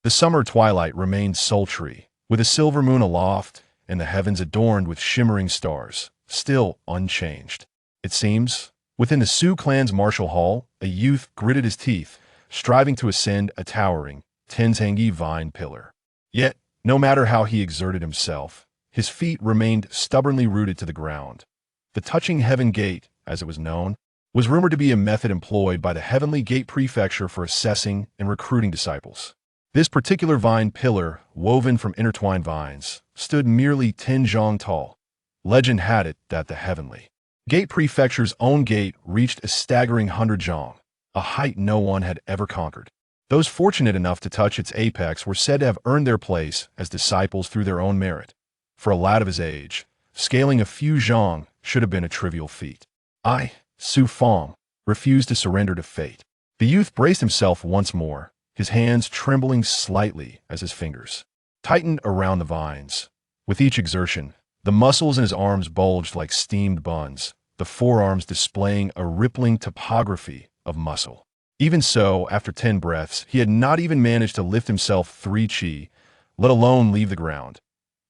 The summer twilight remained sultry, with a silver moon aloft and the heavens adorned with shimmering stars, still unchanged. It seems, within the Sioux clan's martial hall, a youth gritted his teeth, striving to ascend a towering, ten-tangy vine pillar. Yet, no matter how he exerted himself, his feet remained stubbornly rooted to the ground. The touching heaven gate, as it was known, was rumored to be a method employed by the Heavenly Gate Prefecture for assessing and recruiting disciples. This particular vine pillar, woven from intertwined vines, stood merely 10 zhang tall. Legend had it that the Heavenly Gate Prefecture's own gate reached a staggering 100 zhang, a height no one had ever conquered. Those fortunate enough to touch its apex were said to have earned their place as disciples through their own merit. For a lad of his age, scaling a few zhang should have been a trivial feat. Su Fang, refused to surrender to fate. The youth braced himself once more, his hands trembling slightly as his fingers tightened around the vines. With each exertion, the muscles in his arms bulged like steamed buns, the forearms displaying a rippling topography of muscle. Even so, after 10 breaths, he had not even managed to lift himself 3 chi, let alone leave the ground.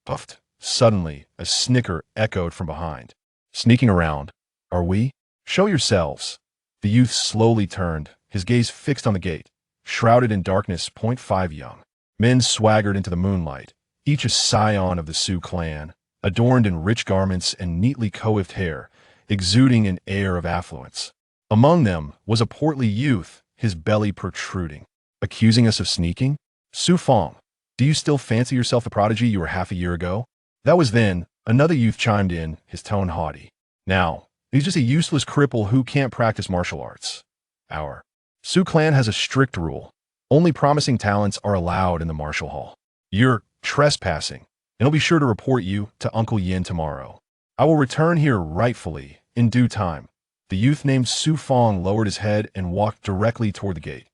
Puffed. Suddenly, a snicker echoed from behind. Sneaking around, are we? Show yourselves. The youth slowly turned, his gaze fixed on the gate. Shrouded in darkness, 0.5 young men swaggered into the moonlight, each a scion of the Sioux clan, adorned in rich garments and neatly coiffed hair, exuding an air of affluence. Among them was a portly youth, his belly protruding. Accusing us of sneaking? Su Fang, do you still fancy yourself the prodigy you were half a year ago? That was then. Another youth chimed in, his tone haughty. Now, he's just a useless cripple who can't practice martial arts. Our Sioux clan has a strict rule. Only promising talents are allowed in the martial hall. You're trespassing, and I'll be sure to report you to Uncle Yin tomorrow. I will return here rightfully, in due time. The youth named Su Fang lowered his head and walked directly toward the gate.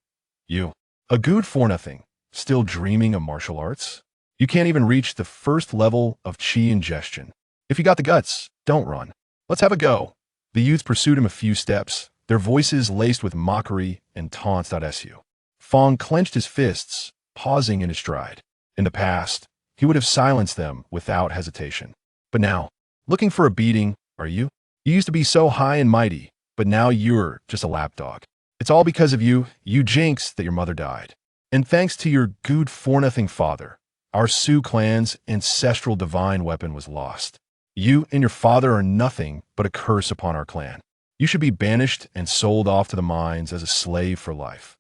You, a good for nothing, still dreaming of martial arts? You can't even reach the first level of chi ingestion. If you got the guts, don't run. Let's have a go. The youth pursued him a few steps, their voices laced with mockery and taunts.su. Fang clenched his fists, pausing in his stride. In the past, he would have silenced them without hesitation. But now, looking for a beating, are you? You used to be so high and mighty, but now you're just a lapdog. It's all because of you jinxed that your mother died. And thanks to your good for nothing father, our Sioux clan's ancestral divine weapon was lost. You and your father are nothing but a curse upon our clan. You should be banished and sold off to the mines as a slave for life.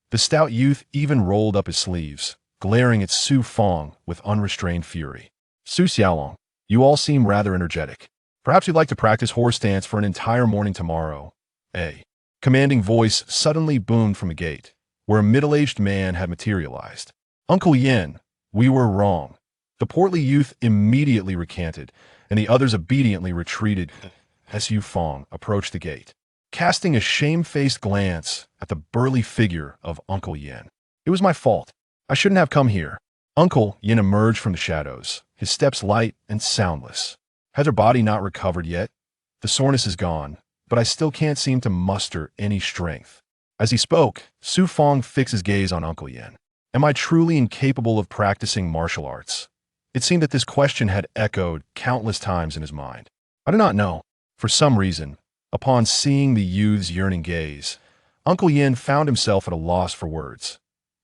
The stout youth even rolled up his sleeves, glaring at Su Fang with unrestrained fury. Su Xiaolong, you all seem rather energetic. Perhaps you'd like to practice horse dance for an entire morning tomorrow. A commanding voice suddenly boomed from the gate, where a middle-aged man had materialized. Uncle Yin, we were wrong. The portly youth immediately recanted, and the others obediently retreated as Su Fang approached the gate, casting a shamefaced glance at the burly figure of Uncle Yin. It was my fault. I shouldn't have come here. Uncle Yin emerged from the shadows, his steps light and soundless. Has her body not recovered yet? The soreness is gone, but I still can't seem to muster any strength. As he spoke, Su Fang fixed his gaze on Uncle Yin. Am I truly incapable of practicing martial arts? It seemed that this question had echoed countless times in his mind. I do not know. For some reason, upon seeing the youth's yearning gaze, Uncle Yin found himself at a loss for words.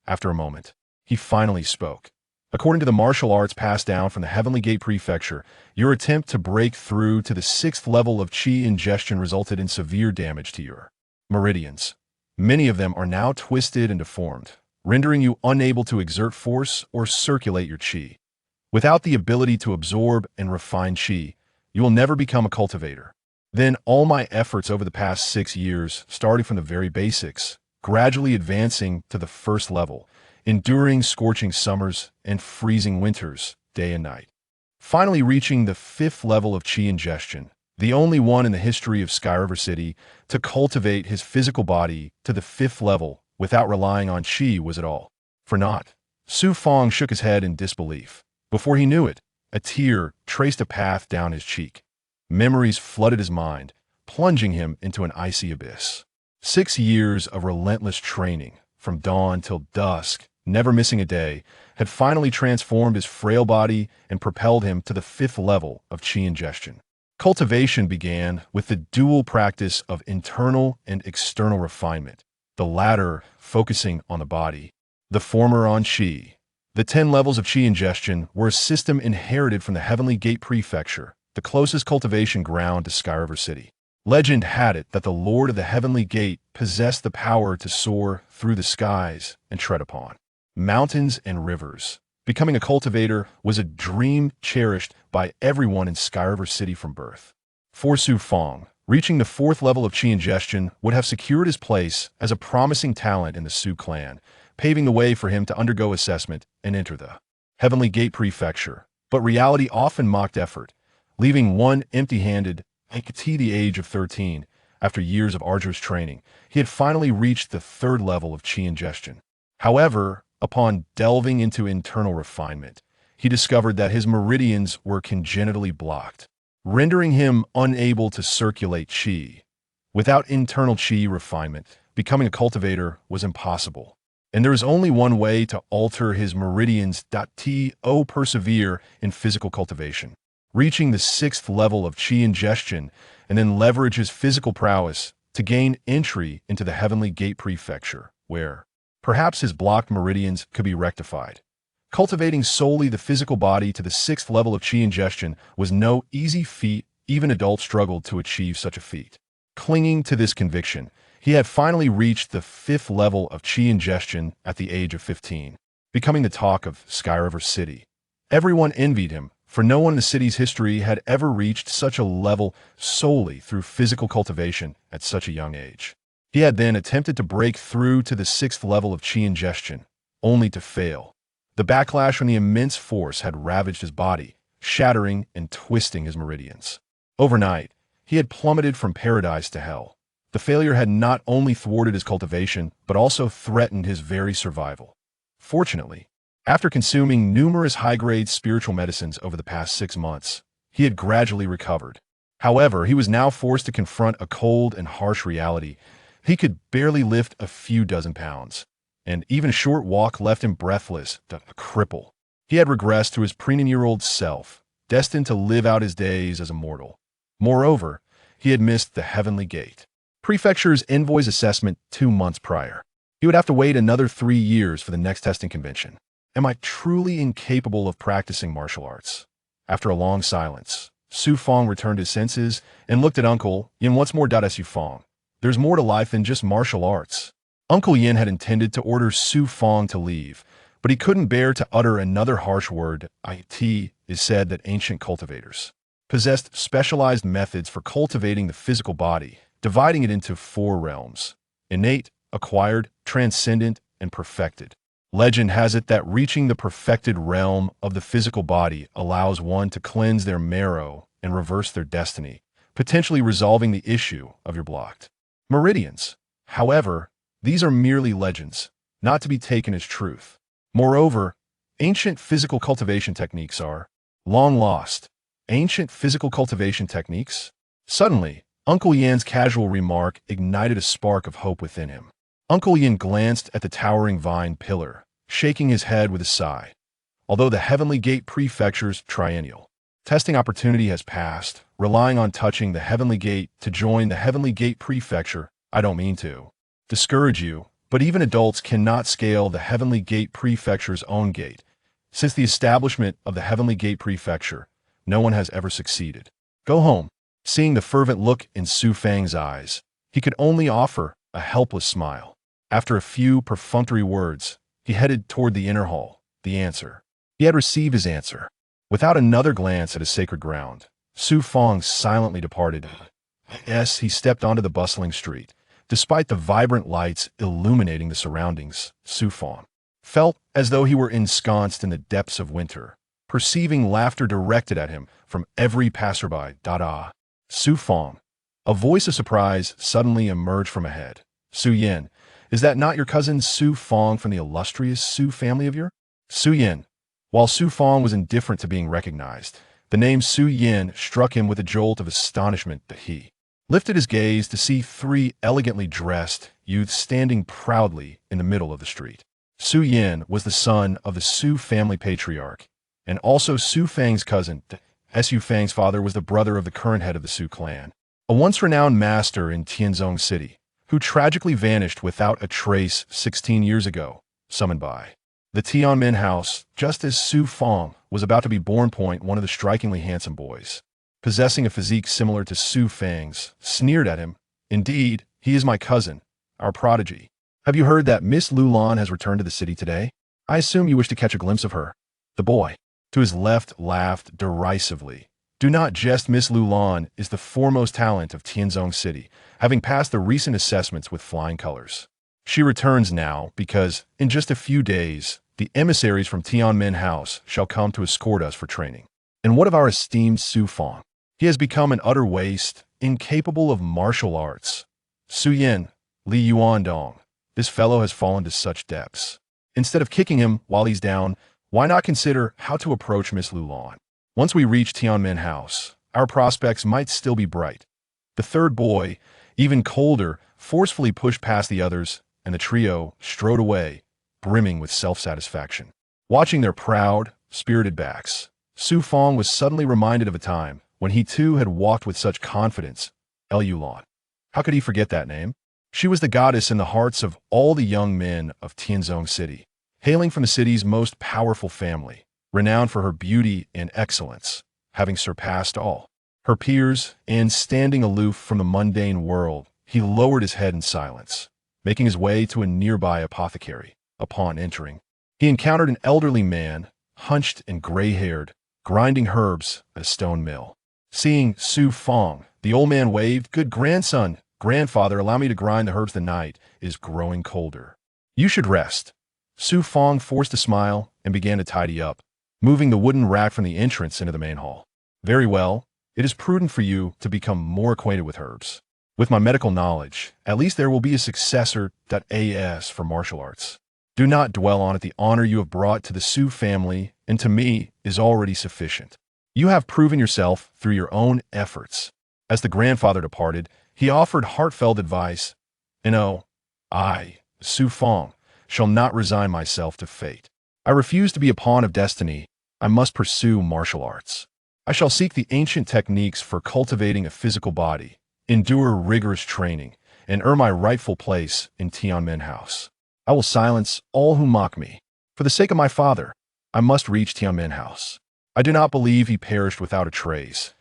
After a moment, he finally spoke. According to the martial arts passed down from the Heavenly Gate Prefecture, your attempt to break through to the 6th level of chi ingestion resulted in severe damage to your meridians. Many of them are now twisted and deformed, rendering you unable to exert force or circulate your chi. Without the ability to absorb and refine chi, you will never become a cultivator. Then all my efforts over the past 6 years, starting from the very basics, gradually advancing to the 1st level, enduring scorching summers and freezing winters, day and night. Finally reaching the 5th level of chi ingestion, the only one in the history of Sky River City to cultivate his physical body to the 5th level without relying on chi was it all for naught. Su Fang shook his head in disbelief. Before he knew it, a tear traced a path down his cheek. Memories flooded his mind, plunging him into an icy abyss. 6 years of relentless training, from dawn till dusk, never missing a day, had finally transformed his frail body and propelled him to the 5th level of qi ingestion. Cultivation began with the dual practice of internal and external refinement, the latter focusing on the body, the former on qi. The 10 levels of qi ingestion were a system inherited from the Heavenly Gate Prefecture, the closest cultivation ground to Sky River City. Legend had it that the Lord of the Heavenly Gate possessed the power to soar through the skies and tread upon mountains and rivers. Becoming a cultivator was a dream cherished by everyone in Sky River City from birth. For Su Fang, reaching the 4th level of qi ingestion would have secured his place as a promising talent in the Su clan, paving the way for him to undergo assessment and enter the Heavenly Gate Prefecture. But reality often mocked effort, leaving one empty-handed. At the age of 13, after years of arduous training, he had finally reached the 3rd level of qi ingestion. However, upon delving into internal refinement, he discovered that his meridians were congenitally blocked, rendering him unable to circulate qi. Without internal qi refinement, becoming a cultivator was impossible. And there is only one way to alter his meridians. To persevere in physical cultivation, reaching the 6th level of qi ingestion, and then leverage his physical prowess to gain entry into the Heavenly Gate Prefecture, where perhaps his blocked meridians could be rectified. Cultivating solely the physical body to the 6th level of qi ingestion was no easy feat. Even adults struggled to achieve such a feat. Clinging to this conviction, he had finally reached the 5th level of qi ingestion at the age of 15, becoming the talk of Sky River City. Everyone envied him, for no one in the city's history had ever reached such a level solely through physical cultivation at such a young age. He had then attempted to break through to the 6th level of qi ingestion, only to fail. The backlash from the immense force had ravaged his body, shattering and twisting his meridians. Overnight, he had plummeted from paradise to hell. The failure had not only thwarted his cultivation, but also threatened his very survival. Fortunately, after consuming numerous high-grade spiritual medicines over the past 6 months, he had gradually recovered. However, he was now forced to confront a cold and harsh reality. He could barely lift a few dozen pounds, and even a short walk left him breathless, a cripple. He had regressed to his preteen-year-old self, destined to live out his days as a mortal. Moreover, he had missed the Heavenly Gate Prefecture's envoy's assessment 2 months prior. He would have to wait another 3 years for the next testing convention. Am I truly incapable of practicing martial arts? After a long silence, Su Fang returned his senses and looked at Uncle Yin once more. Su Fang, there's more to life than just martial arts. Uncle Yin had intended to order Su Fang to leave, but he couldn't bear to utter another harsh word. It is said that ancient cultivators possessed specialized methods for cultivating the physical body, dividing it into 4 realms: innate, acquired, transcendent, and perfected. Legend has it that reaching the perfected realm of the physical body allows one to cleanse their marrow and reverse their destiny, potentially resolving the issue of your blocked meridians. However, these are merely legends, not to be taken as truth. Moreover, ancient physical cultivation techniques are long lost. Ancient physical cultivation techniques? Suddenly, Uncle Yan's casual remark ignited a spark of hope within him. Uncle Yin glanced at the towering vine pillar, shaking his head with a sigh. Although the Heavenly Gate Prefecture's triennial testing opportunity has passed, relying on touching the Heavenly Gate to join the Heavenly Gate Prefecture, I don't mean to discourage you, but even adults cannot scale the Heavenly Gate Prefecture's own gate. Since the establishment of the Heavenly Gate Prefecture, no one has ever succeeded. Go home. Seeing the fervent look in Su Fang's eyes, he could only offer a helpless smile. After a few perfunctory words, he headed toward the inner hall. The answer. He had received his answer. Without another glance at his sacred ground, Su Fang silently departed. Yes, he stepped onto the bustling street. Despite the vibrant lights illuminating the surroundings, Su Fang felt as though he were ensconced in the depths of winter, perceiving laughter directed at him from every passerby. Su Fang. A voice of surprise suddenly emerged from ahead. Su Yin, is that not your cousin Su Fang from the illustrious Su family of your? Su Yin. While Su Fang was indifferent to being recognized, the name Su Yin struck him with a jolt of astonishment that he lifted his gaze to see 3 elegantly dressed youths standing proudly in the middle of the street. Su Yin was the son of the Su family patriarch, and also Su Fang's cousin. Su Fang's father was the brother of the current head of the Su clan, a once renowned master in Tianzong City, who tragically vanished without a trace 16 years ago, summoned by the Tianmin house, just as Su Fang was about to be born. One of the strikingly handsome boys, possessing a physique similar to Su Fang's, sneered at him. Indeed, he is my cousin, our prodigy. Have you heard that Miss Lulan has returned to the city today? I assume you wish to catch a glimpse of her. The boy, to his left, laughed derisively. Do not jest. Miss Lulan is the foremost talent of Tianzong City, having passed the recent assessments with flying colors. She returns now because, in just a few days, the emissaries from Tianmin House shall come to escort us for training. And what of our esteemed Su Fang? He has become an utter waste, incapable of martial arts. Su Yin, Li Yuandong, this fellow has fallen to such depths. Instead of kicking him while he's down, why not consider how to approach Miss Lulan? Once we reach Tianmin House, our prospects might still be bright. The third boy, even colder, forcefully pushed past the others, and the trio strode away, brimming with self-satisfaction. Watching their proud, spirited backs, Su Fang was suddenly reminded of a time when he too had walked with such confidence. Lulan. How could he forget that name? She was the goddess in the hearts of all the young men of Tianzong City, hailing from the city's most powerful family, renowned for her beauty and excellence, having surpassed all her peers, and standing aloof from the mundane world, he lowered his head in silence, making his way to a nearby apothecary. Upon entering, he encountered an elderly man, hunched and gray-haired, grinding herbs at a stone mill. Seeing Su Fang, the old man waved. Good grandson, grandfather, allow me to grind the herbs. The night is growing colder. You should rest. Su Fang forced a smile and began to tidy up, moving the wooden rack from the entrance into the main hall. Very well. It is prudent for you to become more acquainted with herbs. With my medical knowledge, at least there will be a successor. As for martial arts, do not dwell on it. The honor you have brought to the Su family and to me is already sufficient. You have proven yourself through your own efforts. As the grandfather departed, he offered heartfelt advice. And oh, I, Su Fang, shall not resign myself to fate. I refuse to be a pawn of destiny. I must pursue martial arts. I shall seek the ancient techniques for cultivating a physical body, endure rigorous training, and earn my rightful place in Tianmin House. I will silence all who mock me. For the sake of my father, I must reach Tianmin House. I do not believe he perished without a trace.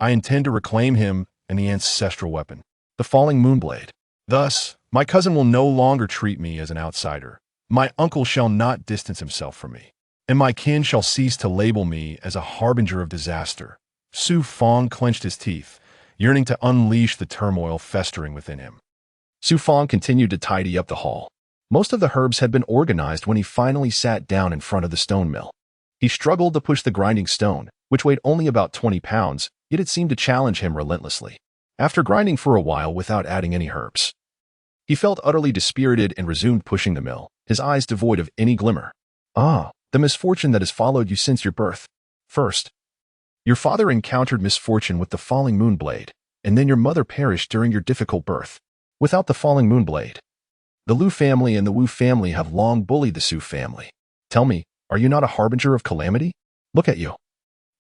I intend to reclaim him and the ancestral weapon, the falling moonblade. Thus, my cousin will no longer treat me as an outsider. My uncle shall not distance himself from me, and my kin shall cease to label me as a harbinger of disaster. Su Fang clenched his teeth, yearning to unleash the turmoil festering within him. Su Fang continued to tidy up the hall. Most of the herbs had been organized when he finally sat down in front of the stone mill. He struggled to push the grinding stone, which weighed only about 20 pounds, yet it seemed to challenge him relentlessly. After grinding for a while without adding any herbs, he felt utterly dispirited and resumed pushing the mill, his eyes devoid of any glimmer. Ah, the misfortune that has followed you since your birth. First, your father encountered misfortune with the falling moonblade, and then your mother perished during your difficult birth. Without the falling moonblade, the Lu family and the Wu family have long bullied the Su family. Tell me, are you not a harbinger of calamity? Look at you,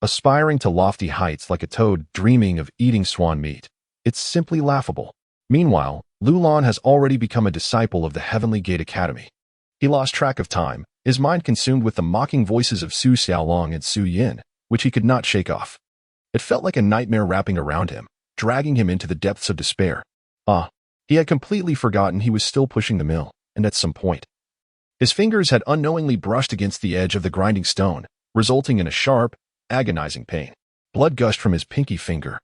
aspiring to lofty heights like a toad dreaming of eating swan meat. It's simply laughable. Meanwhile, Lulan has already become a disciple of the Heavenly Gate Academy. He lost track of time, his mind consumed with the mocking voices of Su Xiaolong and Su Yin, which he could not shake off. It felt like a nightmare wrapping around him, dragging him into the depths of despair. He had completely forgotten he was still pushing the mill, and at some point, his fingers had unknowingly brushed against the edge of the grinding stone, resulting in a sharp, agonizing pain. Blood gushed from his pinky finger.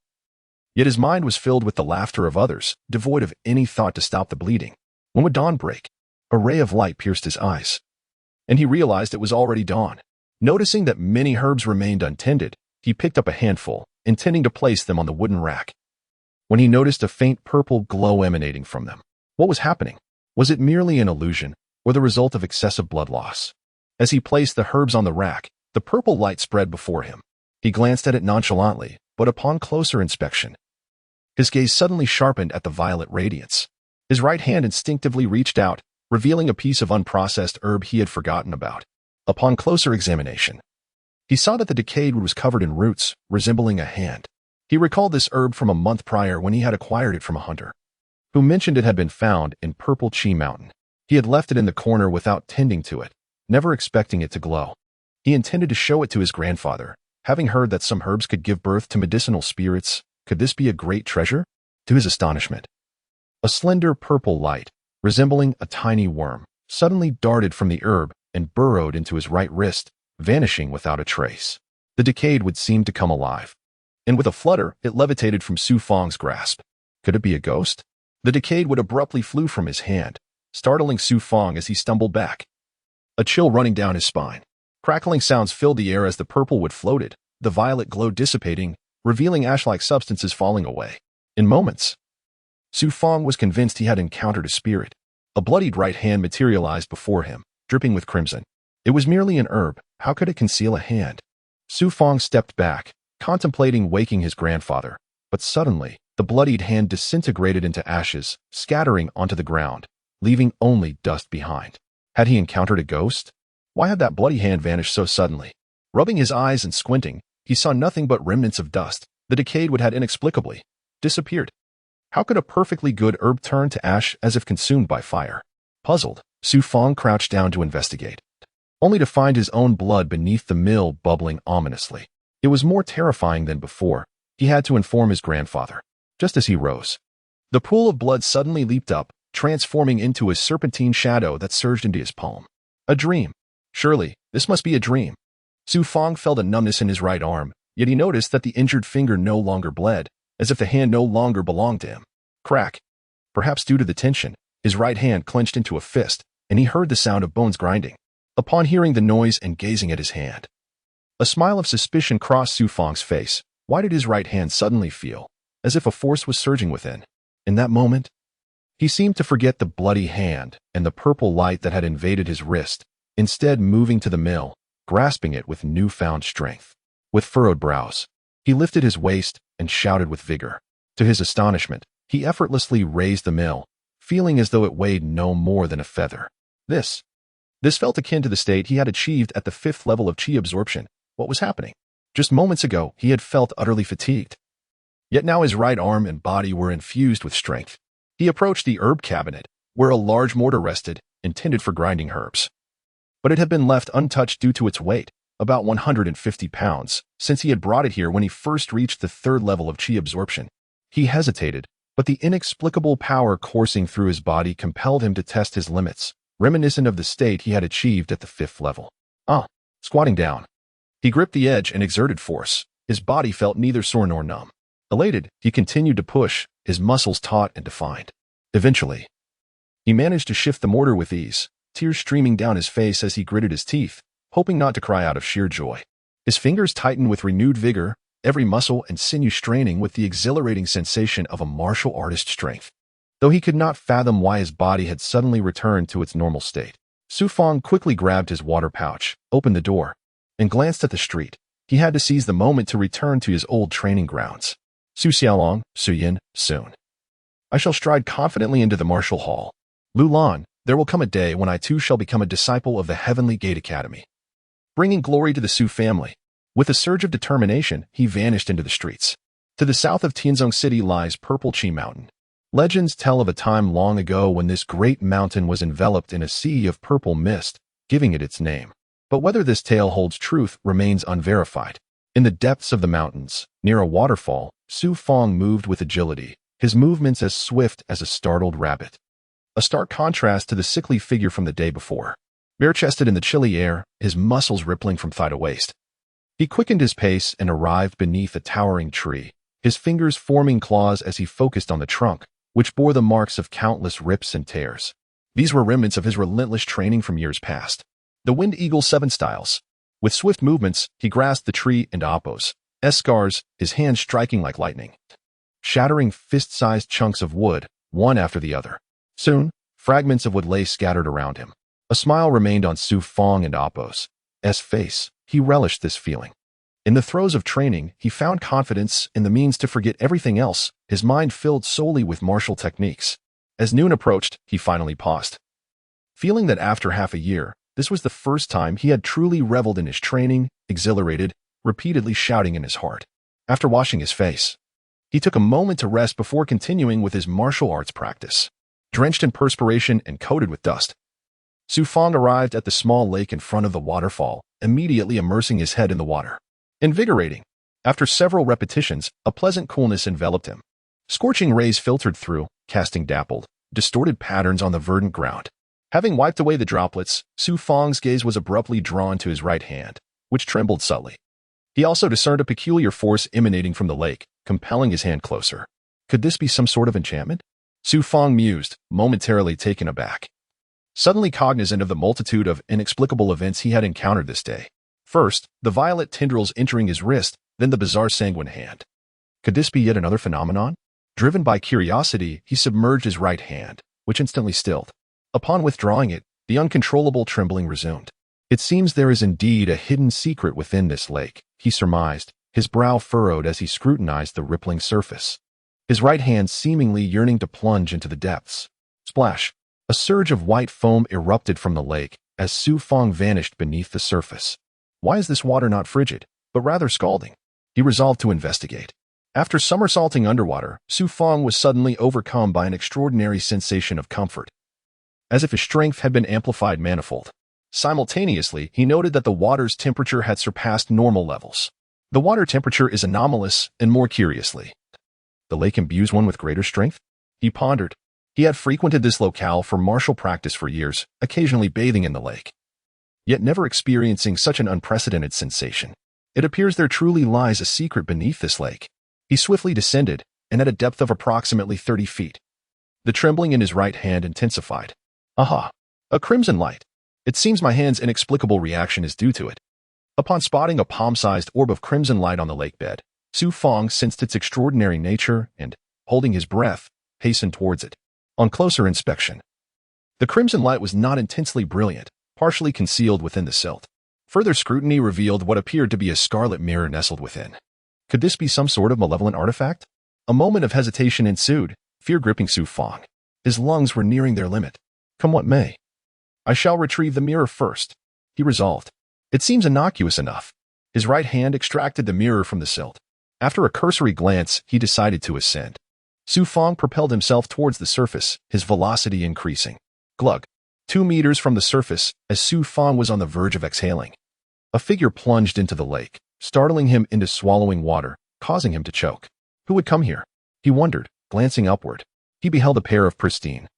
Yet his mind was filled with the laughter of others, devoid of any thought to stop the bleeding. When would dawn break? A ray of light pierced his eyes, and he realized it was already dawn. Noticing that many herbs remained untended, he picked up a handful, intending to place them on the wooden rack, when he noticed a faint purple glow emanating from them. What was happening? Was it merely an illusion, or the result of excessive blood loss? As he placed the herbs on the rack, the purple light spread before him. He glanced at it nonchalantly, but upon closer inspection, his gaze suddenly sharpened at the violet radiance. His right hand instinctively reached out, revealing a piece of unprocessed herb he had forgotten about. Upon closer examination, he saw that the decayed wood was covered in roots, resembling a hand. He recalled this herb from a month prior when he had acquired it from a hunter, who mentioned it had been found in Purple Chi Mountain. He had left it in the corner without tending to it, never expecting it to glow. He intended to show it to his grandfather, having heard that some herbs could give birth to medicinal spirits. Could this be a great treasure? To his astonishment, a slender purple light, resembling a tiny worm, suddenly darted from the herb and burrowed into his right wrist, vanishing without a trace. The decayed would seem to come alive, and with a flutter, it levitated from Su Fang's grasp. Could it be a ghost? The decayed wood abruptly flew from his hand, startling Su Fang as he stumbled back, a chill running down his spine. Crackling sounds filled the air as the purple wood floated, the violet glow dissipating, revealing ash-like substances falling away. In moments, Su Fang was convinced he had encountered a spirit. A bloodied right hand materialized before him, dripping with crimson. It was merely an herb. How could it conceal a hand? Su Fang stepped back, contemplating waking his grandfather, but suddenly, the bloodied hand disintegrated into ashes, scattering onto the ground, leaving only dust behind. Had he encountered a ghost? Why had that bloody hand vanished so suddenly? Rubbing his eyes and squinting, he saw nothing but remnants of dust. The decayed wood had inexplicably disappeared. How could a perfectly good herb turn to ash as if consumed by fire? Puzzled, Su Fang crouched down to investigate, only to find his own blood beneath the mill bubbling ominously. It was more terrifying than before. He had to inform his grandfather. Just as he rose, the pool of blood suddenly leaped up, transforming into a serpentine shadow that surged into his palm. A dream. Surely, this must be a dream. Su Fang felt a numbness in his right arm, yet he noticed that the injured finger no longer bled, as if the hand no longer belonged to him. Crack. Perhaps due to the tension, his right hand clenched into a fist, and he heard the sound of bones grinding. Upon hearing the noise and gazing at his hand, a smile of suspicion crossed Su Fang's face. Why did his right hand suddenly feel as if a force was surging within? In that moment, he seemed to forget the bloody hand and the purple light that had invaded his wrist, instead moving to the mill, grasping it with newfound strength. With furrowed brows, he lifted his waist and shouted with vigor. To his astonishment, he effortlessly raised the mill, feeling as though it weighed no more than a feather. This felt akin to the state he had achieved at the 5th level of chi absorption. What was happening? Just moments ago, he had felt utterly fatigued. Yet now his right arm and body were infused with strength. He approached the herb cabinet, where a large mortar rested, intended for grinding herbs. But it had been left untouched due to its weight, about 150 pounds, since he had brought it here when he first reached the 3rd level of chi absorption. He hesitated, but the inexplicable power coursing through his body compelled him to test his limits, reminiscent of the state he had achieved at the 5th level. Squatting down, he gripped the edge and exerted force. His body felt neither sore nor numb. Elated, he continued to push, his muscles taut and defined. Eventually, he managed to shift the mortar with ease, tears streaming down his face as he gritted his teeth, hoping not to cry out of sheer joy. His fingers tightened with renewed vigor, every muscle and sinew straining with the exhilarating sensation of a martial artist's strength. Though he could not fathom why his body had suddenly returned to its normal state, Su Fang quickly grabbed his water pouch, opened the door, and glanced at the street. He had to seize the moment to return to his old training grounds. Su Xiaolong, Su Yin, soon. I shall stride confidently into the martial hall. Lu Lan, there will come a day when I too shall become a disciple of the Heavenly Gate Academy, bringing glory to the Su family. With a surge of determination, he vanished into the streets. To the south of Tianzong City lies Purple Chi Mountain. Legends tell of a time long ago when this great mountain was enveloped in a sea of purple mist, giving it its name. But whether this tale holds truth remains unverified. In the depths of the mountains, near a waterfall, Su Fang moved with agility, his movements as swift as a startled rabbit. A stark contrast to the sickly figure from the day before. Bare-chested in the chilly air, his muscles rippling from thigh to waist. He quickened his pace and arrived beneath a towering tree, his fingers forming claws as he focused on the trunk, which bore the marks of countless rips and tears. These were remnants of his relentless training from years past. The Wind Eagle 7 styles. With swift movements, he grasped the tree and Appo's scars, his hands striking like lightning, shattering fist-sized chunks of wood, one after the other. Soon, fragments of wood lay scattered around him. A smile remained on Su Fang and Appo's face. He relished this feeling. In the throes of training, he found confidence in the means to forget everything else, his mind filled solely with martial techniques. As noon approached, he finally paused. feeling that after half a year, this was the first time he had truly reveled in his training, exhilarated, repeatedly shouting in his heart. After washing his face, he took a moment to rest before continuing with his martial arts practice. Drenched in perspiration and coated with dust, Su Fang arrived at the small lake in front of the waterfall, immediately immersing his head in the water. Invigorating. After several repetitions, a pleasant coolness enveloped him. Scorching rays filtered through, casting dappled, distorted patterns on the verdant ground. Having wiped away the droplets, Su Fang's gaze was abruptly drawn to his right hand, which trembled subtly. He also discerned a peculiar force emanating from the lake, compelling his hand closer. Could this be some sort of enchantment? Su Fang mused, momentarily taken aback. Suddenly cognizant of the multitude of inexplicable events he had encountered this day. First, the violet tendrils entering his wrist, then the bizarre sanguine hand. Could this be yet another phenomenon? Driven by curiosity, he submerged his right hand, which instantly stilled. Upon withdrawing it, the uncontrollable trembling resumed. It seems there is indeed a hidden secret within this lake, he surmised, his brow furrowed as he scrutinized the rippling surface. His right hand seemingly yearning to plunge into the depths. Splash! A surge of white foam erupted from the lake as Su Fang vanished beneath the surface. Why is this water not frigid, but rather scalding? He resolved to investigate. After somersaulting underwater, Su Fang was suddenly overcome by an extraordinary sensation of comfort, as if his strength had been amplified manifold. Simultaneously, he noted that the water's temperature had surpassed normal levels. The water temperature is anomalous, and more curiously, the lake imbues one with greater strength? He pondered. He had frequented this locale for martial practice for years, occasionally bathing in the lake, yet never experiencing such an unprecedented sensation. It appears there truly lies a secret beneath this lake. He swiftly descended, and at a depth of approximately 30 feet. The trembling in his right hand intensified. Aha! A crimson light. It seems my hand's inexplicable reaction is due to it. Upon spotting a palm-sized orb of crimson light on the lake bed, Su Fang sensed its extraordinary nature and, holding his breath, hastened towards it. On closer inspection, the crimson light was not intensely brilliant, partially concealed within the silt. Further scrutiny revealed what appeared to be a scarlet mirror nestled within. Could this be some sort of malevolent artifact? A moment of hesitation ensued, fear gripping Su Fang. His lungs were nearing their limit. Come what may, I shall retrieve the mirror first, he resolved. It seems innocuous enough. His right hand extracted the mirror from the silt. After a cursory glance, he decided to ascend. Su Fang propelled himself towards the surface, his velocity increasing. Glug. 2 meters from the surface, as Su Fang was on the verge of exhaling, a figure plunged into the lake, startling him into swallowing water, causing him to choke. Who would come here? He wondered, glancing upward. He beheld a pair of pristine,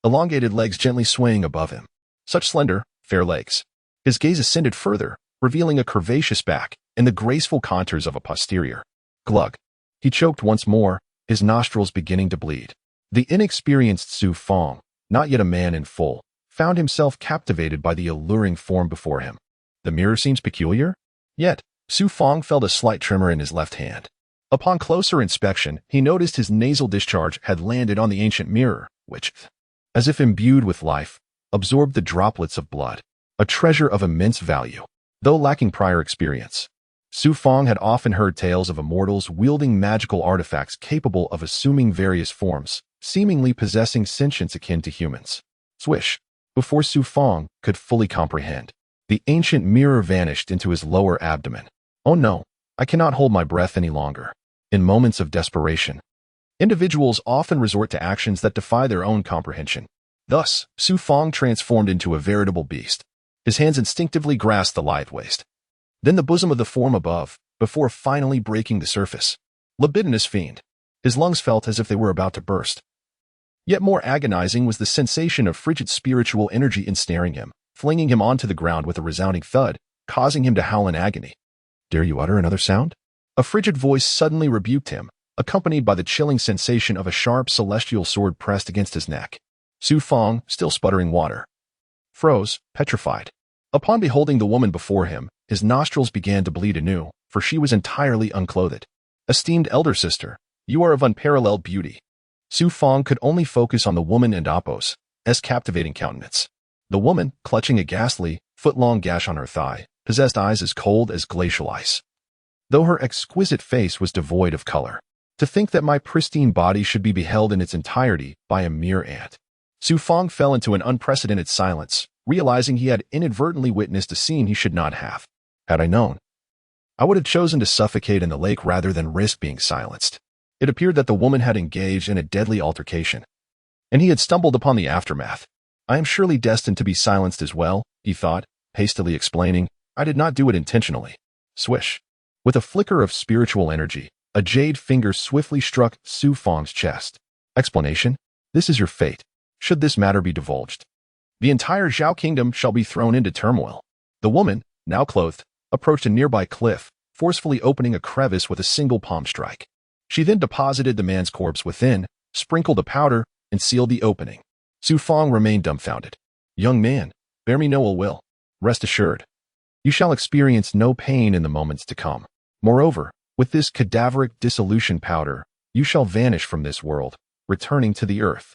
elongated legs gently swaying above him. Such slender, fair legs. His gaze ascended further, revealing a curvaceous back and the graceful contours of a posterior. Glug. He choked once more, his nostrils beginning to bleed. The inexperienced Su Fang, not yet a man in full, found himself captivated by the alluring form before him. The mirror seems peculiar? Yet, Su Fang felt a slight tremor in his left hand. Upon closer inspection, he noticed his nasal discharge had landed on the ancient mirror, which, as if imbued with life, absorbed the droplets of blood, a treasure of immense value. Though lacking prior experience, Su Fang had often heard tales of immortals wielding magical artifacts capable of assuming various forms, seemingly possessing sentience akin to humans. Swish! Before Su Fang could fully comprehend, the ancient mirror vanished into his lower abdomen. Oh no, I cannot hold my breath any longer. In moments of desperation, individuals often resort to actions that defy their own comprehension. Thus, Su Fang transformed into a veritable beast. His hands instinctively grasped the lithe waist, then the bosom of the form above, before finally breaking the surface. Libidinous fiend. His lungs felt as if they were about to burst. Yet more agonizing was the sensation of frigid spiritual energy ensnaring him, flinging him onto the ground with a resounding thud, causing him to howl in agony. Dare you utter another sound? A frigid voice suddenly rebuked him, accompanied by the chilling sensation of a sharp celestial sword pressed against his neck. Su Fang, still sputtering water, froze, petrified. Upon beholding the woman before him, his nostrils began to bleed anew, for she was entirely unclothed. Esteemed elder sister, you are of unparalleled beauty. Su Fang could only focus on the woman and Appo's captivating countenance. The woman, clutching a ghastly, foot-long gash on her thigh, possessed eyes as cold as glacial ice, though her exquisite face was devoid of color. To think that my pristine body should be beheld in its entirety by a mere ant. Su Fang fell into an unprecedented silence, realizing he had inadvertently witnessed a scene he should not have. Had I known, I would have chosen to suffocate in the lake rather than risk being silenced. It appeared that the woman had engaged in a deadly altercation, and he had stumbled upon the aftermath. I am surely destined to be silenced as well, he thought, hastily explaining, I did not do it intentionally. Swish. With a flicker of spiritual energy, a jade finger swiftly struck Su Fang's chest. Explanation? This is your fate, should this matter be divulged. The entire Zhao kingdom shall be thrown into turmoil. The woman, now clothed, approached a nearby cliff, forcefully opening a crevice with a single palm strike. She then deposited the man's corpse within, sprinkled the powder, and sealed the opening. Su Fang remained dumbfounded. Young man, bear me no ill will. Rest assured, you shall experience no pain in the moments to come. Moreover, with this cadaveric dissolution powder, you shall vanish from this world, returning to the earth.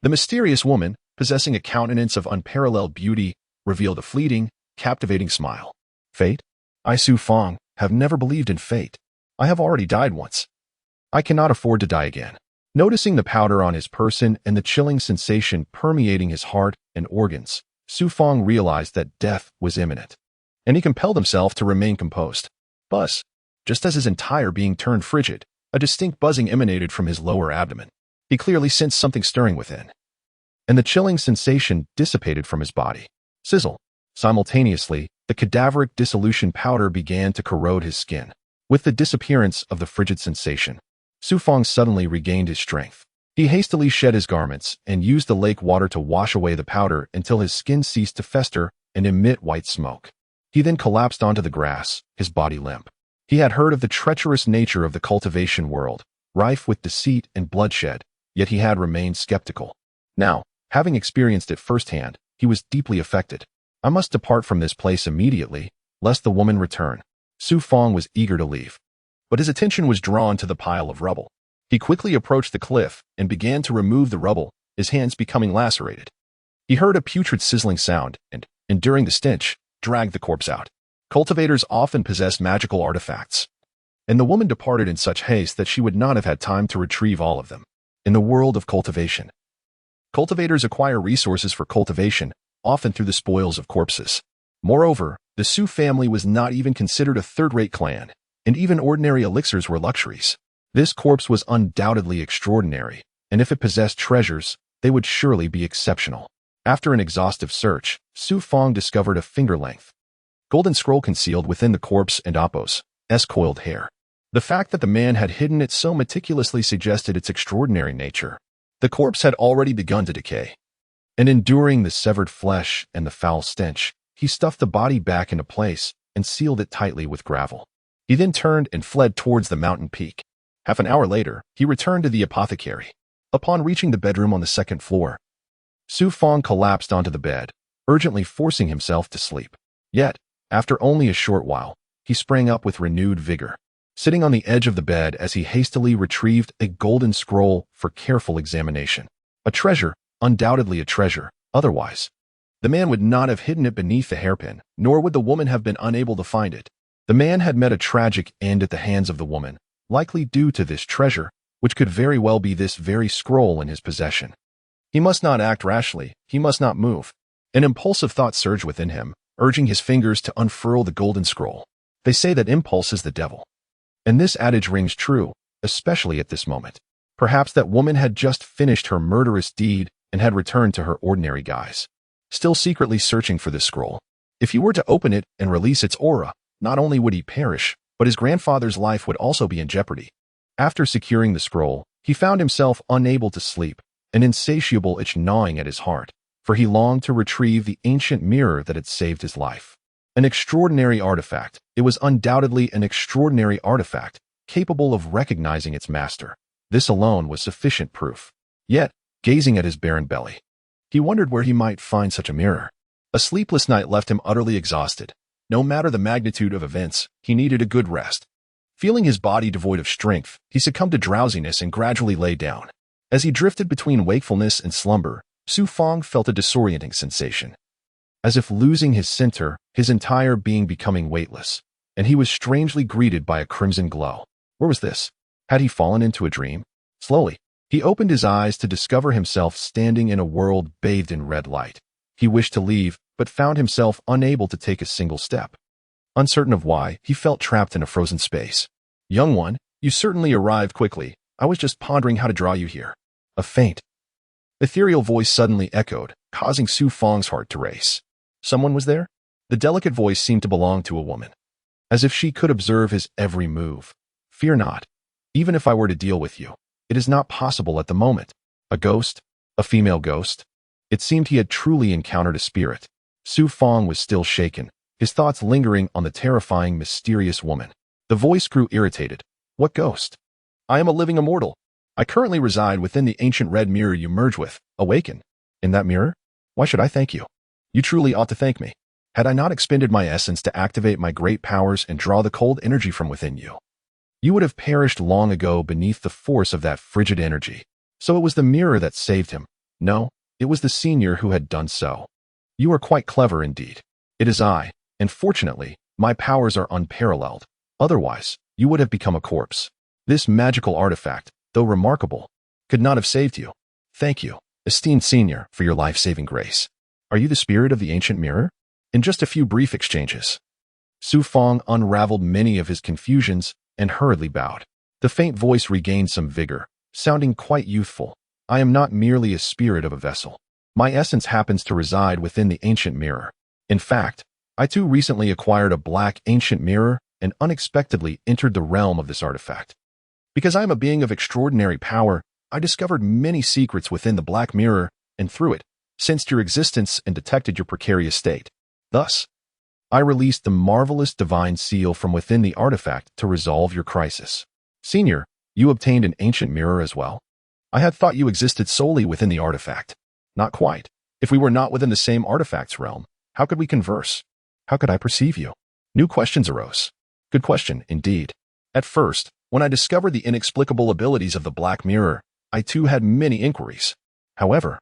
The mysterious woman, possessing a countenance of unparalleled beauty, revealed a fleeting, captivating smile. Fate? I, Su Fang, have never believed in fate. I have already died once. I cannot afford to die again. Noticing the powder on his person and the chilling sensation permeating his heart and organs, Su Fang realized that death was imminent, and he compelled himself to remain composed. Buzz. Just as his entire being turned frigid, a distinct buzzing emanated from his lower abdomen. He clearly sensed something stirring within, and the chilling sensation dissipated from his body. Sizzle. Simultaneously, the cadaveric dissolution powder began to corrode his skin. With the disappearance of the frigid sensation, Su Fang suddenly regained his strength. He hastily shed his garments and used the lake water to wash away the powder until his skin ceased to fester and emit white smoke. He then collapsed onto the grass, his body limp. He had heard of the treacherous nature of the cultivation world, rife with deceit and bloodshed, yet he had remained skeptical. Now, having experienced it firsthand, he was deeply affected. I must depart from this place immediately, lest the woman return. Su Fang was eager to leave, but his attention was drawn to the pile of rubble. He quickly approached the cliff and began to remove the rubble, his hands becoming lacerated. He heard a putrid sizzling sound and, enduring the stench, dragged the corpse out. Cultivators often possess magical artifacts, and the woman departed in such haste that she would not have had time to retrieve all of them. In the world of cultivation, cultivators acquire resources for cultivation, often through the spoils of corpses. Moreover, the Su family was not even considered a third-rate clan, and even ordinary elixirs were luxuries. This corpse was undoubtedly extraordinary, and if it possessed treasures, they would surely be exceptional. After an exhaustive search, Su Fang discovered a finger-length golden scroll concealed within the corpse and Appo's coiled hair. The fact that the man had hidden it so meticulously suggested its extraordinary nature. The corpse had already begun to decay, and enduring the severed flesh and the foul stench, he stuffed the body back into place and sealed it tightly with gravel. He then turned and fled towards the mountain peak. Half an hour later, he returned to the apothecary. Upon reaching the bedroom on the second floor, Su Fang collapsed onto the bed, urgently forcing himself to sleep. Yet, after only a short while, he sprang up with renewed vigor. Sitting on the edge of the bed as he hastily retrieved a golden scroll for careful examination. A treasure, undoubtedly a treasure, otherwise the man would not have hidden it beneath the hairpin, nor would the woman have been unable to find it. The man had met a tragic end at the hands of the woman, likely due to this treasure, which could very well be this very scroll in his possession. He must not act rashly, he must not move. An impulsive thought surged within him, urging his fingers to unfurl the golden scroll. They say that impulse is the devil, and this adage rings true, especially at this moment. Perhaps that woman had just finished her murderous deed and had returned to her ordinary guise, still secretly searching for this scroll. If he were to open it and release its aura, not only would he perish, but his grandfather's life would also be in jeopardy. After securing the scroll, he found himself unable to sleep, an insatiable itch gnawing at his heart, for he longed to retrieve the ancient mirror that had saved his life. An extraordinary artifact. It was undoubtedly an extraordinary artifact, capable of recognizing its master. This alone was sufficient proof. Yet, gazing at his barren belly, he wondered where he might find such a mirror. A sleepless night left him utterly exhausted. No matter the magnitude of events, he needed a good rest. Feeling his body devoid of strength, he succumbed to drowsiness and gradually lay down. As he drifted between wakefulness and slumber, Su Fang felt a disorienting sensation, as if losing his center, his entire being becoming weightless, and he was strangely greeted by a crimson glow. Where was this? Had he fallen into a dream? Slowly, He opened his eyes to discover himself standing in a world bathed in red light. He wished to leave, but found himself unable to take a single step. Uncertain of why, he felt trapped in a frozen space. Young one, you certainly arrived quickly. I was just pondering how to draw you here. A faint, ethereal voice suddenly echoed, causing Su Fang's heart to race. Someone was there? The delicate voice seemed to belong to a woman, as if she could observe his every move. Fear not. Even if I were to deal with you, it is not possible at the moment. A ghost? A female ghost? It seemed he had truly encountered a spirit. Su Fang was still shaken, his thoughts lingering on the terrifying, mysterious woman. The voice grew irritated. What ghost? I am a living immortal. I currently reside within the ancient red mirror you merge with. Awaken. In that mirror? Why should I thank you? You truly ought to thank me. Had I not expended my essence to activate my great powers and draw the cold energy from within you, you would have perished long ago beneath the force of that frigid energy. So it was the mirror that saved him. No, it was the senior who had done so. You are quite clever indeed. It is I, and fortunately, my powers are unparalleled. Otherwise, you would have become a corpse. This magical artifact, though remarkable, could not have saved you. Thank you, esteemed senior, for your life-saving grace. Are you the spirit of the ancient mirror? In just a few brief exchanges, Su Fang unraveled many of his confusions and hurriedly bowed. The faint voice regained some vigor, sounding quite youthful. I am not merely a spirit of a vessel. My essence happens to reside within the ancient mirror. In fact, I too recently acquired a black ancient mirror and unexpectedly entered the realm of this artifact. Because I am a being of extraordinary power, I discovered many secrets within the black mirror and through it, sensed your existence and detected your precarious state. Thus, I released the marvelous divine seal from within the artifact to resolve your crisis. Senior, you obtained an ancient mirror as well? I had thought you existed solely within the artifact. Not quite. If we were not within the same artifact's realm, how could we converse? How could I perceive you? New questions arose. Good question, indeed. At first, when I discovered the inexplicable abilities of the black mirror, I too had many inquiries. However,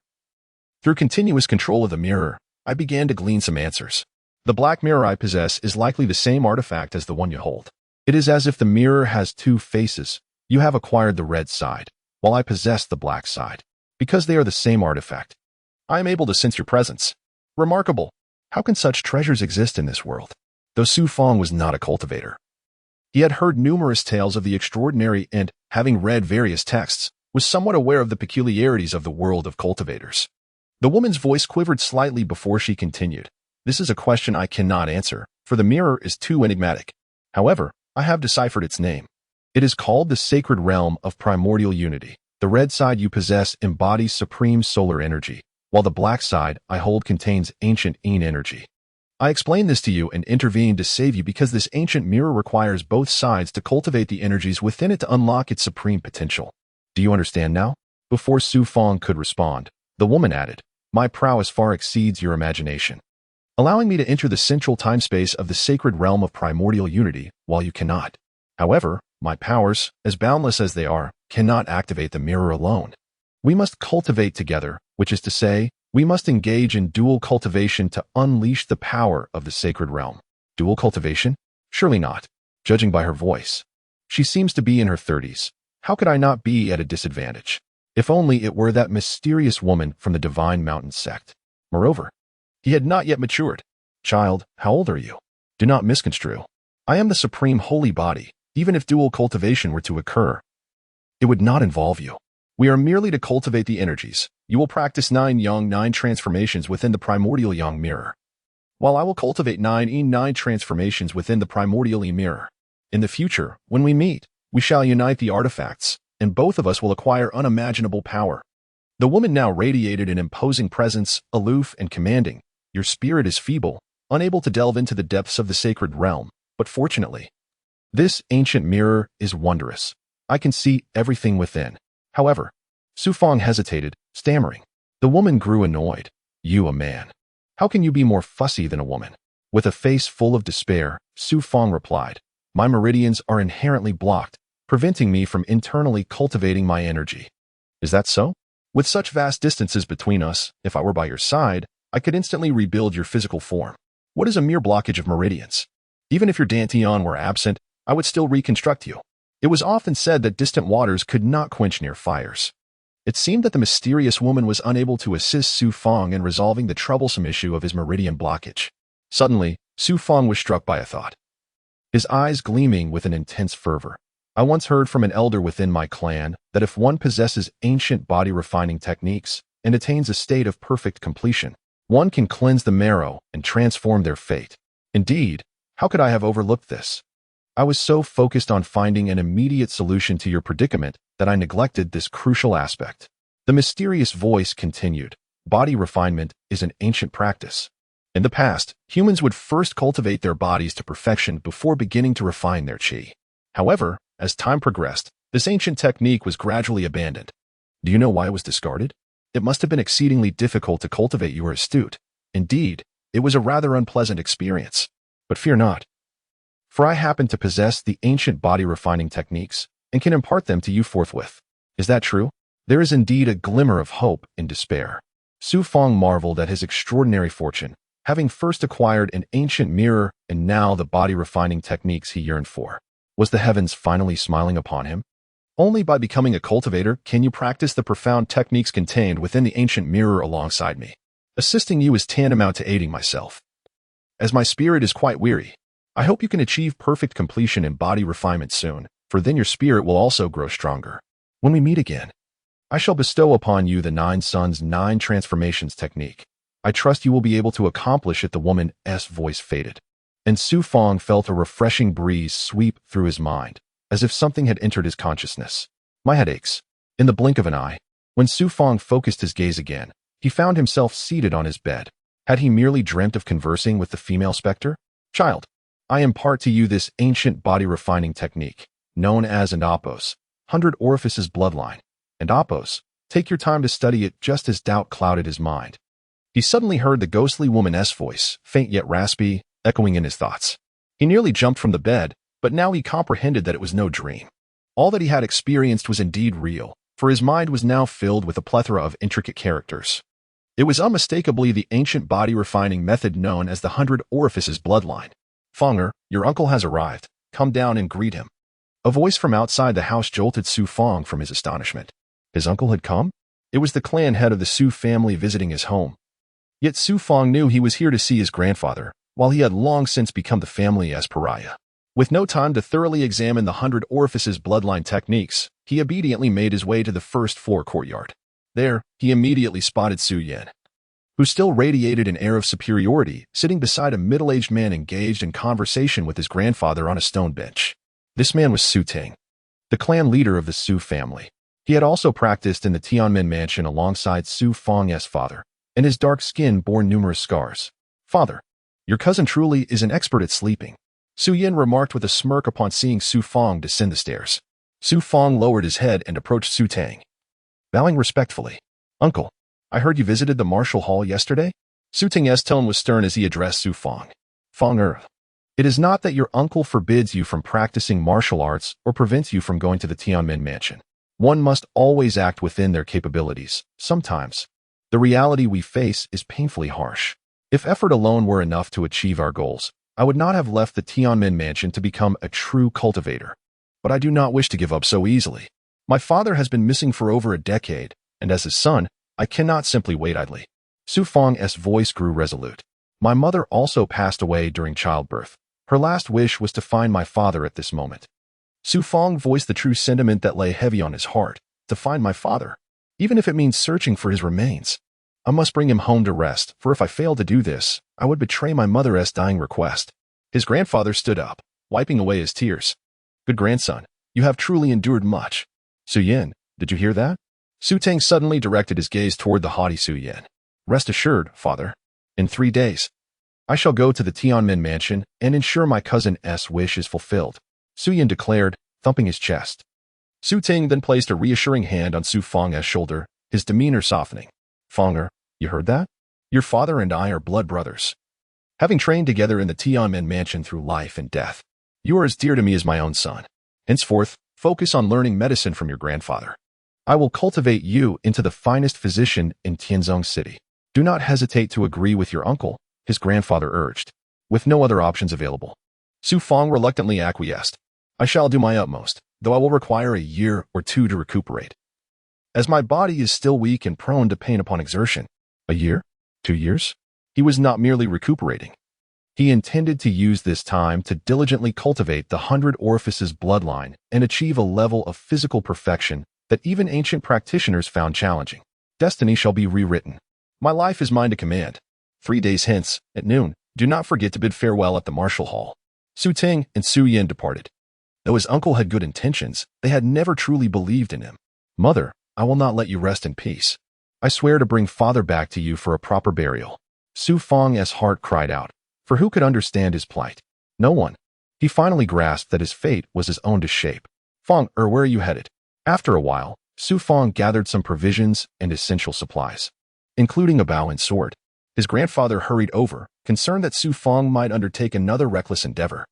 through continuous control of the mirror, I began to glean some answers. The black mirror I possess is likely the same artifact as the one you hold. It is as if the mirror has two faces. You have acquired the red side, while I possess the black side. Because they are the same artifact, I am able to sense your presence. Remarkable. How can such treasures exist in this world? Though Su Fang was not a cultivator, he had heard numerous tales of the extraordinary and, having read various texts, was somewhat aware of the peculiarities of the world of cultivators. The woman's voice quivered slightly before she continued. This is a question I cannot answer, for the mirror is too enigmatic. However, I have deciphered its name. It is called the sacred realm of primordial unity. The red side you possess embodies supreme solar energy, while the black side I hold contains ancient Yin energy. I explained this to you and intervened to save you because this ancient mirror requires both sides to cultivate the energies within it to unlock its supreme potential. Do you understand now? Before Su Fang could respond, the woman added, my prowess far exceeds your imagination, allowing me to enter the central time-space of the sacred realm of primordial unity while you cannot. However, my powers, as boundless as they are, cannot activate the mirror alone. We must cultivate together, which is to say, we must engage in dual cultivation to unleash the power of the sacred realm. Dual cultivation? Surely not, judging by her voice. She seems to be in her 30s. How could I not be at a disadvantage? If only it were that mysterious woman from the Divine Mountain sect. Moreover, he had not yet matured. Child, how old are you? Do not misconstrue. I am the supreme holy body. Even if dual cultivation were to occur, it would not involve you. We are merely to cultivate the energies. You will practice 9 Yang 9 transformations within the primordial Yang mirror, while I will cultivate 9 Yin 9 transformations within the primordial Yi mirror. In the future, when we meet, we shall unite the artifacts, and both of us will acquire unimaginable power. The woman now radiated an imposing presence, aloof and commanding. Your spirit is feeble, unable to delve into the depths of the sacred realm, but fortunately, this ancient mirror is wondrous. I can see everything within. However, Su Fang hesitated, stammering. The woman grew annoyed. You a man. How can you be more fussy than a woman? With a face full of despair, Su Fang replied, my meridians are inherently blocked, preventing me from internally cultivating my energy. Is that so? With such vast distances between us, if I were by your side, I could instantly rebuild your physical form. What is a mere blockage of meridians? Even if your dantian were absent, I would still reconstruct you. It was often said that distant waters could not quench near fires. It seemed that the mysterious woman was unable to assist Su Fang in resolving the troublesome issue of his meridian blockage. Suddenly, Su Fang was struck by a thought, his eyes gleaming with an intense fervor. I once heard from an elder within my clan that if one possesses ancient body-refining techniques and attains a state of perfect completion, one can cleanse the marrow and transform their fate. Indeed, how could I have overlooked this? I was so focused on finding an immediate solution to your predicament that I neglected this crucial aspect. The mysterious voice continued, body refinement is an ancient practice. In the past, humans would first cultivate their bodies to perfection before beginning to refine their chi. However, as time progressed, this ancient technique was gradually abandoned. Do you know why it was discarded? It must have been exceedingly difficult to cultivate. You were astute. Indeed, it was a rather unpleasant experience. But fear not, for I happen to possess the ancient body-refining techniques and can impart them to you forthwith. Is that true? There is indeed a glimmer of hope in despair. Su Fang marveled at his extraordinary fortune, having first acquired an ancient mirror and now the body-refining techniques he yearned for. Was the heavens finally smiling upon him? Only by becoming a cultivator can you practice the profound techniques contained within the ancient mirror alongside me. Assisting you is tantamount to aiding myself. As my spirit is quite weary, I hope you can achieve perfect completion in body refinement soon, for then your spirit will also grow stronger. When we meet again, I shall bestow upon you the 9 Suns 9 Transformations technique. I trust you will be able to accomplish it. The woman's voice faded, and Su Fang felt a refreshing breeze sweep through his mind, as if something had entered his consciousness. My head aches. In the blink of an eye, when Su Fang focused his gaze again, he found himself seated on his bed. Had he merely dreamt of conversing with the female specter? Child, I impart to you this ancient body-refining technique, known as an Apos, 100 Orifices bloodline. And Apos, take your time to study it just as doubt clouded his mind. He suddenly heard the ghostly woman's voice, faint yet raspy, echoing in his thoughts. He nearly jumped from the bed, but now he comprehended that it was no dream. All that he had experienced was indeed real, for his mind was now filled with a plethora of intricate characters. It was unmistakably the ancient body-refining method known as the 100 Orifices bloodline. Fanger, your uncle has arrived. Come down and greet him. A voice from outside the house jolted Su Fang from his astonishment. His uncle had come? It was the clan head of the Su family visiting his home. Yet Su Fang knew he was here to see his grandfather, while he had long since become the family's pariah. With no time to thoroughly examine the 100 Orifices bloodline techniques, he obediently made his way to the first floor courtyard. There, he immediately spotted Su Yin, who still radiated an air of superiority, sitting beside a middle-aged man engaged in conversation with his grandfather on a stone bench. This man was Su Ting, the clan leader of the Su family. He had also practiced in the Tianmen mansion alongside Su Fang's father, and his dark skin bore numerous scars. Father, your cousin truly is an expert at sleeping, Su Yin remarked with a smirk upon seeing Su Fang descend the stairs. Su Fang lowered his head and approached Su Ting, bowing respectfully. Uncle, I heard you visited the martial hall yesterday? Su Ting's tone was stern as he addressed Su Fang. Fanger, it is not that your uncle forbids you from practicing martial arts or prevents you from going to the Tianmen mansion. One must always act within their capabilities. Sometimes, the reality we face is painfully harsh. If effort alone were enough to achieve our goals, I would not have left the Tianmen mansion to become a true cultivator. But I do not wish to give up so easily. My father has been missing for over a decade, and as his son, I cannot simply wait idly. Su Fang's voice grew resolute. My mother also passed away during childbirth. Her last wish was to find my father at this moment. Su Fang voiced the true sentiment that lay heavy on his heart, to find my father, even if it means searching for his remains. I must bring him home to rest, for if I fail to do this, I would betray my mother's dying request. His grandfather stood up, wiping away his tears. Good grandson, you have truly endured much. Su Yin, did you hear that? Su Ting suddenly directed his gaze toward the haughty Su Yin. Rest assured, father, in 3 days, I shall go to the Tianmen mansion and ensure my cousin's wish is fulfilled, Su Yin declared, thumping his chest. Su Ting then placed a reassuring hand on Su Fang's shoulder, his demeanor softening. Fanger, you heard that? Your father and I are blood brothers. Having trained together in the Tianmen mansion through life and death, you are as dear to me as my own son. Henceforth, focus on learning medicine from your grandfather. I will cultivate you into the finest physician in Tianzong City. Do not hesitate to agree with your uncle, his grandfather urged. With no other options available, Su Fang reluctantly acquiesced. I shall do my utmost, though I will require a year or 2 to recuperate. as my body is still weak and prone to pain upon exertion. A year? 2 years? He was not merely recuperating. He intended to use this time to diligently cultivate the 100 orifices bloodline and achieve a level of physical perfection that even ancient practitioners found challenging. Destiny shall be rewritten. My life is mine to command. 3 days hence, at noon, do not forget to bid farewell at the martial hall. Su Ting and Su Yin departed. Though his uncle had good intentions, they had never truly believed in him. Mother, I will not let you rest in peace. I swear to bring father back to you for a proper burial. Su Fang's heart cried out, for who could understand his plight? No one. He finally grasped that his fate was his own to shape. Fang, where are you headed? After a while, Su Fang gathered some provisions and essential supplies, including a bow and sword. His grandfather hurried over, concerned that Su Fang might undertake another reckless endeavor.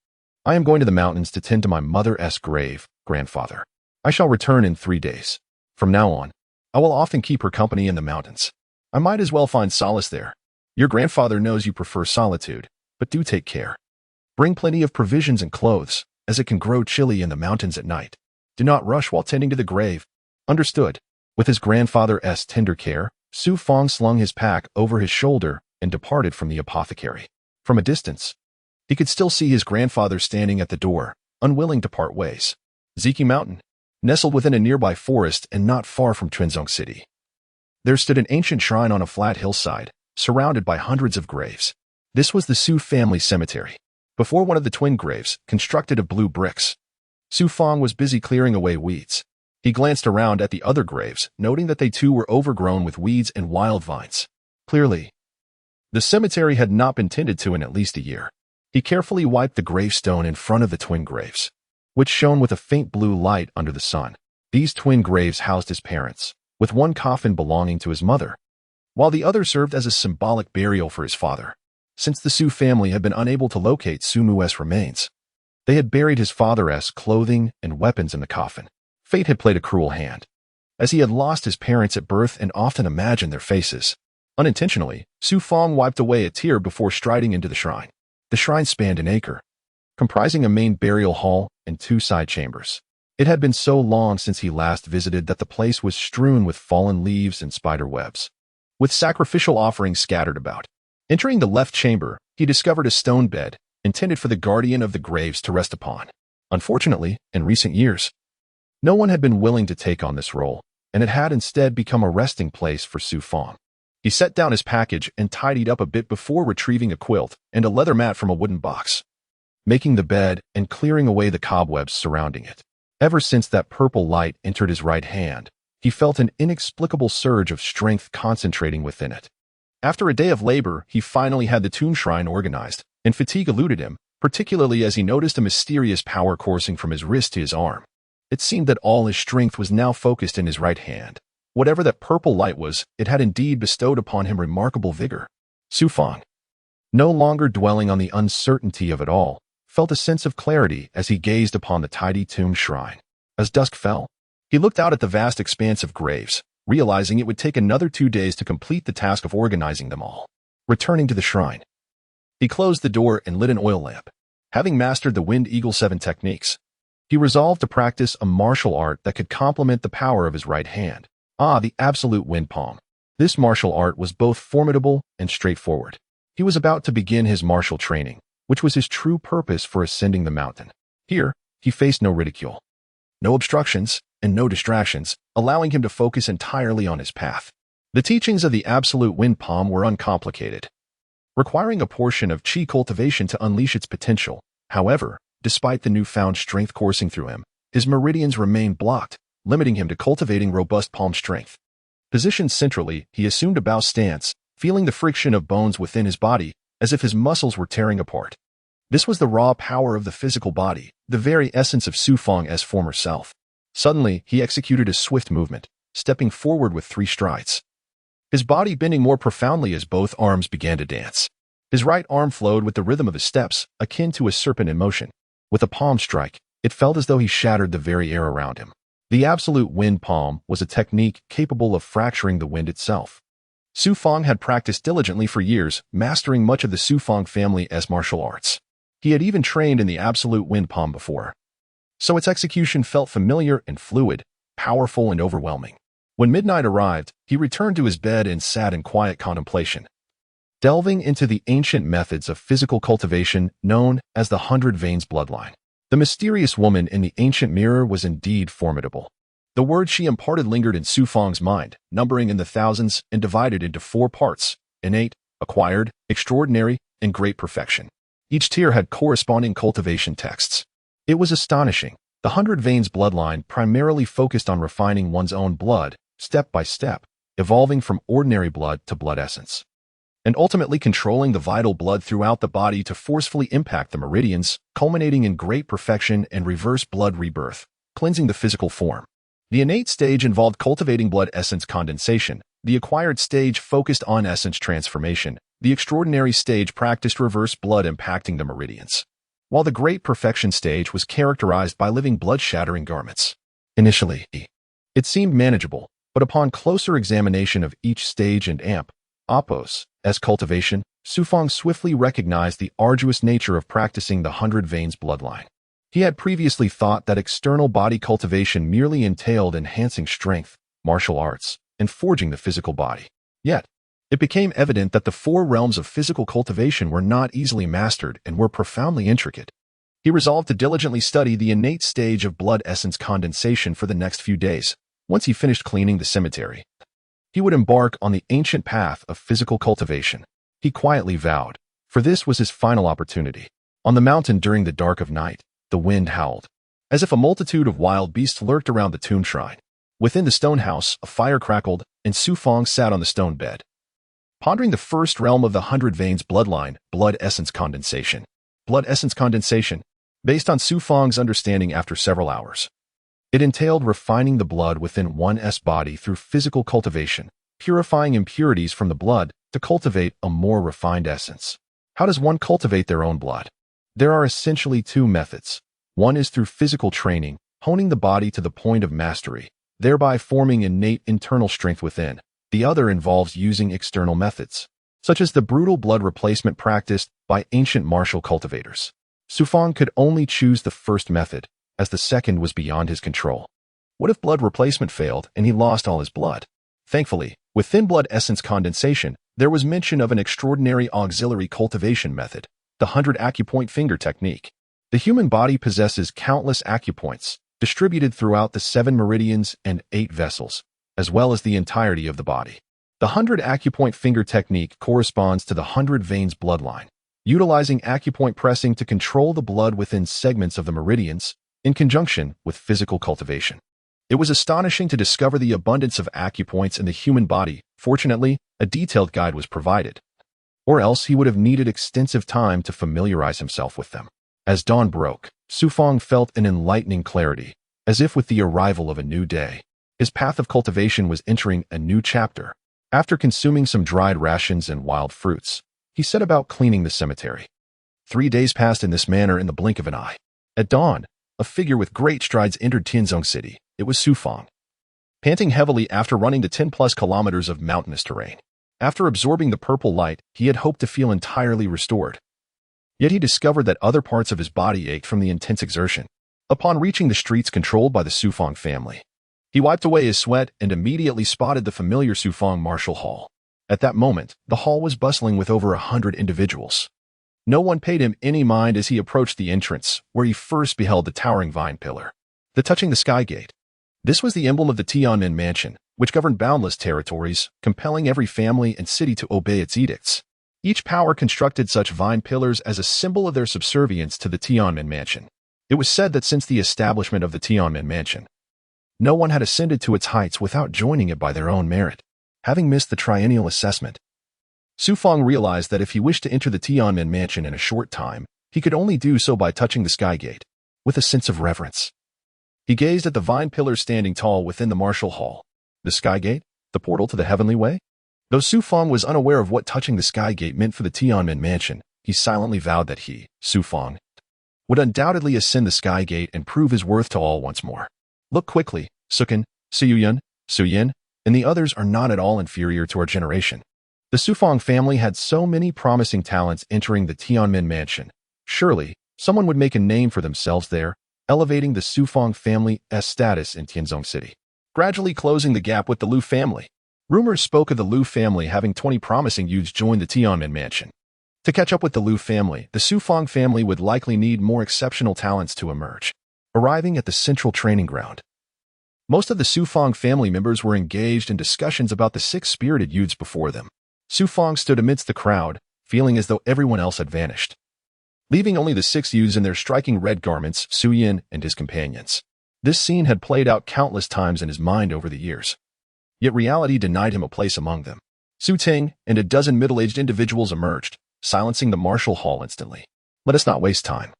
I am going to the mountains to tend to my mother's grave, grandfather. I shall return in 3 days. From now on, I will often keep her company in the mountains. I might as well find solace there. Your grandfather knows you prefer solitude, but do take care. Bring plenty of provisions and clothes, as it can grow chilly in the mountains at night. Do not rush while tending to the grave. Understood. With his grandfather's tender care, Su Fang slung his pack over his shoulder and departed from the apothecary. From a distance, he could still see his grandfather standing at the door, unwilling to part ways. Ziki Mountain, nestled within a nearby forest and not far from Quanzhong City. There stood an ancient shrine on a flat hillside, surrounded by hundreds of graves. This was the Su family cemetery. Before one of the twin graves, constructed of blue bricks, Su Fang was busy clearing away weeds. He glanced around at the other graves, noting that they too were overgrown with weeds and wild vines. Clearly, the cemetery had not been tended to in at least a year. He carefully wiped the gravestone in front of the twin graves, which shone with a faint blue light under the sun. These twin graves housed his parents, with one coffin belonging to his mother, while the other served as a symbolic burial for his father. Since the Su family had been unable to locate Su Mu's remains, they had buried his father's clothing and weapons in the coffin. Fate had played a cruel hand, as he had lost his parents at birth and often imagined their faces. Unintentionally, Su Fang wiped away a tear before striding into the shrine. The shrine spanned an acre, comprising a main burial hall and 2 side chambers. It had been so long since he last visited that the place was strewn with fallen leaves and spider webs, with sacrificial offerings scattered about. Entering the left chamber, he discovered a stone bed, intended for the guardian of the graves to rest upon. Unfortunately, in recent years, no one had been willing to take on this role, and it had instead become a resting place for Su Fang. He set down his package and tidied up a bit before retrieving a quilt and a leather mat from a wooden box, making the bed and clearing away the cobwebs surrounding it. Ever since that purple light entered his right hand, he felt an inexplicable surge of strength concentrating within it. After a day of labor, he finally had the tomb shrine organized, and fatigue eluded him, particularly as he noticed a mysterious power coursing from his wrist to his arm. It seemed that all his strength was now focused in his right hand. Whatever that purple light was, it had indeed bestowed upon him remarkable vigor. Su Fang, no longer dwelling on the uncertainty of it all, felt a sense of clarity as he gazed upon the tidy tomb shrine. As dusk fell, he looked out at the vast expanse of graves, realizing it would take another 2 days to complete the task of organizing them all. Returning to the shrine, he closed the door and lit an oil lamp. Having mastered the Wind Eagle 7 techniques, he resolved to practice a martial art that could complement the power of his right hand. The absolute wind palm. This martial art was both formidable and straightforward. He was about to begin his martial training, which was his true purpose for ascending the mountain. Here, he faced no ridicule, no obstructions, and no distractions, allowing him to focus entirely on his path. The teachings of the absolute wind palm were uncomplicated, requiring a portion of chi cultivation to unleash its potential. However, despite the newfound strength coursing through him, his meridians remained blocked, limiting him to cultivating robust palm strength. Positioned centrally, he assumed a bow stance, feeling the friction of bones within his body, as if his muscles were tearing apart. This was the raw power of the physical body, the very essence of Su Fang's former self. Suddenly, he executed a swift movement, stepping forward with 3 strides, his body bending more profoundly as both arms began to dance. His right arm flowed with the rhythm of his steps, akin to a serpent in motion. With a palm strike, it felt as though he shattered the very air around him. The absolute wind palm was a technique capable of fracturing the wind itself. Su Fang had practiced diligently for years, mastering much of the Su Fang family's martial arts. He had even trained in the absolute wind palm before, so its execution felt familiar and fluid, powerful and overwhelming. When midnight arrived, he returned to his bed and sat in quiet contemplation, delving into the ancient methods of physical cultivation known as the Hundred Veins bloodline. The mysterious woman in the ancient mirror was indeed formidable. The words she imparted lingered in Su Fang's mind, numbering in the thousands and divided into 4 parts: innate, acquired, extraordinary, and great perfection. Each tier had corresponding cultivation texts. It was astonishing. The Hundred Veins bloodline primarily focused on refining one's own blood, step by step, evolving from ordinary blood to blood essence, and ultimately controlling the vital blood throughout the body to forcefully impact the meridians, culminating in great perfection and reverse blood rebirth, cleansing the physical form. The innate stage involved cultivating blood essence condensation. The acquired stage focused on essence transformation. The extraordinary stage practiced reverse blood impacting the meridians, while the great perfection stage was characterized by living blood-shattering garments. Initially, it seemed manageable, but upon closer examination of each stage and Appos, as cultivation, Su Fang swiftly recognized the arduous nature of practicing the Hundred Veins bloodline. He had previously thought that external body cultivation merely entailed enhancing strength, martial arts, and forging the physical body. Yet, it became evident that the 4 realms of physical cultivation were not easily mastered and were profoundly intricate. He resolved to diligently study the innate stage of blood essence condensation for the next few days. Once he finished cleaning the cemetery, he would embark on the ancient path of physical cultivation. He quietly vowed, for this was his final opportunity. On the mountain during the dark of night, the wind howled, as if a multitude of wild beasts lurked around the tomb shrine. Within the stone house, a fire crackled, and Su Fang sat on the stone bed, pondering the first realm of the Hundred Veins bloodline, blood essence condensation. Blood essence condensation, based on Su Fang's understanding after several hours. It entailed refining the blood within one's body through physical cultivation, purifying impurities from the blood to cultivate a more refined essence. How does one cultivate their own blood? There are essentially 2 methods. One is through physical training, honing the body to the point of mastery, thereby forming innate internal strength within. The other involves using external methods, such as the brutal blood replacement practiced by ancient martial cultivators. Su Fang could only choose the first method, as the second was beyond his control. What if blood replacement failed and he lost all his blood? Thankfully, within blood essence condensation, there was mention of an extraordinary auxiliary cultivation method, the 100 acupoint finger technique. The human body possesses countless acupoints, distributed throughout the 7 meridians and 8 vessels, as well as the entirety of the body. The 100 acupoint finger technique corresponds to the Hundred Veins bloodline, utilizing acupoint pressing to control the blood within segments of the meridians, in conjunction with physical cultivation. It was astonishing to discover the abundance of acupoints in the human body. Fortunately, a detailed guide was provided, or else he would have needed extensive time to familiarize himself with them. As dawn broke, Su Fang felt an enlightening clarity, as if with the arrival of a new day. His path of cultivation was entering a new chapter. After consuming some dried rations and wild fruits, he set about cleaning the cemetery. 3 days passed in this manner in the blink of an eye. At dawn, a figure with great strides entered Tianzong City. It was Su Fang, panting heavily after running the 10+ kilometers of mountainous terrain. After absorbing the purple light, he had hoped to feel entirely restored. Yet he discovered that other parts of his body ached from the intense exertion. Upon reaching the streets controlled by the Su Fang family, he wiped away his sweat and immediately spotted the familiar Su Fang Martial Hall. At that moment, the hall was bustling with over 100 individuals. No one paid him any mind as he approached the entrance, where he first beheld the towering vine pillar, the touching the sky gate. This was the emblem of the Tianmen mansion, which governed boundless territories, compelling every family and city to obey its edicts. Each power constructed such vine pillars as a symbol of their subservience to the Tianmen mansion. It was said that since the establishment of the Tianmen mansion, no one had ascended to its heights without joining it by their own merit. Having missed the triennial assessment, Su Fang realized that if he wished to enter the Tianmen mansion in a short time, he could only do so by touching the sky gate. With a sense of reverence, he gazed at the vine pillars standing tall within the martial hall. The sky gate? The portal to the heavenly way? Though Su Fang was unaware of what touching the sky gate meant for the Tianmen mansion, he silently vowed that he, Su Fang, would undoubtedly ascend the sky gate and prove his worth to all once more. Look quickly, Sukin, Suyun, Suyin, and the others are not at all inferior to our generation. The Su Fang family had so many promising talents entering the Tianmen mansion. Surely, someone would make a name for themselves there, elevating the Su Fang family's status in Tianzong City. gradually closing the gap with the Liu family. Rumors spoke of the Liu family having 20 promising youths join the Tianmen mansion. To catch up with the Liu family, the Fang family would likely need more exceptional talents to emerge. Arriving at the central training ground, most of the Fang family members were engaged in discussions about the 6 spirited youths before them. Fang stood amidst the crowd, feeling as though everyone else had vanished, leaving only the 6 youths in their striking red garments, Su Yin and his companions. This scene had played out countless times in his mind over the years. Yet reality denied him a place among them. Su Ting and a dozen middle-aged individuals emerged, silencing the martial hall instantly. Let us not waste time.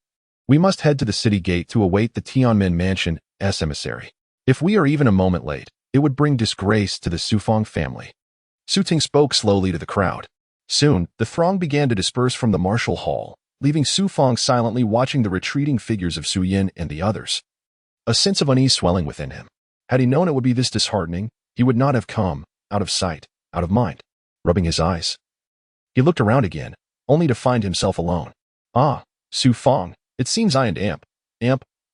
We must head to the city gate to await the Tianmen mansion's emissary. If we are even a moment late, it would bring disgrace to the Fang family. Su Ting spoke slowly to the crowd. Soon, the throng began to disperse from the martial hall, leaving Fang silently watching the retreating figures of Su Yin and the others. A sense of unease swelling within him. Had he known it would be this disheartening, he would not have come, out of sight, out of mind. Rubbing his eyes, he looked around again, only to find himself alone. Ah, Fang, it seems I and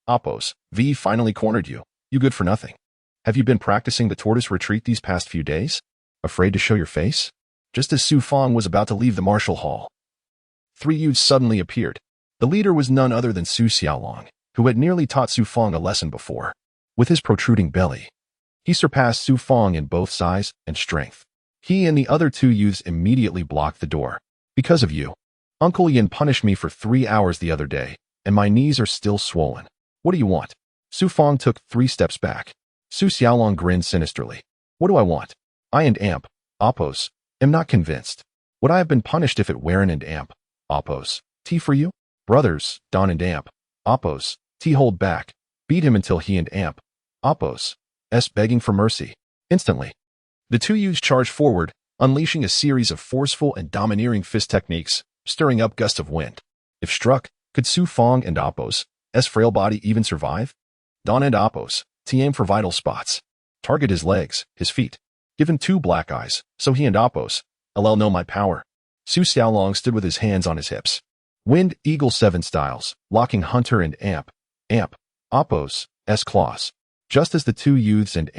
Oppos, V finally cornered you. You good for nothing. Have you been practicing the tortoise retreat these past few days? Afraid to show your face? Just as Fang was about to leave the martial hall, 3 youths suddenly appeared. The leader was none other than Su Xiaolong, who had nearly taught Fang a lesson before. With his protruding belly, he surpassed Fang in both size and strength. He and the other 2 youths immediately blocked the door. Because of you, Uncle Yin punished me for 3 hours the other day, and my knees are still swollen. What do you want? Fang took 3 steps back. Su Xiaolong grinned sinisterly. What do I want? I and Oppos, am not convinced. Would I have been punished if it weren't and Oppos, T for you? Brothers, Don and Oppos, T hold back. Beat him until he and Oppos, S begging for mercy. Instantly, the 2 youths charged forward, unleashing a series of forceful and domineering fist techniques, stirring up gusts of wind. If struck, could Fang and Oppos' frail body even survive? Don and Oppos, T aim for vital spots. Target his legs, his feet. Give him 2 black eyes, so he and Oppos, LL know my power. Su Xiaolong stood with his hands on his hips. Wind Eagle 7 styles, locking Hunter and Oppos' claws. Just as the 2 youths and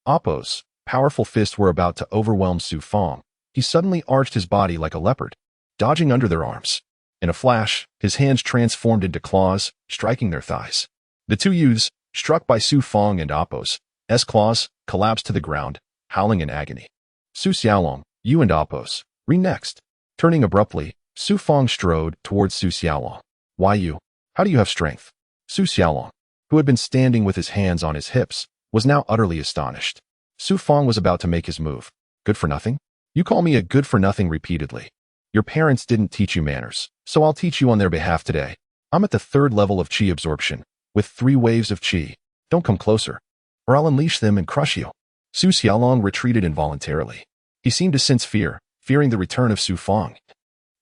Oppos' powerful fists were about to overwhelm Fang, he suddenly arched his body like a leopard, dodging under their arms. In a flash, his hands transformed into claws, striking their thighs. The 2 youths, struck by Fang and Oppos' claws, collapsed to the ground, howling in agony. Su Xiaolong, you and Oppos, next. Turning abruptly, Fang strode towards Su Xiaolong. Why you? How do you have strength? Su Xiaolong, who had been standing with his hands on his hips, was now utterly astonished. Fang was about to make his move. Good for nothing? You call me a good for nothing repeatedly. Your parents didn't teach you manners, so I'll teach you on their behalf today. I'm at the 3rd level of Qi absorption, with 3 waves of Qi. Don't come closer, or I'll unleash them and crush you. Su Xiaolong retreated involuntarily. He seemed to sense fear, fearing the return of Fang,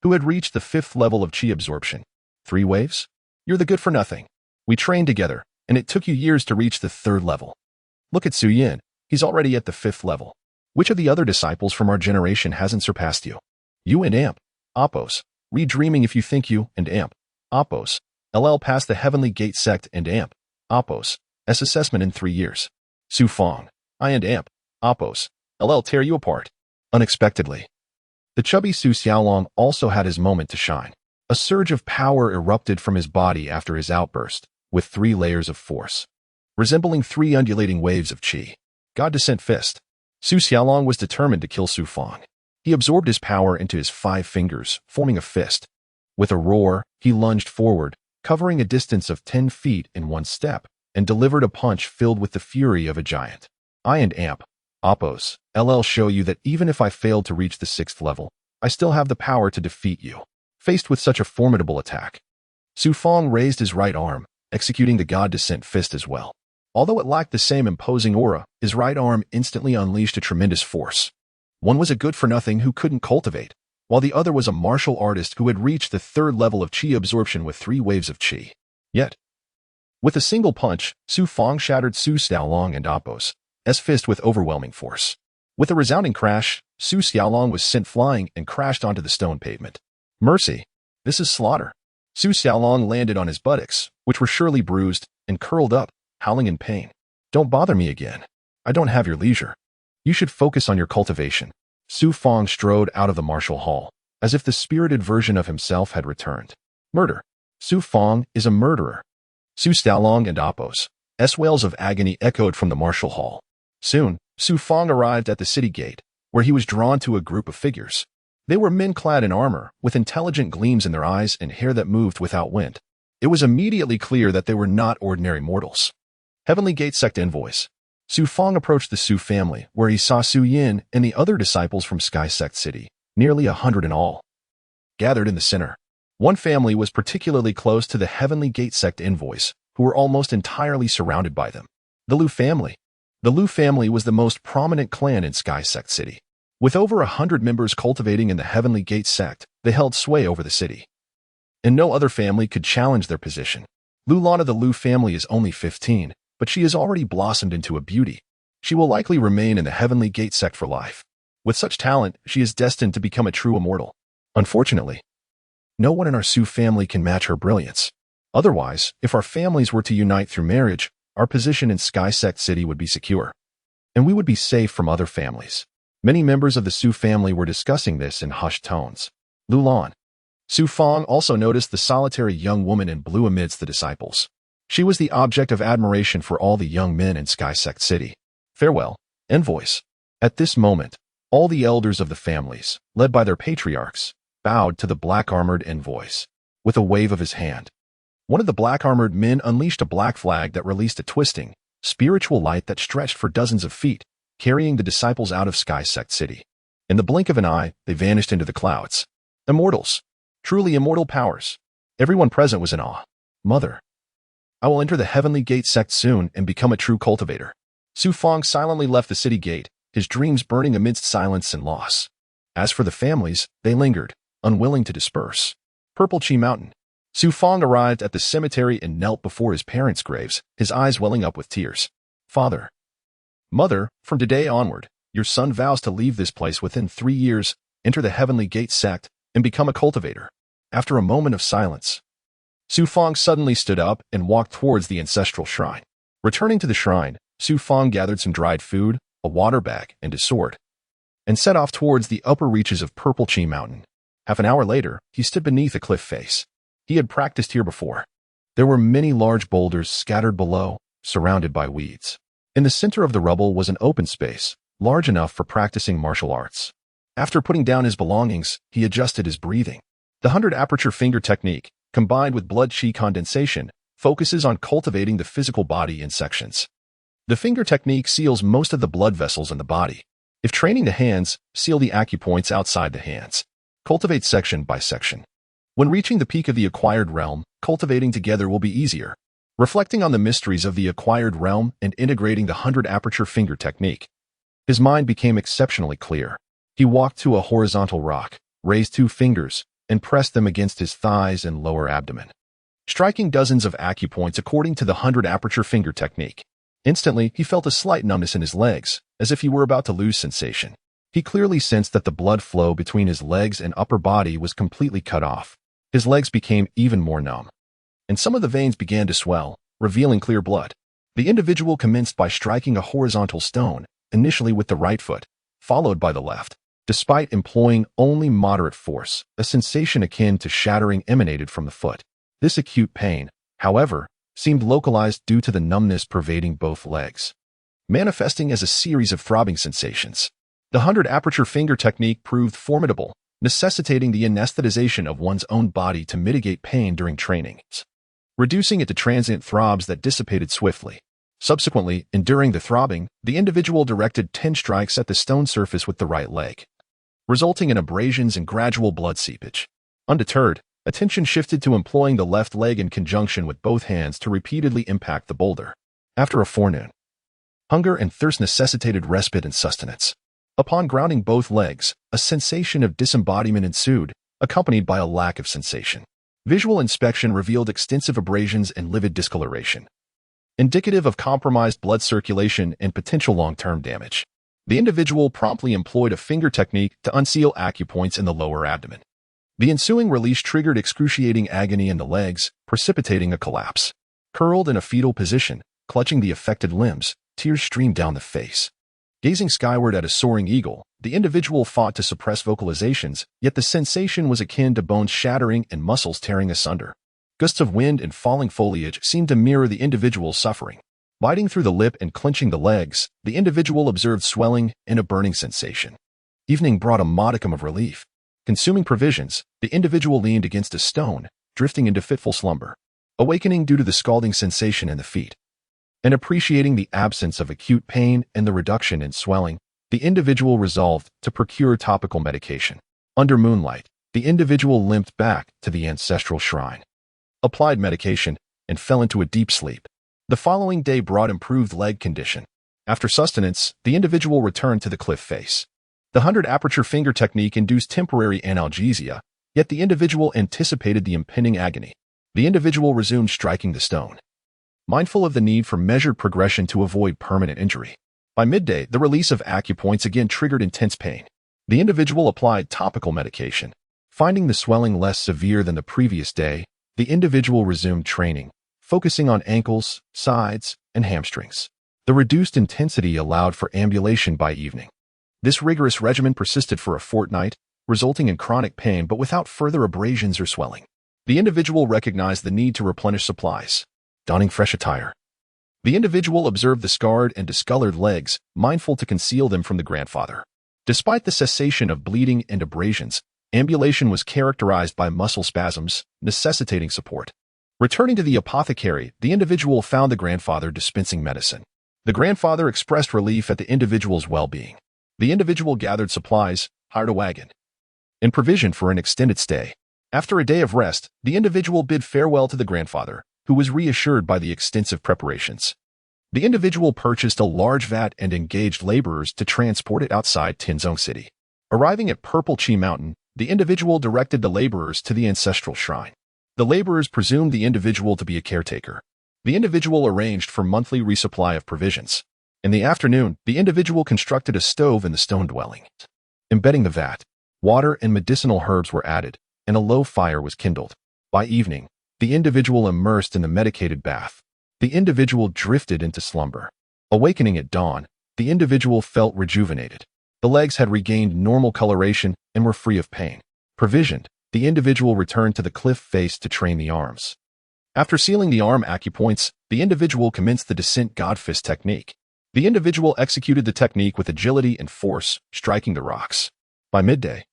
who had reached the 5th level of Qi absorption. 3 waves? You're the good for nothing. We trained together, and it took you years to reach the 3rd level. Look at Su Yin. He's already at the 5th level. Which of the other disciples from our generation hasn't surpassed you? You and Oppos, dreaming if you think you and Oppos, LL passed the Heavenly Gate sect and Oppos' assessment in 3 years. Fang, I and Oppos, LL tear you apart. Unexpectedly, the chubby Su Xiaolong also had his moment to shine. A surge of power erupted from his body after his outburst, with 3 layers of force, resembling 3 undulating waves of Qi. God Descent Fist. Su Xiaolong was determined to kill Fang. He absorbed his power into his 5 fingers, forming a fist. With a roar, he lunged forward, covering a distance of 10 feet in 1 step, and delivered a punch filled with the fury of a giant. I and Oppos, LL show you that even if I failed to reach the 6th level, I still have the power to defeat you. Faced with such a formidable attack, Fang raised his right arm, executing the God Descent Fist as well. Although it lacked the same imposing aura, his right arm instantly unleashed a tremendous force. One was a good-for-nothing who couldn't cultivate, while the other was a martial artist who had reached the 3rd level of Qi absorption with 3 waves of Qi. Yet, with a single punch, Fang shattered Su Xiaolong and Oppos' fist with overwhelming force. With a resounding crash, Su Xiaolong was sent flying and crashed onto the stone pavement. Mercy! This is slaughter. Su Xiaolong landed on his buttocks, which were surely bruised, and curled up, howling in pain. Don't bother me again. I don't have your leisure. You should focus on your cultivation. Su Fang strode out of the martial hall, as if the spirited version of himself had returned. Murder. Su Fang is a murderer. Su Stalong and Appos. Wails of agony echoed from the martial hall. Soon, Su Fang arrived at the city gate, where he was drawn to a group of figures. They were men clad in armor, with intelligent gleams in their eyes and hair that moved without wind. It was immediately clear that they were not ordinary mortals. Heavenly Gate Sect Envoys. Su Fang approached the Su family, where he saw Su Yin and the other disciples from Sky Sect City, nearly 100 in all. Gathered in the center, one family was particularly close to the Heavenly Gate Sect Envoys, who were almost entirely surrounded by them. The Lu family. The Lu family was the most prominent clan in Sky Sect City. With over 100 members cultivating in the Heavenly Gate Sect, they held sway over the city. And no other family could challenge their position. Lulana the Lu family is only 15, but she has already blossomed into a beauty. She will likely remain in the Heavenly Gate Sect for life. With such talent, she is destined to become a true immortal. Unfortunately, no one in our Su family can match her brilliance. Otherwise, if our families were to unite through marriage, our position in Sky Sect City would be secure. And we would be safe from other families. Many members of the Su family were discussing this in hushed tones. Lulan. Su Fang also noticed the solitary young woman in blue amidst the disciples. She was the object of admiration for all the young men in Sky Sect City. Farewell, envoys. At this moment, all the elders of the families, led by their patriarchs, bowed to the black-armored envoys. With a wave of his hand, one of the black-armored men unleashed a black flag that released a twisting, spiritual light that stretched for dozens of feet, carrying the disciples out of Sky Sect City. In the blink of an eye, they vanished into the clouds. Immortals. Truly immortal powers. Everyone present was in awe. Mother. I will enter the Heavenly Gate Sect soon and become a true cultivator. Su Fang silently left the city gate, his dreams burning amidst silence and loss. As for the families, they lingered, unwilling to disperse. Purple Chi Mountain. Su Fang arrived at the cemetery and knelt before his parents' graves, his eyes welling up with tears. Father. Mother, from today onward, your son vows to leave this place within 3 years, enter the Heavenly Gate Sect, and become a cultivator. After a moment of silence, Su Fang suddenly stood up and walked towards the ancestral shrine. Returning to the shrine, Su Fang gathered some dried food, a water bag, and a sword, and set off towards the upper reaches of Purple Chi Mountain. Half an hour later, he stood beneath a cliff face. He had practiced here before. There were many large boulders scattered below, surrounded by weeds. In the center of the rubble was an open space, large enough for practicing martial arts. After putting down his belongings, he adjusted his breathing. The 100 aperture finger technique, combined with blood chi condensation, focuses on cultivating the physical body in sections. The finger technique seals most of the blood vessels in the body. If training the hands, seal the acupoints outside the hands. Cultivate section by section. When reaching the peak of the acquired realm, cultivating together will be easier. Reflecting on the mysteries of the acquired realm and integrating the 100 aperture finger technique, his mind became exceptionally clear. He walked to a horizontal rock, raised 2 fingers, and pressed them against his thighs and lower abdomen, striking dozens of acupoints according to the 100 aperture finger technique. Instantly, he felt a slight numbness in his legs, as if he were about to lose sensation. He clearly sensed that the blood flow between his legs and upper body was completely cut off. His legs became even more numb, and some of the veins began to swell, revealing clear blood. The individual commenced by striking a horizontal stone, initially with the right foot, followed by the left. Despite employing only moderate force, a sensation akin to shattering emanated from the foot. This acute pain, however, seemed localized due to the numbness pervading both legs, manifesting as a series of throbbing sensations. The 100 aperture finger technique proved formidable, necessitating the anesthetization of one's own body to mitigate pain during training, reducing it to transient throbs that dissipated swiftly. Subsequently, enduring the throbbing, the individual directed 10 strikes at the stone surface with the right leg, resulting in abrasions and gradual blood seepage. Undeterred, attention shifted to employing the left leg in conjunction with both hands to repeatedly impact the boulder. After a forenoon, hunger and thirst necessitated respite and sustenance. Upon grounding both legs, a sensation of disembodiment ensued, accompanied by a lack of sensation. Visual inspection revealed extensive abrasions and livid discoloration, indicative of compromised blood circulation and potential long-term damage. The individual promptly employed a finger technique to unseal acupoints in the lower abdomen. The ensuing release triggered excruciating agony in the legs, precipitating a collapse. Curled in a fetal position, clutching the affected limbs, Tears streamed down the face. Gazing skyward at a soaring eagle, the individual fought to suppress vocalizations, yet the sensation was akin to bones shattering and muscles tearing asunder. Gusts of wind and falling foliage seemed to mirror the individual's suffering. Biting through the lip and clenching the legs, the individual observed swelling and a burning sensation. Evening brought a modicum of relief. Consuming provisions, the individual leaned against a stone, drifting into fitful slumber. Awakening due to the scalding sensation in the feet. And appreciating the absence of acute pain and the reduction in swelling, the individual resolved to procure topical medication. Under moonlight, the individual limped back to the ancestral shrine, applied medication, and fell into a deep sleep. The following day brought improved leg condition. After sustenance, the individual returned to the cliff face. The 100 aperture finger technique induced temporary analgesia, yet the individual anticipated the impending agony. The individual resumed striking the stone, mindful of the need for measured progression to avoid permanent injury. By midday, the release of acupoints again triggered intense pain. The individual applied topical medication. Finding the swelling less severe than the previous day, the individual resumed training, focusing on ankles, sides, and hamstrings. The reduced intensity allowed for ambulation by evening. This rigorous regimen persisted for a fortnight, resulting in chronic pain but without further abrasions or swelling. The individual recognized the need to replenish supplies. Donning fresh attire. The individual observed the scarred and discolored legs, mindful to conceal them from the grandfather. Despite the cessation of bleeding and abrasions, ambulation was characterized by muscle spasms, necessitating support. Returning to the apothecary, the individual found the grandfather dispensing medicine. The grandfather expressed relief at the individual's well-being. The individual gathered supplies, hired a wagon, and provisioned for an extended stay. After a day of rest, the individual bid farewell to the grandfather, who was reassured by the extensive preparations. The individual purchased a large vat and engaged laborers to transport it outside Tenzong City. Arriving at Purple Chi Mountain, the individual directed the laborers to the ancestral shrine. The laborers presumed the individual to be a caretaker. The individual arranged for monthly resupply of provisions. In the afternoon, the individual constructed a stove in the stone dwelling. Embedding the vat, water and medicinal herbs were added, and a low fire was kindled. By evening, the individual immersed in the medicated bath. The individual drifted into slumber. Awakening at dawn, the individual felt rejuvenated. The legs had regained normal coloration and were free of pain. Provisioned, the individual returned to the cliff face to train the arms. After sealing the arm acupoints, the individual commenced the descent god fist technique. The individual executed the technique with agility and force, striking the rocks. By midday,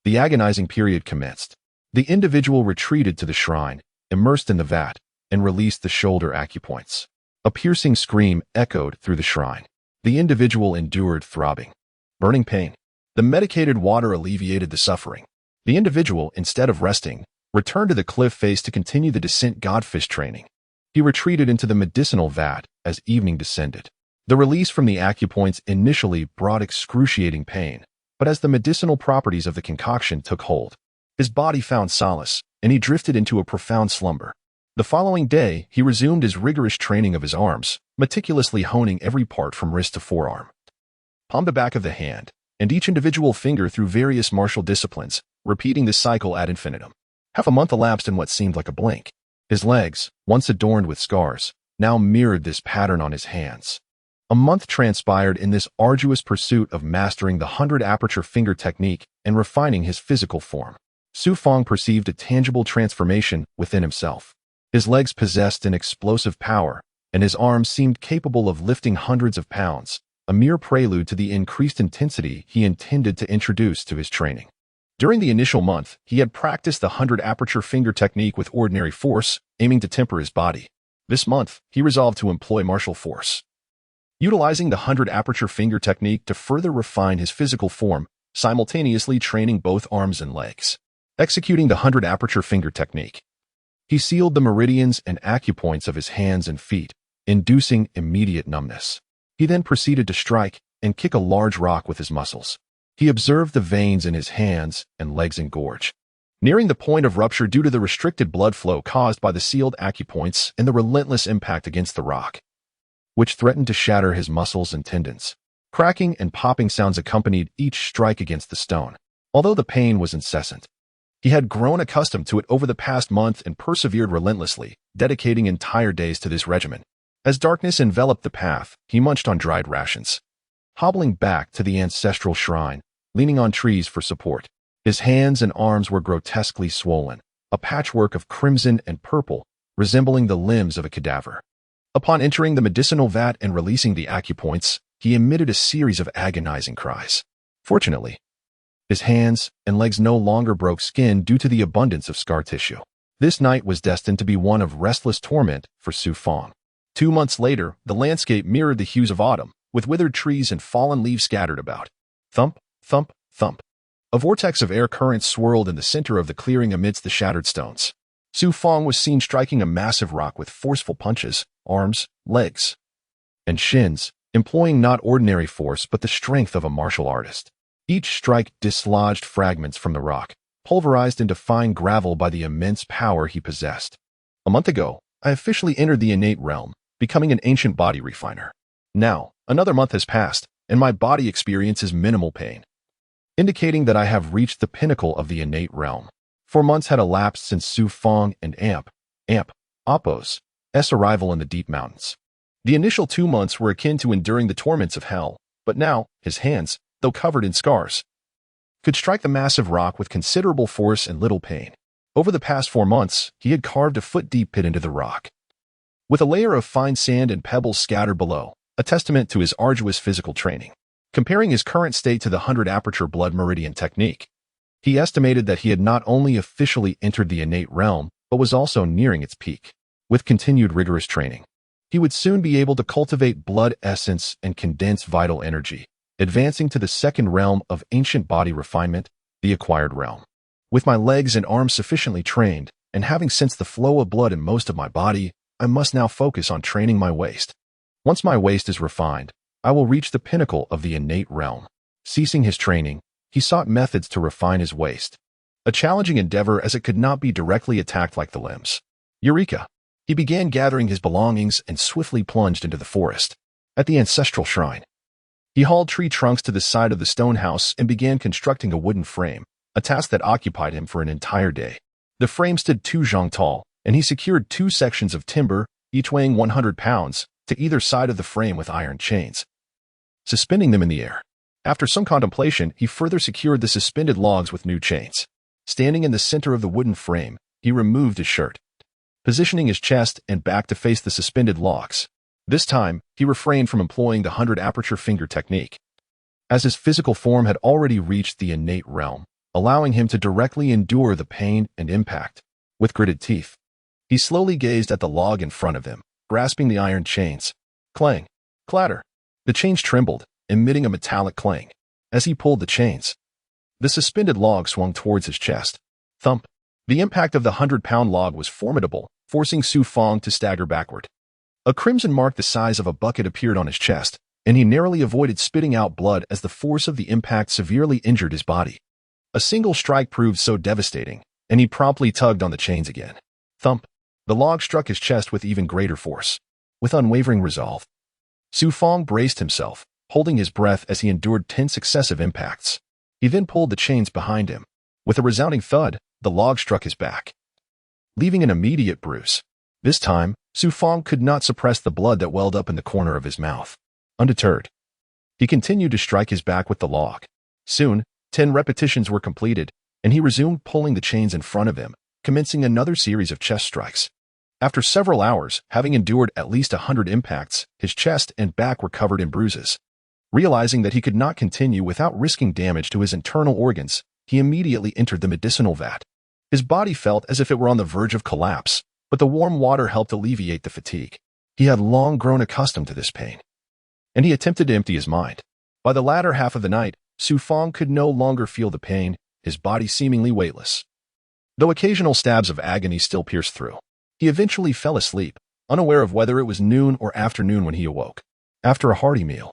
the agonizing period commenced. The individual retreated to the shrine, immersed in the vat, and released the shoulder acupoints. A piercing scream echoed through the shrine. The individual endured throbbing, burning pain. The medicated water alleviated the suffering. The individual, instead of resting, returned to the cliff face to continue the descent godfish training. He retreated into the medicinal vat as evening descended. The release from the acupoints initially brought excruciating pain, but as the medicinal properties of the concoction took hold, his body found solace, and he drifted into a profound slumber. The following day, he resumed his rigorous training of his arms, meticulously honing every part from wrist to forearm, palm to back of the hand, and each individual finger through various martial disciplines, repeating this cycle ad infinitum. Half a month elapsed in what seemed like a blink. His legs, once adorned with scars, now mirrored this pattern on his hands. A month transpired in this arduous pursuit of mastering the 100 aperture finger technique and refining his physical form. Su Fang perceived a tangible transformation within himself. His legs possessed an explosive power, and his arms seemed capable of lifting hundreds of pounds, a mere prelude to the increased intensity he intended to introduce to his training. During the initial month, he had practiced the 100 aperture finger technique with ordinary force, aiming to temper his body. This month, he resolved to employ martial force, utilizing the 100 aperture finger technique to further refine his physical form, simultaneously training both arms and legs. Executing the 100 aperture finger technique, he sealed the meridians and acupoints of his hands and feet, inducing immediate numbness. He then proceeded to strike and kick a large rock with his muscles. He observed the veins in his hands and legs engorge, nearing the point of rupture due to the restricted blood flow caused by the sealed acupoints and the relentless impact against the rock, which threatened to shatter his muscles and tendons. Cracking and popping sounds accompanied each strike against the stone. Although the pain was incessant, he had grown accustomed to it over the past month and persevered relentlessly, dedicating entire days to this regimen. As darkness enveloped the path, he munched on dried rations. Hobbling back to the ancestral shrine, leaning on trees for support, his hands and arms were grotesquely swollen, a patchwork of crimson and purple, resembling the limbs of a cadaver. Upon entering the medicinal vat and releasing the acupoints, he emitted a series of agonizing cries. Fortunately, his hands and legs no longer broke skin due to the abundance of scar tissue. This night was destined to be one of restless torment for Su Fang. 2 months later, the landscape mirrored the hues of autumn, with withered trees and fallen leaves scattered about. Thump, thump, thump. A vortex of air currents swirled in the center of the clearing amidst the shattered stones. Su Fang was seen striking a massive rock with forceful punches, arms, legs, and shins, employing not ordinary force but the strength of a martial artist. Each strike dislodged fragments from the rock, pulverized into fine gravel by the immense power he possessed. A month ago, I officially entered the innate realm, becoming an ancient body refiner. Now, another month has passed, and my body experiences minimal pain, indicating that I have reached the pinnacle of the innate realm. 4 months had elapsed since Su Fang and Appo's arrival in the deep mountains. The initial 2 months were akin to enduring the torments of hell, but now, his hands, though covered in scars, could strike the massive rock with considerable force and little pain. Over the past 4 months, he had carved a foot-deep pit into the rock, with a layer of fine sand and pebbles scattered below, a testament to his arduous physical training. Comparing his current state to the 100-aperture blood meridian technique, he estimated that he had not only officially entered the innate realm, but was also nearing its peak. With continued rigorous training, he would soon be able to cultivate blood essence and condense vital energy, advancing to the second realm of ancient body refinement, the acquired realm. With my legs and arms sufficiently trained, and having sensed the flow of blood in most of my body, I must now focus on training my waist. Once my waist is refined, I will reach the pinnacle of the innate realm. Ceasing his training, he sought methods to refine his waist, a challenging endeavor as it could not be directly attacked like the limbs. Eureka! He began gathering his belongings and swiftly plunged into the forest. At the ancestral shrine, he hauled tree trunks to the side of the stone house and began constructing a wooden frame, a task that occupied him for an entire day. The frame stood 2 zhang tall, and he secured 2 sections of timber, each weighing 100 pounds, to either side of the frame with iron chains, suspending them in the air. After some contemplation, he further secured the suspended logs with new chains. Standing in the center of the wooden frame, he removed his shirt, positioning his chest and back to face the suspended logs. This time, he refrained from employing the 100-aperture finger technique, as his physical form had already reached the innate realm, allowing him to directly endure the pain and impact. With gritted teeth, he slowly gazed at the log in front of him, grasping the iron chains. Clang! Clatter! The chains trembled, emitting a metallic clang. As he pulled the chains, the suspended log swung towards his chest. Thump! The impact of the 100-pound log was formidable, forcing Su Fang to stagger backward. A crimson mark the size of a bucket appeared on his chest, and he narrowly avoided spitting out blood as the force of the impact severely injured his body. A single strike proved so devastating, and he promptly tugged on the chains again. Thump! The log struck his chest with even greater force. With unwavering resolve, Su Fang braced himself, holding his breath as he endured 10 successive impacts. He then pulled the chains behind him. With a resounding thud, the log struck his back, leaving an immediate bruise. This time, Su Fang could not suppress the blood that welled up in the corner of his mouth. Undeterred, he continued to strike his back with the log. Soon, 10 repetitions were completed, and he resumed pulling the chains in front of him, commencing another series of chest strikes. After several hours, having endured at least 100 impacts, his chest and back were covered in bruises. Realizing that he could not continue without risking damage to his internal organs, he immediately entered the medicinal vat. His body felt as if it were on the verge of collapse, but the warm water helped alleviate the fatigue. He had long grown accustomed to this pain, and he attempted to empty his mind. By the latter half of the night, Su Fang could no longer feel the pain, his body seemingly weightless, though occasional stabs of agony still pierced through. He eventually fell asleep, unaware of whether it was noon or afternoon when he awoke. After a hearty meal,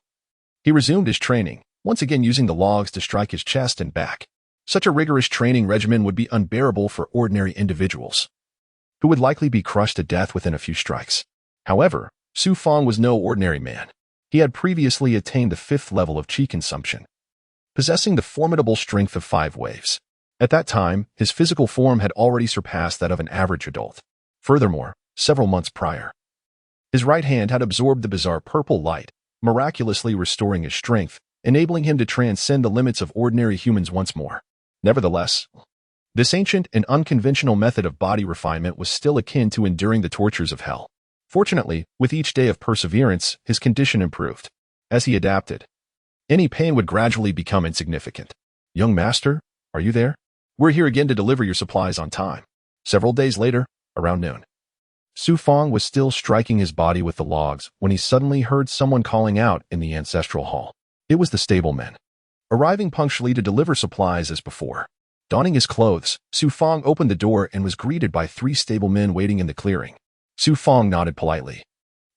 he resumed his training, once again using the logs to strike his chest and back. Such a rigorous training regimen would be unbearable for ordinary individuals, who would likely be crushed to death within a few strikes. However, Su Fang was no ordinary man. He had previously attained the 5th level of qi consumption, possessing the formidable strength of 5 waves. At that time, his physical form had already surpassed that of an average adult. Furthermore, several months prior, His right hand had absorbed the bizarre purple light, miraculously restoring his strength, enabling him to transcend the limits of ordinary humans once more. Nevertheless, this ancient and unconventional method of body refinement was still akin to enduring the tortures of hell. Fortunately, with each day of perseverance, his condition improved. As he adapted, any pain would gradually become insignificant. "Young master, are you there? We're here again to deliver your supplies on time." Several days later, around noon, Fang was still striking his body with the logs when he suddenly heard someone calling out in the ancestral hall. It was the stableman, arriving punctually to deliver supplies as before. Donning his clothes, Fang opened the door and was greeted by 3 stablemen waiting in the clearing. Fang nodded politely.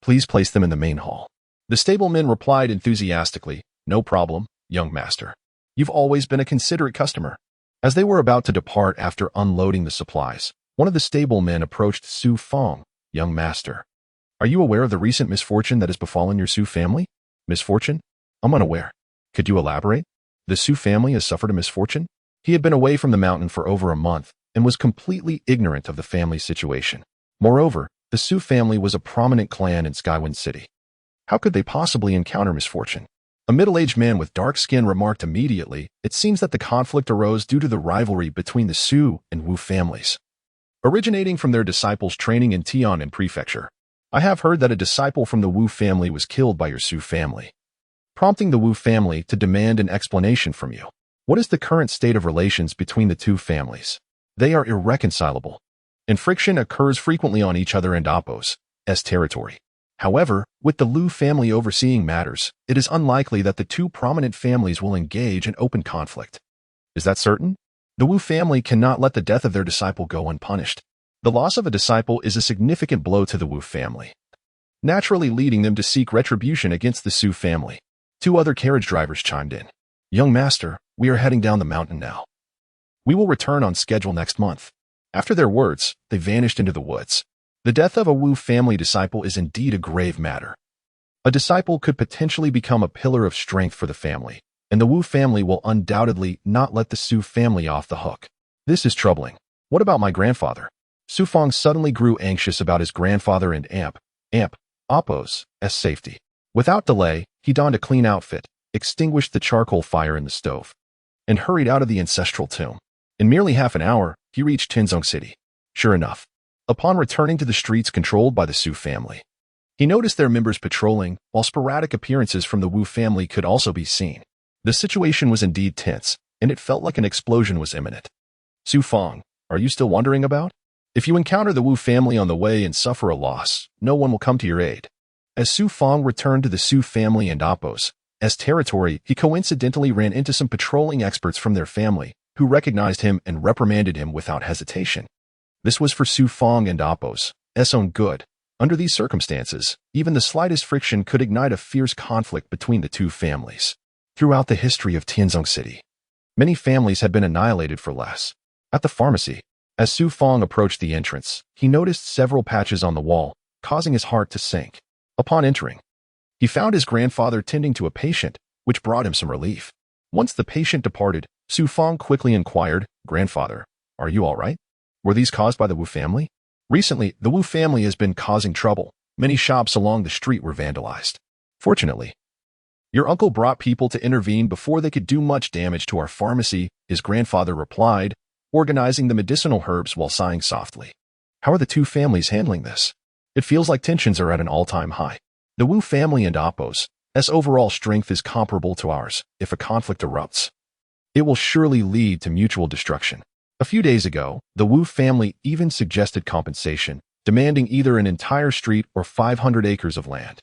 "Please place them in the main hall." The stableman replied enthusiastically, "No problem, young master. You've always been a considerate customer." As they were about to depart after unloading the supplies, one of the stablemen approached Fang. "Young master, are you aware of the recent misfortune that has befallen your Su family?" "Misfortune? I'm unaware. Could you elaborate?" "The Su family has suffered a misfortune?" He had been away from the mountain for over a month and was completely ignorant of the family's situation. Moreover, the Su family was a prominent clan in Skywind City. How could they possibly encounter misfortune? A middle-aged man with dark skin remarked immediately, "It seems that the conflict arose due to the rivalry between the Su and Wu families, originating from their disciples' training in Tian Prefecture. I have heard that a disciple from the Wu family was killed by your Su family, prompting the Wu family to demand an explanation from you. What is the current state of relations between the 2 families?" "They are irreconcilable, and friction occurs frequently on each other and Appo's territory. However, with the Lu family overseeing matters, it is unlikely that the 2 prominent families will engage in open conflict." "Is that certain?" "The Wu family cannot let the death of their disciple go unpunished. The loss of a disciple is a significant blow to the Wu family, naturally leading them to seek retribution against the Su family." 2 other carriage drivers chimed in. "Young master, we are heading down the mountain now. We will return on schedule next month." After their words, they vanished into the woods. The death of a Wu family disciple is indeed a grave matter. A disciple could potentially become a pillar of strength for the family, and the Wu family will undoubtedly not let the Su family off the hook. This is troubling. What about my grandfather? Fang suddenly grew anxious about his grandfather and Appo's safety. Without delay, he donned a clean outfit, extinguished the charcoal fire in the stove, and hurried out of the ancestral tomb. In merely half an hour, he reached Tianzong City. Sure enough, upon returning to the streets controlled by the Su family, he noticed their members patrolling, while sporadic appearances from the Wu family could also be seen. The situation was indeed tense, and it felt like an explosion was imminent. "Fang, are you still wondering about? If you encounter the Wu family on the way and suffer a loss, no one will come to your aid." As Fang returned to the Su family and Appo's territory, he coincidentally ran into some patrolling experts from their family, who recognized him and reprimanded him without hesitation. This was for Fang and Appo's own good. Under these circumstances, even the slightest friction could ignite a fierce conflict between the 2 families. Throughout the history of Tianzong City, many families had been annihilated for less. At the pharmacy, as Fang approached the entrance, he noticed several patches on the wall, causing his heart to sink. Upon entering, he found his grandfather tending to a patient, which brought him some relief. Once the patient departed, Fang quickly inquired, "Grandfather, are you all right? Were these caused by the Wu family?" "Recently, the Wu family has been causing trouble. Many shops along the street were vandalized. Fortunately, your uncle brought people to intervene before they could do much damage to our pharmacy," his grandfather replied, organizing the medicinal herbs while sighing softly. "How are the 2 families handling this? It feels like tensions are at an all-time high. The Wu family and Appo's overall strength is comparable to ours. If a conflict erupts, it will surely lead to mutual destruction." A few days ago, the Wu family even suggested compensation, demanding either an entire street or 500 acres of land.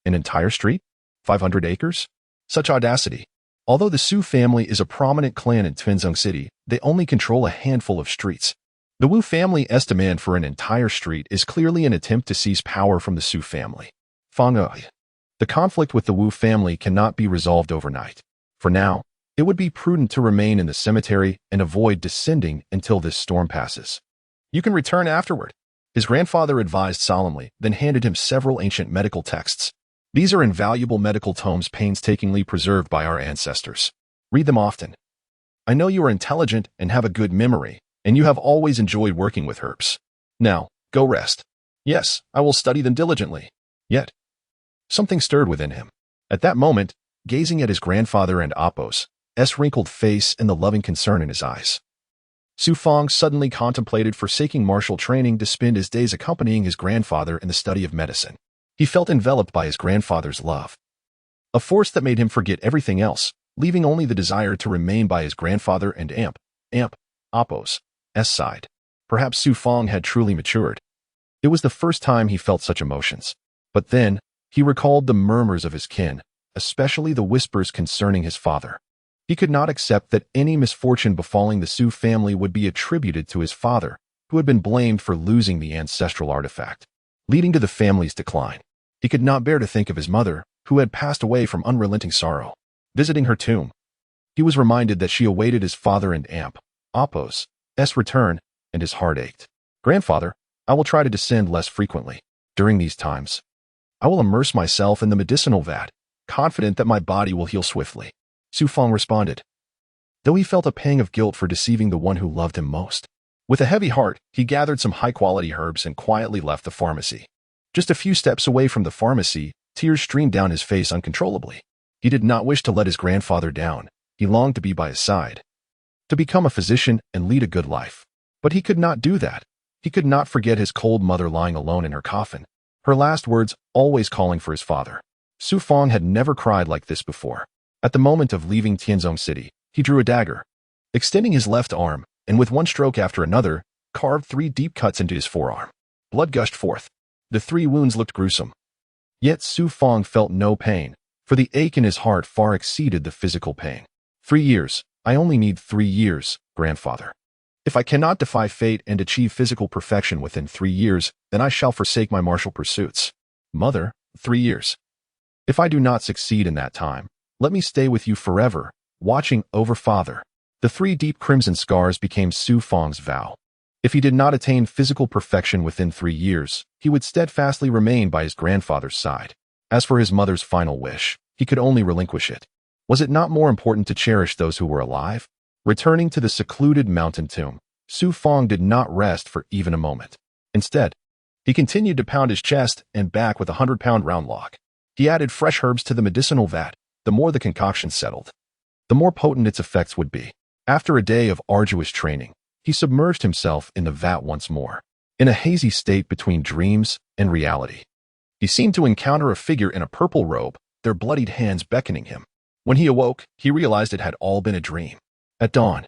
An entire street? 500 acres? Such audacity. Although the Su family is a prominent clan in Tianzong City, they only control a handful of streets. The Wu family's demand for an entire street is clearly an attempt to seize power from the Su family. Fang, the conflict with the Wu family cannot be resolved overnight. For now, it would be prudent to remain in the cemetery and avoid descending until this storm passes. "You can return afterward," his grandfather advised solemnly, then handed him several ancient medical texts. "These are invaluable medical tomes painstakingly preserved by our ancestors. Read them often. I know you are intelligent and have a good memory, and you have always enjoyed working with herbs. Now, go rest." "Yes, I will study them diligently." Yet, something stirred within him. At that moment, gazing at his grandfather and Apos' wrinkled face and the loving concern in his eyes, Su Fang suddenly contemplated forsaking martial training to spend his days accompanying his grandfather in the study of medicine. He felt enveloped by his grandfather's love, a force that made him forget everything else, leaving only the desire to remain by his grandfather and Apos' side. Perhaps Su Fang had truly matured. It was the first time he felt such emotions. But then, he recalled the murmurs of his kin, especially the whispers concerning his father. He could not accept that any misfortune befalling the Su family would be attributed to his father, who had been blamed for losing the ancestral artifact, leading to the family's decline. He could not bear to think of his mother, who had passed away from unrelenting sorrow. Visiting her tomb, he was reminded that she awaited his father and Apos' return, and his heart ached. "Grandfather, I will try to descend less frequently. During these times, I will immerse myself in the medicinal vat, confident that my body will heal swiftly," Su Fang responded, though he felt a pang of guilt for deceiving the one who loved him most. With a heavy heart, he gathered some high-quality herbs and quietly left the pharmacy. Just a few steps away from the pharmacy, tears streamed down his face uncontrollably. He did not wish to let his grandfather down. He longed to be by his side, to become a physician and lead a good life. But he could not do that. He could not forget his cold mother lying alone in her coffin, her last words always calling for his father. Su Fang had never cried like this before. At the moment of leaving Tianzong City, he drew a dagger, extending his left arm, and with one stroke after another, carved 3 deep cuts into his forearm. Blood gushed forth. The 3 wounds looked gruesome. Yet Su Fang felt no pain, for the ache in his heart far exceeded the physical pain. 3 years. I only need 3 years, grandfather. If I cannot defy fate and achieve physical perfection within 3 years, then I shall forsake my martial pursuits. Mother, 3 years. If I do not succeed in that time, let me stay with you forever, watching over father. The 3 deep crimson scars became Su Fang's vow. If he did not attain physical perfection within 3 years, he would steadfastly remain by his grandfather's side. As for his mother's final wish, he could only relinquish it. Was it not more important to cherish those who were alive? Returning to the secluded mountain tomb, Su Fang did not rest for even a moment. Instead, he continued to pound his chest and back with a 100-pound round log. He added fresh herbs to the medicinal vat. The more the concoction settled, the more potent its effects would be. After a day of arduous training, he submerged himself in the vat once more, in a hazy state between dreams and reality. He seemed to encounter a figure in a purple robe, their bloodied hands beckoning him. When he awoke, he realized it had all been a dream. At dawn,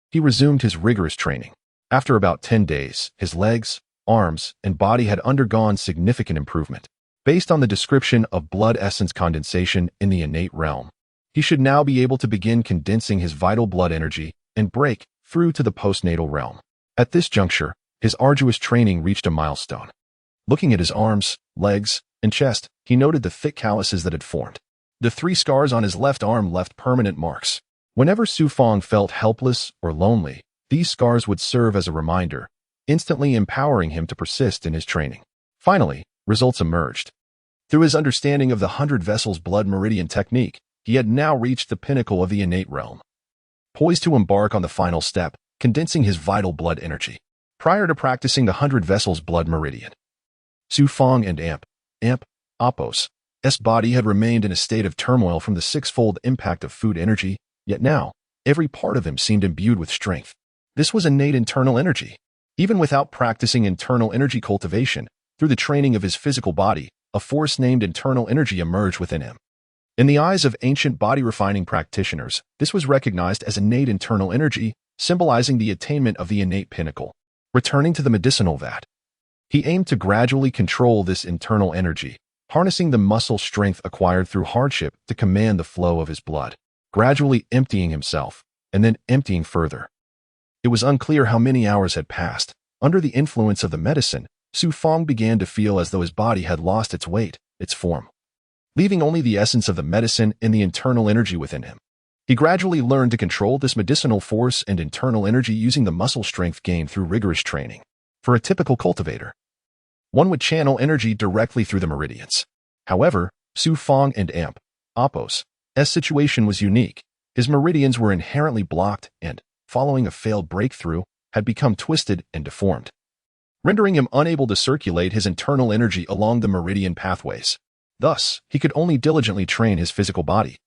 he resumed his rigorous training. After about 10 days, his legs, arms, and body had undergone significant improvement. Based on the description of blood essence condensation in the innate realm, he should now be able to begin condensing his vital blood energy and break through to the postnatal realm. At this juncture, his arduous training reached a milestone. Looking at his arms, legs, and chest, he noted the thick calluses that had formed. The 3 scars on his left arm left permanent marks. Whenever Su Fang felt helpless or lonely, these scars would serve as a reminder, instantly empowering him to persist in his training. Finally, results emerged. Through his understanding of the 100 vessels blood meridian technique, he had now reached the pinnacle of the innate realm. Poised to embark on the final step, condensing his vital blood energy. Prior to practicing the 100 vessels blood meridian, Su Fang and Apos' body had remained in a state of turmoil from the 6-fold impact of food energy, yet now, every part of him seemed imbued with strength. This was innate internal energy. Even without practicing internal energy cultivation, through the training of his physical body, a force named internal energy emerged within him. In the eyes of ancient body-refining practitioners, this was recognized as innate internal energy, symbolizing the attainment of the innate pinnacle. Returning to the medicinal vat, he aimed to gradually control this internal energy, harnessing the muscle strength acquired through hardship to command the flow of his blood, gradually emptying himself, and then emptying further. It was unclear how many hours had passed. Under the influence of the medicine, Su Fang began to feel as though his body had lost its weight, its form, leaving only the essence of the medicine and the internal energy within him. He gradually learned to control this medicinal force and internal energy using the muscle strength gained through rigorous training. For a typical cultivator, one would channel energy directly through the meridians. However, Su Fang and Apos' situation was unique. His meridians were inherently blocked and, following a failed breakthrough, had become twisted and deformed. rendering him unable to circulate his internal energy along the meridian pathways. Thus, he could only diligently train his physical body,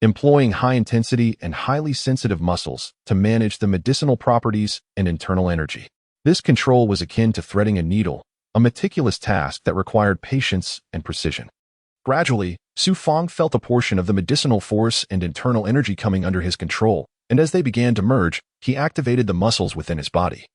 employing high-intensity and highly sensitive muscles to manage the medicinal properties and internal energy. This control was akin to threading a needle, a meticulous task that required patience and precision. Gradually, Fang felt a portion of the medicinal force and internal energy coming under his control, and as they began to merge, he activated the muscles within his body,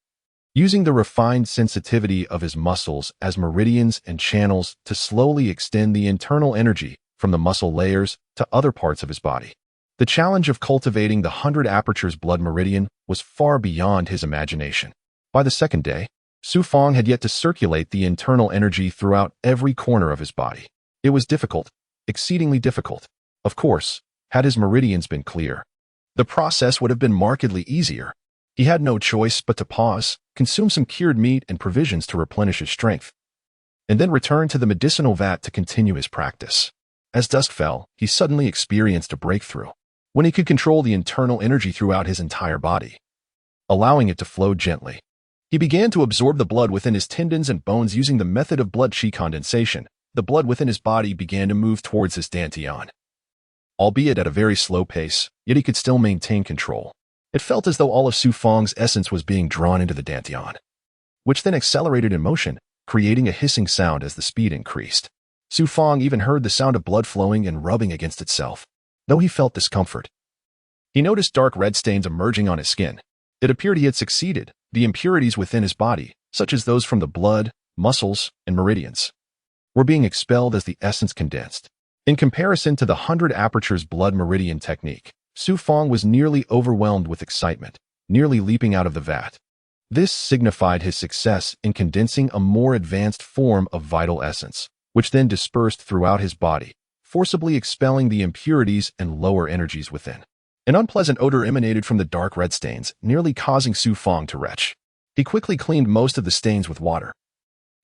using the refined sensitivity of his muscles as meridians and channels to slowly extend the internal energy from the muscle layers to other parts of his body. The challenge of cultivating the 100 apertures blood meridian was far beyond his imagination. By the second day, Fang had yet to circulate the internal energy throughout every corner of his body. It was difficult, exceedingly difficult. Of course, had his meridians been clear, the process would have been markedly easier. He had no choice but to pause, consume some cured meat and provisions to replenish his strength, and then return to the medicinal vat to continue his practice. As dusk fell, he suddenly experienced a breakthrough, when he could control the internal energy throughout his entire body, allowing it to flow gently. He began to absorb the blood within his tendons and bones using the method of blood qi condensation. The blood within his body began to move towards his dantian, albeit at a very slow pace, yet he could still maintain control. It felt as though all of Fang's essence was being drawn into the dantian, which then accelerated in motion, creating a hissing sound as the speed increased. Fang even heard the sound of blood flowing and rubbing against itself. Though he felt discomfort, he noticed dark red stains emerging on his skin. It appeared he had succeeded. The impurities within his body, such as those from the blood, muscles, and meridians, were being expelled as the essence condensed. In comparison to the 100 apertures blood meridian technique, Fang was nearly overwhelmed with excitement, nearly leaping out of the vat. This signified his success in condensing a more advanced form of vital essence, which then dispersed throughout his body, forcibly expelling the impurities and lower energies within. An unpleasant odor emanated from the dark red stains, nearly causing Fang to retch. He quickly cleaned most of the stains with water,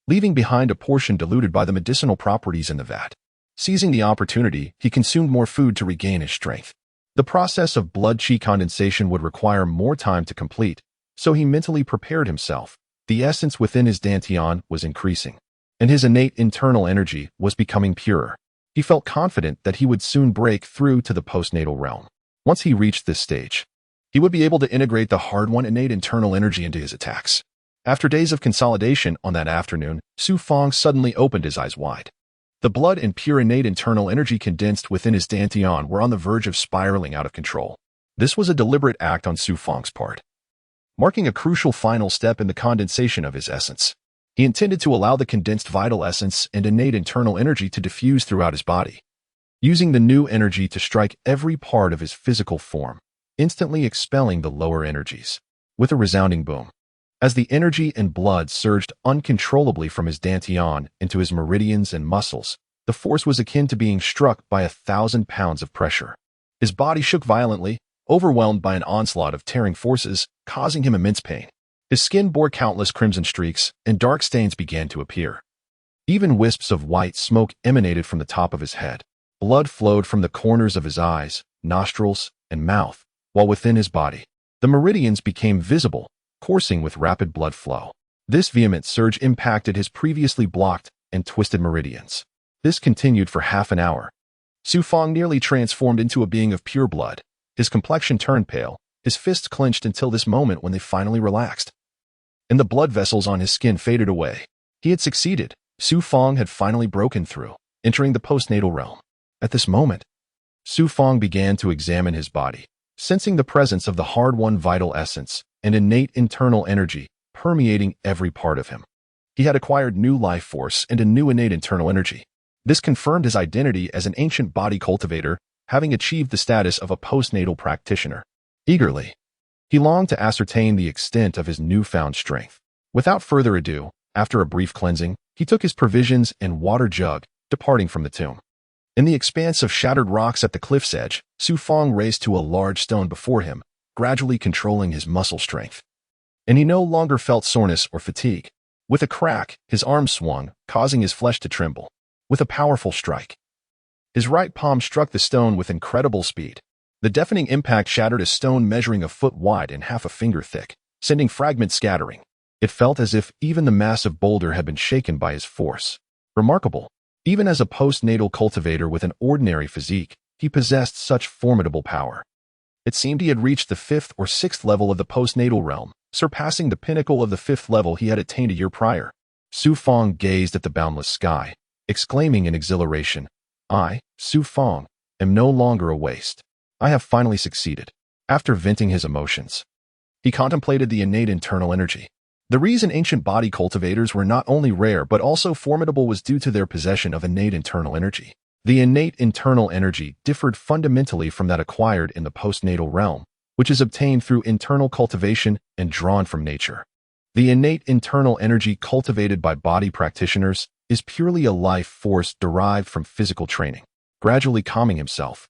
leaving behind a portion diluted by the medicinal properties in the vat. Seizing the opportunity, he consumed more food to regain his strength. The process of blood qi condensation would require more time to complete, so he mentally prepared himself. The essence within his dantian was increasing, and his innate internal energy was becoming purer. He felt confident that he would soon break through to the postnatal realm. Once he reached this stage, he would be able to integrate the hard-won innate internal energy into his attacks. After days of consolidation on that afternoon, Fang suddenly opened his eyes wide. The blood and pure innate internal energy condensed within his dantian were on the verge of spiraling out of control. This was a deliberate act on Fang's part, marking a crucial final step in the condensation of his essence. He intended to allow the condensed vital essence and innate internal energy to diffuse throughout his body, using the new energy to strike every part of his physical form, instantly expelling the lower energies. With a resounding boom, as the energy and blood surged uncontrollably from his dantian into his meridians and muscles, the force was akin to being struck by 1,000 pounds of pressure. His body shook violently, overwhelmed by an onslaught of tearing forces, causing him immense pain. His skin bore countless crimson streaks, and dark stains began to appear. Even wisps of white smoke emanated from the top of his head. Blood flowed from the corners of his eyes, nostrils, and mouth, while within his body, the meridians became visible, coursing with rapid blood flow. This vehement surge impacted his previously blocked and twisted meridians. This continued for half an hour. Fang nearly transformed into a being of pure blood. His complexion turned pale, his fists clenched until this moment when they finally relaxed, and the blood vessels on his skin faded away. He had succeeded. Fang had finally broken through, entering the postnatal realm. At this moment, Fang began to examine his body, sensing the presence of the hard-won vital essence and innate internal energy permeating every part of him. He had acquired new life force and a new innate internal energy. This confirmed his identity as an ancient body cultivator, having achieved the status of a postnatal practitioner. Eagerly, he longed to ascertain the extent of his newfound strength. Without further ado, after a brief cleansing, he took his provisions and water jug, departing from the tomb. In the expanse of shattered rocks at the cliff's edge, Fang raced to a large stone before him, gradually controlling his muscle strength. And he no longer felt soreness or fatigue. With a crack, his arm swung, causing his flesh to tremble. With a powerful strike, his right palm struck the stone with incredible speed. The deafening impact shattered a stone measuring a foot wide and half a finger thick, sending fragments scattering. It felt as if even the massive boulder had been shaken by his force. Remarkable. Even as a postnatal cultivator with an ordinary physique, he possessed such formidable power. It seemed he had reached the 5th or 6th level of the postnatal realm, surpassing the pinnacle of the 5th level he had attained a year prior. Su Fang gazed at the boundless sky, exclaiming in exhilaration, "I, Su Fang, am no longer a waste. I have finally succeeded." After venting his emotions, he contemplated the innate internal energy. The reason ancient body cultivators were not only rare but also formidable was due to their possession of innate internal energy. The innate internal energy differed fundamentally from that acquired in the postnatal realm, which is obtained through internal cultivation and drawn from nature. The innate internal energy cultivated by body practitioners is purely a life force derived from physical training. Gradually calming himself,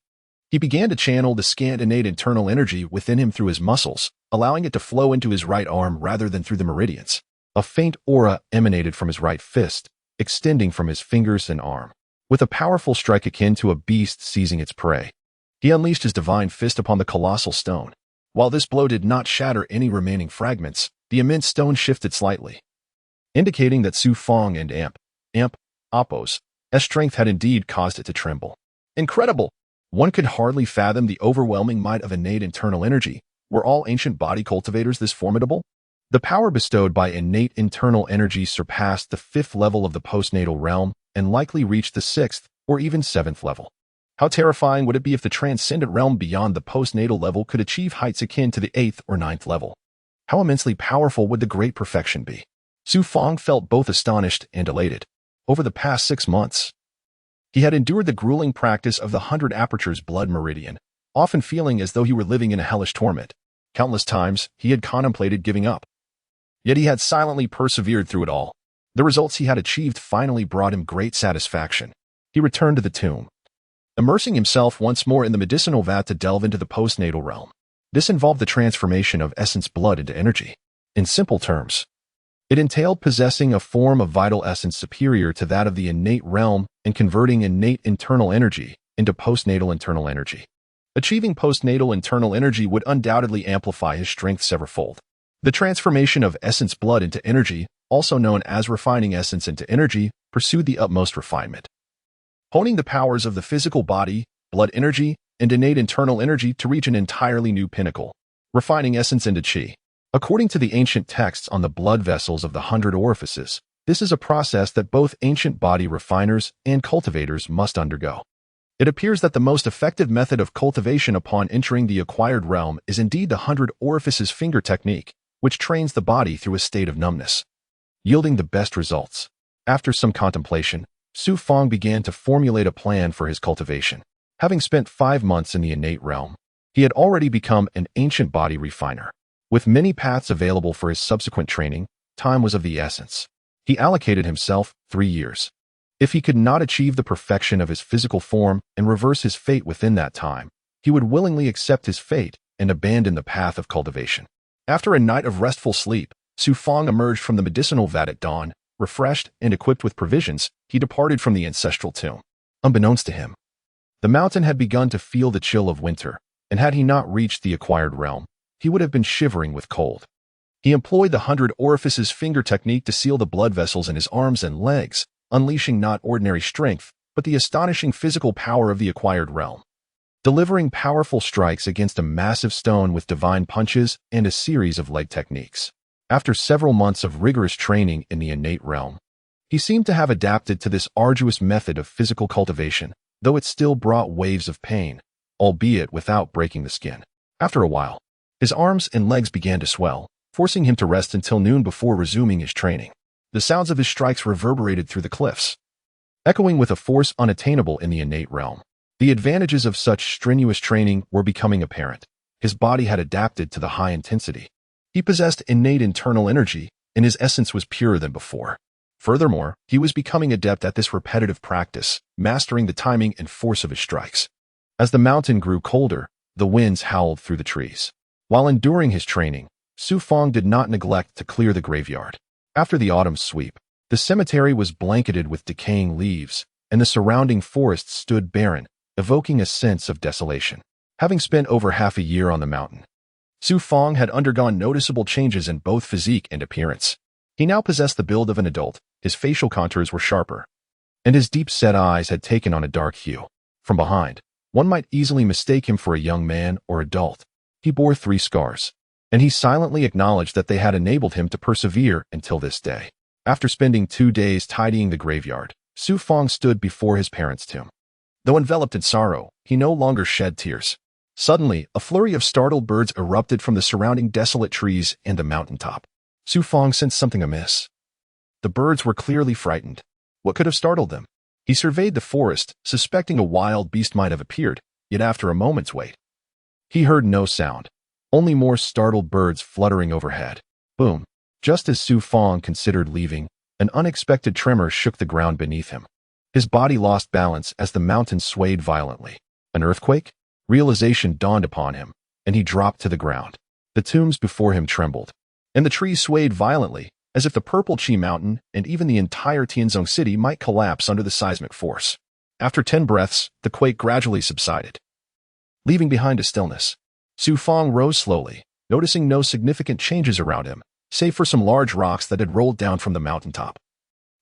he began to channel the scant innate internal energy within him through his muscles, allowing it to flow into his right arm rather than through the meridians. A faint aura emanated from his right fist, extending from his fingers and arm. With a powerful strike akin to a beast seizing its prey, he unleashed his divine fist upon the colossal stone. While this blow did not shatter any remaining fragments, the immense stone shifted slightly, indicating that Su Fang and Appo's strength had indeed caused it to tremble. Incredible! One could hardly fathom the overwhelming might of innate internal energy. Were all ancient body cultivators this formidable? The power bestowed by innate internal energy surpassed the 5th level of the postnatal realm and likely reached the 6th or even 7th level. How terrifying would it be if the transcendent realm beyond the postnatal level could achieve heights akin to the 8th or 9th level? How immensely powerful would the great perfection be? Su Fang felt both astonished and elated. Over the past 6 months, he had endured the grueling practice of the 100 apertures blood meridian, often feeling as though he were living in a hellish torment. Countless times, he had contemplated giving up. Yet he had silently persevered through it all. The results he had achieved finally brought him great satisfaction. He returned to the tomb, immersing himself once more in the medicinal vat to delve into the postnatal realm. This involved the transformation of essence blood into energy. In simple terms, it entailed possessing a form of vital essence superior to that of the innate realm and converting innate internal energy into postnatal internal energy. Achieving postnatal internal energy would undoubtedly amplify his strength severfold. The transformation of essence blood into energy, also known as refining essence into energy, pursued the utmost refinement, honing the powers of the physical body, blood energy, and innate internal energy to reach an entirely new pinnacle, refining essence into chi. According to the ancient texts on the blood vessels of the 100 orifices, this is a process that both ancient body refiners and cultivators must undergo. It appears that the most effective method of cultivation upon entering the acquired realm is indeed the 100 orifices finger technique, which trains the body through a state of numbness, yielding the best results. After some contemplation, Su Fang began to formulate a plan for his cultivation. Having spent 5 months in the innate realm, he had already become an ancient body refiner. With many paths available for his subsequent training, time was of the essence. He allocated himself 3 years. If he could not achieve the perfection of his physical form and reverse his fate within that time, he would willingly accept his fate and abandon the path of cultivation. After a night of restful sleep, Su Fang emerged from the medicinal vat at dawn. Refreshed and equipped with provisions, he departed from the ancestral tomb. Unbeknownst to him, the mountain had begun to feel the chill of winter, and had he not reached the acquired realm, he would have been shivering with cold. He employed the 100 orifices finger technique to seal the blood vessels in his arms and legs, unleashing not ordinary strength, but the astonishing physical power of the acquired realm. Delivering powerful strikes against a massive stone with divine punches and a series of leg techniques. After several months of rigorous training in the innate realm, he seemed to have adapted to this arduous method of physical cultivation, though it still brought waves of pain, albeit without breaking the skin. After a while, his arms and legs began to swell, forcing him to rest until noon before resuming his training. The sounds of his strikes reverberated through the cliffs, echoing with a force unattainable in the innate realm. The advantages of such strenuous training were becoming apparent. His body had adapted to the high intensity. He possessed innate internal energy, and his essence was purer than before. Furthermore, he was becoming adept at this repetitive practice, mastering the timing and force of his strikes. As the mountain grew colder, the winds howled through the trees. While enduring his training, Su Fang did not neglect to clear the graveyard. After the autumn sweep, the cemetery was blanketed with decaying leaves, and the surrounding forest stood barren, evoking a sense of desolation. Having spent over half a year on the mountain, Su Fang had undergone noticeable changes in both physique and appearance. He now possessed the build of an adult, his facial contours were sharper, and his deep-set eyes had taken on a dark hue. From behind, one might easily mistake him for a young man or adult. He bore 3 scars, and he silently acknowledged that they had enabled him to persevere until this day. After spending 2 days tidying the graveyard, Su Fang stood before his parents' tomb. Though enveloped in sorrow, he no longer shed tears. Suddenly, a flurry of startled birds erupted from the surrounding desolate trees and the mountaintop. Su Fang sensed something amiss. The birds were clearly frightened. What could have startled them? He surveyed the forest, suspecting a wild beast might have appeared, yet after a moment's wait, he heard no sound, only more startled birds fluttering overhead. Boom! Just as Su Fang considered leaving, an unexpected tremor shook the ground beneath him. His body lost balance as the mountain swayed violently. An earthquake? Realization dawned upon him, and he dropped to the ground. The tombs before him trembled, and the trees swayed violently, as if the Purple Chi Mountain and even the entire Tianzong city might collapse under the seismic force. After 10 breaths, the quake gradually subsided, leaving behind a stillness. Su Fang rose slowly, noticing no significant changes around him, save for some large rocks that had rolled down from the mountaintop,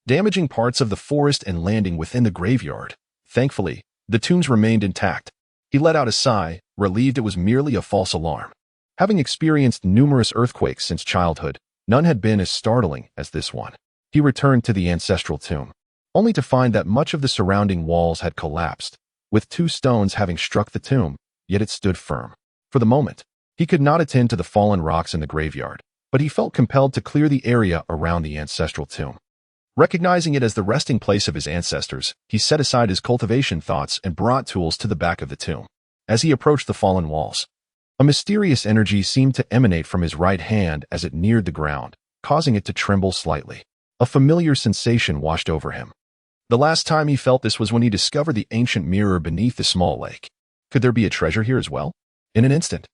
damaging parts of the forest and landing within the graveyard. Thankfully, the tombs remained intact. He let out a sigh, relieved it was merely a false alarm. Having experienced numerous earthquakes since childhood, none had been as startling as this one. He returned to the ancestral tomb, only to find that much of the surrounding walls had collapsed, with 2 stones having struck the tomb, yet it stood firm. For the moment, he could not attend to the fallen rocks in the graveyard, but he felt compelled to clear the area around the ancestral tomb. Recognizing it as the resting place of his ancestors, he set aside his cultivation thoughts and brought tools to the back of the tomb. As he approached the fallen walls, a mysterious energy seemed to emanate from his right hand as it neared the ground, causing it to tremble slightly. A familiar sensation washed over him. The last time he felt this was when he discovered the ancient mirror beneath the small lake. Could there be a treasure here as well? In an instant,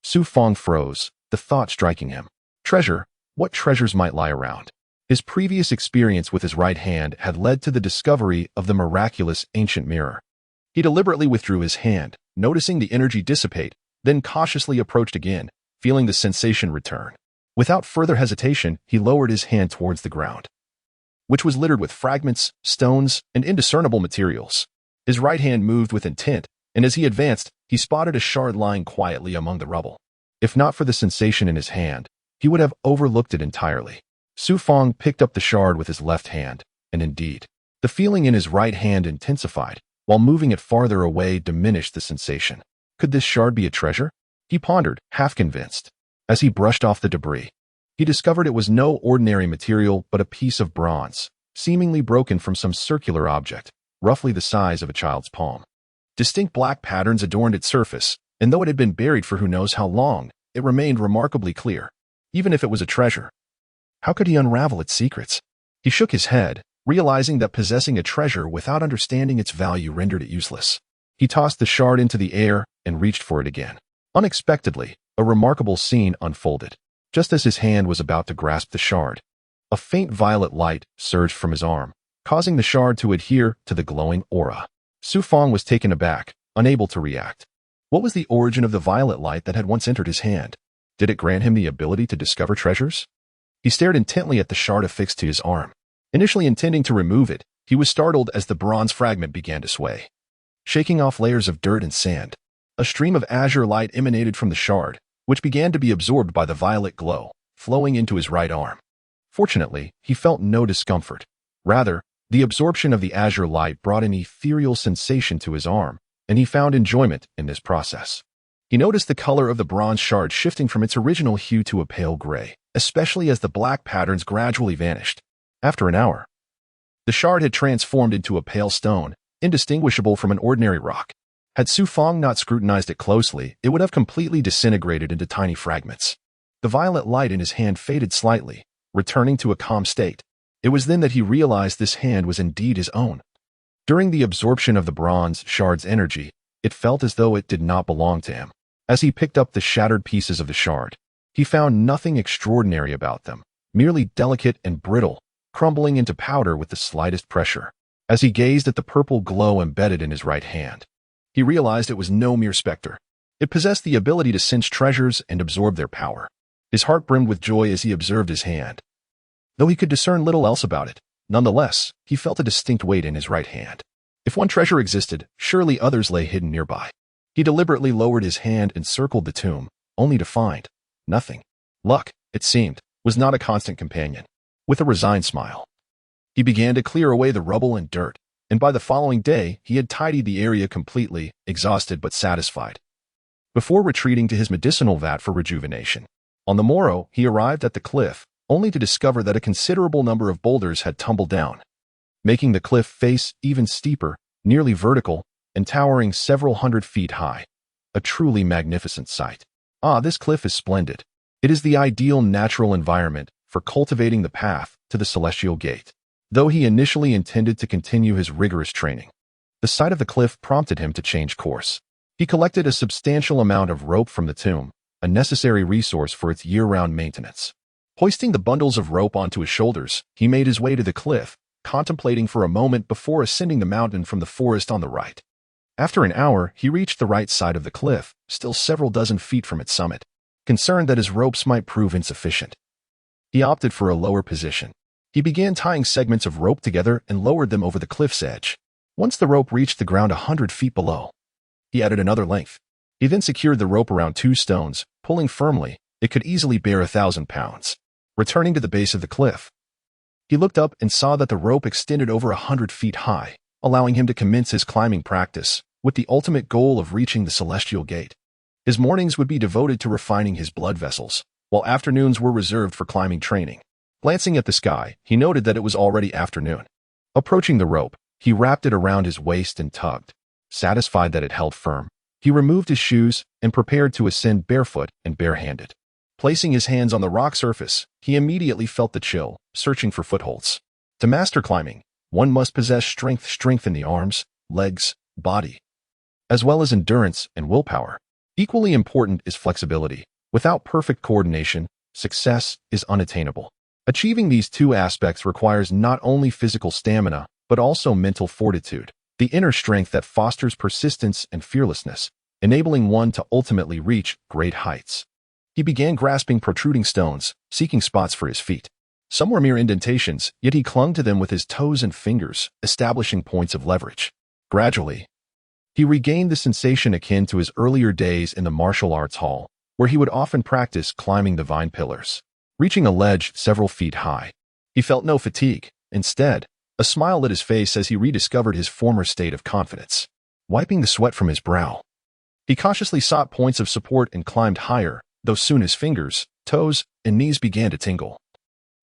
Su Fang froze, the thought striking him. Treasure? What treasures might lie around? His previous experience with his right hand had led to the discovery of the miraculous ancient mirror. He deliberately withdrew his hand, noticing the energy dissipate, then cautiously approached again, feeling the sensation return. Without further hesitation, he lowered his hand towards the ground, which was littered with fragments, stones, and indiscernible materials. His right hand moved with intent, and as he advanced, he spotted a shard lying quietly among the rubble. If not for the sensation in his hand, he would have overlooked it entirely. Su Fang picked up the shard with his left hand, and indeed, the feeling in his right hand intensified, while moving it farther away diminished the sensation. Could this shard be a treasure? He pondered, half convinced. As he brushed off the debris, he discovered it was no ordinary material but a piece of bronze, seemingly broken from some circular object, roughly the size of a child's palm. Distinct black patterns adorned its surface, and though it had been buried for who knows how long, it remained remarkably clear. Even if it was a treasure, how could he unravel its secrets? He shook his head, realizing that possessing a treasure without understanding its value rendered it useless. He tossed the shard into the air and reached for it again. Unexpectedly, a remarkable scene unfolded. Just as his hand was about to grasp the shard, a faint violet light surged from his arm, causing the shard to adhere to the glowing aura. Su Fang was taken aback, unable to react. What was the origin of the violet light that had once entered his hand? Did it grant him the ability to discover treasures? He stared intently at the shard affixed to his arm. Initially intending to remove it, he was startled as the bronze fragment began to sway, shaking off layers of dirt and sand. A stream of azure light emanated from the shard, which began to be absorbed by the violet glow, flowing into his right arm. Fortunately, he felt no discomfort. Rather, the absorption of the azure light brought an ethereal sensation to his arm, and he found enjoyment in this process. He noticed the color of the bronze shard shifting from its original hue to a pale gray, especially as the black patterns gradually vanished. After an hour, the shard had transformed into a pale stone, indistinguishable from an ordinary rock. Had Su Fang not scrutinized it closely, it would have completely disintegrated into tiny fragments. The violet light in his hand faded slightly, returning to a calm state. It was then that he realized this hand was indeed his own. During the absorption of the bronze shard's energy, it felt as though it did not belong to him. As he picked up the shattered pieces of the shard, he found nothing extraordinary about them, merely delicate and brittle, crumbling into powder with the slightest pressure. As he gazed at the purple glow embedded in his right hand, he realized it was no mere specter. It possessed the ability to cinch treasures and absorb their power. His heart brimmed with joy as he observed his hand. Though he could discern little else about it, nonetheless, he felt a distinct weight in his right hand. If one treasure existed, surely others lay hidden nearby. He deliberately lowered his hand and circled the tomb, only to find nothing. Luck, it seemed, was not a constant companion. With a resigned smile, he began to clear away the rubble and dirt, and by the following day he had tidied the area completely, exhausted but satisfied. Before retreating to his medicinal vat for rejuvenation, on the morrow he arrived at the cliff, only to discover that a considerable number of boulders had tumbled down, making the cliff face even steeper, nearly vertical, and towering several hundred feet high. A truly magnificent sight. Ah, this cliff is splendid. It is the ideal natural environment for cultivating the path to the celestial gate. Though he initially intended to continue his rigorous training, the sight of the cliff prompted him to change course. He collected a substantial amount of rope from the tomb, a necessary resource for its year-round maintenance. Hoisting the bundles of rope onto his shoulders, he made his way to the cliff, contemplating for a moment before ascending the mountain from the forest on the right. After an hour, he reached the right side of the cliff, still several dozen feet from its summit. Concerned that his ropes might prove insufficient, he opted for a lower position. He began tying segments of rope together and lowered them over the cliff's edge. Once the rope reached the ground 100 feet below, he added another length. He then secured the rope around 2 stones, pulling firmly. It could easily bear 1,000 pounds. Returning to the base of the cliff, he looked up and saw that the rope extended over 100 feet high, allowing him to commence his climbing practice, with the ultimate goal of reaching the celestial gate. His mornings would be devoted to refining his blood vessels, while afternoons were reserved for climbing training. Glancing at the sky, he noted that it was already afternoon. Approaching the rope, he wrapped it around his waist and tugged. Satisfied that it held firm, he removed his shoes and prepared to ascend barefoot and barehanded. Placing his hands on the rock surface, he immediately felt the chill, searching for footholds. To master climbing, one must possess strength in the arms, legs, body, as well as endurance and willpower. Equally important is flexibility. Without perfect coordination, success is unattainable. Achieving these 2 aspects requires not only physical stamina, but also mental fortitude, the inner strength that fosters persistence and fearlessness, enabling one to ultimately reach great heights. He began grasping protruding stones, seeking spots for his feet. Some were mere indentations, yet he clung to them with his toes and fingers, establishing points of leverage. Gradually, he regained the sensation akin to his earlier days in the martial arts hall, where he would often practice climbing the vine pillars. Reaching a ledge several feet high, he felt no fatigue. Instead, a smile lit his face as he rediscovered his former state of confidence. Wiping the sweat from his brow, he cautiously sought points of support and climbed higher, though soon his fingers, toes, and knees began to tingle,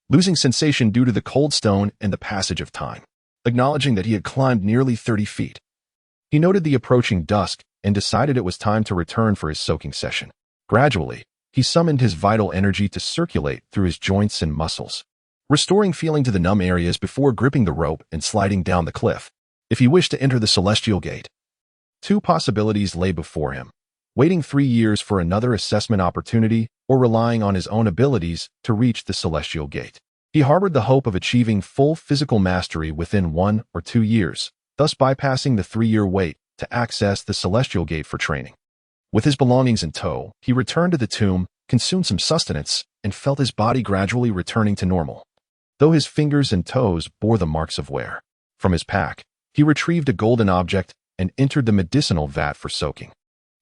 losing sensation due to the cold stone and the passage of time. Acknowledging that he had climbed nearly 30 feet, he noted the approaching dusk and decided it was time to return for his soaking session. Gradually, he summoned his vital energy to circulate through his joints and muscles, restoring feeling to the numb areas before gripping the rope and sliding down the cliff. If he wished to enter the celestial gate, 2 possibilities lay before him: waiting 3 years for another assessment opportunity, or relying on his own abilities to reach the celestial gate. He harbored the hope of achieving full physical mastery within 1 or 2 years, thus bypassing the 3-year wait to access the celestial gate for training. With his belongings in tow, he returned to the tomb, consumed some sustenance, and felt his body gradually returning to normal, though his fingers and toes bore the marks of wear. From his pack, he retrieved a golden object and entered the medicinal vat for soaking.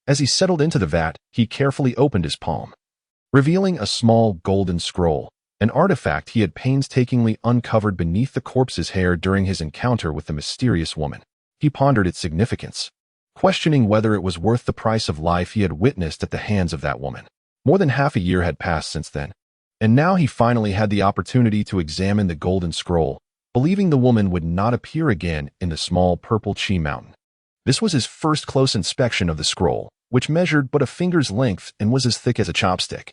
As he settled into the vat, he carefully opened his palm, revealing a small golden scroll, an artifact he had painstakingly uncovered beneath the corpse's hair during his encounter with the mysterious woman. He pondered its significance, questioning whether it was worth the price of life he had witnessed at the hands of that woman. More than half a year had passed since then, and now he finally had the opportunity to examine the golden scroll, believing the woman would not appear again in the small purple chi mountain. This was his first close inspection of the scroll, which measured but a finger's length and was as thick as a chopstick,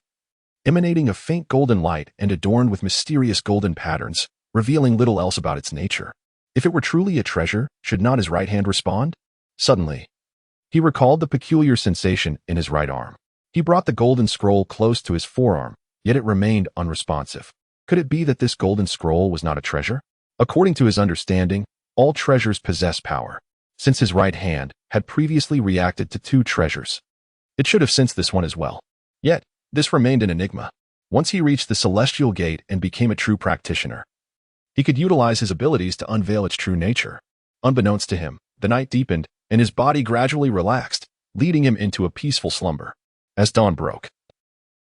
emanating a faint golden light and adorned with mysterious golden patterns, revealing little else about its nature. If it were truly a treasure, should not his right hand respond? Suddenly, he recalled the peculiar sensation in his right arm. He brought the golden scroll close to his forearm, yet it remained unresponsive. Could it be that this golden scroll was not a treasure? According to his understanding, all treasures possess power, since his right hand had previously reacted to 2 treasures. It should have sensed this one as well. Yet, this remained an enigma. Once he reached the celestial gate and became a true practitioner, he could utilize his abilities to unveil its true nature. Unbeknownst to him, the night deepened, and his body gradually relaxed, leading him into a peaceful slumber. As dawn broke,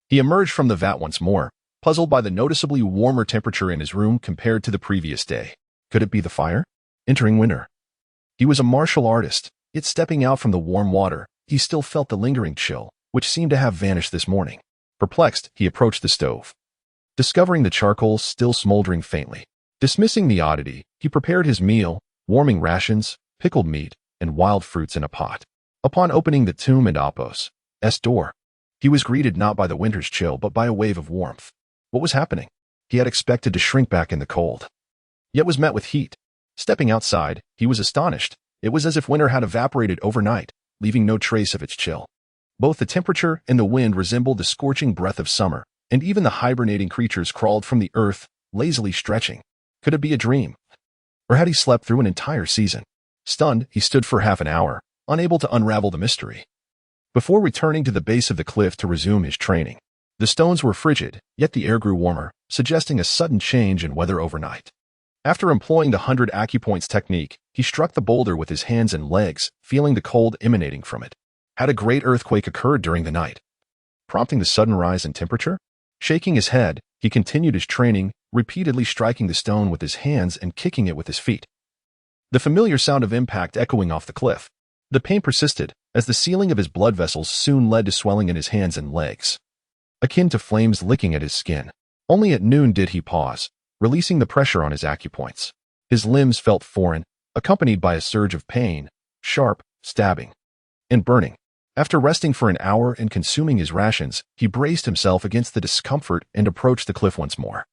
he emerged from the vat once more, puzzled by the noticeably warmer temperature in his room compared to the previous day. Could it be the fire? Entering winter. He was a martial artist, yet stepping out from the warm water, he still felt the lingering chill, which seemed to have vanished this morning. Perplexed, he approached the stove, discovering the charcoal still smoldering faintly. Dismissing the oddity, he prepared his meal, warming rations, pickled meat, and wild fruits in a pot. Upon opening the tomb and Apos' door, he was greeted not by the winter's chill but by a wave of warmth. What was happening? He had expected to shrink back in the cold, yet was met with heat. Stepping outside, he was astonished. It was as if winter had evaporated overnight, leaving no trace of its chill. Both the temperature and the wind resembled the scorching breath of summer, and even the hibernating creatures crawled from the earth, lazily stretching. Could it be a dream? Or had he slept through an entire season? Stunned, he stood for half an hour, unable to unravel the mystery, before returning to the base of the cliff to resume his training. The stones were frigid, yet the air grew warmer, suggesting a sudden change in weather overnight. After employing the 100 acupoints technique, he struck the boulder with his hands and legs, feeling the cold emanating from it. Had a great earthquake occurred during the night, prompting the sudden rise in temperature? Shaking his head, he continued his training, repeatedly striking the stone with his hands and kicking it with his feet. The familiar sound of impact echoing off the cliff. The pain persisted, as the sealing of his blood vessels soon led to swelling in his hands and legs, akin to flames licking at his skin. Only at noon did he pause, releasing the pressure on his acupoints. His limbs felt foreign, accompanied by a surge of pain, sharp, stabbing, and burning. After resting for an hour and consuming his rations, he braced himself against the discomfort and approached the cliff once more,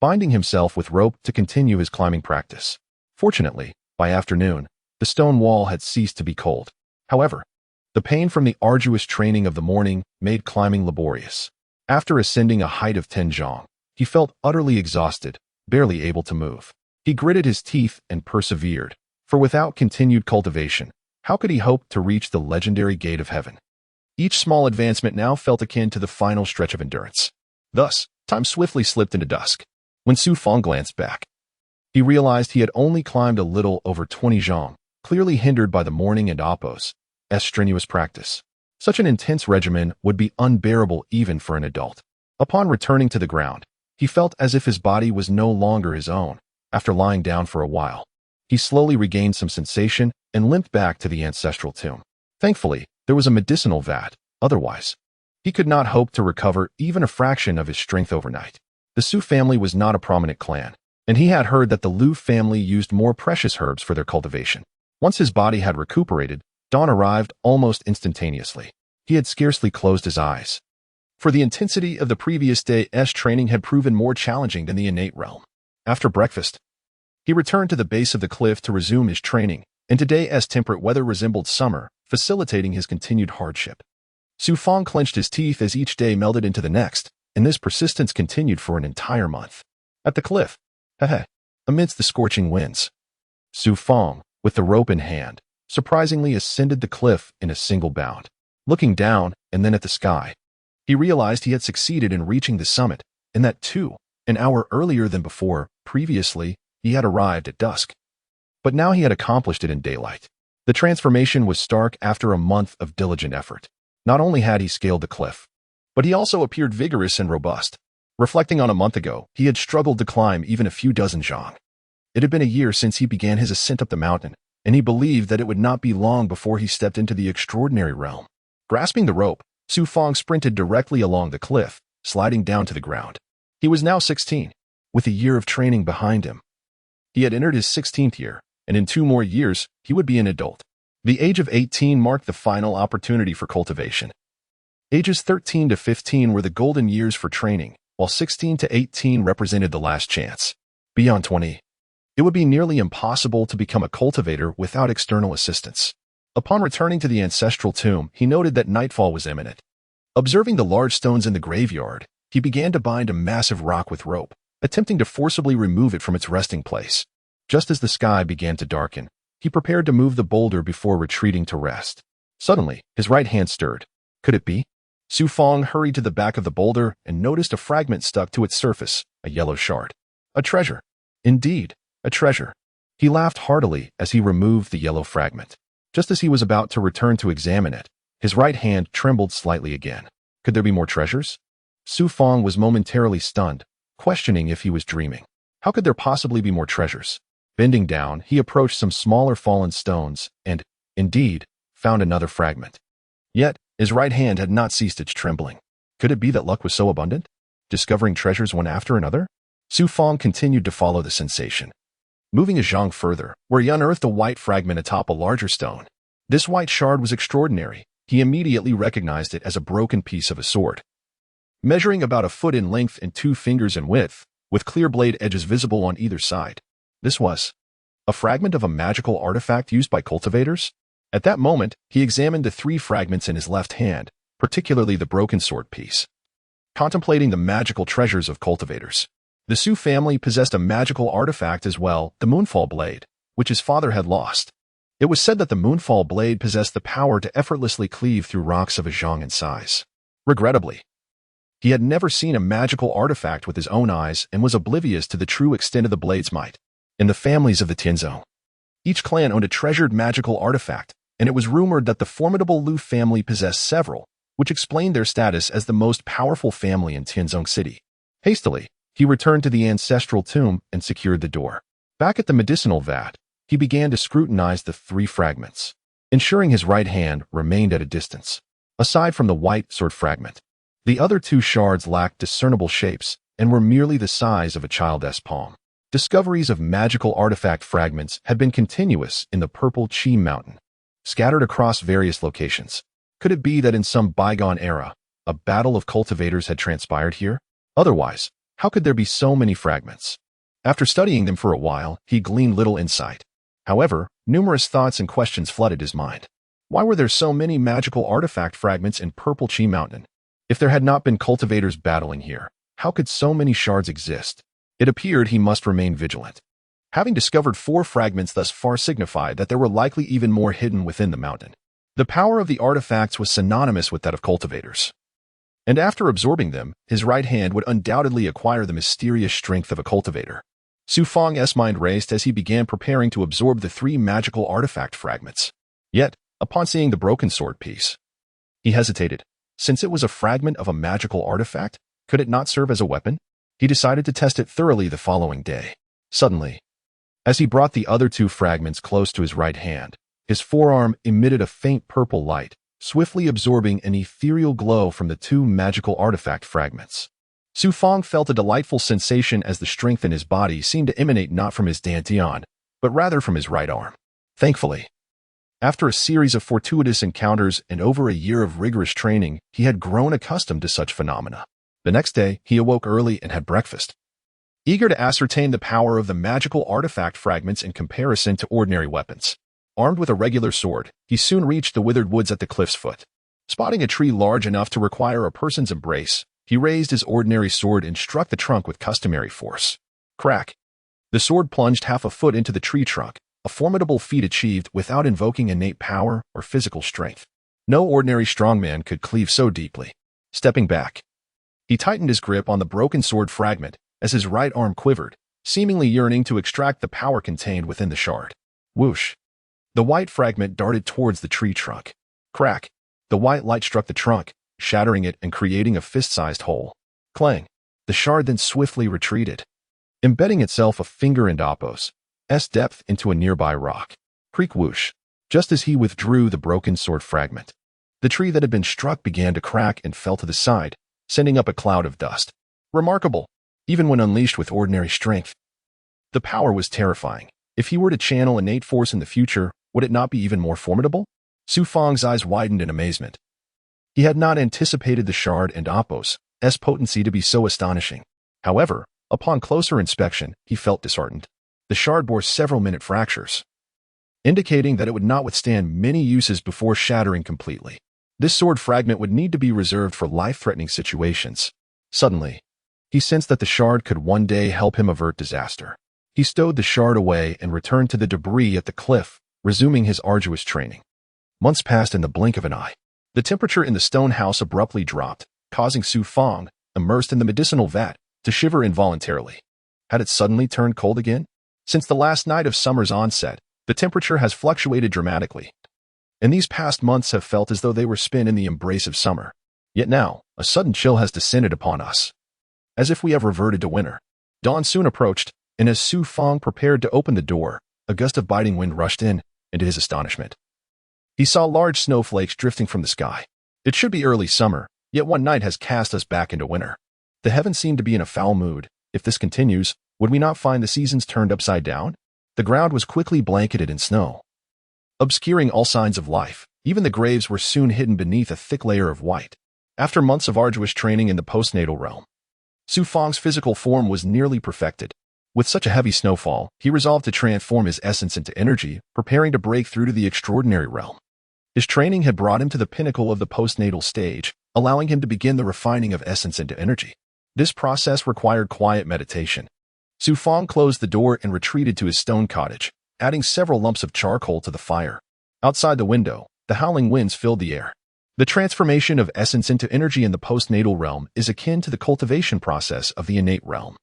binding himself with rope to continue his climbing practice. Fortunately, by afternoon, the stone wall had ceased to be cold. However, the pain from the arduous training of the morning made climbing laborious. After ascending a height of 10 zhang, he felt utterly exhausted, barely able to move. He gritted his teeth and persevered, for without continued cultivation, how could he hope to reach the legendary gate of heaven? Each small advancement now felt akin to the final stretch of endurance. Thus, time swiftly slipped into dusk. When Su Fang glanced back, he realized he had only climbed a little over 20 zhang, clearly hindered by the morning and Apos' strenuous practice. Such an intense regimen would be unbearable even for an adult. Upon returning to the ground, he felt as if his body was no longer his own. After lying down for a while, he slowly regained some sensation and limped back to the ancestral tomb. Thankfully, there was a medicinal vat. Otherwise, he could not hope to recover even a fraction of his strength overnight. The Su family was not a prominent clan, and he had heard that the Lu family used more precious herbs for their cultivation. Once his body had recuperated, dawn arrived almost instantaneously. He had scarcely closed his eyes, for the intensity of the previous day's training had proven more challenging than the innate realm. After breakfast, he returned to the base of the cliff to resume his training, and today's temperate weather resembled summer, facilitating his continued hardship. Su Fang clenched his teeth as each day melded into the next, and this persistence continued for an entire month. At the cliff, amidst the scorching winds, Su Fang, with the rope in hand, surprisingly ascended the cliff in a single bound. Looking down and then at the sky, he realized he had succeeded in reaching the summit, and that too, an hour earlier than before. Previously, he had arrived at dusk, but now he had accomplished it in daylight. The transformation was stark after a month of diligent effort. Not only had he scaled the cliff, but he also appeared vigorous and robust. Reflecting on a month ago, he had struggled to climb even a few dozen zhang. It had been a year since he began his ascent up the mountain, and he believed that it would not be long before he stepped into the extraordinary realm. Grasping the rope, Su Fang sprinted directly along the cliff, sliding down to the ground. He was now 16, with a year of training behind him. He had entered his 16th year, and in 2 more years, he would be an adult. The age of 18 marked the final opportunity for cultivation. Ages 13 to 15 were the golden years for training, while 16 to 18 represented the last chance. Beyond 20, it would be nearly impossible to become a cultivator without external assistance. Upon returning to the ancestral tomb, he noted that nightfall was imminent. Observing the large stones in the graveyard, he began to bind a massive rock with rope, attempting to forcibly remove it from its resting place. Just as the sky began to darken, he prepared to move the boulder before retreating to rest. Suddenly, his right hand stirred. Could it be? Su Fang hurried to the back of the boulder and noticed a fragment stuck to its surface, a yellow shard. A treasure. Indeed, a treasure. He laughed heartily as he removed the yellow fragment. Just as he was about to return to examine it, his right hand trembled slightly again. Could there be more treasures? Su Fang was momentarily stunned, questioning if he was dreaming. How could there possibly be more treasures? Bending down, he approached some smaller fallen stones and, indeed, found another fragment. Yet, his right hand had not ceased its trembling. Could it be that luck was so abundant? Discovering treasures one after another? Su Fang continued to follow the sensation. Moving a zhang further, where he unearthed a white fragment atop a larger stone. This white shard was extraordinary. He immediately recognized it as a broken piece of a sword. Measuring about a foot in length and 2 fingers in width, with clear blade edges visible on either side. This was a fragment of a magical artifact used by cultivators? At that moment, he examined the 3 fragments in his left hand, particularly the broken sword piece. Contemplating the magical treasures of cultivators. The Su family possessed a magical artifact as well, the Moonfall Blade, which his father had lost. It was said that the Moonfall Blade possessed the power to effortlessly cleave through rocks of a zhang in size. Regrettably, he had never seen a magical artifact with his own eyes and was oblivious to the true extent of the blade's might. In the families of the Tianzhou, each clan owned a treasured magical artifact, and it was rumored that the formidable Lu family possessed several, which explained their status as the most powerful family in Tianzhou City. Hastily, he returned to the ancestral tomb and secured the door. Back at the medicinal vat, he began to scrutinize the 3 fragments, ensuring his right hand remained at a distance. Aside from the white sword fragment, the other 2 shards lacked discernible shapes and were merely the size of a child's palm. Discoveries of magical artifact fragments had been continuous in the Purple Qi Mountain, scattered across various locations. Could it be that in some bygone era, a battle of cultivators had transpired here? Otherwise, how could there be so many fragments? After studying them for a while, he gleaned little insight. However, numerous thoughts and questions flooded his mind. Why were there so many magical artifact fragments in Purple Qi Mountain? If there had not been cultivators battling here, how could so many shards exist? It appeared he must remain vigilant. Having discovered 4 fragments thus far signified that there were likely even more hidden within the mountain. The power of the artifacts was synonymous with that of cultivators. And after absorbing them, his right hand would undoubtedly acquire the mysterious strength of a cultivator. Su Fang's mind raced as he began preparing to absorb the 3 magical artifact fragments. Yet, upon seeing the broken sword piece, he hesitated. Since it was a fragment of a magical artifact, could it not serve as a weapon? He decided to test it thoroughly the following day. Suddenly, as he brought the other 2 fragments close to his right hand, his forearm emitted a faint purple light, swiftly absorbing an ethereal glow from the 2 magical artifact fragments. Su Fang felt a delightful sensation as the strength in his body seemed to emanate not from his dantian, but rather from his right arm. Thankfully, after a series of fortuitous encounters and over a year of rigorous training, he had grown accustomed to such phenomena. The next day, he awoke early and had breakfast. Eager to ascertain the power of the magical artifact fragments in comparison to ordinary weapons. Armed with a regular sword, he soon reached the withered woods at the cliff's foot. Spotting a tree large enough to require a person's embrace, he raised his ordinary sword and struck the trunk with customary force. Crack! The sword plunged half a foot into the tree trunk, a formidable feat achieved without invoking innate power or physical strength. No ordinary strongman could cleave so deeply. Stepping back, he tightened his grip on the broken sword fragment as his right arm quivered, seemingly yearning to extract the power contained within the shard. Whoosh! The white fragment darted towards the tree trunk. Crack! The white light struck the trunk, shattering it and creating a fist-sized hole. Clang! The shard then swiftly retreated, embedding itself a finger and appos' depth into a nearby rock. Creak whoosh! Just as he withdrew the broken sword fragment, the tree that had been struck began to crack and fell to the side, sending up a cloud of dust. Remarkable! Even when unleashed with ordinary strength, the power was terrifying. If he were to channel innate force in the future, would it not be even more formidable? Su Fang's eyes widened in amazement. He had not anticipated the shard and appos' potency to be so astonishing. However, upon closer inspection, he felt disheartened. The shard bore several minute fractures, indicating that it would not withstand many uses before shattering completely. This sword fragment would need to be reserved for life-threatening situations. Suddenly, he sensed that the shard could one day help him avert disaster. He stowed the shard away and returned to the debris at the cliff, resuming his arduous training. Months passed in the blink of an eye. The temperature in the stone house abruptly dropped, causing Su Fang, immersed in the medicinal vat, to shiver involuntarily. Had it suddenly turned cold again? Since the last night of summer's onset, the temperature has fluctuated dramatically, and these past months have felt as though they were spent in the embrace of summer. Yet now, a sudden chill has descended upon us, as if we have reverted to winter. Dawn soon approached, and as Su Fang prepared to open the door, a gust of biting wind rushed in, and to his astonishment, he saw large snowflakes drifting from the sky. It should be early summer, yet one night has cast us back into winter. The heavens seem to be in a foul mood. If this continues, would we not find the seasons turned upside down? The ground was quickly blanketed in snow, obscuring all signs of life. Even the graves were soon hidden beneath a thick layer of white. After months of arduous training in the postnatal realm, Su Fang's physical form was nearly perfected. With such a heavy snowfall, he resolved to transform his essence into energy, preparing to break through to the extraordinary realm. His training had brought him to the pinnacle of the postnatal stage, allowing him to begin the refining of essence into energy. This process required quiet meditation. Su Fang closed the door and retreated to his stone cottage, adding several lumps of charcoal to the fire. Outside the window, the howling winds filled the air. The transformation of essence into energy in the postnatal realm is akin to the cultivation process of the innate realm.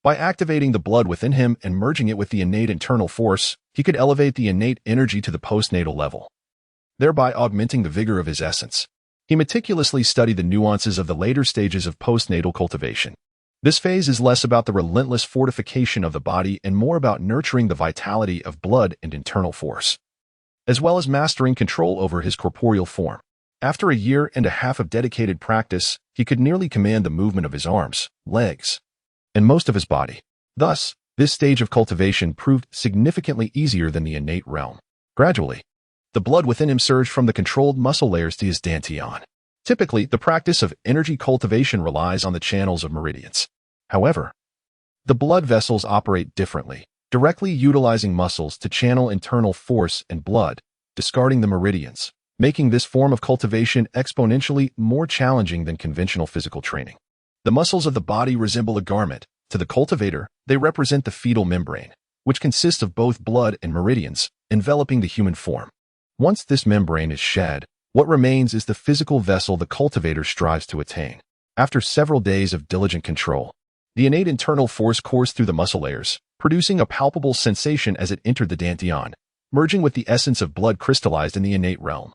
By activating the blood within him and merging it with the innate internal force, he could elevate the innate energy to the postnatal level, thereby augmenting the vigor of his essence. He meticulously studied the nuances of the later stages of postnatal cultivation. This phase is less about the relentless fortification of the body and more about nurturing the vitality of blood and internal force, as well as mastering control over his corporeal form. After a year and a half of dedicated practice, he could nearly command the movement of his arms, legs, and most of his body. Thus, this stage of cultivation proved significantly easier than the innate realm. Gradually, the blood within him surged from the controlled muscle layers to his dantian. Typically, the practice of energy cultivation relies on the channels of meridians. However, the blood vessels operate differently, directly utilizing muscles to channel internal force and blood, discarding the meridians, making this form of cultivation exponentially more challenging than conventional physical training. The muscles of the body resemble a garment. To the cultivator, they represent the fetal membrane, which consists of both blood and meridians, enveloping the human form. Once this membrane is shed, what remains is the physical vessel the cultivator strives to attain. After several days of diligent control, the innate internal force coursed through the muscle layers, producing a palpable sensation as it entered the dantian, merging with the essence of blood crystallized in the innate realm,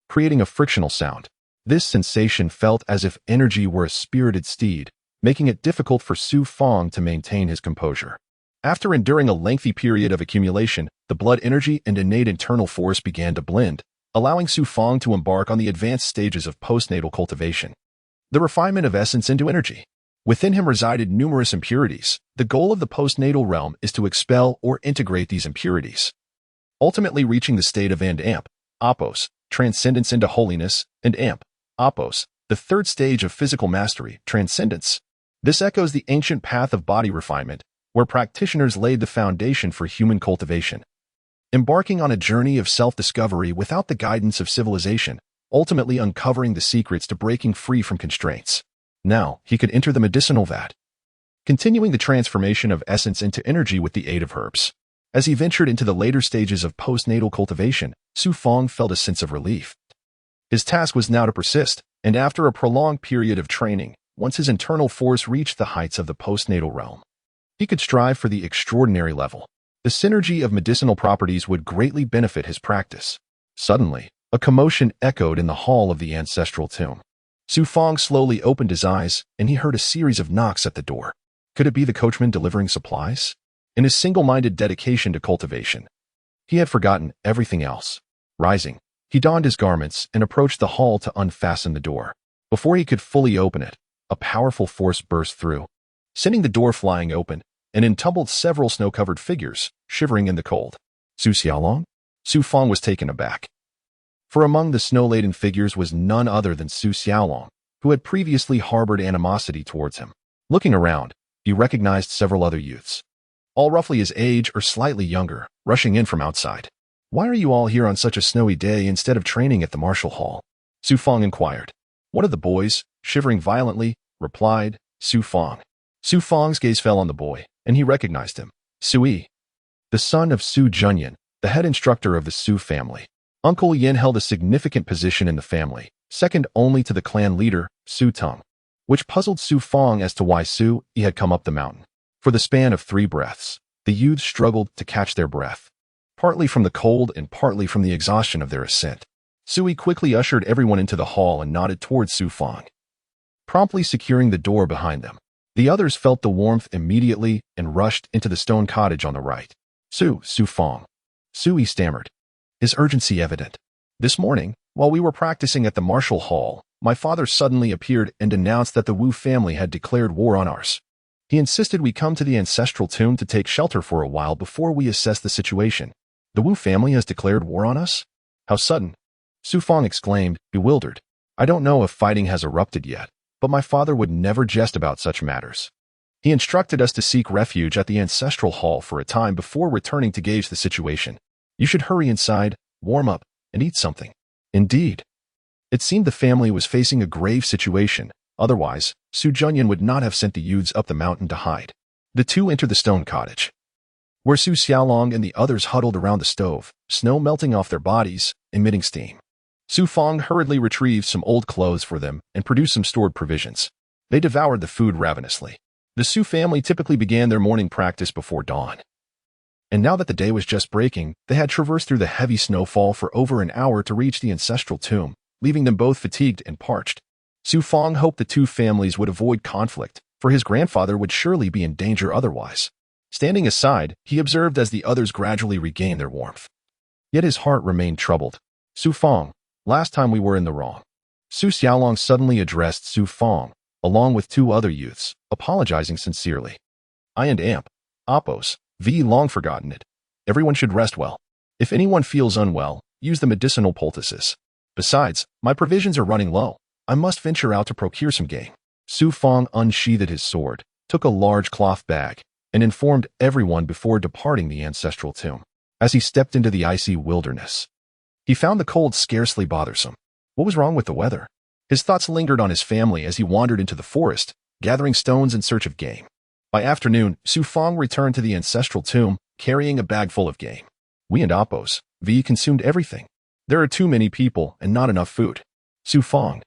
creating a frictional sound. This sensation felt as if energy were a spirited steed, making it difficult for Su Fang to maintain his composure. After enduring a lengthy period of accumulation, the blood energy and innate internal force began to blend, allowing Su Fang to embark on the advanced stages of postnatal cultivation. The refinement of essence into energy. Within him resided numerous impurities. The goal of the postnatal realm is to expel or integrate these impurities, ultimately reaching the state of amp, apos, transcendence into holiness, and amp, apos, the third stage of physical mastery, transcendence. This echoes the ancient path of body refinement, where practitioners laid the foundation for human cultivation, embarking on a journey of self-discovery without the guidance of civilization, ultimately uncovering the secrets to breaking free from constraints. Now, he could enter the medicinal vat, continuing the transformation of essence into energy with the aid of herbs. As he ventured into the later stages of postnatal cultivation, Su Fang felt a sense of relief. His task was now to persist, and after a prolonged period of training, once his internal force reached the heights of the postnatal realm, he could strive for the extraordinary level. The synergy of medicinal properties would greatly benefit his practice. Suddenly, a commotion echoed in the hall of the ancestral tomb. Su Fang slowly opened his eyes, and he heard a series of knocks at the door. Could it be the coachman delivering supplies? In his single-minded dedication to cultivation, he had forgotten everything else. Rising, he donned his garments and approached the hall to unfasten the door. Before he could fully open it, a powerful force burst through, sending the door flying open, and in tumbled several snow-covered figures, shivering in the cold. Su Xiaolong? Su Fang was taken aback. For among the snow-laden figures was none other than Su Xiaolong, who had previously harbored animosity towards him. Looking around, he recognized several other youths, all roughly his age or slightly younger, rushing in from outside. "Why are you all here on such a snowy day instead of training at the martial hall?" Su Fang inquired. One of the boys, shivering violently, replied, "Su Fang." Su Fang's gaze fell on the boy, and he recognized him. Sui, the son of Su Junyan, the head instructor of the Su family. Uncle Yin held a significant position in the family, second only to the clan leader, Su Tung, which puzzled Su Fang as to why Su Yi had come up the mountain. For the span of 3 breaths, the youths struggled to catch their breath, partly from the cold and partly from the exhaustion of their ascent. Su Yi quickly ushered everyone into the hall and nodded towards Su Fang, promptly securing the door behind them. The others felt the warmth immediately and rushed into the stone cottage on the right. Su Fang. Su Yi stammered, his urgency evident. This morning, while we were practicing at the martial hall, my father suddenly appeared and announced that the Wu family had declared war on ours. He insisted we come to the ancestral tomb to take shelter for a while before we assess the situation. The Wu family has declared war on us? How sudden! Su Fang exclaimed, bewildered. I don't know if fighting has erupted yet, but my father would never jest about such matters. He instructed us to seek refuge at the ancestral hall for a time before returning to gauge the situation. You should hurry inside, warm up, and eat something. Indeed. It seemed the family was facing a grave situation. Otherwise, Su Junyan would not have sent the youths up the mountain to hide. The two entered the stone cottage, where Su Xiaolong and the others huddled around the stove, snow melting off their bodies, emitting steam. Su Fang hurriedly retrieved some old clothes for them and produced some stored provisions. They devoured the food ravenously. The Su family typically began their morning practice before dawn. And now that the day was just breaking, they had traversed through the heavy snowfall for over an hour to reach the ancestral tomb, leaving them both fatigued and parched. Su Fang hoped the 2 families would avoid conflict, for his grandfather would surely be in danger otherwise. Standing aside, he observed as the others gradually regained their warmth. Yet his heart remained troubled. Su Fang, last time we were in the wrong. Su Xiaolong suddenly addressed Su Fang, along with 2 other youths, apologizing sincerely. I and Amp, Oppos, V long forgotten it. Everyone should rest well. If anyone feels unwell, use the medicinal poultices. Besides, my provisions are running low. I must venture out to procure some game. Su Fang unsheathed his sword, took a large cloth bag, and informed everyone before departing the ancestral tomb. As he stepped into the icy wilderness, he found the cold scarcely bothersome. What was wrong with the weather? His thoughts lingered on his family as he wandered into the forest, gathering stones in search of game. By afternoon, Su Fang returned to the ancestral tomb, carrying a bag full of game. We and Oppos, V consumed everything. There are too many people and not enough food. Su Fang.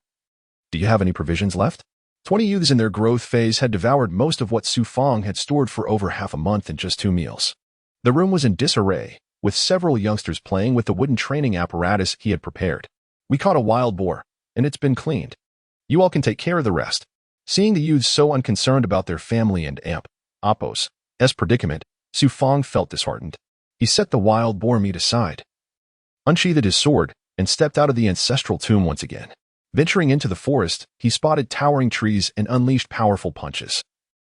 Do you have any provisions left? 20 youths in their growth phase had devoured most of what Su Fang had stored for over half a month in just 2 meals. The room was in disarray, with several youngsters playing with the wooden training apparatus he had prepared. We caught a wild boar, and it's been cleaned. You all can take care of the rest. Seeing the youths so unconcerned about their family and Amp, Oppos' predicament, Su Fang felt disheartened. He set the wild boar meat aside, unsheathed his sword, and stepped out of the ancestral tomb once again. Venturing into the forest, he spotted towering trees and unleashed powerful punches,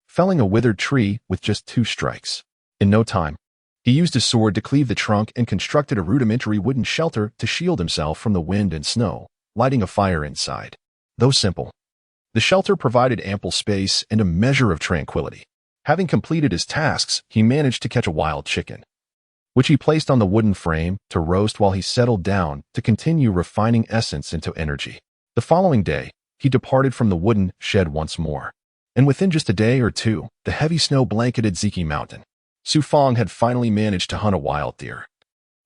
felling a withered tree with just 2 strikes. In no time, he used his sword to cleave the trunk and constructed a rudimentary wooden shelter to shield himself from the wind and snow, lighting a fire inside. Though simple, the shelter provided ample space and a measure of tranquility. Having completed his tasks, he managed to catch a wild chicken, which he placed on the wooden frame to roast while he settled down to continue refining essence into energy. The following day, he departed from the wooden shed once more, and within just a day or 2, the heavy snow blanketed Ziki Mountain. Su Fang had finally managed to hunt a wild deer,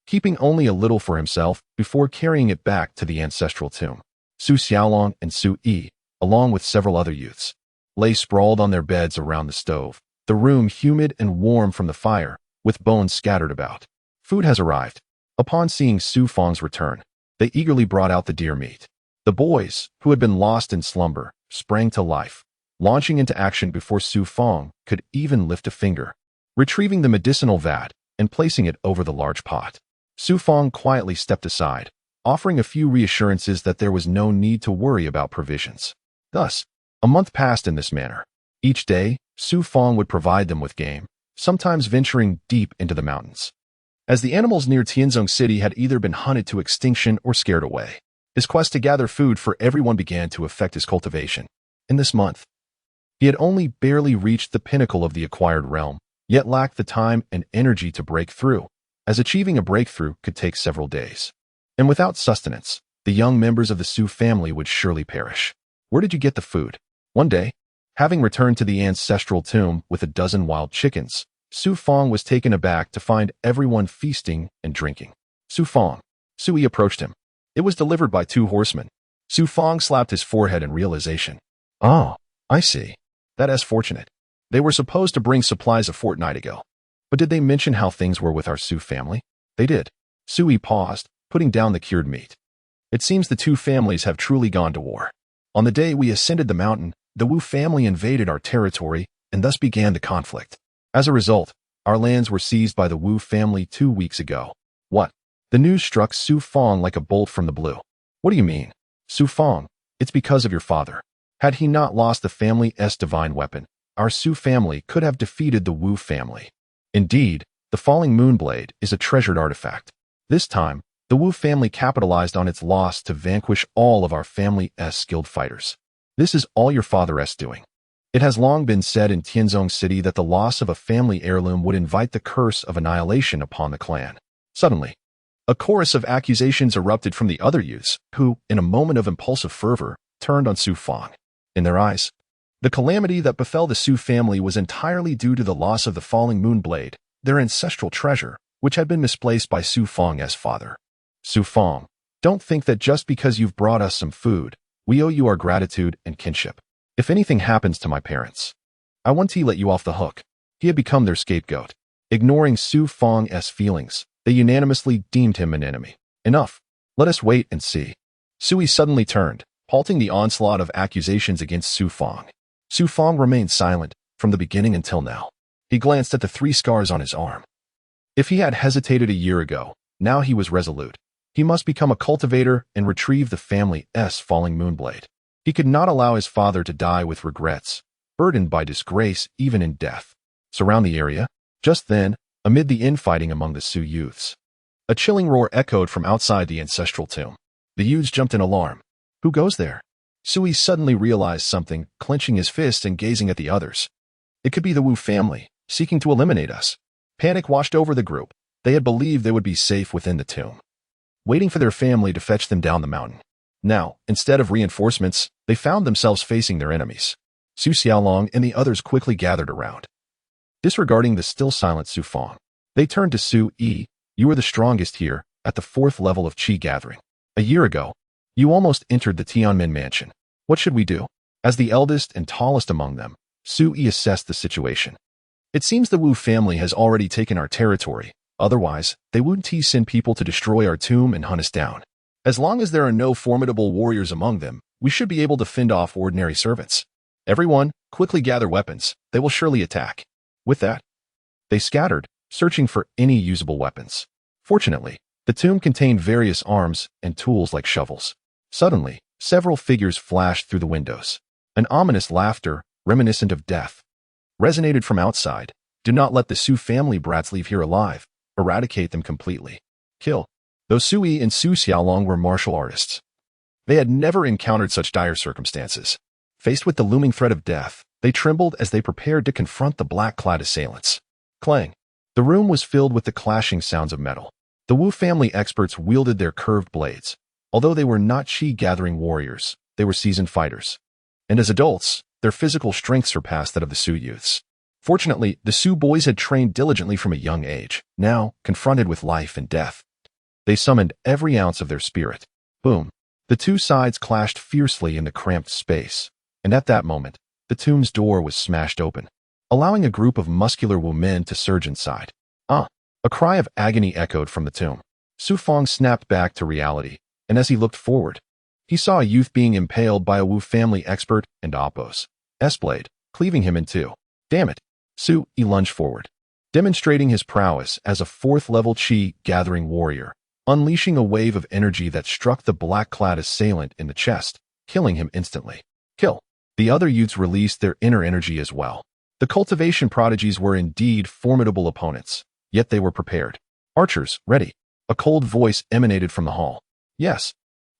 keeping only a little for himself before carrying it back to the ancestral tomb. Su Xiaolong and Su Yi, along with several other youths, lay sprawled on their beds around the stove, the room humid and warm from the fire, with bones scattered about. Food has arrived. Upon seeing Su Fang's return, they eagerly brought out the deer meat. The boys, who had been lost in slumber, sprang to life, launching into action before Su Fang could even lift a finger, retrieving the medicinal vat and placing it over the large pot. Su Fang quietly stepped aside, offering a few reassurances that there was no need to worry about provisions. Thus, a month passed in this manner. Each day, Su Fang would provide them with game, sometimes venturing deep into the mountains, as the animals near Tianzong City had either been hunted to extinction or scared away. His quest to gather food for everyone began to affect his cultivation. In this month, he had only barely reached the pinnacle of the acquired realm, yet lacked the time and energy to break through, as achieving a breakthrough could take several days. And without sustenance, the young members of the Su family would surely perish. Where did you get the food? One day, having returned to the ancestral tomb with a dozen wild chickens, Su Fang was taken aback to find everyone feasting and drinking. Su Fang. Su Yi approached him. It was delivered by 2 horsemen. Su Fang slapped his forehead in realization. Oh, I see. That is fortunate. They were supposed to bring supplies a fortnight ago. But did they mention how things were with our Su family? They did. Sui paused, putting down the cured meat. It seems the two families have truly gone to war. On the day we ascended the mountain, the Wu family invaded our territory and thus began the conflict. As a result, our lands were seized by the Wu family 2 weeks ago. What? The news struck Su Fang like a bolt from the blue. What do you mean? Su Fang, it's because of your father. Had he not lost the family's divine weapon, our Su family could have defeated the Wu family. Indeed, the falling moonblade is a treasured artifact. This time, the Wu family capitalized on its loss to vanquish all of our family's skilled fighters. This is all your father's doing. It has long been said in Tianzong City that the loss of a family heirloom would invite the curse of annihilation upon the clan. Suddenly, a chorus of accusations erupted from the other youths, who, in a moment of impulsive fervor, turned on Su Fang. In their eyes, the calamity that befell the Su family was entirely due to the loss of the falling moonblade, their ancestral treasure, which had been misplaced by Su Fang's father. Su Fang, don't think that just because you've brought us some food, we owe you our gratitude and kinship. If anything happens to my parents, I want to let you off the hook. He had become their scapegoat. Ignoring Su Fang's feelings, they unanimously deemed him an enemy. Enough. Let us wait and see. Sui suddenly turned, halting the onslaught of accusations against Su Fang. Su Fang remained silent from the beginning until now. He glanced at the 3 scars on his arm. If he had hesitated a year ago, now he was resolute. He must become a cultivator and retrieve the family's falling moonblade. He could not allow his father to die with regrets, burdened by disgrace even in death. Surround the area. Just then, amid the infighting among the Su youths, a chilling roar echoed from outside the ancestral tomb. The youths jumped in alarm. Who goes there? Sui suddenly realized something, clenching his fists and gazing at the others. It could be the Wu family, seeking to eliminate us. Panic washed over the group. They had believed they would be safe within the tomb, waiting for their family to fetch them down the mountain. Now, instead of reinforcements, they found themselves facing their enemies. Su Xiaolong and the others quickly gathered around. Disregarding the still silent Su Fang, they turned to Su Yi. You are the strongest here, at the 4th level of Qi gathering. A year ago, you almost entered the Tianmen mansion. What should we do? As the eldest and tallest among them, Su Yi assessed the situation. It seems the Wu family has already taken our territory. Otherwise, they wouldn't send people to destroy our tomb and hunt us down. As long as there are no formidable warriors among them, we should be able to fend off ordinary servants. Everyone, quickly gather weapons. They will surely attack. With that, they scattered, searching for any usable weapons. Fortunately, the tomb contained various arms and tools like shovels. Suddenly, several figures flashed through the windows. An ominous laughter, reminiscent of death, resonated from outside. Do not let the Su family brats leave here alive. Eradicate them completely. Kill. Though Sui and Su Xiaolong were martial artists, they had never encountered such dire circumstances. Faced with the looming threat of death, they trembled as they prepared to confront the black-clad assailants. Clang. The room was filled with the clashing sounds of metal. The Wu family experts wielded their curved blades. Although they were not Qi-gathering warriors, they were seasoned fighters. And as adults, their physical strength surpassed that of the Su youths. Fortunately, the Su boys had trained diligently from a young age. Now, confronted with life and death, they summoned every ounce of their spirit. Boom. The two sides clashed fiercely in the cramped space. And at that moment, the tomb's door was smashed open, allowing a group of muscular Wu men to surge inside. Ah! A cry of agony echoed from the tomb. Su Fang snapped back to reality, and as he looked forward, he saw a youth being impaled by a Wu family expert and Oppo's S-blade, cleaving him in two. Damn it! Su Yi lunged forward, demonstrating his prowess as a 4th-level Qi-gathering warrior, unleashing a wave of energy that struck the black-clad assailant in the chest, killing him instantly. Kill. The other youths released their inner energy as well. The cultivation prodigies were indeed formidable opponents, yet they were prepared. Archers, ready. A cold voice emanated from the hall. Yes.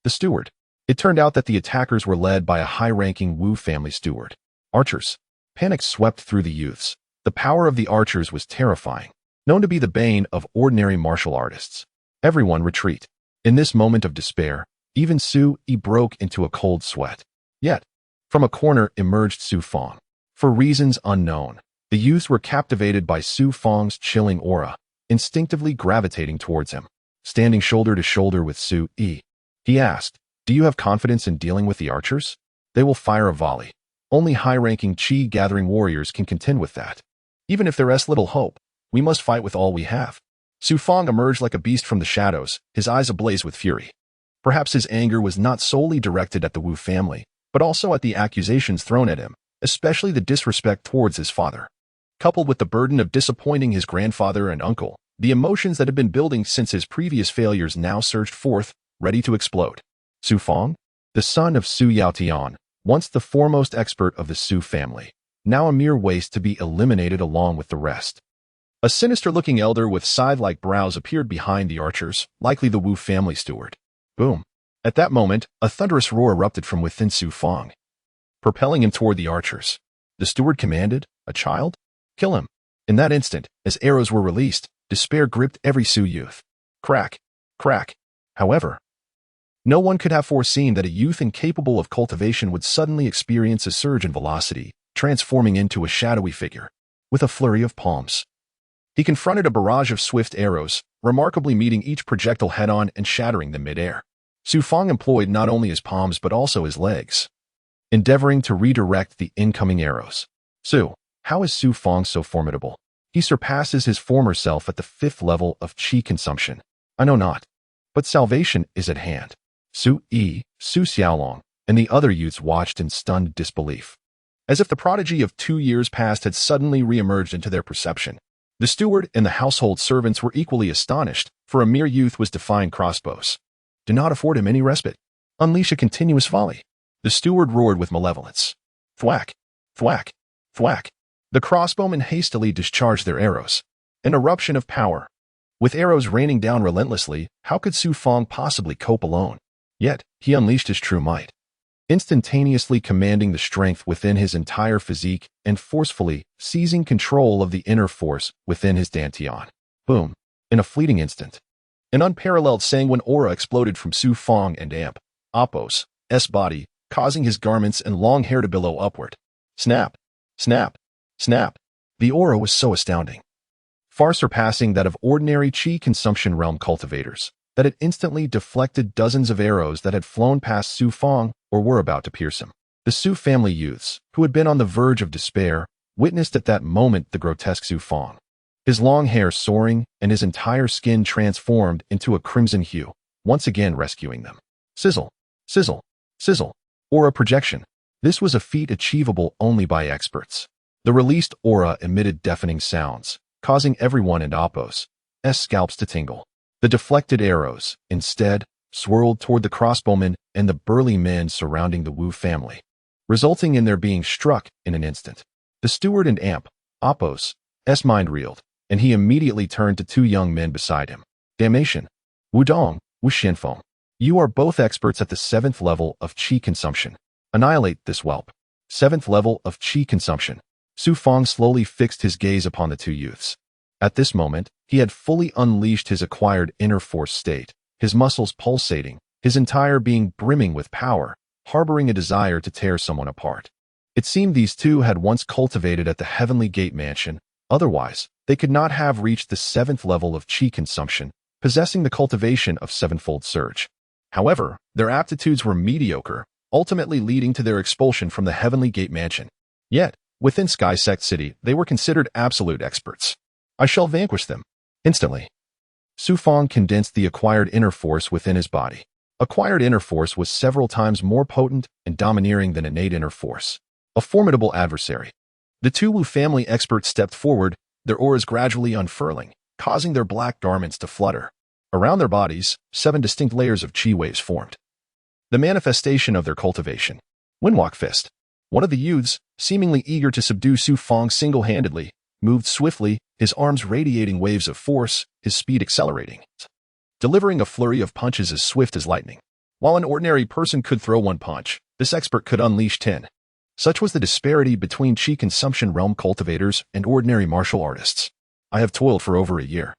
The steward. It turned out that the attackers were led by a high-ranking Wu family steward. Archers. Panic swept through the youths. The power of the archers was terrifying, known to be the bane of ordinary martial artists. Everyone retreat. In this moment of despair, even Su Yi broke into a cold sweat. Yet, from a corner emerged Su Fang. For reasons unknown, the youths were captivated by Su Fang's chilling aura, instinctively gravitating towards him. Standing shoulder to shoulder with Su Yi, he asked, Do you have confidence in dealing with the archers? They will fire a volley. Only high-ranking chi-gathering warriors can contend with that. Even if there is little hope, we must fight with all we have. Su Fang emerged like a beast from the shadows, his eyes ablaze with fury. Perhaps his anger was not solely directed at the Wu family, but also at the accusations thrown at him, especially the disrespect towards his father. Coupled with the burden of disappointing his grandfather and uncle, the emotions that had been building since his previous failures now surged forth, ready to explode. Su Fang, the son of Su Yaotian, once the foremost expert of the Su family, now a mere waste to be eliminated along with the rest. A sinister-looking elder with scythe-like brows appeared behind the archers, likely the Wu family steward. Boom. At that moment, a thunderous roar erupted from within Su Fang, propelling him toward the archers. The steward commanded, "A child? Kill him." In that instant, as arrows were released, despair gripped every Su youth. Crack. Crack. However, no one could have foreseen that a youth incapable of cultivation would suddenly experience a surge in velocity, transforming into a shadowy figure. With a flurry of palms, he confronted a barrage of swift arrows, remarkably meeting each projectile head-on and shattering them mid-air. Su Fang employed not only his palms but also his legs, endeavoring to redirect the incoming arrows. How is Su Fang so formidable? He surpasses his former self at the 5th level of chi consumption. I know not, but salvation is at hand. Su Xiaolong, and the other youths watched in stunned disbelief, as if the prodigy of 2 years past had suddenly re-emerged into their perception. The steward and the household servants were equally astonished, for a mere youth was defying crossbows. Do not afford him any respite. Unleash a continuous volley. The steward roared with malevolence. Thwack, thwack, thwack. The crossbowmen hastily discharged their arrows. An eruption of power. With arrows raining down relentlessly, how could Su Fang possibly cope alone? Yet, he unleashed his true might, instantaneously commanding the strength within his entire physique and forcefully seizing control of the inner force within his dantian. Boom. In a fleeting instant, an unparalleled sanguine aura exploded from Su Fang and Apos' body, causing his garments and long hair to billow upward. Snap, snap, snap. The aura was so astounding, far surpassing that of ordinary chi consumption realm cultivators, that it instantly deflected dozens of arrows that had flown past Su Fang or were about to pierce him. The Su family youths, who had been on the verge of despair, witnessed at that moment the grotesque Su Fang, his long hair soaring and his entire skin transformed into a crimson hue, once again rescuing them. Sizzle, sizzle, sizzle. Aura projection. This was a feat achievable only by experts. The released aura emitted deafening sounds, causing everyone in Apos' scalps to tingle. The deflected arrows, instead, swirled toward the crossbowmen and the burly men surrounding the Wu family, resulting in their being struck in an instant. The steward and Apos' mind reeled, and he immediately turned to 2 young men beside him. Damnation! Wudong, Wu Shenfeng. You are both experts at the 7th level of chi consumption. Annihilate this whelp. 7th level of chi consumption. Su Fang slowly fixed his gaze upon the 2 youths. At this moment, he had fully unleashed his acquired inner force state, his muscles pulsating, his entire being brimming with power, harboring a desire to tear someone apart. It seemed these 2 had once cultivated at the Heavenly Gate Mansion, otherwise, they could not have reached the 7th level of chi consumption, possessing the cultivation of 7-fold surge. However, their aptitudes were mediocre, ultimately leading to their expulsion from the Heavenly Gate Mansion. Yet, within Sky Sect City, they were considered absolute experts. I shall vanquish them. Instantly, Su Fang condensed the acquired inner force within his body. Acquired inner force was several times more potent and domineering than innate inner force. A formidable adversary. The 2 Wu family experts stepped forward, their auras gradually unfurling, causing their black garments to flutter. Around their bodies, 7 distinct layers of chi waves formed, the manifestation of their cultivation. Windwalk Fist. One of the youths, seemingly eager to subdue Su Fang single-handedly, moved swiftly, his arms radiating waves of force, his speed accelerating, delivering a flurry of punches as swift as lightning. While an ordinary person could throw 1 punch, this expert could unleash 10. Such was the disparity between chi consumption realm cultivators and ordinary martial artists. I have toiled for over a year.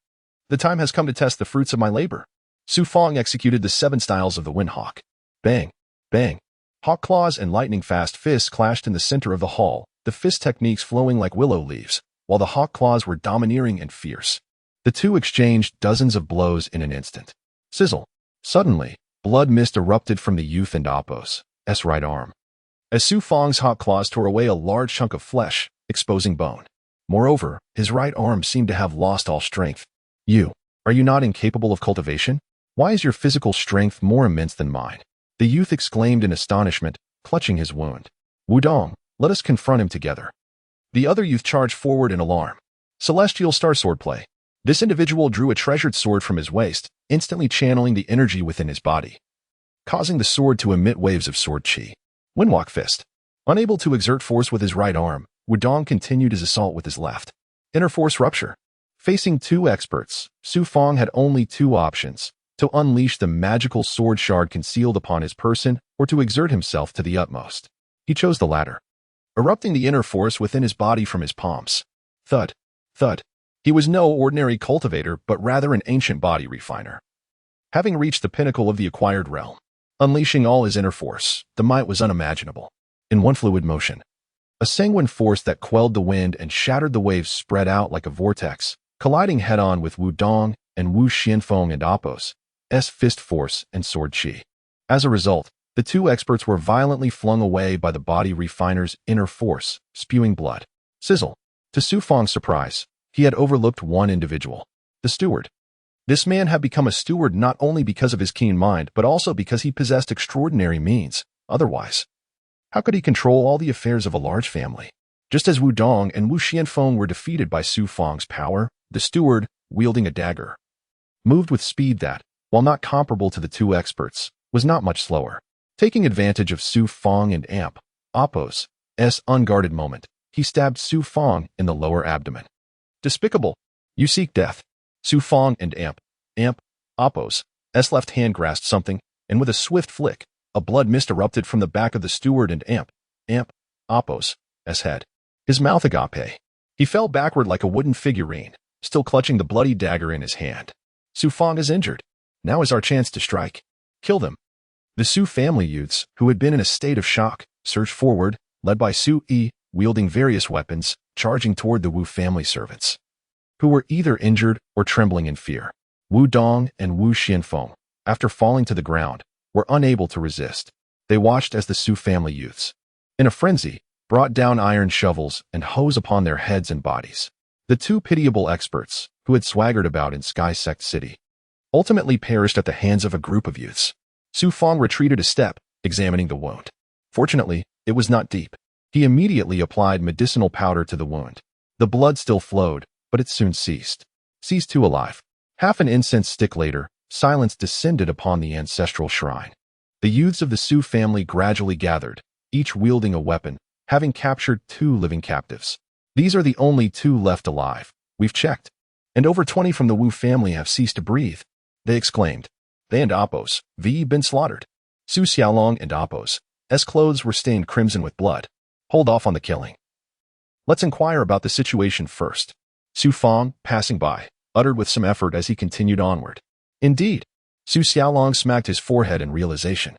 The time has come to test the fruits of my labor. Su Fang executed the 7 styles of the Windhawk. Bang, bang. Hawk claws and lightning-fast fists clashed in the center of the hall, the fist techniques flowing like willow leaves, while the hawk claws were domineering and fierce. The 2 exchanged dozens of blows in an instant. Sizzle. Suddenly, Blood mist erupted from the youth and Appo's right arm, as Su Fang's hot claws tore away a large chunk of flesh, exposing bone. Moreover, his right arm seemed to have lost all strength. Are you not incapable of cultivation? Why is your physical strength more immense than mine? The youth exclaimed in astonishment, clutching his wound. Wudong, let us confront him together. The other youth charged forward in alarm. Celestial Star Swordplay. This individual drew a treasured sword from his waist, instantly channeling the energy within his body, causing the sword to emit waves of sword chi. Windwalk Fist. Unable to exert force with his right arm, Wudong continued his assault with his left. Inner Force Rupture. Facing two experts, Su Fang had only two options: to unleash the magical sword shard concealed upon his person or to exert himself to the utmost. He chose the latter, erupting the inner force within his body from his palms. Thud. Thud. He was no ordinary cultivator, but rather an ancient body refiner. Having reached the pinnacle of the acquired realm, unleashing all his inner force, the might was unimaginable. In one fluid motion, a sanguine force that quelled the wind and shattered the waves spread out like a vortex, colliding head-on with Wudong and Wu Xianfeng and Appo's fist force and sword chi. As a result, the two experts were violently flung away by the body refiner's inner force, spewing blood. Sizzle. To Su Fang's surprise, he had overlooked one individual: the steward. This man had become a steward not only because of his keen mind, but also because he possessed extraordinary means. Otherwise, how could he control all the affairs of a large family? Just as Wudong and Wu Xianfeng were defeated by Su Fang's power, the steward, wielding a dagger, moved with speed that, while not comparable to the two experts, was not much slower. Taking advantage of Su Fang and Appo's unguarded moment, he stabbed Su Fang in the lower abdomen. Despicable! You seek death. Su Fang and Appo's left hand grasped something, and with a swift flick, a blood mist erupted from the back of the steward and Appo's head. His mouth agape. He fell backward like a wooden figurine, still clutching the bloody dagger in his hand. Su Fang is injured. Now is our chance to strike. Kill them. The Su family youths, who had been in a state of shock, surged forward, led by Su Yi, wielding various weapons, charging toward the Wu family servants, who were either injured or trembling in fear. Wudong and Wu Xianfeng, after falling to the ground, were unable to resist. They watched as the Su family youths, in a frenzy, brought down iron shovels and hoes upon their heads and bodies. The two pitiable experts, who had swaggered about in Sky Sect City, ultimately perished at the hands of a group of youths. Su Fang retreated a step, examining the wound. Fortunately, it was not deep. He immediately applied medicinal powder to the wound. The blood still flowed, but it soon ceased. Ceased too alive. Half an incense stick later, silence descended upon the ancestral shrine. The youths of the Su family gradually gathered, each wielding a weapon, having captured two living captives. These are the only two left alive. We've checked, and over 20 from the Wu family have ceased to breathe, they exclaimed. They and Appo's been slaughtered. Su Xiaolong and Appo's clothes were stained crimson with blood. Hold off on the killing. Let's inquire about the situation first. Su Fang, passing by, uttered with some effort as he continued onward. Indeed. Su Xiaolong smacked his forehead in realization.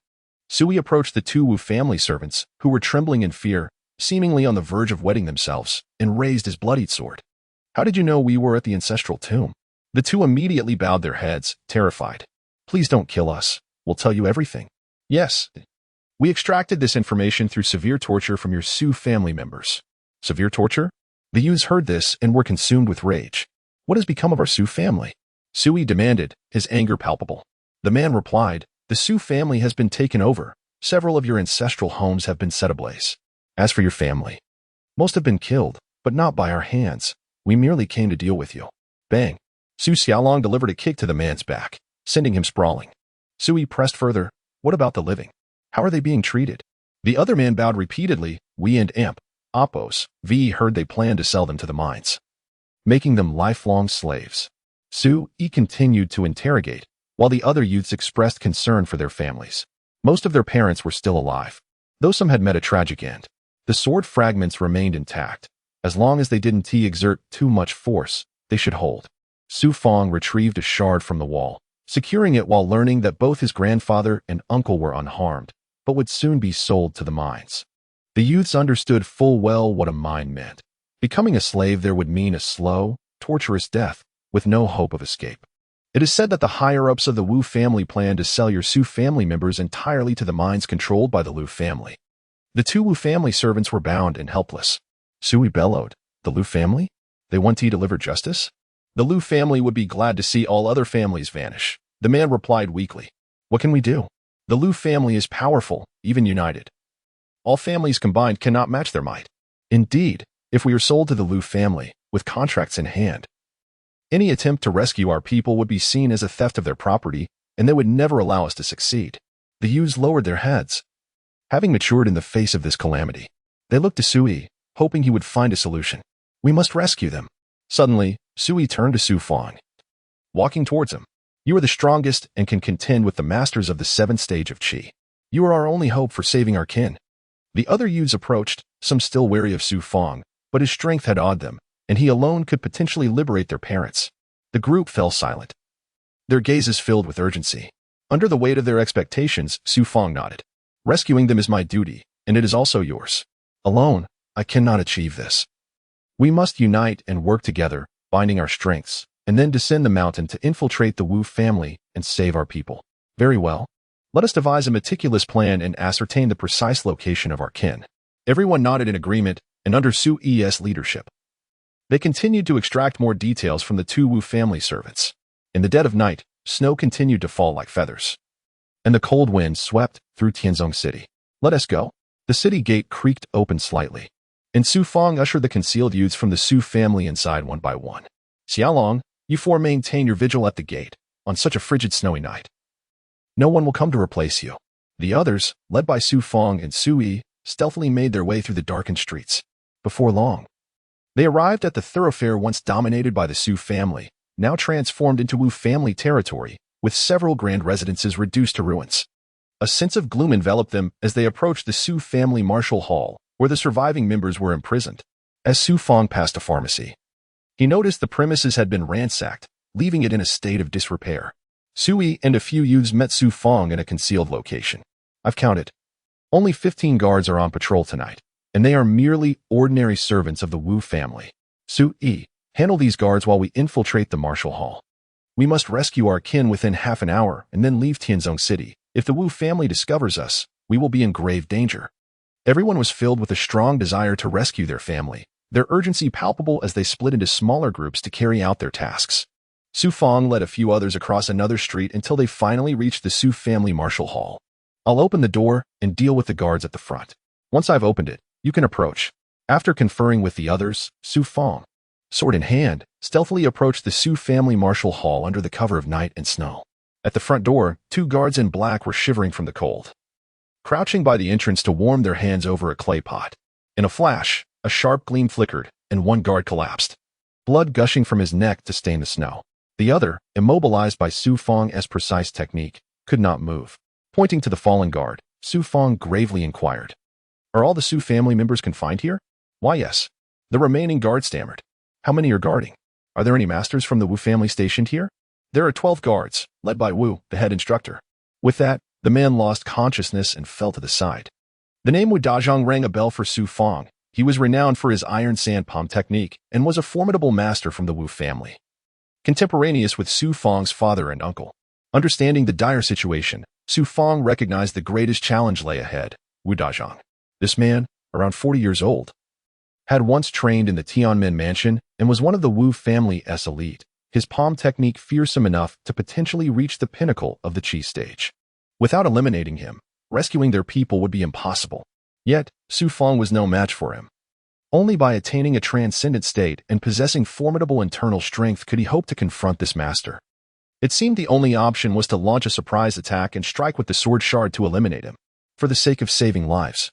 Sui approached the two Wu family servants, who were trembling in fear, seemingly on the verge of wetting themselves, and raised his bloodied sword. How did you know we were at the ancestral tomb? The two immediately bowed their heads, terrified. Please don't kill us. We'll tell you everything. Yes. We extracted this information through severe torture from your Su family members. Severe torture? The youths heard this and were consumed with rage. What has become of our Su family? Sui demanded, his anger palpable. The man replied, the Su family has been taken over. Several of your ancestral homes have been set ablaze. As for your family, most have been killed, but not by our hands. We merely came to deal with you. Bang. Su Xiaolong delivered a kick to the man's back, sending him sprawling. Sui pressed further. What about the living? How are they being treated? The other man bowed repeatedly. We and Appo's heard they planned to sell them to the mines, making them lifelong slaves. Su Yi continued to interrogate, while the other youths expressed concern for their families. Most of their parents were still alive, though some had met a tragic end. The sword fragments remained intact. As long as they didn't exert too much force, they should hold. Su Fang retrieved a shard from the wall, securing it while learning that both his grandfather and uncle were unharmed, but would soon be sold to the mines. The youths understood full well what a mine meant. Becoming a slave there would mean a slow, torturous death, with no hope of escape. It is said that the higher-ups of the Wu family plan to sell your Su family members entirely to the minds controlled by the Lu family. The two Wu family servants were bound and helpless. Sui bellowed, "The Lu family? They want to deliver justice?" "The Lu family would be glad to see all other families vanish," the man replied weakly. "What can we do? The Lu family is powerful, even united. All families combined cannot match their might. Indeed, if we are sold to the Lu family, with contracts in hand, any attempt to rescue our people would be seen as a theft of their property, and they would never allow us to succeed." The youths lowered their heads. Having matured in the face of this calamity, they looked to Sui, hoping he would find a solution. "We must rescue them." Suddenly, Sui turned to Su Fang, walking towards him. "You are the strongest and can contend with the masters of the seventh stage of Qi. You are our only hope for saving our kin." The other youths approached, some still wary of Su Fang, but his strength had awed them, and he alone could potentially liberate their parents. The group fell silent, their gazes filled with urgency. Under the weight of their expectations, Su Fang nodded. "Rescuing them is my duty, and it is also yours. Alone, I cannot achieve this. We must unite and work together, binding our strengths, and then descend the mountain to infiltrate the Wu family and save our people." "Very well. Let us devise a meticulous plan and ascertain the precise location of our kin." Everyone nodded in agreement, and under Sui's leadership, they continued to extract more details from the two Wu family servants. In the dead of night, snow continued to fall like feathers, and the cold wind swept through Tianzong City. "Let us go." The city gate creaked open slightly, and Su Fang ushered the concealed youths from the Su family inside one by one. "Xiaolong, you four maintain your vigil at the gate, on such a frigid snowy night. No one will come to replace you." The others, led by Su Fang and Sui, stealthily made their way through the darkened streets. Before long, they arrived at the thoroughfare once dominated by the Su family, now transformed into Wu family territory, with several grand residences reduced to ruins. A sense of gloom enveloped them as they approached the Su family martial hall, where the surviving members were imprisoned. As Su Fang passed a pharmacy, he noticed the premises had been ransacked, leaving it in a state of disrepair. Sui and a few youths met Su Fang in a concealed location. "I've counted. Only 15 guards are on patrol tonight, and they are merely ordinary servants of the Wu family. Sui, handle these guards while we infiltrate the martial hall. We must rescue our kin within half an hour and then leave Tianzong City. If the Wu family discovers us, we will be in grave danger." Everyone was filled with a strong desire to rescue their family, their urgency palpable as they split into smaller groups to carry out their tasks. Su Fang led a few others across another street until they finally reached the Su family martial hall. "I'll open the door and deal with the guards at the front. Once I've opened it, you can approach." After conferring with the others, Su Fang, sword in hand, stealthily approached the Su family martial hall under the cover of night and snow. At the front door, two guards in black were shivering from the cold, crouching by the entrance to warm their hands over a clay pot. In a flash, a sharp gleam flickered, and one guard collapsed, blood gushing from his neck to stain the snow. The other, immobilized by Su Fang's precise technique, could not move. Pointing to the fallen guard, Su Fang gravely inquired, "Are all the Su family members confined here?" "Why, yes." The remaining guard stammered. "How many are guarding? Are there any masters from the Wu family stationed here?" "There are 12 guards, led by Wu, the head instructor." With that, the man lost consciousness and fell to the side. The name Wu Dazhang rang a bell for Su Fang. He was renowned for his iron sand palm technique and was a formidable master from the Wu family, contemporaneous with Su Fang's father and uncle. Understanding the dire situation, Su Fang recognized the greatest challenge lay ahead: Wu Dazhang. This man, around 40 years old, had once trained in the Tianmen mansion and was one of the Wu family's elite, his palm technique fearsome enough to potentially reach the pinnacle of the Qi stage. Without eliminating him, rescuing their people would be impossible. Yet, Su Fang was no match for him. Only by attaining a transcendent state and possessing formidable internal strength could he hope to confront this master. It seemed the only option was to launch a surprise attack and strike with the sword shard to eliminate him. For the sake of saving lives,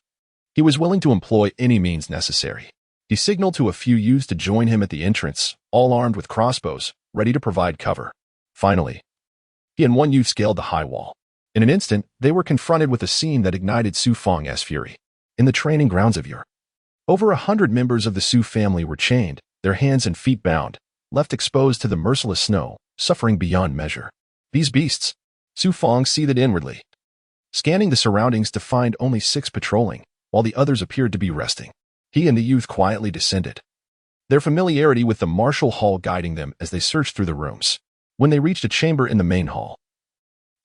he was willing to employ any means necessary. He signaled to a few youths to join him at the entrance, all armed with crossbows, ready to provide cover. Finally, he and one youth scaled the high wall. In an instant, they were confronted with a scene that ignited Su Fang's fury. In the training grounds of Ur, over 100 members of the Su family were chained, their hands and feet bound, left exposed to the merciless snow, suffering beyond measure. These beasts, Su Fang seethed inwardly, scanning the surroundings to find only 6 patrolling, while the others appeared to be resting. He and the youth quietly descended, their familiarity with the martial hall guiding them as they searched through the rooms. When they reached a chamber in the main hall,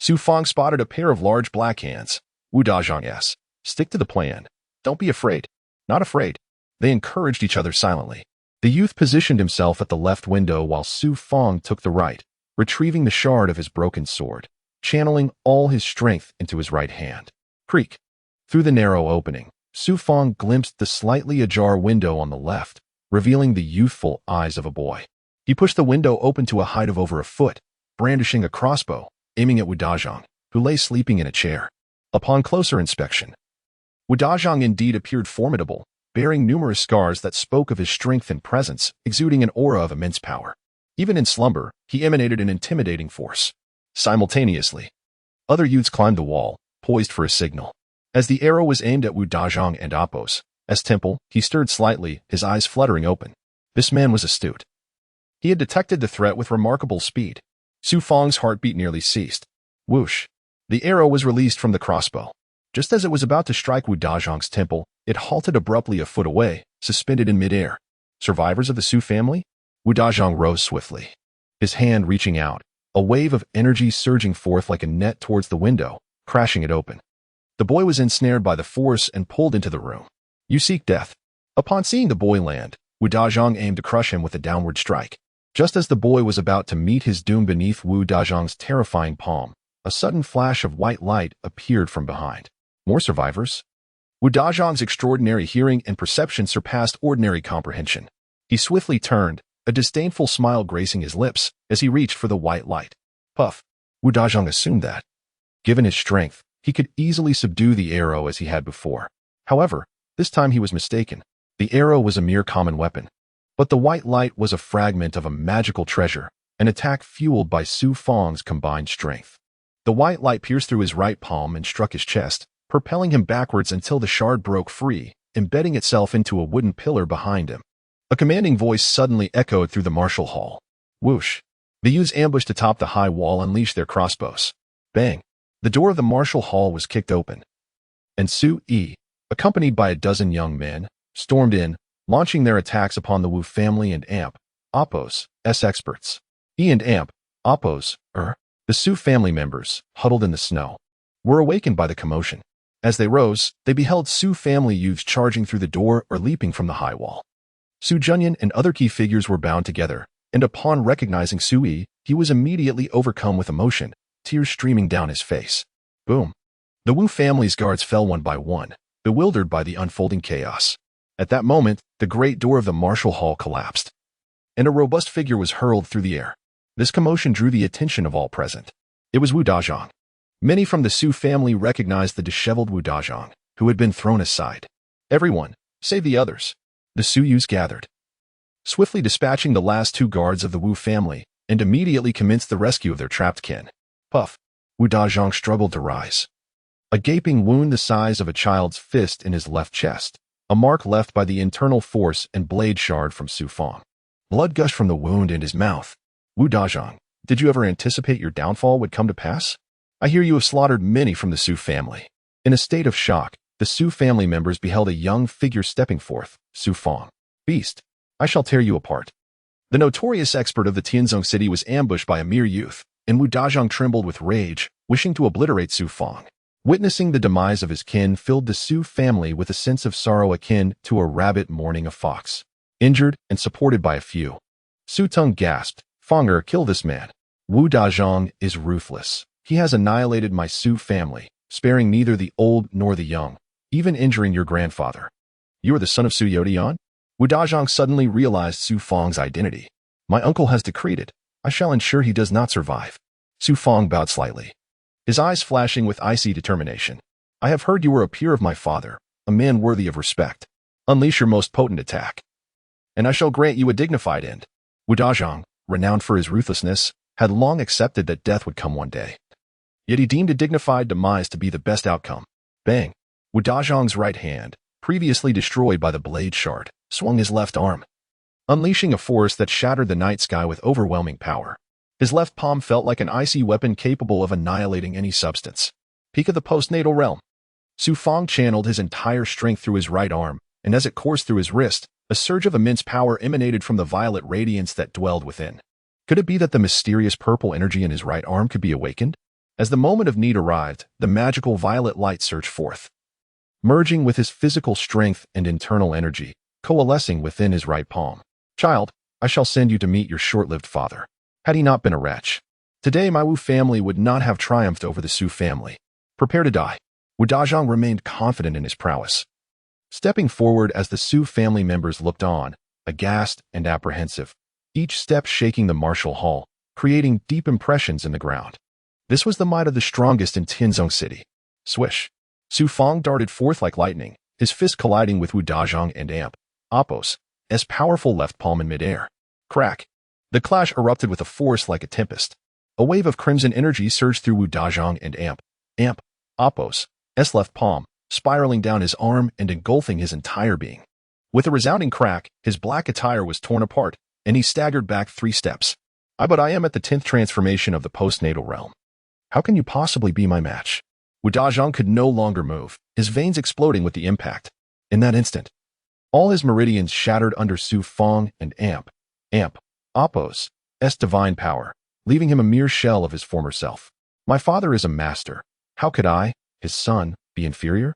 Su Fang spotted a pair of large black hands. Wu Dazhang s. Stick to the plan. Don't be afraid. Not afraid. They encouraged each other silently. The youth positioned himself at the left window while Su Fang took the right, retrieving the shard of his broken sword, channeling all his strength into his right hand. Creak. Through the narrow opening, Su Fang glimpsed the slightly ajar window on the left, revealing the youthful eyes of a boy. He pushed the window open to a height of over a foot, brandishing a crossbow, aiming at Wu Dazhang, who lay sleeping in a chair. Upon closer inspection, Wu Dazhang indeed appeared formidable, bearing numerous scars that spoke of his strength and presence, exuding an aura of immense power. Even in slumber, he emanated an intimidating force. Simultaneously, other youths climbed the wall, poised for a signal. As the arrow was aimed at Wu Dazhang and Appos, as temple, he stirred slightly, his eyes fluttering open. This man was astute. He had detected the threat with remarkable speed. Su Fang's heartbeat nearly ceased. Whoosh! The arrow was released from the crossbow. Just as it was about to strike Wu Dazhang's temple, it halted abruptly a foot away, suspended in midair. Survivors of the Su family? Wu Dazhang rose swiftly, his hand reaching out, a wave of energy surging forth like a net towards the window, crashing it open. The boy was ensnared by the force and pulled into the room. You seek death. Upon seeing the boy land, Wu Dazhang aimed to crush him with a downward strike. Just as the boy was about to meet his doom beneath Wu Dazhang's terrifying palm, a sudden flash of white light appeared from behind. More survivors? Wu Dazhang's extraordinary hearing and perception surpassed ordinary comprehension. He swiftly turned, a disdainful smile gracing his lips as he reached for the white light. Puff. Wu Dazhang assumed that, given his strength, he could easily subdue the arrow as he had before. However, this time he was mistaken. The arrow was a mere common weapon. But the white light was a fragment of a magical treasure, an attack fueled by Su Fang's combined strength. The white light pierced through his right palm and struck his chest, propelling him backwards until the shard broke free, embedding itself into a wooden pillar behind him. A commanding voice suddenly echoed through the martial hall. Whoosh! The youths ambushed atop the high wall unleashed their crossbows. Bang! The door of the martial hall was kicked open, and Su Yi, accompanied by a dozen young men, stormed in, launching their attacks upon the Wu family and Appos' experts. Yi and Appos, the Su family members, huddled in the snow, were awakened by the commotion. As they rose, they beheld Su family youths charging through the door or leaping from the high wall. Su Junyan and other key figures were bound together, and upon recognizing Su Yi, he was immediately overcome with emotion, tears streaming down his face. Boom! The Wu family's guards fell one by one, bewildered by the unfolding chaos. At that moment, the great door of the martial hall collapsed, and a robust figure was hurled through the air. This commotion drew the attention of all present. It was Wu Dazhang. Many from the Su family recognized the disheveled Wu Dazhang, who had been thrown aside. Everyone, save the others. The Su youths gathered, swiftly dispatching the last two guards of the Wu family, and immediately commenced the rescue of their trapped kin. Puff! Wu Dazhang struggled to rise. A gaping wound the size of a child's fist in his left chest, a mark left by the internal force and blade shard from Su Fang. Blood gushed from the wound in his mouth. Wu Dazhang, did you ever anticipate your downfall would come to pass? I hear you have slaughtered many from the Su family. In a state of shock, the Su family members beheld a young figure stepping forth. Su Fang. Beast, I shall tear you apart. The notorious expert of the Tianzong city was ambushed by a mere youth, and Wu Dazhang trembled with rage, wishing to obliterate Su Fang. Witnessing the demise of his kin filled the Su family with a sense of sorrow akin to a rabbit mourning a fox. Injured and supported by a few, Su Tung gasped, Fanger, kill this man. Wu Dazhang is ruthless. He has annihilated my Su family, sparing neither the old nor the young, even injuring your grandfather. You are the son of Su Yodian? Wu Dazhang suddenly realized Su Fang's identity. My uncle has decreed it. I shall ensure he does not survive. Su Fang bowed slightly, his eyes flashing with icy determination. I have heard you were a peer of my father, a man worthy of respect. Unleash your most potent attack, and I shall grant you a dignified end. Wu Dazhang, renowned for his ruthlessness, had long accepted that death would come one day. Yet he deemed a dignified demise to be the best outcome. Bang! Wu Dazhang's right hand, previously destroyed by the blade shard, swung his left arm, unleashing a force that shattered the night sky with overwhelming power. His left palm felt like an icy weapon capable of annihilating any substance. Peak of the postnatal realm. Su Fang channeled his entire strength through his right arm, and as it coursed through his wrist, a surge of immense power emanated from the violet radiance that dwelled within. Could it be that the mysterious purple energy in his right arm could be awakened? As the moment of need arrived, the magical violet light surged forth, merging with his physical strength and internal energy, coalescing within his right palm. Child, I shall send you to meet your short-lived father. Had he not been a wretch, today my Wu family would not have triumphed over the Su family. Prepare to die. Wu Dazhang remained confident in his prowess, stepping forward as the Su family members looked on, aghast and apprehensive, each step shaking the martial hall, creating deep impressions in the ground. This was the might of the strongest in Tianzong City. Swish! Su Fang darted forth like lightning, his fist colliding with Wu Dazhang and Amp, Appos, as powerful left palm in midair. Crack! The clash erupted with a force like a tempest. A wave of crimson energy surged through Wu Dazhang and Amp, Appos, S left palm, spiraling down his arm and engulfing his entire being. With a resounding crack, his black attire was torn apart, and he staggered back 3 steps. But I am at the 10th transformation of the postnatal realm. How can you possibly be my match? Wu Dazhang could no longer move, his veins exploding with the impact. In that instant, all his meridians shattered under Su Fang and Amp, Appos, S divine power, leaving him a mere shell of his former self. My father is a master. How could I, his son, be inferior?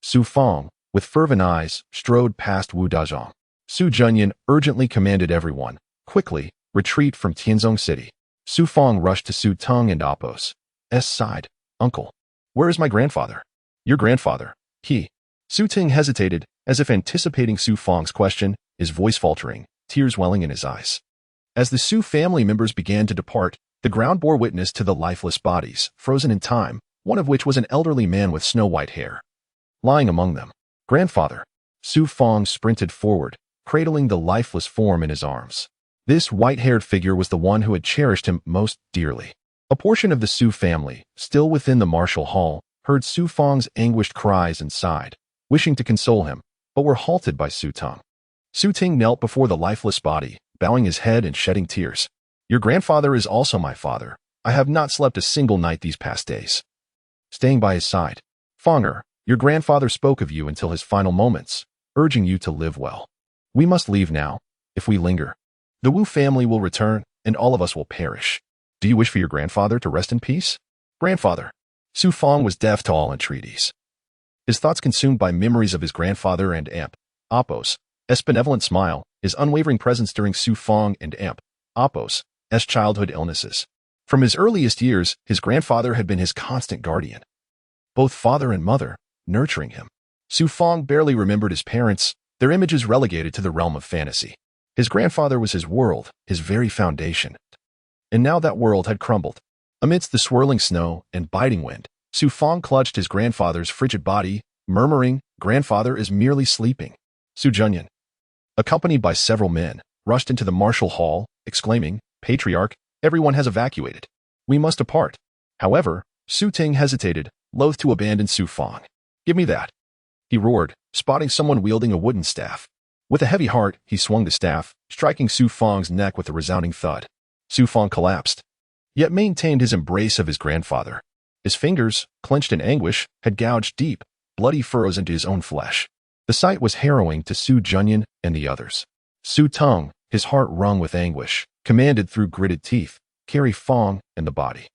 Su Fang, with fervent eyes, strode past Wu Dazhang. Su Junyan urgently commanded everyone, quickly, retreat from Tianzong City. Su Fang rushed to Su Tung and Appos. S sighed, Uncle, where is my grandfather? Your grandfather, he. Su Ting hesitated, as if anticipating Su Fang's question, his voice faltering, tears welling in his eyes. As the Su family members began to depart, the ground bore witness to the lifeless bodies, frozen in time, one of which was an elderly man with snow-white hair. Lying among them. Grandfather. Su Fang sprinted forward, cradling the lifeless form in his arms. This white-haired figure was the one who had cherished him most dearly. A portion of the Su family, still within the martial hall, heard Su Fang's anguished cries and sighed, wishing to console him, but were halted by Su Tung. Su Ting knelt before the lifeless body, bowing his head and shedding tears. Your grandfather is also my father. I have not slept a single night these past days. Staying by his side. Fanger, your grandfather spoke of you until his final moments, urging you to live well. We must leave now. If we linger, the Wu family will return, and all of us will perish. Do you wish for your grandfather to rest in peace? Grandfather. Su Fang was deaf to all entreaties. His thoughts consumed by memories of his grandfather and Amp, Appos, S benevolent smile, his unwavering presence during Su Fang and Amp, Appos, S childhood illnesses. From his earliest years, his grandfather had been his constant guardian. Both father and mother, nurturing him. Su Fang barely remembered his parents, their images relegated to the realm of fantasy. His grandfather was his world, his very foundation. And now that world had crumbled. Amidst the swirling snow and biting wind, Su Fang clutched his grandfather's frigid body, murmuring, Grandfather is merely sleeping. Su Junyan, accompanied by several men, rushed into the martial hall, exclaiming, Patriarch, everyone has evacuated. We must depart. However, Su Ting hesitated, loath to abandon Su Fang. Give me that. He roared, spotting someone wielding a wooden staff. With a heavy heart, he swung the staff, striking Su Fang's neck with a resounding thud. Su Fang collapsed, yet maintained his embrace of his grandfather. His fingers, clenched in anguish, had gouged deep, bloody furrows into his own flesh. The sight was harrowing to Su Junyan and the others. Su Tung, his heart wrung with anguish, commanded through gritted teeth, carry Fang and the body.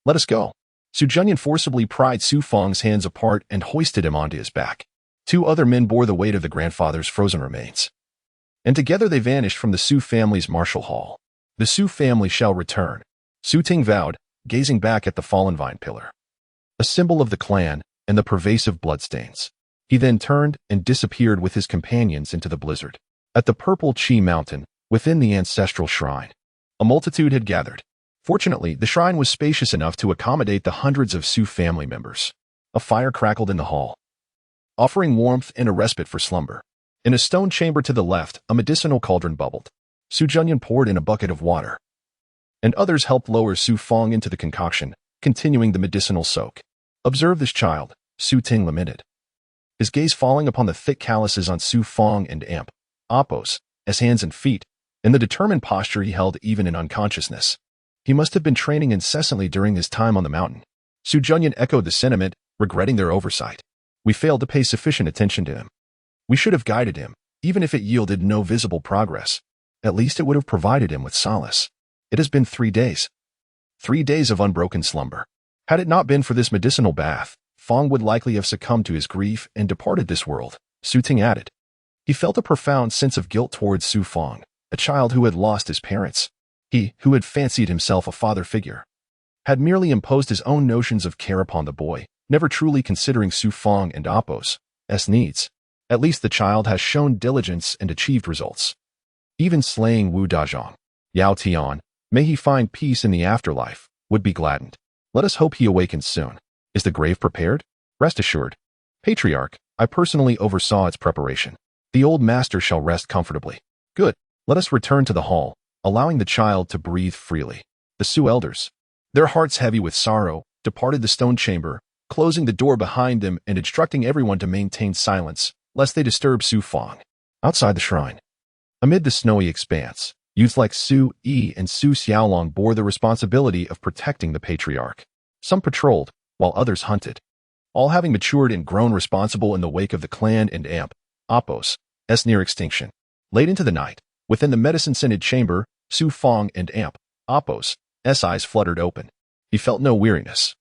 Let us go. Su Junyan forcibly pried Su Fang's hands apart and hoisted him onto his back. 2 other men bore the weight of the grandfather's frozen remains. And together they vanished from the Su family's martial hall. The Su family shall return, Su Ting vowed, gazing back at the fallen vine pillar, a symbol of the clan and the pervasive bloodstains. He then turned and disappeared with his companions into the blizzard. At the purple Qi mountain, within the ancestral shrine, a multitude had gathered. Fortunately, the shrine was spacious enough to accommodate the hundreds of Su family members. A fire crackled in the hall, offering warmth and a respite for slumber. In a stone chamber to the left, a medicinal cauldron bubbled. Su Junyan poured in a bucket of water, and others helped lower Su Fang into the concoction, continuing the medicinal soak. Observe this child, Su Ting lamented, his gaze falling upon the thick calluses on Su Fang and Amp, Appos, as hands and feet, and the determined posture he held even in unconsciousness. He must have been training incessantly during his time on the mountain. Su Junyan echoed the sentiment, regretting their oversight. We failed to pay sufficient attention to him. We should have guided him, even if it yielded no visible progress. At least it would have provided him with solace. It has been 3 days. 3 days of unbroken slumber. Had it not been for this medicinal bath, Fang would likely have succumbed to his grief and departed this world, Su Ting added. He felt a profound sense of guilt towards Su Fang, a child who had lost his parents. He, who had fancied himself a father figure, had merely imposed his own notions of care upon the boy, never truly considering Su Fang and Appo's needs. At least the child has shown diligence and achieved results. Even slaying Wu Dazhong, Yao Tian, may he find peace in the afterlife, would be gladdened. Let us hope he awakens soon. Is the grave prepared? Rest assured, Patriarch, I personally oversaw its preparation. The old master shall rest comfortably. Good. Let us return to the hall, allowing the child to breathe freely. The Su elders, their hearts heavy with sorrow, departed the stone chamber, closing the door behind them and instructing everyone to maintain silence, lest they disturb Su Fang. Outside the shrine, amid the snowy expanse, youths like Su Yi and Su Xiaolong bore the responsibility of protecting the patriarch. Some patrolled, while others hunted, all having matured and grown responsible in the wake of the clan and Appo's near extinction. Late into the night, within the medicine-scented chamber, Su Fang and Appo's eyes fluttered open. He felt no weariness,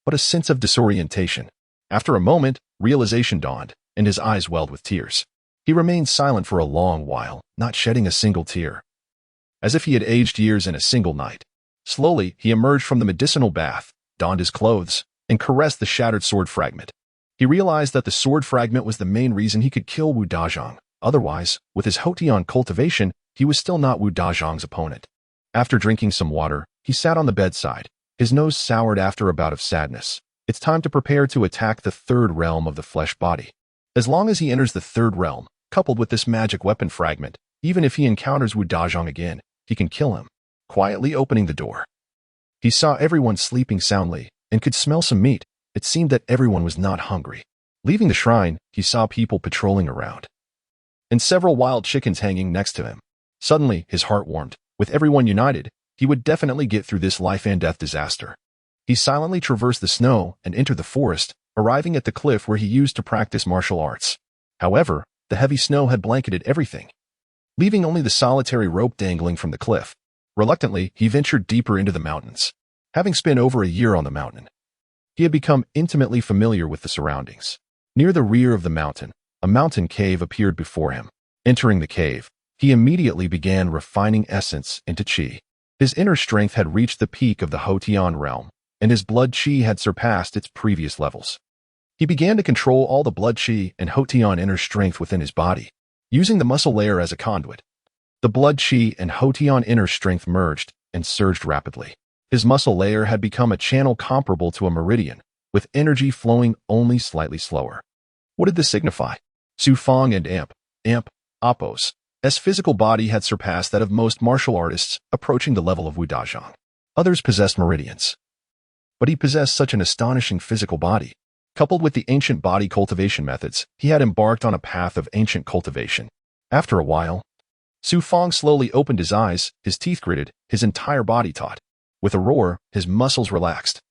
but a sense of disorientation. After a moment, realization dawned, and his eyes welled with tears. He remained silent for a long while, not shedding a single tear, as if he had aged years in a single night. Slowly, he emerged from the medicinal bath, donned his clothes, and caressed the shattered sword fragment. He realized that the sword fragment was the main reason he could kill Wu Dazhong. Otherwise, with his Hotian cultivation, he was still not Wu Dazhong's opponent. After drinking some water, he sat on the bedside, his nose soured after a bout of sadness. It's time to prepare to attack the third realm of the flesh body. As long as he enters the third realm, coupled with this magic weapon fragment, even if he encounters Wu Dazhong again, he can kill him. Quietly opening the door, he saw everyone sleeping soundly and could smell some meat. It seemed that everyone was not hungry. Leaving the shrine, he saw people patrolling around, and several wild chickens hanging next to him. Suddenly, his heart warmed. With everyone united, he would definitely get through this life and death disaster. He silently traversed the snow and entered the forest, arriving at the cliff where he used to practice martial arts. However, the heavy snow had blanketed everything, leaving only the solitary rope dangling from the cliff. Reluctantly, he ventured deeper into the mountains. Having spent over a year on the mountain, he had become intimately familiar with the surroundings. Near the rear of the mountain, a mountain cave appeared before him. Entering the cave, he immediately began refining essence into qi. His inner strength had reached the peak of the Hotian realm, and his blood qi had surpassed its previous levels. He began to control all the blood qi and Hotian inner strength within his body, using the muscle layer as a conduit. The blood qi and Hotian inner strength merged and surged rapidly. His muscle layer had become a channel comparable to a meridian, with energy flowing only slightly slower. What did this signify? Su Fang and Appo's physical body had surpassed that of most martial artists, approaching the level of Wu Dazhong. Others possessed meridians, but he possessed such an astonishing physical body. Coupled with the ancient body cultivation methods, he had embarked on a path of ancient cultivation. After a while, Su Fang slowly opened his eyes, his teeth gritted, his entire body taut. With a roar, his muscles relaxed,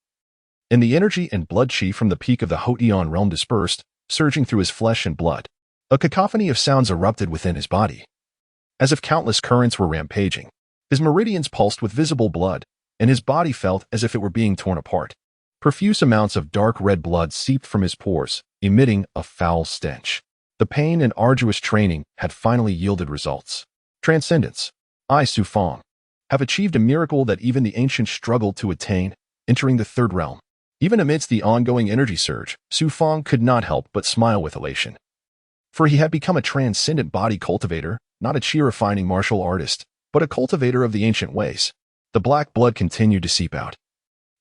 and the energy and blood qi from the peak of the Hotian realm dispersed, surging through his flesh and blood. A cacophony of sounds erupted within his body, as if countless currents were rampaging. His meridians pulsed with visible blood, and his body felt as if it were being torn apart. Profuse amounts of dark red blood seeped from his pores, emitting a foul stench. The pain and arduous training had finally yielded results. Transcendence. I, Su Fang, have achieved a miracle that even the ancients struggled to attain, entering the third realm. Even amidst the ongoing energy surge, Su Fang could not help but smile with elation. For he had become a transcendent body cultivator, not a chi-refining martial artist, but a cultivator of the ancient ways. The black blood continued to seep out,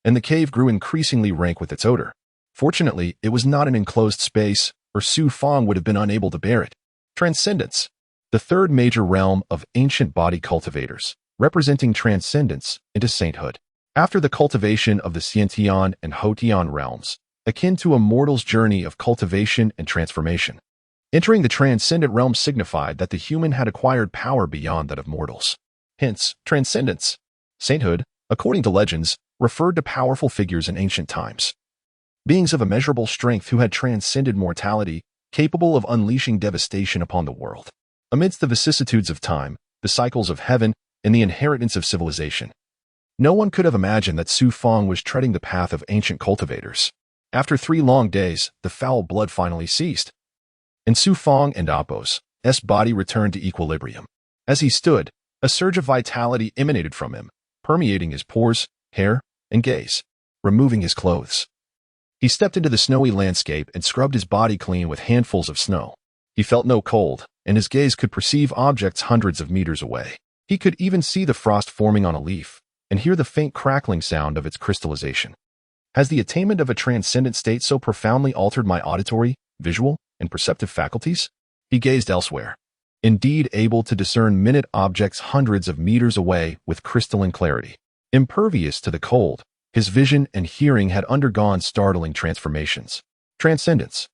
and the cave grew increasingly rank with its odor. Fortunately, it was not an enclosed space, or Su Fang would have been unable to bear it. Transcendence. The third major realm of ancient body cultivators, representing transcendence into sainthood. After the cultivation of the Xiantian and Hotian realms, akin to a mortal's journey of cultivation and transformation. Entering the transcendent realm signified that the human had acquired power beyond that of mortals. Hence, transcendence. Sainthood, according to legends, referred to powerful figures in ancient times. Beings of immeasurable strength who had transcended mortality, capable of unleashing devastation upon the world. Amidst the vicissitudes of time, the cycles of heaven, and the inheritance of civilization, No one could have imagined that Su Fang was treading the path of ancient cultivators. After 3 long days, the foul blood finally ceased, and Su Fang and Apos' body returned to equilibrium. As he stood, a surge of vitality emanated from him, permeating his pores, hair, and gaze, removing his clothes. He stepped into the snowy landscape and scrubbed his body clean with handfuls of snow. He felt no cold, and his gaze could perceive objects hundreds of meters away. He could even see the frost forming on a leaf, and hear the faint crackling sound of its crystallization. Has the attainment of a transcendent state so profoundly altered my auditory, visual, and perceptive faculties? He gazed elsewhere, indeed able to discern minute objects hundreds of meters away with crystalline clarity. Impervious to the cold, his vision and hearing had undergone startling transformations. Transcendence.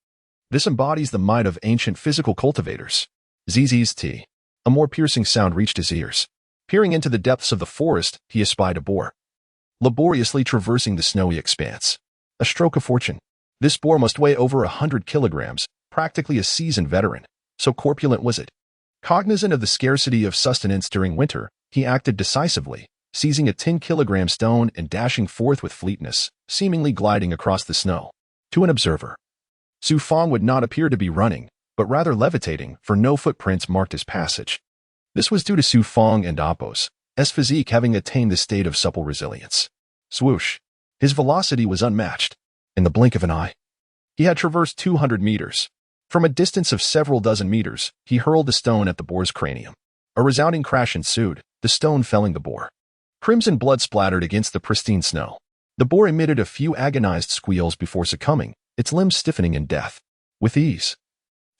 This embodies the might of ancient physical cultivators. Zzzt. A more piercing sound reached his ears. Peering into the depths of the forest, he espied a boar, laboriously traversing the snowy expanse. A stroke of fortune. This boar must weigh over 100 kilograms, practically a seasoned veteran. So corpulent was it. Cognizant of the scarcity of sustenance during winter, he acted decisively, seizing a 10-kilogram stone and dashing forth with fleetness, seemingly gliding across the snow. To an observer, Su Fang would not appear to be running, but rather levitating, for no footprints marked his passage. This was due to Su Fang and Apos' physique having attained the state of supple resilience. Swoosh. His velocity was unmatched. In the blink of an eye, he had traversed 200 meters. From a distance of several dozen meters, he hurled the stone at the boar's cranium. A resounding crash ensued, the stone felling the boar. Crimson blood splattered against the pristine snow. The boar emitted a few agonized squeals before succumbing, its limbs stiffening in death. With ease,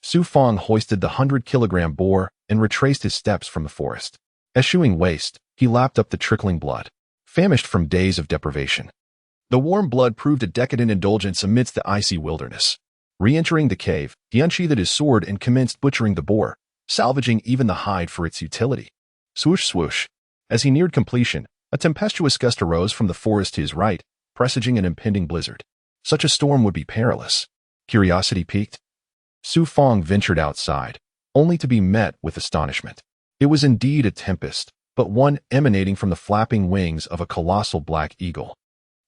Su Fang hoisted the 100-kilogram boar and retraced his steps from the forest. Eschewing waste, he lapped up the trickling blood, famished from days of deprivation. The warm blood proved a decadent indulgence amidst the icy wilderness. Re-entering the cave, he unsheathed his sword and commenced butchering the boar, salvaging even the hide for its utility. Swoosh swoosh. As he neared completion, a tempestuous gust arose from the forest to his right, presaging an impending blizzard. Such a storm would be perilous. Curiosity piqued, Su Fang ventured outside, only to be met with astonishment. It was indeed a tempest, but one emanating from the flapping wings of a colossal black eagle.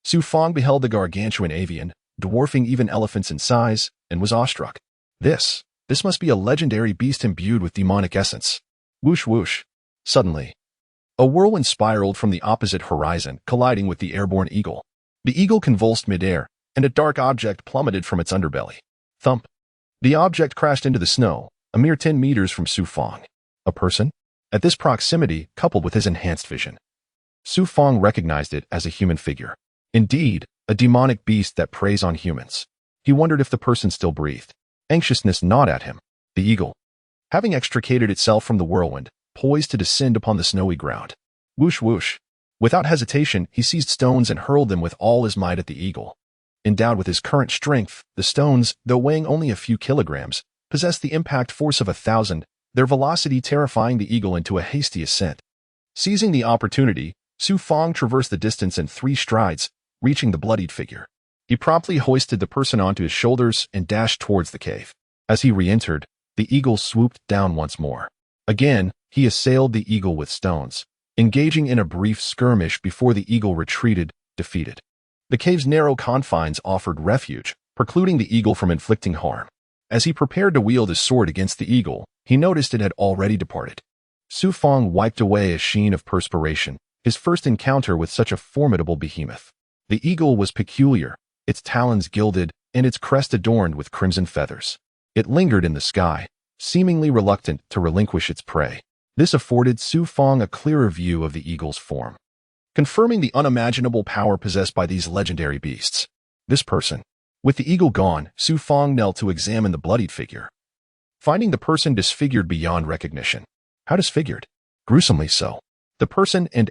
Su Fang beheld the gargantuan avian, dwarfing even elephants in size, and was awestruck. This must be a legendary beast imbued with demonic essence. Whoosh whoosh. Suddenly, a whirlwind spiraled from the opposite horizon, colliding with the airborne eagle. The eagle convulsed midair, and a dark object plummeted from its underbelly. Thump. The object crashed into the snow, a mere 10 meters from Su Fang. A person? At this proximity, coupled with his enhanced vision, Su Fang recognized it as a human figure. Indeed, a demonic beast that preys on humans. He wondered if the person still breathed. Anxiousness gnawed at him. The eagle, having extricated itself from the whirlwind, poised to descend upon the snowy ground. Whoosh whoosh. Without hesitation, he seized stones and hurled them with all his might at the eagle. Endowed with his current strength, the stones, though weighing only a few kilograms, possessed the impact force of 1,000, their velocity terrifying the eagle into a hasty ascent. Seizing the opportunity, Su Fang traversed the distance in 3 strides, reaching the bloodied figure. He promptly hoisted the person onto his shoulders and dashed towards the cave. As he re-entered, the eagle swooped down once more. Again, he assailed the eagle with stones, engaging in a brief skirmish before the eagle retreated, defeated. The cave's narrow confines offered refuge, precluding the eagle from inflicting harm. As he prepared to wield his sword against the eagle, he noticed it had already departed. Su Fang wiped away a sheen of perspiration, his first encounter with such a formidable behemoth. The eagle was peculiar, its talons gilded and its crest adorned with crimson feathers. It lingered in the sky, seemingly reluctant to relinquish its prey. This afforded Su Fang a clearer view of the eagle's form, confirming the unimaginable power possessed by these legendary beasts. This person. With the eagle gone, Su Fang knelt to examine the bloodied figure, finding the person disfigured beyond recognition. How disfigured? Gruesomely so. The person and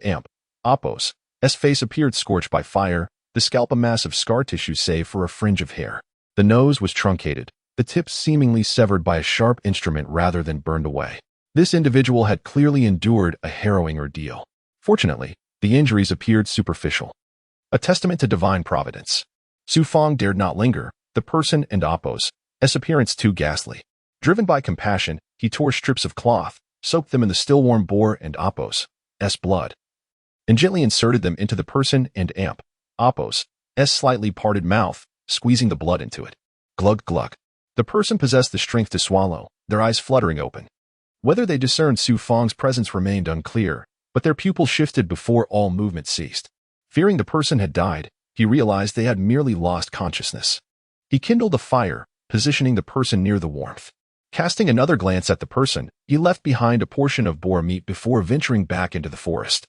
Apos' face appeared scorched by fire, the scalp a mass of scar tissue save for a fringe of hair. The nose was truncated, the tips seemingly severed by a sharp instrument rather than burned away. This individual had clearly endured a harrowing ordeal. Fortunately, the injuries appeared superficial, a testament to divine providence. Su Fang dared not linger, the person and Apos' appearance too ghastly. Driven by compassion, he tore strips of cloth, soaked them in the still-warm boar and Apos' blood, and gently inserted them into the person and amp, Apos, S slightly parted mouth, squeezing the blood into it. Glug glug. The person possessed the strength to swallow, their eyes fluttering open. Whether they discerned Su Fang's presence remained unclear, but their pupils shifted before all movement ceased. Fearing the person had died, he realized they had merely lost consciousness. He kindled a fire, positioning the person near the warmth. Casting another glance at the person, he left behind a portion of boar meat before venturing back into the forest.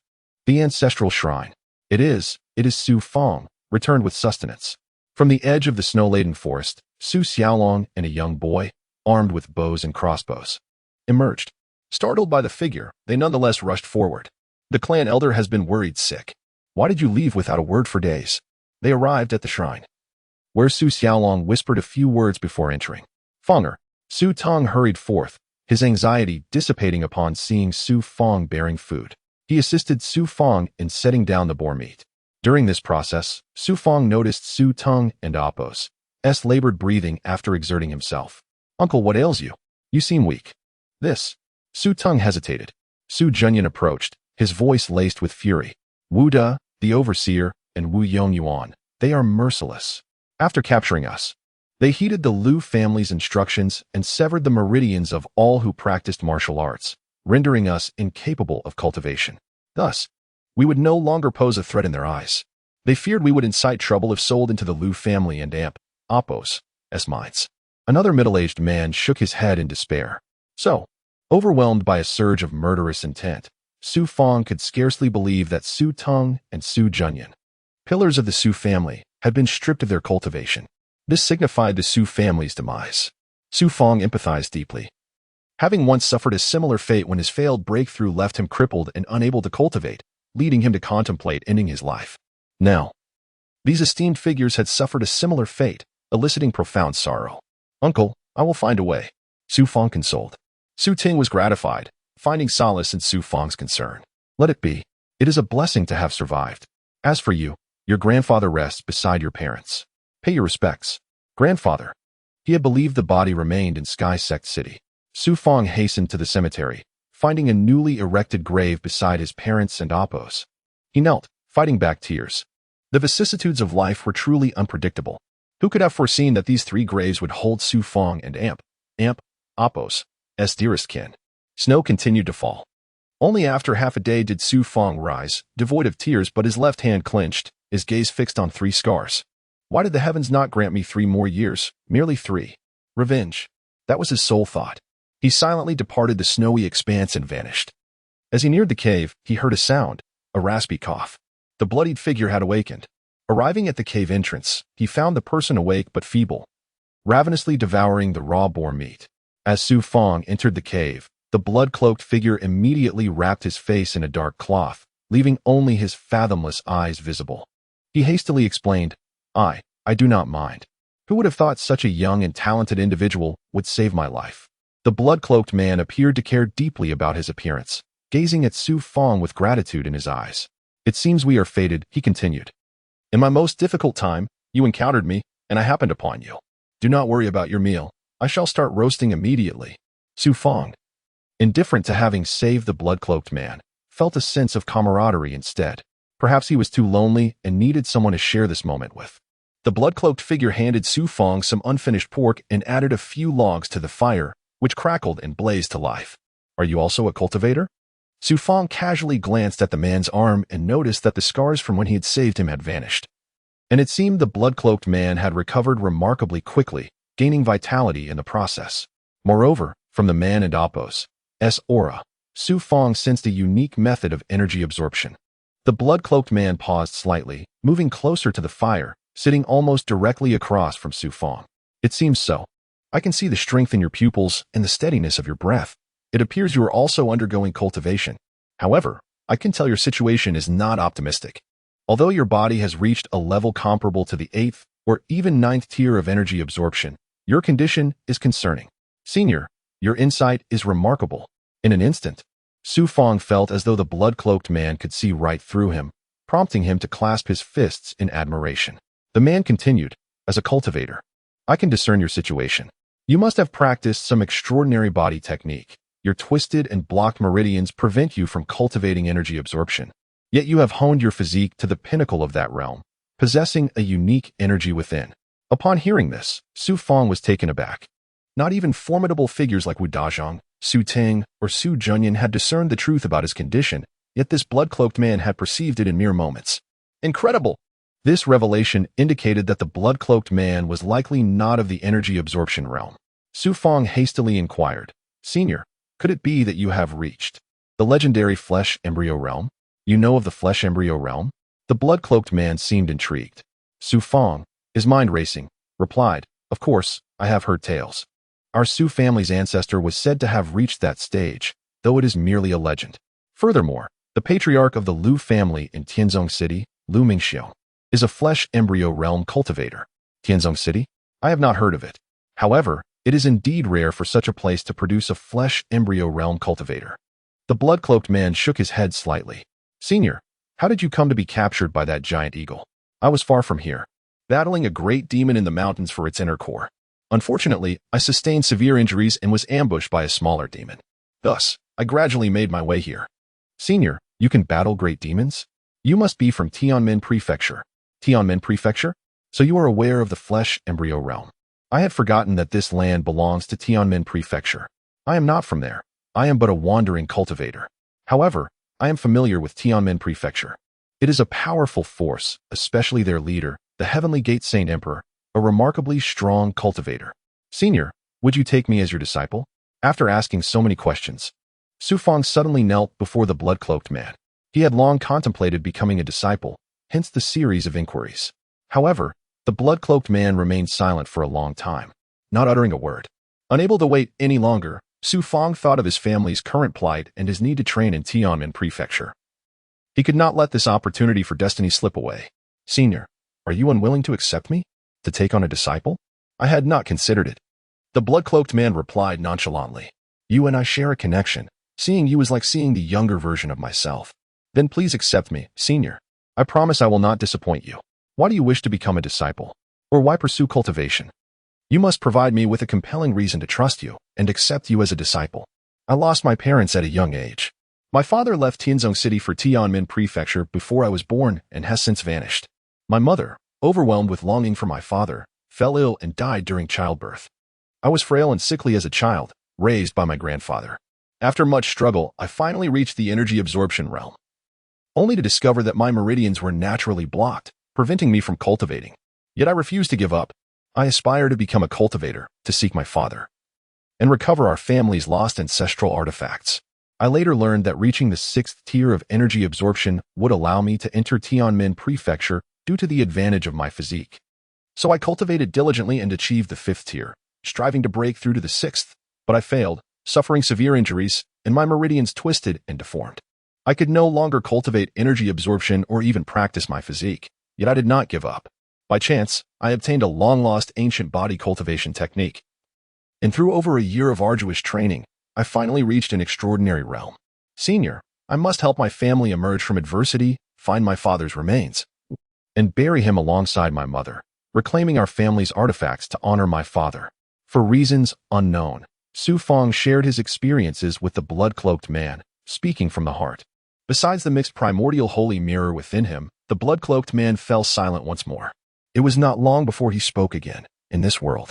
The ancestral shrine. It is Su Fang, returned with sustenance. From the edge of the snow-laden forest, Su Xiaolong and a young boy, armed with bows and crossbows, emerged. Startled by the figure, they nonetheless rushed forward. The clan elder has been worried sick. Why did you leave without a word for days? They arrived at the shrine, where Su Xiaolong whispered a few words before entering. Fanger. Su Tong hurried forth, his anxiety dissipating upon seeing Su Fang bearing food. He assisted Su Fang in setting down the boar meat. During this process, Su Fang noticed Su Tong and Apos' labored breathing after exerting himself. Uncle, what ails you? You seem weak. Su Tong hesitated. Su Junyan approached, his voice laced with fury. Wu Da, the overseer, and Wu Yongyuan, they are merciless. After capturing us, they heeded the Liu family's instructions and severed the meridians of all who practiced martial arts, rendering us incapable of cultivation. Thus, we would no longer pose a threat in their eyes. They feared we would incite trouble if sold into the Liu family and amp, Apos' minds. Another middle-aged man shook his head in despair. So, overwhelmed by a surge of murderous intent, Su Fang could scarcely believe that Su Tong and Su Junyan, pillars of the Su family, had been stripped of their cultivation. This signified the Su family's demise. Su Fang empathized deeply. Having once suffered a similar fate when his failed breakthrough left him crippled and unable to cultivate, leading him to contemplate ending his life. Now, these esteemed figures had suffered a similar fate, eliciting profound sorrow. Uncle, I will find a way. Su Fang consoled. Su Ting was gratified, finding solace in Su Fang's concern. Let it be. It is a blessing to have survived. As for you, your grandfather rests beside your parents. Pay your respects. Grandfather. He had believed the body remained in Sky Sect City. Su Fang hastened to the cemetery, finding a newly erected grave beside his parents and Apos. He knelt, fighting back tears. The vicissitudes of life were truly unpredictable. Who could have foreseen that these three graves would hold Su Fang and Apos' dearest kin? Snow continued to fall. Only after half a day did Su Fang rise, devoid of tears but his left hand clenched, his gaze fixed on 3 scars. Why did the heavens not grant me 3 more years, merely 3? Revenge. That was his sole thought. He silently departed the snowy expanse and vanished. As he neared the cave, he heard a sound, a raspy cough. The bloodied figure had awakened. Arriving at the cave entrance, he found the person awake but feeble, ravenously devouring the raw boar meat. As Su Fang entered the cave, the blood-cloaked figure immediately wrapped his face in a dark cloth, leaving only his fathomless eyes visible. He hastily explained, I do not mind. Who would have thought such a young and talented individual would save my life? The blood-cloaked man appeared to care deeply about his appearance, gazing at Su Fang with gratitude in his eyes. It seems we are fated, he continued. In my most difficult time, you encountered me, and I happened upon you. Do not worry about your meal. I shall start roasting immediately. Su Fang, indifferent to having saved the blood-cloaked man, felt a sense of camaraderie instead. Perhaps he was too lonely and needed someone to share this moment with. The blood-cloaked figure handed Su Fang some unfinished pork and added a few logs to the fire, which crackled and blazed to life. Are you also a cultivator? Su Fang casually glanced at the man's arm and noticed that the scars from when he had saved him had vanished. And it seemed the blood-cloaked man had recovered remarkably quickly, gaining vitality in the process. Moreover, from the man and Apos' aura, Su Fang sensed a unique method of energy absorption. The blood-cloaked man paused slightly, moving closer to the fire, sitting almost directly across from Su Fang. It seems so. I can see the strength in your pupils and the steadiness of your breath. It appears you are also undergoing cultivation. However, I can tell your situation is not optimistic. Although your body has reached a level comparable to the 8th or even 9th tier of energy absorption, your condition is concerning. Senior, your insight is remarkable. In an instant, Su Fang felt as though the blood-cloaked man could see right through him, prompting him to clasp his fists in admiration. The man continued, as a cultivator, I can discern your situation. You must have practiced some extraordinary body technique. Your twisted and blocked meridians prevent you from cultivating energy absorption. Yet you have honed your physique to the pinnacle of that realm, possessing a unique energy within. Upon hearing this, Su Fang was taken aback. Not even formidable figures like Wu Dazhong, Su Ting, or Su Junyan had discerned the truth about his condition, yet this blood-cloaked man had perceived it in mere moments. Incredible! This revelation indicated that the blood-cloaked man was likely not of the energy absorption realm. Su Fang hastily inquired, "Senior, could it be that you have reached the legendary flesh embryo realm? You know of the flesh embryo realm?" The blood-cloaked man seemed intrigued. Su Fang, his mind racing, replied, "Of course, I have heard tales. Our Su family's ancestor was said to have reached that stage, though it is merely a legend. Furthermore, the patriarch of the Lu family in Tianzong City, Lu Mingxiu, is a flesh embryo realm cultivator. Tianzong City? I have not heard of it. However, it is indeed rare for such a place to produce a flesh embryo realm cultivator." The blood-cloaked man shook his head slightly. "Senior, how did you come to be captured by that giant eagle? I was far from here, battling a great demon in the mountains for its inner core. Unfortunately, I sustained severe injuries and was ambushed by a smaller demon. Thus, I gradually made my way here." "Senior, you can battle great demons? You must be from Tianmen Prefecture." "Tianmen Prefecture? So you are aware of the flesh embryo realm. I had forgotten that this land belongs to Tianmen Prefecture. I am not from there. I am but a wandering cultivator. However, I am familiar with Tianmen Prefecture. It is a powerful force, especially their leader, the Heavenly Gate Saint Emperor, a remarkably strong cultivator. Senior, would you take me as your disciple?" After asking so many questions, Su Fang suddenly knelt before the blood-cloaked man. He had long contemplated becoming a disciple, hence the series of inquiries. However, the blood-cloaked man remained silent for a long time, not uttering a word. Unable to wait any longer, Su Fang thought of his family's current plight and his need to train in Tianmen Prefecture. He could not let this opportunity for destiny slip away. "Senior, are you unwilling to accept me? To take on a disciple? I had not considered it." The blood-cloaked man replied nonchalantly, "You and I share a connection. Seeing you is like seeing the younger version of myself. Then please accept me, Senior. I promise I will not disappoint you. Why do you wish to become a disciple? Or why pursue cultivation? You must provide me with a compelling reason to trust you and accept you as a disciple. I lost my parents at a young age. My father left Tianzong City for Tianmen Prefecture before I was born and has since vanished. My mother, overwhelmed with longing for my father, fell ill and died during childbirth. I was frail and sickly as a child, raised by my grandfather. After much struggle, I finally reached the energy absorption realm, only to discover that my meridians were naturally blocked, preventing me from cultivating. Yet I refused to give up. I aspire to become a cultivator, to seek my father, and recover our family's lost ancestral artifacts. I later learned that reaching the 6th tier of energy absorption would allow me to enter Tianmen Prefecture due to the advantage of my physique. So I cultivated diligently and achieved the 5th tier, striving to break through to the 6th, but I failed, suffering severe injuries, and my meridians twisted and deformed. I could no longer cultivate energy absorption or even practice my physique, yet I did not give up. By chance, I obtained a long-lost ancient body cultivation technique. And through over a year of arduous training, I finally reached an extraordinary realm. Senior, I must help my family emerge from adversity, find my father's remains, and bury him alongside my mother, reclaiming our family's artifacts to honor my father. For reasons unknown, Su Fang shared his experiences with the blood-cloaked man, speaking from the heart. Besides the mixed primordial holy mirror within him, the blood-cloaked man fell silent once more. It was not long before he spoke again. "In this world,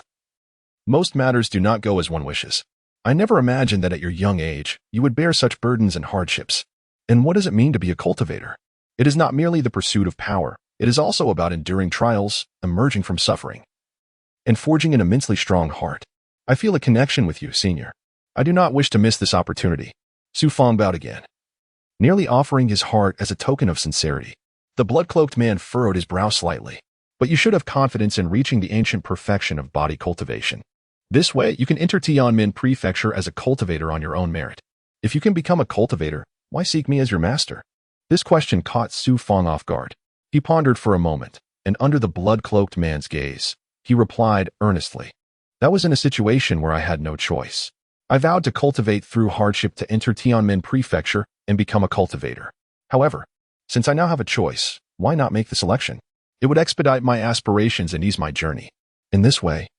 most matters do not go as one wishes. I never imagined that at your young age, you would bear such burdens and hardships. And what does it mean to be a cultivator? It is not merely the pursuit of power. It is also about enduring trials, emerging from suffering, and forging an immensely strong heart. I feel a connection with you, Senior. I do not wish to miss this opportunity." Su Fang bowed again, nearly offering his heart as a token of sincerity. The blood-cloaked man furrowed his brow slightly. "But you should have confidence in reaching the ancient perfection of body cultivation. This way, you can enter Tianmen Prefecture as a cultivator on your own merit. If you can become a cultivator, why seek me as your master?" This question caught Su Fang off guard. He pondered for a moment, and under the blood-cloaked man's gaze, he replied earnestly, "That was in a situation where I had no choice. I vowed to cultivate through hardship to enter Tianmen Prefecture and become a cultivator. However, since I now have a choice, why not make the selection? It would expedite my aspirations and ease my journey. In this way,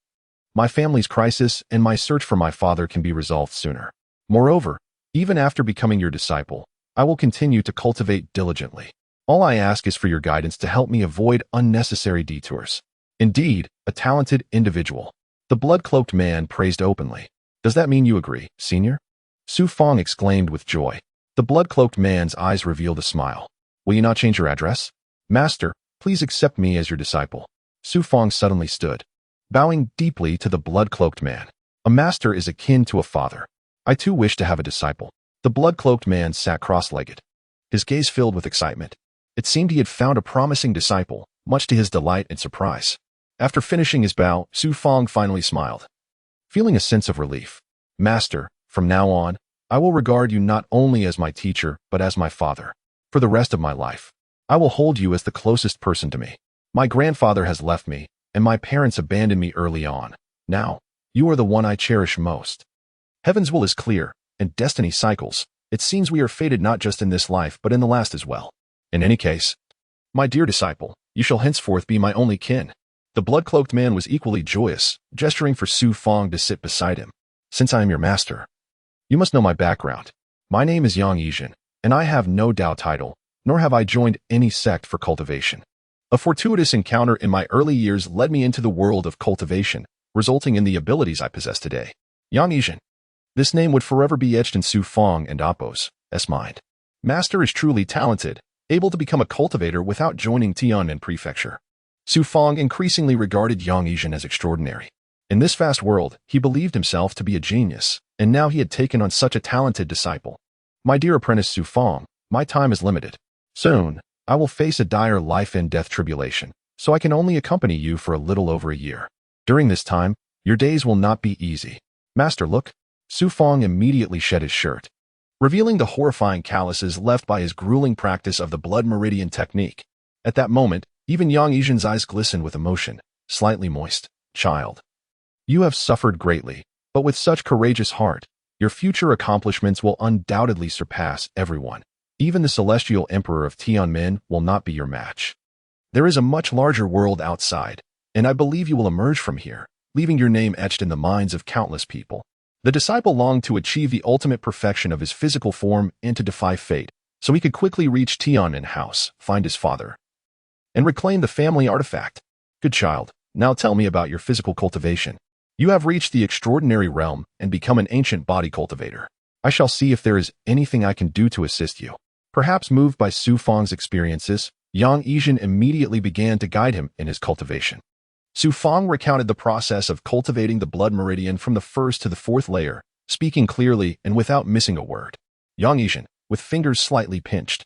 my family's crisis and my search for my father can be resolved sooner. Moreover, even after becoming your disciple, I will continue to cultivate diligently. All I ask is for your guidance to help me avoid unnecessary detours. Indeed, a talented individual. The blood-cloaked man praised openly. Does that mean you agree, senior? Su Fang exclaimed with joy. The blood-cloaked man's eyes revealed a smile. Will you not change your address? Master, please accept me as your disciple. Su Fang suddenly stood, bowing deeply to the blood-cloaked man. A master is akin to a father. I too wish to have a disciple. The blood-cloaked man sat cross-legged, his gaze filled with excitement. It seemed he had found a promising disciple, much to his delight and surprise. After finishing his bow, Su Fang finally smiled, feeling a sense of relief. Master, from now on, I will regard you not only as my teacher, but as my father. For the rest of my life, I will hold you as the closest person to me. My grandfather has left me, and my parents abandoned me early on. Now, you are the one I cherish most. Heaven's will is clear, and destiny cycles. It seems we are fated not just in this life, but in the last as well. In any case, my dear disciple, you shall henceforth be my only kin. The blood-cloaked man was equally joyous, gesturing for Su Fang to sit beside him. Since I am your master, you must know my background. My name is Yang Yijin, and I have no Dao title, nor have I joined any sect for cultivation. A fortuitous encounter in my early years led me into the world of cultivation, resulting in the abilities I possess today. Yang Yijin. This name would forever be etched in Su Fang and Appo's mind. Master is truly talented, able to become a cultivator without joining Tian'an Prefecture. Su Fang increasingly regarded Yang Yijin as extraordinary. In this vast world, he believed himself to be a genius, and now he had taken on such a talented disciple. My dear apprentice Su Fang, my time is limited. Soon, I will face a dire life and death tribulation, so I can only accompany you for a little over a year. During this time, your days will not be easy. Master, look. Su Fang immediately shed his shirt, revealing the horrifying calluses left by his grueling practice of the blood meridian technique. At that moment, even Yang Yijin's eyes glistened with emotion, slightly moist. Child, you have suffered greatly, but with such courageous heart, your future accomplishments will undoubtedly surpass everyone. Even the celestial emperor of Tianmen will not be your match. There is a much larger world outside, and I believe you will emerge from here, leaving your name etched in the minds of countless people. The disciple longed to achieve the ultimate perfection of his physical form and to defy fate, so he could quickly reach Tian'an House, find his father, and reclaim the family artifact. Good child, now tell me about your physical cultivation. You have reached the extraordinary realm and become an ancient body cultivator. I shall see if there is anything I can do to assist you. Perhaps moved by Su Fang's experiences, Yang Yijin immediately began to guide him in his cultivation. Su Fang recounted the process of cultivating the blood meridian from the first to the fourth layer, speaking clearly and without missing a word. Yang Yijin, with fingers slightly pinched,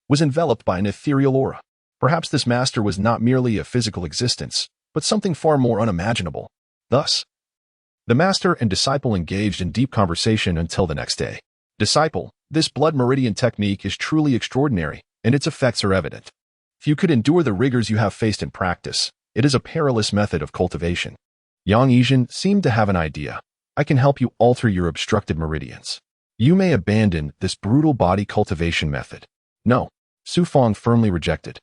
was enveloped by an ethereal aura. Perhaps this master was not merely a physical existence, but something far more unimaginable. Thus, the master and disciple engaged in deep conversation until the next day. Disciple, this blood meridian technique is truly extraordinary, and its effects are evident. If you could endure the rigors you have faced in practice, it is a perilous method of cultivation. Yang Yijin seemed to have an idea. I can help you alter your obstructed meridians. You may abandon this brutal body cultivation method. No, Su Fang firmly rejected,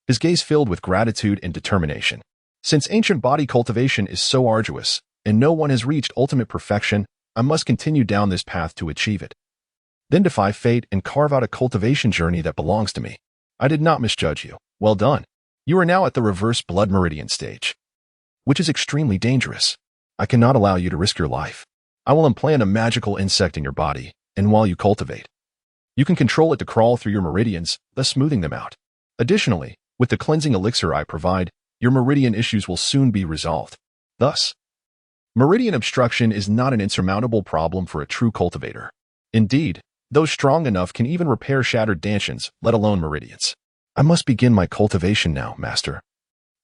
his gaze filled with gratitude and determination. Since ancient body cultivation is so arduous, and no one has reached ultimate perfection, I must continue down this path to achieve it. Then defy fate and carve out a cultivation journey that belongs to me. I did not misjudge you. Well done. You are now at the reverse blood meridian stage, which is extremely dangerous. I cannot allow you to risk your life. I will implant a magical insect in your body, and while you cultivate, you can control it to crawl through your meridians, thus smoothing them out. Additionally, with the cleansing elixir I provide, your meridian issues will soon be resolved. Thus, meridian obstruction is not an insurmountable problem for a true cultivator. Indeed, those strong enough can even repair shattered dantians, let alone meridians. I must begin my cultivation now, master.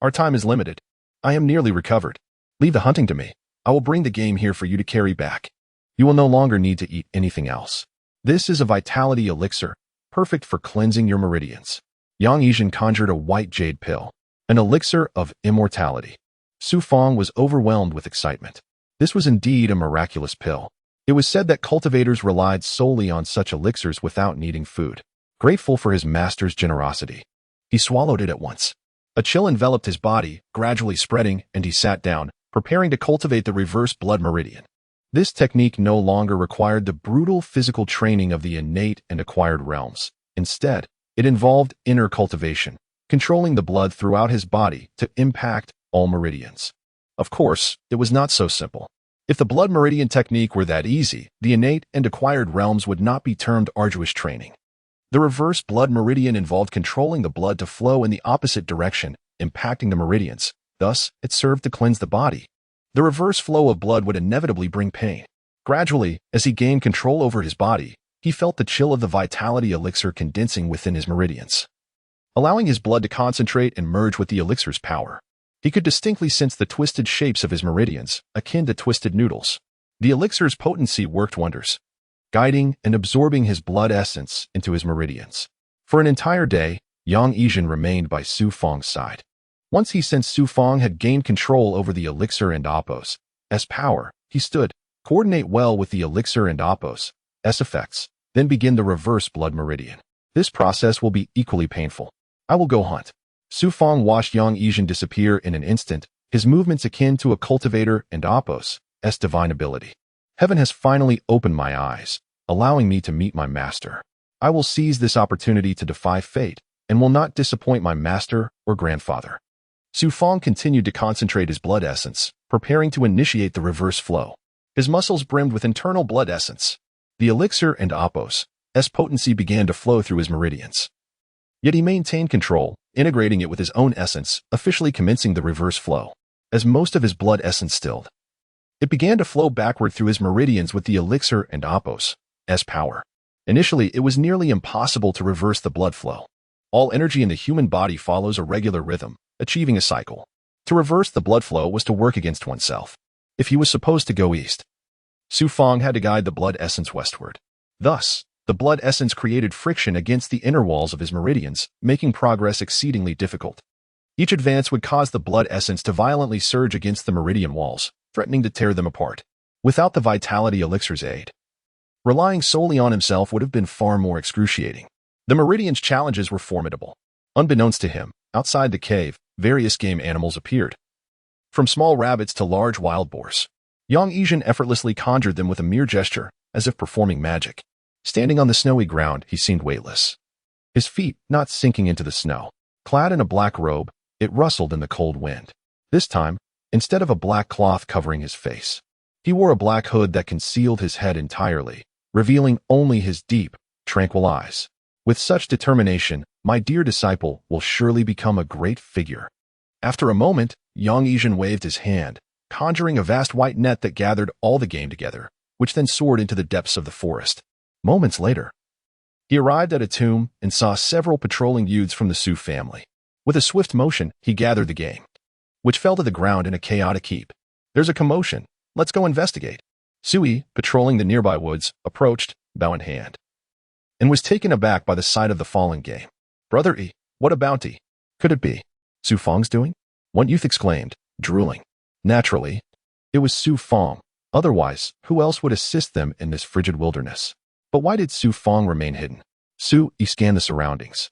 Our time is limited. I am nearly recovered. Leave the hunting to me. I will bring the game here for you to carry back. You will no longer need to eat anything else. This is a vitality elixir, perfect for cleansing your meridians. Yang Yijin conjured a white jade pill, an elixir of immortality. Su Fang was overwhelmed with excitement. This was indeed a miraculous pill. It was said that cultivators relied solely on such elixirs without needing food. Grateful for his master's generosity, he swallowed it at once. A chill enveloped his body, gradually spreading, and he sat down, preparing to cultivate the reverse blood meridian. This technique no longer required the brutal physical training of the innate and acquired realms. Instead, it involved inner cultivation, controlling the blood throughout his body to impact all meridians. Of course, it was not so simple. If the blood meridian technique were that easy, the innate and acquired realms would not be termed arduous training. The reverse blood meridian involved controlling the blood to flow in the opposite direction, impacting the meridians. Thus, it served to cleanse the body. The reverse flow of blood would inevitably bring pain. Gradually, as he gained control over his body, he felt the chill of the vitality elixir condensing within his meridians, allowing his blood to concentrate and merge with the elixir's power. He could distinctly sense the twisted shapes of his meridians, akin to twisted noodles. The elixir's potency worked wonders, guiding and absorbing his blood essence into his meridians. For an entire day, Yang Yizhen remained by Su Fang's side. Once he sensed Su Fang had gained control over the elixir and Apos' power, he stood, coordinate well with the elixir and Apos' effects, then begin the reverse blood meridian. This process will be equally painful. I will go hunt. Su Fang watched Yang Yizhen disappear in an instant, his movements akin to a cultivator and Apos' divine ability. Heaven has finally opened my eyes, allowing me to meet my master. I will seize this opportunity to defy fate, and will not disappoint my master or grandfather. Su Fang continued to concentrate his blood essence, preparing to initiate the reverse flow. His muscles brimmed with internal blood essence. The elixir and Apos' potency began to flow through his meridians. Yet he maintained control, integrating it with his own essence, officially commencing the reverse flow. As most of his blood essence stilled, it began to flow backward through his meridians with the elixir and Apos' power. Initially, it was nearly impossible to reverse the blood flow. All energy in the human body follows a regular rhythm, achieving a cycle. To reverse the blood flow was to work against oneself. If he was supposed to go east, Su Fang had to guide the blood essence westward. Thus, the blood essence created friction against the inner walls of his meridians, making progress exceedingly difficult. Each advance would cause the blood essence to violently surge against the meridian walls, threatening to tear them apart. Without the vitality elixir's aid, relying solely on himself would have been far more excruciating. The meridian's challenges were formidable. Unbeknownst to him, outside the cave, various game animals appeared. From small rabbits to large wild boars. Yang Yizhen effortlessly conjured them with a mere gesture, as if performing magic. Standing on the snowy ground, he seemed weightless. His feet not sinking into the snow. Clad in a black robe, it rustled in the cold wind. This time, instead of a black cloth covering his face, he wore a black hood that concealed his head entirely, revealing only his deep, tranquil eyes. With such determination, my dear disciple will surely become a great figure. After a moment, Yang Yizhen waved his hand, conjuring a vast white net that gathered all the game together, which then soared into the depths of the forest. Moments later, he arrived at a tomb and saw several patrolling youths from the Su family. With a swift motion, he gathered the game, which fell to the ground in a chaotic heap. There's a commotion. Let's go investigate. Sui, patrolling the nearby woods, approached, bow in hand, and was taken aback by the sight of the fallen game. Brother E, what a bounty. Could it be Su Fang's doing? One youth exclaimed, drooling. Naturally, it was Su Fang. Otherwise, who else would assist them in this frigid wilderness? But why did Su Fang remain hidden? Su scanned the surroundings,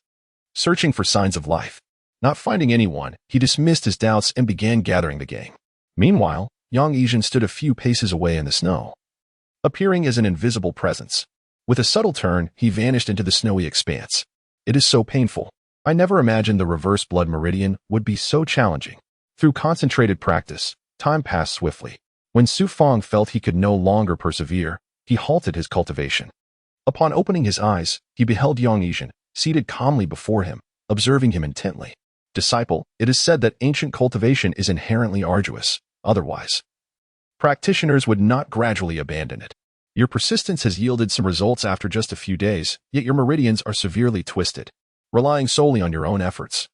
searching for signs of life. Not finding anyone, he dismissed his doubts and began gathering the game. Meanwhile, Yang Yizhen stood a few paces away in the snow, appearing as an invisible presence. With a subtle turn, he vanished into the snowy expanse. It is so painful. I never imagined the reverse blood meridian would be so challenging. Through concentrated practice, time passed swiftly. When Su Fang felt he could no longer persevere, he halted his cultivation. Upon opening his eyes, he beheld Yang Yizhen, seated calmly before him, observing him intently. Disciple, it is said that ancient cultivation is inherently arduous. Otherwise, practitioners would not gradually abandon it. Your persistence has yielded some results after just a few days, yet your meridians are severely twisted, relying solely on your own efforts.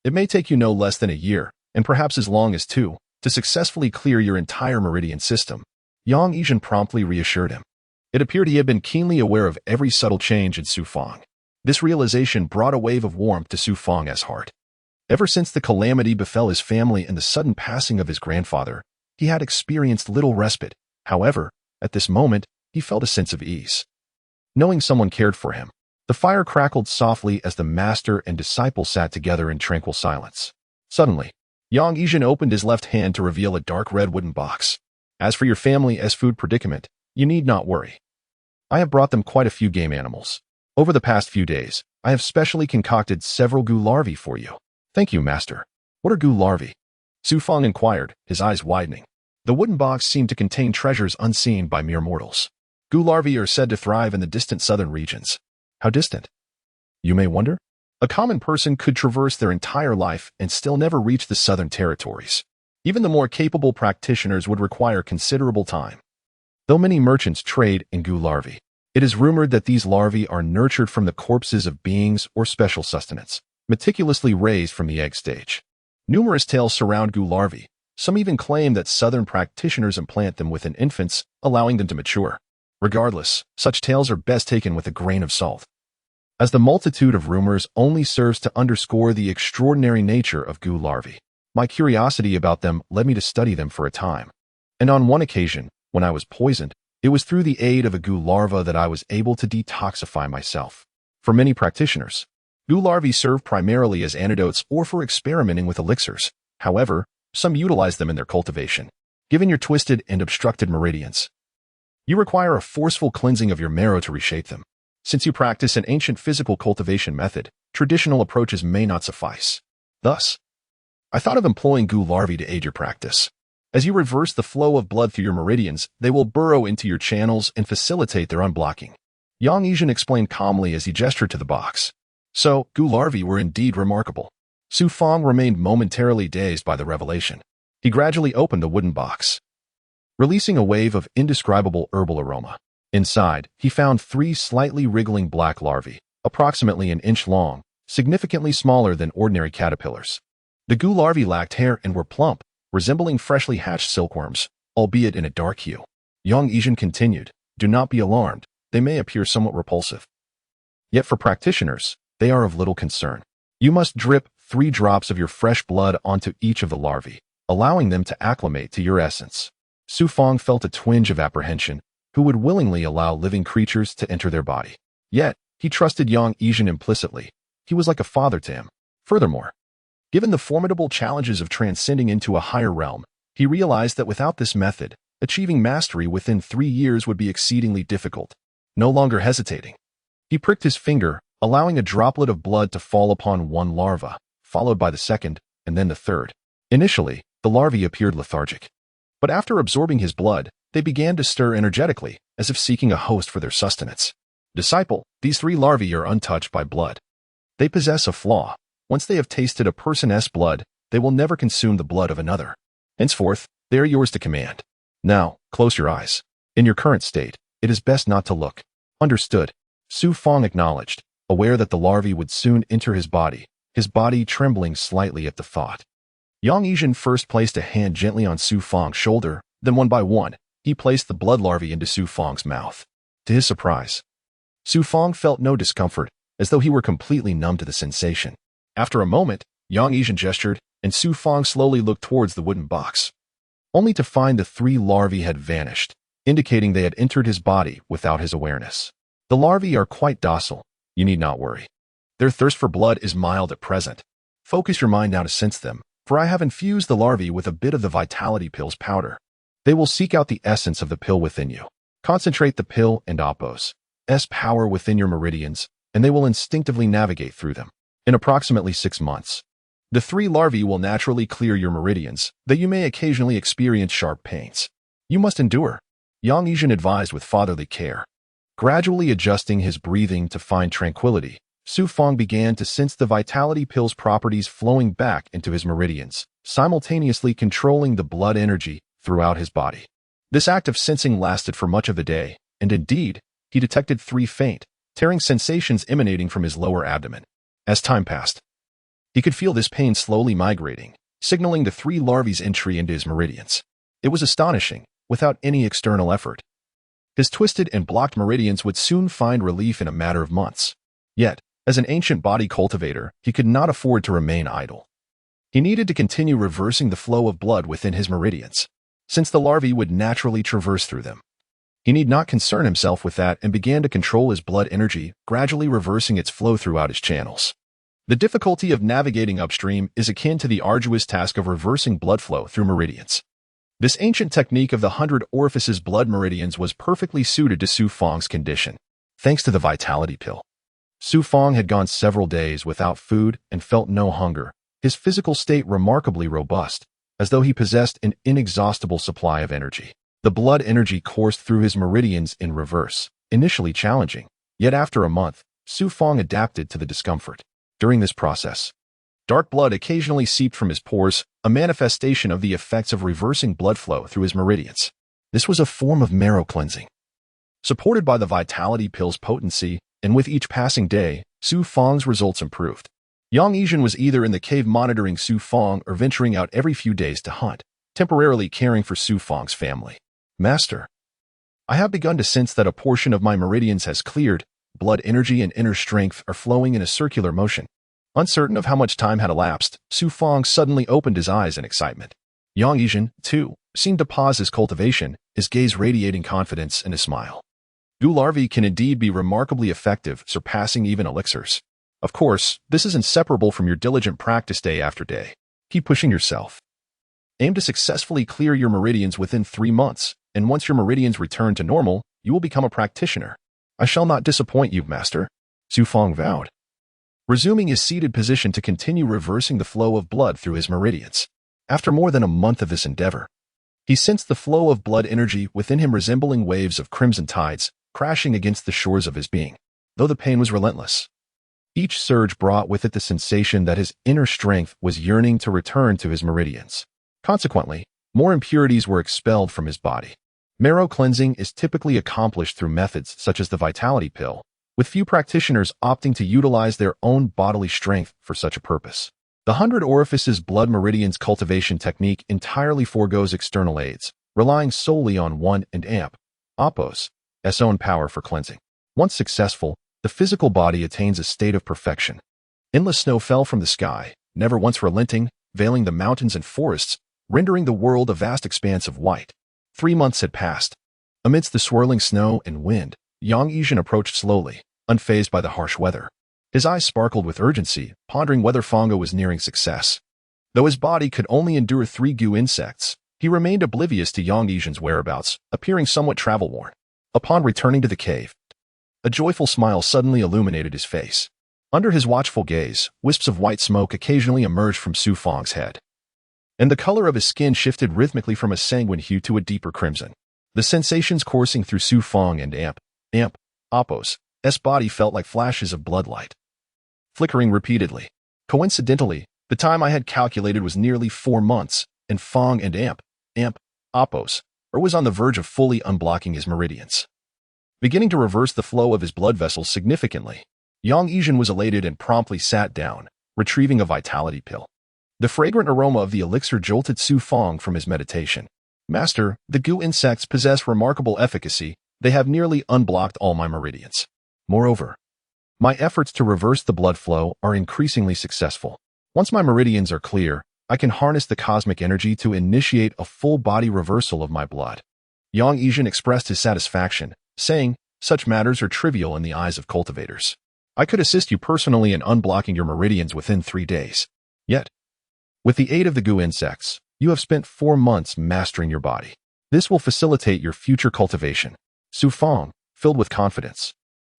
It may take you no less than a year, and perhaps as long as 2, to successfully clear your entire meridian system. Yang Yizhen promptly reassured him. It appeared he had been keenly aware of every subtle change in Su Fang. This realization brought a wave of warmth to Su Fang's heart. Ever since the calamity befell his family and the sudden passing of his grandfather, he had experienced little respite. However, at this moment, he felt a sense of ease, knowing someone cared for him. The fire crackled softly as the master and disciple sat together in tranquil silence. Suddenly, Yang Yizhen opened his left hand to reveal a dark red wooden box. As for your family's food predicament, you need not worry. I have brought them quite a few game animals. Over the past few days, I have specially concocted several goo larvae for you. Thank you, master. What are goo larvae? Su Fang inquired, his eyes widening. The wooden box seemed to contain treasures unseen by mere mortals. Goo larvae are said to thrive in the distant southern regions. How distant? You may wonder? A common person could traverse their entire life and still never reach the southern territories. Even the more capable practitioners would require considerable time. Though many merchants trade in goo larvae, it is rumored that these larvae are nurtured from the corpses of beings or special sustenance, meticulously raised from the egg stage. Numerous tales surround goo larvae. Some even claim that southern practitioners implant them within infants, allowing them to mature. Regardless, such tales are best taken with a grain of salt, as the multitude of rumors only serves to underscore the extraordinary nature of goo larvae. My curiosity about them led me to study them for a time. And on one occasion, when I was poisoned, it was through the aid of a goo larva that I was able to detoxify myself. For many practitioners, goo larvae serve primarily as antidotes or for experimenting with elixirs. However, some utilize them in their cultivation. Given your twisted and obstructed meridians, you require a forceful cleansing of your marrow to reshape them. Since you practice an ancient physical cultivation method, traditional approaches may not suffice. Thus, I thought of employing goo larvae to aid your practice. As you reverse the flow of blood through your meridians, they will burrow into your channels and facilitate their unblocking. Yang Yizhen explained calmly as he gestured to the box. So, goo larvae were indeed remarkable. Su Fang remained momentarily dazed by the revelation. He gradually opened the wooden box, releasing a wave of indescribable herbal aroma. Inside, he found 3 slightly wriggling black larvae, approximately an inch long, significantly smaller than ordinary caterpillars. The goo larvae lacked hair and were plump, resembling freshly hatched silkworms, albeit in a dark hue. Yang Yizhen continued, "Do not be alarmed, they may appear somewhat repulsive. Yet for practitioners, they are of little concern. You must drip 3 drops of your fresh blood onto each of the larvae, allowing them to acclimate to your essence." Su Fang felt a twinge of apprehension. Who would willingly allow living creatures to enter their body? Yet, he trusted Yang Yizhen implicitly. He was like a father to him. Furthermore, given the formidable challenges of transcending into a higher realm, he realized that without this method, achieving mastery within 3 years would be exceedingly difficult. No longer hesitating, he pricked his finger, allowing a droplet of blood to fall upon one larva, followed by the second, and then the third. Initially, the larvae appeared lethargic. But after absorbing his blood, they began to stir energetically, as if seeking a host for their sustenance. Disciple, these 3 larvae are untouched by blood. They possess a flaw. Once they have tasted a person's blood, they will never consume the blood of another. Henceforth, they are yours to command. Now, close your eyes. In your current state, it is best not to look. Understood. Su Fang acknowledged, aware that the larvae would soon enter his body trembling slightly at the thought. Yang Yizhen first placed a hand gently on Su Fang's shoulder, then one by one, he placed the blood larvae into Su Fang's mouth. To his surprise, Su Fang felt no discomfort, as though he were completely numb to the sensation. After a moment, Yang Yizhen gestured, and Su Fang slowly looked towards the wooden box, only to find the 3 larvae had vanished, indicating they had entered his body without his awareness. The larvae are quite docile. You need not worry. Their thirst for blood is mild at present. Focus your mind now to sense them, for I have infused the larvae with a bit of the vitality pill's powder. They will seek out the essence of the pill within you. Concentrate the pill and Oppo's power within your meridians, and they will instinctively navigate through them. In approximately 6 months, the 3 larvae will naturally clear your meridians, though you may occasionally experience sharp pains. You must endure. Yang Yizhen advised with fatherly care. Gradually adjusting his breathing to find tranquility, Su Fang began to sense the vitality pill's properties flowing back into his meridians, simultaneously controlling the blood energy throughout his body. This act of sensing lasted for much of the day, and indeed, he detected 3 faint, tearing sensations emanating from his lower abdomen. As time passed, he could feel this pain slowly migrating, signaling the 3 larvae's entry into his meridians. It was astonishing, without any external effort. His twisted and blocked meridians would soon find relief in a matter of months. Yet, as an ancient body cultivator, he could not afford to remain idle. He needed to continue reversing the flow of blood within his meridians, since the larvae would naturally traverse through them. He need not concern himself with that and began to control his blood energy, gradually reversing its flow throughout his channels. The difficulty of navigating upstream is akin to the arduous task of reversing blood flow through meridians. This ancient technique of the 100 orifices blood meridians was perfectly suited to Su Fang's condition, thanks to the vitality pill. Su Fang had gone several days without food and felt no hunger, his physical state remarkably robust, as though he possessed an inexhaustible supply of energy. The blood energy coursed through his meridians in reverse, initially challenging, yet after a month, Su Fang adapted to the discomfort. During this process, dark blood occasionally seeped from his pores, a manifestation of the effects of reversing blood flow through his meridians. This was a form of marrow cleansing. Supported by the vitality pill's potency, and with each passing day, Su Fang's results improved. Yang Yizhen was either in the cave monitoring Su Fang or venturing out every few days to hunt, temporarily caring for Su Fang's family. Master, I have begun to sense that a portion of my meridians has cleared, blood energy and inner strength are flowing in a circular motion. Uncertain of how much time had elapsed, Su Fang suddenly opened his eyes in excitement. Yang Yizhen, too, seemed to pause his cultivation, his gaze radiating confidence and a smile. Goo larvae can indeed be remarkably effective, surpassing even elixirs. Of course, this is inseparable from your diligent practice day after day. Keep pushing yourself. Aim to successfully clear your meridians within 3 months, and once your meridians return to normal, you will become a practitioner. I shall not disappoint you, Master, Su Fang vowed, resuming his seated position to continue reversing the flow of blood through his meridians. After more than a month of this endeavor, he sensed the flow of blood energy within him resembling waves of crimson tides, crashing against the shores of his being. Though the pain was relentless, each surge brought with it the sensation that his inner strength was yearning to return to his meridians. Consequently, more impurities were expelled from his body. Marrow cleansing is typically accomplished through methods such as the vitality pill, with few practitioners opting to utilize their own bodily strength for such a purpose. The 100 orifices blood meridians cultivation technique entirely forgoes external aids, relying solely on one and amp, Oppo's own power for cleansing. Once successful, the physical body attains a state of perfection. Endless snow fell from the sky, never once relenting, veiling the mountains and forests, rendering the world a vast expanse of white. 3 months had passed. Amidst the swirling snow and wind, Yang Yizhen approached slowly, unfazed by the harsh weather. His eyes sparkled with urgency, pondering whether Fango was nearing success. Though his body could only endure 3 goo insects, he remained oblivious to Yang Yizhen's whereabouts, appearing somewhat travel-worn. Upon returning to the cave, a joyful smile suddenly illuminated his face. Under his watchful gaze, wisps of white smoke occasionally emerged from Su Fang's head, and the color of his skin shifted rhythmically from a sanguine hue to a deeper crimson. The sensations coursing through Su Fang and Oppo's body felt like flashes of bloodlight, flickering repeatedly. Coincidentally, the time I had calculated was nearly 4 months, and Fang and Oppo's was on the verge of fully unblocking his meridians, beginning to reverse the flow of his blood vessels significantly. Yang Yizhen was elated and promptly sat down, retrieving a vitality pill. The fragrant aroma of the elixir jolted Su Fang from his meditation. Master, the goo insects possess remarkable efficacy. They have nearly unblocked all my meridians. Moreover, my efforts to reverse the blood flow are increasingly successful. Once my meridians are clear, I can harness the cosmic energy to initiate a full-body reversal of my blood. Yang Yizhen expressed his satisfaction, saying, such matters are trivial in the eyes of cultivators. I could assist you personally in unblocking your meridians within 3 days. Yet, with the aid of the goo insects, you have spent 4 months mastering your body. This will facilitate your future cultivation. Su Fang, filled with confidence,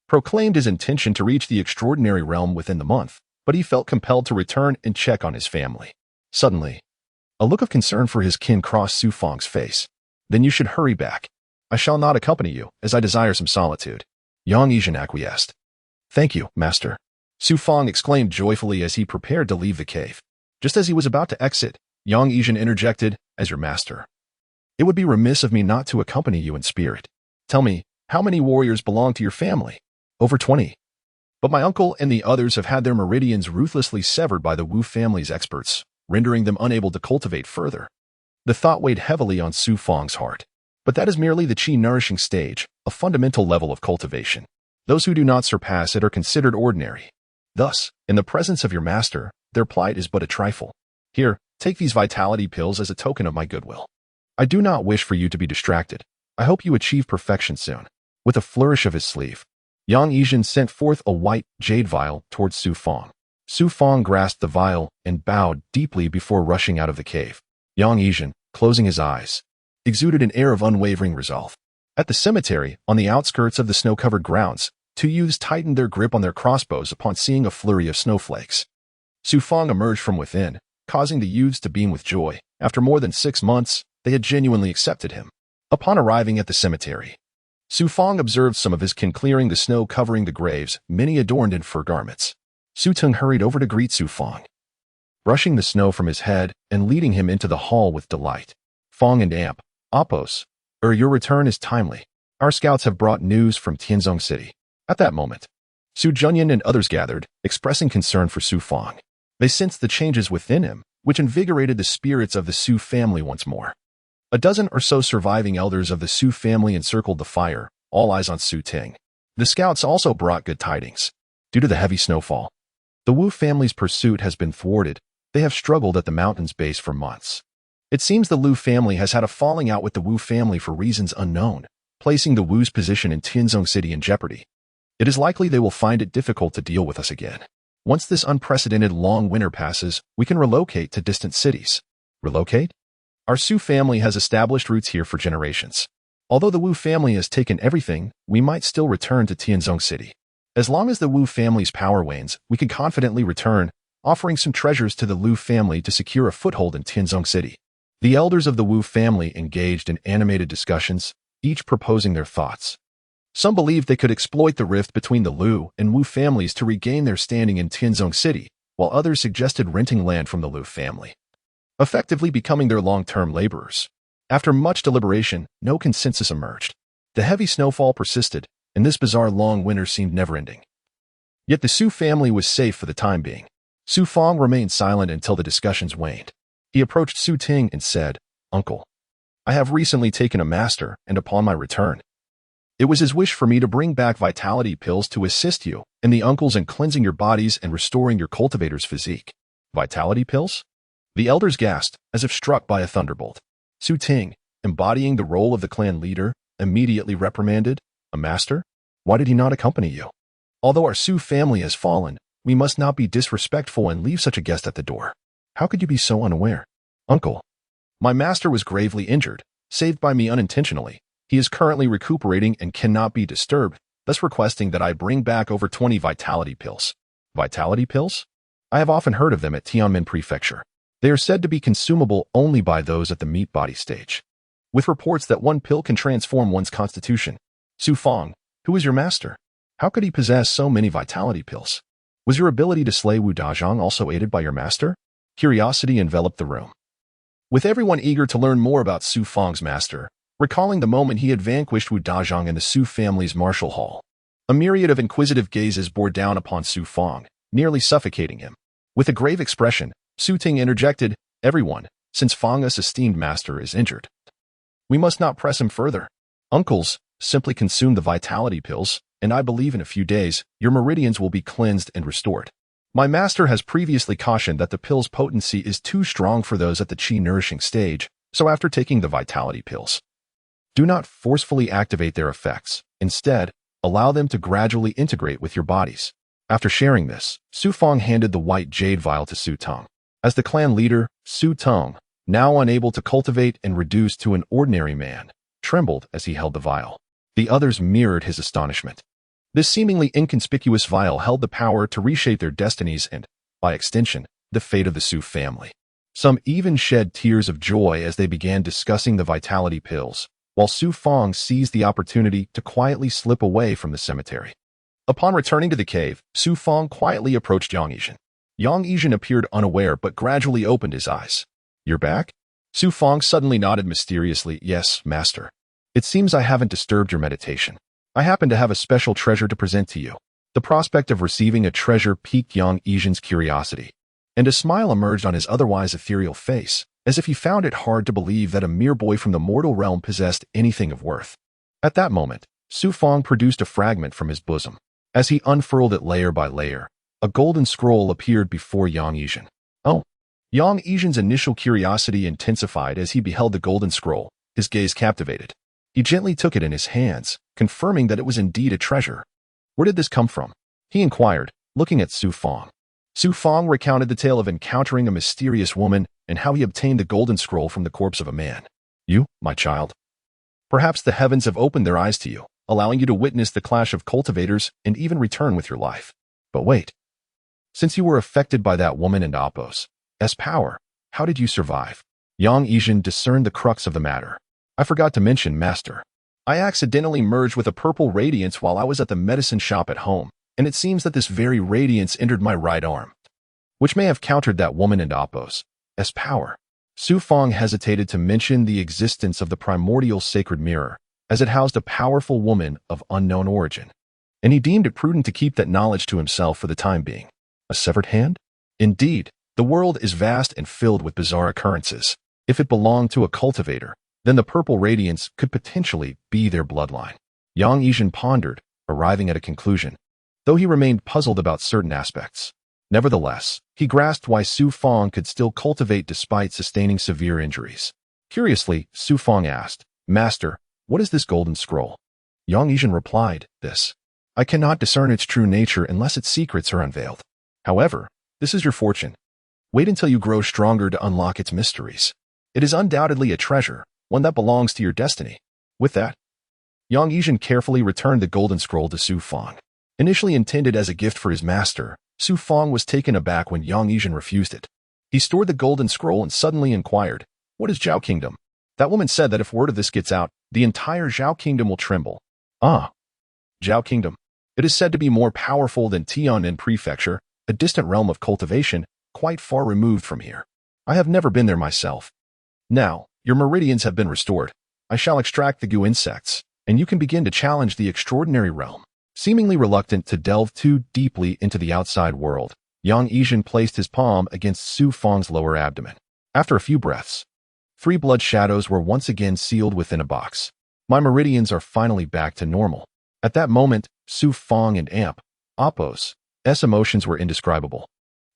proclaimed his intention to reach the extraordinary realm within the month, but he felt compelled to return and check on his family. Suddenly, a look of concern for his kin crossed Su Fang's face. Then you should hurry back. I shall not accompany you, as I desire some solitude. Yang Yizhen acquiesced. Thank you, Master, Su Fang exclaimed joyfully as he prepared to leave the cave. Just as he was about to exit, Yang Yizhen interjected, as your master, it would be remiss of me not to accompany you in spirit. Tell me, how many warriors belong to your family? Over 20. But my uncle and the others have had their meridians ruthlessly severed by the Wu family's experts, rendering them unable to cultivate further. The thought weighed heavily on Su Fang's heart. But that is merely the qi-nourishing stage, a fundamental level of cultivation. Those who do not surpass it are considered ordinary. Thus, in the presence of your master, their plight is but a trifle. Here, take these vitality pills as a token of my goodwill. I do not wish for you to be distracted. I hope you achieve perfection soon. With a flourish of his sleeve, Yang Yizhen sent forth a white jade vial towards Su Fang. Su Fang grasped the vial and bowed deeply before rushing out of the cave. Yang Yizhen, closing his eyes, exuded an air of unwavering resolve. At the cemetery, on the outskirts of the snow-covered grounds, two youths tightened their grip on their crossbows upon seeing a flurry of snowflakes. Fang emerged from within, causing the youths to beam with joy. After more than 6 months, they had genuinely accepted him. Upon arriving at the cemetery, Fang observed some of his kin clearing the snow covering the graves, many adorned in fur garments. Tung hurried over to greet Fang, brushing the snow from his head and leading him into the hall with delight. Fang and Appos, your return is timely. Our scouts have brought news from Tianzong City. At that moment, Su Junyan and others gathered, expressing concern for Fang. They sensed the changes within him, which invigorated the spirits of the Su family once more. A dozen or so surviving elders of the Su family encircled the fire, all eyes on Su Ting. The scouts also brought good tidings. Due to the heavy snowfall, the Wu family's pursuit has been thwarted. They have struggled at the mountain's base for months. It seems the Lu family has had a falling out with the Wu family for reasons unknown, placing the Wu's position in Tianzong City in jeopardy. It is likely they will find it difficult to deal with us again. Once this unprecedented long winter passes, we can relocate to distant cities. Relocate? Our Su family has established roots here for generations. Although the Wu family has taken everything, we might still return to Tianzong City. As long as the Wu family's power wanes, we can confidently return, offering some treasures to the Lu family to secure a foothold in Tianzong City. The elders of the Wu family engaged in animated discussions, each proposing their thoughts. Some believed they could exploit the rift between the Lu and Wu families to regain their standing in Tianzong City, while others suggested renting land from the Lu family, effectively becoming their long-term laborers. After much deliberation, no consensus emerged. The heavy snowfall persisted, and this bizarre long winter seemed never-ending. Yet the Su family was safe for the time being. Fang remained silent until the discussions waned. He approached Su Ting and said, "Uncle, I have recently taken a master, and upon my return, it was his wish for me to bring back vitality pills to assist you and the uncles in cleansing your bodies and restoring your cultivator's physique." Vitality pills? The elders gasped, as if struck by a thunderbolt. Su Ting, embodying the role of the clan leader, immediately reprimanded, "A master? Why did he not accompany you? Although our Su family has fallen, we must not be disrespectful and leave such a guest at the door. How could you be so unaware?" "Uncle, my master was gravely injured, saved by me unintentionally. He is currently recuperating and cannot be disturbed, thus requesting that I bring back over 20 vitality pills." Vitality pills? I have often heard of them at Tianmen Prefecture. They are said to be consumable only by those at the meat body stage, with reports that one pill can transform one's constitution. Fang, who is your master? How could he possess so many vitality pills? Was your ability to slay Wu Dazhang also aided by your master? Curiosity enveloped the room, with everyone eager to learn more about Fang's master, recalling the moment he had vanquished Wu Dazhang in the Su family's martial hall. A myriad of inquisitive gazes bore down upon Fang, nearly suffocating him. With a grave expression, Su Ting interjected, "Everyone, since Fang's esteemed master is injured, we must not press him further. Uncles, simply consume the vitality pills, and I believe in a few days, your meridians will be cleansed and restored. My master has previously cautioned that the pill's potency is too strong for those at the qi-nourishing stage, so after taking the vitality pills, do not forcefully activate their effects. Instead, allow them to gradually integrate with your bodies." After sharing this, Fang handed the white jade vial to Su Ting. As the clan leader, Su Ting, now unable to cultivate and reduced to an ordinary man, trembled as he held the vial. The others mirrored his astonishment. This seemingly inconspicuous vial held the power to reshape their destinies and, by extension, the fate of the Su family. Some even shed tears of joy as they began discussing the vitality pills, while Fang seized the opportunity to quietly slip away from the cemetery. Upon returning to the cave, Fang quietly approached Yang Yizhen. Yang Yizhen appeared unaware but gradually opened his eyes. "You're back?" Fang suddenly nodded mysteriously, "Yes, master. It seems I haven't disturbed your meditation. I happen to have a special treasure to present to you." The prospect of receiving a treasure piqued Yang Yizhen's curiosity, and a smile emerged on his otherwise ethereal face, as if he found it hard to believe that a mere boy from the mortal realm possessed anything of worth. At that moment, Fang produced a fragment from his bosom. As he unfurled it layer by layer, a golden scroll appeared before Yang Yizhen. "Oh!" Yang Yizhen's initial curiosity intensified as he beheld the golden scroll, his gaze captivated. He gently took it in his hands, confirming that it was indeed a treasure. "Where did this come from?" he inquired, looking at Fang. Fang recounted the tale of encountering a mysterious woman and how he obtained the golden scroll from the corpse of a man. You, my child. Perhaps the heavens have opened their eyes to you, allowing you to witness the clash of cultivators and even return with your life. But wait. Since you were affected by that woman and Apos' power, how did you survive? Yang Yijin discerned the crux of the matter. I forgot to mention, Master. I accidentally merged with a purple radiance while I was at the medicine shop at home, and it seems that this very radiance entered my right arm, which may have countered that woman and Apos' power. Fang hesitated to mention the existence of the primordial sacred mirror, as it housed a powerful woman of unknown origin, and he deemed it prudent to keep that knowledge to himself for the time being. A severed hand? Indeed, the world is vast and filled with bizarre occurrences. If it belonged to a cultivator, then the purple radiance could potentially be their bloodline. Yang Yijin pondered, arriving at a conclusion, though he remained puzzled about certain aspects. Nevertheless, he grasped why Fang could still cultivate despite sustaining severe injuries. Curiously, Fang asked, Master, what is this golden scroll? Yang Yijin replied, This. I cannot discern its true nature unless its secrets are unveiled. However, this is your fortune. Wait until you grow stronger to unlock its mysteries. It is undoubtedly a treasure, one that belongs to your destiny. With that, Yang Yijin carefully returned the golden scroll to Fang. Initially intended as a gift for his master, Fang was taken aback when Yang Yijin refused it. He stored the golden scroll and suddenly inquired, What is Zhao Kingdom? That woman said that if word of this gets out, the entire Zhao Kingdom will tremble. Ah, Zhao Kingdom. It is said to be more powerful than Tian'an Prefecture, a distant realm of cultivation, quite far removed from here. I have never been there myself. Now, your meridians have been restored. I shall extract the goo insects, and you can begin to challenge the extraordinary realm. Seemingly reluctant to delve too deeply into the outside world, Yang Yijin placed his palm against Fang's lower abdomen. After a few breaths, 3 blood shadows were once again sealed within a box. My meridians are finally back to normal. At that moment, Fang and Apos' emotions were indescribable.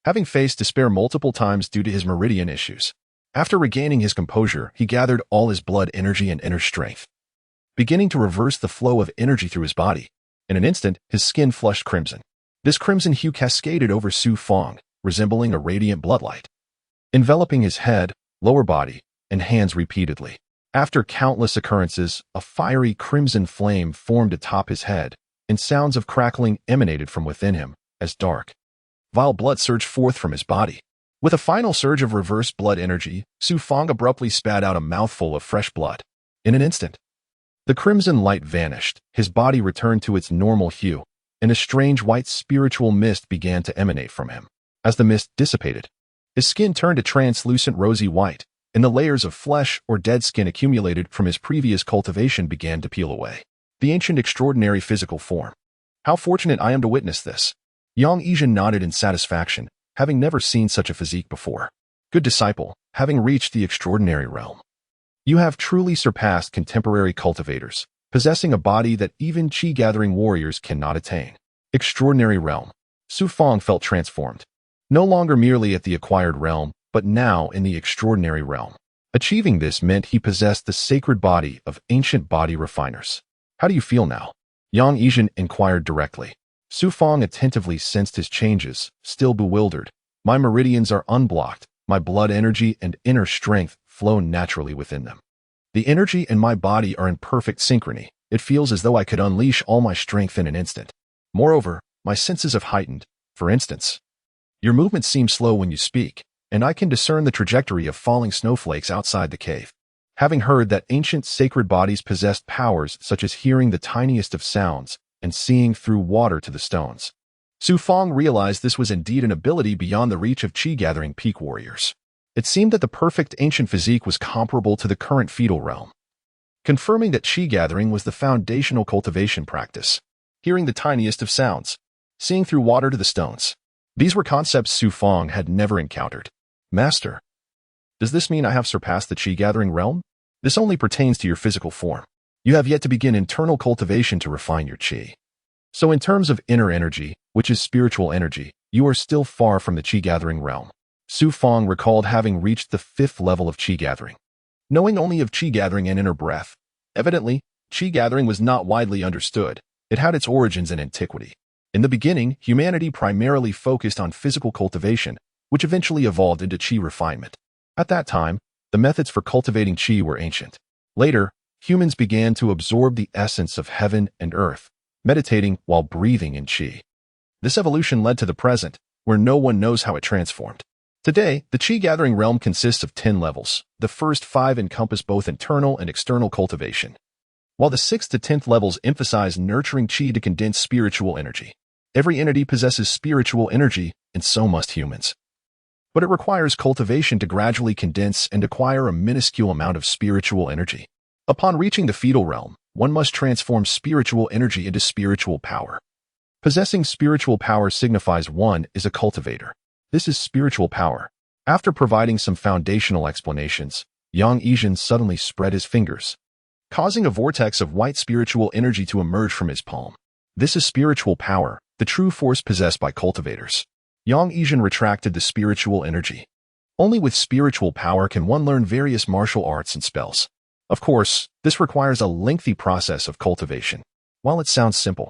Having faced despair multiple times due to his meridian issues, after regaining his composure, he gathered all his blood energy and inner strength, beginning to reverse the flow of energy through his body. In an instant, his skin flushed crimson. This crimson hue cascaded over Fang, resembling a radiant bloodlight, enveloping his head, lower body, and hands repeatedly. After countless occurrences, a fiery crimson flame formed atop his head, and sounds of crackling emanated from within him, as dark, vile blood surged forth from his body. With a final surge of reverse blood energy, Fang abruptly spat out a mouthful of fresh blood. In an instant, the crimson light vanished, his body returned to its normal hue, and a strange white spiritual mist began to emanate from him. As the mist dissipated, his skin turned a translucent rosy white, and the layers of flesh or dead skin accumulated from his previous cultivation began to peel away. The ancient extraordinary physical form. How fortunate I am to witness this. Yang Yijin nodded in satisfaction, having never seen such a physique before. Good disciple, having reached the extraordinary realm, you have truly surpassed contemporary cultivators, possessing a body that even chi-gathering warriors cannot attain. Extraordinary realm. Fang felt transformed. No longer merely at the acquired realm, but now in the extraordinary realm. Achieving this meant he possessed the sacred body of ancient body refiners. How do you feel now? Yang Yijin inquired directly. Fang attentively sensed his changes, still bewildered. My meridians are unblocked, my blood energy and inner strength flow naturally within them. The energy and my body are in perfect synchrony. It feels as though I could unleash all my strength in an instant. Moreover, my senses have heightened. For instance, your movements seem slow when you speak, and I can discern the trajectory of falling snowflakes outside the cave. Having heard that ancient sacred bodies possessed powers such as hearing the tiniest of sounds and seeing through water to the stones, Fang realized this was indeed an ability beyond the reach of chi-gathering peak warriors. It seemed that the perfect ancient physique was comparable to the current fetal realm, confirming that chi-gathering was the foundational cultivation practice. Hearing the tiniest of sounds, seeing through water to the stones. These were concepts Fang had never encountered. Master, does this mean I have surpassed the chi-gathering realm? This only pertains to your physical form. You have yet to begin internal cultivation to refine your chi. So in terms of inner energy, which is spiritual energy, you are still far from the chi-gathering realm. Fang recalled having reached the 5th level of chi-gathering. Knowing only of chi-gathering and inner breath, evidently, chi-gathering was not widely understood. It had its origins in antiquity. In the beginning, humanity primarily focused on physical cultivation, which eventually evolved into chi refinement. At that time, The methods for cultivating qi were ancient. Later, humans began to absorb the essence of heaven and earth, meditating while breathing in qi. This evolution led to the present, where no one knows how it transformed. Today, the qi-gathering realm consists of 10 levels. The first 5 encompass both internal and external cultivation, while the 6th to 10th levels emphasize nurturing qi to condense spiritual energy. Every entity possesses spiritual energy, and so must humans. But it requires cultivation to gradually condense and acquire a minuscule amount of spiritual energy. Upon reaching the fetal realm, one must transform spiritual energy into spiritual power. Possessing spiritual power signifies one is a cultivator. This is spiritual power. After providing some foundational explanations, Yang Yizhen suddenly spread his fingers, causing a vortex of white spiritual energy to emerge from his palm. This is spiritual power, the true force possessed by cultivators. Yang Yizhen retracted the spiritual energy. Only with spiritual power can one learn various martial arts and spells. Of course, this requires a lengthy process of cultivation. While it sounds simple,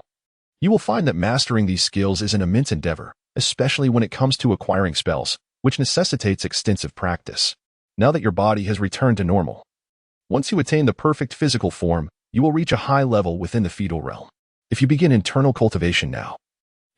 you will find that mastering these skills is an immense endeavor, especially when it comes to acquiring spells, which necessitates extensive practice. Now that your body has returned to normal, once you attain the perfect physical form, you will reach a high level within the fetal realm. If you begin internal cultivation now,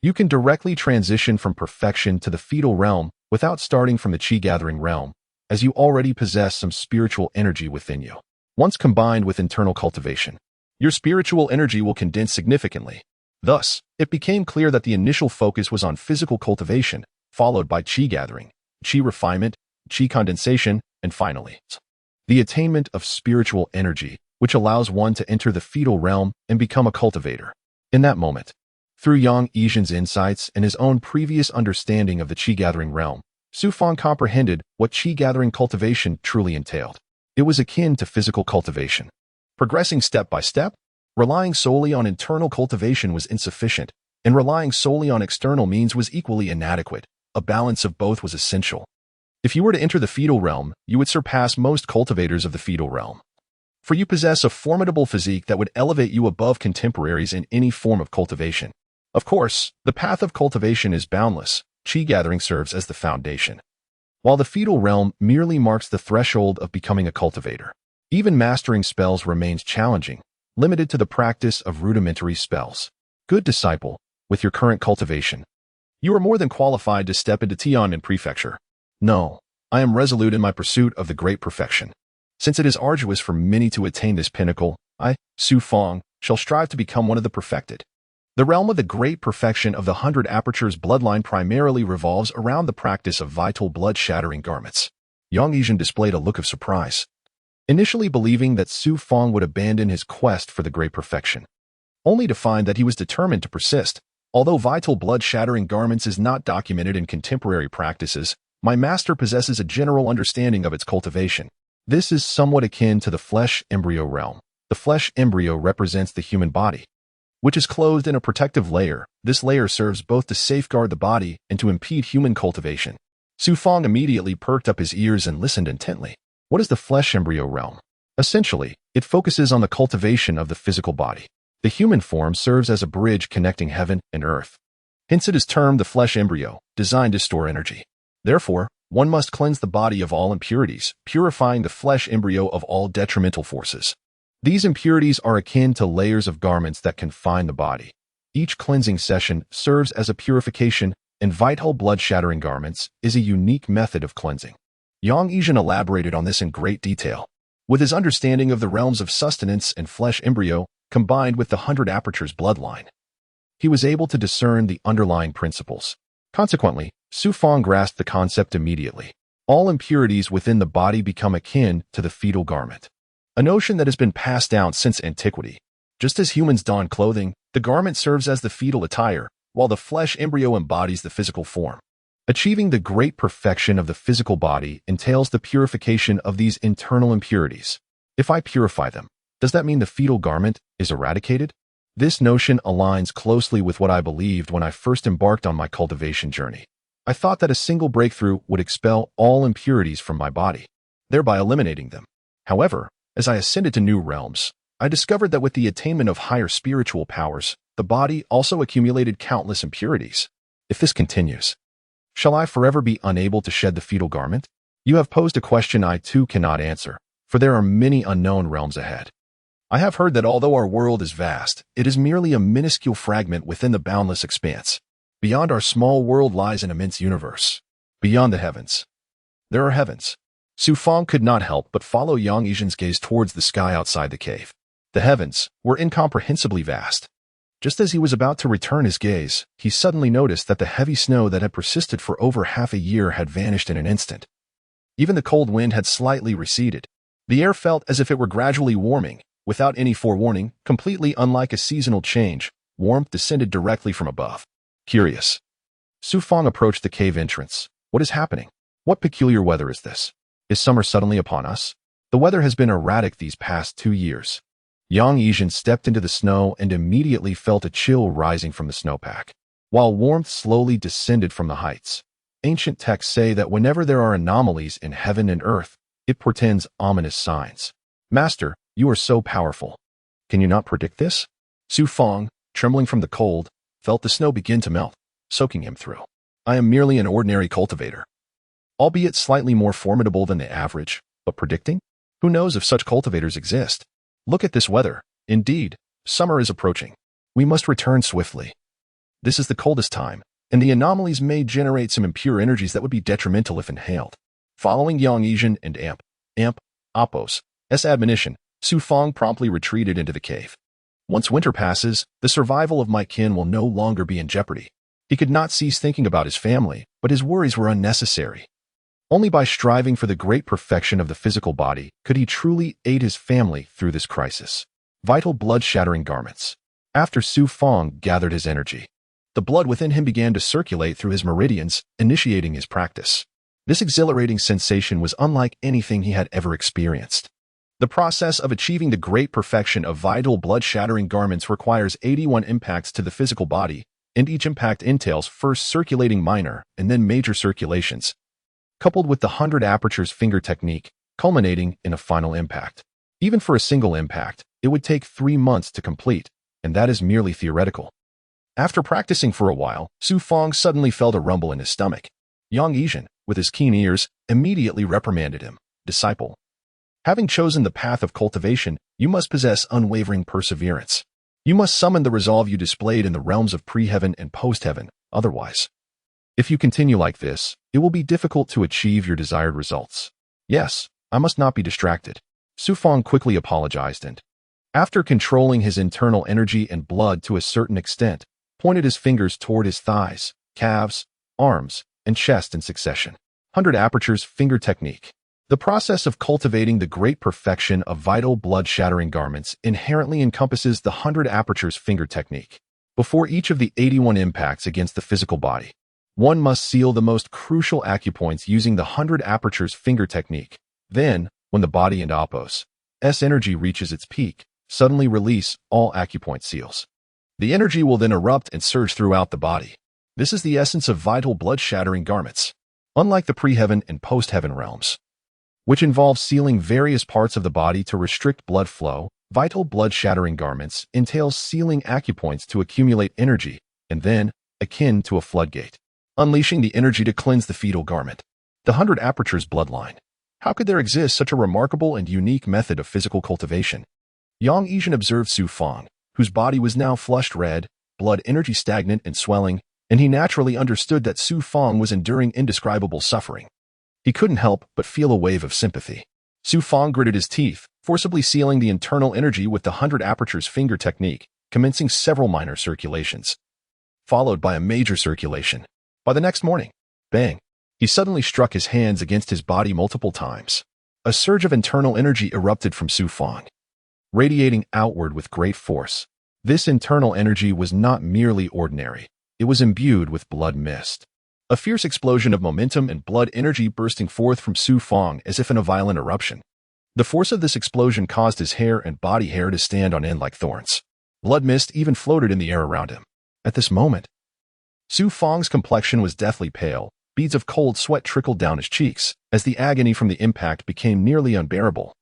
you can directly transition from perfection to the fetal realm without starting from the qi-gathering realm, as you already possess some spiritual energy within you. Once combined with internal cultivation, your spiritual energy will condense significantly. Thus, it became clear that the initial focus was on physical cultivation, followed by qi-gathering, qi refinement, qi condensation, and finally, the attainment of spiritual energy, which allows one to enter the fetal realm and become a cultivator. In that moment, through Yang Yizhen's insights and his own previous understanding of the qi-gathering realm, Fang comprehended what qi-gathering cultivation truly entailed. It was akin to physical cultivation. Progressing step by step, relying solely on internal cultivation was insufficient, and relying solely on external means was equally inadequate. A balance of both was essential. If you were to enter the fetal realm, you would surpass most cultivators of the fetal realm. For you possess a formidable physique that would elevate you above contemporaries in any form of cultivation. Of course, the path of cultivation is boundless. Qi-gathering serves as the foundation, while the fetal realm merely marks the threshold of becoming a cultivator. Even mastering spells remains challenging, limited to the practice of rudimentary spells. Good disciple, with your current cultivation, you are more than qualified to step into Tianmen Prefecture. No, I am resolute in my pursuit of the great perfection. Since it is arduous for many to attain this pinnacle, I, Fang, shall strive to become one of the perfected. The realm of the great perfection of the 100 Apertures bloodline primarily revolves around the practice of vital blood-shattering garments. Yang Yizhen displayed a look of surprise, initially believing that Fang would abandon his quest for the great perfection, only to find that he was determined to persist. Although vital blood-shattering garments is not documented in contemporary practices, my master possesses a general understanding of its cultivation. This is somewhat akin to the flesh embryo realm. The flesh embryo represents the human body, which is clothed in a protective layer. This layer serves both to safeguard the body and to impede human cultivation. Fang immediately perked up his ears and listened intently. What is the flesh embryo realm? Essentially, it focuses on the cultivation of the physical body. The human form serves as a bridge connecting heaven and earth. Hence it is termed the flesh embryo, designed to store energy. Therefore, one must cleanse the body of all impurities, purifying the flesh embryo of all detrimental forces. These impurities are akin to layers of garments that confine the body. Each cleansing session serves as a purification, and vital blood-shattering garments is a unique method of cleansing. Yang Yizhen elaborated on this in great detail. With his understanding of the realms of sustenance and flesh embryo, combined with the 100 Apertures bloodline, he was able to discern the underlying principles. Consequently, Fang grasped the concept immediately. All impurities within the body become akin to the fetal garment, a notion that has been passed down since antiquity. Just as humans don clothing, the garment serves as the fetal attire, while the flesh embryo embodies the physical form. Achieving the great perfection of the physical body entails the purification of these internal impurities. If I purify them, does that mean the fetal garment is eradicated? This notion aligns closely with what I believed when I first embarked on my cultivation journey. I thought that a single breakthrough would expel all impurities from my body, thereby eliminating them. However, as I ascended to new realms, I discovered that with the attainment of higher spiritual powers, the body also accumulated countless impurities. If this continues, shall I forever be unable to shed the fetal garment? You have posed a question I too cannot answer, for there are many unknown realms ahead. I have heard that although our world is vast, it is merely a minuscule fragment within the boundless expanse. Beyond our small world lies an immense universe. Beyond the heavens, there are heavens. Su Fang could not help but follow Yang Yizhen's gaze towards the sky outside the cave. The heavens were incomprehensibly vast. Just as he was about to return his gaze, he suddenly noticed that the heavy snow that had persisted for over half a year had vanished in an instant. Even the cold wind had slightly receded. The air felt as if it were gradually warming, without any forewarning, completely unlike a seasonal change. Warmth descended directly from above. Curious, Su Fang approached the cave entrance. What is happening? What peculiar weather is this? Is summer suddenly upon us? The weather has been erratic these past 2 years. Yang Yizhen stepped into the snow and immediately felt a chill rising from the snowpack, while warmth slowly descended from the heights. Ancient texts say that whenever there are anomalies in heaven and earth, it portends ominous signs. Master, you are so powerful. Can you not predict this? Su Fang, trembling from the cold, felt the snow begin to melt, soaking him through. I am merely an ordinary cultivator, albeit slightly more formidable than the average, but predicting? Who knows if such cultivators exist? Look at this weather. Indeed, summer is approaching. We must return swiftly. This is the coldest time, and the anomalies may generate some impure energies that would be detrimental if inhaled. Following Yang Yizhen and Appos' admonition, Su Fang promptly retreated into the cave. Once winter passes, the survival of my kin will no longer be in jeopardy. He could not cease thinking about his family, but his worries were unnecessary. Only by striving for the great perfection of the physical body could he truly aid his family through this crisis. Vital blood-shattering garments. After Su Fang gathered his energy, the blood within him began to circulate through his meridians, initiating his practice. This exhilarating sensation was unlike anything he had ever experienced. The process of achieving the great perfection of vital blood-shattering garments requires 81 impacts to the physical body, and each impact entails first circulating minor and then major circulations, coupled with the 100 apertures finger technique, culminating in a final impact. Even for a single impact, it would take 3 months to complete, and that is merely theoretical. After practicing for a while, Su Fang suddenly felt a rumble in his stomach. Yang Yizhen, with his keen ears, immediately reprimanded him. Disciple, having chosen the path of cultivation, you must possess unwavering perseverance. You must summon the resolve you displayed in the realms of pre-heaven and post-heaven, otherwise, if you continue like this, it will be difficult to achieve your desired results. Yes, I must not be distracted. Su Fang quickly apologized and, after controlling his internal energy and blood to a certain extent, pointed his fingers toward his thighs, calves, arms, and chest in succession. 100 apertures finger technique. The process of cultivating the great perfection of vital blood-shattering garments inherently encompasses the 100 apertures finger technique. Before each of the 81 impacts against the physical body, one must seal the most crucial acupoints using the 100 apertures finger technique. Then, when the body and Appos' energy reaches its peak, suddenly release all acupoint seals. The energy will then erupt and surge throughout the body. This is the essence of vital blood-shattering garments. Unlike the pre-heaven and post-heaven realms, which involve sealing various parts of the body to restrict blood flow, vital blood-shattering garments entails sealing acupoints to accumulate energy, and then, akin to a floodgate, unleashing the energy to cleanse the fetal garment. The 100 apertures bloodline. How could there exist such a remarkable and unique method of physical cultivation? Yang Yizhen observed Su Fang, whose body was now flushed red, blood energy stagnant and swelling, and he naturally understood that Su Fang was enduring indescribable suffering. He couldn't help but feel a wave of sympathy. Su Fang gritted his teeth, forcibly sealing the internal energy with the 100 apertures finger technique, commencing several minor circulations, followed by a major circulation. By the next morning, bang, he suddenly struck his hands against his body multiple times. A surge of internal energy erupted from Su Fang, radiating outward with great force. This internal energy was not merely ordinary. It was imbued with blood mist. A fierce explosion of momentum and blood energy bursting forth from Su Fang as if in a violent eruption. The force of this explosion caused his hair and body hair to stand on end like thorns. Blood mist even floated in the air around him. At this moment, Su Fang's complexion was deathly pale. Beads of cold sweat trickled down his cheeks as the agony from the impact became nearly unbearable,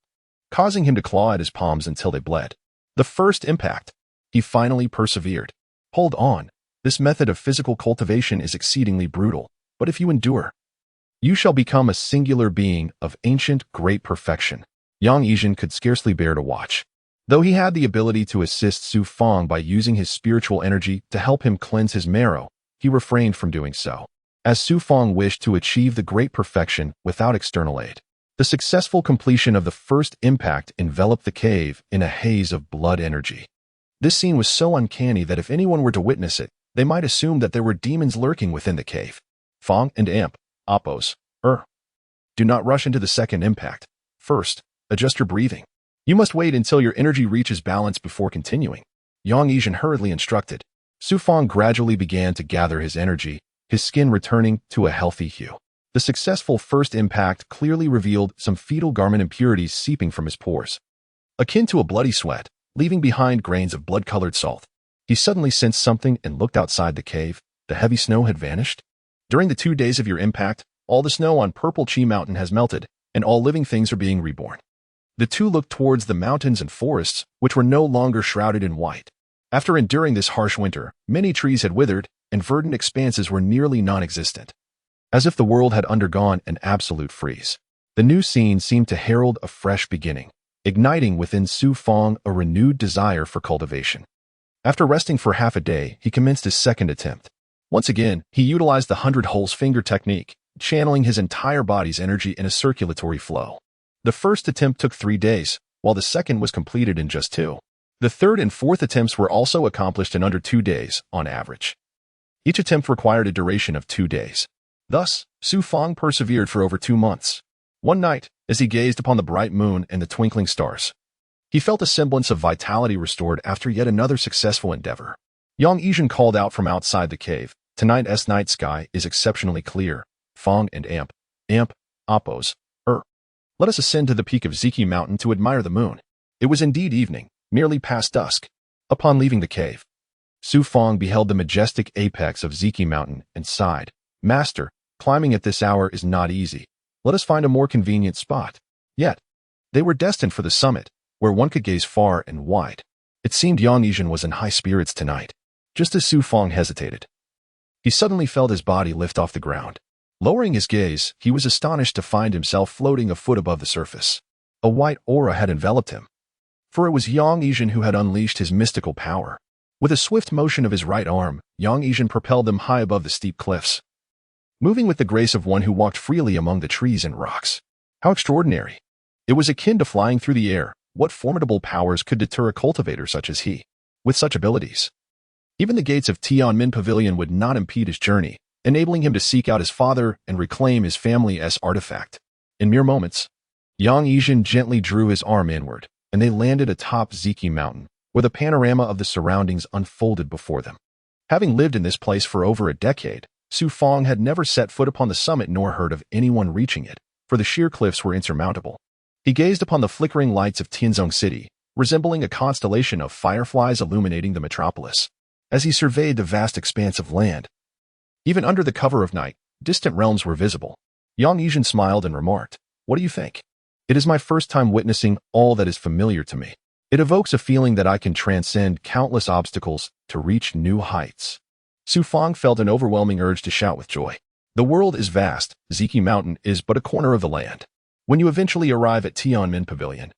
causing him to claw at his palms until they bled. The first impact. He finally persevered. Hold on. This method of physical cultivation is exceedingly brutal, but if you endure, You shall become a singular being of ancient great perfection. Yang Yizhen could scarcely bear to watch. Though he had the ability to assist Su Fang by using his spiritual energy to help him cleanse his marrow, he refrained from doing so, as Su Fang wished to achieve the great perfection without external aid. The successful completion of the first impact enveloped the cave in a haze of blood energy. This scene was so uncanny that if anyone were to witness it, they might assume that there were demons lurking within the cave. Fang and Amp, Oppos, do not rush into the second impact. First, adjust your breathing. You must wait until your energy reaches balance before continuing. Yang Yizhen hurriedly instructed. Su Fang gradually began to gather his energy, his skin returning to a healthy hue. The successful first impact clearly revealed some fetal garment impurities seeping from his pores, akin to a bloody sweat, leaving behind grains of blood-colored salt. He suddenly sensed something and looked outside the cave. The heavy snow had vanished. During the 2 days of your impact, all the snow on Purple Chi Mountain has melted, and all living things are being reborn. The two looked towards the mountains and forests, which were no longer shrouded in white. After enduring this harsh winter, many trees had withered, and verdant expanses were nearly non-existent, as if the world had undergone an absolute freeze. The new scene seemed to herald a fresh beginning, igniting within Su Fang a renewed desire for cultivation. After resting for half a day, he commenced his second attempt. Once again, he utilized the 100 holes finger technique, channeling his entire body's energy in a circulatory flow. The first attempt took 3 days, while the second was completed in just 2. The third and fourth attempts were also accomplished in under 2 days, on average. Each attempt required a duration of 2 days. Thus, Su Fang persevered for over 2 months. One night, as he gazed upon the bright moon and the twinkling stars, he felt a semblance of vitality restored after yet another successful endeavor. Yang Yizhen called out from outside the cave. Tonight's night sky is exceptionally clear. Fang and Amp, Oppos, let us ascend to the peak of Ziki Mountain to admire the moon. It was indeed evening, nearly past dusk. Upon leaving the cave, Su Fang beheld the majestic apex of Ziki Mountain and sighed. Master, climbing at this hour is not easy. Let us find a more convenient spot. Yet, they were destined for the summit, where one could gaze far and wide. It seemed Yang Yizhen was in high spirits tonight. Just as Su Fang hesitated, he suddenly felt his body lift off the ground. Lowering his gaze, he was astonished to find himself floating a foot above the surface. A white aura had enveloped him, for it was Yang Yizhen who had unleashed his mystical power. With a swift motion of his right arm, Yang Yizhen propelled them high above the steep cliffs, moving with the grace of one who walked freely among the trees and rocks. How extraordinary! It was akin to flying through the air. What formidable powers could deter a cultivator such as he? With such abilities, even the gates of Tianmin Pavilion would not impede his journey, enabling him to seek out his father and reclaim his family's artifact. In mere moments, Yang Yizhen gently drew his arm inward, and they landed atop Ziki Mountain, where the panorama of the surroundings unfolded before them. Having lived in this place for over a decade, Su Fang had never set foot upon the summit nor heard of anyone reaching it, for the sheer cliffs were insurmountable. He gazed upon the flickering lights of Tianzong City, resembling a constellation of fireflies illuminating the metropolis. As he surveyed the vast expanse of land, even under the cover of night, distant realms were visible. Yang Yizhen smiled and remarked, "What do you think? It is my first time witnessing all that is familiar to me. It evokes a feeling that I can transcend countless obstacles to reach new heights." Su Fang felt an overwhelming urge to shout with joy. The world is vast. Ziki Mountain is but a corner of the land. When you eventually arrive at Tianmin Pavilion,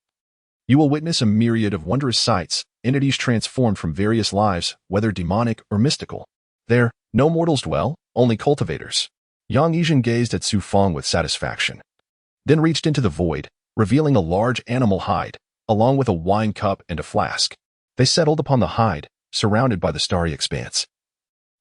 you will witness a myriad of wondrous sights, entities transformed from various lives, whether demonic or mystical. There, no mortals dwell, only cultivators. Yang Yizhen gazed at Su Fang with satisfaction, then reached into the void, revealing a large animal hide, along with a wine cup and a flask. They settled upon the hide, surrounded by the starry expanse,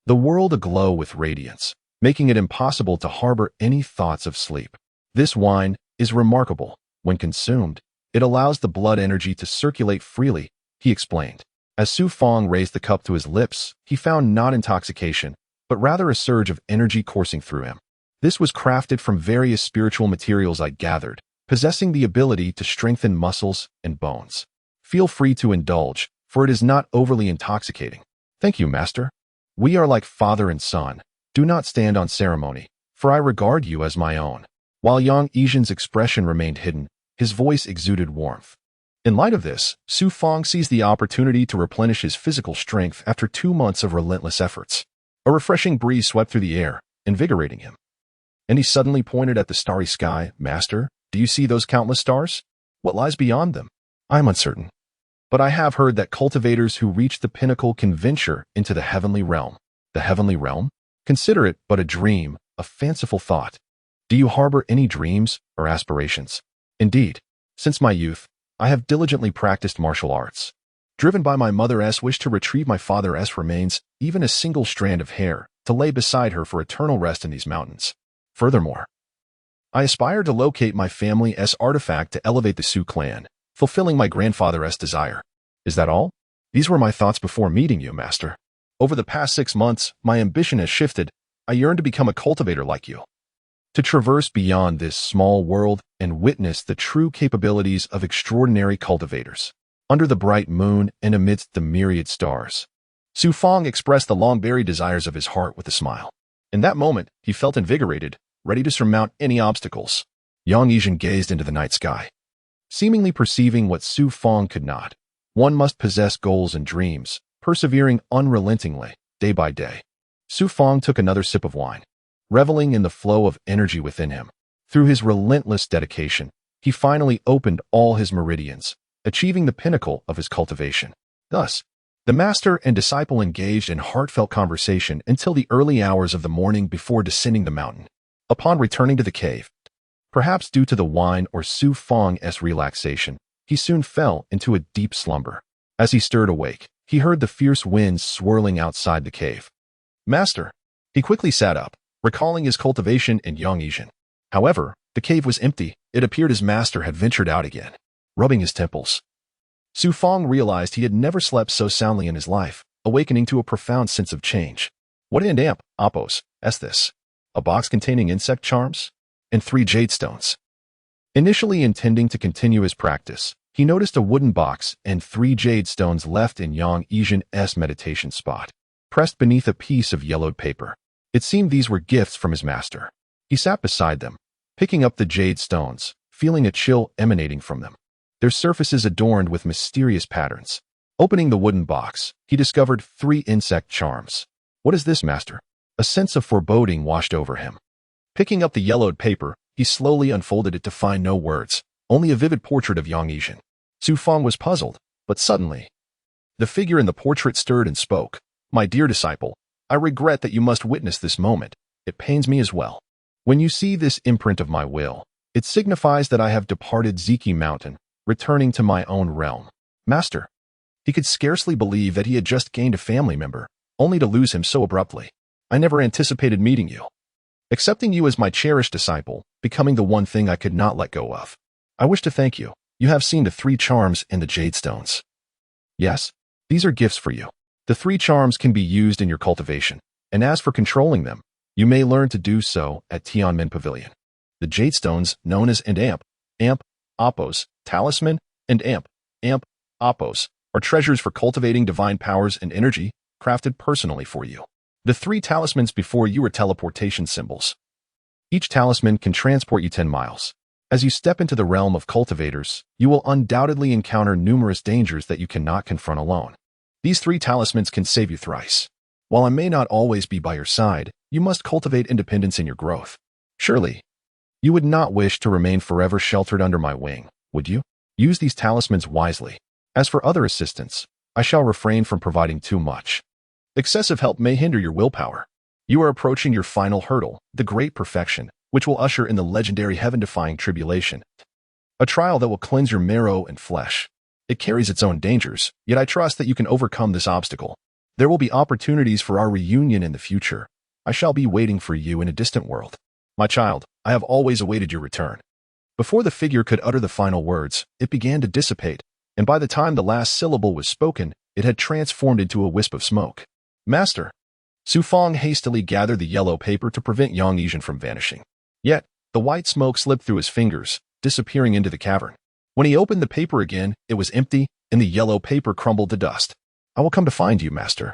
the world aglow with radiance, making it impossible to harbor any thoughts of sleep. This wine is remarkable. When consumed, it allows the blood energy to circulate freely, he explained. As Su Fang raised the cup to his lips, he found not intoxication, but rather a surge of energy coursing through him. This was crafted from various spiritual materials I gathered, possessing the ability to strengthen muscles and bones. Feel free to indulge, for it is not overly intoxicating. Thank you, Master. We are like father and son. Do not stand on ceremony, for I regard you as my own. While Yang Yizhen's expression remained hidden, his voice exuded warmth. In light of this, Su Fang seized the opportunity to replenish his physical strength after 2 months of relentless efforts. A refreshing breeze swept through the air, invigorating him. and he suddenly pointed at the starry sky. Master, do you see those countless stars? What lies beyond them? I am uncertain. But I have heard that cultivators who reach the pinnacle can venture into the heavenly realm. The heavenly realm? Consider it but a dream, a fanciful thought. Do you harbor any dreams or aspirations? Indeed, since my youth, I have diligently practiced martial arts. Driven by my mother's wish to retrieve my father's remains, even a single strand of hair, to lay beside her for eternal rest in these mountains. Furthermore, I aspire to locate my family's artifact to elevate the Sioux clan, fulfilling my grandfather's desire. Is that all? These were my thoughts before meeting you, Master. Over the past 6 months, my ambition has shifted. I yearn to become a cultivator like you, to traverse beyond this small world and witness the true capabilities of extraordinary cultivators. Under the bright moon and amidst the myriad stars, Su Fang expressed the long-buried desires of his heart with a smile. In that moment, he felt invigorated, ready to surmount any obstacles. Yang Yijin gazed into the night sky, seemingly perceiving what Su Fang could not. One must possess goals and dreams, persevering unrelentingly, day by day. Su Fang took another sip of wine, reveling in the flow of energy within him. Through his relentless dedication, he finally opened all his meridians, achieving the pinnacle of his cultivation. Thus, the master and disciple engaged in heartfelt conversation until the early hours of the morning before descending the mountain. Upon returning to the cave, perhaps due to the wine or Su Fang's relaxation, he soon fell into a deep slumber. As he stirred awake, he heard the fierce winds swirling outside the cave. Master! He quickly sat up, recalling his cultivation in Yang Yijin. However, the cave was empty. It appeared his master had ventured out again. Rubbing his temples, Su Fang realized he had never slept so soundly in his life, awakening to a profound sense of change. What an amp, Appos, is this? A box containing insect charms? And 3 jade stones. Initially intending to continue his practice, he noticed a wooden box and 3 jade stones left in Yang Yijin's meditation spot, pressed beneath a piece of yellowed paper. It seemed these were gifts from his master. He sat beside them, picking up the jade stones, feeling a chill emanating from them, their surfaces adorned with mysterious patterns. Opening the wooden box, he discovered 3 insect charms. What is this, master? A sense of foreboding washed over him. Picking up the yellowed paper, he slowly unfolded it to find no words, only a vivid portrait of Yang Yijin. Su Fang was puzzled, but suddenly, the figure in the portrait stirred and spoke. My dear disciple, I regret that you must witness this moment. It pains me as well. When you see this imprint of my will, it signifies that I have departed Ziki Mountain, returning to my own realm. Master! He could scarcely believe that he had just gained a family member, only to lose him so abruptly. I never anticipated meeting you, accepting you as my cherished disciple, becoming the one thing I could not let go of. I wish to thank you. You have seen the 3 charms and the jade stones. Yes, these are gifts for you. The 3 charms can be used in your cultivation, and as for controlling them, you may learn to do so at Tianmen Pavilion. The jade stones, known as amp, Appos, talisman, and amp, Appos, are treasures for cultivating divine powers and energy, crafted personally for you. The 3 talismans before you are teleportation symbols. Each talisman can transport you 10 miles. As you step into the realm of cultivators, you will undoubtedly encounter numerous dangers that you cannot confront alone. These 3 talismans can save you thrice. While I may not always be by your side, you must cultivate independence in your growth. Surely, you would not wish to remain forever sheltered under my wing, would you? Use these talismans wisely. As for other assistance, I shall refrain from providing too much. Excessive help may hinder your willpower. You are approaching your final hurdle, the great perfection, which will usher in the legendary heaven-defying tribulation, a trial that will cleanse your marrow and flesh. It carries its own dangers, yet I trust that you can overcome this obstacle. There will be opportunities for our reunion in the future. I shall be waiting for you in a distant world. My child, I have always awaited your return. Before the figure could utter the final words, it began to dissipate, and by the time the last syllable was spoken, it had transformed into a wisp of smoke. Master! Su Fang hastily gathered the yellow paper to prevent Yang Yijin from vanishing. Yet, the white smoke slipped through his fingers, disappearing into the cavern. When he opened the paper again, it was empty, and the yellow paper crumbled to dust. I will come to find you, Master.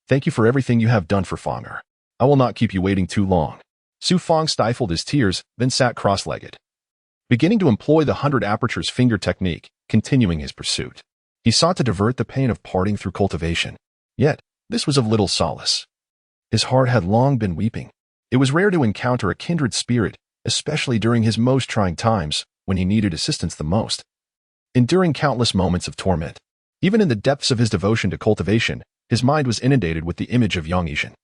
Thank you for everything you have done for Fanger. I will not keep you waiting too long. Su Fang stifled his tears, then sat cross-legged, beginning to employ the 100 apertures finger technique, continuing his pursuit. He sought to divert the pain of parting through cultivation. Yet, this was of little solace. His heart had long been weeping. It was rare to encounter a kindred spirit, especially during his most trying times, when he needed assistance the most. Enduring countless moments of torment. Even in the depths of his devotion to cultivation, his mind was inundated with the image of Yangyixian.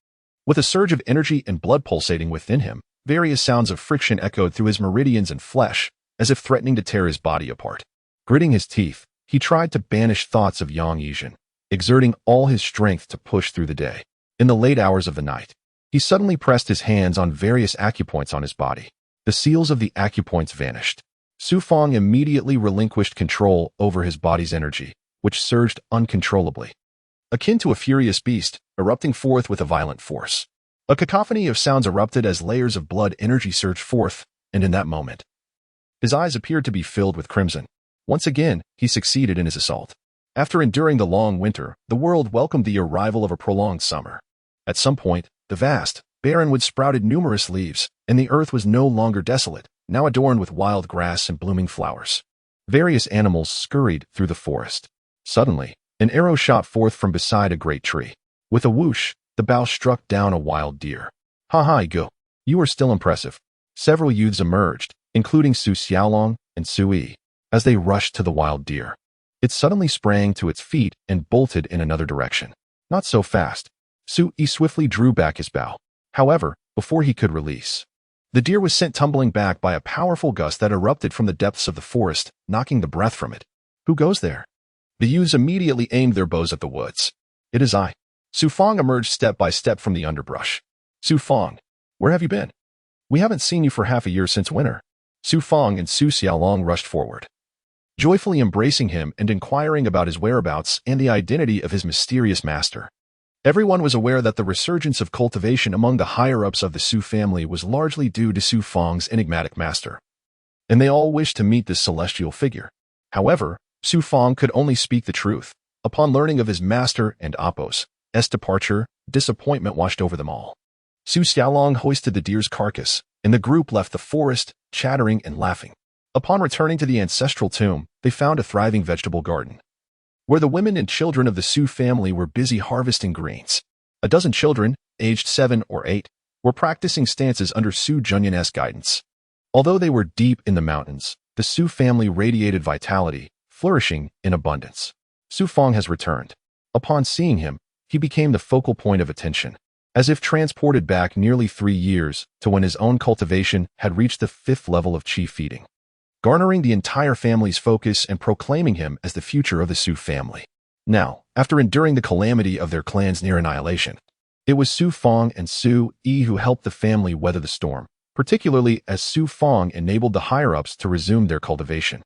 With a surge of energy and blood pulsating within him, various sounds of friction echoed through his meridians and flesh, as if threatening to tear his body apart. Gritting his teeth, he tried to banish thoughts of Yangyixian, exerting all his strength to push through the day. In the late hours of the night, he suddenly pressed his hands on various acupoints on his body. The seals of the acupoints vanished. Su Fang immediately relinquished control over his body's energy, which surged uncontrollably. Akin to a furious beast, erupting forth with a violent force. A cacophony of sounds erupted as layers of blood energy surged forth, and in that moment, his eyes appeared to be filled with crimson. Once again, he succeeded in his assault. After enduring the long winter, the world welcomed the arrival of a prolonged summer. At some point, the vast, barren wood sprouted numerous leaves, and the earth was no longer desolate, now adorned with wild grass and blooming flowers. Various animals scurried through the forest. Suddenly, an arrow shot forth from beside a great tree. With a whoosh, the bough struck down a wild deer. Ha, go. You are still impressive. Several youths emerged, including Su Xiaolong and Su Yi, as they rushed to the wild deer. It suddenly sprang to its feet and bolted in another direction. Not so fast. Su Yi swiftly drew back his bow. However, before he could release, the deer was sent tumbling back by a powerful gust that erupted from the depths of the forest, knocking the breath from it. Who goes there? The youths immediately aimed their bows at the woods. It is I. Su Fang emerged step by step from the underbrush. Su Fang, where have you been? We haven't seen you for half a year since winter. Su Fang and Su Xiaolong rushed forward, joyfully embracing him and inquiring about his whereabouts and the identity of his mysterious master. Everyone was aware that the resurgence of cultivation among the higher-ups of the Su family was largely due to Su Fang's enigmatic master, and they all wished to meet this celestial figure. However, Su Fang could only speak the truth. Upon learning of his master and Appo's departure, disappointment washed over them all. Su Xiaolong hoisted the deer's carcass, and the group left the forest, chattering and laughing. Upon returning to the ancestral tomb, they found a thriving vegetable garden, where the women and children of the Su family were busy harvesting greens. A dozen children, aged 7 or 8, were practicing stances under Su Junyuan's guidance. Although they were deep in the mountains, the Su family radiated vitality, flourishing in abundance. Su Fang has returned. Upon seeing him, he became the focal point of attention, as if transported back nearly 3 years to when his own cultivation had reached the 5th level of chi feeding, garnering the entire family's focus and proclaiming him as the future of the Su family. Now, after enduring the calamity of their clan's near annihilation, it was Su Fang and Su Yi who helped the family weather the storm, particularly as Su Fang enabled the higher-ups to resume their cultivation,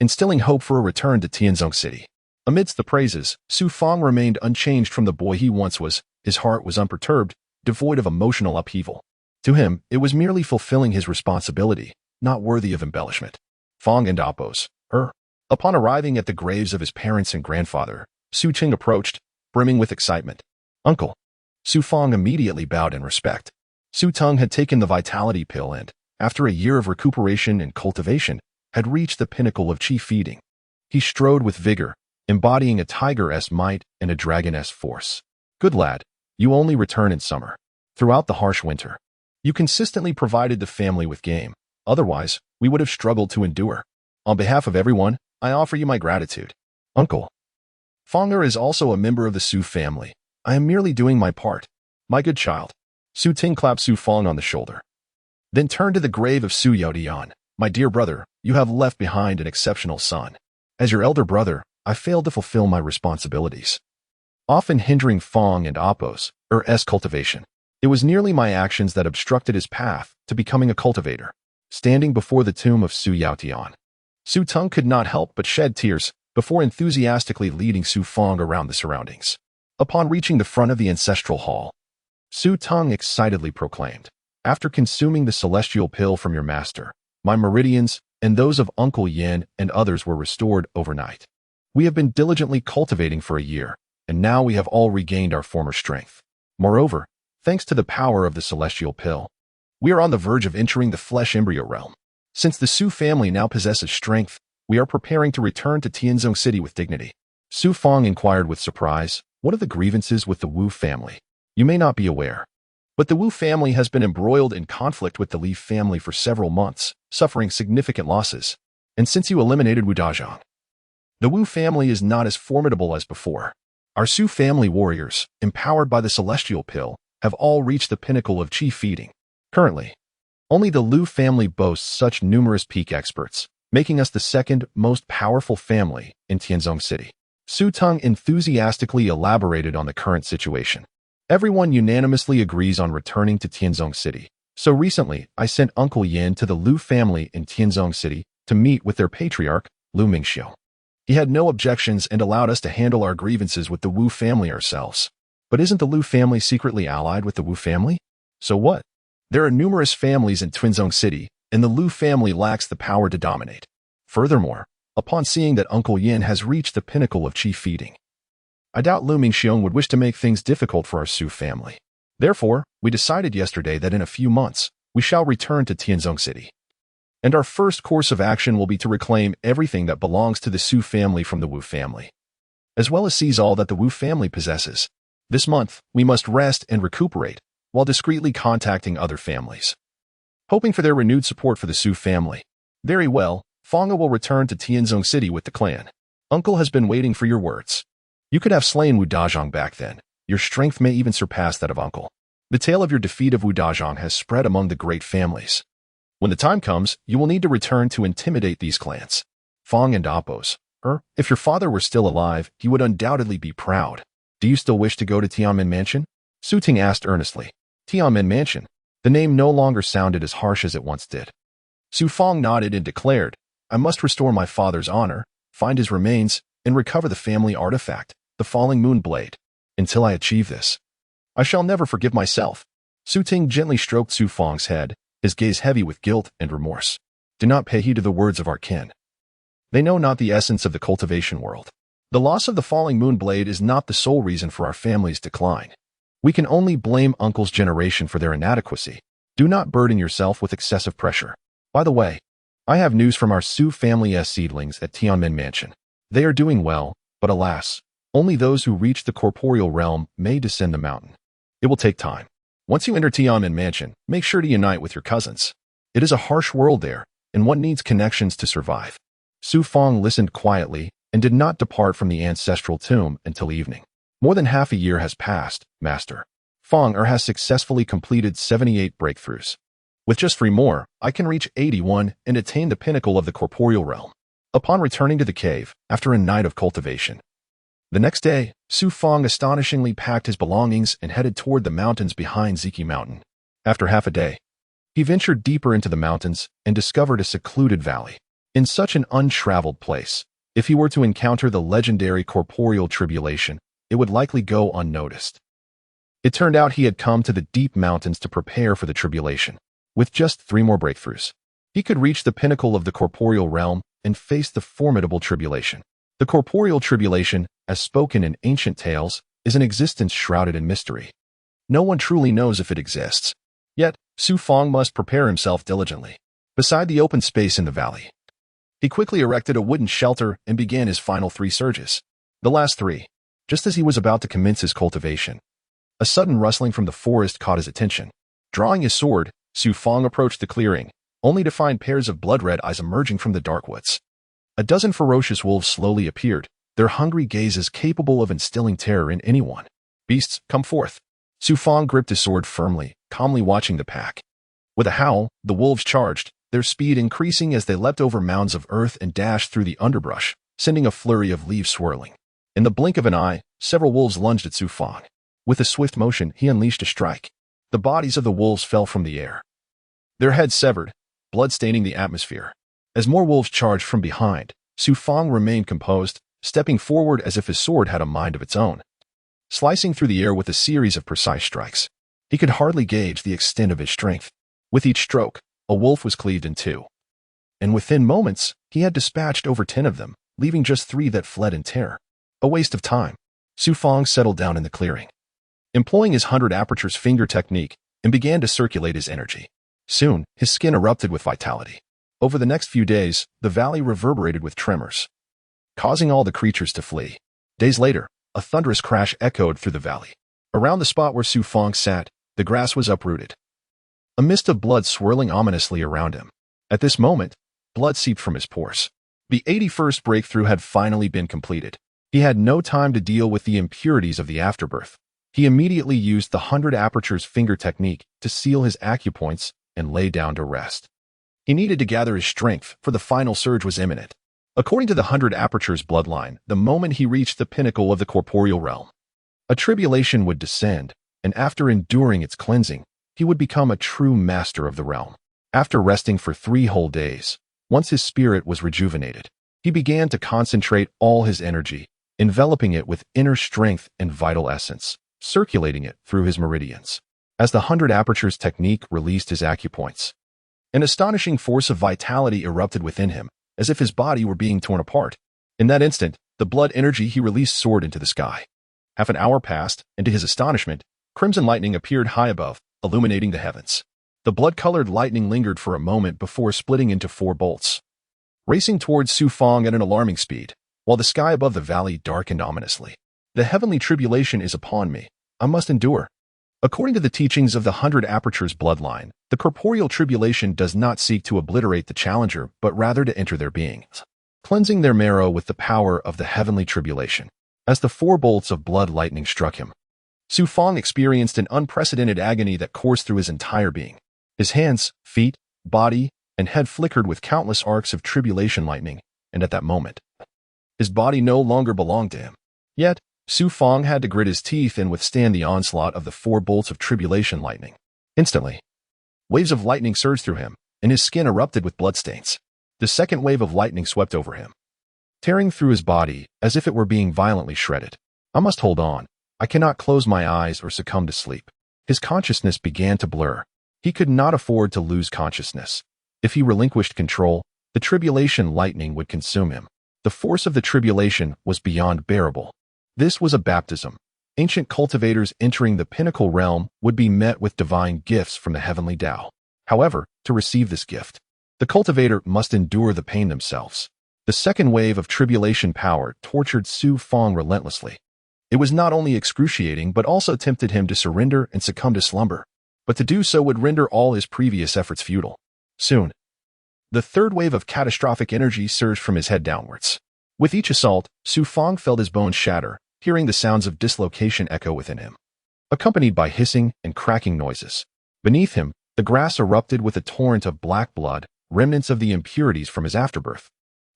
instilling hope for a return to Tianzong City. Amidst the praises, Su Fang remained unchanged from the boy he once was. His heart was unperturbed, devoid of emotional upheaval. To him, it was merely fulfilling his responsibility, not worthy of embellishment. Fang and Appo's, Upon arriving at the graves of his parents and grandfather, Su Qing approached, brimming with excitement. Uncle. Su Fang immediately bowed in respect. Su Tung had taken the vitality pill and, after a year of recuperation and cultivation, had reached the pinnacle of chi feeding. He strode with vigor, embodying a tiger-esque might and a dragon-esque force. Good lad, you only return in summer. Throughout the harsh winter, you consistently provided the family with game. Otherwise, we would have struggled to endure. On behalf of everyone, I offer you my gratitude. Uncle. Fanger is also a member of the Su family. I am merely doing my part. My good child. Su Ting clapped Su Fang on the shoulder, then turned to the grave of Su Yaodian. My dear brother, you have left behind an exceptional son. As your elder brother, I failed to fulfill my responsibilities, often hindering Fang and Appo's cultivation. It was nearly my actions that obstructed his path to becoming a cultivator. Standing before the tomb of Su Yaotian, Su Tung could not help but shed tears before enthusiastically leading Su Fang around the surroundings. Upon reaching the front of the ancestral hall, Su Tung excitedly proclaimed, after consuming the celestial pill from your master, my meridians and those of Uncle Yin and others were restored overnight. We have been diligently cultivating for a year, and now we have all regained our former strength. Moreover, thanks to the power of the celestial pill, we are on the verge of entering the flesh embryo realm. Since the Su family now possesses strength, we are preparing to return to Tianzong City with dignity. Su Fang inquired with surprise, what are the grievances with the Wu family? You may not be aware, But the Wu family has been embroiled in conflict with the Li family for several months, suffering significant losses. And since you eliminated Wu Dazhang, the Wu family is not as formidable as before. Our Su family warriors, empowered by the celestial pill, have all reached the pinnacle of qi feeding. Currently, only the Liu family boasts such numerous peak experts, making us the second most powerful family in Tianzong City. Su Tung enthusiastically elaborated on the current situation. Everyone unanimously agrees on returning to Tianzong City. So recently, I sent Uncle Yin to the Liu family in Tianzong City to meet with their patriarch, Liu Mingxiu. He had no objections and allowed us to handle our grievances with the Wu family ourselves. But isn't the Liu family secretly allied with the Wu family? So what? There are numerous families in Tianzong City, and the Liu family lacks the power to dominate. Furthermore, upon seeing that Uncle Yin has reached the pinnacle of qi feeding, I doubt Liu Mingxiu would wish to make things difficult for our Su family. Therefore, we decided yesterday that in a few months, we shall return to Tianzong City. And our first course of action will be to reclaim everything that belongs to the Su family from the Wu family, as well as seize all that the Wu family possesses. This month, we must rest and recuperate, while discreetly contacting other families, hoping for their renewed support for the Su family. Very well, Fang will return to Tianzong City with the clan. Uncle has been waiting for your words. You could have slain Wu Dazhang back then. Your strength may even surpass that of Uncle. The tale of your defeat of Wu Dazhang has spread among the great families. When the time comes, you will need to return to intimidate these clans. Fang and Apo's. If your father were still alive, he would undoubtedly be proud. Do you still wish to go to Tianmen Mansion? Su Ting asked earnestly. Tianmen Mansion. The name no longer sounded as harsh as it once did. Su Fang nodded and declared, I must restore my father's honor, find his remains, and recover the family artifact, the falling moon blade. Until I achieve this, I shall never forgive myself. Su Ting gently stroked Su Fang's head, his gaze heavy with guilt and remorse. Do not pay heed to the words of our kin. They know not the essence of the cultivation world. The loss of the falling moon blade is not the sole reason for our family's decline. We can only blame Uncle's generation for their inadequacy. Do not burden yourself with excessive pressure. By the way, I have news from our Su family's seedlings at Tianmen Mansion. They are doing well, but alas, only those who reach the corporeal realm may descend the mountain. It will take time. Once you enter Tianmen Mansion, make sure to unite with your cousins. It is a harsh world there, and one needs connections to survive. Su Fang listened quietly and did not depart from the ancestral tomb until evening. More than half a year has passed, Master. Fang has successfully completed 78 breakthroughs. With just 3 more, I can reach 81 and attain the pinnacle of the corporeal realm. Upon returning to the cave, after a night of cultivation, the next day, Su Fang astonishingly packed his belongings and headed toward the mountains behind Ziki Mountain. After half a day, he ventured deeper into the mountains and discovered a secluded valley. In such an untraveled place, if he were to encounter the legendary corporeal tribulation, it would likely go unnoticed. It turned out he had come to the deep mountains to prepare for the tribulation. With just 3 more breakthroughs, he could reach the pinnacle of the corporeal realm and face the formidable tribulation. The corporeal tribulation, as spoken in ancient tales, is an existence shrouded in mystery. No one truly knows if it exists. Yet, Su Fang must prepare himself diligently. Beside the open space in the valley, he quickly erected a wooden shelter and began his final 3 surges. The last 3, just as he was about to commence his cultivation, a sudden rustling from the forest caught his attention. Drawing his sword, Su Fang approached the clearing, only to find pairs of blood-red eyes emerging from the dark woods. A dozen ferocious wolves slowly appeared, their hungry gazes capable of instilling terror in anyone. Beasts, come forth. Su Fang gripped his sword firmly, calmly watching the pack. With a howl, the wolves charged, their speed increasing as they leapt over mounds of earth and dashed through the underbrush, sending a flurry of leaves swirling. In the blink of an eye, several wolves lunged at Su Fang. With a swift motion, he unleashed a strike. The bodies of the wolves fell from the air, their heads severed, blood staining the atmosphere. As more wolves charged from behind, Su Fang remained composed, stepping forward as if his sword had a mind of its own, slicing through the air with a series of precise strikes. He could hardly gauge the extent of his strength. With each stroke, a wolf was cleaved in 2. And within moments, he had dispatched over 10 of them, leaving just 3 that fled in terror. A waste of time. Su Fang settled down in the clearing, employing his 100 apertures finger technique, and began to circulate his energy. Soon, his skin erupted with vitality. Over the next few days, the valley reverberated with tremors, causing all the creatures to flee. Days later, a thunderous crash echoed through the valley. Around the spot where Su Fang sat, the grass was uprooted. A mist of blood swirling ominously around him. At this moment, blood seeped from his pores. The 81st breakthrough had finally been completed. He had no time to deal with the impurities of the afterbirth. He immediately used the 100 apertures finger technique to seal his acupoints and lay down to rest. He needed to gather his strength, for the final surge was imminent. According to the 100 apertures bloodline, the moment he reached the pinnacle of the corporeal realm, a tribulation would descend, and after enduring its cleansing, he would become a true master of the realm. After resting for 3 whole days, once his spirit was rejuvenated, he began to concentrate all his energy, enveloping it with inner strength and vital essence, circulating it through his meridians. As the 100 apertures technique released his acupoints, an astonishing force of vitality erupted within him, as if his body were being torn apart. In that instant, the blood energy he released soared into the sky. Half an hour passed, and to his astonishment, crimson lightning appeared high above, illuminating the heavens. The blood-colored lightning lingered for a moment before splitting into 4 bolts, racing towards Fang at an alarming speed, while the sky above the valley darkened ominously. The heavenly tribulation is upon me. I must endure. According to the teachings of the 100 apertures bloodline, the corporeal tribulation does not seek to obliterate the challenger, but rather to enter their beings, cleansing their marrow with the power of the heavenly tribulation. As the 4 bolts of blood lightning struck him, Fang experienced an unprecedented agony that coursed through his entire being. His hands, feet, body, and head flickered with countless arcs of tribulation lightning, and at that moment, his body no longer belonged to him. Yet, Fang had to grit his teeth and withstand the onslaught of the 4 bolts of tribulation lightning. Instantly, waves of lightning surged through him, and his skin erupted with bloodstains. The second wave of lightning swept over him, tearing through his body as if it were being violently shredded. I must hold on. I cannot close my eyes or succumb to sleep. His consciousness began to blur. He could not afford to lose consciousness. If he relinquished control, the tribulation lightning would consume him. The force of the tribulation was beyond bearable. This was a baptism. Ancient cultivators entering the pinnacle realm would be met with divine gifts from the heavenly Tao. However, to receive this gift, the cultivator must endure the pain themselves. The second wave of tribulation power tortured Fang relentlessly. It was not only excruciating but also tempted him to surrender and succumb to slumber. But to do so would render all his previous efforts futile. Soon, the third wave of catastrophic energy surged from his head downwards. With each assault, Fang felt his bones shatter, hearing the sounds of dislocation echo within him, accompanied by hissing and cracking noises. Beneath him, the grass erupted with a torrent of black blood, remnants of the impurities from his afterbirth,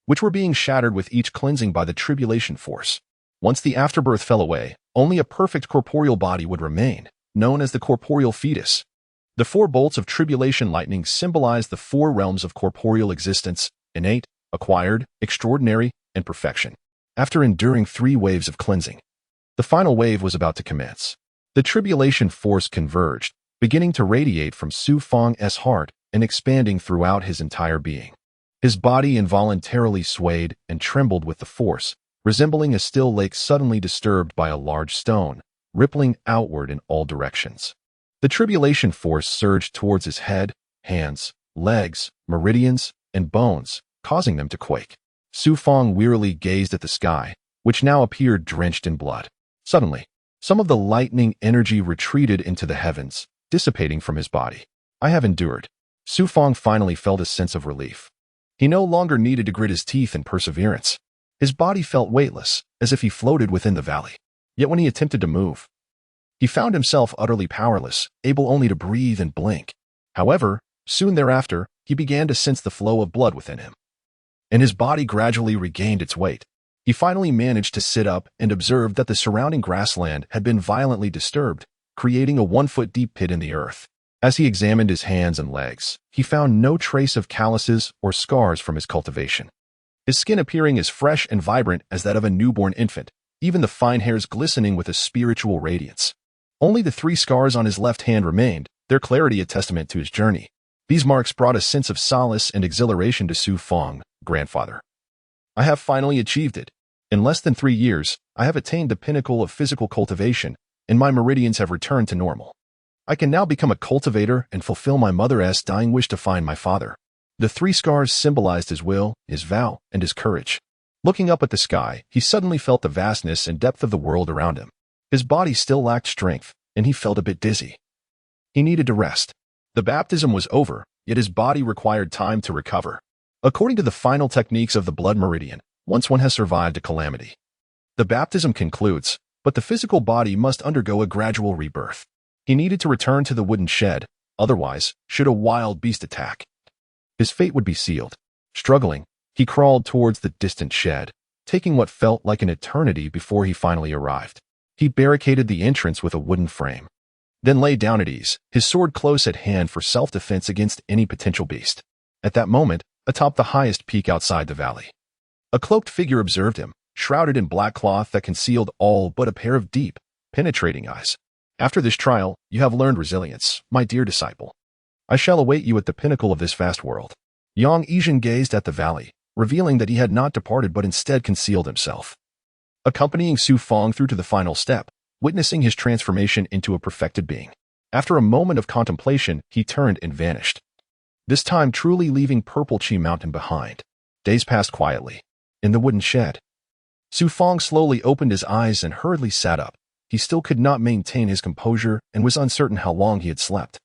which were being shattered with each cleansing by the tribulation force. Once the afterbirth fell away, only a perfect corporeal body would remain, known as the corporeal fetus. The 4 bolts of tribulation lightning symbolized the 4 realms of corporeal existence: innate, acquired, extraordinary, and perfection. After enduring 3 waves of cleansing, the final wave was about to commence. The tribulation force converged, beginning to radiate from Fang's heart and expanding throughout his entire being. His body involuntarily swayed and trembled with the force, resembling a still lake suddenly disturbed by a large stone, rippling outward in all directions. The tribulation force surged towards his head, hands, legs, meridians, and bones, causing them to quake. Fang wearily gazed at the sky, which now appeared drenched in blood. Suddenly, some of the lightning energy retreated into the heavens, dissipating from his body. I have endured. Fang finally felt a sense of relief. He no longer needed to grit his teeth in perseverance. His body felt weightless, as if he floated within the valley. Yet when he attempted to move, he found himself utterly powerless, able only to breathe and blink. However, soon thereafter, he began to sense the flow of blood within him, and his body gradually regained its weight. He finally managed to sit up and observed that the surrounding grassland had been violently disturbed, creating a 1-foot-deep pit in the earth. As he examined his hands and legs, he found no trace of calluses or scars from his cultivation, his skin appearing as fresh and vibrant as that of a newborn infant, even the fine hairs glistening with a spiritual radiance. Only the 3 scars on his left hand remained, their clarity a testament to his journey. These marks brought a sense of solace and exhilaration to Fang, grandfather. I have finally achieved it. In less than 3 years, I have attained the pinnacle of physical cultivation, and my meridians have returned to normal. I can now become a cultivator and fulfill my mother's dying wish to find my father. The 3 scars symbolized his will, his vow, and his courage. Looking up at the sky, he suddenly felt the vastness and depth of the world around him. His body still lacked strength, and he felt a bit dizzy. He needed to rest. The baptism was over, yet his body required time to recover. According to the final techniques of the blood meridian, once one has survived a calamity, the baptism concludes, but the physical body must undergo a gradual rebirth. He needed to return to the wooden shed, otherwise, should a wild beast attack, his fate would be sealed. Struggling, he crawled towards the distant shed, taking what felt like an eternity before he finally arrived. He barricaded the entrance with a wooden frame, then lay down at ease, his sword close at hand for self-defense against any potential beast. At that moment, atop the highest peak outside the valley, a cloaked figure observed him, shrouded in black cloth that concealed all but a pair of deep, penetrating eyes. After this trial, you have learned resilience, my dear disciple. I shall await you at the pinnacle of this vast world. Yang Yizhen gazed at the valley, revealing that he had not departed but instead concealed himself, accompanying Su Fang through to the final step, witnessing his transformation into a perfected being. After a moment of contemplation, he turned and vanished, this time truly leaving Purple Qi Mountain behind. Days passed quietly. In the wooden shed, Su Fang slowly opened his eyes and hurriedly sat up. He still could not maintain his composure and was uncertain how long he had slept,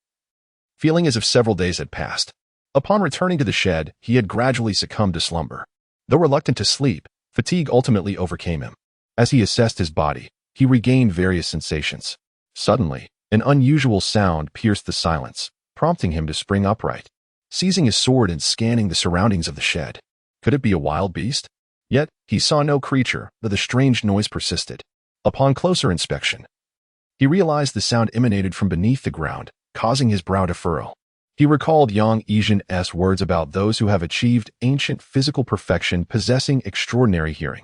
feeling as if several days had passed. Upon returning to the shed, he had gradually succumbed to slumber. Though reluctant to sleep, fatigue ultimately overcame him. As he assessed his body, he regained various sensations. Suddenly, an unusual sound pierced the silence, prompting him to spring upright, seizing his sword and scanning the surroundings of the shed. Could it be a wild beast? Yet, he saw no creature, though the strange noise persisted. Upon closer inspection, he realized the sound emanated from beneath the ground, causing his brow to furrow. He recalled Yang Yizhen's words about those who have achieved ancient physical perfection possessing extraordinary hearing,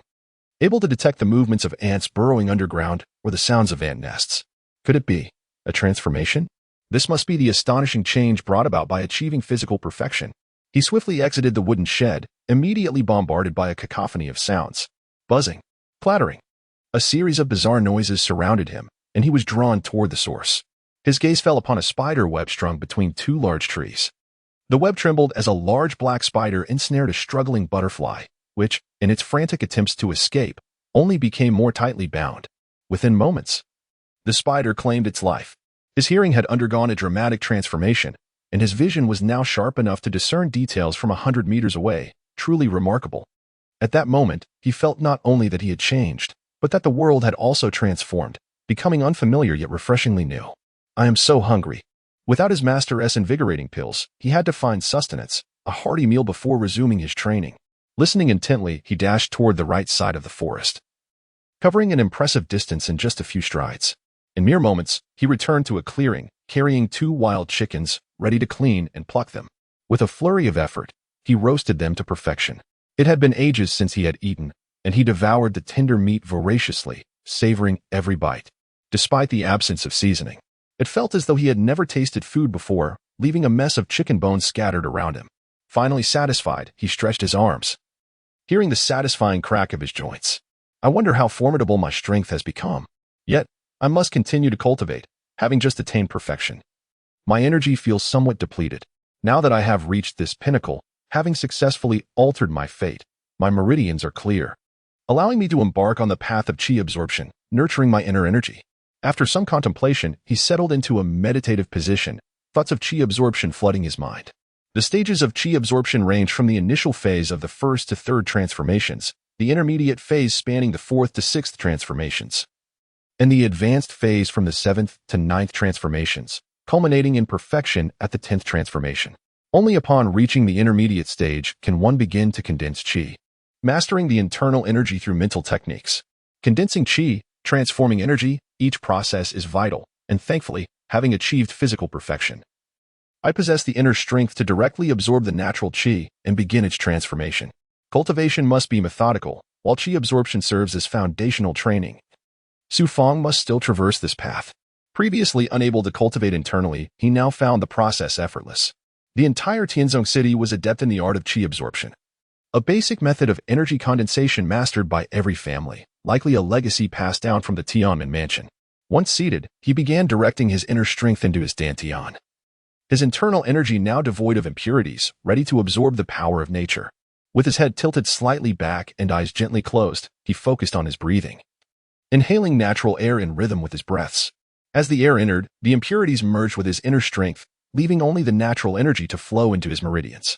able to detect the movements of ants burrowing underground or the sounds of ant nests. Could it be a transformation? This must be the astonishing change brought about by achieving physical perfection. He swiftly exited the wooden shed, immediately bombarded by a cacophony of sounds. Buzzing, clattering. A series of bizarre noises surrounded him, and he was drawn toward the source. His gaze fell upon a spider web strung between two large trees. The web trembled as a large black spider ensnared a struggling butterfly, which, in its frantic attempts to escape, only became more tightly bound. Within moments, the spider claimed its life. His hearing had undergone a dramatic transformation, and his vision was now sharp enough to discern details from 100 meters away, truly remarkable. At that moment, he felt not only that he had changed, but that the world had also transformed, becoming unfamiliar yet refreshingly new. I am so hungry. Without his master's invigorating pills, he had to find sustenance, a hearty meal before resuming his training. Listening intently, he dashed toward the right side of the forest, covering an impressive distance in just a few strides. In mere moments, he returned to a clearing, carrying 2 wild chickens, ready to clean and pluck them. With a flurry of effort, he roasted them to perfection. It had been ages since he had eaten, and he devoured the tender meat voraciously, savoring every bite. Despite the absence of seasoning, it felt as though he had never tasted food before, leaving a mess of chicken bones scattered around him. Finally satisfied, he stretched his arms, hearing the satisfying crack of his joints. I wonder how formidable my strength has become. Yet, I must continue to cultivate, having just attained perfection. My energy feels somewhat depleted. Now that I have reached this pinnacle, having successfully altered my fate, my meridians are clear, allowing me to embark on the path of qi absorption, nurturing my inner energy. After some contemplation, he settled into a meditative position, thoughts of qi absorption flooding his mind. The stages of qi absorption range from the initial phase of the 1st to 3rd transformations, the intermediate phase spanning the 4th to 6th transformations, and the advanced phase from the 7th to 9th transformations, culminating in perfection at the 10th transformation. Only upon reaching the intermediate stage can one begin to condense qi, mastering the internal energy through mental techniques. Condensing qi, transforming energy, each process is vital, and thankfully, having achieved physical perfection, I possess the inner strength to directly absorb the natural qi and begin its transformation. Cultivation must be methodical, while qi absorption serves as foundational training. Su Fang must still traverse this path. Previously unable to cultivate internally, he now found the process effortless. The entire Tianzong city was adept in the art of qi absorption, a basic method of energy condensation mastered by every family, likely a legacy passed down from the Tianmen mansion. Once seated, he began directing his inner strength into his dantian, his internal energy now devoid of impurities, ready to absorb the power of nature. With his head tilted slightly back and eyes gently closed, he focused on his breathing, inhaling natural air in rhythm with his breaths. As the air entered, the impurities merged with his inner strength, leaving only the natural energy to flow into his meridians.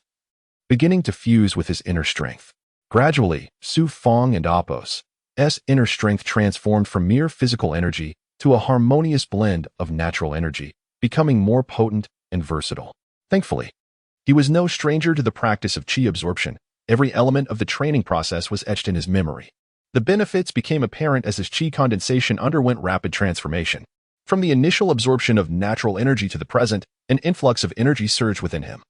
Beginning to fuse with his inner strength. Gradually, Fang and Apos' inner strength transformed from mere physical energy to a harmonious blend of natural energy, becoming more potent and versatile. Thankfully, he was no stranger to the practice of chi absorption. Every element of the training process was etched in his memory. The benefits became apparent as his chi condensation underwent rapid transformation. From the initial absorption of natural energy to the present, an influx of energy surged within him,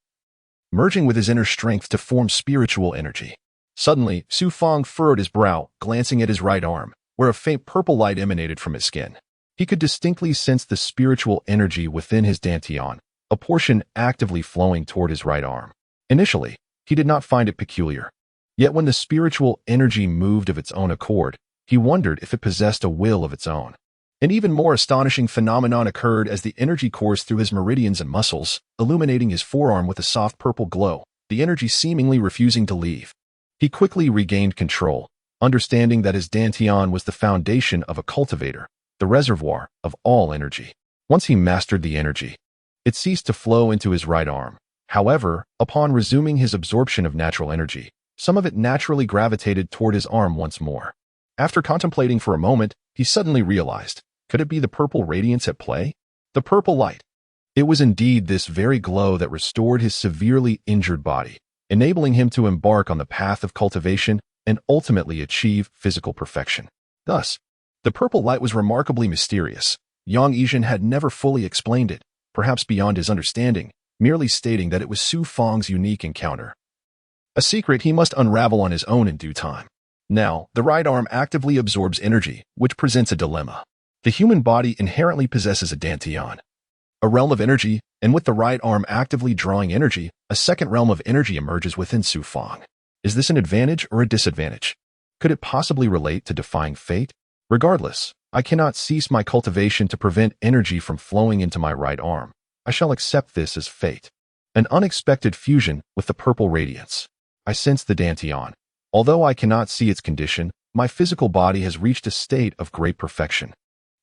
merging with his inner strength to form spiritual energy. Suddenly, Fang furrowed his brow, glancing at his right arm, where a faint purple light emanated from his skin. He could distinctly sense the spiritual energy within his dantian, a portion actively flowing toward his right arm. Initially, he did not find it peculiar. Yet when the spiritual energy moved of its own accord, he wondered if it possessed a will of its own. An even more astonishing phenomenon occurred as the energy coursed through his meridians and muscles, illuminating his forearm with a soft purple glow, the energy seemingly refusing to leave. He quickly regained control, understanding that his dantian was the foundation of a cultivator, the reservoir of all energy. Once he mastered the energy, it ceased to flow into his right arm. However, upon resuming his absorption of natural energy, some of it naturally gravitated toward his arm once more. After contemplating for a moment, he suddenly realized, could it be the purple radiance at play? The purple light. It was indeed this very glow that restored his severely injured body, enabling him to embark on the path of cultivation and ultimately achieve physical perfection. Thus, the purple light was remarkably mysterious. Yang Yizhen had never fully explained it, perhaps beyond his understanding, merely stating that it was Fang's unique encounter. A secret he must unravel on his own in due time. Now, the right arm actively absorbs energy, which presents a dilemma. The human body inherently possesses a dantian, a realm of energy, and with the right arm actively drawing energy, a second realm of energy emerges within Fang. Is this an advantage or a disadvantage? Could it possibly relate to defying fate? Regardless, I cannot cease my cultivation to prevent energy from flowing into my right arm. I shall accept this as fate. An unexpected fusion with the purple radiance. I sense the dantian. Although I cannot see its condition, my physical body has reached a state of great perfection,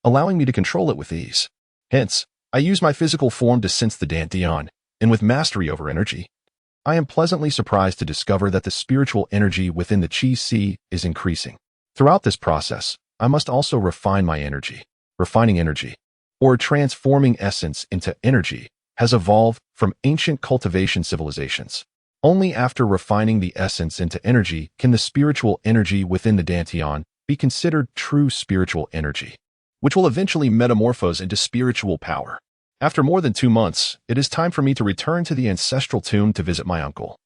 allowing me to control it with ease. Hence, I use my physical form to sense the dantian, and with mastery over energy, I am pleasantly surprised to discover that the spiritual energy within the chi sea is increasing. Throughout this process, I must also refine my energy. Refining energy, or transforming essence into energy, has evolved from ancient cultivation civilizations. Only after refining the essence into energy can the spiritual energy within the dantian be considered true spiritual energy, which will eventually metamorphose into spiritual power. After more than 2 months, it is time for me to return to the ancestral tomb to visit my uncle.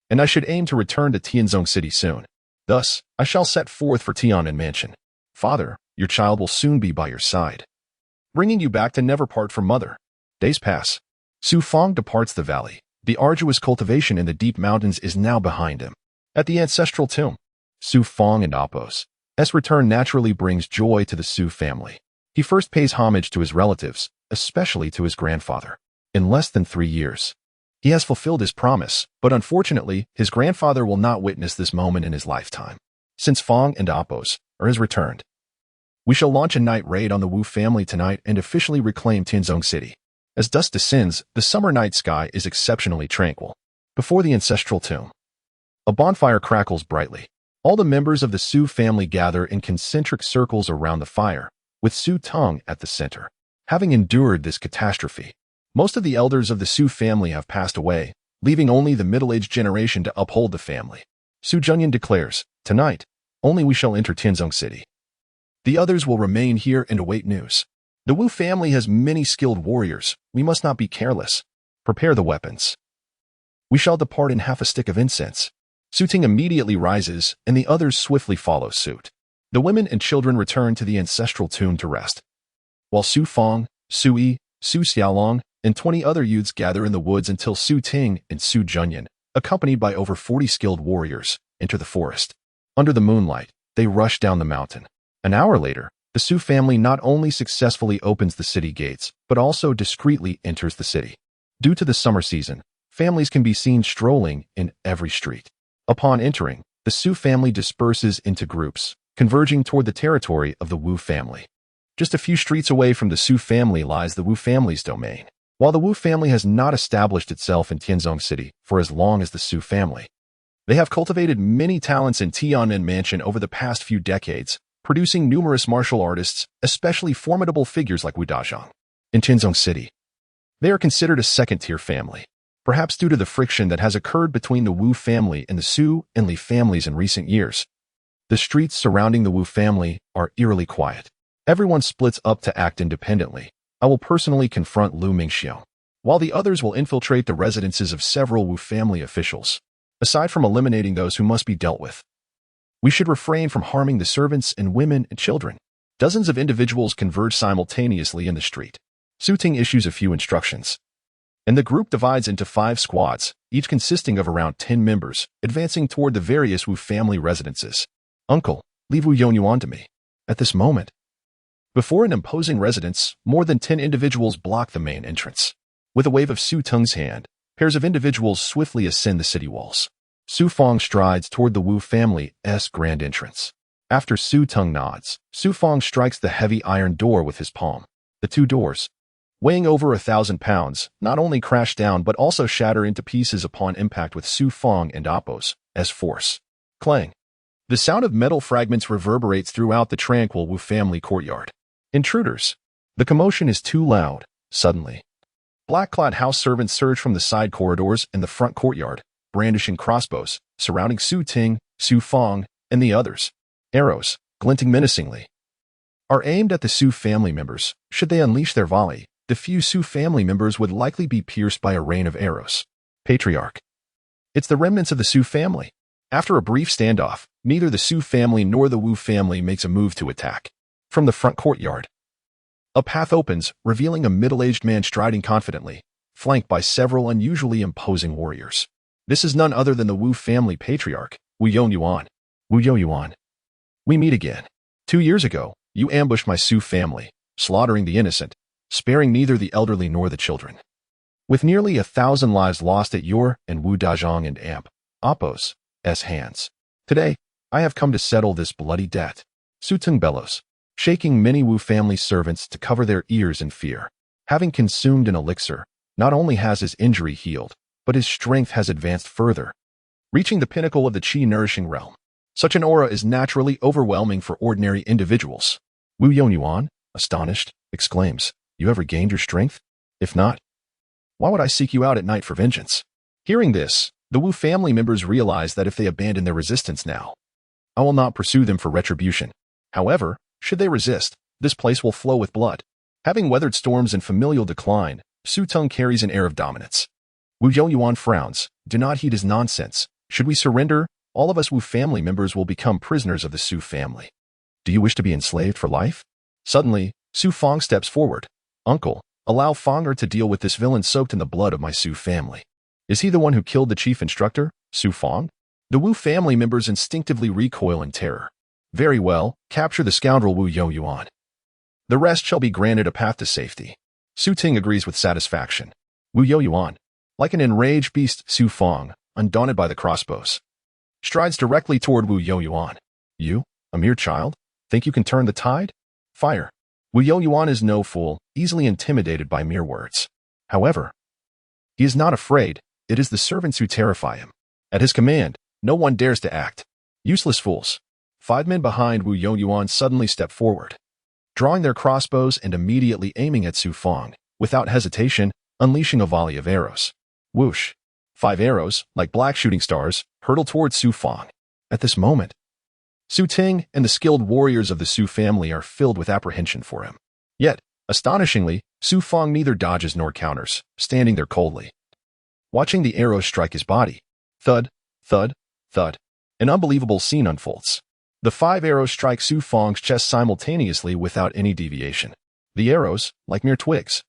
And I should aim to return to Tianzong City soon. Thus, I shall set forth for Tian'an Mansion. Father, your child will soon be by your side, bringing you back to never part from mother. Days pass. Fang departs the valley. The arduous cultivation in the deep mountains is now behind him. At the ancestral tomb, Fang and Apos' return naturally brings joy to the Su family. He first pays homage to his relatives, especially to his grandfather. In less than 3 years, he has fulfilled his promise, but unfortunately, his grandfather will not witness this moment in his lifetime. Since Fang and Apos has returned, we shall launch a night raid on the Wu family tonight and officially reclaim Tianzong City. As dusk descends, the summer night sky is exceptionally tranquil. Before the ancestral tomb, a bonfire crackles brightly. All the members of the Su family gather in concentric circles around the fire, with Su Tong at the center. Having endured this catastrophe, most of the elders of the Su family have passed away, leaving only the middle-aged generation to uphold the family. Su Junyan declares, tonight, only we shall enter Tianzong City. The others will remain here and await news. The Wu family has many skilled warriors. We must not be careless. Prepare the weapons. We shall depart in half a stick of incense. Su Ting immediately rises, and the others swiftly follow suit. The women and children return to the ancestral tomb to rest, while Su Fang, Su Yi, Su Xiaolong, and 20 other youths gather in the woods until Su Ting and Su Junyan, accompanied by over 40 skilled warriors, enter the forest. Under the moonlight, they rush down the mountain. An hour later, the Su family not only successfully opens the city gates, but also discreetly enters the city. Due to the summer season, families can be seen strolling in every street. Upon entering, the Su family disperses into groups, converging toward the territory of the Wu family. Just a few streets away from the Su family lies the Wu family's domain. While the Wu family has not established itself in Tianzong City for as long as the Su family, they have cultivated many talents in Tiananmen Mansion over the past few decades, producing numerous martial artists, especially formidable figures like Wu Dazhang. In Tianzong City, they are considered a second-tier family, perhaps due to the friction that has occurred between the Wu family and the Su and Li families in recent years. The streets surrounding the Wu family are eerily quiet. Everyone splits up to act independently. I will personally confront Lu Mingxiang, while the others will infiltrate the residences of several Wu family officials. Aside from eliminating those who must be dealt with, we should refrain from harming the servants and women and children. Dozens of individuals converge simultaneously in the street. Su Ting issues a few instructions, and the group divides into 5 squads, each consisting of around 10 members, advancing toward the various Wu family residences. Uncle, leave Wu Yongyuan to me. At this moment, before an imposing residence, more than 10 individuals block the main entrance. With a wave of Su Teng's hand, pairs of individuals swiftly ascend the city walls. Su Fang strides toward the Wu family's grand entrance. After Su Teng nods, Su Fang strikes the heavy iron door with his palm. The 2 doors, weighing over 1,000 pounds, not only crash down but also shatter into pieces upon impact with Su Fang and Appo's force. Clang. The sound of metal fragments reverberates throughout the tranquil Wu family courtyard. Intruders. The commotion is too loud. Suddenly, black-clad house servants surge from the side corridors and the front courtyard, brandishing crossbows, surrounding Su Ting, Su Fang, and the others. Arrows, glinting menacingly, are aimed at the Su family members. Should they unleash their volley, the few Su family members would likely be pierced by a rain of arrows. Patriarch. It's the remnants of the Su family. After a brief standoff, neither the Su family nor the Wu family makes a move to attack. From the front courtyard, a path opens, revealing a middle-aged man striding confidently, flanked by several unusually imposing warriors. This is none other than the Wu family patriarch, Wu Yongyuan. Wu Yongyuan. We meet again. 2 years ago, you ambushed my Su family, slaughtering the innocent, sparing neither the elderly nor the children. With nearly 1,000 lives lost at your and Wu Dazhang and Appo's hands. Today, I have come to settle this bloody debt. Su Teng bellows, shaking many Wu family servants to cover their ears in fear. Having consumed an elixir, not only has his injury healed, but his strength has advanced further, reaching the pinnacle of the qi-nourishing realm. Such an aura is naturally overwhelming for ordinary individuals. Wu Yongyuan, astonished, exclaims, "You have regained your strength? If not, why would I seek you out at night for vengeance?" Hearing this, the Wu family members realize that if they abandon their resistance now, I will not pursue them for retribution. However, should they resist, this place will flow with blood. Having weathered storms and familial decline, Su Teng carries an air of dominance. Wu Yongyuan frowns. Do not heed his nonsense. Should we surrender, all of us Wu family members will become prisoners of the Su family. Do you wish to be enslaved for life? Suddenly, Su Fang steps forward. Uncle, allow Fanger to deal with this villain soaked in the blood of my Su family. Is he the one who killed the chief instructor, Su Fang? The Wu family members instinctively recoil in terror. Very well, capture the scoundrel Wu Yongyuan. The rest shall be granted a path to safety. Su Ting agrees with satisfaction. Wu Yongyuan, like an enraged beast, Su Fang, undaunted by the crossbows, strides directly toward Wu Yongyuan. You, a mere child, think you can turn the tide? Fire. Wu Yongyuan is no fool, easily intimidated by mere words. However, he is not afraid. It is the servants who terrify him. At his command, no one dares to act. Useless fools. 5 men behind Wu Yongyuan suddenly step forward, drawing their crossbows and immediately aiming at Su Fang, without hesitation, unleashing a volley of arrows. Whoosh. 5 arrows, like black shooting stars, hurtle towards Su Fang. At this moment, Su Ting and the skilled warriors of the Su family are filled with apprehension for him. Yet, astonishingly, Su Fang neither dodges nor counters, standing there coldly, watching the arrows strike his body. Thud, thud, thud. An unbelievable scene unfolds. The 5 arrows strike Su Fang's chest simultaneously without any deviation. The arrows, like mere twigs,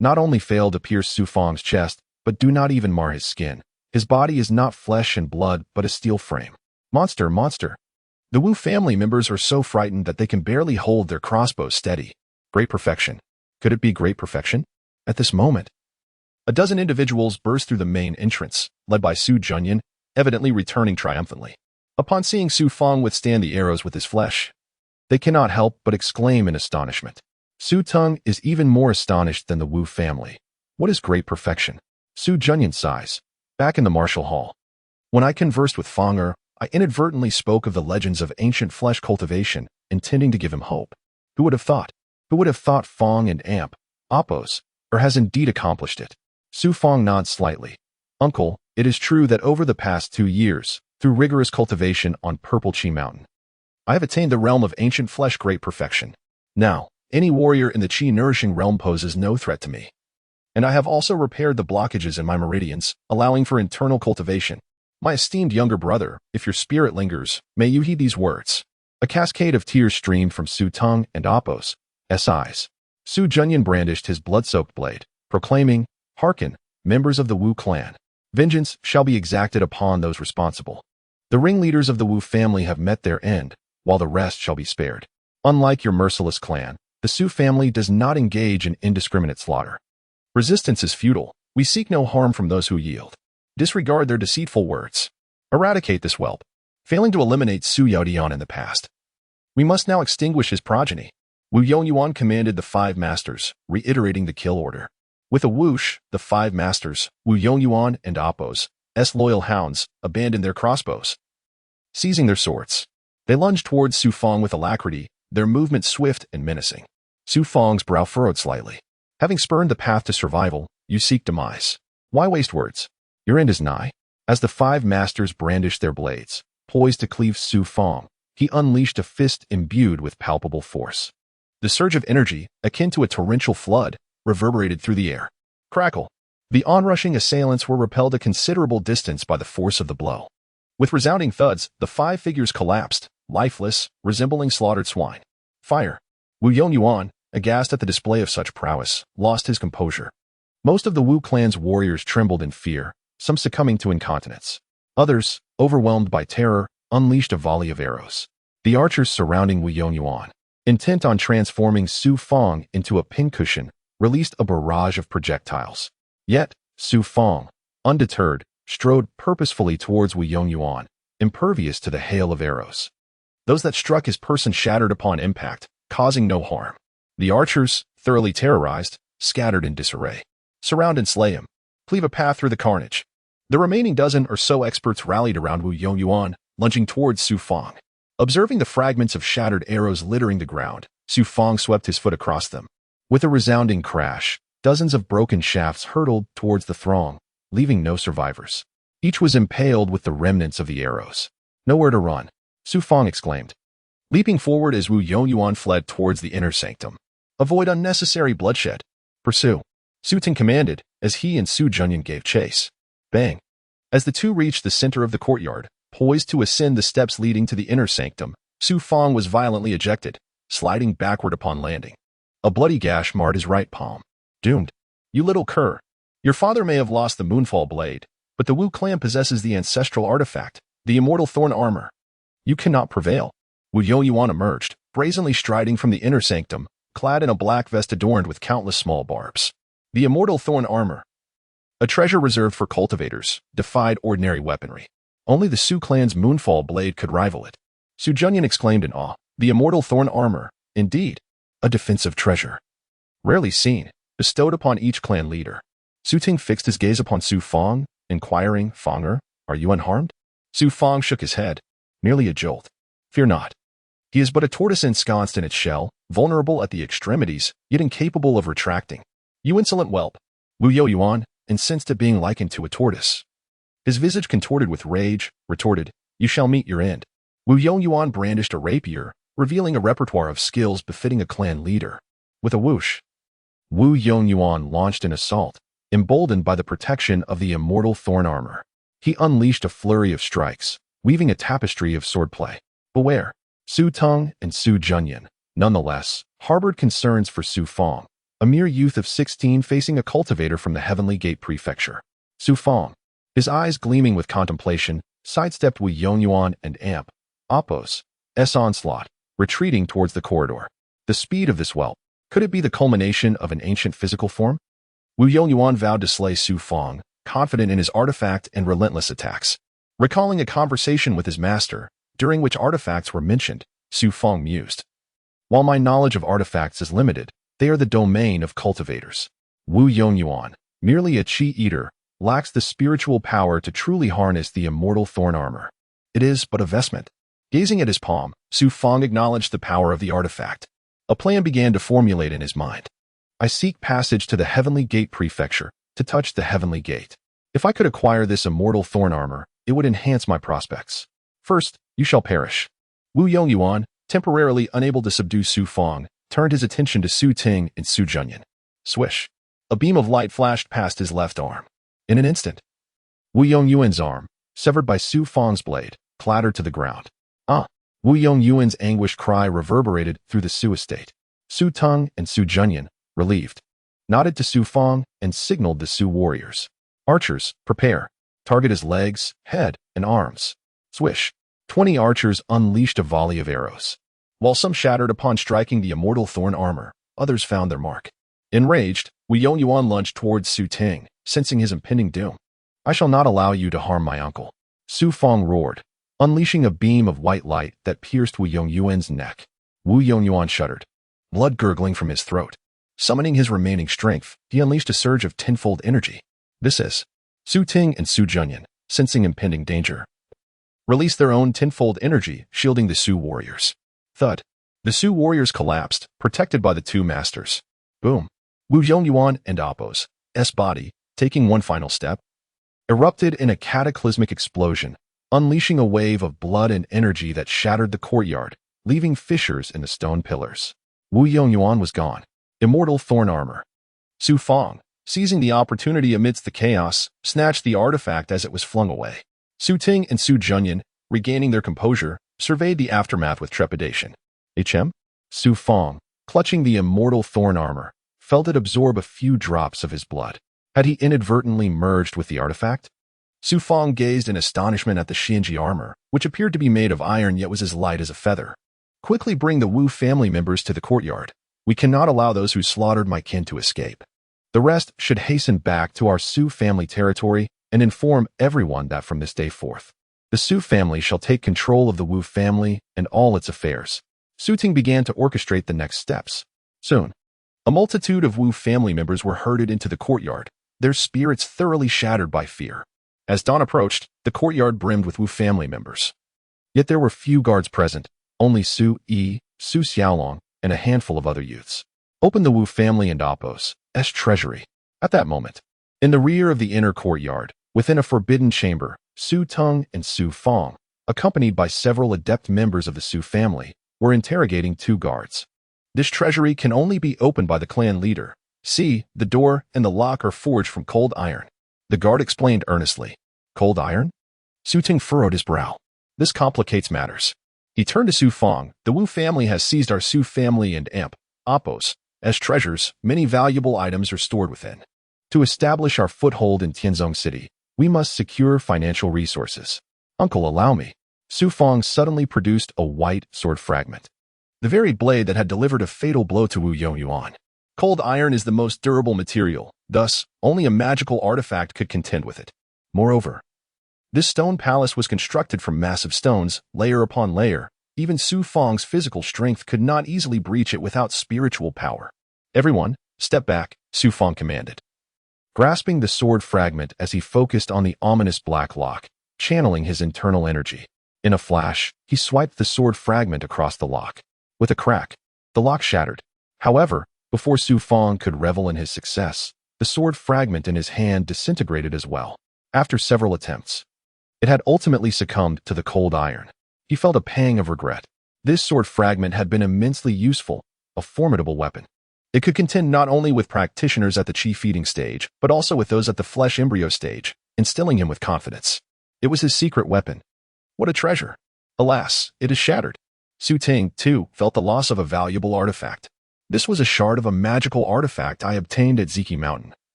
not only fail to pierce Su Fang's chest, but do not even mar his skin. His body is not flesh and blood, but a steel frame. Monster, monster. The Wu family members are so frightened that they can barely hold their crossbows steady. Great perfection. Could it be great perfection? At this moment, a dozen individuals burst through the main entrance, led by Su Junyan, evidently returning triumphantly. Upon seeing Su Fang withstand the arrows with his flesh, They cannot help but exclaim in astonishment. Su Tung is even more astonished than the Wu family. What is great perfection? Su Junyan sighs. Back in the martial hall. When I conversed with Fang, I inadvertently spoke of the legends of ancient flesh cultivation, intending to give him hope. Who would have thought? Who would have thought Fang and Amp, Oppos, has indeed accomplished it? Su Fang nods slightly. Uncle, it is true that over the past 2 years, through rigorous cultivation on Purple Chi Mountain, I have attained the realm of ancient flesh great perfection. Now, any warrior in the Chi-nourishing realm poses no threat to me. And I have also repaired the blockages in my meridians, allowing for internal cultivation. My esteemed younger brother, if your spirit lingers, may you heed these words. A cascade of tears streamed from Su Tung and Oppos' eyes. Su Junyan brandished his blood-soaked blade, proclaiming, "Hearken, members of the Wu clan. Vengeance shall be exacted upon those responsible. The ringleaders of the Wu family have met their end, while the rest shall be spared. Unlike your merciless clan, the Su family does not engage in indiscriminate slaughter. Resistance is futile. We seek no harm from those who yield. Disregard their deceitful words. Eradicate this whelp, failing to eliminate Su Yaodian in the past. We must now extinguish his progeny." Wu Yongyuan commanded the 5 masters, reiterating the kill order. With a whoosh, the 5 masters, Wu Yongyuan and Oppos' loyal hounds, abandoned their crossbows. Seizing their swords, they lunged towards Su Fang with alacrity, their movement swift and menacing. Su Fang's brow furrowed slightly. Having spurned the path to survival, you seek demise. Why waste words? Your end is nigh. As the 5 masters brandished their blades, poised to cleave Su Fang, he unleashed a fist imbued with palpable force. The surge of energy, akin to a torrential flood, reverberated through the air. Crackle. The onrushing assailants were repelled a considerable distance by the force of the blow. With resounding thuds, the 5 figures collapsed, lifeless, resembling slaughtered swine. Fire. Wu Yongyuan, aghast at the display of such prowess, lost his composure. Most of the Wu clan's warriors trembled in fear, some succumbing to incontinence. Others, overwhelmed by terror, unleashed a volley of arrows. The archers surrounding Wu Yongyuan, intent on transforming Su Fang into a pincushion, released a barrage of projectiles. Yet, Su Fang, undeterred, strode purposefully towards Wu Yongyuan, impervious to the hail of arrows. Those that struck his person shattered upon impact, causing no harm. The archers, thoroughly terrorized, scattered in disarray. Surround and slay him. Cleave a path through the carnage. The remaining dozen or so experts rallied around Wu Yongyuan, lunging towards Su Fang. Observing the fragments of shattered arrows littering the ground, Su Fang swept his foot across them. With a resounding crash, dozens of broken shafts hurtled towards the throng, leaving no survivors. Each was impaled with the remnants of the arrows. Nowhere to run, Su Fang exclaimed, leaping forward as Wu Yongyuan fled towards the inner sanctum. Avoid unnecessary bloodshed. Pursue. Su Ting commanded, as he and Su Junyan gave chase. Bang. As the two reached the center of the courtyard, poised to ascend the steps leading to the inner sanctum, Su Fang was violently ejected, sliding backward upon landing. A bloody gash marred his right palm. Doomed. You little cur. Your father may have lost the Moonfall blade, but the Wu clan possesses the ancestral artifact, the immortal thorn armor. You cannot prevail. Wu Yongyuan emerged, brazenly striding from the inner sanctum, clad in a black vest adorned with countless small barbs. The immortal thorn armor. A treasure reserved for cultivators, defied ordinary weaponry. Only the Su clan's Moonfall blade could rival it. Su Junyan exclaimed in awe, the immortal thorn armor, indeed, a defensive treasure. Rarely seen, bestowed upon each clan leader. Su Ting fixed his gaze upon Su Fang, inquiring, Fanger, are you unharmed? Su Fang shook his head, nearly a jolt. Fear not. He is but a tortoise ensconced in its shell, vulnerable at the extremities, yet incapable of retracting. You insolent whelp. Wu Yongyuan, incensed at being likened to a tortoise. His visage contorted with rage, retorted, you shall meet your end. Wu Yongyuan brandished a rapier, revealing a repertoire of skills befitting a clan leader. With a whoosh, Wu Yongyuan launched an assault, emboldened by the protection of the immortal thorn armor. He unleashed a flurry of strikes, weaving a tapestry of swordplay. Beware. Su Tung and Su Junyan, nonetheless, harbored concerns for Su Fang, a mere youth of 16 facing a cultivator from the Heavenly Gate Prefecture. Su Fang, his eyes gleaming with contemplation, sidestepped Wu Yongyuan and Amp, Oppos' onslaught, retreating towards the corridor. The speed of this whelp, could it be the culmination of an ancient physical form? Wu Yongyuan vowed to slay Su Fang, confident in his artifact and relentless attacks. Recalling a conversation with his master, during which artifacts were mentioned, Su Fang mused, While my knowledge of artifacts is limited, they are the domain of cultivators. Wu Yongyuan, merely a chi eater, lacks the spiritual power to truly harness the immortal thorn armor. It is but a vestment. Gazing at his palm, Su Fang acknowledged the power of the artifact. A plan began to formulate in his mind. I seek passage to the Heavenly Gate Prefecture, to touch the Heavenly Gate. If I could acquire this immortal thorn armor, it would enhance my prospects. First, you shall perish. Wu Yongyuan, temporarily unable to subdue Su Fang, turned his attention to Su Ting and Su Junyan. Swish. A beam of light flashed past his left arm. In an instant, Wu Yongyuan's arm, severed by Su Fang's blade, clattered to the ground. Ah! Wu Yongyuan's anguished cry reverberated through the Su estate. Su Tung and Su Junyan, relieved, nodded to Su Fang and signaled the Su warriors. Archers, prepare. Target his legs, head, and arms. Swish. 20 archers unleashed a volley of arrows. While some shattered upon striking the immortal thorn armor, others found their mark. Enraged, Wu Yongyuan lunged towards Su Ting, sensing his impending doom. I shall not allow you to harm my uncle. Su Fang roared, unleashing a beam of white light that pierced Wu Yongyuan's neck. Wu Yongyuan shuddered, blood gurgling from his throat. Summoning his remaining strength, he unleashed a surge of tenfold energy. This is Su Ting and Su Junyan, sensing impending danger, released their own tenfold energy, shielding the Su warriors. Thud. The Su warriors collapsed, protected by the two masters. Boom. Wu Yongyuan and Appo's body, taking one final step, erupted in a cataclysmic explosion, unleashing a wave of blood and energy that shattered the courtyard, leaving fissures in the stone pillars. Wu Yongyuan was gone. Immortal thorn armor. Su Fang, seizing the opportunity amidst the chaos, snatched the artifact as it was flung away. Su Ting and Su Junyan, regaining their composure, surveyed the aftermath with trepidation. Su Fang, clutching the immortal thorn armor, felt it absorb a few drops of his blood. Had he inadvertently merged with the artifact? Su Fang gazed in astonishment at the Xianji armor, which appeared to be made of iron yet was as light as a feather. Quickly bring the Wu family members to the courtyard. We cannot allow those who slaughtered my kin to escape. The rest should hasten back to our Su family territory and inform everyone that from this day forth, the Su family shall take control of the Wu family and all its affairs. Su Ting began to orchestrate the next steps. Soon, a multitude of Wu family members were herded into the courtyard, their spirits thoroughly shattered by fear. As dawn approached, the courtyard brimmed with Wu family members. Yet there were few guards present, only Su Yi, Su Xiaolong, and a handful of other youths. Open the Wu family and Appo's treasury. At that moment, in the rear of the inner courtyard, within a forbidden chamber, Su Tung and Su Fang, accompanied by several adept members of the Su family, were interrogating two guards. This treasury can only be opened by the clan leader. See, the door and the lock are forged from cold iron. The guard explained earnestly. Cold iron? Su Ting furrowed his brow. This complicates matters. He turned to Su Fang. The Wu family has seized our Su family and Appo's treasures. Many valuable items are stored within. To establish our foothold in Tianzong City, we must secure financial resources. Uncle, allow me. Su Fang suddenly produced a white sword fragment, the very blade that had delivered a fatal blow to Wu Yongyuan. Cold iron is the most durable material, thus, only a magical artifact could contend with it. Moreover, this stone palace was constructed from massive stones, layer upon layer. Even Su Fang's physical strength could not easily breach it without spiritual power. Everyone, step back, Su Fang commanded, grasping the sword fragment as he focused on the ominous black lock, channeling his internal energy. In a flash, he swiped the sword fragment across the lock. With a crack, the lock shattered. However, before Su Fang could revel in his success, the sword fragment in his hand disintegrated as well. After several attempts, it had ultimately succumbed to the cold iron. He felt a pang of regret. This sword fragment had been immensely useful, a formidable weapon. It could contend not only with practitioners at the chi feeding stage, but also with those at the flesh embryo stage, instilling him with confidence. It was his secret weapon. What a treasure! Alas, it is shattered. Su Ting, too, felt the loss of a valuable artifact. This was a shard of a magical artifact I obtained at Ziki Mountain.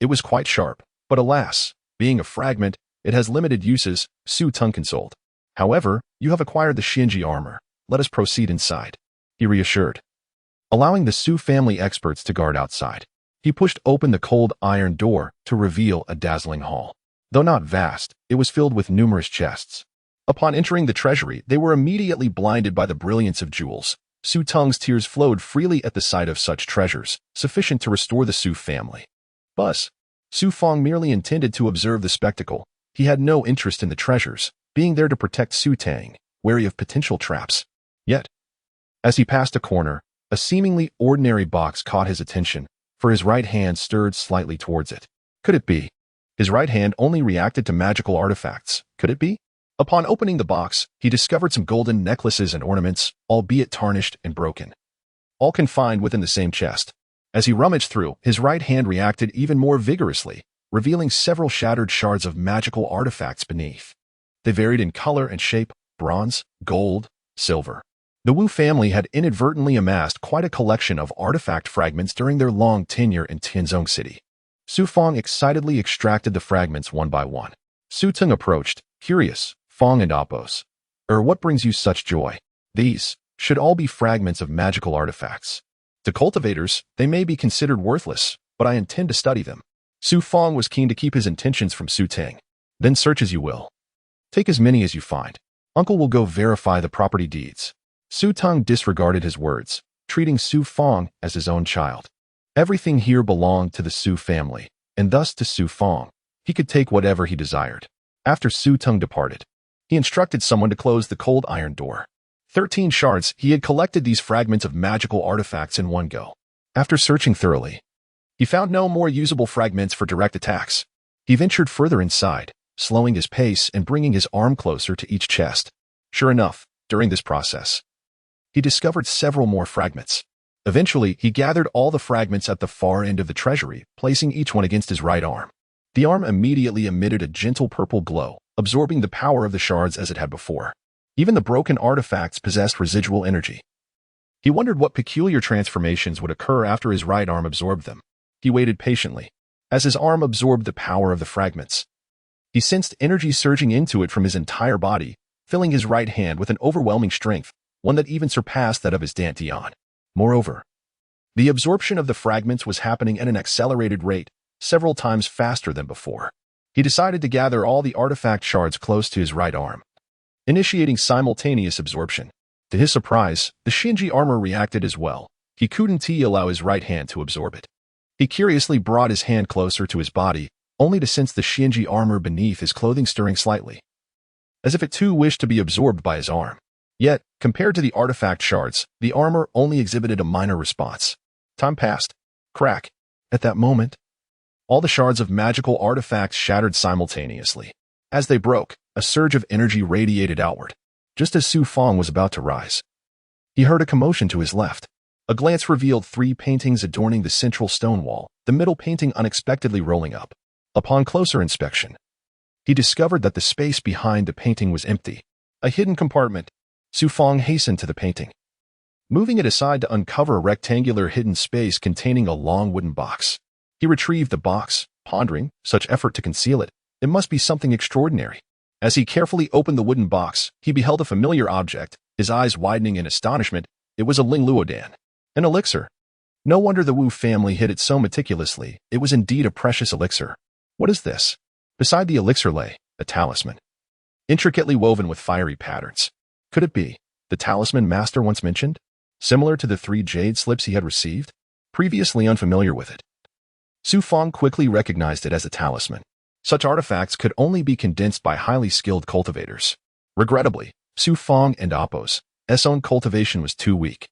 It was quite sharp, but alas, being a fragment, it has limited uses, Su Tung consoled. However, you have acquired the Xianji armor. Let us proceed inside, he reassured. Allowing the Su family experts to guard outside, he pushed open the cold iron door to reveal a dazzling hall. Though not vast, it was filled with numerous chests. Upon entering the treasury, they were immediately blinded by the brilliance of jewels, Su Teng's tears flowed freely at the sight of such treasures, sufficient to restore the Su family. But Su Fang merely intended to observe the spectacle. He had no interest in the treasures, being there to protect Su Teng, wary of potential traps. Yet, as he passed a corner, a seemingly ordinary box caught his attention, for his right hand stirred slightly towards it. Could it be? His right hand only reacted to magical artifacts. Could it be? Upon opening the box, he discovered some golden necklaces and ornaments, albeit tarnished and broken, all confined within the same chest. As he rummaged through, his right hand reacted even more vigorously, revealing several shattered shards of magical artifacts beneath. They varied in color and shape: bronze, gold, silver. The Wu family had inadvertently amassed quite a collection of artifact fragments during their long tenure in Tianzong City. Su Fang excitedly extracted the fragments one by one. Su Teng approached, curious. Fang and Oppos. What brings you such joy? These should all be fragments of magical artifacts. To cultivators, they may be considered worthless, but I intend to study them. Su Fang was keen to keep his intentions from Su Teng. Then search as you will. Take as many as you find. Uncle will go verify the property deeds. Su Teng disregarded his words, treating Su Fang as his own child. Everything here belonged to the Su family, and thus to Su Fang. He could take whatever he desired. After Su Teng departed, he instructed someone to close the cold iron door. 13 shards, he had collected these fragments of magical artifacts in one go. After searching thoroughly, he found no more usable fragments for direct attacks. He ventured further inside, slowing his pace and bringing his arm closer to each chest. Sure enough, during this process, he discovered several more fragments. Eventually, he gathered all the fragments at the far end of the treasury, placing each one against his right arm. The arm immediately emitted a gentle purple glow, absorbing the power of the shards as it had before. Even the broken artifacts possessed residual energy. He wondered what peculiar transformations would occur after his right arm absorbed them. He waited patiently. As his arm absorbed the power of the fragments, he sensed energy surging into it from his entire body, filling his right hand with an overwhelming strength, one that even surpassed that of his dantian. Moreover, the absorption of the fragments was happening at an accelerated rate, several times faster than before. He decided to gather all the artifact shards close to his right arm, initiating simultaneous absorption. To his surprise, the Shinji armor reacted as well. He couldn't allow his right hand to absorb it. He curiously brought his hand closer to his body, only to sense the Shinji armor beneath his clothing stirring slightly, as if it too wished to be absorbed by his arm. Yet, compared to the artifact shards, the armor only exhibited a minor response. Time passed. Crack. At that moment, all the shards of magical artifacts shattered simultaneously. As they broke, a surge of energy radiated outward. Just as Su Fang was about to rise, he heard a commotion to his left. A glance revealed 3 paintings adorning the central stone wall, the middle painting unexpectedly rolling up. Upon closer inspection, he discovered that the space behind the painting was empty. A hidden compartment. Su Fang hastened to the painting, moving it aside to uncover a rectangular hidden space containing a long wooden box. He retrieved the box, pondering, such effort to conceal it. It must be something extraordinary. As he carefully opened the wooden box, he beheld a familiar object, his eyes widening in astonishment. It was a Ling Luodan, an elixir. No wonder the Wu family hid it so meticulously. It was indeed a precious elixir. What is this? Beside the elixir lay a talisman, intricately woven with fiery patterns. Could it be the talisman master once mentioned? Similar to the 3 jade slips he had received? Previously unfamiliar with it, Su Fang quickly recognized it as a talisman. Such artifacts could only be condensed by highly skilled cultivators. Regrettably, Su Fang and Oppos' own cultivation was too weak,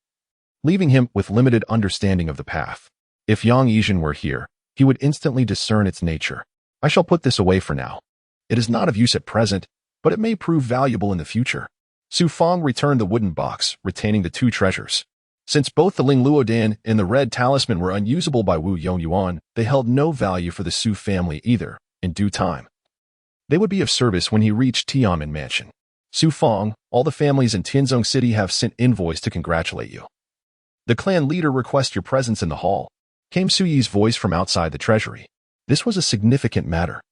leaving him with limited understanding of the path. If Yang Yizhen were here, he would instantly discern its nature. I shall put this away for now. It is not of use at present, but it may prove valuable in the future. Su Fang returned the wooden box, retaining the 2 treasures. Since both the Ling Luodan and the red talisman were unusable by Wu Yongyuan, they held no value for the Su family either. In due time, they would be of service when he reached Tianmen Mansion. Su Fang, all the families in Tianzong City have sent envoys to congratulate you. The clan leader requests your presence in the hall. Came Su Yi's voice from outside the treasury. This was a significant matter.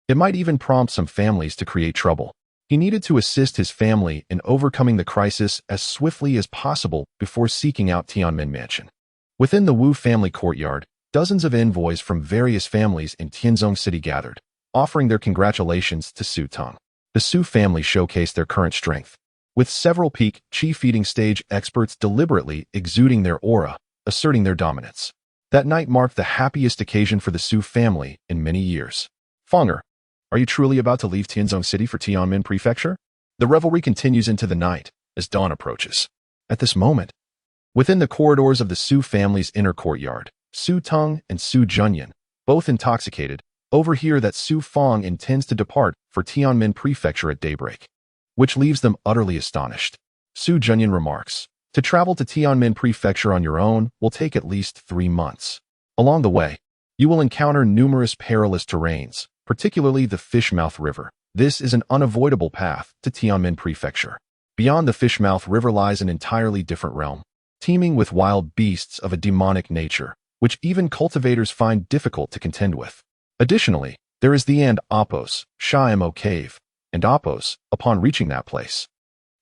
It might even prompt some families to create trouble. He needed to assist his family in overcoming the crisis as swiftly as possible before seeking out Tianmen Mansion. Within the Wu family courtyard, dozens of envoys from various families in Tianzong City gathered, offering their congratulations to Su Teng. The Su family showcased their current strength. with several peak chi feeding stage experts deliberately exuding their aura, asserting their dominance. That night marked the happiest occasion for the Su family in many years. Fang, are you truly about to leave Tianzong City for Tianmin Prefecture? The revelry continues into the night as dawn approaches. At this moment, within the corridors of the Su family's inner courtyard, Su Teng and Su Junyan, both intoxicated, overhear that Su Fang intends to depart for Tianmin Prefecture at daybreak, which leaves them utterly astonished. Su Junyan remarks, "To travel to Tianmin Prefecture on your own will take at least 3 months. Along the way, you will encounter numerous perilous terrains, particularly the Fishmouth River. This is an unavoidable path to Tianmin Prefecture. Beyond the Fishmouth River lies an entirely different realm, teeming with wild beasts of a demonic nature, which even cultivators find difficult to contend with. Additionally, there is the Apos, Shimo Cave, and Apos, upon reaching that place,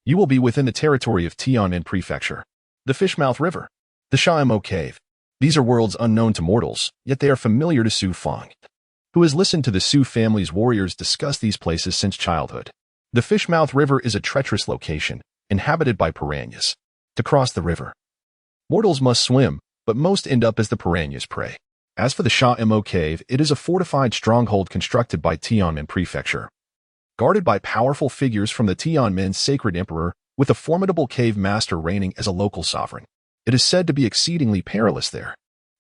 you will be within the territory of Tianmin Prefecture. The Fishmouth River, the Shimo Cave. These are worlds unknown to mortals, yet they are familiar to Su Fang, who has listened to the Su family's warriors discuss these places since childhood. The Fishmouth River is a treacherous location, inhabited by piranhas. To cross the river, mortals must swim, but most end up as the piranhas' prey. As for the Shimo Cave, it is a fortified stronghold constructed by Tianmin Prefecture, guarded by powerful figures from the Tianmin Sacred Emperor, with a formidable cave master reigning as a local sovereign. It is said to be exceedingly perilous there.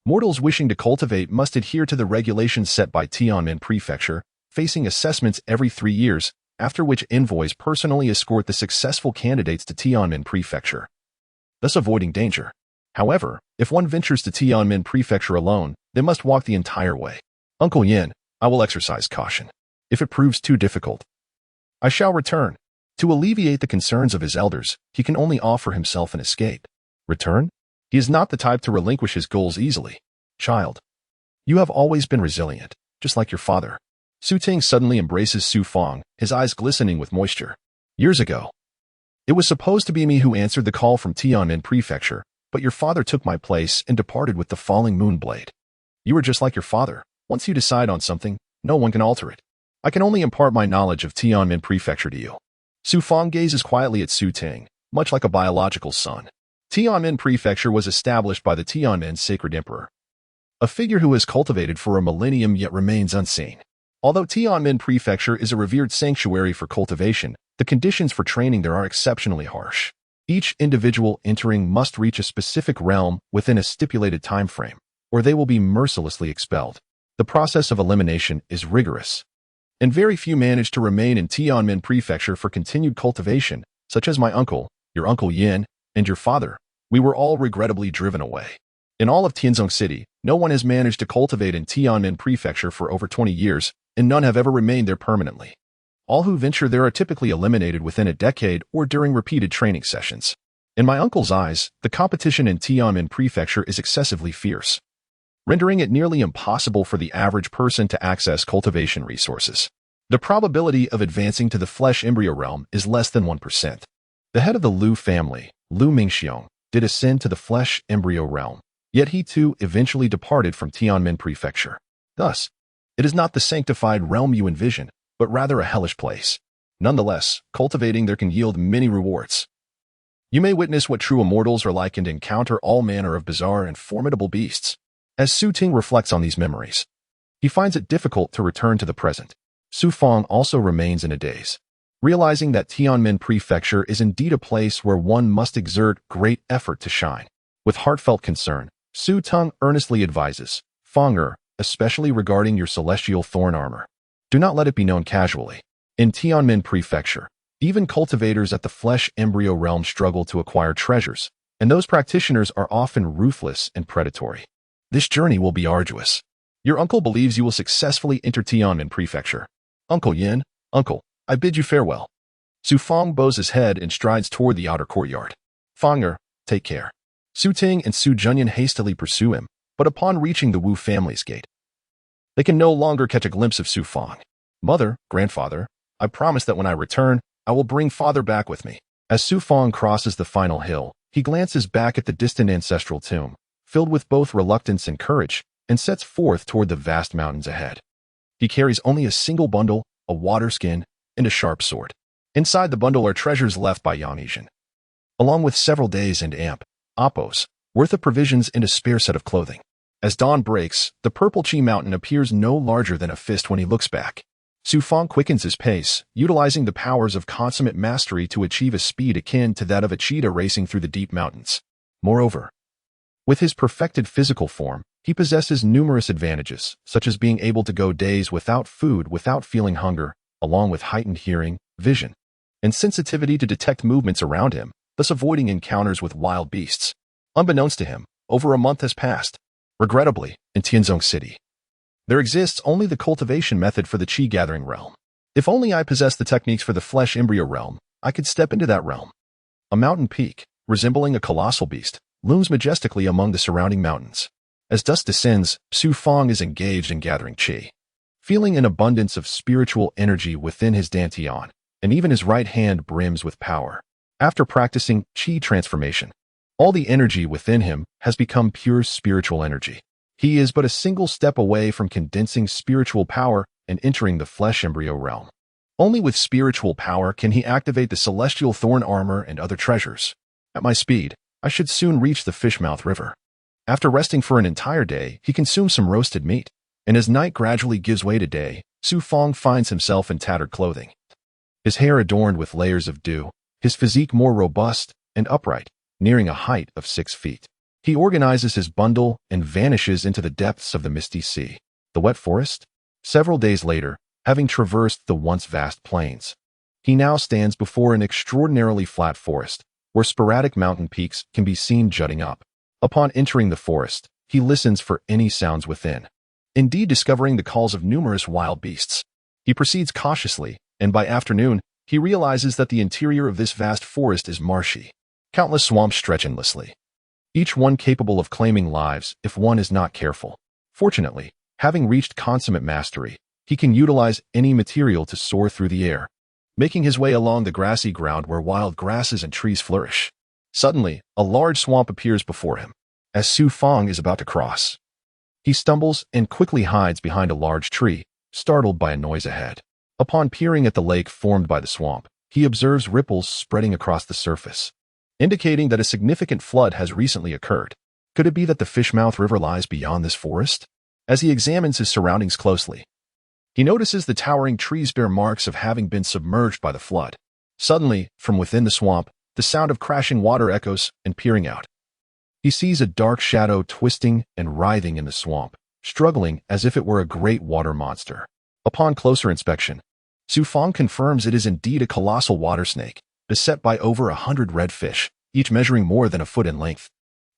Mortals wishing to cultivate must adhere to the regulations set by Tianmin Prefecture, facing assessments every 3 years, after which envoys personally escort the successful candidates to Tianmin Prefecture, thus avoiding danger. However, if one ventures to Tianmin Prefecture alone, they must walk the entire way. Uncle Yin, I will exercise caution. If it proves too difficult, I shall return. To alleviate the concerns of his elders, he can only offer himself an escape. Return? He is not the type to relinquish his goals easily. Child, you have always been resilient, just like your father. Su Ting suddenly embraces Su Fang, his eyes glistening with moisture. Years ago, it was supposed to be me who answered the call from Tianmin Prefecture, but your father took my place and departed with the falling moon blade. You are just like your father. Once you decide on something, no one can alter it. I can only impart my knowledge of Tianmin Prefecture to you." Su Fang gazes quietly at Su Ting, much like a biological son. Tianmin Prefecture was established by the Tianmin Sacred Emperor, a figure who has cultivated for a millennium yet remains unseen. Although Tianmin Prefecture is a revered sanctuary for cultivation, the conditions for training there are exceptionally harsh. Each individual entering must reach a specific realm within a stipulated time frame, or they will be mercilessly expelled. The process of elimination is rigorous, and very few manage to remain in Tianmin Prefecture for continued cultivation, such as my uncle, your Uncle Yin, and your father. We were all regrettably driven away. In all of Tianzong City, no one has managed to cultivate in Tianmin Prefecture for over 20 years, and none have ever remained there permanently. All who venture there are typically eliminated within a decade or during repeated training sessions. In my uncle's eyes, the competition in Tianmin Prefecture is excessively fierce, rendering it nearly impossible for the average person to access cultivation resources. The probability of advancing to the flesh embryo realm is less than 1%. The head of the Lu family, Lu Mingxiong, did ascend to the flesh embryo realm, yet he too eventually departed from Tianmin Prefecture. Thus, it is not the sanctified realm you envision, but rather a hellish place. Nonetheless, cultivating there can yield many rewards. You may witness what true immortals are like and encounter all manner of bizarre and formidable beasts. As Su Ting reflects on these memories, he finds it difficult to return to the present. Su Fang also remains in a daze, realizing that Tianmin Prefecture is indeed a place where one must exert great effort to shine. With heartfelt concern, Su Teng earnestly advises, Fang, especially regarding your celestial thorn armor, do not let it be known casually. In Tianmin Prefecture, even cultivators at the flesh embryo realm struggle to acquire treasures, and those practitioners are often ruthless and predatory. This journey will be arduous. Your uncle believes you will successfully enter Tianmin Prefecture. Uncle Yin, uncle, I bid you farewell. Su Fang bows his head and strides toward the outer courtyard. Fang, take care. Su Ting and Su Junyan hastily pursue him, but upon reaching the Wu family's gate, they can no longer catch a glimpse of Su Fang. Mother, grandfather, I promise that when I return, I will bring father back with me. As Su Fang crosses the final hill, he glances back at the distant ancestral tomb, filled with both reluctance and courage, and sets forth toward the vast mountains ahead. He carries only a single bundle, a water skin, and a sharp sword. Inside the bundle are treasures left by Yanisian, along with several days and Appos worth of provisions and a spare set of clothing. As dawn breaks, the purple Chi mountain appears no larger than a fist when he looks back. Su Fang quickens his pace, utilizing the powers of consummate mastery to achieve a speed akin to that of a cheetah racing through the deep mountains. Moreover, with his perfected physical form, he possesses numerous advantages, such as being able to go days without food without feeling hunger, along with heightened hearing, vision, and sensitivity to detect movements around him, thus avoiding encounters with wild beasts. Unbeknownst to him, over a month has passed. Regrettably, in Tianzong City, there exists only the cultivation method for the Qi-gathering realm. If only I possessed the techniques for the flesh embryo realm, I could step into that realm. A mountain peak, resembling a colossal beast, looms majestically among the surrounding mountains. As dusk descends, Su Fang is engaged in gathering Qi, feeling an abundance of spiritual energy within his dantian, and even his right hand brims with power. After practicing Qi transformation, all the energy within him has become pure spiritual energy. He is but a single step away from condensing spiritual power and entering the flesh embryo realm. Only with spiritual power can he activate the celestial thorn armor and other treasures. At my speed, I should soon reach the Fishmouth River. After resting for an entire day, he consumes some roasted meat, and as night gradually gives way to day, Su Fang finds himself in tattered clothing. His hair adorned with layers of dew, his physique more robust and upright, nearing a height of 6 feet. He organizes his bundle and vanishes into the depths of the misty sea. The wet forest? Several days later, having traversed the once vast plains, he now stands before an extraordinarily flat forest, where sporadic mountain peaks can be seen jutting up. Upon entering the forest, he listens for any sounds within, indeed discovering the calls of numerous wild beasts. He proceeds cautiously, and by afternoon, he realizes that the interior of this vast forest is marshy. Countless swamps stretch endlessly, each one capable of claiming lives if one is not careful. Fortunately, having reached consummate mastery, he can utilize any material to soar through the air, making his way along the grassy ground where wild grasses and trees flourish. Suddenly, a large swamp appears before him. As Su Fang is about to cross, he stumbles and quickly hides behind a large tree, startled by a noise ahead. Upon peering at the lake formed by the swamp, he observes ripples spreading across the surface, indicating that a significant flood has recently occurred. Could it be that the Fishmouth River lies beyond this forest? As he examines his surroundings closely, he notices the towering trees bear marks of having been submerged by the flood. Suddenly, from within the swamp, the sound of crashing water echoes, and peering out, he sees a dark shadow twisting and writhing in the swamp, struggling as if it were a great water monster. Upon closer inspection, Su Fang confirms it is indeed a colossal water snake, beset by over 100 red fish, each measuring more than a foot in length.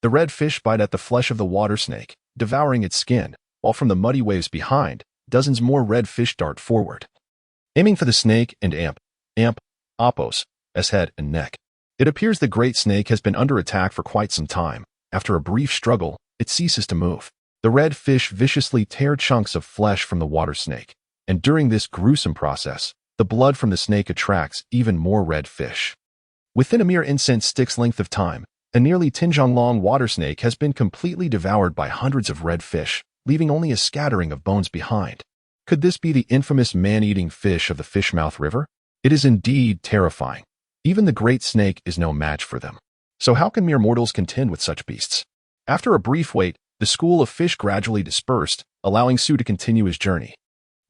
The red fish bite at the flesh of the water snake, devouring its skin, while from the muddy waves behind, dozens more red fish dart forward, aiming for the snake and Appos' head and neck. It appears the great snake has been under attack for quite some time. After a brief struggle, it ceases to move. The red fish viciously tear chunks of flesh from the water snake, and during this gruesome process, the blood from the snake attracts even more red fish. Within a mere incense stick's length of time, a nearly 10-jong-long water snake has been completely devoured by hundreds of red fish, leaving only a scattering of bones behind. Could this be the infamous man-eating fish of the Fishmouth River? It is indeed terrifying. Even the great snake is no match for them. So how can mere mortals contend with such beasts? After a brief wait, the school of fish gradually dispersed, allowing Su to continue his journey.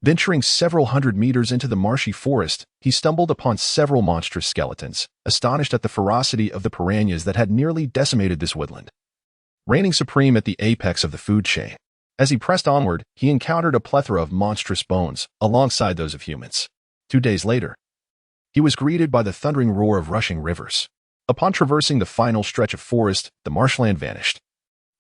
Venturing several hundred meters into the marshy forest, he stumbled upon several monstrous skeletons, astonished at the ferocity of the piranhas that had nearly decimated this woodland, reigning supreme at the apex of the food chain. As he pressed onward, he encountered a plethora of monstrous bones, alongside those of humans. 2 days later, he was greeted by the thundering roar of rushing rivers. Upon traversing the final stretch of forest, the marshland vanished,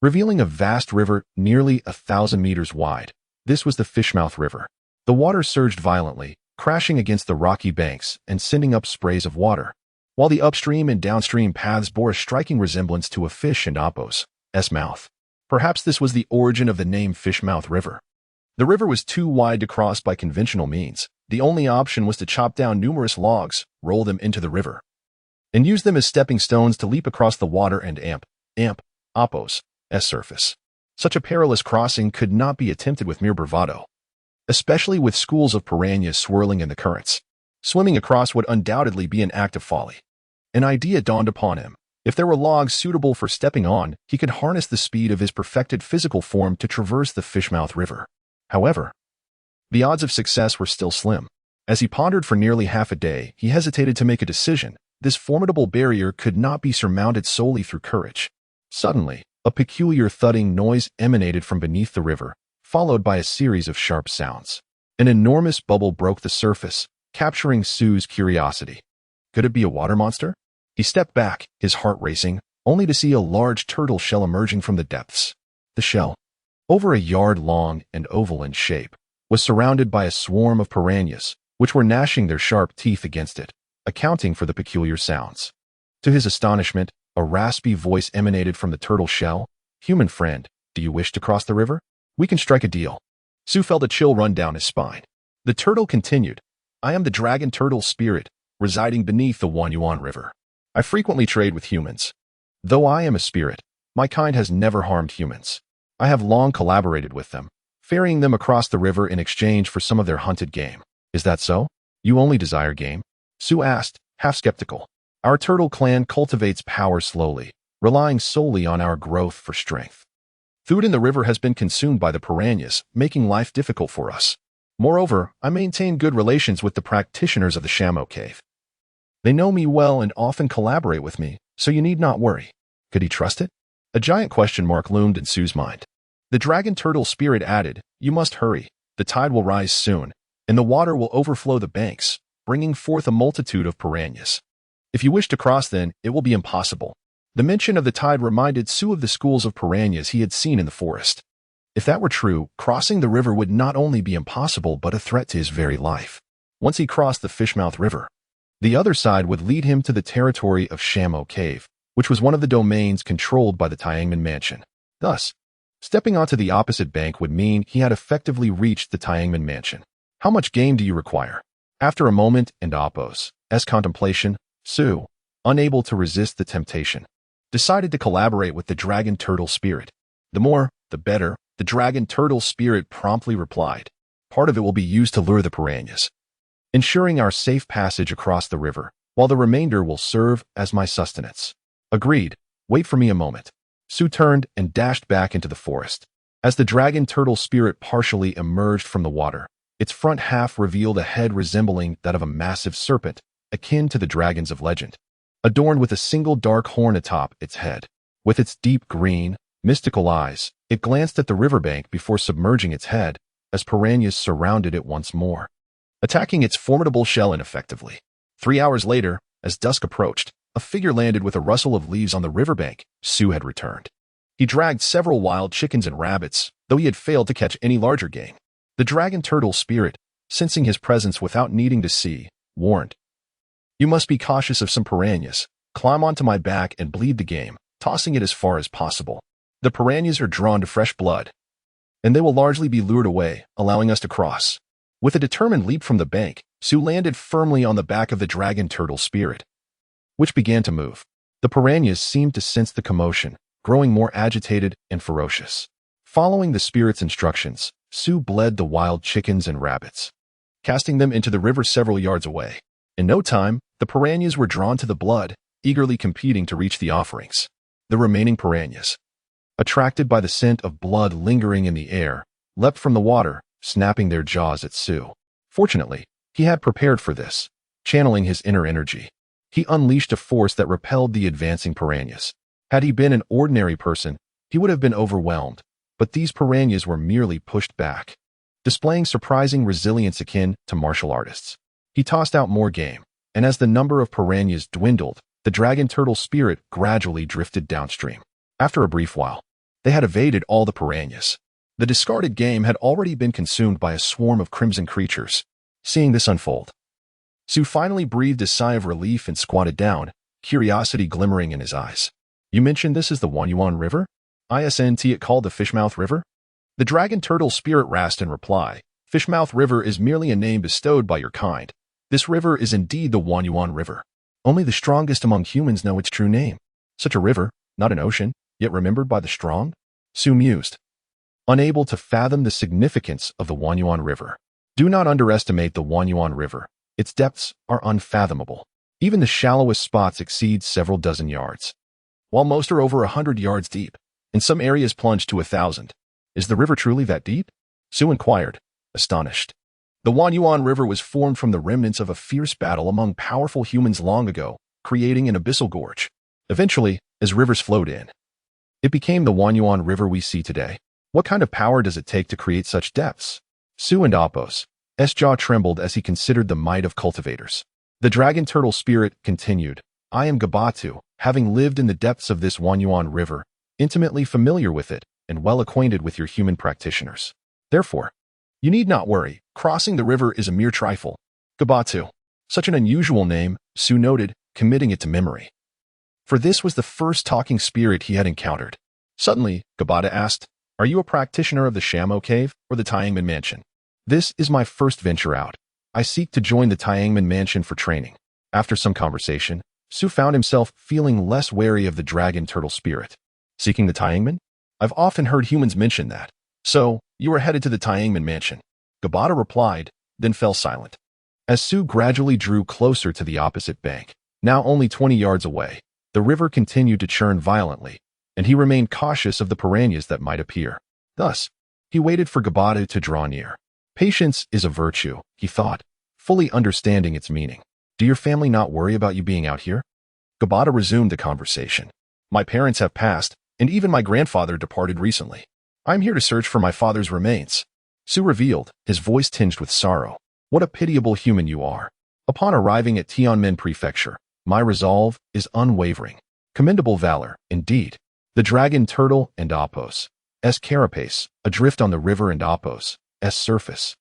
revealing a vast river nearly 1,000 meters wide. This was the Fishmouth River. The water surged violently, crashing against the rocky banks and sending up sprays of water, while the upstream and downstream paths bore a striking resemblance to a fish and Appos' mouth. Perhaps this was the origin of the name Fishmouth River. The river was too wide to cross by conventional means. The only option was to chop down numerous logs, roll them into the river, and use them as stepping stones to leap across the water and Appos' surface. Such a perilous crossing could not be attempted with mere bravado, especially with schools of piranhas swirling in the currents. Swimming across would undoubtedly be an act of folly. An idea dawned upon him. If there were logs suitable for stepping on, he could harness the speed of his perfected physical form to traverse the Fishmouth River. However, the odds of success were still slim. As he pondered for nearly half a day, he hesitated to make a decision. This formidable barrier could not be surmounted solely through courage. Suddenly, a peculiar thudding noise emanated from beneath the river, followed by a series of sharp sounds. An enormous bubble broke the surface, capturing Sue's curiosity. Could it be a water monster? He stepped back, his heart racing, only to see a large turtle shell emerging from the depths. The shell, over a yard long and oval in shape, was surrounded by a swarm of piranhas, which were gnashing their sharp teeth against it, accounting for the peculiar sounds. To his astonishment, a raspy voice emanated from the turtle shell. "Human friend, do you wish to cross the river? We can strike a deal." Sue felt a chill run down his spine. The turtle continued, "I am the dragon turtle spirit, residing beneath the Wanyuan River. I frequently trade with humans. Though I am a spirit, my kind has never harmed humans. I have long collaborated with them, ferrying them across the river in exchange for some of their hunted game." "Is that so? You only desire game?" Sue asked, half skeptical. "Our turtle clan cultivates power slowly, relying solely on our growth for strength. Food in the river has been consumed by the piranhas, making life difficult for us. Moreover, I maintain good relations with the practitioners of the Shamo Cave. They know me well and often collaborate with me, so you need not worry." Could he trust it? A giant question mark loomed in Sue's mind. The dragon turtle spirit added, "You must hurry. The tide will rise soon, and the water will overflow the banks, bringing forth a multitude of piranhas. If you wish to cross, then it will be impossible." The mention of the tide reminded Sue of the schools of piranhas he had seen in the forest. If that were true, crossing the river would not only be impossible but a threat to his very life. Once he crossed the Fishmouth River, the other side would lead him to the territory of Shamo Cave, which was one of the domains controlled by the Tiangman Mansion. Thus, stepping onto the opposite bank would mean he had effectively reached the Tiangman Mansion. "How much game do you require?" After a moment and as contemplation, Sue, unable to resist the temptation, decided to collaborate with the dragon turtle spirit. "The more, the better," the dragon turtle spirit promptly replied. "Part of it will be used to lure the piranhas, ensuring our safe passage across the river, while the remainder will serve as my sustenance." "Agreed. Wait for me a moment." Sue turned and dashed back into the forest. As the dragon turtle spirit partially emerged from the water, its front half revealed a head resembling that of a massive serpent, akin to the dragons of legend, adorned with a single dark horn atop its head. With its deep green, mystical eyes, it glanced at the riverbank before submerging its head, as piranhas surrounded it once more, attacking its formidable shell ineffectively. 3 hours later, as dusk approached, a figure landed with a rustle of leaves on the riverbank. Sue had returned. He dragged several wild chickens and rabbits, though he had failed to catch any larger game. The dragon turtle spirit, sensing his presence without needing to see, warned, "You must be cautious of some piranhas. Climb onto my back and bleed the game, tossing it as far as possible. The piranhas are drawn to fresh blood, and they will largely be lured away, allowing us to cross." With a determined leap from the bank, Sue landed firmly on the back of the dragon turtle spirit, which began to move. The piranhas seemed to sense the commotion, growing more agitated and ferocious. Following the spirit's instructions, Sue bled the wild chickens and rabbits, casting them into the river several yards away. In no time, the piranhas were drawn to the blood, eagerly competing to reach the offerings. The remaining piranhas, attracted by the scent of blood lingering in the air, leapt from the water, snapping their jaws at Sue. Fortunately, he had prepared for this. Channeling his inner energy, he unleashed a force that repelled the advancing piranhas. Had he been an ordinary person, he would have been overwhelmed, but these piranhas were merely pushed back, displaying surprising resilience akin to martial artists. He tossed out more game, and as the number of piranhas dwindled, the dragon turtle spirit gradually drifted downstream. After a brief while, they had evaded all the piranhas. The discarded game had already been consumed by a swarm of crimson creatures. Seeing this unfold, Sue finally breathed a sigh of relief and squatted down, curiosity glimmering in his eyes. "You mentioned this is the Wanyuan River? Isn't it called the Fishmouth River?" The dragon turtle spirit rasped in reply. "Fishmouth River is merely a name bestowed by your kind. This river is indeed the Wanyuan River. Only the strongest among humans know its true name. Such a river, not an ocean, yet remembered by the strong?" Sue mused, unable to fathom the significance of the Wanyuan River. "Do not underestimate the Wanyuan River. Its depths are unfathomable. Even the shallowest spots exceed several dozen yards, while most are over 100 yards deep, and some areas plunge to 1,000. Is the river truly that deep? Sue inquired, astonished. The Wanyuan River was formed from the remnants of a fierce battle among powerful humans long ago, creating an abyssal gorge. Eventually, as rivers flowed in, it became the Wanyuan River we see today. What kind of power does it take to create such depths? Sue and Apos' jaw trembled as he considered the might of cultivators. The dragon turtle spirit continued, I am Gabatu, having lived in the depths of this Wanyuan River, intimately familiar with it, and well acquainted with your human practitioners. Therefore, you need not worry, crossing the river is a mere trifle. Gabatu. Such an unusual name, Sue noted, committing it to memory. For this was the first talking spirit he had encountered. Suddenly, Gabata asked, Are you a practitioner of the Shamo Cave or the Tiangman Mansion? This is my first venture out. I seek to join the Tiangman Mansion for training. After some conversation, Sue found himself feeling less wary of the dragon turtle spirit. Seeking the Tiangman? I've often heard humans mention that. So, you are headed to the Tiangman Mansion. Gabata replied, then fell silent. As Sue gradually drew closer to the opposite bank, now only 20 yards away, the river continued to churn violently, and he remained cautious of the piranhas that might appear. Thus, he waited for Gabata to draw near. Patience is a virtue, he thought, fully understanding its meaning. Do your family not worry about you being out here? Gabata resumed the conversation. My parents have passed, and even my grandfather departed recently. I'm here to search for my father's remains. Sue revealed, his voice tinged with sorrow. What a pitiable human you are. Upon arriving at Tianmen Prefecture, my resolve is unwavering. Commendable valor, indeed. The dragon turtle and Apos' carapace, adrift on the river and Apos' surface,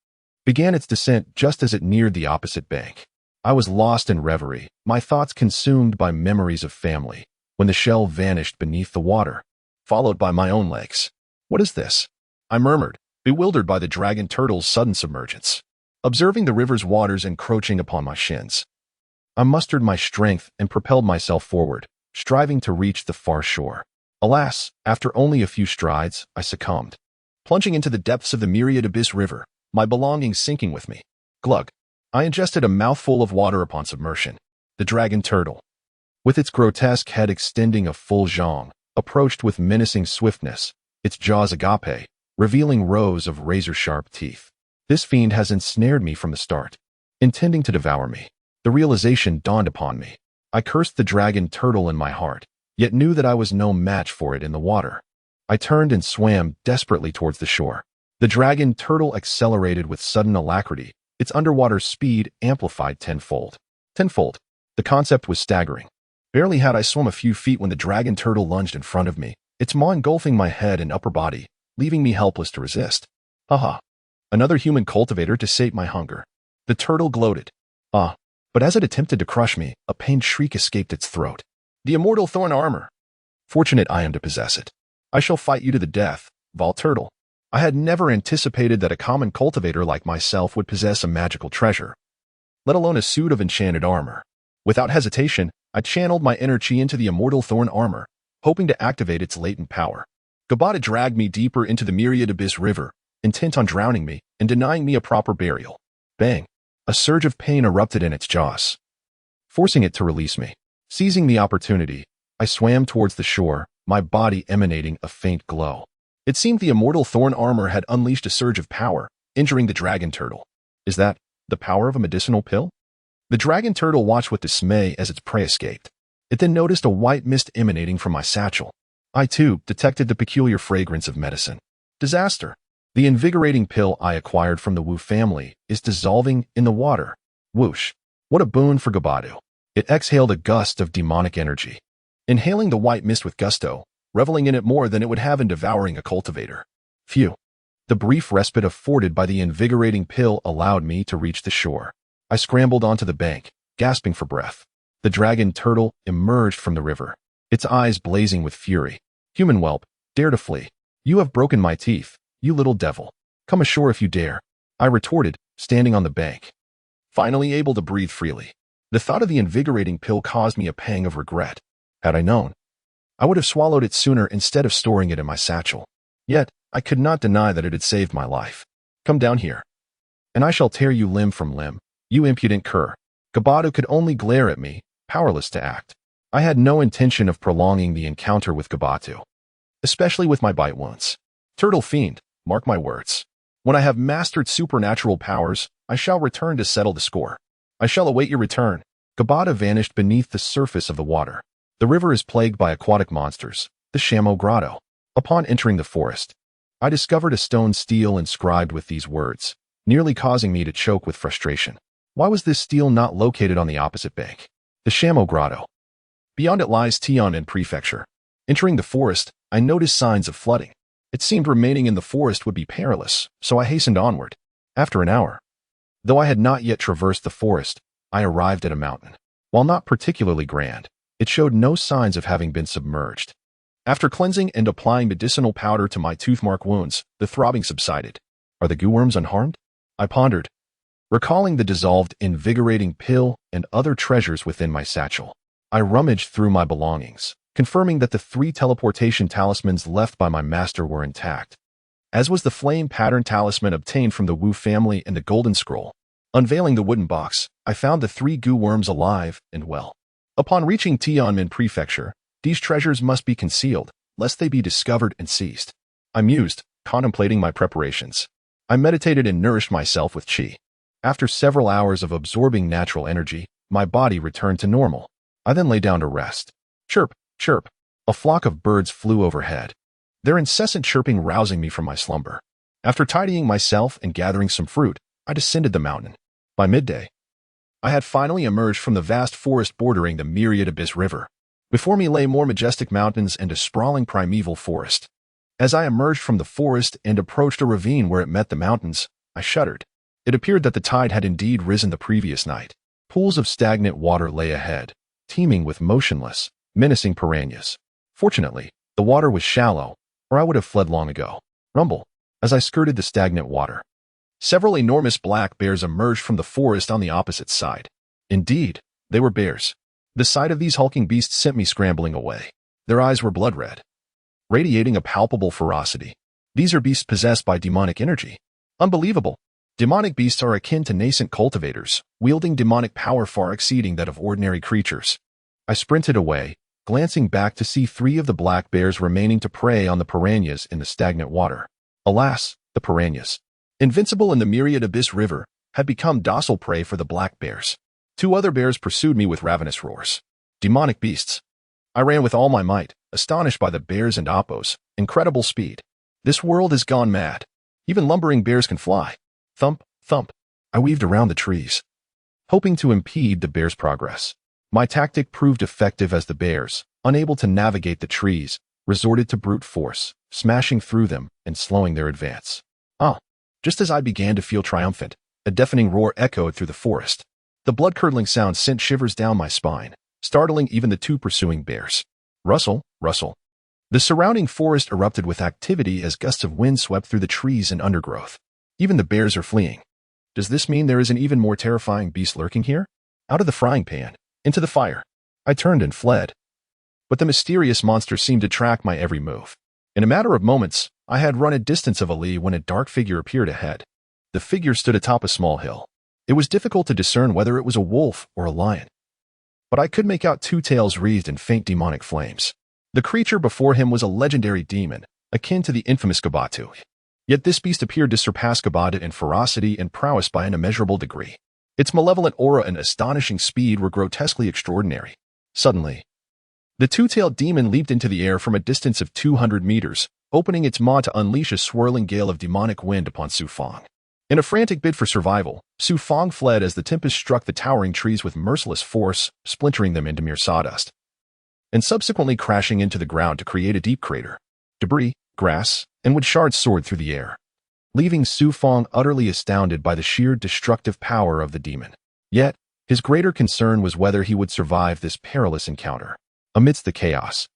began its descent just as it neared the opposite bank. I was lost in reverie, my thoughts consumed by memories of family, when the shell vanished beneath the water, followed by my own legs. What is this? I murmured, bewildered by the dragon turtle's sudden submergence. Observing the river's waters encroaching upon my shins, I mustered my strength and propelled myself forward, striving to reach the far shore. Alas, after only a few strides, I succumbed, plunging into the depths of the myriad abyss river, my belongings sinking with me. Glug. I ingested a mouthful of water upon submersion. The dragon turtle, with its grotesque head extending a full zhong, approached with menacing swiftness, its jaws agape, revealing rows of razor-sharp teeth. This fiend has ensnared me from the start, intending to devour me. The realization dawned upon me. I cursed the dragon turtle in my heart, yet knew that I was no match for it in the water. I turned and swam desperately towards the shore. The dragon turtle accelerated with sudden alacrity, its underwater speed amplified tenfold. Tenfold. The concept was staggering. Barely had I swum a few feet when the dragon turtle lunged in front of me, its maw engulfing my head and upper body, leaving me helpless to resist. Haha. Another human cultivator to sate my hunger. The turtle gloated. But as it attempted to crush me, a pained shriek escaped its throat. The immortal thorn armor. Fortunate I am to possess it. I shall fight you to the death, Vol Turtle. I had never anticipated that a common cultivator like myself would possess a magical treasure, let alone a suit of enchanted armor. Without hesitation, I channeled my inner chi into the immortal thorn armor, hoping to activate its latent power. Gabata dragged me deeper into the myriad abyss river, intent on drowning me and denying me a proper burial. Bang! A surge of pain erupted in its jaws, forcing it to release me. Seizing the opportunity, I swam towards the shore, my body emanating a faint glow. It seemed the immortal thorn armor had unleashed a surge of power, injuring the dragon turtle. Is that the power of a medicinal pill? The dragon turtle watched with dismay as its prey escaped. It then noticed a white mist emanating from my satchel. I, too, detected the peculiar fragrance of medicine. Disaster. The invigorating pill I acquired from the Wu family is dissolving in the water. Whoosh. What a boon for Gabatu. It exhaled a gust of demonic energy, inhaling the white mist with gusto, reveling in it more than it would have in devouring a cultivator. Phew. The brief respite afforded by the invigorating pill allowed me to reach the shore. I scrambled onto the bank, gasping for breath. The dragon turtle emerged from the river, its eyes blazing with fury. Human whelp, dare to flee. You have broken my teeth, you little devil. Come ashore if you dare, I retorted, standing on the bank, finally able to breathe freely. The thought of the invigorating pill caused me a pang of regret. Had I known, I would have swallowed it sooner instead of storing it in my satchel. Yet, I could not deny that it had saved my life. Come down here, and I shall tear you limb from limb, You impudent cur. Gabato could only glare at me, powerless to act. I had no intention of prolonging the encounter with Gabato, especially with my bite wounds. Turtle fiend, mark my words. When I have mastered supernatural powers, I shall return to settle the score. I shall await your return. Gabato vanished beneath the surface of the water. The river is plagued by aquatic monsters, the Shamo Grotto. Upon entering the forest, I discovered a stone stele inscribed with these words, nearly causing me to choke with frustration. Why was this stele not located on the opposite bank? The Shamo Grotto. Beyond it lies Tianmen Prefecture. Entering the forest, I noticed signs of flooding. It seemed remaining in the forest would be perilous, so I hastened onward. After an hour, though I had not yet traversed the forest, I arrived at a mountain. While not particularly grand, it showed no signs of having been submerged. After cleansing and applying medicinal powder to my toothmark wounds, the throbbing subsided. Are the goo-worms unharmed? I pondered, recalling the dissolved, invigorating pill and other treasures within my satchel. I rummaged through my belongings, confirming that the 3 teleportation talismans left by my master were intact, as was the flame pattern talisman obtained from the Wu family and the golden scroll. Unveiling the wooden box, I found the 3 goo worms alive and well. Upon reaching Tianmen Prefecture, these treasures must be concealed, lest they be discovered and seized. I mused, contemplating my preparations. I meditated and nourished myself with qi. After several hours of absorbing natural energy, my body returned to normal. I then lay down to rest. Chirp, chirp. A flock of birds flew overhead, their incessant chirping rousing me from my slumber. After tidying myself and gathering some fruit, I descended the mountain. By midday, I had finally emerged from the vast forest bordering the myriad abyss river. Before me lay more majestic mountains and a sprawling primeval forest. As I emerged from the forest and approached a ravine where it met the mountains, I shuddered. It appeared that the tide had indeed risen the previous night. Pools of stagnant water lay ahead, teeming with motionless, menacing piranhas. Fortunately, the water was shallow, or I would have fled long ago. Rumble. As I skirted the stagnant water, several enormous black bears emerged from the forest on the opposite side. Indeed, they were bears. The sight of these hulking beasts sent me scrambling away. Their eyes were blood red, radiating a palpable ferocity. These are beasts possessed by demonic energy. Unbelievable. Demonic beasts are akin to nascent cultivators, wielding demonic power far exceeding that of ordinary creatures. I sprinted away, glancing back to see 3 of the black bears remaining to prey on the piranhas in the stagnant water. Alas, the piranhas, invincible in the myriad abyss river, had become docile prey for the black bears. 2 other bears pursued me with ravenous roars. Demonic beasts. I ran with all my might, astonished by the bears and oppos' incredible speed. This world has gone mad. Even lumbering bears can fly. Thump, thump. I weaved around the trees, hoping to impede the bears' progress. My tactic proved effective as the bears, unable to navigate the trees, resorted to brute force, smashing through them and slowing their advance. Just as I began to feel triumphant, a deafening roar echoed through the forest. The blood-curdling sound sent shivers down my spine, startling even the 2 pursuing bears. Rustle, rustle. The surrounding forest erupted with activity as gusts of wind swept through the trees and undergrowth. Even the bears are fleeing. Does this mean there is an even more terrifying beast lurking here? Out of the frying pan, into the fire. I turned and fled. But the mysterious monster seemed to track my every move. In a matter of moments, I had run a distance of a li when a dark figure appeared ahead. The figure stood atop a small hill. It was difficult to discern whether it was a wolf or a lion, but I could make out 2 tails wreathed in faint demonic flames. The creature before him was a legendary demon, akin to the infamous Gabato. Yet this beast appeared to surpass Gabato in ferocity and prowess by an immeasurable degree. Its malevolent aura and astonishing speed were grotesquely extraordinary. Suddenly, the 2-tailed demon leaped into the air from a distance of 200 meters, opening its maw to unleash a swirling gale of demonic wind upon Su Fang. In a frantic bid for survival, Su Fang fled as the tempest struck the towering trees with merciless force, splintering them into mere sawdust, and subsequently crashing into the ground to create a deep crater. Debris, grass, and wood shards soared through the air, leaving Su Fang utterly astounded by the sheer destructive power of the demon. Yet, his greater concern was whether he would survive this perilous encounter. Amidst the chaos,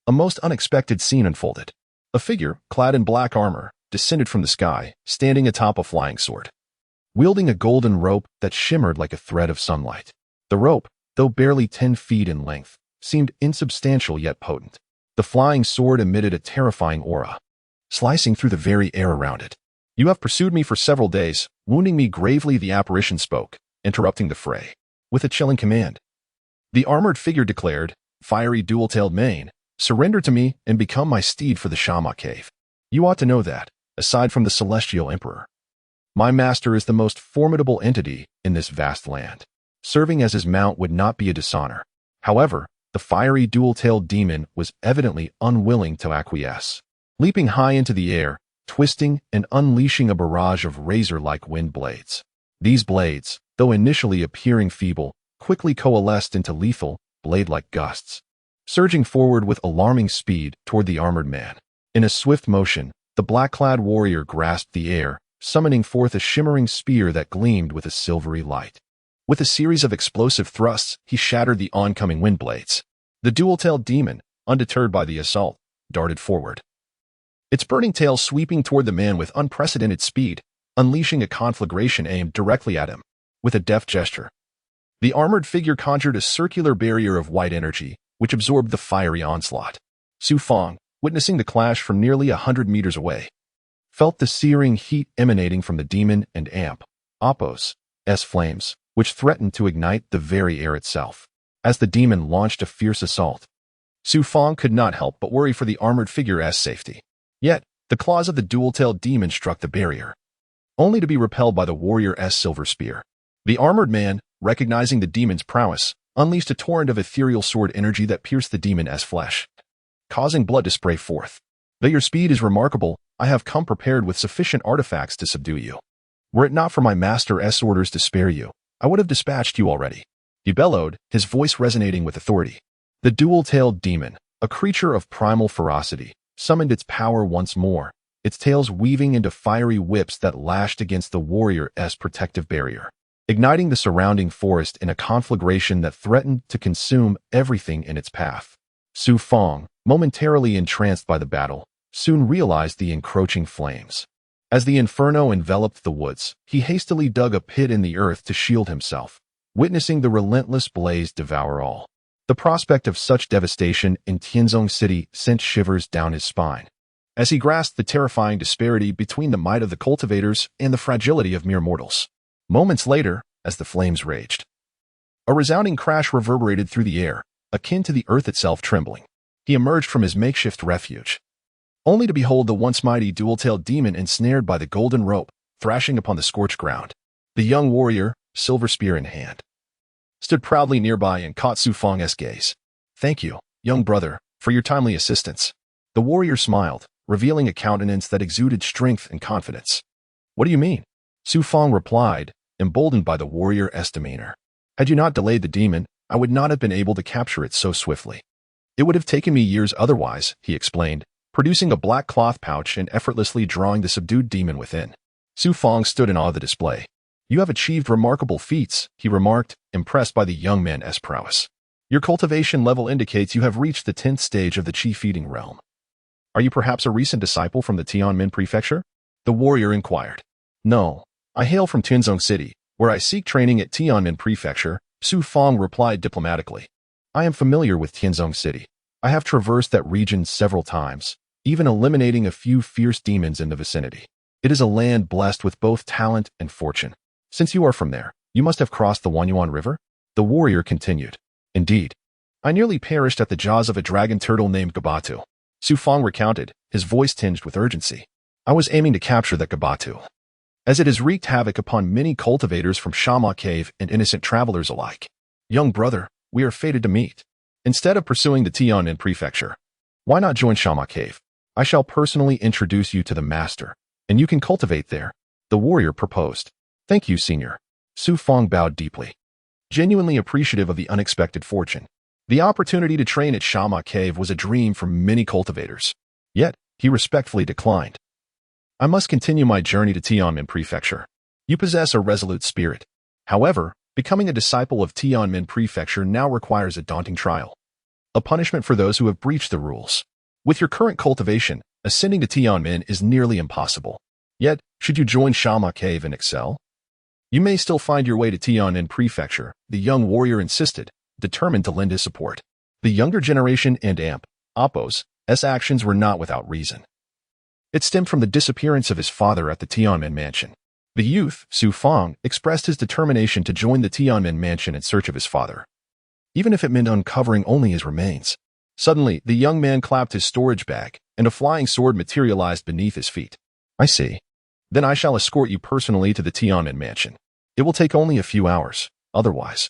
a most unexpected scene unfolded. A figure, clad in black armor, descended from the sky, standing atop a flying sword, wielding a golden rope that shimmered like a thread of sunlight. The rope, though barely 10 feet in length, seemed insubstantial yet potent. The flying sword emitted a terrifying aura, slicing through the very air around it. "You have pursued me for several days, wounding me gravely," the apparition spoke, interrupting the fray. With a chilling command, the armored figure declared, "Fiery dual-tailed mane, surrender to me and become my steed for the Shama cave. You ought to know that, aside from the celestial emperor, my master is the most formidable entity in this vast land. Serving as his mount would not be a dishonor." However, the fiery dual-tailed demon was evidently unwilling to acquiesce. Leaping high into the air, twisting and unleashing a barrage of razor-like wind blades. These blades, though initially appearing feeble, quickly coalesced into lethal, blade-like gusts, surging forward with alarming speed toward the armored man. In a swift motion, the black-clad warrior grasped the air, summoning forth a shimmering spear that gleamed with a silvery light. With a series of explosive thrusts, he shattered the oncoming wind blades. The dual-tailed demon, undeterred by the assault, darted forward, its burning tail sweeping toward the man with unprecedented speed, unleashing a conflagration aimed directly at him. With a deft gesture, the armored figure conjured a circular barrier of white energy, which absorbed the fiery onslaught. Su Fang, witnessing the clash from nearly 100 meters away, felt the searing heat emanating from the demon and Apos' flames, which threatened to ignite the very air itself. As the demon launched a fierce assault, Su Fang could not help but worry for the armored figure's safety. Yet, the claws of the dual-tailed demon struck the barrier, only to be repelled by the warrior's silver spear. The armored man, recognizing the demon's prowess, unleashed a torrent of ethereal sword energy that pierced the demon's flesh, causing blood to spray forth. "Though your speed is remarkable, I have come prepared with sufficient artifacts to subdue you. Were it not for my master's orders to spare you, I would have dispatched you already," he bellowed, his voice resonating with authority. The dual-tailed demon, a creature of primal ferocity, summoned its power once more, its tails weaving into fiery whips that lashed against the warrior's protective barrier, igniting the surrounding forest in a conflagration that threatened to consume everything in its path. Su Fang, momentarily entranced by the battle, soon realized the encroaching flames. As the inferno enveloped the woods, he hastily dug a pit in the earth to shield himself, witnessing the relentless blaze devour all. The prospect of such devastation in Tianzong City sent shivers down his spine, as he grasped the terrifying disparity between the might of the cultivators and the fragility of mere mortals. Moments later, as the flames raged, a resounding crash reverberated through the air, akin to the earth itself trembling. He emerged from his makeshift refuge, only to behold the once mighty dual-tailed demon ensnared by the golden rope, thrashing upon the scorched ground. The young warrior, silver spear in hand, stood proudly nearby and caught Su Fang's gaze. "Thank you, young brother, for your timely assistance." The warrior smiled, revealing a countenance that exuded strength and confidence. "What do you mean?" Su Fang replied, emboldened by the warrior's demeanor. "Had you not delayed the demon, I would not have been able to capture it so swiftly. It would have taken me years otherwise," he explained, producing a black cloth pouch and effortlessly drawing the subdued demon within. Su Fang stood in awe of the display. "You have achieved remarkable feats," he remarked, impressed by the young man's prowess. "Your cultivation level indicates you have reached the 10th stage of the Qi-feeding realm. Are you perhaps a recent disciple from the Tianmen prefecture?" the warrior inquired. "No, I hail from Tianzong City, where I seek training at Tianmen prefecture," Su Fang replied diplomatically. "I am familiar with Tianzong City. I have traversed that region several times, even eliminating a few fierce demons in the vicinity. It is a land blessed with both talent and fortune. Since you are from there, you must have crossed the Wanyuan River?" the warrior continued. "Indeed. I nearly perished at the jaws of a dragon turtle named Gabatu," Su Fang recounted, his voice tinged with urgency. "I was aiming to capture that Gabatu, as it has wreaked havoc upon many cultivators from Shama Cave and innocent travelers alike. Young brother, we are fated to meet. Instead of pursuing the Tianmen prefecture, why not join Shama Cave? I shall personally introduce you to the master, and you can cultivate there," the warrior proposed. "Thank you, senior." Su Fang bowed deeply, genuinely appreciative of the unexpected fortune. The opportunity to train at Shama Cave was a dream for many cultivators. Yet, he respectfully declined. "I must continue my journey to Tianmen prefecture. You possess a resolute spirit. However, becoming a disciple of Tianmen prefecture now requires a daunting trial, a punishment for those who have breached the rules. With your current cultivation, ascending to Tianmen is nearly impossible. Yet, should you join Shama Cave and excel, you may still find your way to Tianmen prefecture," the young warrior insisted, determined to lend his support. The younger generation and Apos' actions were not without reason. It stemmed from the disappearance of his father at the Tianmen mansion. The youth, Su Fang, expressed his determination to join the Tianmen mansion in search of his father, even if it meant uncovering only his remains. Suddenly, the young man clapped his storage bag, and a flying sword materialized beneath his feet. I see. Then I shall escort you personally to the Tianmen mansion. It will take only a few hours. Otherwise,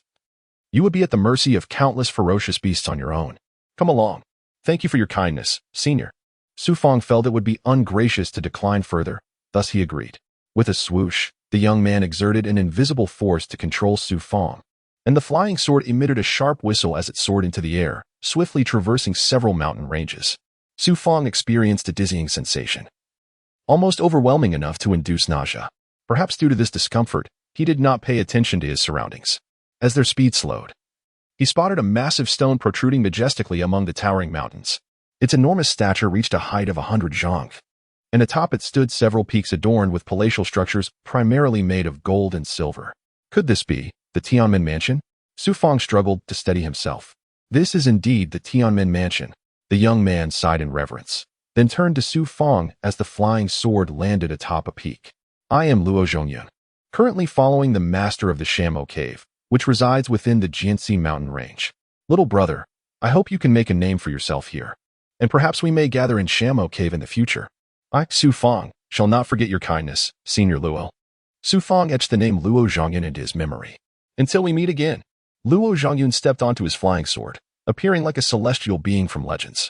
you would be at the mercy of countless ferocious beasts on your own. Come along. Thank you for your kindness, senior. Su Fang felt it would be ungracious to decline further, thus he agreed. With a swoosh, the young man exerted an invisible force to control Su Fang, and the flying sword emitted a sharp whistle as it soared into the air, swiftly traversing several mountain ranges. Su Fang experienced a dizzying sensation, almost overwhelming enough to induce nausea. Perhaps due to this discomfort, he did not pay attention to his surroundings. As their speed slowed, he spotted a massive stone protruding majestically among the towering mountains. Its enormous stature reached a height of 100 zhang, and atop it stood several peaks adorned with palatial structures primarily made of gold and silver. Could this be the Tianmen mansion? Su Fang struggled to steady himself. This is indeed the Tianmen mansion. The young man sighed in reverence, then turned to Su Fang as the flying sword landed atop a peak. I am Luo Zhongyun, currently following the master of the Shamo Cave, which resides within the Jianxi mountain range. Little brother, I hope you can make a name for yourself here, and perhaps we may gather in Shamo Cave in the future. I, Su Fang, shall not forget your kindness, Senior Luo. Su Fang etched the name Luo Zhongyun into his memory. Until we meet again. Luo Zhongyun stepped onto his flying sword, appearing like a celestial being from legends,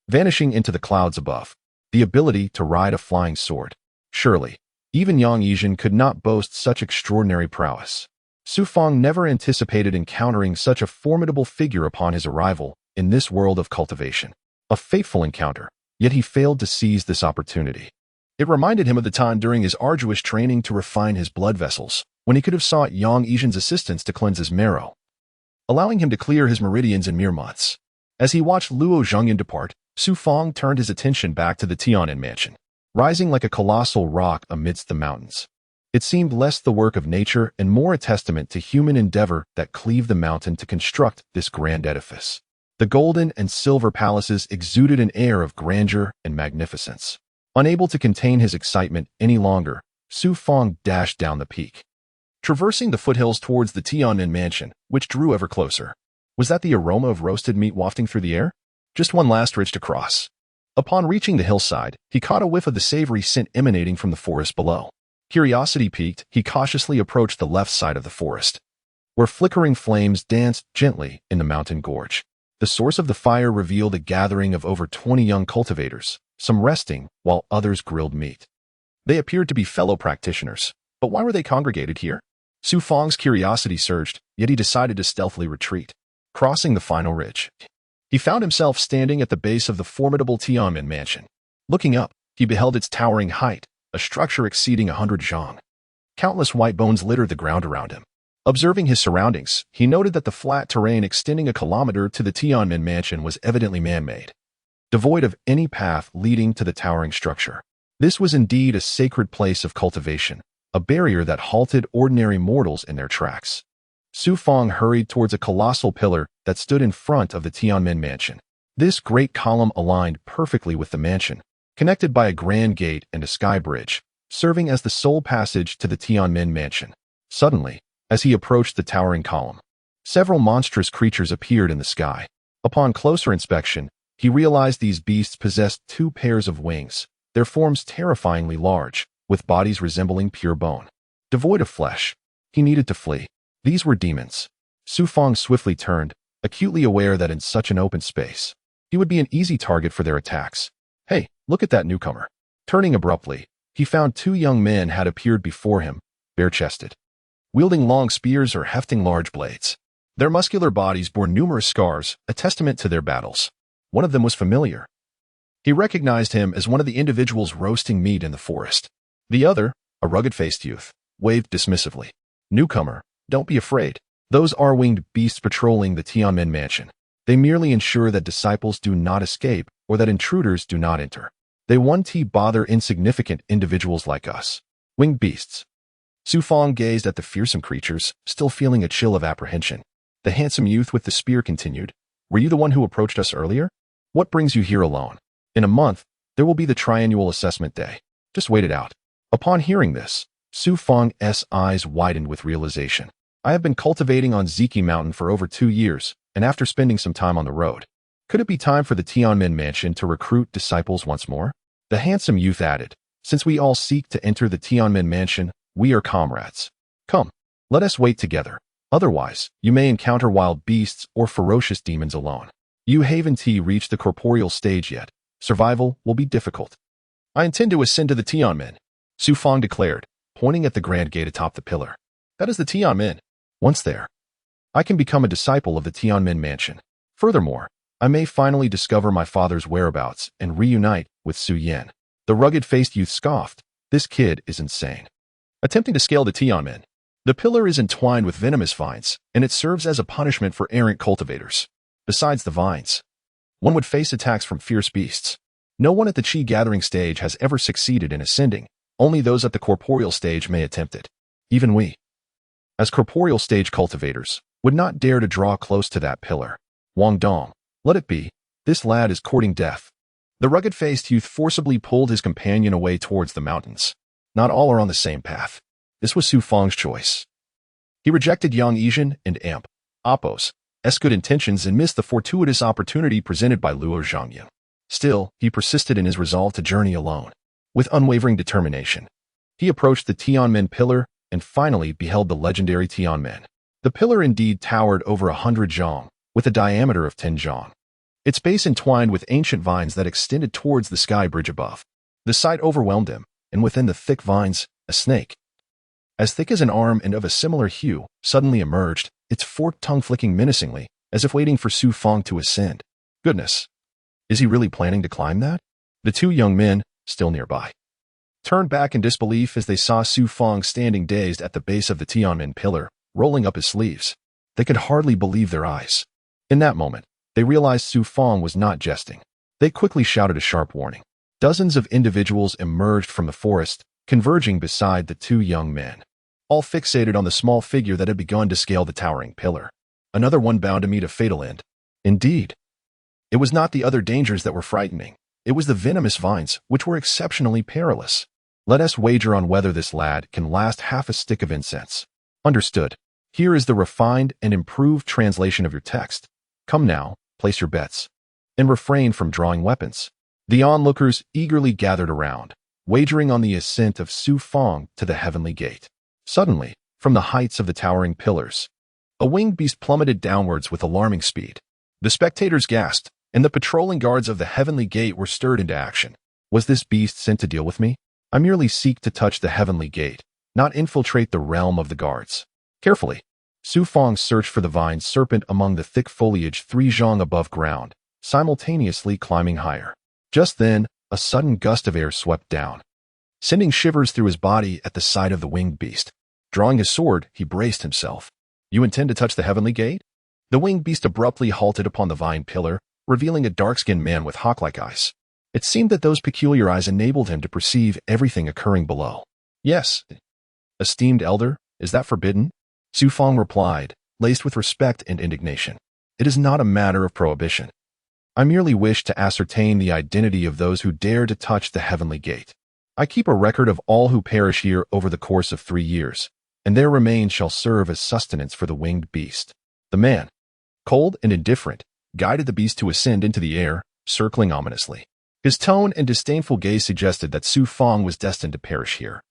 vanishing into the clouds above. The ability to ride a flying sword. Surely, even Yang Yizhen could not boast such extraordinary prowess. Su Fang never anticipated encountering such a formidable figure upon his arrival in this world of cultivation. A fateful encounter, yet he failed to seize this opportunity. It reminded him of the time during his arduous training to refine his blood vessels, when he could have sought Yang Yizhen's assistance to cleanse his marrow, allowing him to clear his meridians in mere months. As he watched Luo Zhongyun depart, Su Fang turned his attention back to the Tianmen mansion, rising like a colossal rock amidst the mountains. It seemed less the work of nature and more a testament to human endeavor that cleaved the mountain to construct this grand edifice. The golden and silver palaces exuded an air of grandeur and magnificence. Unable to contain his excitement any longer, Su Fang dashed down the peak, traversing the foothills towards the Tianmen mansion, which drew ever closer. Was that the aroma of roasted meat wafting through the air? Just one last ridge to cross. Upon reaching the hillside, he caught a whiff of the savory scent emanating from the forest below. Curiosity piqued, he cautiously approached the left side of the forest, where flickering flames danced gently in the mountain gorge. The source of the fire revealed a gathering of over 20 young cultivators, some resting while others grilled meat. They appeared to be fellow practitioners, but why were they congregated here? Su Fang's curiosity surged, yet he decided to stealthily retreat. Crossing the final ridge, he found himself standing at the base of the formidable Tianmen mansion. Looking up, he beheld its towering height, a structure exceeding 100 zhang. Countless white bones littered the ground around him. Observing his surroundings, he noted that the flat terrain extending a kilometer to the Tianmen mansion was evidently man-made, devoid of any path leading to the towering structure. This was indeed a sacred place of cultivation, a barrier that halted ordinary mortals in their tracks. Su Fang hurried towards a colossal pillar that stood in front of the Tianmen mansion. This great column aligned perfectly with the mansion, connected by a grand gate and a sky bridge, serving as the sole passage to the Tianmen mansion. Suddenly, as he approached the towering column, several monstrous creatures appeared in the sky. Upon closer inspection, he realized these beasts possessed 2 pairs of wings, their forms terrifyingly large, with bodies resembling pure bone. Devoid of flesh, he needed to flee. These were demons. Su Fang swiftly turned, acutely aware that in such an open space, he would be an easy target for their attacks. Hey, look at that newcomer. Turning abruptly, he found 2 young men had appeared before him, bare-chested, wielding long spears or hefting large blades. Their muscular bodies bore numerous scars, a testament to their battles. One of them was familiar. He recognized him as one of the individuals roasting meat in the forest. The other, a rugged-faced youth, waved dismissively. Newcomer, don't be afraid. Those are winged beasts patrolling the Tianmen mansion. They merely ensure that disciples do not escape or that intruders do not enter. They won't bother insignificant individuals like us. Winged beasts. Su Fang gazed at the fearsome creatures, still feeling a chill of apprehension. The handsome youth with the spear continued. Were you the one who approached us earlier? What brings you here alone? In a month, there will be the triannual assessment day. Just wait it out. Upon hearing this, Su Fang's eyes widened with realization. I have been cultivating on Ziki Mountain for over 2 years, and after spending some time on the road, could it be time for the Tianmin Mansion to recruit disciples once more? The handsome youth added, since we all seek to enter the Tianmin Mansion, we are comrades. Come, let us wait together. Otherwise, you may encounter wild beasts or ferocious demons alone. You haven't reached the corporeal stage yet. Survival will be difficult. I intend to ascend to the Tianmin, Su Fang declared, pointing at the grand gate atop the pillar. That is the Tianmin. Once there, I can become a disciple of the Tianmin Mansion. Furthermore, I may finally discover my father's whereabouts and reunite with Su Yan. The rugged-faced youth scoffed. This kid is insane. Attempting to scale the Tianmin. The pillar is entwined with venomous vines, and it serves as a punishment for errant cultivators. Besides the vines, one would face attacks from fierce beasts. No one at the Qi gathering stage has ever succeeded in ascending. Only those at the corporeal stage may attempt it. Even we, as corporeal stage cultivators, would not dare to draw close to that pillar. Wang Dong, let it be. This lad is courting death. The rugged-faced youth forcibly pulled his companion away towards the mountains. Not all are on the same path. This was Su Fang's choice. He rejected Yang Yizhen and Amp, Appo's good intentions and missed the fortuitous opportunity presented by Luo Zhangyan. Still, he persisted in his resolve to journey alone. With unwavering determination, he approached the Tianmin pillar and finally beheld the legendary Tianmin. The pillar indeed towered over 100 zhang, with a diameter of 10 zhang. Its base entwined with ancient vines that extended towards the sky bridge above. The sight overwhelmed him, and within the thick vines, a snake, as thick as an arm and of a similar hue, suddenly emerged, its forked tongue flicking menacingly, as if waiting for Su Fang to ascend. Goodness! Is he really planning to climb that? The two young men, still nearby, turned back in disbelief as they saw Su Fang standing dazed at the base of the Tianmin pillar, rolling up his sleeves. They could hardly believe their eyes. In that moment, they realized Su Fang was not jesting. They quickly shouted a sharp warning. Dozens of individuals emerged from the forest, converging beside the two young men, all fixated on the small figure that had begun to scale the towering pillar. Another one bound to meet a fatal end. Indeed, it was not the other dangers that were frightening. It was the venomous vines, which were exceptionally perilous. Let us wager on whether this lad can last half a stick of incense. Understood. Here is the refined and improved translation of your text. Come now, place your bets, and refrain from drawing weapons. The onlookers eagerly gathered around, wagering on the ascent of Su Fang to the heavenly gate. Suddenly, from the heights of the towering pillars, a winged beast plummeted downwards with alarming speed. The spectators gasped, and the patrolling guards of the heavenly gate were stirred into action. Was this beast sent to deal with me? I merely seek to touch the heavenly gate, not infiltrate the realm of the guards. Carefully, Su Fang searched for the vine serpent among the thick foliage 3 zhang above ground, simultaneously climbing higher. Just then, a sudden gust of air swept down, sending shivers through his body at the sight of the winged beast. Drawing his sword, he braced himself. You intend to touch the heavenly gate? The winged beast abruptly halted upon the vine pillar, revealing a dark-skinned man with hawk-like eyes. It seemed that those peculiar eyes enabled him to perceive everything occurring below. Yes, esteemed elder, is that forbidden? Su Fang replied, laced with respect and indignation. It is not a matter of prohibition. I merely wish to ascertain the identity of those who dare to touch the heavenly gate. I keep a record of all who perish here over the course of 3 years, and their remains shall serve as sustenance for the winged beast. The man, cold and indifferent, guided the beast to ascend into the air, circling ominously. His tone and disdainful gaze suggested that Su Fang was destined to perish here,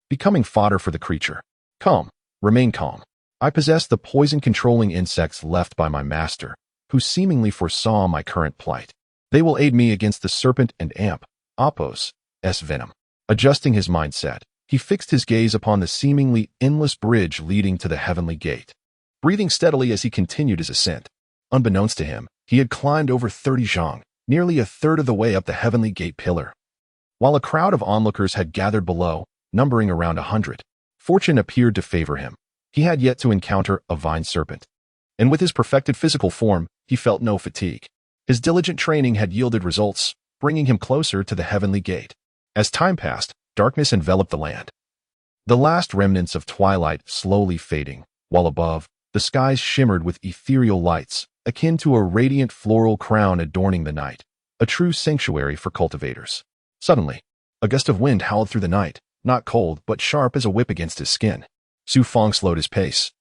becoming fodder for the creature. Calm, remain calm. I possess the poison-controlling insects left by my master, who seemingly foresaw my current plight. They will aid me against the serpent and Amp, Appo's venom. Adjusting his mindset, he fixed his gaze upon the seemingly endless bridge leading to the heavenly gate, breathing steadily as he continued his ascent. Unbeknownst to him, he had climbed over 30 zhang, nearly a third of the way up the heavenly gate pillar. While a crowd of onlookers had gathered below, numbering around 100, fortune appeared to favor him. He had yet to encounter a vine serpent, and with his perfected physical form, he felt no fatigue. His diligent training had yielded results, bringing him closer to the heavenly gate. As time passed, darkness enveloped the land, the last remnants of twilight slowly fading, while above, the skies shimmered with ethereal lights, akin to a radiant floral crown adorning the night, a true sanctuary for cultivators. Suddenly, a gust of wind howled through the night, not cold but sharp as a whip against his skin. Su Fang slowed his pace,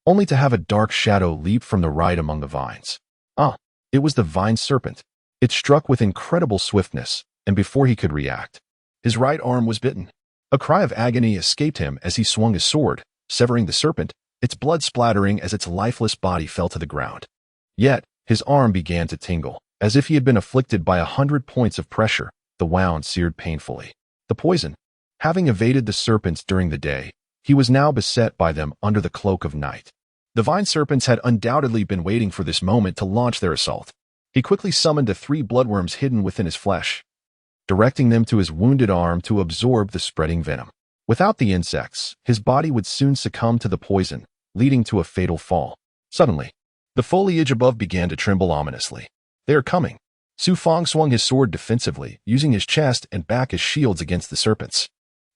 only to have a dark shadow leap from the right among the vines. It was the vine serpent. It struck with incredible swiftness, and before he could react, his right arm was bitten. A cry of agony escaped him as he swung his sword, severing the serpent, its blood splattering as its lifeless body fell to the ground. Yet, his arm began to tingle, as if he had been afflicted by 100 points of pressure. The wound seared painfully. The poison. Having evaded the serpents during the day, he was now beset by them under the cloak of night. The vine serpents had undoubtedly been waiting for this moment to launch their assault. He quickly summoned the 3 bloodworms hidden within his flesh, directing them to his wounded arm to absorb the spreading venom. Without the insects, his body would soon succumb to the poison, leading to a fatal fall. Suddenly, the foliage above began to tremble ominously. They are coming. Su Fang swung his sword defensively, using his chest and back as shields against the serpents.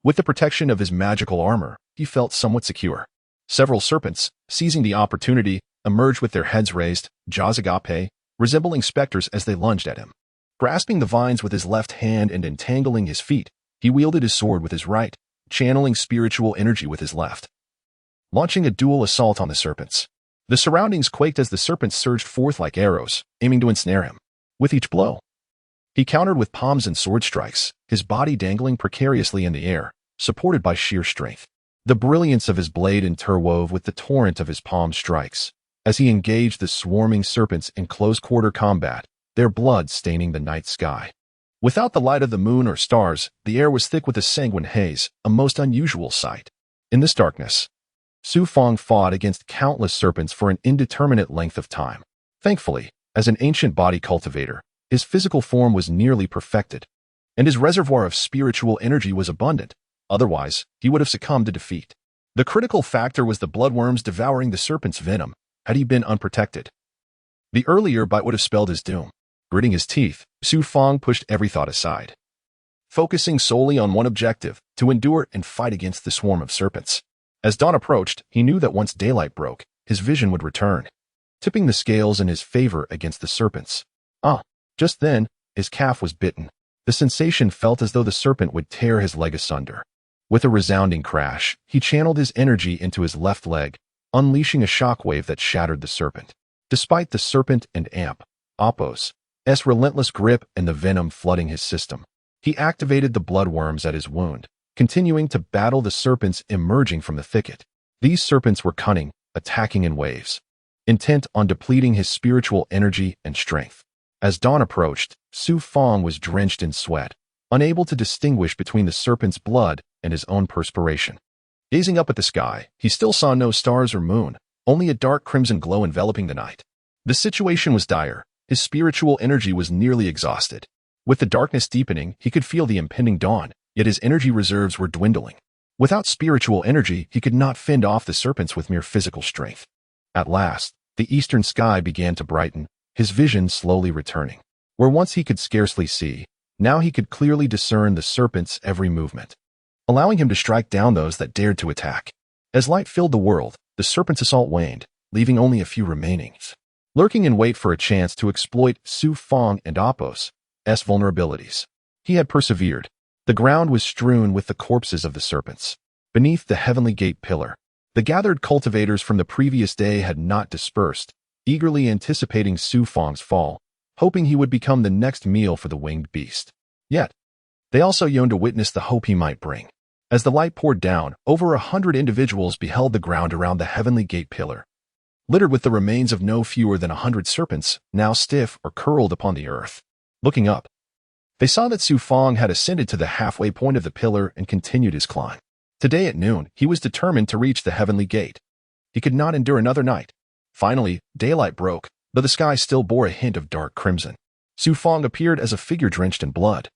With the protection of his magical armor, he felt somewhat secure. Several serpents, seizing the opportunity, emerged with their heads raised, jaws agape, resembling specters as they lunged at him. Grasping the vines with his left hand and entangling his feet, he wielded his sword with his right, channeling spiritual energy with his left, launching a dual assault on the serpents. The surroundings quaked as the serpents surged forth like arrows, aiming to ensnare him. With each blow, he countered with palms and sword strikes, his body dangling precariously in the air, supported by sheer strength. The brilliance of his blade interwove with the torrent of his palm strikes, as he engaged the swarming serpents in close-quarter combat, their blood staining the night sky. Without the light of the moon or stars, the air was thick with a sanguine haze, a most unusual sight. In this darkness, Su Fang fought against countless serpents for an indeterminate length of time. Thankfully, as an ancient body cultivator, his physical form was nearly perfected, and his reservoir of spiritual energy was abundant. Otherwise, he would have succumbed to defeat. The critical factor was the bloodworms devouring the serpent's venom, had he been unprotected. The earlier bite would have spelled his doom. Gritting his teeth, Su Fang pushed every thought aside, focusing solely on one objective, to endure and fight against the swarm of serpents. As dawn approached, he knew that once daylight broke, his vision would return, tipping the scales in his favor against the serpents. Just then, his calf was bitten. The sensation felt as though the serpent would tear his leg asunder. With a resounding crash, he channeled his energy into his left leg, unleashing a shockwave that shattered the serpent. Despite the serpent and Apos' relentless grip and the venom flooding his system, he activated the bloodworms at his wound, continuing to battle the serpents emerging from the thicket. These serpents were cunning, attacking in waves, intent on depleting his spiritual energy and strength. As dawn approached, Su Fang was drenched in sweat, unable to distinguish between the serpent's blood and his own perspiration. Gazing up at the sky, he still saw no stars or moon, only a dark crimson glow enveloping the night. The situation was dire. His spiritual energy was nearly exhausted. With the darkness deepening, he could feel the impending dawn, yet his energy reserves were dwindling. Without spiritual energy, he could not fend off the serpents with mere physical strength. At last, the eastern sky began to brighten, his vision slowly returning. Where once he could scarcely see, now he could clearly discern the serpent's every movement, allowing him to strike down those that dared to attack. As light filled the world, the serpent's assault waned, leaving only a few remaining, lurking in wait for a chance to exploit Su Fang and Apos' vulnerabilities. He had persevered. The ground was strewn with the corpses of the serpents. Beneath the heavenly gate pillar, the gathered cultivators from the previous day had not dispersed, eagerly anticipating Su Fang's fall, hoping he would become the next meal for the winged beast. Yet, they also yearned to witness the hope he might bring. As the light poured down, over 100 individuals beheld the ground around the heavenly gate pillar, littered with the remains of no fewer than 100 serpents, now stiff or curled upon the earth. Looking up, they saw that Su Fang had ascended to the halfway point of the pillar and continued his climb. Today at noon, he was determined to reach the heavenly gate. He could not endure another night. Finally, daylight broke, though the sky still bore a hint of dark crimson. Su Fang appeared as a figure drenched in blood,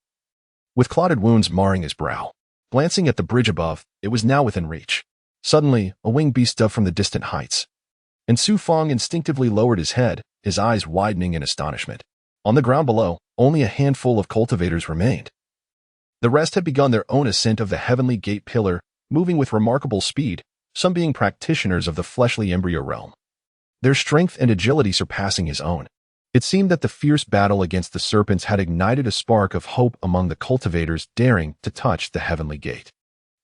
with clotted wounds marring his brow. Glancing at the bridge above, it was now within reach. Suddenly, a winged beast dove from the distant heights, and Su Fang instinctively lowered his head, his eyes widening in astonishment. On the ground below, only a handful of cultivators remained. The rest had begun their own ascent of the heavenly gate pillar, moving with remarkable speed, some being practitioners of the fleshly embryo realm, their strength and agility surpassing his own. It seemed that the fierce battle against the serpents had ignited a spark of hope among the cultivators daring to touch the heavenly gate.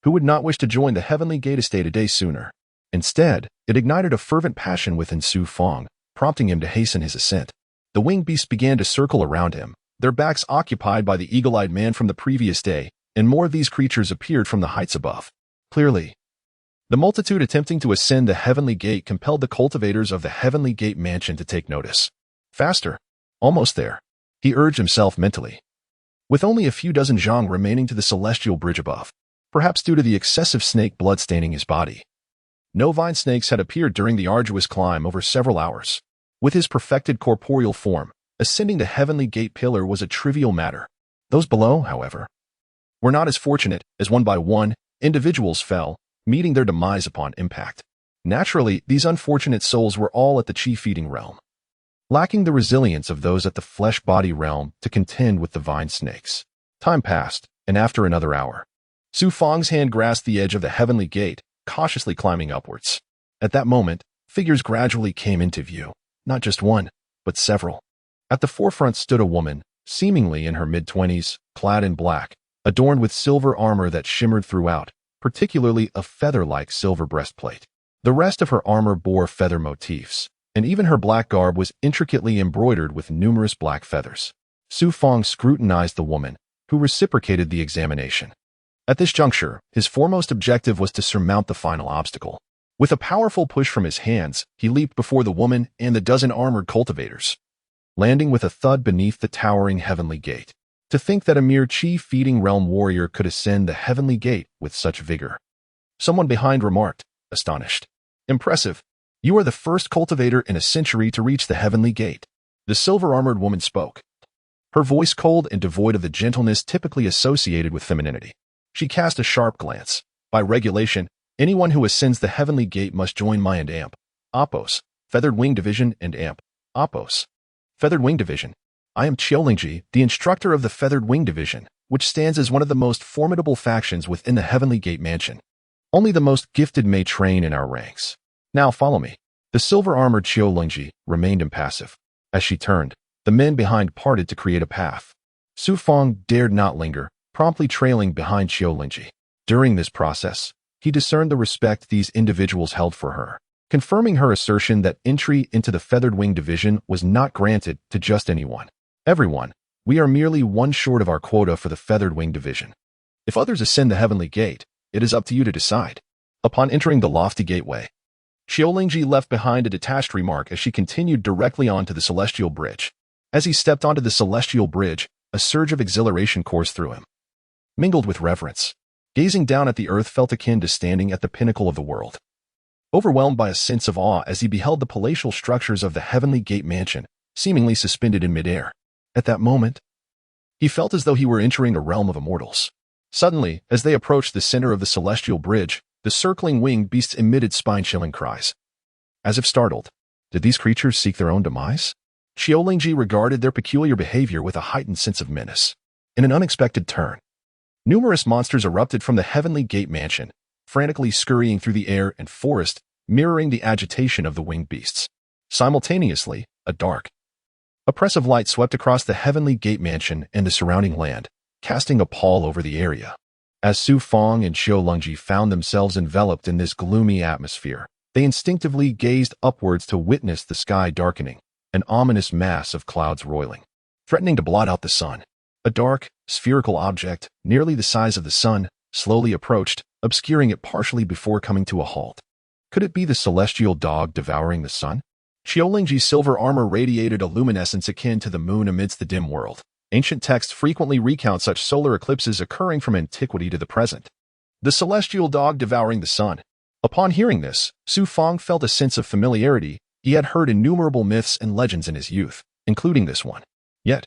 Who would not wish to join the heavenly gate estate a day sooner? Instead, it ignited a fervent passion within Su Fang, prompting him to hasten his ascent. The winged beasts began to circle around him, their backs occupied by the eagle-eyed man from the previous day, and more of these creatures appeared from the heights above. Clearly, the multitude attempting to ascend the heavenly gate compelled the cultivators of the heavenly gate mansion to take notice. Faster. Almost there. He urged himself mentally. With only a few dozen zhang remaining to the celestial bridge above, perhaps due to the excessive snake blood staining his body. No vine snakes had appeared during the arduous climb over several hours. With his perfected corporeal form, ascending the heavenly gate pillar was a trivial matter. Those below, however, were not as fortunate, as one by one, individuals fell, meeting their demise upon impact. Naturally, these unfortunate souls were all at the chi-feeding realm, lacking the resilience of those at the flesh-body realm to contend with the vine snakes. Time passed, and after another hour, Su Fang's hand grasped the edge of the heavenly gate, cautiously climbing upwards. At that moment, figures gradually came into view, not just one, but several. At the forefront stood a woman, seemingly in her mid-20s, clad in black, adorned with silver armor that shimmered throughout, particularly a feather-like silver breastplate. The rest of her armor bore feather motifs, and even her black garb was intricately embroidered with numerous black feathers. Su Fang scrutinized the woman, who reciprocated the examination. At this juncture, his foremost objective was to surmount the final obstacle. With a powerful push from his hands, he leaped before the woman and the dozen armored cultivators, landing with a thud beneath the towering heavenly gate. To think that a mere chi-feeding realm warrior could ascend the heavenly gate with such vigor. Someone behind remarked, astonished. Impressive. You are the first cultivator in a century to reach the heavenly gate. The silver-armored woman spoke, her voice cold and devoid of the gentleness typically associated with femininity. She cast a sharp glance. By regulation, anyone who ascends the heavenly gate must join my and AMP, Oppos, Feathered Wing Division and AMP, Oppos, Feathered Wing Division. I am Qiulingji, the instructor of the Feathered Wing Division, which stands as one of the most formidable factions within the Heavenly Gate Mansion. Only the most gifted may train in our ranks. Now follow me. The silver-armored Qiulingji remained impassive. As she turned, the men behind parted to create a path. Su Fang dared not linger, promptly trailing behind Qiulingji. During this process, he discerned the respect these individuals held for her, confirming her assertion that entry into the Feathered Wing Division was not granted to just anyone. Everyone, we are merely one short of our quota for the Feathered Wing Division. If others ascend the heavenly gate, it is up to you to decide. Upon entering the lofty gateway, Qiulingji left behind a detached remark as she continued directly onto the celestial bridge. As he stepped onto the celestial bridge, a surge of exhilaration coursed through him, mingled with reverence. Gazing down at the earth felt akin to standing at the pinnacle of the world. Overwhelmed by a sense of awe as he beheld the palatial structures of the Heavenly Gate Mansion, seemingly suspended in midair. At that moment, he felt as though he were entering a realm of immortals. Suddenly, as they approached the center of the celestial bridge, the circling winged beasts emitted spine-chilling cries. As if startled, did these creatures seek their own demise? Qiulingji regarded their peculiar behavior with a heightened sense of menace. In an unexpected turn, numerous monsters erupted from the Heavenly Gate Mansion, frantically scurrying through the air and forest, mirroring the agitation of the winged beasts. Simultaneously, a dark, oppressive light swept across the Heavenly Gate Mansion and the surrounding land, casting a pall over the area. As Su Fang and Qiulingji found themselves enveloped in this gloomy atmosphere, they instinctively gazed upwards to witness the sky darkening, an ominous mass of clouds roiling, threatening to blot out the sun. A dark, spherical object, nearly the size of the sun, slowly approached, obscuring it partially before coming to a halt. Could it be the celestial dog devouring the sun? Qiulingji's silver armor radiated a luminescence akin to the moon amidst the dim world. Ancient texts frequently recount such solar eclipses occurring from antiquity to the present. The celestial dog devouring the sun. Upon hearing this, Su Fang felt a sense of familiarity. He had heard innumerable myths and legends in his youth, including this one. Yet,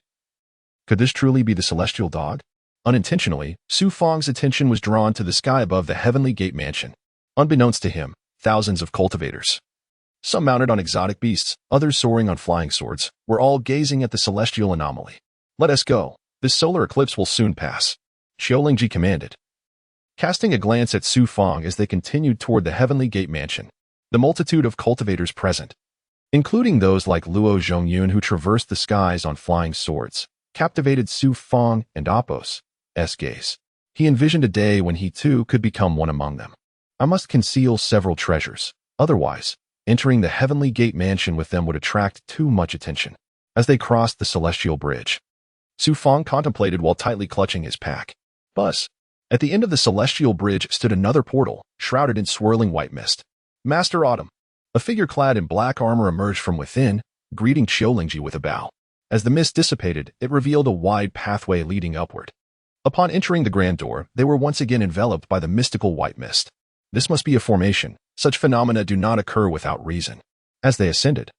could this truly be the celestial dog? Unintentionally, Su Fang's attention was drawn to the sky above the Heavenly Gate Mansion. Unbeknownst to him, thousands of cultivators, some mounted on exotic beasts, others soaring on flying swords, were all gazing at the celestial anomaly. Let us go. This solar eclipse will soon pass, Qiulingji commanded. Casting a glance at Su Fang as they continued toward the Heavenly Gate Mansion, the multitude of cultivators present, including those like Luo Zhongyun who traversed the skies on flying swords, captivated Su Fang and Oppos' gaze. He envisioned a day when he too could become one among them. I must conceal several treasures. Otherwise, entering the heavenly gate mansion with them would attract too much attention. As they crossed the celestial bridge, Su Fang contemplated while tightly clutching his pack. Buzz. At the end of the celestial bridge stood another portal, shrouded in swirling white mist. Master Autumn. A figure clad in black armor emerged from within, greeting Qiulingji with a bow. As the mist dissipated, it revealed a wide pathway leading upward. Upon entering the grand door, they were once again enveloped by the mystical white mist. This must be a formation. Such phenomena do not occur without reason. As they ascended,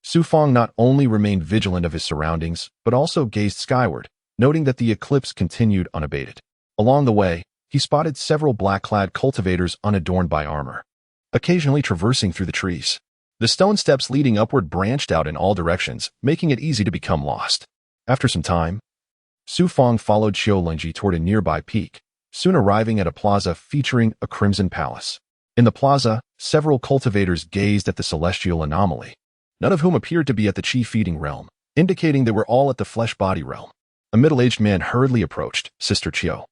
Su Fang not only remained vigilant of his surroundings, but also gazed skyward, noting that the eclipse continued unabated. Along the way, he spotted several black-clad cultivators unadorned by armor, occasionally traversing through the trees. The stone steps leading upward branched out in all directions, making it easy to become lost. After some time, Su Fang followed Qiulingji toward a nearby peak, soon arriving at a plaza featuring a crimson palace. In the plaza, several cultivators gazed at the celestial anomaly, none of whom appeared to be at the chi-feeding realm, indicating they were all at the flesh-body realm. A middle-aged man hurriedly approached. Sister Qiu.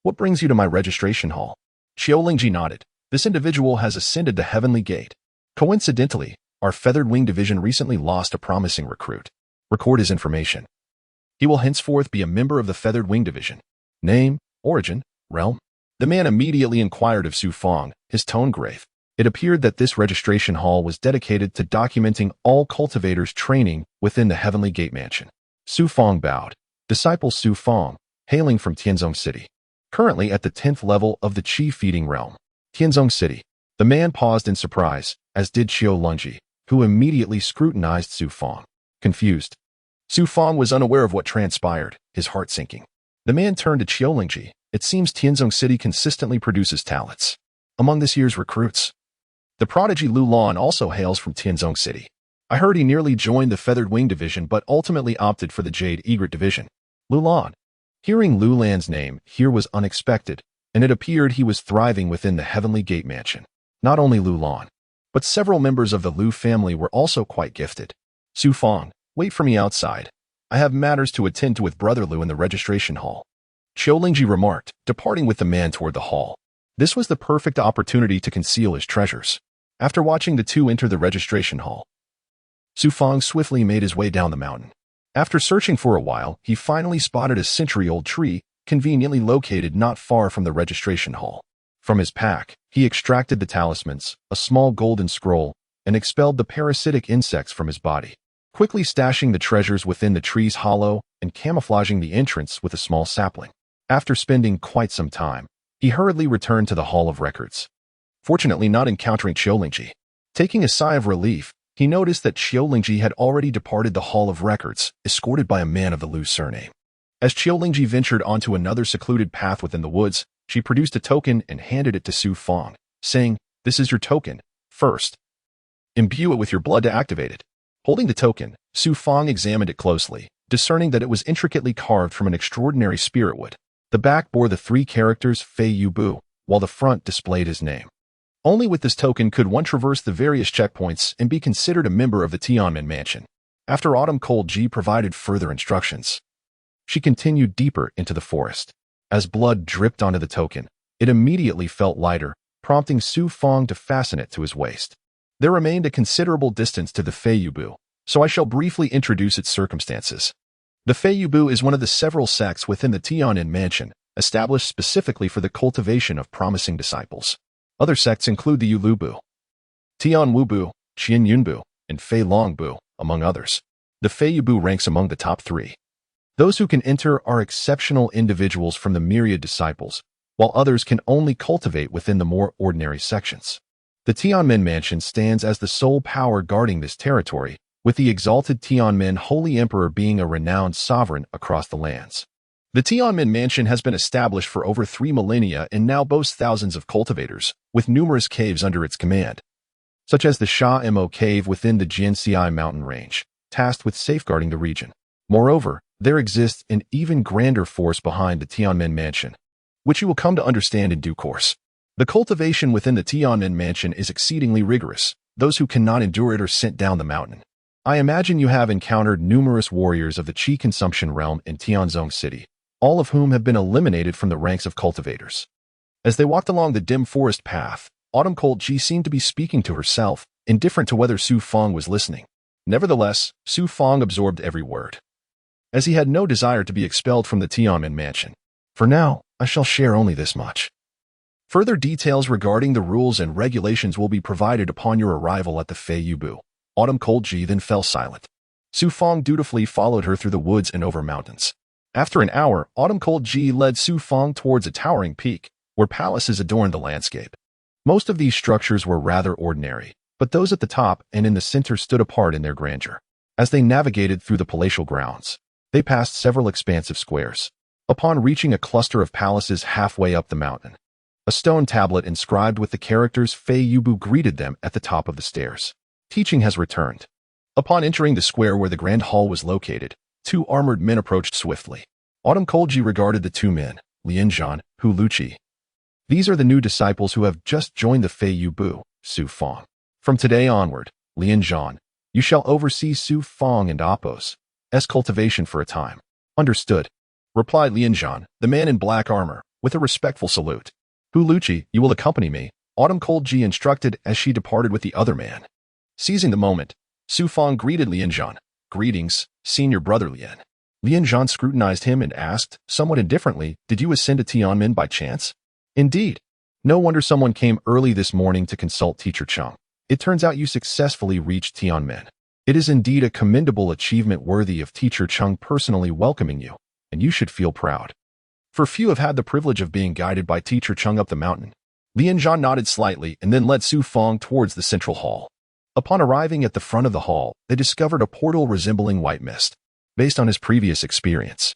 What brings you to my registration hall? Qiulingji nodded. This individual has ascended the heavenly gate. Coincidentally, our Feathered Wing division recently lost a promising recruit. Record his information. He will henceforth be a member of the Feathered Wing division. Name, origin, realm. The man immediately inquired of Su Fang, his tone grave. It appeared that this registration hall was dedicated to documenting all cultivators' training within the Heavenly Gate Mansion. Su Fang bowed. Disciple Su Fang, hailing from Tianzong City. Currently at the 10th level of the Chi-feeding realm. Tianzong City. The man paused in surprise, as did Qiulingji, who immediately scrutinized Su Fang. Confused, Su Fang was unaware of what transpired, his heart sinking. The man turned to Qiulingji. It seems Tianzong City consistently produces talents. Among this year's recruits, the prodigy Lu Lan also hails from Tianzong City. I heard he nearly joined the Feathered Wing division but ultimately opted for the Jade Egret division. Lu Lan. Hearing Lu Lan's name here was unexpected, and it appeared he was thriving within the Heavenly Gate Mansion. Not only Lu Lan, but several members of the Lu family were also quite gifted. Su Fang, wait for me outside. I have matters to attend to with Brother Lu in the registration hall. Qiulingji remarked, departing with the man toward the hall. This was the perfect opportunity to conceal his treasures. After watching the two enter the registration hall, Su Fang swiftly made his way down the mountain. After searching for a while, he finally spotted a century-old tree, conveniently located not far from the registration hall. From his pack, he extracted the talismans, a small golden scroll, and expelled the parasitic insects from his body, quickly stashing the treasures within the tree's hollow and camouflaging the entrance with a small sapling. After spending quite some time, he hurriedly returned to the Hall of Records, fortunately not encountering Qiulingji. Taking a sigh of relief, he noticed that Qiulingji had already departed the Hall of Records, escorted by a man of the Lu surname. As Qiulingji ventured onto another secluded path within the woods, she produced a token and handed it to Su Fang, saying, "This is your token. First, imbue it with your blood to activate it." Holding the token, Su Fang examined it closely, discerning that it was intricately carved from an extraordinary spirit wood. The back bore the three characters Fei Yu Bu, while the front displayed his name. Only with this token could one traverse the various checkpoints and be considered a member of the Tianmen Mansion. After Autumn Cold Ji provided further instructions, she continued deeper into the forest. As blood dripped onto the token, it immediately felt lighter, prompting Su Fang to fasten it to his waist. There remained a considerable distance to the Fei Yu Bu, so I shall briefly introduce its circumstances. The Fei Yu Bu is one of the several sects within the Tianmen Mansion, established specifically for the cultivation of promising disciples. Other sects include the Yulu Bu, Tian Wu Bu, Qian Yun Bu, and Fei Long Bu, among others. The Fei Yu Bu ranks among the top three. Those who can enter are exceptional individuals from the myriad disciples, while others can only cultivate within the more ordinary sections. The Tianmen Mansion stands as the sole power guarding this territory, with the exalted Tianmen Holy Emperor being a renowned sovereign across the lands. The Tianmen Mansion has been established for over 3 millennia and now boasts thousands of cultivators, with numerous caves under its command, such as the Sha Mo Cave within the Jianxi mountain range, tasked with safeguarding the region. Moreover, there exists an even grander force behind the Tianmen Mansion, which you will come to understand in due course. The cultivation within the Tianmen Mansion is exceedingly rigorous. Those who cannot endure it are sent down the mountain. I imagine you have encountered numerous warriors of the Qi consumption realm in Tianzong City, all of whom have been eliminated from the ranks of cultivators. As they walked along the dim forest path, Autumn Cold Ji seemed to be speaking to herself, indifferent to whether Su Fang was listening. Nevertheless, Su Fang absorbed every word, as he had no desire to be expelled from the Tianmen mansion. For now, I shall share only this much. Further details regarding the rules and regulations will be provided upon your arrival at the Fei Yubu. Autumn Cold Ji then fell silent. Su Fang dutifully followed her through the woods and over mountains. After an hour, Autumn Cold Ji led Su Fang towards a towering peak, where palaces adorned the landscape. Most of these structures were rather ordinary, but those at the top and in the center stood apart in their grandeur. As they navigated through the palatial grounds, they passed several expansive squares. Upon reaching a cluster of palaces halfway up the mountain, a stone tablet inscribed with the characters Fei Yubu greeted them at the top of the stairs. Teaching has returned. Upon entering the square where the grand hall was located, two armored men approached swiftly. Autumn Cold Ji regarded the two men, Lian Zhan, Hu Luqi. These are the new disciples who have just joined the Fei Yubu, Su Fang. From today onward, Lian Zhan, you shall oversee Su Fang and Apos' cultivation for a time. Understood, replied Lian Zhan, the man in black armor, with a respectful salute. Hu Luqi, you will accompany me, Autumn Cold Ji instructed as she departed with the other man. Seizing the moment, Su Fang greeted Lian Zhan. Greetings, senior brother Lian. Lian Zhan scrutinized him and asked, somewhat indifferently, did you ascend to Tianmen by chance? Indeed. No wonder someone came early this morning to consult Teacher Cheng. It turns out you successfully reached Tianmen. It is indeed a commendable achievement worthy of Teacher Cheng personally welcoming you, and you should feel proud. For few have had the privilege of being guided by Teacher Cheng up the mountain. Lian Zhan nodded slightly and then led Su Fang towards the central hall. Upon arriving at the front of the hall, they discovered a portal resembling white mist. Based on his previous experience,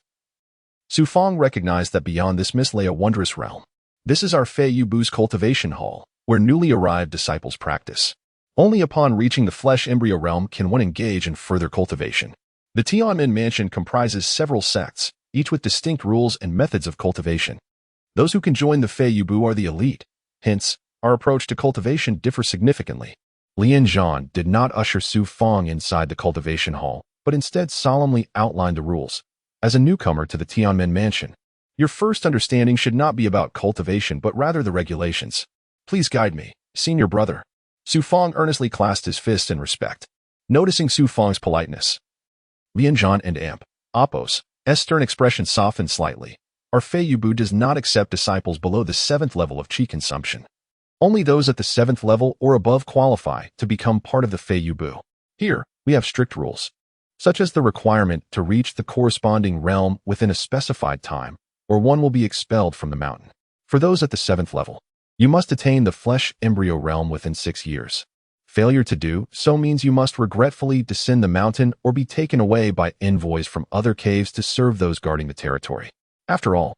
Su Fang recognized that beyond this mist lay a wondrous realm. This is our Fei Yubu's cultivation hall, where newly arrived disciples practice. Only upon reaching the flesh embryo realm can one engage in further cultivation. The Tianmen mansion comprises several sects, each with distinct rules and methods of cultivation. Those who can join the Fei Yubu are the elite. Hence, our approach to cultivation differs significantly. Lian Zhan did not usher Su Fang inside the cultivation hall, but instead solemnly outlined the rules. As a newcomer to the Tianmen mansion, your first understanding should not be about cultivation but rather the regulations. Please guide me, senior brother. Su Fang earnestly clasped his fists in respect. Noticing Su Fang's politeness, Lian Zhan and Apos' stern expression softened slightly. Our Fei Yubu does not accept disciples below the 7th level of qi consumption. Only those at the 7th level or above qualify to become part of the Fei Yubu. Here, we have strict rules, such as the requirement to reach the corresponding realm within a specified time, or one will be expelled from the mountain. For those at the 7th level, you must attain the flesh embryo realm within 6 years. Failure to do so means you must regretfully descend the mountain or be taken away by envoys from other caves to serve those guarding the territory. After all,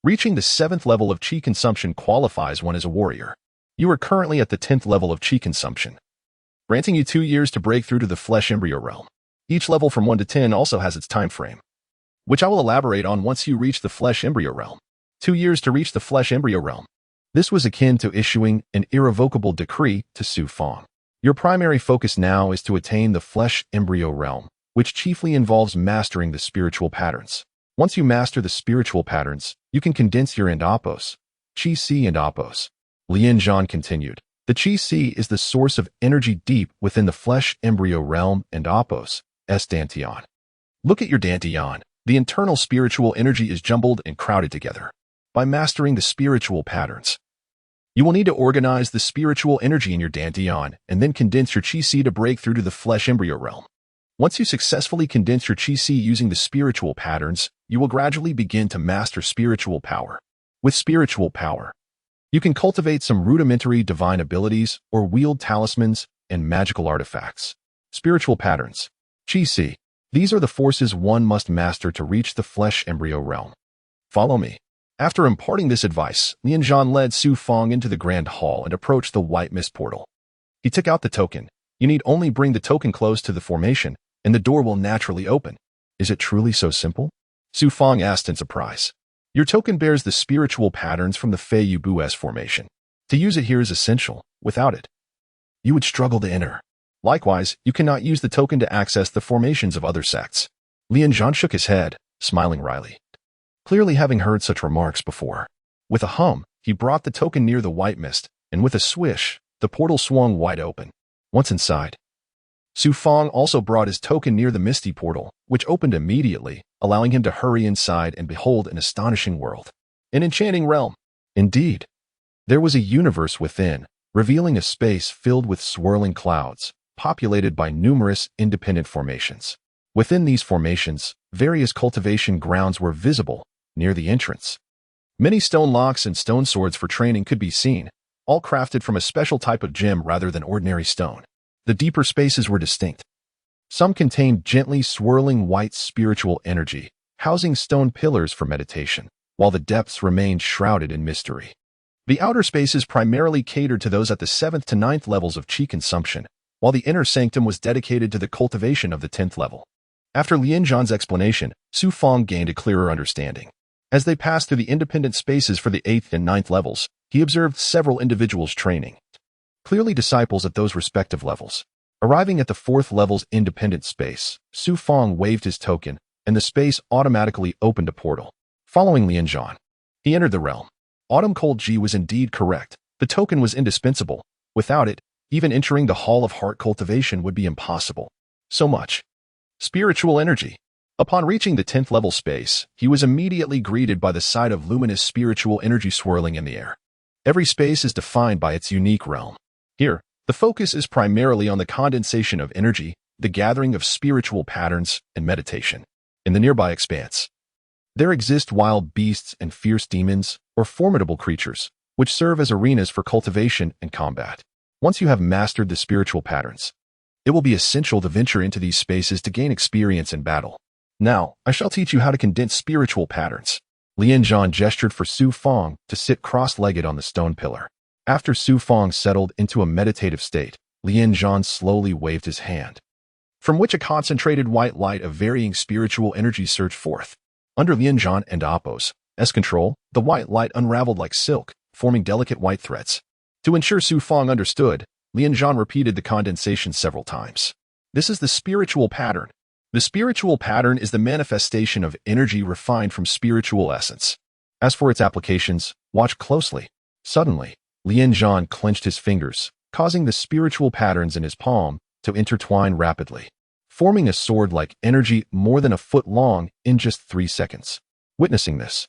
reaching the 7th level of qi consumption qualifies one as a warrior. You are currently at the 10th level of qi consumption, granting you 2 years to break through to the flesh embryo realm. Each level from 1 to 10 also has its time frame, which I will elaborate on once you reach the flesh embryo realm. 2 years to reach the flesh embryo realm. This was akin to issuing an irrevocable decree to Su Fang. Your primary focus now is to attain the flesh embryo realm, which chiefly involves mastering the spiritual patterns. Once you master the spiritual patterns, you can condense your Apos, Qi Si and Apos. Lian Zhan continued. The Qi Si is the source of energy deep within the flesh embryo realm and Apos' Dantian. Look at your Dantian. The internal spiritual energy is jumbled and crowded together. By mastering the spiritual patterns, you will need to organize the spiritual energy in your Dantian and then condense your Qi Si to break through to the flesh embryo realm. Once you successfully condense your Qi Si using the spiritual patterns, you will gradually begin to master spiritual power. With spiritual power, you can cultivate some rudimentary divine abilities or wield talismans and magical artifacts. Spiritual patterns. Qi Si. These are the forces one must master to reach the flesh embryo realm. Follow me. After imparting this advice, Lian Zhan led Su Fang into the grand hall and approached the white mist portal. He took out the token. You need only bring the token close to the formation, and the door will naturally open. Is it truly so simple? Su Fang asked in surprise. Your token bears the spiritual patterns from the Fei Yubu's formation. To use it here is essential. Without it, you would struggle to enter. Likewise, you cannot use the token to access the formations of other sects. Lian Zhan shook his head, smiling wryly. clearly having heard such remarks before. With a hum, he brought the token near the white mist, and with a swish, the portal swung wide open. Once inside, Fang also brought his token near the misty portal, which opened immediately, allowing him to hurry inside and behold an astonishing world. An enchanting realm. Indeed, there was a universe within, revealing a space filled with swirling clouds, populated by numerous independent formations. Within these formations, various cultivation grounds were visible near the entrance. Many stone locks and stone swords for training could be seen, all crafted from a special type of gem rather than ordinary stone. The deeper spaces were distinct. Some contained gently swirling white spiritual energy, housing stone pillars for meditation, while the depths remained shrouded in mystery. The outer spaces primarily catered to those at the 7th to 9th levels of chi consumption, while the inner sanctum was dedicated to the cultivation of the 10th level. After Lianzhan's explanation, Fang gained a clearer understanding. As they passed through the independent spaces for the 8th and 9th levels, he observed several individuals training, clearly disciples at those respective levels. Arriving at the 4th level's independent space, Fang waved his token, and the space automatically opened a portal. Following Lianzhan, he entered the realm. Autumn Cold Ji was indeed correct. The token was indispensable. Without it, even entering the Hall of Heart Cultivation would be impossible. So much spiritual energy. Upon reaching the 10th level space, he was immediately greeted by the sight of luminous spiritual energy swirling in the air. Every space is defined by its unique realm. Here, the focus is primarily on the condensation of energy, the gathering of spiritual patterns, and meditation. In the nearby expanse, there exist wild beasts and fierce demons, or formidable creatures, which serve as arenas for cultivation and combat. Once you have mastered the spiritual patterns, it will be essential to venture into these spaces to gain experience in battle. Now, I shall teach you how to condense spiritual patterns. Lianzhan gestured for Fang to sit cross-legged on the stone pillar. After Fang settled into a meditative state, Lianzhan slowly waved his hand, from which a concentrated white light of varying spiritual energy surged forth. Under Lianzhan and Appo's control, the white light unraveled like silk, forming delicate white threads. To ensure Fang understood, Lianzhan repeated the condensation several times. This is the spiritual pattern. The spiritual pattern is the manifestation of energy refined from spiritual essence. As for its applications, watch closely. Suddenly, Lianzhan clenched his fingers, causing the spiritual patterns in his palm to intertwine rapidly, forming a sword-like energy more than a foot long in just 3 seconds. Witnessing this,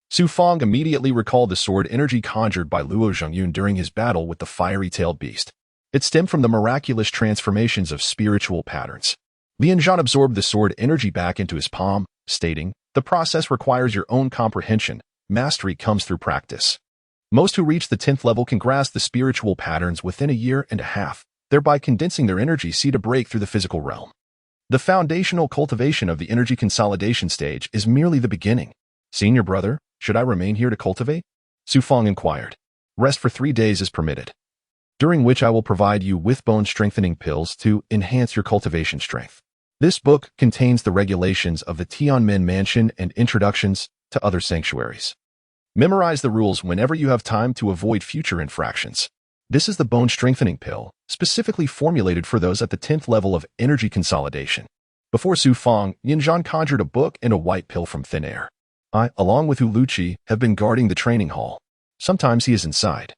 Fang immediately recalled the sword energy conjured by Luo Zhengyun during his battle with the fiery-tailed beast. It stemmed from the miraculous transformations of spiritual patterns. Lianzhan absorbed the sword energy back into his palm, stating, "The process requires your own comprehension. Mastery comes through practice." Most who reach the 10th level can grasp the spiritual patterns within a year and a half, thereby condensing their energy to break through the physical realm. The foundational cultivation of the energy consolidation stage is merely the beginning. "Senior brother, should I remain here to cultivate?" Fang inquired. "Rest for 3 days is permitted, during which I will provide you with bone-strengthening pills to enhance your cultivation strength. This book contains the regulations of the Tianmen Mansion and introductions to other sanctuaries. Memorize the rules whenever you have time to avoid future infractions. This is the bone-strengthening pill, specifically formulated for those at the 10th level of energy consolidation." Before Fang, Lianzhan conjured a book and a white pill from thin air. "I, along with Uluchi, have been guarding the training hall. Sometimes he is inside,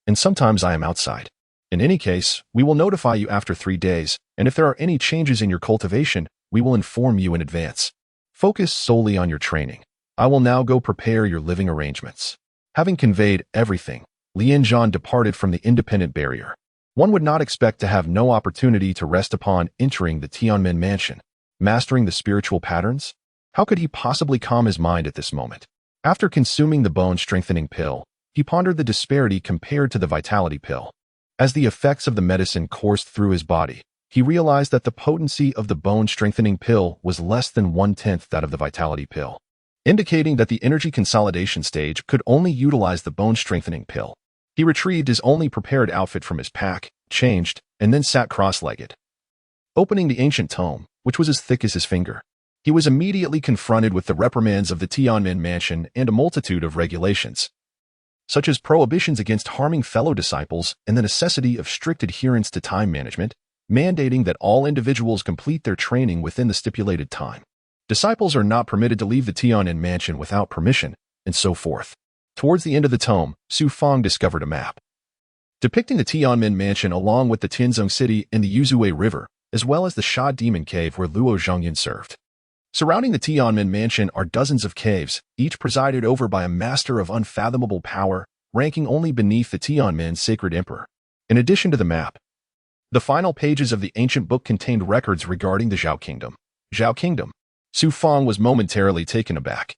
and sometimes I am outside. In any case, we will notify you after 3 days, and if there are any changes in your cultivation, we will inform you in advance. Focus solely on your training. I will now go prepare your living arrangements." Having conveyed everything, Lianzhan departed from the independent barrier. One would not expect to have no opportunity to rest upon entering the Tianmen Mansion. Mastering the spiritual patterns? How could he possibly calm his mind at this moment? After consuming the bone-strengthening pill, he pondered the disparity compared to the vitality pill. As the effects of the medicine coursed through his body, he realized that the potency of the bone-strengthening pill was less than 1/10 that of the vitality pill, indicating that the energy consolidation stage could only utilize the bone-strengthening pill. He retrieved his only prepared outfit from his pack, changed, and then sat cross-legged. Opening the ancient tome, which was as thick as his finger, he was immediately confronted with the reprimands of the Tianmen Mansion and a multitude of regulations, such as prohibitions against harming fellow disciples and the necessity of strict adherence to time management, mandating that all individuals complete their training within the stipulated time. Disciples are not permitted to leave the Tianmen mansion without permission, and so forth. Towards the end of the tome, Fang discovered a map depicting the Tianmen mansion along with the Tianzong city and the Yuzue River, as well as the Sha Demon Cave where Luo Zhongyan served. Surrounding the Tianmen mansion are dozens of caves, each presided over by a master of unfathomable power, ranking only beneath the Tianmen sacred emperor. In addition to the map, the final pages of the ancient book contained records regarding the Zhao Kingdom. Zhao Kingdom. Fang was momentarily taken aback.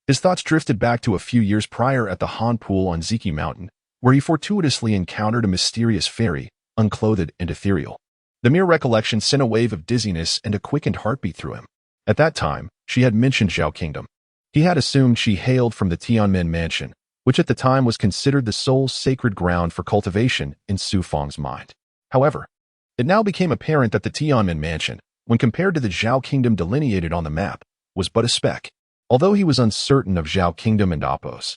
His thoughts drifted back to a few years prior at the Han Pool on Ziki Mountain, where he fortuitously encountered a mysterious fairy, unclothed and ethereal. The mere recollection sent a wave of dizziness and a quickened heartbeat through him. At that time, she had mentioned Zhao Kingdom. He had assumed she hailed from the Tianmen mansion, which at the time was considered the sole sacred ground for cultivation in Fang's mind. However, it now became apparent that the Tianmen mansion, when compared to the Zhao Kingdom delineated on the map, was but a speck. Although he was uncertain of Zhao Kingdom and Appo's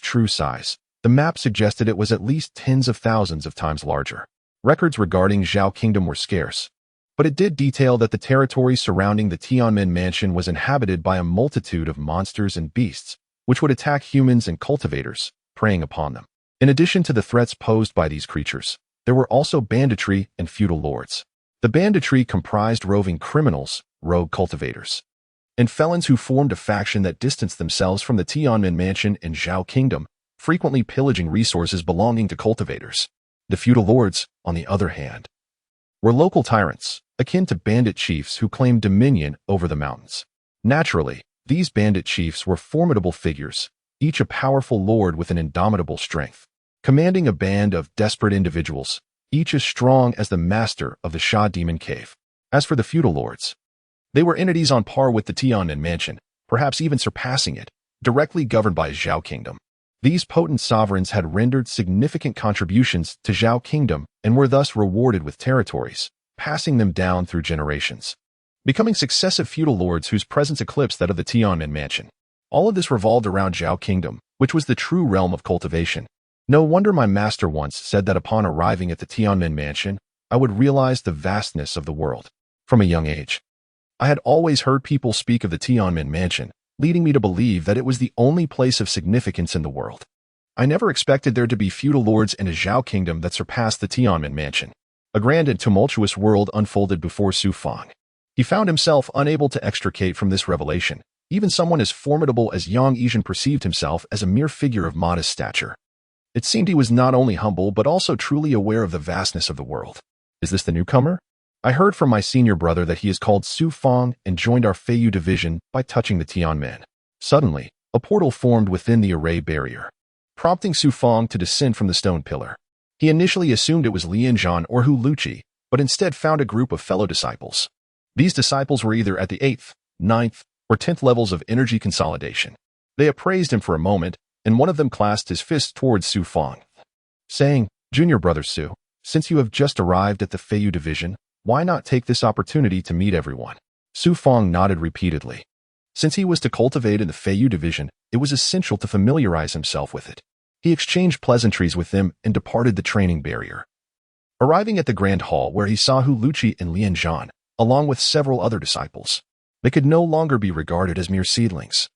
true size, the map suggested it was at least tens of thousands of times larger. Records regarding Zhao Kingdom were scarce, but it did detail that the territory surrounding the Tianmen mansion was inhabited by a multitude of monsters and beasts, which would attack humans and cultivators, preying upon them. In addition to the threats posed by these creatures, there were also banditry and feudal lords. The banditry comprised roving criminals, rogue cultivators, and felons who formed a faction that distanced themselves from the Tianmen mansion and Zhao Kingdom, frequently pillaging resources belonging to cultivators. The feudal lords, on the other hand, were local tyrants, akin to bandit chiefs who claimed dominion over the mountains. Naturally, these bandit chiefs were formidable figures, each a powerful lord with an indomitable strength, commanding a band of desperate individuals, each as strong as the master of the Sha Demon Cave. As for the feudal lords, they were entities on par with the Tianmen mansion, perhaps even surpassing it, directly governed by Zhao Kingdom. These potent sovereigns had rendered significant contributions to Zhao Kingdom and were thus rewarded with territories, passing them down through generations, becoming successive feudal lords whose presence eclipsed that of the Tianmen mansion. All of this revolved around Zhao Kingdom, which was the true realm of cultivation. No wonder my master once said that upon arriving at the Tianmen mansion, I would realize the vastness of the world. From a young age, I had always heard people speak of the Tianmen mansion, leading me to believe that it was the only place of significance in the world. I never expected there to be feudal lords and a Zhao Kingdom that surpassed the Tianmen mansion. A grand and tumultuous world unfolded before Fang. He found himself unable to extricate from this revelation. Even someone as formidable as Yang Yizhen perceived himself as a mere figure of modest stature. It seemed he was not only humble but also truly aware of the vastness of the world. Is this the newcomer? I heard from my senior brother that he is called Fang and joined our Feiyu division by touching the Tianmen. Suddenly, a portal formed within the array barrier, prompting Fang to descend from the stone pillar. He initially assumed it was Lianzhan or Hu Luqi, but instead found a group of fellow disciples. These disciples were either at the 8th, 9th, or 10th levels of energy consolidation. They appraised him for a moment, and one of them clasped his fist towards Fang, saying, "Junior brother Su, since you have just arrived at the Feiyu division, why not take this opportunity to meet everyone?" Fang nodded repeatedly. Since he was to cultivate in the Feiyu division, it was essential to familiarize himself with it. He exchanged pleasantries with them and departed the training barrier. Arriving at the Grand Hall where he saw Hu Luqi and Lianzhan, along with several other disciples, they could no longer be regarded as mere seedlings,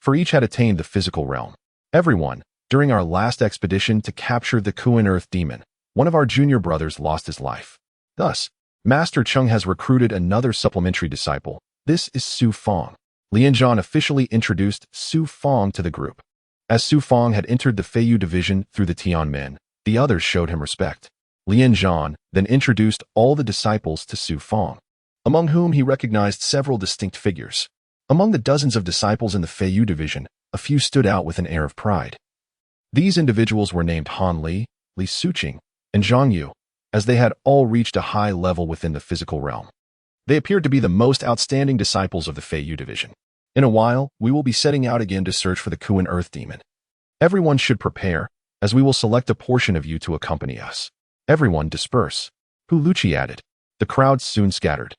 for each had attained the physical realm. Everyone, during our last expedition to capture the Kuan Earth Demon, one of our junior brothers lost his life. Thus, Master Chung has recruited another supplementary disciple. This is Fang. Lianzhan officially introduced Fang to the group. As Fang had entered the Feiyu division through the Tianmen, the others showed him respect. Lianzhan then introduced all the disciples to Fang, among whom he recognized several distinct figures. Among the dozens of disciples in the Feiyu division, a few stood out with an air of pride. These individuals were named Han Li, Li Suqing, and Zhang Yu, as they had all reached a high level within the physical realm. They appeared to be the most outstanding disciples of the Feiyu division. In a while, we will be setting out again to search for the Kuan Earth Demon. Everyone should prepare, as we will select a portion of you to accompany us. Everyone disperse. Hu Luqi added. The crowd soon scattered,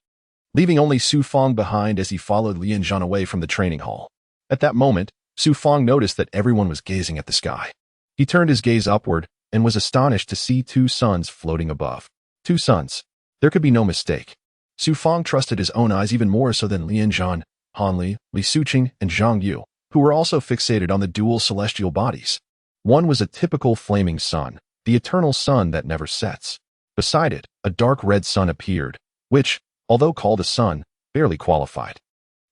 leaving only Fang behind as he followed Lianzhan away from the training hall. At that moment, Fang noticed that everyone was gazing at the sky. He turned his gaze upward and was astonished to see two suns floating above. Two suns. There could be no mistake. Fang trusted his own eyes even more so than Lianzhan, Hanli, Li Suqing, and Zhang Yu, who were also fixated on the dual celestial bodies. One was a typical flaming sun, the eternal sun that never sets. Beside it, a dark red sun appeared, which, although called a sun, barely qualified.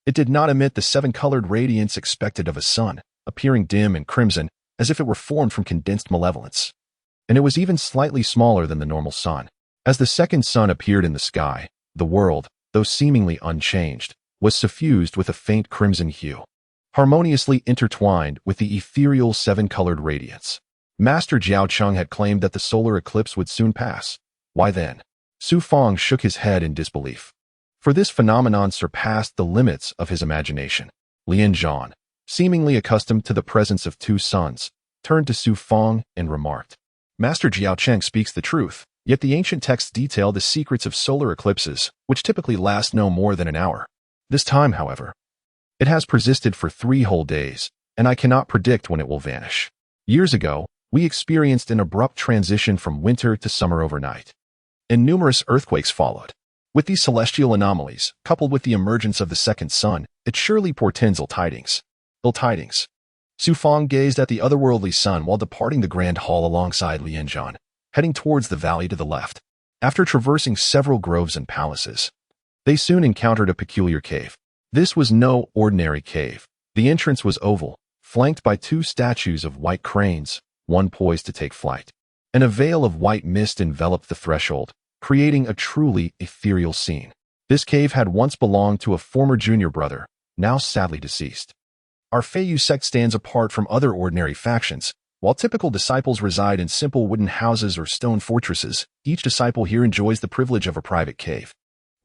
It did not emit the seven-colored radiance expected of a sun, appearing dim and crimson, as if it were formed from condensed malevolence. And it was even slightly smaller than the normal sun. As the second sun appeared in the sky, the world, though seemingly unchanged, was suffused with a faint crimson hue, harmoniously intertwined with the ethereal seven-colored radiance. Master Jiao Cheng had claimed that the solar eclipse would soon pass. Why then? Su Fang shook his head in disbelief. For this phenomenon surpassed the limits of his imagination. Lian Zhan, seemingly accustomed to the presence of two suns, turned to Su Fang and remarked, Master Jiao Cheng speaks the truth, yet the ancient texts detail the secrets of solar eclipses, which typically last no more than an hour. This time, however, it has persisted for 3 whole days, and I cannot predict when it will vanish. Years ago, we experienced an abrupt transition from winter to summer overnight, and numerous earthquakes followed. With these celestial anomalies, coupled with the emergence of the second sun, it surely portends ill tidings. Ill tidings. Su Fang gazed at the otherworldly sun while departing the grand hall alongside Lian Zhan, heading towards the valley to the left. After traversing several groves and palaces, they soon encountered a peculiar cave. This was no ordinary cave. The entrance was oval, flanked by 2 statues of white cranes, one poised to take flight. And a veil of white mist enveloped the threshold, creating a truly ethereal scene. This cave had once belonged to a former junior brother, now sadly deceased. Our Feiyu sect stands apart from other ordinary factions. While typical disciples reside in simple wooden houses or stone fortresses, each disciple here enjoys the privilege of a private cave.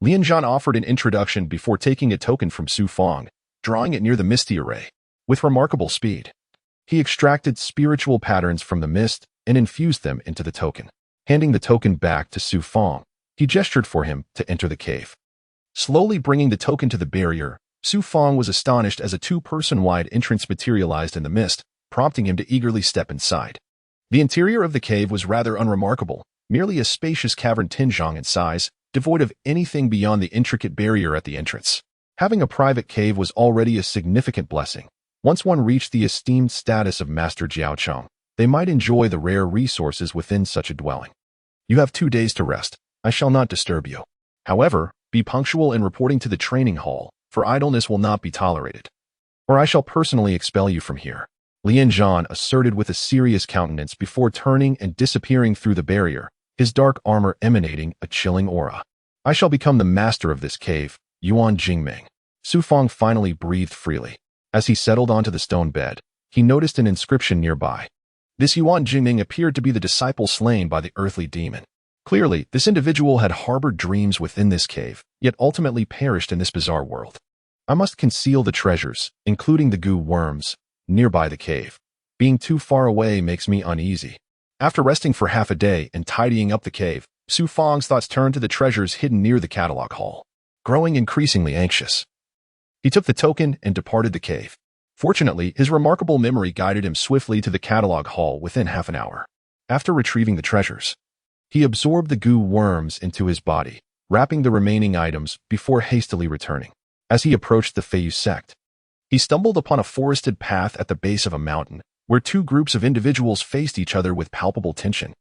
Lian Zhan offered an introduction before taking a token from Su Fang, drawing it near the misty array. With remarkable speed, he extracted spiritual patterns from the mist and infused them into the token. Handing the token back to Su Fang, he gestured for him to enter the cave. Slowly bringing the token to the barrier, Su Fang was astonished as a 2-person-wide entrance materialized in the mist, prompting him to eagerly step inside. The interior of the cave was rather unremarkable, merely a spacious cavern tinjong in size, devoid of anything beyond the intricate barrier at the entrance. Having a private cave was already a significant blessing. Once one reached the esteemed status of Master Jiao Cheng, they might enjoy the rare resources within such a dwelling. You have 2 days to rest. I shall not disturb you. However, be punctual in reporting to the training hall, for idleness will not be tolerated, or I shall personally expel you from here. Lian Zhan asserted with a serious countenance before turning and disappearing through the barrier, his dark armor emanating a chilling aura. I shall become the master of this cave, Yuan Jingming. Su Fang finally breathed freely. As he settled onto the stone bed, he noticed an inscription nearby. This Yuan Jingming appeared to be the disciple slain by the earthly demon. Clearly, this individual had harbored dreams within this cave, yet ultimately perished in this bizarre world. I must conceal the treasures, including the goo worms, nearby the cave. Being too far away makes me uneasy. After resting for half a day and tidying up the cave, Su Fang's thoughts turned to the treasures hidden near the catalog hall. Growing increasingly anxious, he took the token and departed the cave. Fortunately, his remarkable memory guided him swiftly to the catalog hall within half an hour. After retrieving the treasures, he absorbed the goo worms into his body, wrapping the remaining items before hastily returning. As he approached the Feiyu sect, he stumbled upon a forested path at the base of a mountain, where 2 groups of individuals faced each other with palpable tension.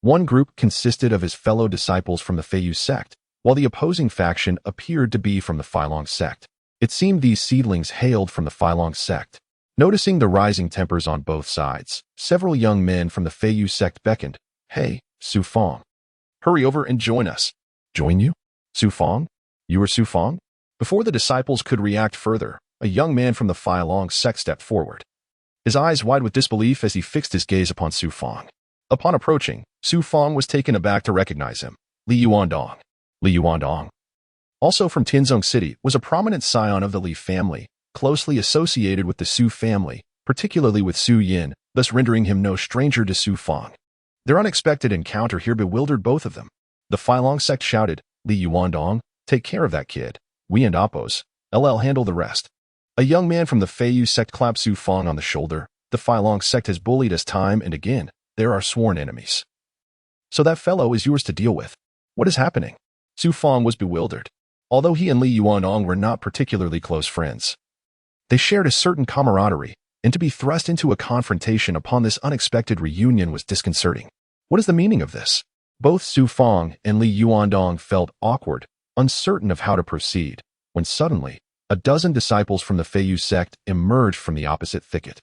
One group consisted of his fellow disciples from the Feiyu sect, while the opposing faction appeared to be from the Filong sect. It seemed these seedlings hailed from the Filong sect. Noticing the rising tempers on both sides, several young men from the Feiyu sect beckoned. Hey, Su Fang. Hurry over and join us. Join you? Su Fang? You are Su Fang? Before the disciples could react further, a young man from the Filong sect stepped forward, his eyes wide with disbelief as he fixed his gaze upon Su Fang. Upon approaching, Su Fang was taken aback to recognize him. Li Yuandong. Li Yuandong, also from Tianzong City, was a prominent scion of the Li family, closely associated with the Su family, particularly with Su Yin, thus rendering him no stranger to Su Fang. Their unexpected encounter here bewildered both of them. The Filong sect shouted, Li Yuandong, take care of that kid. We and Appos, LL handle the rest. A young man from the Feiyu sect clapped Su Fang on the shoulder. The Filong sect has bullied us time and again. They're our sworn enemies. So that fellow is yours to deal with. What is happening? Su Fang was bewildered. although he and Li Yuanong were not particularly close friends. They shared a certain camaraderie, and to be thrust into a confrontation upon this unexpected reunion was disconcerting. What is the meaning of this? Both Su Fang and Li Yuandong felt awkward, uncertain of how to proceed, when suddenly, a dozen disciples from the Feiyu sect emerged from the opposite thicket.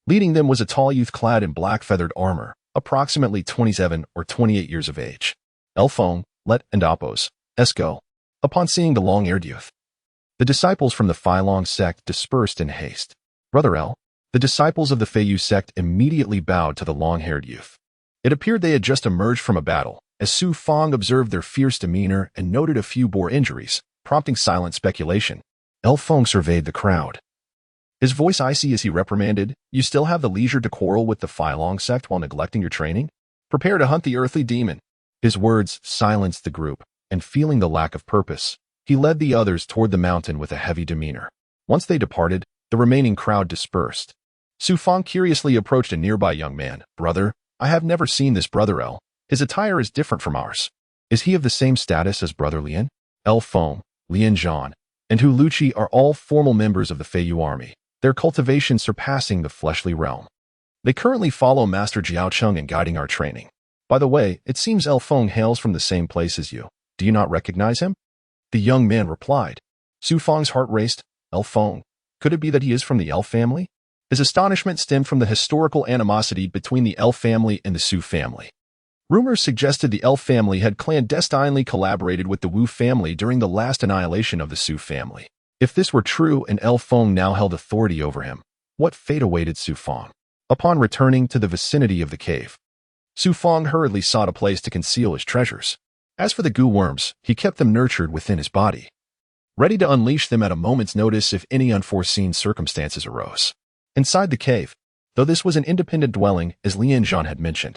Leading them was a tall youth clad in black feathered armor, approximately 27 or 28 years of age. El Feng, Let, and Apos, Esco. Upon seeing the long-haired youth, the disciples from the Filong sect dispersed in haste. Brother El, the disciples of the Feiyu sect immediately bowed to the long-haired youth. It appeared they had just emerged from a battle, as Su Fang observed their fierce demeanor and noted a few bore injuries, prompting silent speculation. El Feng surveyed the crowd, his voice icy as he reprimanded, "You still have the leisure to quarrel with the Filong sect while neglecting your training? Prepare to hunt the earthly demon." His words silenced the group, and feeling the lack of purpose, he led the others toward the mountain with a heavy demeanor. Once they departed, the remaining crowd dispersed. Su Fang curiously approached a nearby young man. "Brother, I have never seen this Brother El. His attire is different from ours. Is he of the same status as Brother Lian?" El Feng, Lian Zhan, and Hu Luqi are all formal members of the Feiyu army, their cultivation surpassing the fleshly realm. They currently follow Master Jiaocheng in guiding our training. By the way, it seems El Feng hails from the same place as you. Do you not recognize him? The young man replied. Su Fang's heart raced. El Feng. Could it be that he is from the El family? His astonishment stemmed from the historical animosity between the El family and the Su family. Rumors suggested the El family had clandestinely collaborated with the Wu family during the last annihilation of the Su family. If this were true and El Feng now held authority over him, what fate awaited Su Fang? Upon returning to the vicinity of the cave, Su Fang hurriedly sought a place to conceal his treasures. As for the goo worms, he kept them nurtured within his body, ready to unleash them at a moment's notice if any unforeseen circumstances arose. Inside the cave, though this was an independent dwelling, as Lian Zhan had mentioned,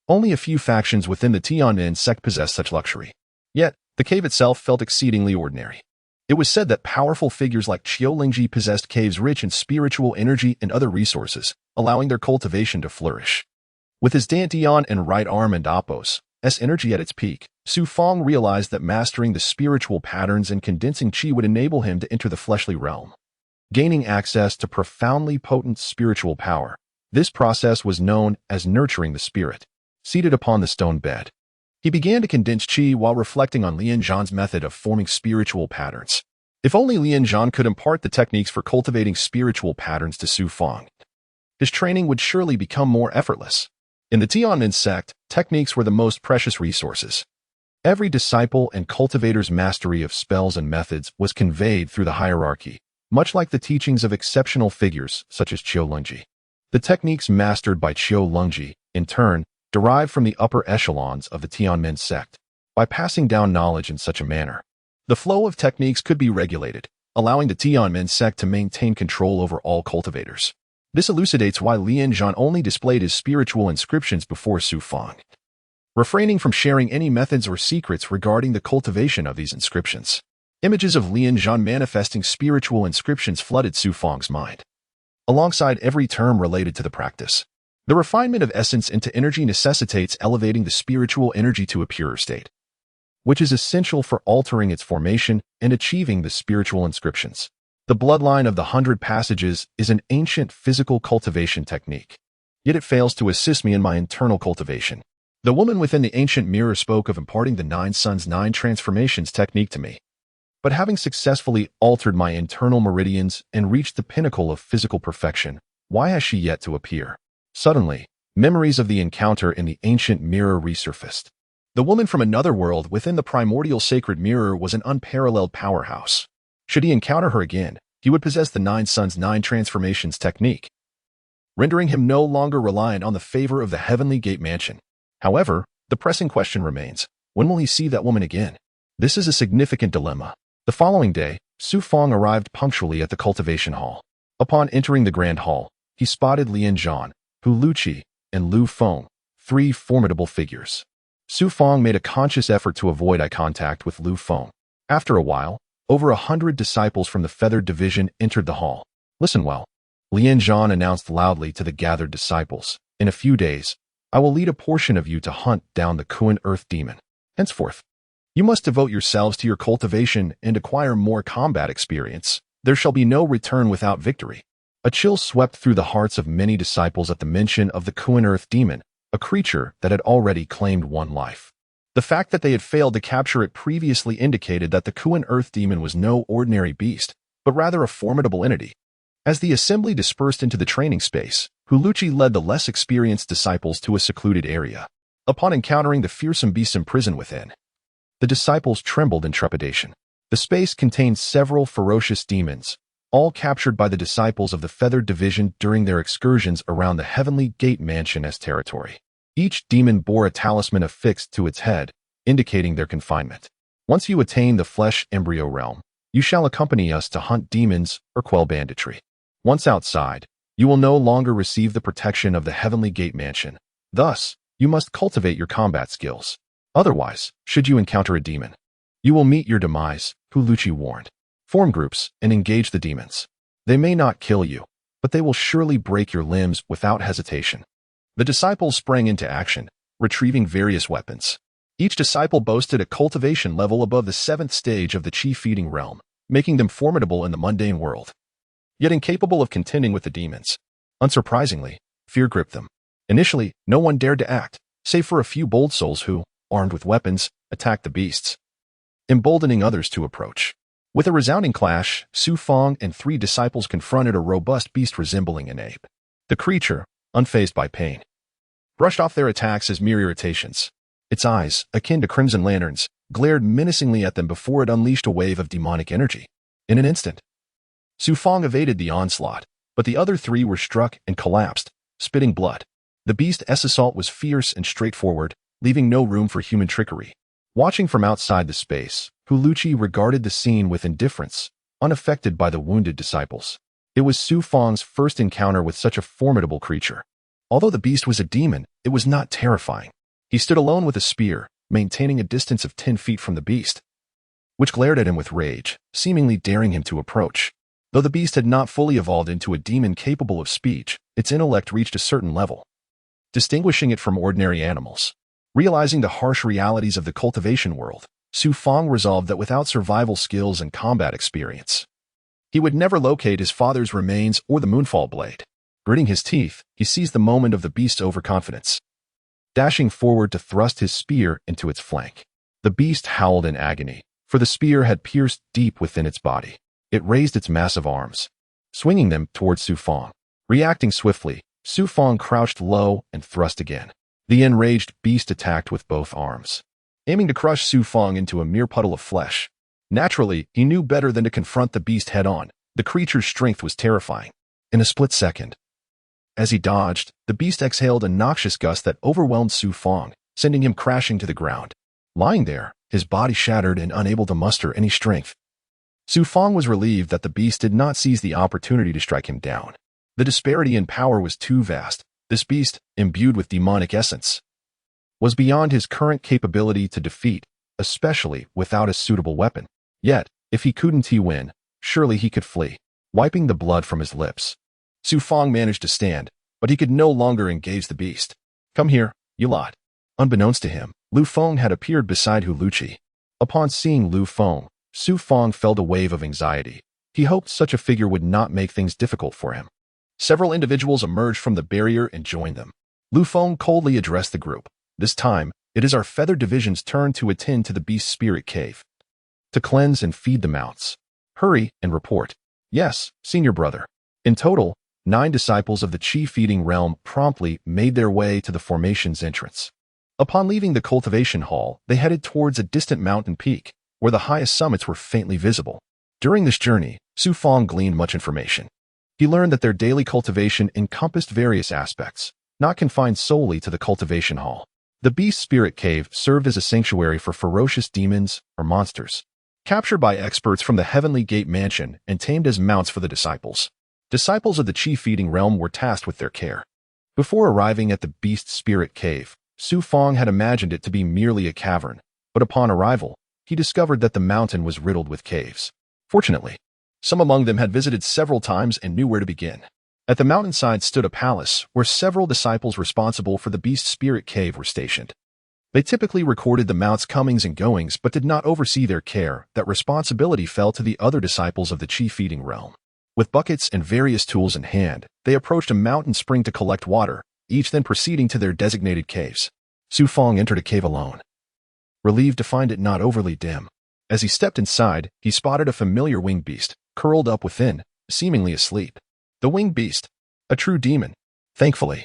only a few factions within the Tianmen sect possessed such luxury. Yet, the cave itself felt exceedingly ordinary. It was said that powerful figures like Qiu Lingji possessed caves rich in spiritual energy and other resources, allowing their cultivation to flourish. With his Dantian and right arm and Apos' energy at its peak, Su Fang realized that mastering the spiritual patterns and condensing qi would enable him to enter the fleshly realm, gaining access to profoundly potent spiritual power. This process was known as nurturing the spirit. Seated upon the stone bed, he began to condense qi while reflecting on Lian Zhan's method of forming spiritual patterns. If only Lian Zhan could impart the techniques for cultivating spiritual patterns to Su Fang, his training would surely become more effortless. In the Tianmen sect, techniques were the most precious resources. Every disciple and cultivator's mastery of spells and methods was conveyed through the hierarchy, much like the teachings of exceptional figures such as Qiu Lingji. The techniques mastered by Qiu Lingji, in turn, derived from the upper echelons of the Tianmen sect. By passing down knowledge in such a manner, the flow of techniques could be regulated, allowing the Tianmen sect to maintain control over all cultivators. This elucidates why Lian Zhan only displayed his spiritual inscriptions before Su Fang, refraining from sharing any methods or secrets regarding the cultivation of these inscriptions. Images of Lian Zhan manifesting spiritual inscriptions flooded Su Fang's mind. Alongside every term related to the practice, the refinement of essence into energy necessitates elevating the spiritual energy to a purer state, which is essential for altering its formation and achieving the spiritual inscriptions. The bloodline of the 100 passages is an ancient physical cultivation technique, yet it fails to assist me in my internal cultivation. The woman within the ancient mirror spoke of imparting the 9 suns 9 transformations technique to me, but having successfully altered my internal meridians and reached the pinnacle of physical perfection, why has she yet to appear? Suddenly, memories of the encounter in the ancient mirror resurfaced. The woman from another world within the primordial sacred mirror was an unparalleled powerhouse. Should he encounter her again, he would possess the 9 suns 9 transformations technique, rendering him no longer reliant on the favor of the Heavenly Gate Mansion. However, the pressing question remains, when will he see that woman again? This is a significant dilemma. The following day, Su Fang arrived punctually at the cultivation hall. Upon entering the grand hall, he spotted Lian Zhan, Hu Luqi, and Lu Feng, 3 formidable figures. Su Fang made a conscious effort to avoid eye contact with Lu Feng. After a while, over 100 disciples from the feathered division entered the hall. Listen well. Lian Zhan announced loudly to the gathered disciples, in a few days, I will lead a portion of you to hunt down the Kuan Earth demon. Henceforth, You must devote yourselves to your cultivation and acquire more combat experience. There shall be no return without victory. A chill swept through the hearts of many disciples at the mention of the Kuan Earth Demon, a creature that had already claimed one life. The fact that they had failed to capture it previously indicated that the Kuan Earth Demon was no ordinary beast, but rather a formidable entity. As the assembly dispersed into the training space, Huluchi led the less experienced disciples to a secluded area. Upon encountering the fearsome beasts imprisoned within, the disciples trembled in trepidation. The space contained several ferocious demons, all captured by the disciples of the Feathered Division during their excursions around the Heavenly Gate Mansion as territory. Each demon bore a talisman affixed to its head, indicating their confinement. Once you attain the flesh embryo realm, you shall accompany us to hunt demons or quell banditry. Once outside, you will no longer receive the protection of the Heavenly Gate Mansion. Thus, you must cultivate your combat skills. Otherwise, should you encounter a demon, you will meet your demise, Huluchi warned. Form groups and engage the demons. They may not kill you, but they will surely break your limbs without hesitation. The disciples sprang into action, retrieving various weapons. Each disciple boasted a cultivation level above the 7th stage of the chi-feeding realm, making them formidable in the mundane world. Yet incapable of contending with the demons. Unsurprisingly, fear gripped them. Initially, no one dared to act, save for a few bold souls who, armed with weapons, attacked the beasts, emboldening others to approach. With a resounding clash, Fang and 3 disciples confronted a robust beast resembling an ape. The creature, unfazed by pain, brushed off their attacks as mere irritations. Its eyes, akin to crimson lanterns, glared menacingly at them before it unleashed a wave of demonic energy. In an instant, Fang evaded the onslaught, but the other 3 were struck and collapsed, spitting blood. The beast's assault was fierce and straightforward, leaving no room for human trickery. Watching from outside the space, Huluchi regarded the scene with indifference, unaffected by the wounded disciples. It was Fang's first encounter with such a formidable creature. Although the beast was a demon, it was not terrifying. He stood alone with a spear, maintaining a distance of 10 feet from the beast, which glared at him with rage, seemingly daring him to approach. Though the beast had not fully evolved into a demon capable of speech, its intellect reached a certain level, distinguishing it from ordinary animals. Realizing the harsh realities of the cultivation world, Fang resolved that without survival skills and combat experience, he would never locate his father's remains or the Moonfall blade. Gritting his teeth, he seized the moment of the beast's overconfidence, dashing forward to thrust his spear into its flank. The beast howled in agony, for the spear had pierced deep within its body. It raised its massive arms, swinging them towards Fang. Reacting swiftly, Fang crouched low and thrust again. The enraged beast attacked with both arms, aiming to crush Fang into a mere puddle of flesh. Naturally, he knew better than to confront the beast head-on. The creature's strength was terrifying. In a split second, as he dodged, the beast exhaled a noxious gust that overwhelmed Fang, sending him crashing to the ground. Lying there, his body shattered and unable to muster any strength, Fang was relieved that the beast did not seize the opportunity to strike him down. The disparity in power was too vast. This beast, imbued with demonic essence, was beyond his current capability to defeat, especially without a suitable weapon. Yet, if he couldn't win, surely he could flee. Wiping the blood from his lips, Fang managed to stand, but he could no longer engage the beast. Come here, you lot. Unbeknownst to him, Lu Feng had appeared beside Huluchi. Upon seeing Lu Feng, Fang felt a wave of anxiety. He hoped such a figure would not make things difficult for him. Several individuals emerged from the barrier and joined them. Lu Feng coldly addressed the group. This time, it is our Feathered Division's turn to attend to the beast's spirit cave, to cleanse and feed the mounts. Hurry and report. Yes, senior brother. In total, 9 disciples of the chi-feeding realm promptly made their way to the formation's entrance. Upon leaving the cultivation hall, they headed towards a distant mountain peak, where the highest summits were faintly visible. During this journey, Fang gleaned much information. He learned that their daily cultivation encompassed various aspects, not confined solely to the cultivation hall. The beast spirit cave served as a sanctuary for ferocious demons or monsters, captured by experts from the Heavenly Gate Mansion and tamed as mounts for the disciples. Disciples of the chi-feeding realm were tasked with their care. Before arriving at the beast spirit cave, Fang had imagined it to be merely a cavern, but upon arrival, he discovered that the mountain was riddled with caves. Fortunately, some among them had visited several times and knew where to begin. At the mountainside stood a palace where several disciples responsible for the beast spirit cave were stationed. They typically recorded the mount's comings and goings but did not oversee their care. That responsibility fell to the other disciples of the chi-feeding realm. With buckets and various tools in hand, they approached a mountain spring to collect water, each then proceeding to their designated caves. Su Fang entered a cave alone, relieved to find it not overly dim. As he stepped inside, he spotted a familiar winged beast, curled up within, seemingly asleep. The winged beast, a true demon. Thankfully,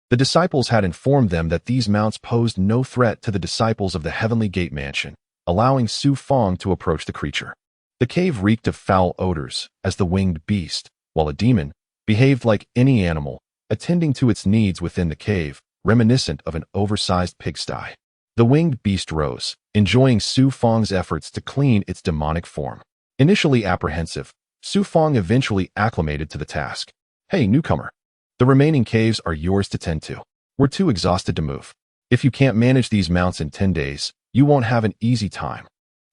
the disciples had informed them that these mounts posed no threat to the disciples of the Heavenly Gate Mansion, allowing Su Fang to approach the creature. The cave reeked of foul odors, as the winged beast, while a demon, behaved like any animal, attending to its needs within the cave, reminiscent of an oversized pigsty. The winged beast rose, enjoying Su Fang's efforts to clean its demonic form. Initially apprehensive, Su Fang eventually acclimated to the task. Hey, newcomer. The remaining caves are yours to tend to. We're too exhausted to move. If you can't manage these mounts in 10 days, you won't have an easy time.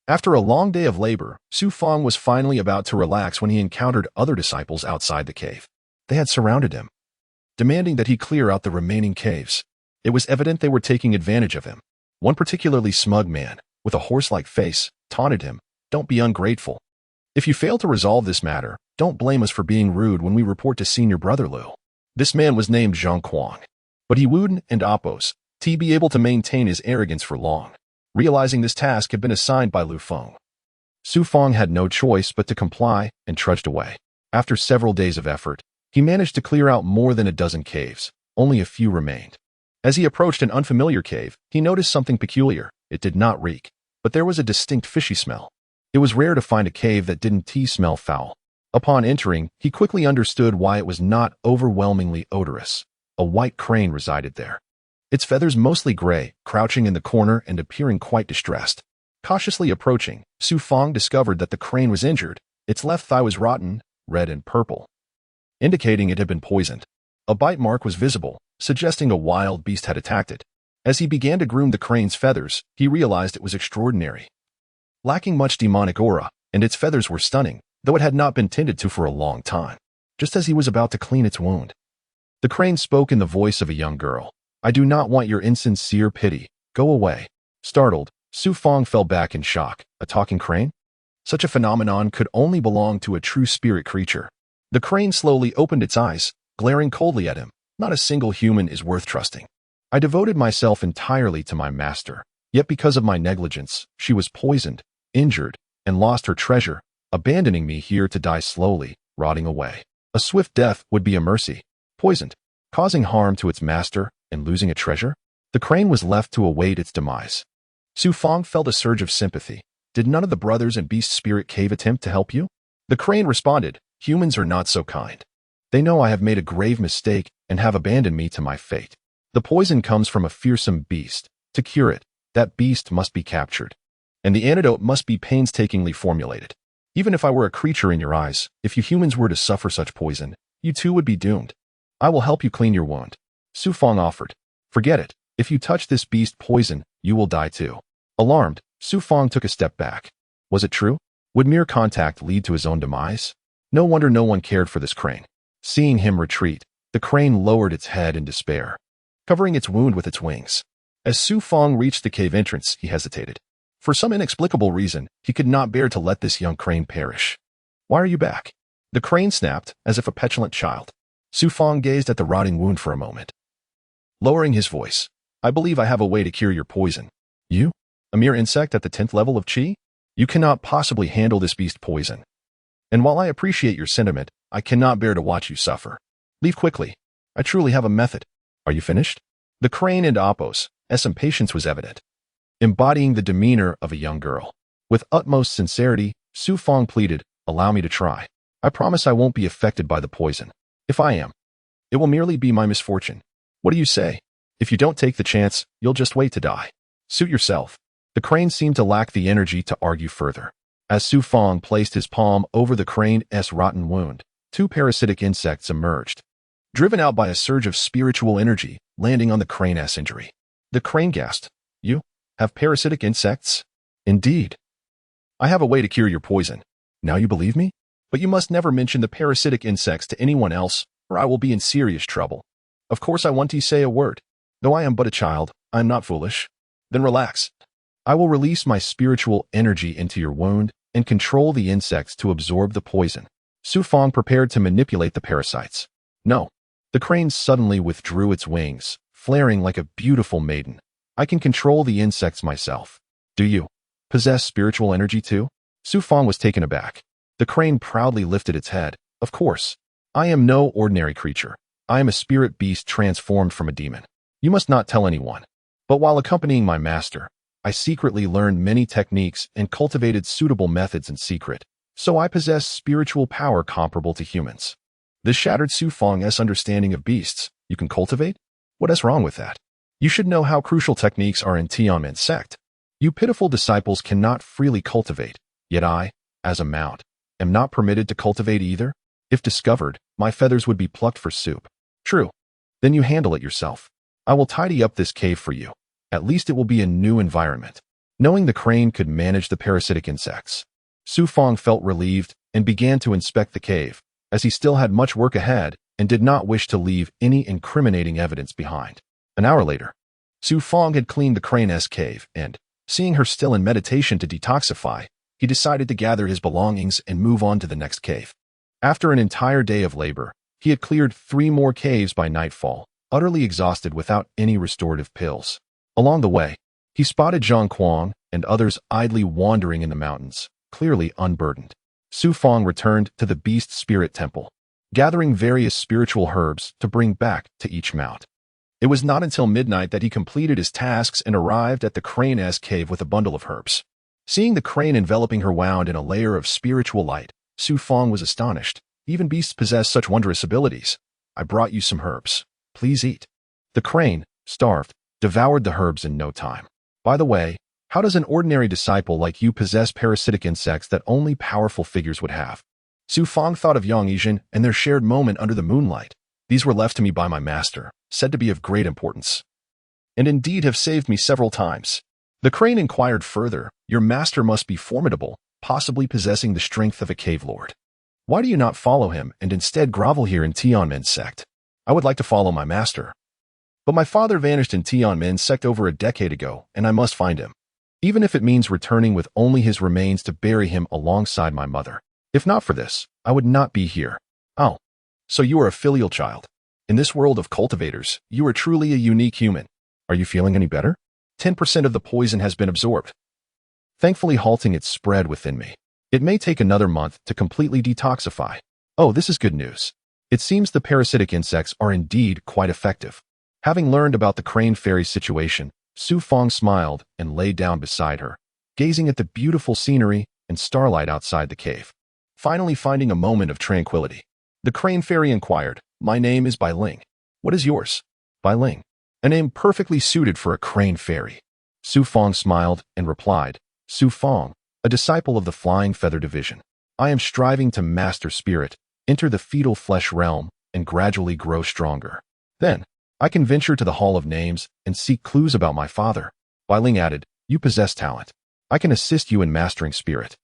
After a long day of labor, Su Fang was finally about to relax when he encountered other disciples outside the cave. They had surrounded him, demanding that he clear out the remaining caves. It was evident they were taking advantage of him. One particularly smug man, with a horse-like face, taunted him, "Don't be ungrateful. If you fail to resolve this matter, don't blame us for being rude when we report to Senior Brother Liu." This man was named Zhang Kuang, but he wouldn't and oppose to be able to maintain his arrogance for long. Realizing this task had been assigned by Lu Feng, Su Fang had no choice but to comply and trudged away. After several days of effort, he managed to clear out more than a dozen caves. Only a few remained. As he approached an unfamiliar cave, he noticed something peculiar. It did not reek, but there was a distinct fishy smell. It was rare to find a cave that didn't smell foul. Upon entering, he quickly understood why it was not overwhelmingly odorous. A white crane resided there, its feathers mostly gray, crouching in the corner and appearing quite distressed. Cautiously approaching, Su Fang discovered that the crane was injured. Its left thigh was rotten, red and purple, indicating it had been poisoned. A bite mark was visible, suggesting a wild beast had attacked it. As he began to groom the crane's feathers, he realized it was extraordinary, lacking much demonic aura, and its feathers were stunning, though it had not been tended to for a long time. Just as he was about to clean its wound, the crane spoke in the voice of a young girl. "I do not want your insincere pity. Go away." Startled, Su Fang fell back in shock. A talking crane? Such a phenomenon could only belong to a true spirit creature. The crane slowly opened its eyes, glaring coldly at him. "Not a single human is worth trusting. I devoted myself entirely to my master, yet because of my negligence, she was poisoned, injured, and lost her treasure, abandoning me here to die slowly, rotting away. A swift death would be a mercy. Poisoned, causing harm to its master, and losing a treasure?" The crane was left to await its demise. Su Fang felt a surge of sympathy. "Did none of the brothers in Beast Spirit Cave attempt to help you?" The crane responded, "Humans are not so kind. They know I have made a grave mistake and have abandoned me to my fate. The poison comes from a fearsome beast. To cure it, that beast must be captured, and the antidote must be painstakingly formulated. Even if I were a creature in your eyes, if you humans were to suffer such poison, you too would be doomed. I will help you clean your wound." Su Fang offered. "Forget it. If you touch this beast poison, you will die too." Alarmed, Su Fang took a step back. Was it true? Would mere contact lead to his own demise? No wonder no one cared for this crane. Seeing him retreat, the crane lowered its head in despair, covering its wound with its wings. As Su Fang reached the cave entrance, he hesitated. For some inexplicable reason, he could not bear to let this young crane perish. "Why are you back?" The crane snapped, as if a petulant child. Su Fang gazed at the rotting wound for a moment, lowering his voice. "I believe I have a way to cure your poison." "You? A mere insect at the 10th level of Qi? You cannot possibly handle this beast poison. And while I appreciate your sentiment, I cannot bear to watch you suffer. Leave quickly. I truly have a method." "Are you finished?" The crane and Oppos, as impatience was evident, embodying the demeanor of a young girl. With utmost sincerity, Su Fang pleaded, "Allow me to try. I promise I won't be affected by the poison. If I am, it will merely be my misfortune. What do you say? If you don't take the chance, you'll just wait to die. Suit yourself." The crane seemed to lack the energy to argue further. As Su Fang placed his palm over the crane's rotten wound, two parasitic insects emerged, driven out by a surge of spiritual energy, landing on the crane's injury. The crane gasped. "You have parasitic insects?" "Indeed. I have a way to cure your poison. Now you believe me? But you must never mention the parasitic insects to anyone else, or I will be in serious trouble. Of course I want to say a word. Though I am but a child, I am not foolish. Then relax. I will release my spiritual energy into your wound and control the insects to absorb the poison. Su Fang prepared to manipulate the parasites. No. The crane suddenly withdrew its wings, flaring like a beautiful maiden. I can control the insects myself. Do you possess spiritual energy too? Su Fang was taken aback. The crane proudly lifted its head. Of course. I am no ordinary creature. I am a spirit beast transformed from a demon. You must not tell anyone. But while accompanying my master, I secretly learned many techniques and cultivated suitable methods in secret, so I possess spiritual power comparable to humans. This shattered Su Fang's understanding of beasts. You can cultivate? What is wrong with that? You should know how crucial techniques are in Tianmen's sect. You pitiful disciples cannot freely cultivate, yet I, as a mount, am not permitted to cultivate either. If discovered, my feathers would be plucked for soup. True. Then you handle it yourself. I will tidy up this cave for you. At least it will be a new environment. Knowing the crane could manage the parasitic insects, Su Fang felt relieved and began to inspect the cave, as he still had much work ahead and did not wish to leave any incriminating evidence behind. An hour later, Su Fang had cleaned the crane's cave and, seeing her still in meditation to detoxify, he decided to gather his belongings and move on to the next cave. After an entire day of labor, he had cleared 3 more caves by nightfall, utterly exhausted without any restorative pills. Along the way, he spotted Zhang Kuang and others idly wandering in the mountains, clearly unburdened. Su Fang returned to the Beast Spirit Temple, gathering various spiritual herbs to bring back to each mount. It was not until midnight that he completed his tasks and arrived at the crane's cave with a bundle of herbs. Seeing the crane enveloping her wound in a layer of spiritual light, Su Fang was astonished. Even beasts possess such wondrous abilities. I brought you some herbs. Please eat. The crane, starved, devoured the herbs in no time. By the way, how does an ordinary disciple like you possess parasitic insects that only powerful figures would have? Su Fang thought of Yang Yizhen and their shared moment under the moonlight. These were left to me by my master, said to be of great importance, and indeed have saved me several times. The crane inquired further, your master must be formidable, possibly possessing the strength of a cave lord. Why do you not follow him and instead grovel here in Tianmen's sect? I would like to follow my master. But my father vanished in Tianmen's sect over a decade ago, and I must find him. Even if it means returning with only his remains to bury him alongside my mother. If not for this, I would not be here. Oh, so you are a filial child. In this world of cultivators, you are truly a unique human. Are you feeling any better? 10% of the poison has been absorbed, thankfully halting its spread within me. It may take another month to completely detoxify. Oh, this is good news. It seems the parasitic insects are indeed quite effective. Having learned about the crane fairy's situation, Su Fang smiled and lay down beside her, gazing at the beautiful scenery and starlight outside the cave. Finally finding a moment of tranquility, the crane fairy inquired, my name is Bai Ling. What is yours? Bai Ling. A name perfectly suited for a crane fairy. Su Fang smiled and replied, Su Fang, a disciple of the Flying Feather Division. I am striving to master spirit, enter the fetal flesh realm, and gradually grow stronger. Then, I can venture to the Hall of Names and seek clues about my father. Bai Ling added, you possess talent. I can assist you in mastering spirit.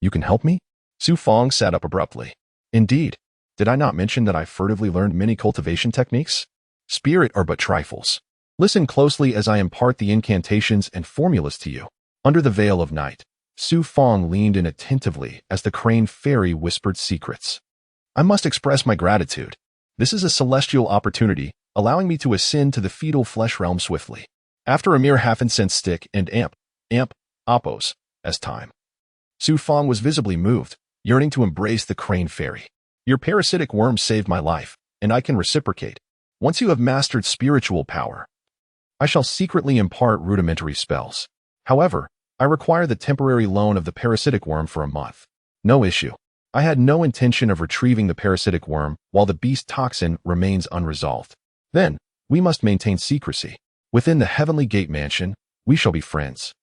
You can help me? Su Fang sat up abruptly. Indeed. Did I not mention that I furtively learned many cultivation techniques? Spirit are but trifles. Listen closely as I impart the incantations and formulas to you. Under the veil of night, Su Fang leaned in attentively as the crane fairy whispered secrets. I must express my gratitude. This is a celestial opportunity, allowing me to ascend to the fetal flesh realm swiftly. After a mere half-incense stick and oppos, as time. Su Fang was visibly moved, yearning to embrace the crane fairy. Your parasitic worm saved my life, and I can reciprocate. Once you have mastered spiritual power, I shall secretly impart rudimentary spells. However, I require the temporary loan of the parasitic worm for a month. No issue. I had no intention of retrieving the parasitic worm while the beast toxin remains unresolved. Then, we must maintain secrecy. Within the Heavenly Gate mansion, we shall be friends.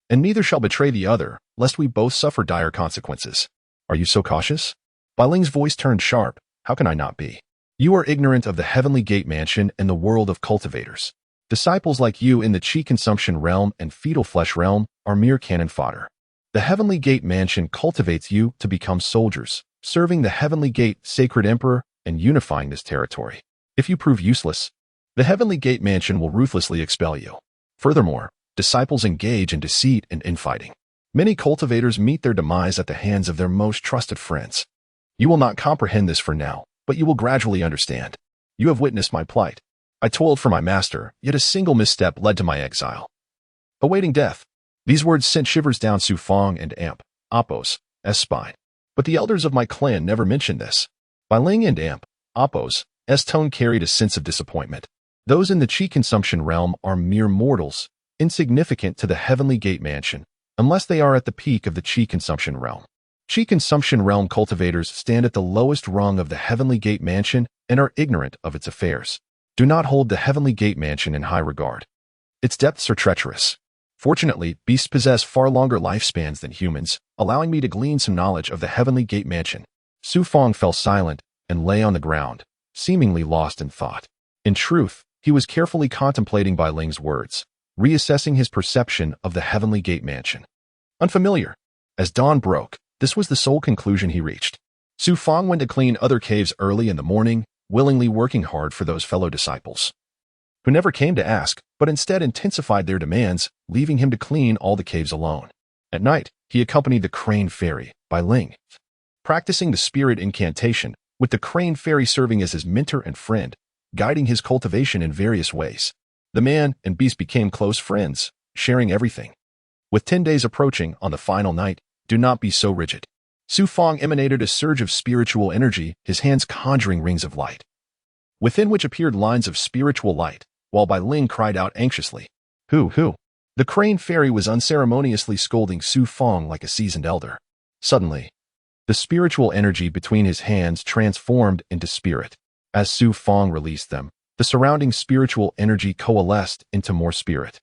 And neither shall betray the other, lest we both suffer dire consequences. Are you so cautious? Bai Ling's voice turned sharp. How can I not be? You are ignorant of the Heavenly Gate mansion and the world of cultivators. Disciples like you in the chi consumption realm and fetal flesh realm are mere cannon fodder. The Heavenly Gate mansion cultivates you to become soldiers, serving the Heavenly Gate Sacred Emperor and unifying this territory. If you prove useless, the Heavenly Gate mansion will ruthlessly expel you. Furthermore, disciples engage in deceit and infighting. Many cultivators meet their demise at the hands of their most trusted friends. You will not comprehend this for now, but you will gradually understand. You have witnessed my plight. I toiled for my master, yet a single misstep led to my exile. Awaiting death. These words sent shivers down Su Fang and Appo's spine. But the elders of my clan never mentioned this. By Ling and Appo's tone carried a sense of disappointment. Those in the chi consumption realm are mere mortals, insignificant to the heavenly gate mansion, unless they are at the peak of the chi consumption realm. Chi consumption realm cultivators stand at the lowest rung of the heavenly gate mansion and are ignorant of its affairs. Do not hold the heavenly gate mansion in high regard. Its depths are treacherous. Fortunately, beasts possess far longer lifespans than humans, allowing me to glean some knowledge of the heavenly gate mansion. Su Fang fell silent and lay on the ground, seemingly lost in thought. In truth, he was carefully contemplating Bai Ling's words, reassessing his perception of the heavenly gate mansion. Unfamiliar. As dawn broke, this was the sole conclusion he reached. Su Fang went to clean other caves early in the morning, willingly working hard for those fellow disciples, who never came to ask, but instead intensified their demands, leaving him to clean all the caves alone. At night, he accompanied the Crane Fairy, Bai Ling, practicing the spirit incantation, with the Crane Fairy serving as his mentor and friend, guiding his cultivation in various ways. The man and beast became close friends, sharing everything. With 10 days approaching on the final night, do not be so rigid. Su Fang emanated a surge of spiritual energy, his hands conjuring rings of light, within which appeared lines of spiritual light, while Bai Ling cried out anxiously, Who? The Crane Fairy was unceremoniously scolding Su Fang like a seasoned elder. Suddenly, the spiritual energy between his hands transformed into spirit. As Su Fang released them, the surrounding spiritual energy coalesced into more spirit.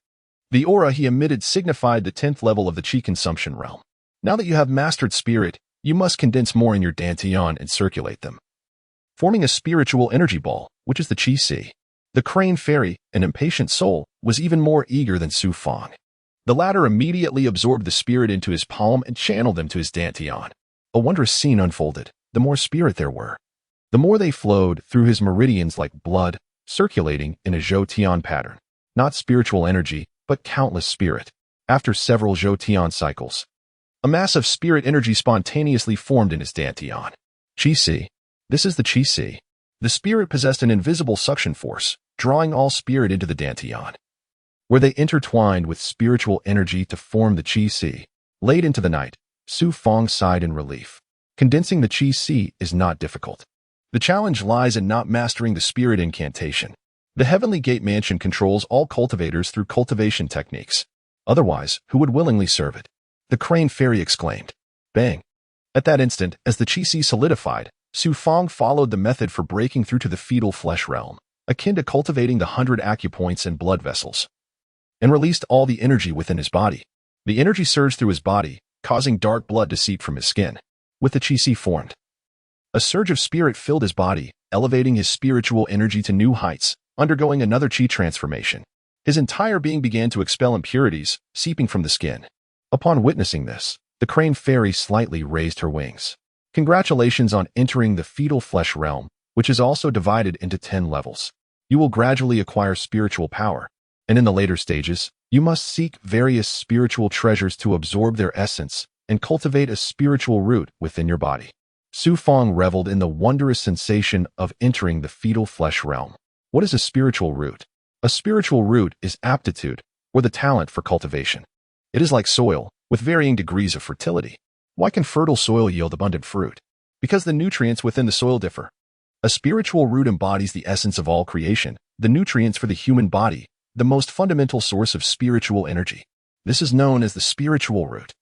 The aura he emitted signified the 10th level of the chi consumption realm. Now that you have mastered spirit, you must condense more in your dantian and circulate them, forming a spiritual energy ball, which is the chi si. The Crane Fairy, an impatient soul, was even more eager than Su Fang. The latter immediately absorbed the spirit into his palm and channeled them to his dantian. A wondrous scene unfolded. The more spirit there were, the more they flowed through his meridians like blood, circulating in a Zhou-Tian pattern. Not spiritual energy, but countless spirit. After several Zhou-Tian cycles, a mass of spirit energy spontaneously formed in his dantian. Qi-Si. This is the Qi-Si. The spirit possessed an invisible suction force, drawing all spirit into the dantian, where they intertwined with spiritual energy to form the Qi-Si. Late into the night, Su Fang sighed in relief. Condensing the Qi-Si is not difficult. The challenge lies in not mastering the spirit incantation. The Heavenly Gate Mansion controls all cultivators through cultivation techniques. Otherwise, who would willingly serve it? The Crane Fairy exclaimed. Bang! At that instant, as the Qi-Si solidified, Su Fang followed the method for breaking through to the fetal flesh realm, akin to cultivating the 100 acupoints and blood vessels, and released all the energy within his body. The energy surged through his body, causing dark blood to seep from his skin. With the Qi-Si formed, a surge of spirit filled his body, elevating his spiritual energy to new heights, undergoing another Qi transformation. His entire being began to expel impurities, seeping from the skin. Upon witnessing this, the Crane Fairy slightly raised her wings. Congratulations on entering the fetal flesh realm, which is also divided into 10 levels. You will gradually acquire spiritual power, and in the later stages, you must seek various spiritual treasures to absorb their essence and cultivate a spiritual root within your body. Su Fang reveled in the wondrous sensation of entering the fetal flesh realm. What is a spiritual root? A spiritual root is aptitude, or the talent for cultivation. It is like soil, with varying degrees of fertility. Why can fertile soil yield abundant fruit? Because the nutrients within the soil differ. A spiritual root embodies the essence of all creation, the nutrients for the human body, the most fundamental source of spiritual energy. This is known as the spiritual root.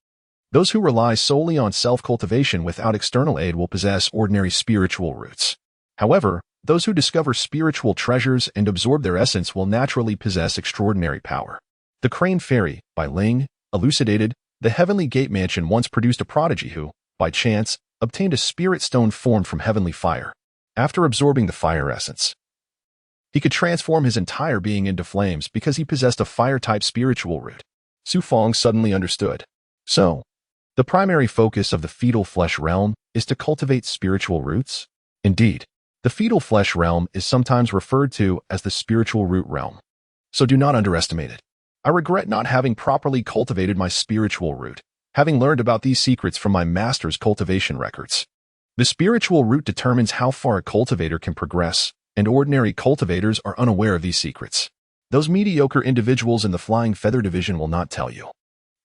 Those who rely solely on self-cultivation without external aid will possess ordinary spiritual roots. However, those who discover spiritual treasures and absorb their essence will naturally possess extraordinary power. The Crane Fairy, Bai Ling, elucidated, the Heavenly Gate Mansion once produced a prodigy who, by chance, obtained a spirit stone formed from heavenly fire. After absorbing the fire essence, he could transform his entire being into flames because he possessed a fire-type spiritual root. Su Fang suddenly understood. So, the primary focus of the fetal flesh realm is to cultivate spiritual roots? Indeed, the fetal flesh realm is sometimes referred to as the spiritual root realm. So do not underestimate it. I regret not having properly cultivated my spiritual root, having learned about these secrets from my master's cultivation records. The spiritual root determines how far a cultivator can progress, and ordinary cultivators are unaware of these secrets. Those mediocre individuals in the Flying Feather Division will not tell you.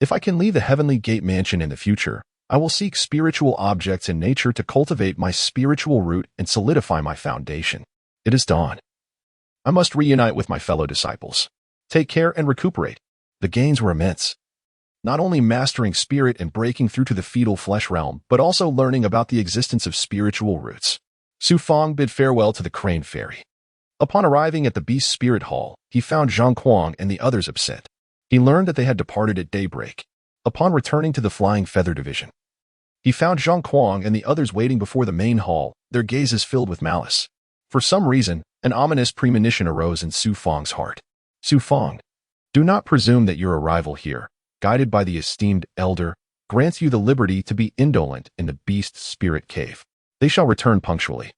If I can leave the Heavenly Gate Mansion in the future, I will seek spiritual objects in nature to cultivate my spiritual root and solidify my foundation. It is dawn. I must reunite with my fellow disciples. Take care and recuperate. The gains were immense. Not only mastering spirit and breaking through to the fetal flesh realm, but also learning about the existence of spiritual roots. Su Fang bid farewell to the Crane Fairy. Upon arriving at the Beast Spirit Hall, he found Zhang Kuang and the others upset. He learned that they had departed at daybreak. Upon returning to the Flying Feather Division, he found Zhang Kuang and the others waiting before the main hall, their gazes filled with malice. For some reason, an ominous premonition arose in Su Fang's heart. Su Fang, do not presume that your arrival here, guided by the esteemed elder, grants you the liberty to be indolent in the Beast Spirit Cave. They shall return punctually.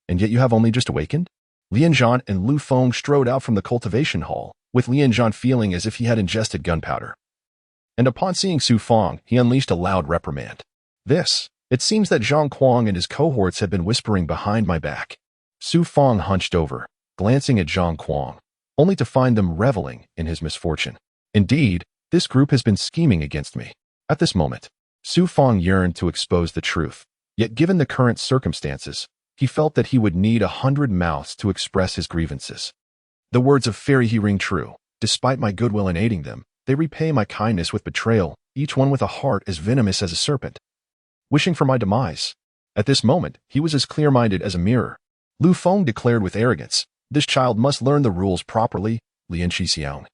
And yet you have only just awakened? Lianzhan and Lu Feng strode out from the cultivation hall, with Lianzhan feeling as if he had ingested gunpowder. And upon seeing Su Fang, he unleashed a loud reprimand. It seems that Zhang Kuang and his cohorts had been whispering behind my back. Su Fang hunched over, glancing at Zhang Kuang, only to find them reveling in his misfortune. Indeed, this group has been scheming against me. At this moment, Su Fang yearned to expose the truth, yet given the current circumstances, he felt that he would need 100 mouths to express his grievances. The words of Fairy He ring true. Despite my goodwill in aiding them, they repay my kindness with betrayal, each one with a heart as venomous as a serpent, wishing for my demise. At this moment, he was as clear-minded as a mirror. Lu Feng declared with arrogance, "This child must learn the rules properly, Lian Shixiang.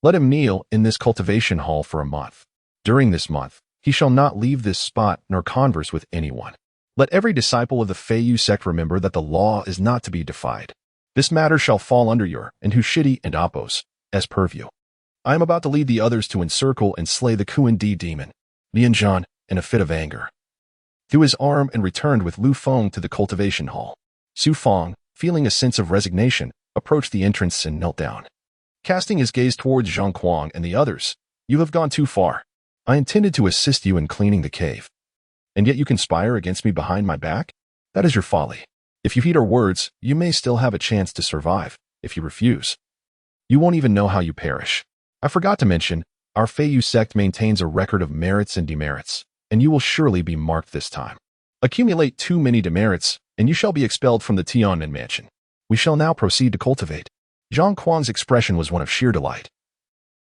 Let him kneel in this cultivation hall for a month. During this month, he shall not leave this spot nor converse with anyone. Let every disciple of the Feiyu sect remember that the law is not to be defied. This matter shall fall under your and Hushidi and Appo's as purview. I am about to lead the others to encircle and slay the Kuan-Di demon." Lianzhan, in a fit of anger, threw his arm and returned with Lu Feng to the cultivation hall. Su Fang, feeling a sense of resignation, approached the entrance and knelt down. Casting his gaze towards Zhang Kuang and the others, "You have gone too far. I intended to assist you in cleaning the cave. And yet you conspire against me behind my back? That is your folly. If you heed our words, you may still have a chance to survive. If you refuse, you won't even know how you perish. I forgot to mention, our Feiyu sect maintains a record of merits and demerits, and you will surely be marked this time. Accumulate too many demerits, and you shall be expelled from the Tianmen mansion. We shall now proceed to cultivate." Zhang Kuang's expression was one of sheer delight,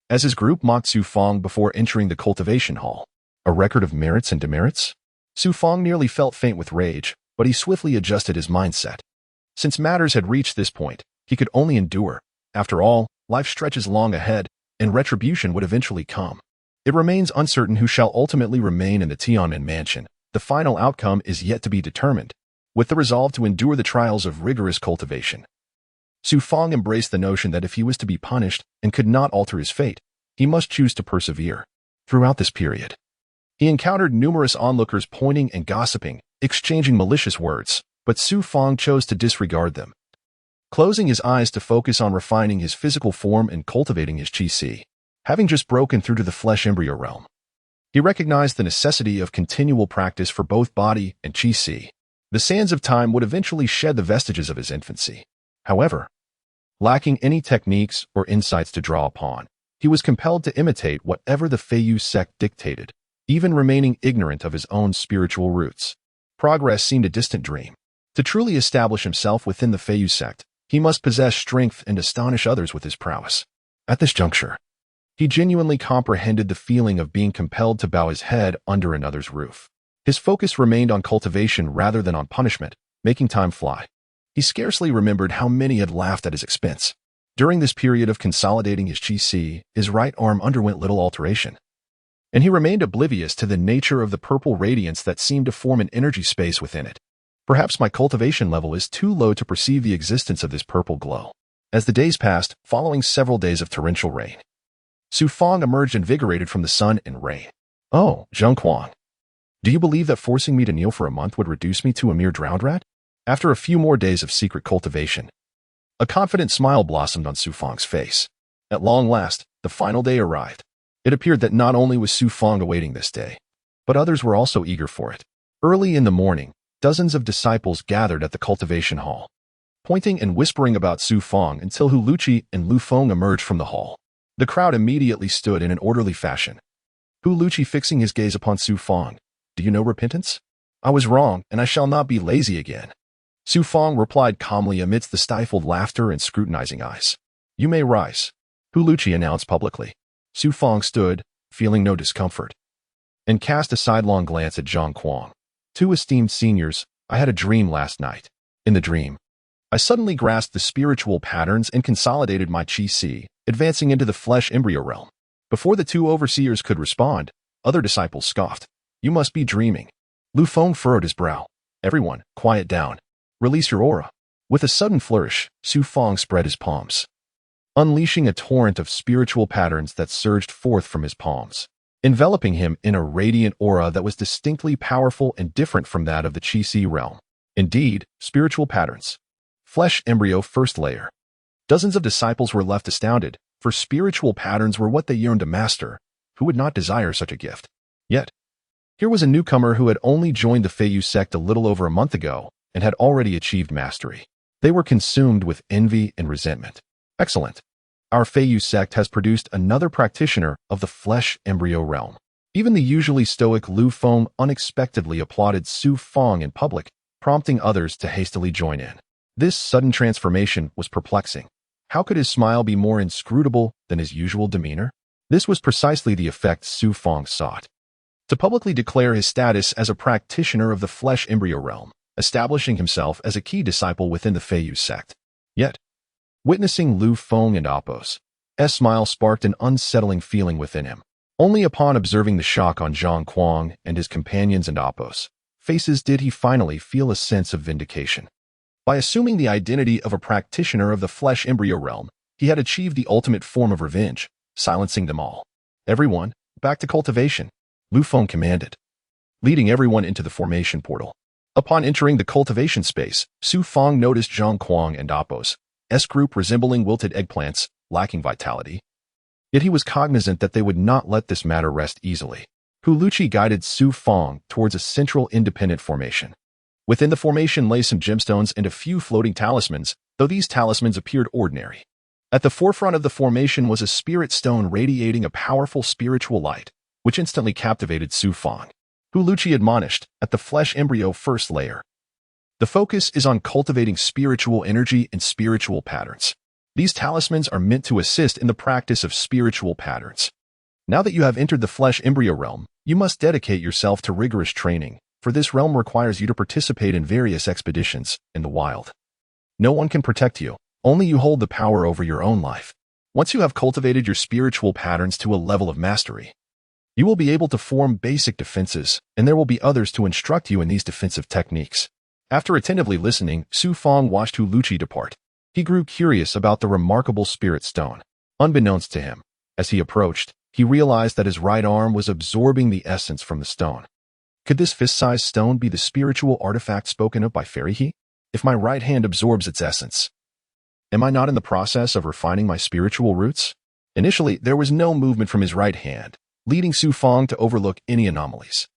as his group mocked Su Fang before entering the cultivation hall. A record of merits and demerits? Su Fang nearly felt faint with rage, but he swiftly adjusted his mindset. Since matters had reached this point, he could only endure. After all, life stretches long ahead, and retribution would eventually come. It remains uncertain who shall ultimately remain in the Tianmen mansion. The final outcome is yet to be determined. With the resolve to endure the trials of rigorous cultivation, Su Fang embraced the notion that if he was to be punished and could not alter his fate, he must choose to persevere. Throughout this period, he encountered numerous onlookers pointing and gossiping, exchanging malicious words, but Su Fang chose to disregard them, closing his eyes to focus on refining his physical form and cultivating his qi. Having just broken through to the flesh embryo realm, he recognized the necessity of continual practice for both body and qi. The sands of time would eventually shed the vestiges of his infancy. However, lacking any techniques or insights to draw upon, he was compelled to imitate whatever the Feiyu sect dictated, even remaining ignorant of his own spiritual roots. Progress seemed a distant dream. To truly establish himself within the Feiyu sect, he must possess strength and astonish others with his prowess. At this juncture, he genuinely comprehended the feeling of being compelled to bow his head under another's roof. His focus remained on cultivation rather than on punishment, making time fly. He scarcely remembered how many had laughed at his expense. During this period of consolidating his qi, his right arm underwent little alteration, and he remained oblivious to the nature of the purple radiance that seemed to form an energy space within it. Perhaps my cultivation level is too low to perceive the existence of this purple glow. As the days passed, following several days of torrential rain, Su Fang emerged invigorated from the sun and rain. "Oh, Zhang Kuang, do you believe that forcing me to kneel for a month would reduce me to a mere drowned rat?" After a few more days of secret cultivation, a confident smile blossomed on Su Fang's face. At long last, The final day arrived. It appeared that not only was Su Fang awaiting this day, but others were also eager for it. Early in the morning, dozens of disciples gathered at the cultivation hall, pointing and whispering about Su Fang until Hu Luqi and Lu Feng emerged from the hall. The crowd immediately stood in an orderly fashion. Hu Luqi fixing his gaze upon Su Fang. Do you know repentance? I was wrong, and I shall not be lazy again. Su Fang replied calmly amidst the stifled laughter and scrutinizing eyes. You may rise, Hu Luqi announced publicly. Su Fang stood, feeling no discomfort, and cast a sidelong glance at Zhang Kuang. Two esteemed seniors, I had a dream last night. In the dream, I suddenly grasped the spiritual patterns and consolidated my qi, advancing into the flesh embryo realm. Before the two overseers could respond, other disciples scoffed. You must be dreaming. Lu Feng furrowed his brow. Everyone, quiet down. Release your aura. With a sudden flourish, Su Fang spread his palms, unleashing a torrent of spiritual patterns that surged forth from his palms, enveloping him in a radiant aura that was distinctly powerful and different from that of the qi realm. Indeed, spiritual patterns. Flesh embryo first layer. Dozens of disciples were left astounded, for spiritual patterns were what they yearned to master. Who would not desire such a gift? Yet, here was a newcomer who had only joined the Feiyu sect a little over a month ago and had already achieved mastery. They were consumed with envy and resentment. Excellent. Our Feiyu sect has produced another practitioner of the flesh embryo realm. Even the usually stoic Lu Feng unexpectedly applauded Su Fang in public, prompting others to hastily join in. This sudden transformation was perplexing. How could his smile be more inscrutable than his usual demeanor? This was precisely the effect Su Fang sought. To publicly declare his status as a practitioner of the flesh embryo realm, establishing himself as a key disciple within the Feiyu sect. Yet, witnessing Lu Feng and Apos' smile sparked an unsettling feeling within him. Only upon observing the shock on Zhang Kuang and his companions and Apos' faces did he finally feel a sense of vindication. By assuming the identity of a practitioner of the flesh embryo realm, he had achieved the ultimate form of revenge, silencing them all. Everyone, back to cultivation, Lu Feng commanded, leading everyone into the formation portal. Upon entering the cultivation space, Su Fang noticed Zhang Kuang and Apos' group resembling wilted eggplants, lacking vitality. Yet he was cognizant that they would not let this matter rest easily. Hu Luqi guided Su Fang towards a central independent formation. Within the formation lay some gemstones and a few floating talismans, though these talismans appeared ordinary. At the forefront of the formation was a spirit stone radiating a powerful spiritual light, which instantly captivated Su Fang. Hu Luqi admonished, at the flesh embryo first layer, the focus is on cultivating spiritual energy and spiritual patterns. These talismans are meant to assist in the practice of spiritual patterns. Now that you have entered the flesh embryo realm, you must dedicate yourself to rigorous training, for this realm requires you to participate in various expeditions in the wild. No one can protect you, only you hold the power over your own life. Once you have cultivated your spiritual patterns to a level of mastery, you will be able to form basic defenses, and there will be others to instruct you in these defensive techniques. After attentively listening, Su Fang watched Hu Luqi depart. He grew curious about the remarkable spirit stone. Unbeknownst to him, as he approached, he realized that his right arm was absorbing the essence from the stone. Could this fist-sized stone be the spiritual artifact spoken of by Fairy He? If my right hand absorbs its essence, am I not in the process of refining my spiritual roots? Initially, there was no movement from his right hand, leading Su Fang to overlook any anomalies.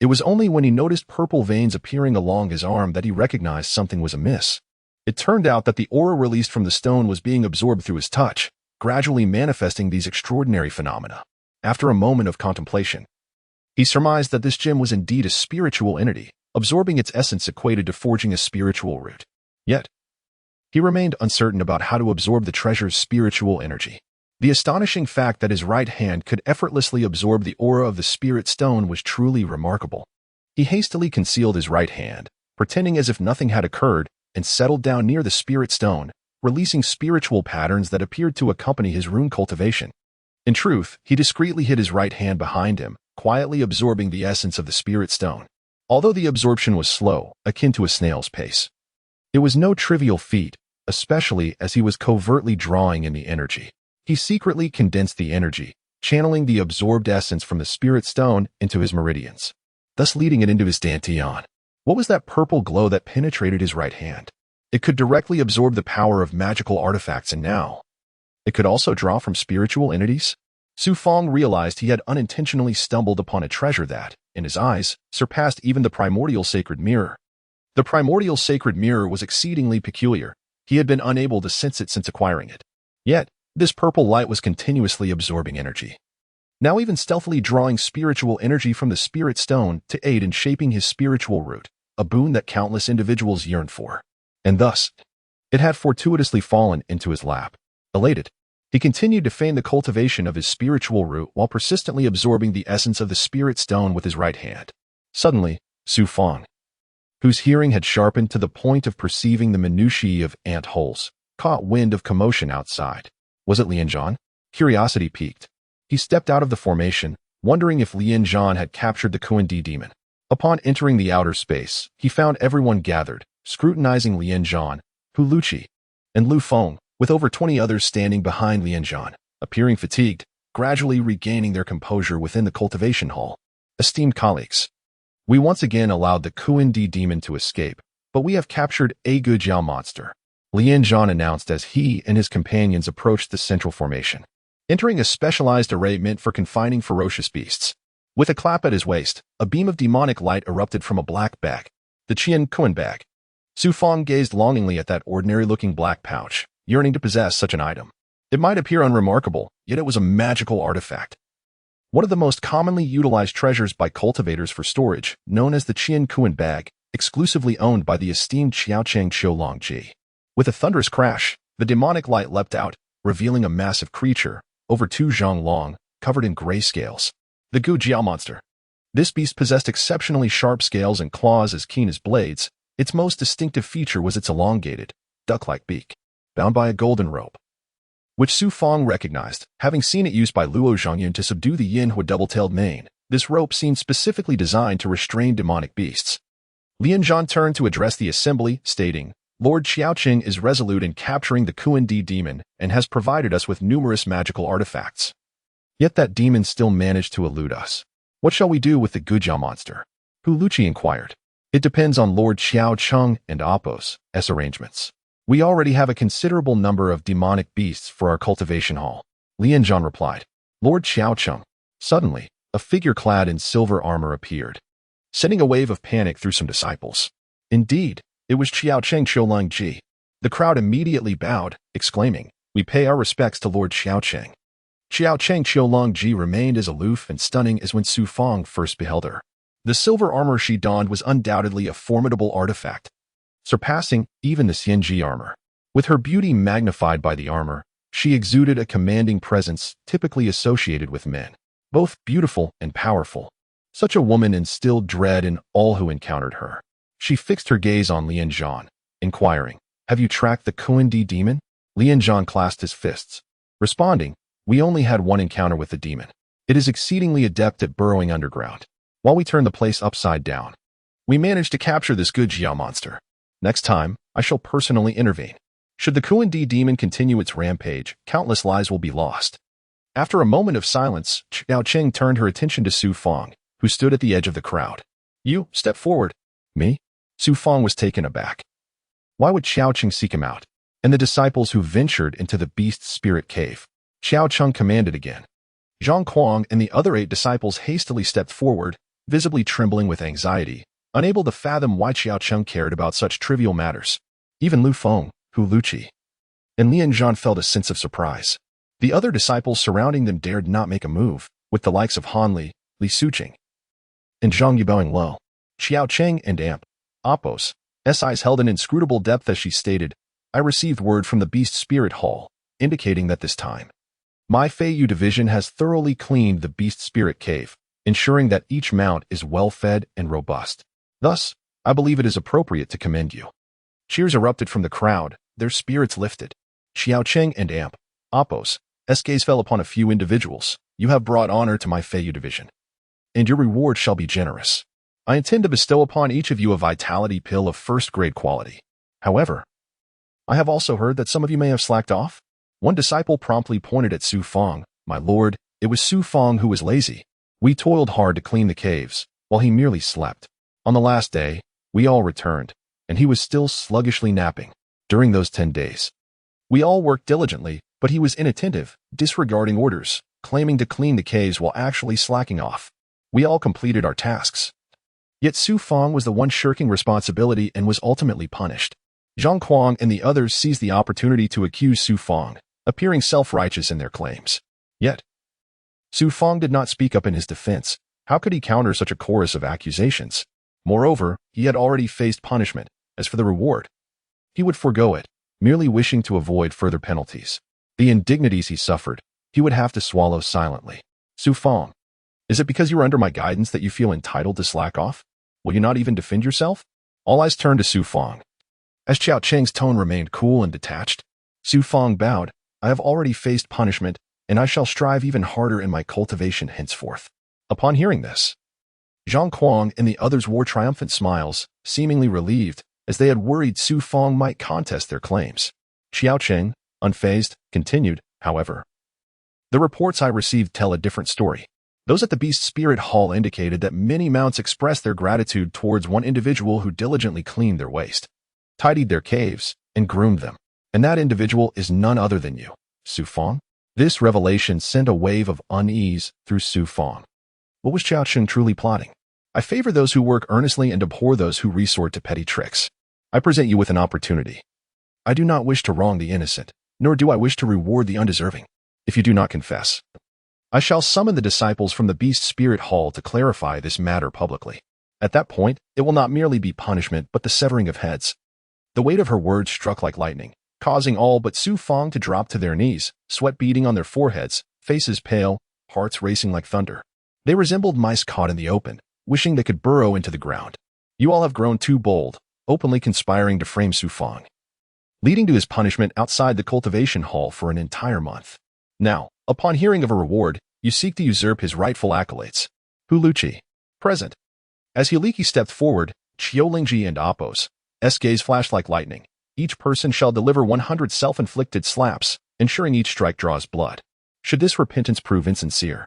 It was only when he noticed purple veins appearing along his arm that he recognized something was amiss. It turned out that the aura released from the stone was being absorbed through his touch, gradually manifesting these extraordinary phenomena. After a moment of contemplation, he surmised that this gem was indeed a spiritual entity, absorbing its essence equated to forging a spiritual root. Yet, he remained uncertain about how to absorb the treasure's spiritual energy. The astonishing fact that his right hand could effortlessly absorb the aura of the spirit stone was truly remarkable. He hastily concealed his right hand, pretending as if nothing had occurred, and settled down near the spirit stone, releasing spiritual patterns that appeared to accompany his rune cultivation. In truth, he discreetly hid his right hand behind him, quietly absorbing the essence of the spirit stone. Although the absorption was slow, akin to a snail's pace, it was no trivial feat, especially as he was covertly drawing in the energy. He secretly condensed the energy, channeling the absorbed essence from the spirit stone into his meridians, thus leading it into his dantian. What was that purple glow that penetrated his right hand? It could directly absorb the power of magical artifacts, and now, It could also draw from spiritual entities. Su Fang realized he had unintentionally stumbled upon a treasure that, in his eyes, surpassed even the primordial sacred mirror. The primordial sacred mirror was exceedingly peculiar. He had been unable to sense it since acquiring it. Yet, this purple light was continuously absorbing energy. Now even stealthily drawing spiritual energy from the spirit stone to aid in shaping his spiritual root, a boon that countless individuals yearned for. And thus, it had fortuitously fallen into his lap. Elated, he continued to feign the cultivation of his spiritual root while persistently absorbing the essence of the spirit stone with his right hand. Suddenly, Su Fang, whose hearing had sharpened to the point of perceiving the minutiae of ant holes, caught wind of commotion outside. Was it Lianzhan? Curiosity piqued. He stepped out of the formation, wondering if Lianzhan had captured the Kuan-Di demon. Upon entering the outer space, he found everyone gathered, scrutinizing Lianzhan, Huluchi, and Lu Feng, with over 20 others standing behind Lianzhan, appearing fatigued, gradually regaining their composure within the cultivation hall. Esteemed colleagues, we once again allowed the Kuan-Di demon to escape, but we have captured a Gujiao monster, Lianzhan announced as he and his companions approached the central formation, entering a specialized array meant for confining ferocious beasts. With a clap at his waist, a beam of demonic light erupted from a black bag, the Qian Kuan bag. Su Fang gazed longingly at that ordinary-looking black pouch, yearning to possess such an item. It might appear unremarkable, yet it was a magical artifact. One of the most commonly utilized treasures by cultivators for storage, known as the Qian Kuan bag, exclusively owned by the esteemed Xiaocheng Qiulongji. With a thunderous crash, the demonic light leapt out, revealing a massive creature, over 2 zhang long, covered in gray scales. The Gujiao monster. This beast possessed exceptionally sharp scales and claws as keen as blades. Its most distinctive feature was its elongated, duck-like beak, bound by a golden rope, which Su Fang recognized, having seen it used by Luo Zhongyun to subdue the yin with double-tailed mane. This rope seemed specifically designed to restrain demonic beasts. Lianzhan turned to address the assembly, stating, Lord Xiaoqing is resolute in capturing the Kuan-Di demon and has provided us with numerous magical artifacts. Yet that demon still managed to elude us. What shall we do with the Gujiao monster? Huluchi inquired. It depends on Lord Xiaocheng and Appo's arrangements. We already have a considerable number of demonic beasts for our cultivation hall. Lianzhan replied. Lord Xiaocheng. Suddenly, a figure clad in silver armor appeared, sending a wave of panic through some disciples. Indeed, it was Xiaocheng Qiulongji. The crowd immediately bowed, exclaiming, We pay our respects to Lord Xiaocheng. Xiaocheng Qiulongji remained as aloof and stunning as when Su Fang first beheld her. The silver armor she donned was undoubtedly a formidable artifact, surpassing even the Xianji armor. With her beauty magnified by the armor, she exuded a commanding presence typically associated with men, both beautiful and powerful. Such a woman instilled dread in all who encountered her. She fixed her gaze on Lianzhan, inquiring, Have you tracked the Kuan-Di demon? Lianzhan clasped his fists, responding, We only had one encounter with the demon. It is exceedingly adept at burrowing underground. While we turn the place upside down, we managed to capture this Gujiao monster. Next time, I shall personally intervene. Should the Kuan-Di demon continue its rampage, countless lives will be lost. After a moment of silence, Xiaocheng turned her attention to Su Fang, who stood at the edge of the crowd. You, step forward. Me? Su Fang was taken aback. Why would Xiaocheng seek him out? And the disciples who ventured into the beast's spirit cave? Xiaocheng commanded again. Zhang Kuang and the other 8 disciples hastily stepped forward, visibly trembling with anxiety, unable to fathom why Xiaocheng cared about such trivial matters. Even Lu Feng, Huluchi, and Lianzhan felt a sense of surprise. The other disciples surrounding them dared not make a move, with the likes of Han Li, Li Suqing, and Zhang Yi bowing low. Xiaocheng and Appo's eyes held an inscrutable depth as she stated, I received word from the Beast Spirit Hall, indicating that this time, my Feiyu division has thoroughly cleaned the Beast Spirit Cave, ensuring that each mount is well-fed and robust. Thus, I believe it is appropriate to commend you. Cheers erupted from the crowd, their spirits lifted. Xiaocheng and Appo's gaze fell upon a few individuals. You have brought honor to my Feiyu division, and your reward shall be generous. I intend to bestow upon each of you a vitality pill of first-grade quality. However, I have also heard that some of you may have slacked off. One disciple promptly pointed at Su Fang. My lord, it was Su Fang who was lazy. We toiled hard to clean the caves, while he merely slept. On the last day, we all returned, and he was still sluggishly napping. During those 10 days, we all worked diligently, But he was inattentive, disregarding orders, claiming to clean the caves while actually slacking off. We all completed our tasks. Yet Su Fang was the one shirking responsibility and was ultimately punished. Zhang Kuang and the others seized the opportunity to accuse Su Fang, appearing self-righteous in their claims. Yet, Su Fang did not speak up in his defense. How could he counter such a chorus of accusations? Moreover, he had already faced punishment. As for the reward, he would forego it, merely wishing to avoid further penalties. The indignities he suffered, he would have to swallow silently. Su Fang, is it because you are under my guidance that you feel entitled to slack off? Will you not even defend yourself? All eyes turned to Su Fang. As Qiao Cheng's tone remained cool and detached, Su Fang bowed. I have already faced punishment, and I shall strive even harder in my cultivation henceforth. Upon hearing this, Zhang Kuang and the others wore triumphant smiles, seemingly relieved, as they had worried Su Fang might contest their claims. Qiao Cheng, unfazed, continued, however. The reports I received tell a different story. Those at the Beast Spirit Hall indicated that many mounts expressed their gratitude towards one individual who diligently cleaned their waste, tidied their caves, and groomed them. And that individual is none other than you, Su Fang. This revelation sent a wave of unease through Su Fang. What was Qiao Cheng truly plotting? I favor those who work earnestly and abhor those who resort to petty tricks. I present you with an opportunity. I do not wish to wrong the innocent, nor do I wish to reward the undeserving. If you do not confess, I shall summon the disciples from the Beast Spirit Hall to clarify this matter publicly. At that point, it will not merely be punishment but the severing of heads. The weight of her words struck like lightning, causing all but Su Fang to drop to their knees, sweat beading on their foreheads, faces pale, hearts racing like thunder. They resembled mice caught in the open, wishing they could burrow into the ground. You all have grown too bold, openly conspiring to frame Su Fang, leading to his punishment outside the cultivation hall for an entire month. Now, upon hearing of a reward, you seek to usurp his rightful accolades. Hu Luqi, present. As Huliki stepped forward, Qiu Lingji and Apos, gaze flashed like lightning. Each person shall deliver 100 self-inflicted slaps, ensuring each strike draws blood. Should this repentance prove insincere,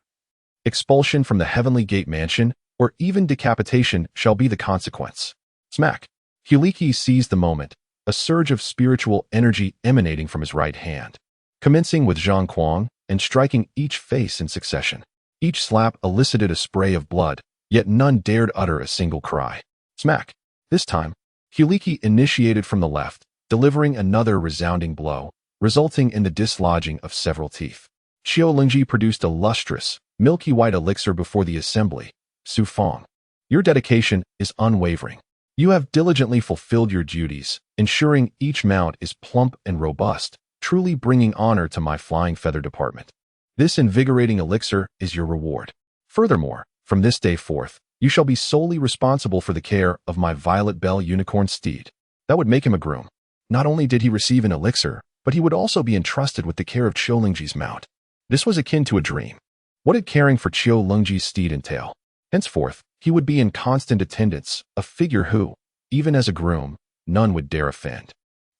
expulsion from the Heavenly Gate Mansion, or even decapitation shall be the consequence. Smack. Huliki seized the moment, a surge of spiritual energy emanating from his right hand, commencing with Zhang Kuang and striking each face in succession. Each slap elicited a spray of blood, yet none dared utter a single cry. Smack. This time, Huliki initiated from the left, delivering another resounding blow, resulting in the dislodging of several teeth. Qiu Lingji produced a lustrous, milky white elixir before the assembly. Su Fang, your dedication is unwavering. You have diligently fulfilled your duties, ensuring each mount is plump and robust, truly bringing honor to my flying feather department. This invigorating elixir is your reward. Furthermore, from this day forth, you shall be solely responsible for the care of my violet bell unicorn steed. That would make him a groom. Not only did he receive an elixir, but he would also be entrusted with the care of Qiu Lingji's mount. This was akin to a dream. What did caring for Qiu Lingji's steed entail? Henceforth, he would be in constant attendance, a figure who, even as a groom, none would dare offend.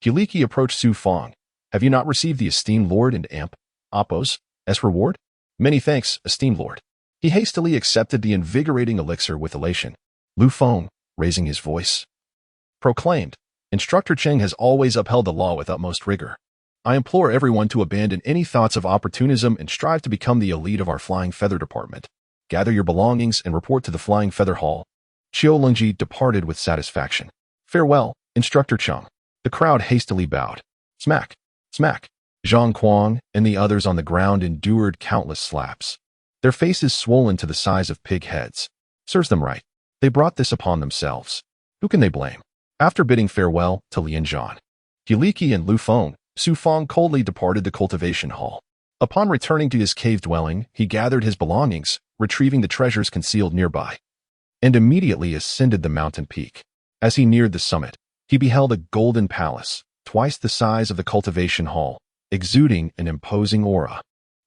Huliki approached Su Fang. Have you not received the esteemed lord and amp, Apos, as reward? Many thanks, esteemed lord. He hastily accepted the invigorating elixir with elation. Lu Feng, raising his voice, proclaimed, Instructor Cheng has always upheld the law with utmost rigor. I implore everyone to abandon any thoughts of opportunism and strive to become the elite of our Flying Feather Department. Gather your belongings and report to the Flying Feather Hall. Qiu Lingji departed with satisfaction. Farewell, Instructor Cheng. The crowd hastily bowed. Smack, smack. Zhang Kuang and the others on the ground endured countless slaps, their faces swollen to the size of pig heads. Serves them right. They brought this upon themselves. Who can they blame? After bidding farewell to Lian Zhan, Huliki and Lu Feng, Su Fang coldly departed the cultivation hall. Upon returning to his cave dwelling, he gathered his belongings, retrieving the treasures concealed nearby, and immediately ascended the mountain peak. As he neared the summit, he beheld a golden palace, twice the size of the cultivation hall, exuding an imposing aura.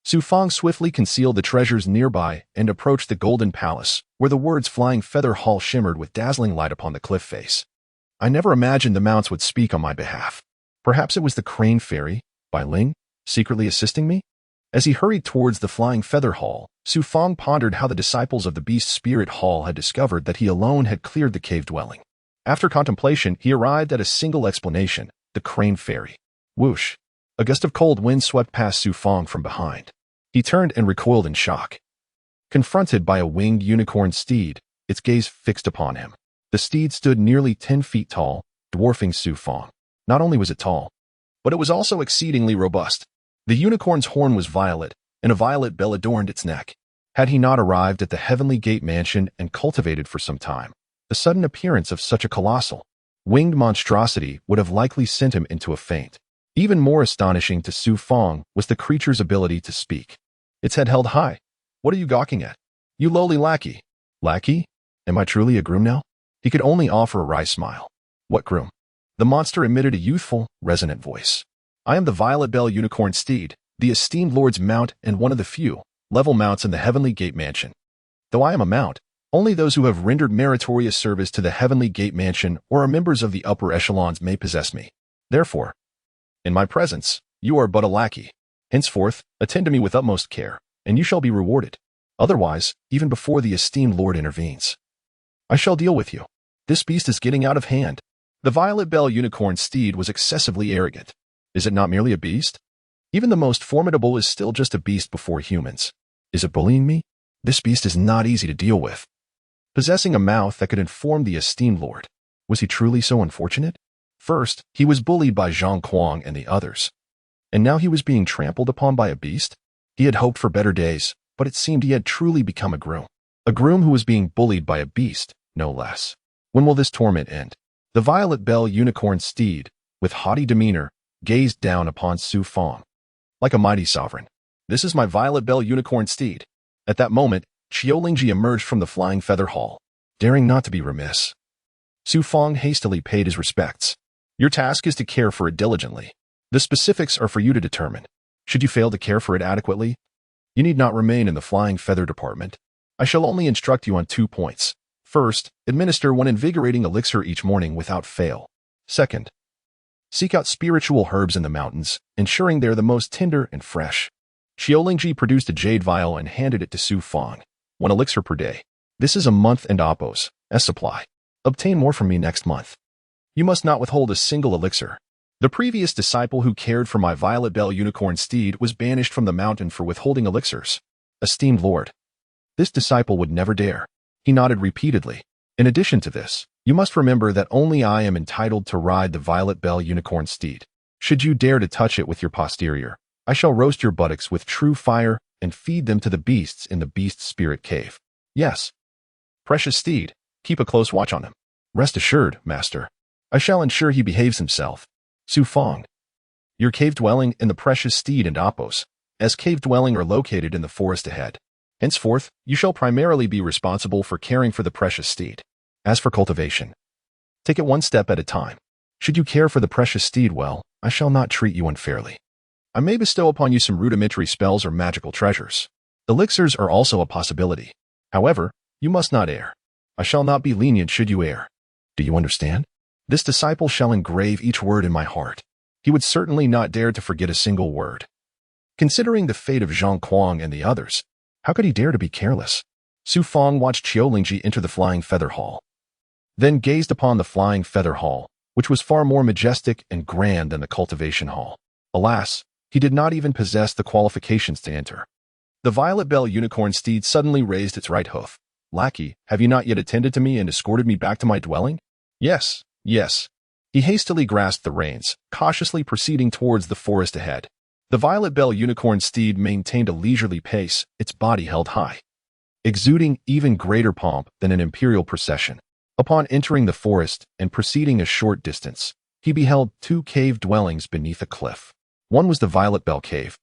Su Fang swiftly concealed the treasures nearby and approached the golden palace, where the words Flying Feather Hall shimmered with dazzling light upon the cliff face. I never imagined the mounts would speak on my behalf. Perhaps it was the Crane Fairy, Bai Ling, secretly assisting me? As he hurried towards the Flying Feather Hall, Su Fang pondered how the disciples of the Beast Spirit Hall had discovered that he alone had cleared the cave dwelling. After contemplation, he arrived at a single explanation, the Crane Fairy. Whoosh. A gust of cold wind swept past Su Fang from behind. He turned and recoiled in shock. Confronted by a winged unicorn steed, its gaze fixed upon him. The steed stood nearly 10 feet tall, dwarfing Su Fang. Not only was it tall, but it was also exceedingly robust. The unicorn's horn was violet, and a violet bell adorned its neck. Had he not arrived at the Heavenly Gate mansion and cultivated for some time, the sudden appearance of such a colossal, winged monstrosity would have likely sent him into a faint. Even more astonishing to Su Fang was the creature's ability to speak. Its head held high. "What are you gawking at? You lowly lackey." "Lackey? Am I truly a groom now?" He could only offer a wry smile. "What groom?" The monster emitted a youthful, resonant voice. "I am the Violet Bell Unicorn Steed, the esteemed Lord's mount and one of the few level mounts in the Heavenly Gate Mansion. Though I am a mount, only those who have rendered meritorious service to the Heavenly Gate Mansion or are members of the upper echelons may possess me. Therefore, in my presence, you are but a lackey. Henceforth, attend to me with utmost care, and you shall be rewarded. Otherwise, even before the esteemed Lord intervenes, I shall deal with you. This beast is getting out of hand." The Violet Bell Unicorn Steed was excessively arrogant. Is it not merely a beast? Even the most formidable is still just a beast before humans. Is it bullying me? This beast is not easy to deal with. Possessing a mouth that could inform the esteemed Lord, was he truly so unfortunate? First, he was bullied by Zhang Kuang and the others. And now he was being trampled upon by a beast? He had hoped for better days, but it seemed he had truly become a groom. A groom who was being bullied by a beast, no less. When will this torment end? The Violet Bell Unicorn Steed, with haughty demeanor, gazed down upon Su Fang. Like a mighty sovereign. "This is my Violet Bell Unicorn Steed." At that moment, Qiulingji emerged from the Flying Feather Hall, daring not to be remiss. Su Fang hastily paid his respects. "Your task is to care for it diligently. The specifics are for you to determine. Should you fail to care for it adequately, you need not remain in the Flying Feather Department. I shall only instruct you on 2 points. First, administer one invigorating elixir each morning without fail. Second, seek out spiritual herbs in the mountains, ensuring they're the most tender and fresh." Qiulingji produced a jade vial and handed it to Su Fang. 1 elixir per day. This is a month and Oppo's supply. Obtain more from me next month. You must not withhold a single elixir. The previous disciple who cared for my Violet Bell Unicorn Steed was banished from the mountain for withholding elixirs. Esteemed Lord, this disciple would never dare. He nodded repeatedly. In addition to this, you must remember that only I am entitled to ride the Violet Bell Unicorn Steed. Should you dare to touch it with your posterior, I shall roast your buttocks with true fire and feed them to the beasts in the Beast Spirit Cave. Yes, precious steed, keep a close watch on him. Rest assured, master, I shall ensure he behaves himself. Su Fang, your cave dwelling and the precious steed and Oppos, as cave dwelling are located in the forest ahead. Henceforth, you shall primarily be responsible for caring for the precious steed. As for cultivation, take it one step at a time. Should you care for the precious steed well, I shall not treat you unfairly. I may bestow upon you some rudimentary spells or magical treasures. Elixirs are also a possibility. However, you must not err. I shall not be lenient should you err. Do you understand? This disciple shall engrave each word in my heart. He would certainly not dare to forget a single word. Considering the fate of Zhang Kuang and the others, how could he dare to be careless? Su Fang watched Qiulingji enter the Flying Feather Hall, then gazed upon the Flying Feather Hall, which was far more majestic and grand than the Cultivation Hall. Alas, he did not even possess the qualifications to enter. The Violet Bell Unicorn Steed suddenly raised its right hoof. "Lackey, have you not yet attended to me and escorted me back to my dwelling?" "Yes, yes." He hastily grasped the reins, cautiously proceeding towards the forest ahead. The Violet Bell Unicorn Steed maintained a leisurely pace, its body held high, exuding even greater pomp than an imperial procession. Upon entering the forest and proceeding a short distance, he beheld 2 cave dwellings beneath a cliff. One was the Violet Bell Cave,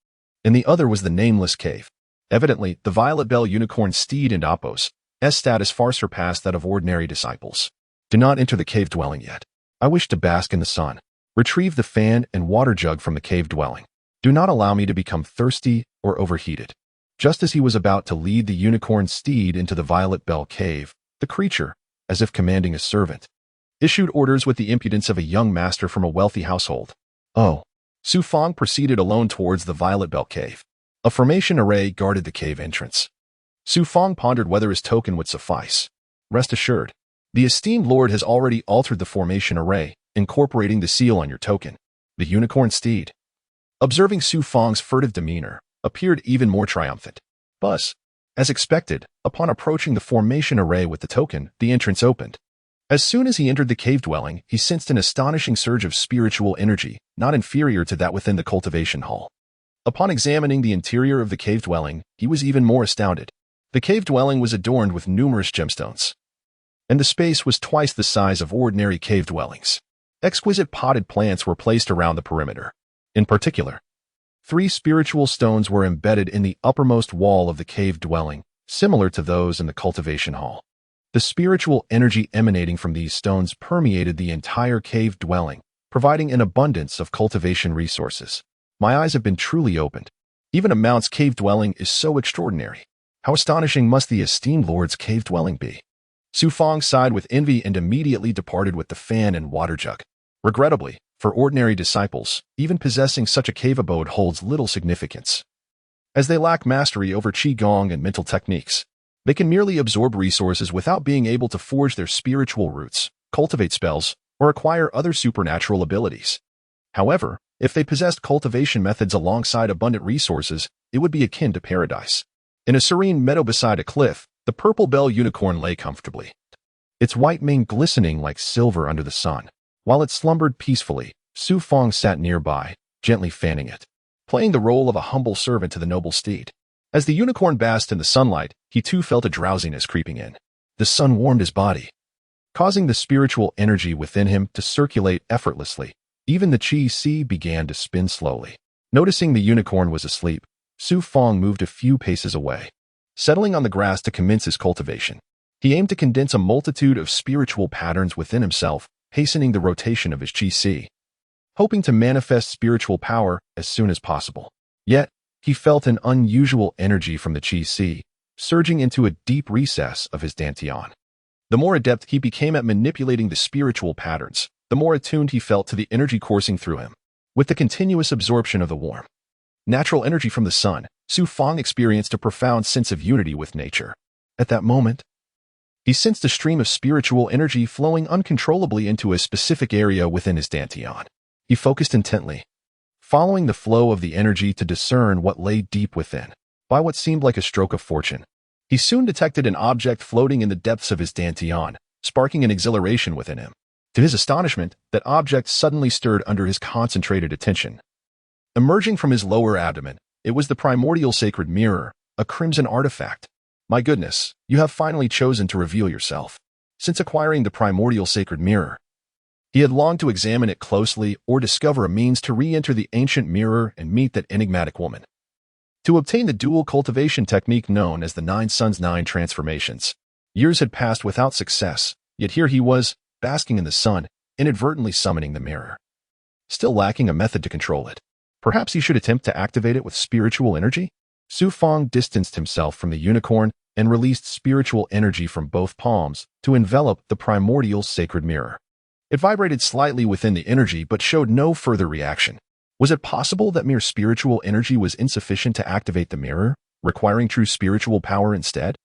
and the other was the Nameless Cave. Evidently, the Violet Bell Unicorn Steed and Oppos' status far surpassed that of ordinary disciples. Do not enter the cave dwelling yet. I wish to bask in the sun. Retrieve the fan and water jug from the cave dwelling. Do not allow me to become thirsty or overheated. Just as he was about to lead the Unicorn Steed into the Violet Bell Cave, the creature, as if commanding a servant, issued orders with the impudence of a young master from a wealthy household. Oh. Su Fang proceeded alone towards the Violet Bell Cave. A formation array guarded the cave entrance. Su Fang pondered whether his token would suffice. Rest assured, the esteemed Lord has already altered the formation array, incorporating the seal on your token, the Unicorn Steed. observing Su Fang's furtive demeanor, appeared even more triumphant. Buzz. As expected, upon approaching the formation array with the token, the entrance opened. As soon as he entered the cave dwelling, he sensed an astonishing surge of spiritual energy, not inferior to that within the cultivation hall. Upon examining the interior of the cave dwelling, he was even more astounded. The cave dwelling was adorned with numerous gemstones, and the space was twice the size of ordinary cave dwellings. Exquisite potted plants were placed around the perimeter. In particular, 3 spiritual stones were embedded in the uppermost wall of the cave dwelling, similar to those in the cultivation hall. The spiritual energy emanating from these stones permeated the entire cave dwelling, providing an abundance of cultivation resources. My eyes have been truly opened. Even a Mount's cave dwelling is so extraordinary. How astonishing must the esteemed Lord's cave dwelling be? Su Fang sighed with envy and immediately departed with the fan and water jug. Regrettably, for ordinary disciples, even possessing such a cave abode holds little significance, as they lack mastery over Qigong and mental techniques. They can merely absorb resources without being able to forge their spiritual roots, cultivate spells, or acquire other supernatural abilities. However, if they possessed cultivation methods alongside abundant resources, it would be akin to paradise. In a serene meadow beside a cliff, the purple bell unicorn lay comfortably, its white mane glistening like silver under the sun. While it slumbered peacefully, Su Fang sat nearby, gently fanning it, playing the role of a humble servant to the noble steed. As the unicorn basked in the sunlight, he too felt a drowsiness creeping in. The sun warmed his body, causing the spiritual energy within him to circulate effortlessly. Even the Qi Si began to spin slowly. Noticing the unicorn was asleep, Su Fang moved a few paces away, settling on the grass to commence his cultivation. He aimed to condense a multitude of spiritual patterns within himself, hastening the rotation of his Qi Si, hoping to manifest spiritual power as soon as possible. Yet, he felt an unusual energy from the Qi Si, surging into a deep recess of his dantian. The more adept he became at manipulating the spiritual patterns, the more attuned he felt to the energy coursing through him. With the continuous absorption of the warm, natural energy from the sun, Su Fang experienced a profound sense of unity with nature. At that moment, he sensed a stream of spiritual energy flowing uncontrollably into a specific area within his dantian. He focused intently, following the flow of the energy to discern what lay deep within. By what seemed like a stroke of fortune, he soon detected an object floating in the depths of his dantian, sparking an exhilaration within him. To his astonishment, that object suddenly stirred under his concentrated attention. Emerging from his lower abdomen, it was the primordial sacred mirror, a crimson artifact. My goodness, you have finally chosen to reveal yourself. Since acquiring the primordial sacred mirror, he had longed to examine it closely or discover a means to re-enter the ancient mirror and meet that enigmatic woman. To obtain the dual cultivation technique known as the 9 Suns 9 transformations, years had passed without success, yet here he was, basking in the sun, inadvertently summoning the mirror. Still lacking a method to control it. Perhaps he should attempt to activate it with spiritual energy? Su Fang distanced himself from the unicorn and released spiritual energy from both palms to envelop the primordial sacred mirror. It vibrated slightly within the energy but showed no further reaction. Was it possible that mere spiritual energy was insufficient to activate the mirror, requiring true spiritual power instead?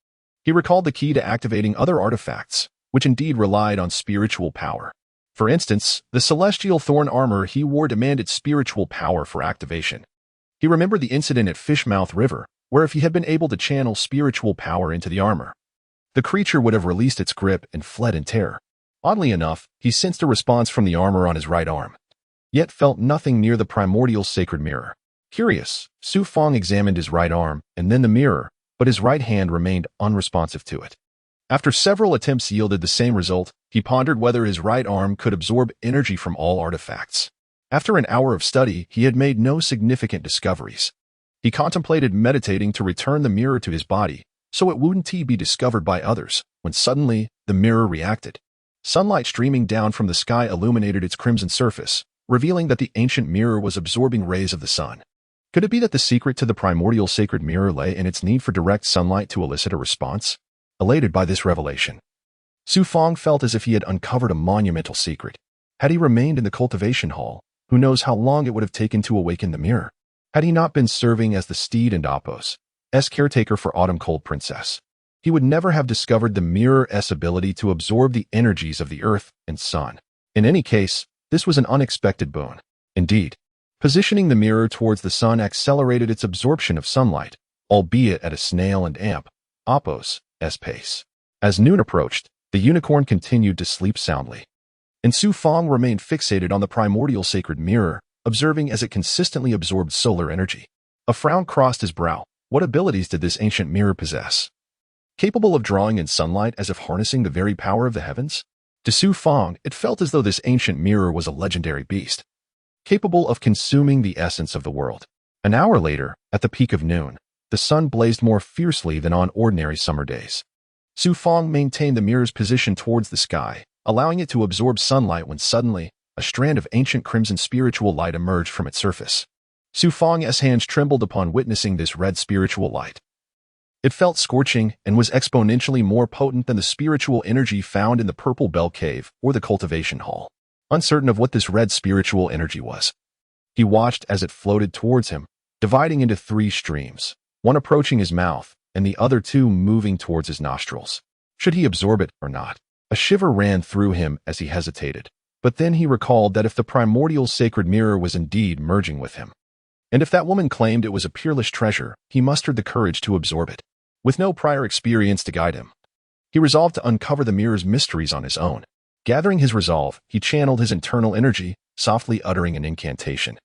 He recalled the key to activating other artifacts, which indeed relied on spiritual power. For instance, the celestial thorn armor he wore demanded spiritual power for activation. He remembered the incident at Fishmouth River, where if he had been able to channel spiritual power into the armor, the creature would have released its grip and fled in terror. Oddly enough, he sensed a response from the armor on his right arm, yet felt nothing near the primordial sacred mirror. Curious, Su Fang examined his right arm and then the mirror, but his right hand remained unresponsive to it. After several attempts yielded the same result, he pondered whether his right arm could absorb energy from all artifacts. After an hour of study, he had made no significant discoveries. He contemplated meditating to return the mirror to his body, so it wouldn't be discovered by others, when suddenly, the mirror reacted. Sunlight streaming down from the sky illuminated its crimson surface, revealing that the ancient mirror was absorbing rays of the sun. Could it be that the secret to the primordial sacred mirror lay in its need for direct sunlight to elicit a response? Elated by this revelation, Su Fang felt as if he had uncovered a monumental secret. Had he remained in the cultivation hall, who knows how long it would have taken to awaken the mirror? Had he not been serving as the Steed and Appos' caretaker for Autumn Cold Princess, he would never have discovered the mirror's ability to absorb the energies of the earth and sun. In any case, this was an unexpected boon. Indeed, Positioning the mirror towards the sun accelerated its absorption of sunlight, albeit at a snail and amp, oppos, s pace. As noon approached, the unicorn continued to sleep soundly. And Su Fang remained fixated on the primordial sacred mirror, observing as it consistently absorbed solar energy. A frown crossed his brow. What abilities did this ancient mirror possess? Capable of drawing in sunlight as if harnessing the very power of the heavens? To Su Fang, it felt as though this ancient mirror was a legendary beast, capable of consuming the essence of the world. An hour later, at the peak of noon, the sun blazed more fiercely than on ordinary summer days. Su Fang maintained the mirror's position towards the sky, allowing it to absorb sunlight when suddenly, a strand of ancient crimson spiritual light emerged from its surface. Su Fang's hands trembled upon witnessing this red spiritual light. It felt scorching and was exponentially more potent than the spiritual energy found in the Purple Bell Cave or the Cultivation Hall. Uncertain of what this red spiritual energy was, he watched as it floated towards him, dividing into 3 streams, one approaching his mouth and the other 2 moving towards his nostrils. Should he absorb it or not? A shiver ran through him as he hesitated, but then he recalled that if the primordial sacred mirror was indeed merging with him, and if that woman claimed it was a peerless treasure, he mustered the courage to absorb it. With no prior experience to guide him, he resolved to uncover the mirror's mysteries on his own. Gathering his resolve, he channeled his internal energy, softly uttering an incantation,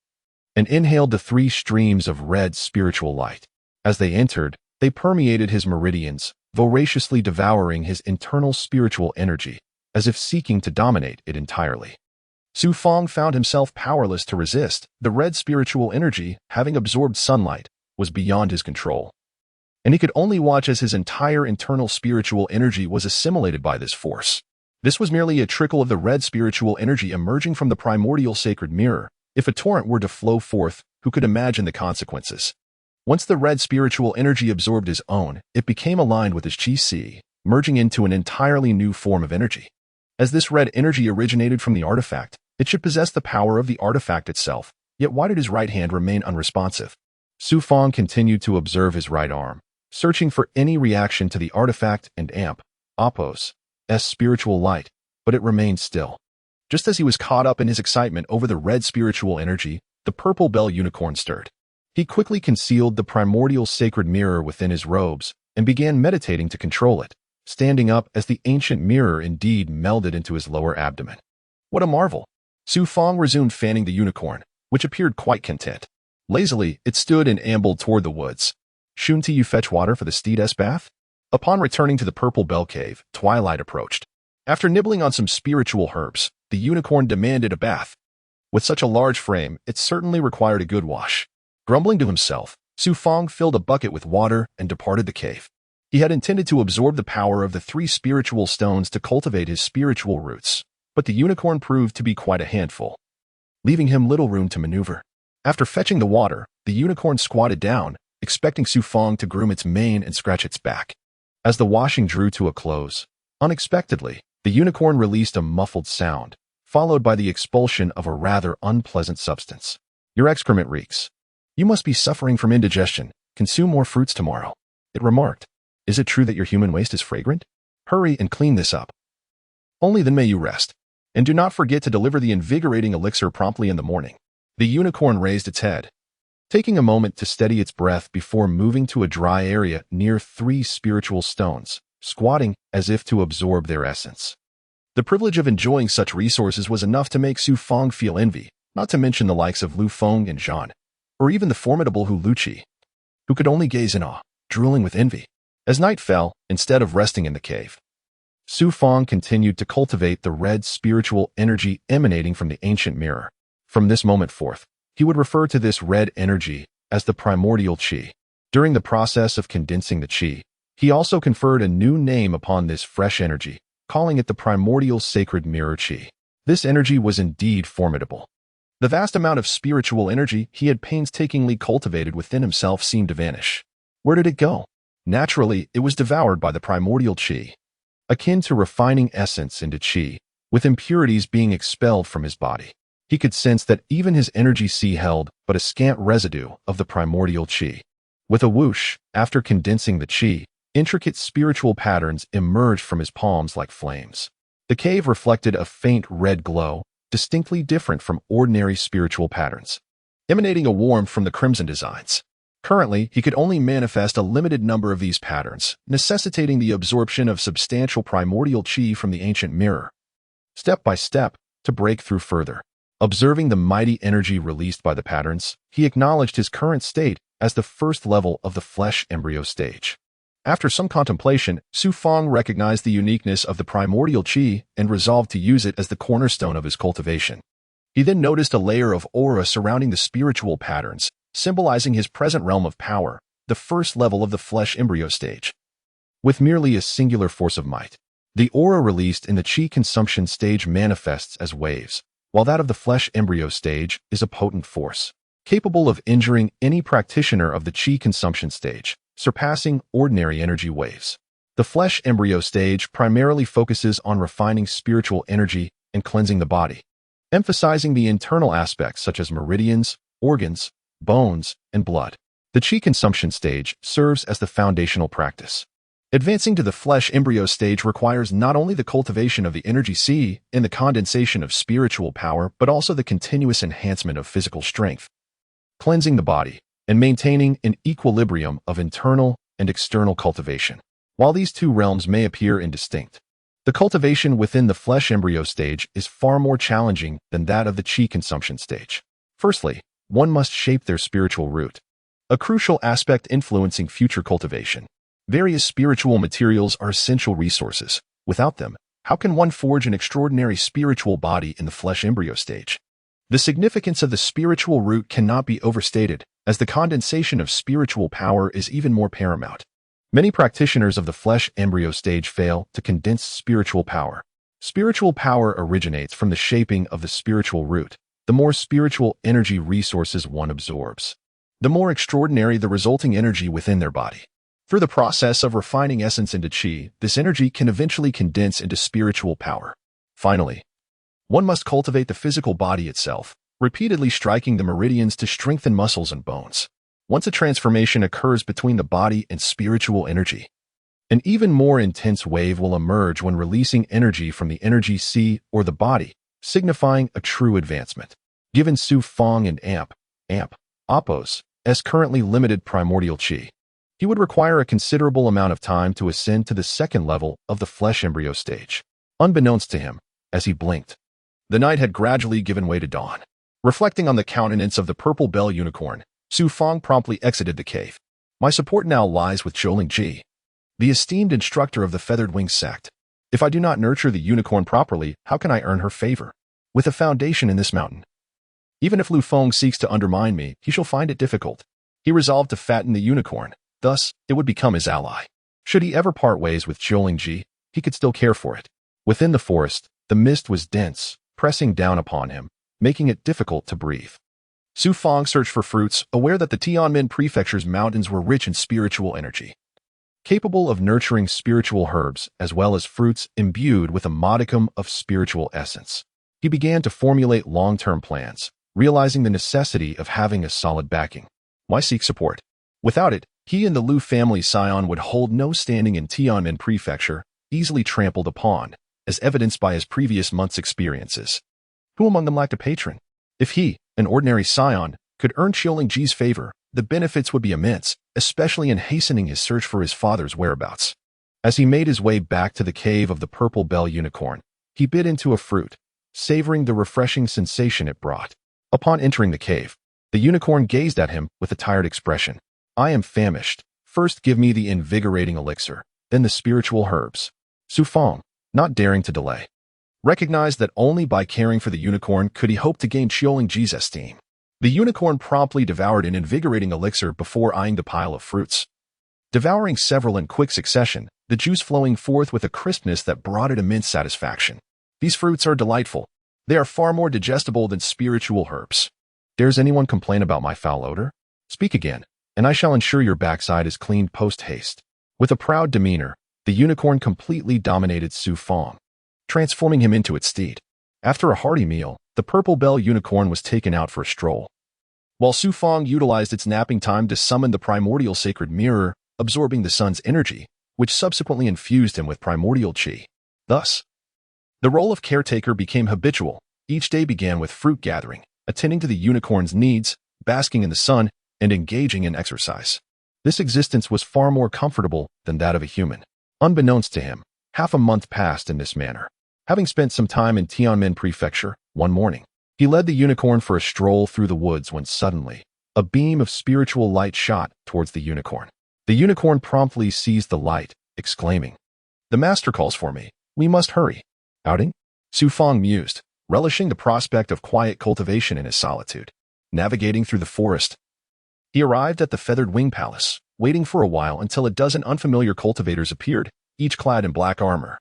and inhaled the 3 streams of red spiritual light. As they entered, they permeated his meridians, voraciously devouring his internal spiritual energy, as if seeking to dominate it entirely. Su Fang found himself powerless to resist. The red spiritual energy, having absorbed sunlight, was beyond his control, and he could only watch as his entire internal spiritual energy was assimilated by this force. This was merely a trickle of the red spiritual energy emerging from the primordial sacred mirror. If a torrent were to flow forth, who could imagine the consequences? Once the red spiritual energy absorbed his own, it became aligned with his chi, merging into an entirely new form of energy. As this red energy originated from the artifact, it should possess the power of the artifact itself. Yet why did his right hand remain unresponsive? Su Fang continued to observe his right arm, searching for any reaction to the artifact and amp, oppos, s spiritual light, but it remained still. Just as he was caught up in his excitement over the red spiritual energy, the purple bell unicorn stirred. He quickly concealed the primordial sacred mirror within his robes and began meditating to control it, standing up as the ancient mirror indeed melded into his lower abdomen. What a marvel! Su Fang resumed fanning the unicorn, which appeared quite content. Lazily, it stood and ambled toward the woods. Shouldn't you fetch water for the steed's bath? Upon returning to the Purple Bell Cave, twilight approached. After nibbling on some spiritual herbs, the unicorn demanded a bath. With such a large frame, it certainly required a good wash. Grumbling to himself, Su Fang filled a bucket with water and departed the cave. He had intended to absorb the power of the 3 spiritual stones to cultivate his spiritual roots, but the unicorn proved to be quite a handful, leaving him little room to maneuver. After fetching the water, the unicorn squatted down, expecting Su Fang to groom its mane and scratch its back. As the washing drew to a close, unexpectedly, the unicorn released a muffled sound, followed by the expulsion of a rather unpleasant substance. Your excrement reeks. You must be suffering from indigestion. Consume more fruits tomorrow, it remarked. Is it true that your human waste is fragrant? Hurry and clean this up. Only then may you rest. And do not forget to deliver the invigorating elixir promptly in the morning. The unicorn raised its head, taking a moment to steady its breath before moving to a dry area near 3 spiritual stones, squatting as if to absorb their essence. The privilege of enjoying such resources was enough to make Su Fang feel envy, not to mention the likes of Lu Feng and Zhan, or even the formidable Hu Luqi, who could only gaze in awe, drooling with envy. As night fell, instead of resting in the cave, Su Fang continued to cultivate the red spiritual energy emanating from the ancient mirror. From this moment forth, he would refer to this red energy as the primordial qi. During the process of condensing the qi, he also conferred a new name upon this fresh energy, calling it the primordial sacred mirror qi. This energy was indeed formidable. The vast amount of spiritual energy he had painstakingly cultivated within himself seemed to vanish. Where did it go? Naturally, it was devoured by the primordial qi, akin to refining essence into qi, with impurities being expelled from his body. He could sense that even his energy sea held but a scant residue of the primordial qi. With a whoosh, after condensing the qi, intricate spiritual patterns emerged from his palms like flames. The cave reflected a faint red glow, distinctly different from ordinary spiritual patterns. emanating a warmth from the crimson designs. Currently, he could only manifest a limited number of these patterns, necessitating the absorption of substantial primordial chi from the ancient mirror. Step by step, to break through further. Observing the mighty energy released by the patterns, he acknowledged his current state as the first level of the flesh embryo stage. After some contemplation, Fang recognized the uniqueness of the primordial chi and resolved to use it as the cornerstone of his cultivation. He then noticed a layer of aura surrounding the spiritual patterns, symbolizing his present realm of power, the first level of the flesh embryo stage. With merely a singular force of might, the aura released in the chi consumption stage manifests as waves, while that of the flesh embryo stage is a potent force, capable of injuring any practitioner of the chi consumption stage, surpassing ordinary energy waves. The flesh embryo stage primarily focuses on refining spiritual energy and cleansing the body, emphasizing the internal aspects such as meridians, organs, bones, and blood. The chi consumption stage serves as the foundational practice. Advancing to the flesh embryo stage requires not only the cultivation of the energy chi and the condensation of spiritual power, but also the continuous enhancement of physical strength, cleansing the body, and maintaining an equilibrium of internal and external cultivation. While these two realms may appear indistinct, the cultivation within the flesh embryo stage is far more challenging than that of the chi consumption stage. Firstly, one must shape their spiritual root, a crucial aspect influencing future cultivation. Various spiritual materials are essential resources. Without them, how can one forge an extraordinary spiritual body in the flesh embryo stage? The significance of the spiritual root cannot be overstated, as the condensation of spiritual power is even more paramount. Many practitioners of the flesh embryo stage fail to condense spiritual power. Spiritual power originates from the shaping of the spiritual root. The more spiritual energy resources one absorbs, the more extraordinary the resulting energy within their body. Through the process of refining essence into chi, this energy can eventually condense into spiritual power. Finally, one must cultivate the physical body itself, repeatedly striking the meridians to strengthen muscles and bones. Once a transformation occurs between the body and spiritual energy, an even more intense wave will emerge when releasing energy from the energy chi or the body, signifying a true advancement. Given Fang and Appo's currently limited primordial chi, he would require a considerable amount of time to ascend to the second level of the flesh embryo stage. Unbeknownst to him, as he blinked, the night had gradually given way to dawn. Reflecting on the countenance of the purple bell unicorn, Fang promptly exited the cave. My support now lies with Ji, the esteemed instructor of the Feathered Wings sect. If I do not nurture the unicorn properly, how can I earn her favor? With a foundation in this mountain, even if Lu Feng seeks to undermine me, he shall find it difficult. He resolved to fatten the unicorn. Thus, it would become his ally. Should he ever part ways with Ji, he could still care for it. Within the forest, the mist was dense, pressing down upon him, making it difficult to breathe. Fang searched for fruits, aware that the Tianmen Prefecture's mountains were rich in spiritual energy, capable of nurturing spiritual herbs as well as fruits imbued with a modicum of spiritual essence. He began to formulate long-term plans, realizing the necessity of having a solid backing. Why seek support? Without it, he and the Lu family scion would hold no standing in Tianmen Prefecture, easily trampled upon, as evidenced by his previous month's experiences. Who among them lacked a patron? If he, an ordinary scion, could earn Ji's favor, the benefits would be immense, especially in hastening his search for his father's whereabouts. As he made his way back to the cave of the purple bell unicorn, he bit into a fruit, savoring the refreshing sensation it brought. Upon entering the cave, the unicorn gazed at him with a tired expression. I am famished. First give me the invigorating elixir, then the spiritual herbs. Fang, not daring to delay, recognized that only by caring for the unicorn could he hope to gain Ji's esteem. The unicorn promptly devoured an invigorating elixir before eyeing the pile of fruits. Devouring several in quick succession, the juice flowing forth with a crispness that brought it immense satisfaction. These fruits are delightful. They are far more digestible than spiritual herbs. Dares anyone complain about my foul odor? Speak again, and I shall ensure your backside is cleaned post-haste. With a proud demeanor, the unicorn completely dominated Fang, transforming him into its steed. After a hearty meal, the purple bell unicorn was taken out for a stroll, while Fang utilized its napping time to summon the primordial sacred mirror, absorbing the sun's energy, which subsequently infused him with primordial chi. Thus, the role of caretaker became habitual. Each day began with fruit gathering, attending to the unicorn's needs, basking in the sun, and engaging in exercise. This existence was far more comfortable than that of a human. Unbeknownst to him, half a month passed in this manner. Having spent some time in Tianmen Prefecture, one morning, he led the unicorn for a stroll through the woods when suddenly, a beam of spiritual light shot towards the unicorn. The unicorn promptly seized the light, exclaiming, "The master calls for me. We must hurry." Outing? Fang mused, relishing the prospect of quiet cultivation in his solitude. Navigating through the forest, he arrived at the Feathered Wing Palace, waiting for a while until a dozen unfamiliar cultivators appeared, each clad in black armor.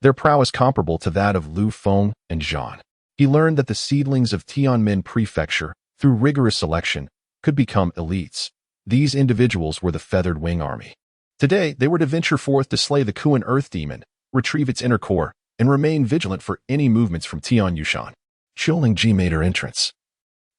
Their prowess comparable to that of Lu Feng and Zhan. He learned that the seedlings of Tianmen Prefecture, through rigorous selection, could become elites. These individuals were the Feathered Wing Army. Today, they were to venture forth to slay the Kuan Earth Demon, retrieve its inner core, and remain vigilant for any movements from Tian Yushan. Qiulingji made her entrance,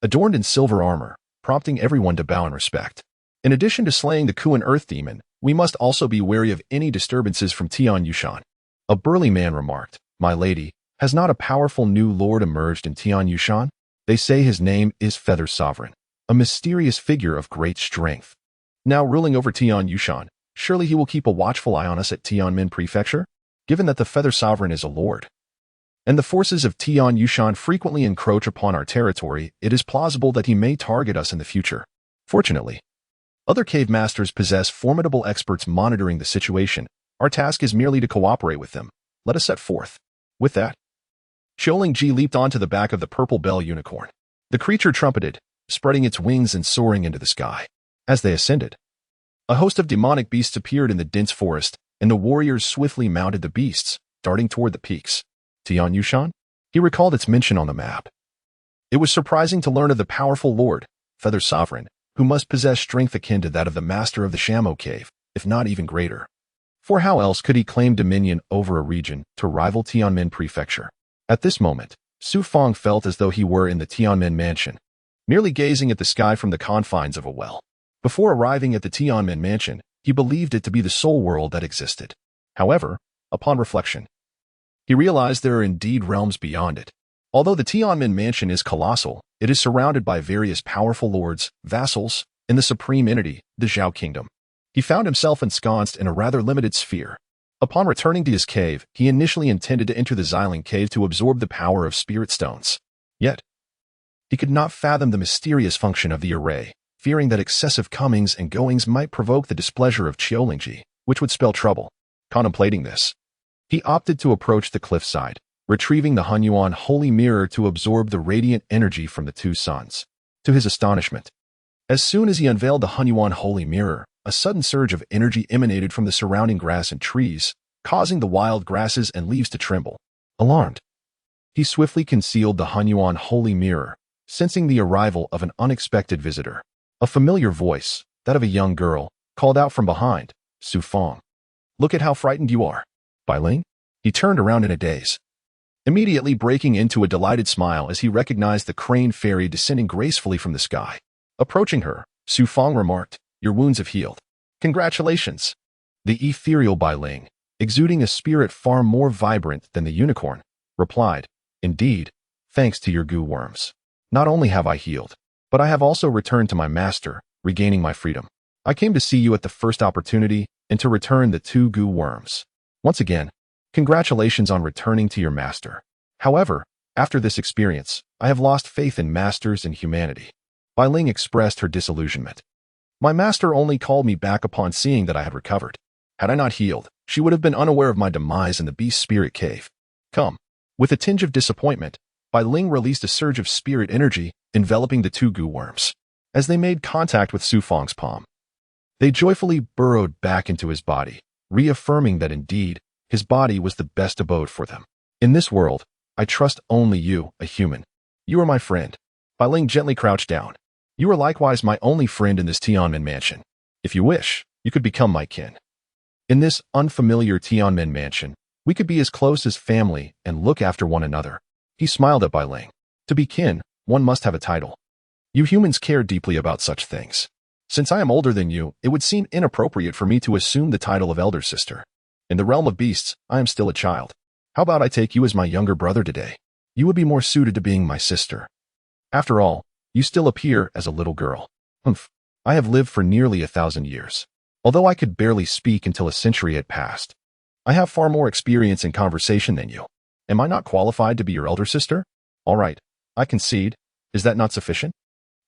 adorned in silver armor, prompting everyone to bow in respect. In addition to slaying the Kuan Earth Demon, we must also be wary of any disturbances from Tian Yushan. A burly man remarked, "My lady, has not a powerful new lord emerged in Tian Yushan? They say his name is Feather Sovereign, a mysterious figure of great strength. Now ruling over Tian Yushan, surely he will keep a watchful eye on us at Tianmen Prefecture, given that the Feather Sovereign is a lord. And the forces of Tian Yushan frequently encroach upon our territory, it is plausible that he may target us in the future. Fortunately, other cave masters possess formidable experts monitoring the situation. Our task is merely to cooperate with them. Let us set forth." With that, Qiulingji leaped onto the back of the purple bell unicorn. The creature trumpeted, spreading its wings and soaring into the sky. As they ascended, a host of demonic beasts appeared in the dense forest, and the warriors swiftly mounted the beasts, darting toward the peaks. Tian Yushan? He recalled its mention on the map. It was surprising to learn of the powerful lord, Feather Sovereign, who must possess strength akin to that of the master of the Shamo Cave, if not even greater. For how else could he claim dominion over a region to rival Tianmen Prefecture? At this moment, Fang felt as though he were in the Tianmen Mansion, merely gazing at the sky from the confines of a well. Before arriving at the Tianmen Mansion, he believed it to be the sole world that existed. However, upon reflection, he realized there are indeed realms beyond it. Although the Tianmen Mansion is colossal, it is surrounded by various powerful lords, vassals, and the supreme entity, the Zhao Kingdom. He found himself ensconced in a rather limited sphere. Upon returning to his cave, he initially intended to enter the Xiling Cave to absorb the power of spirit stones. Yet, he could not fathom the mysterious function of the array, fearing that excessive comings and goings might provoke the displeasure of Qiulingji, which would spell trouble. Contemplating this, he opted to approach the cliffside, retrieving the Hunyuan Holy Mirror to absorb the radiant energy from the two suns. To his astonishment, as soon as he unveiled the Hunyuan Holy Mirror, a sudden surge of energy emanated from the surrounding grass and trees, causing the wild grasses and leaves to tremble. Alarmed, he swiftly concealed the Hunyuan Holy Mirror, sensing the arrival of an unexpected visitor. A familiar voice, that of a young girl, called out from behind, "Fang, look at how frightened you are." Bai Ling? He turned around in a daze, immediately breaking into a delighted smile as he recognized the crane fairy descending gracefully from the sky. Approaching her, Fang remarked, "Your wounds have healed. Congratulations." The ethereal Bai Ling, exuding a spirit far more vibrant than the unicorn, replied, "Indeed, thanks to your goo worms. Not only have I healed, but I have also returned to my master, regaining my freedom. I came to see you at the first opportunity and to return the 2 goo worms. Once again, congratulations on returning to your master. However, after this experience, I have lost faith in masters and humanity." Bai Ling expressed her disillusionment. "My master only called me back upon seeing that I had recovered. Had I not healed, she would have been unaware of my demise in the Beast Spirit Cave. Come." With a tinge of disappointment, Bai Ling released a surge of spirit energy, enveloping the 2 goo worms. As they made contact with Fang's palm, they joyfully burrowed back into his body, reaffirming that indeed, his body was the best abode for them. "In this world, I trust only you, a human. You are my friend." Bai Ling gently crouched down. "You are likewise my only friend in this Tianmen Mansion. If you wish, you could become my kin. In this unfamiliar Tianmen Mansion, we could be as close as family and look after one another." He smiled at Bai Ling. "To be kin, one must have a title. You humans care deeply about such things. Since I am older than you, it would seem inappropriate for me to assume the title of elder sister. In the realm of beasts, I am still a child. How about I take you as my younger brother today? You would be more suited to being my sister. After all, You still appear as a little girl. Humph. I have lived for nearly 1,000 years. Although I could barely speak until a century had passed. I have far more experience in conversation than you. Am I not qualified to be your elder sister? All right, I concede. Is that not sufficient?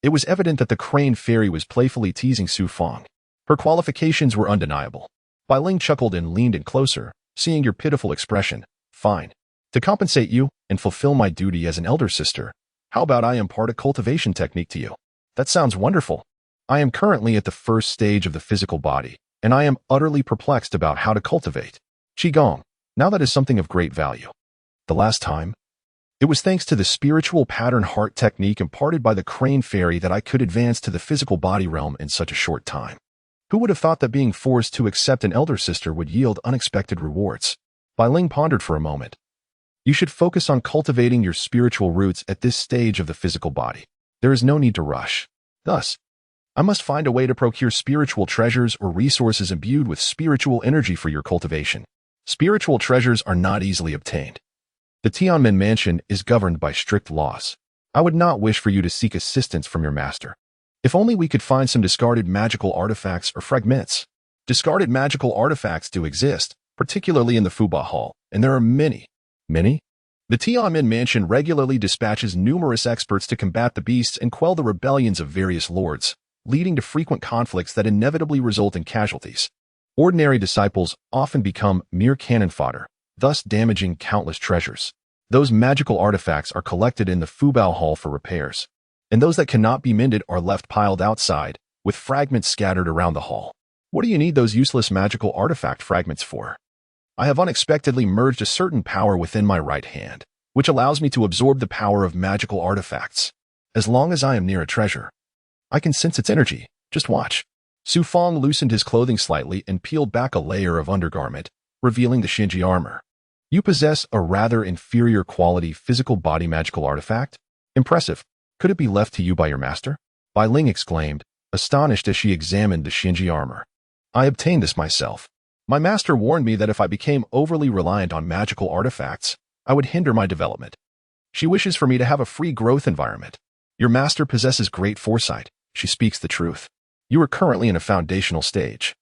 It was evident that the crane fairy was playfully teasing Su Fang. Her qualifications were undeniable. Bai Ling chuckled and leaned in closer, seeing your pitiful expression. Fine. To compensate you and fulfill my duty as an elder sister, how about I impart a cultivation technique to you? That sounds wonderful. I am currently at the first stage of the physical body, and I am utterly perplexed about how to cultivate. Qigong. Now that is something of great value. The last time, it was thanks to the spiritual pattern heart technique imparted by the crane fairy that I could advance to the physical body realm in such a short time. Who would have thought that being forced to accept an elder sister would yield unexpected rewards? Bai Ling pondered for a moment. You should focus on cultivating your spiritual roots at this stage of the physical body. There is no need to rush. Thus, I must find a way to procure spiritual treasures or resources imbued with spiritual energy for your cultivation. Spiritual treasures are not easily obtained. The Tianmen mansion is governed by strict laws. I would not wish for you to seek assistance from your master. If only we could find some discarded magical artifacts or fragments. Discarded magical artifacts do exist, particularly in the Fuba Hall, and there are many. Many? The Tianmen mansion regularly dispatches numerous experts to combat the beasts and quell the rebellions of various lords, leading to frequent conflicts that inevitably result in casualties. Ordinary disciples often become mere cannon fodder, thus damaging countless treasures. Those magical artifacts are collected in the Fubao Hall for repairs, and those that cannot be mended are left piled outside, with fragments scattered around the hall. What do you need those useless magical artifact fragments for? I have unexpectedly merged a certain power within my right hand, which allows me to absorb the power of magical artifacts. As long as I am near a treasure, I can sense its energy. Just watch. Su Fang loosened his clothing slightly and peeled back a layer of undergarment, revealing the Shinji armor. You possess a rather inferior quality physical body magical artifact? Impressive. Could it be left to you by your master? Bai Ling exclaimed, astonished as she examined the Shinji armor. I obtained this myself. My master warned me that if I became overly reliant on magical artifacts, I would hinder my development. She wishes for me to have a free growth environment. Your master possesses great foresight. She speaks the truth. You are currently in a foundational stage.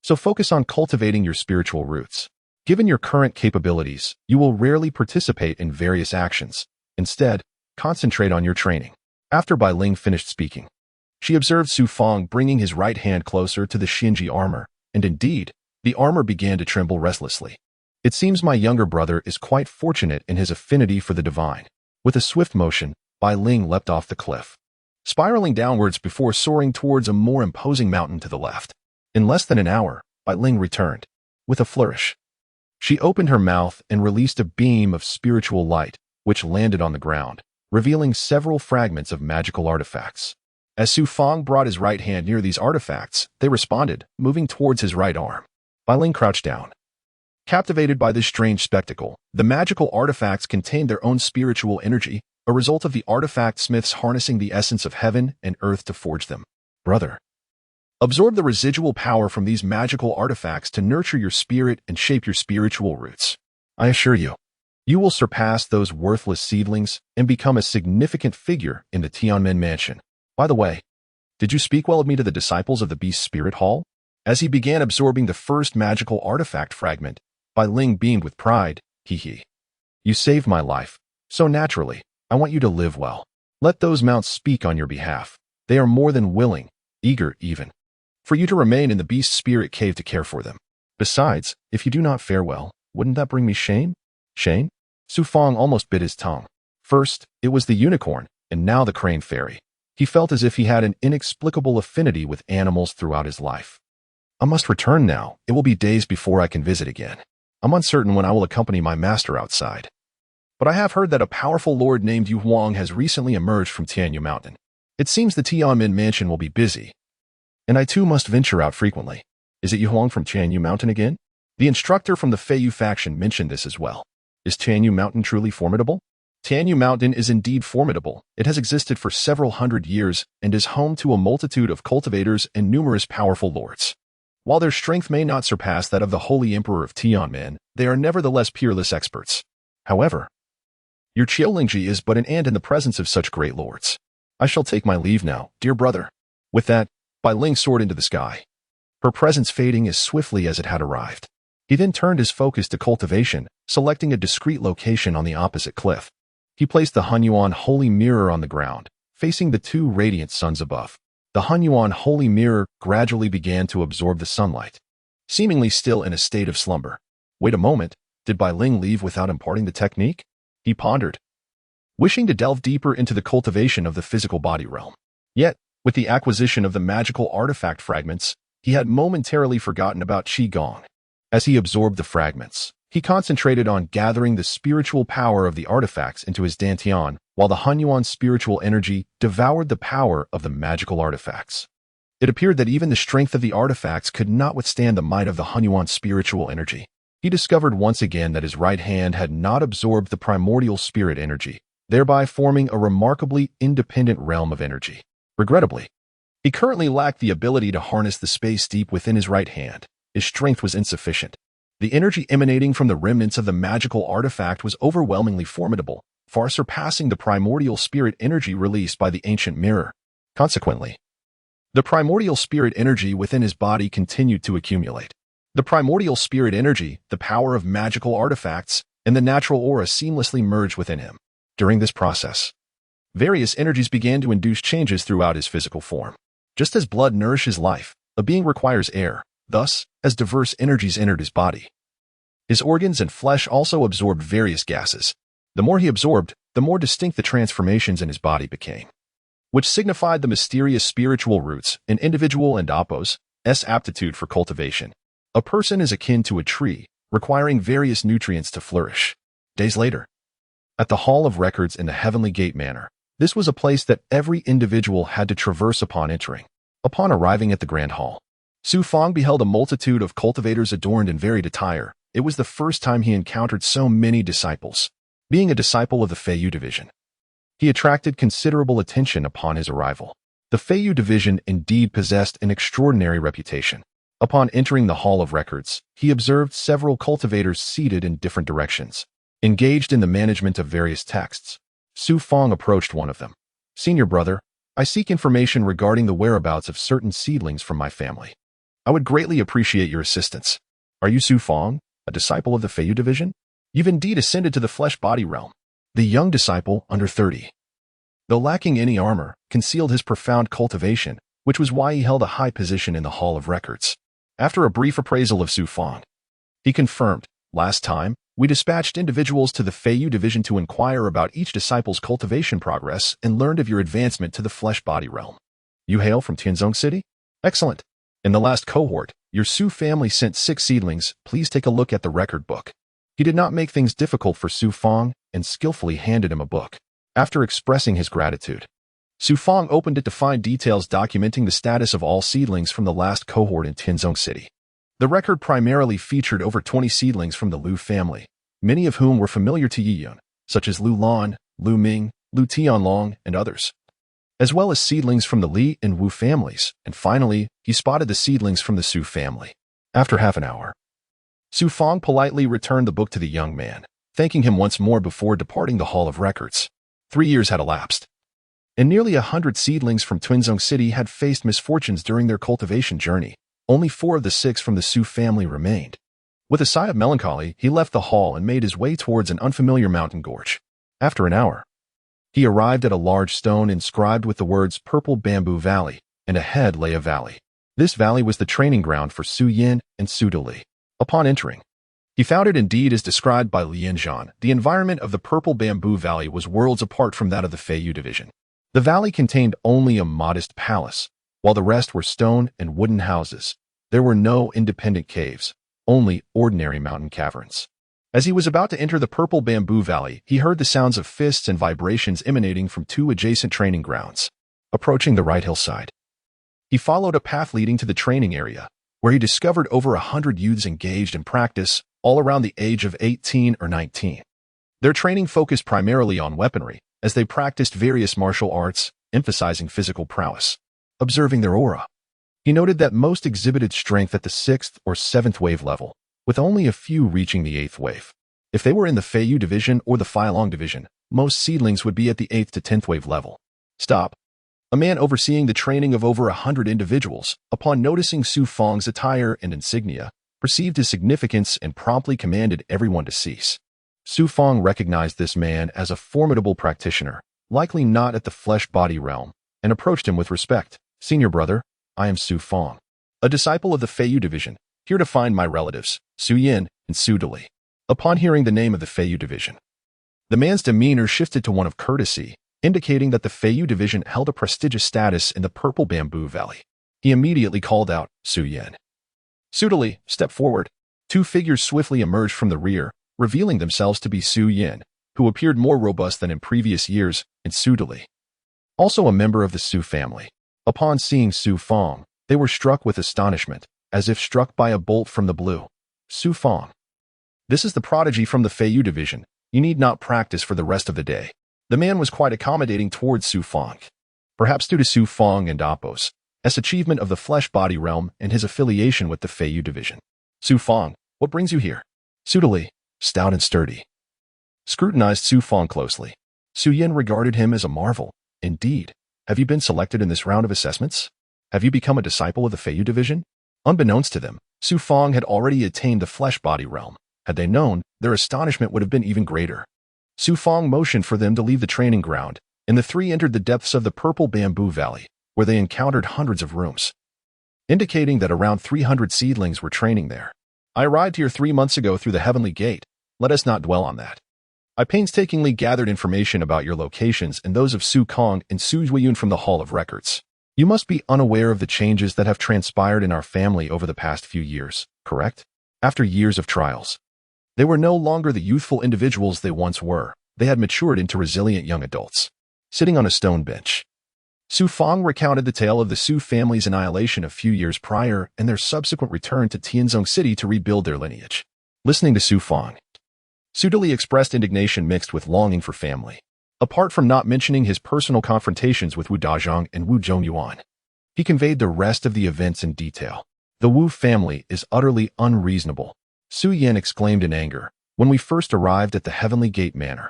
So focus on cultivating your spiritual roots. Given your current capabilities, you will rarely participate in various actions. Instead, concentrate on your training. After Bai Ling finished speaking, she observed Su Fang bringing his right hand closer to the Shinji armor, and indeed, the armor began to tremble restlessly. It seems my younger brother is quite fortunate in his affinity for the divine. With a swift motion, Bai Ling leapt off the cliff, spiraling downwards before soaring towards a more imposing mountain to the left. In less than an hour, Bai Ling returned. With a flourish, she opened her mouth and released a beam of spiritual light, which landed on the ground, revealing several fragments of magical artifacts. As Su Fang brought his right hand near these artifacts, they responded, moving towards his right arm. Bai Ling crouched down. Captivated by this strange spectacle, the magical artifacts contained their own spiritual energy, a result of the artifact smiths harnessing the essence of heaven and earth to forge them. Brother, absorb the residual power from these magical artifacts to nurture your spirit and shape your spiritual roots. I assure you, you will surpass those worthless seedlings and become a significant figure in the Tianmen mansion. By the way, did you speak well of me to the disciples of the Beast Spirit Hall? As he began absorbing the first magical artifact fragment, Bai Ling beamed with pride. Hee. You saved my life. So naturally, I want you to live well. Let those mounts speak on your behalf. They are more than willing, eager even, for you to remain in the Beast Spirit Cave to care for them. Besides, if you do not fare well, wouldn't that bring me shame? Shame? Su Fang almost bit his tongue. First, it was the unicorn, and now the crane fairy. He felt as if he had an inexplicable affinity with animals throughout his life. I must return now. It will be days before I can visit again. I'm uncertain when I will accompany my master outside. But I have heard that a powerful lord named Yu Huang has recently emerged from Tianyu Mountain. It seems the Tianmen mansion will be busy, and I too must venture out frequently. Is it Yu Huang from Tianyu Mountain again? The instructor from the Feiyu faction mentioned this as well. Is Tianyu Mountain truly formidable? Tianyu Mountain is indeed formidable. It has existed for several hundred years and is home to a multitude of cultivators and numerous powerful lords. While their strength may not surpass that of the Holy Emperor of Tianmen, they are nevertheless peerless experts. However, your Qiulingji is but an ant in the presence of such great lords. I shall take my leave now, dear brother. With that, Bai Ling soared into the sky, her presence fading as swiftly as it had arrived. He then turned his focus to cultivation, selecting a discreet location on the opposite cliff. He placed the Hunyuan holy mirror on the ground, facing the two radiant suns above. The Hunyuan holy mirror gradually began to absorb the sunlight, seemingly still in a state of slumber. Wait a moment, did Bai Ling leave without imparting the technique? He pondered, wishing to delve deeper into the cultivation of the physical body realm. Yet, with the acquisition of the magical artifact fragments, he had momentarily forgotten about Qigong. As he absorbed the fragments, he concentrated on gathering the spiritual power of the artifacts into his dantian, while the Hunyuan spiritual energy devoured the power of the magical artifacts. It appeared that even the strength of the artifacts could not withstand the might of the Hunyuan spiritual energy. He discovered once again that his right hand had not absorbed the primordial spirit energy, thereby forming a remarkably independent realm of energy. Regrettably, he currently lacked the ability to harness the space deep within his right hand. His strength was insufficient. The energy emanating from the remnants of the magical artifact was overwhelmingly formidable, far surpassing the primordial spirit energy released by the ancient mirror. Consequently, the primordial spirit energy within his body continued to accumulate. The primordial spirit energy, the power of magical artifacts, and the natural aura seamlessly merged within him. During this process, various energies began to induce changes throughout his physical form. Just as blood nourishes life, a being requires air. Thus, as diverse energies entered his body, his organs and flesh also absorbed various gases. The more he absorbed, the more distinct the transformations in his body became, which signified the mysterious spiritual roots in individual and Apo's aptitude for cultivation. A person is akin to a tree, requiring various nutrients to flourish. Days later, at the Hall of Records in the Heavenly Gate Manor, this was a place that every individual had to traverse upon entering. Upon arriving at the Grand Hall, Su Fang beheld a multitude of cultivators adorned in varied attire. It was the first time he encountered so many disciples. Being a disciple of the Feiyu division, he attracted considerable attention upon his arrival. The Feiyu division indeed possessed an extraordinary reputation. Upon entering the Hall of Records, he observed several cultivators seated in different directions, engaged in the management of various texts. Su Fang approached one of them. Senior brother, I seek information regarding the whereabouts of certain seedlings from my family. I would greatly appreciate your assistance. Are you Su Fang, a disciple of the Feiyu division? You've indeed ascended to the flesh-body realm. The young disciple, under 30, though lacking any armor, concealed his profound cultivation, which was why he held a high position in the Hall of Records. After a brief appraisal of Su Fang, he confirmed, last time, we dispatched individuals to the Feiyu division to inquire about each disciple's cultivation progress and learned of your advancement to the flesh-body realm. You hail from Tianzong City? Excellent. In the last cohort, your Su family sent 6 seedlings. Please take a look at the record book. He did not make things difficult for Su Fang and skillfully handed him a book. After expressing his gratitude, Su Fang opened it to find details documenting the status of all seedlings from the last cohort in Tianzong City. The record primarily featured over 20 seedlings from the Lu family, many of whom were familiar to Yiyun, such as Lu Lan, Lu Ming, Lu Tianlong, and others, as well as seedlings from the Li and Wu families, and finally, he spotted the seedlings from the Su family. After half an hour, Su Fang politely returned the book to the young man, thanking him once more before departing the Hall of Records. 3 years had elapsed, and nearly 100 seedlings from Tianzong City had faced misfortunes during their cultivation journey. Only 4 of the 6 from the Su family remained. With a sigh of melancholy, he left the hall and made his way towards an unfamiliar mountain gorge. After an hour, he arrived at a large stone inscribed with the words Purple Bamboo Valley, and ahead lay a valley. This valley was the training ground for Su Yin and Su Doli. Upon entering, he found it indeed as described by Lian Zhan. The environment of the Purple Bamboo Valley was worlds apart from that of the Feiyu division. The valley contained only a modest palace, while the rest were stone and wooden houses. There were no independent caves, only ordinary mountain caverns. As he was about to enter the Purple Bamboo Valley, he heard the sounds of fists and vibrations emanating from 2 adjacent training grounds. Approaching the right hillside, he followed a path leading to the training area, where he discovered over 100 youths engaged in practice, all around the age of 18 or 19. Their training focused primarily on weaponry, as they practiced various martial arts, emphasizing physical prowess. Observing their aura, he noted that most exhibited strength at the 6th or 7th wave level, with only a few reaching the 8th wave. If they were in the Feiyu division or the Feilong division, most seedlings would be at the 8th to 10th wave level. Stop. a man overseeing the training of over 100 individuals, upon noticing Su Fang's attire and insignia, perceived his significance and promptly commanded everyone to cease. Su Fang recognized this man as a formidable practitioner, likely not at the flesh-body realm, and approached him with respect. "Senior brother, I am Su Fang, a disciple of the Feiyu division, here to find my relatives, Su Yin and Su Dali." Upon hearing the name of the Feiyu division, the man's demeanor shifted to one of courtesy, indicating that the Feiyu division held a prestigious status in the Purple Bamboo Valley. He immediately called out, "Su Yin." "Su Dali, step forward." Two figures swiftly emerged from the rear, revealing themselves to be Su Yin, who appeared more robust than in previous years, and Su Dali, also a member of the Su family. Upon seeing Su Fang, they were struck with astonishment, as if struck by a bolt from the blue. "Su Fang, this is the prodigy from the Feiyu division. You need not practice for the rest of the day." The man was quite accommodating towards Su Fang, perhaps due to Su Fang and Appo's achievement of the flesh-body realm and his affiliation with the Feiyu division. "Su Fang, what brings you here?" Su Dali, stout and sturdy, scrutinized Su Fang closely. Su Yin regarded him as a marvel. "Indeed, have you been selected in this round of assessments? Have you become a disciple of the Feiyu division?" Unbeknownst to them, Su Fang had already attained the flesh-body realm. Had they known, their astonishment would have been even greater. Su Fang motioned for them to leave the training ground, and the three entered the depths of the Purple Bamboo Valley, where they encountered hundreds of rooms, indicating that around 300 seedlings were training there. "I arrived here 3 months ago through the Heavenly Gate. Let us not dwell on that. I painstakingly gathered information about your locations and those of Su Kong and Su Yueyun from the Hall of Records. You must be unaware of the changes that have transpired in our family over the past few years, correct? After years of trials, they were no longer the youthful individuals they once were. They had matured into resilient young adults." Sitting on a stone bench, Su Fang recounted the tale of the Su family's annihilation a few years prior and their subsequent return to Tianzong City to rebuild their lineage. Listening to Su Fang, Su Dali expressed indignation mixed with longing for family. Apart from not mentioning his personal confrontations with Wu Dazhang and Wu Zhongyuan, he conveyed the rest of the events in detail. "The Wu family is utterly unreasonable," Su Yin exclaimed in anger. "When we first arrived at the Heavenly Gate Manor,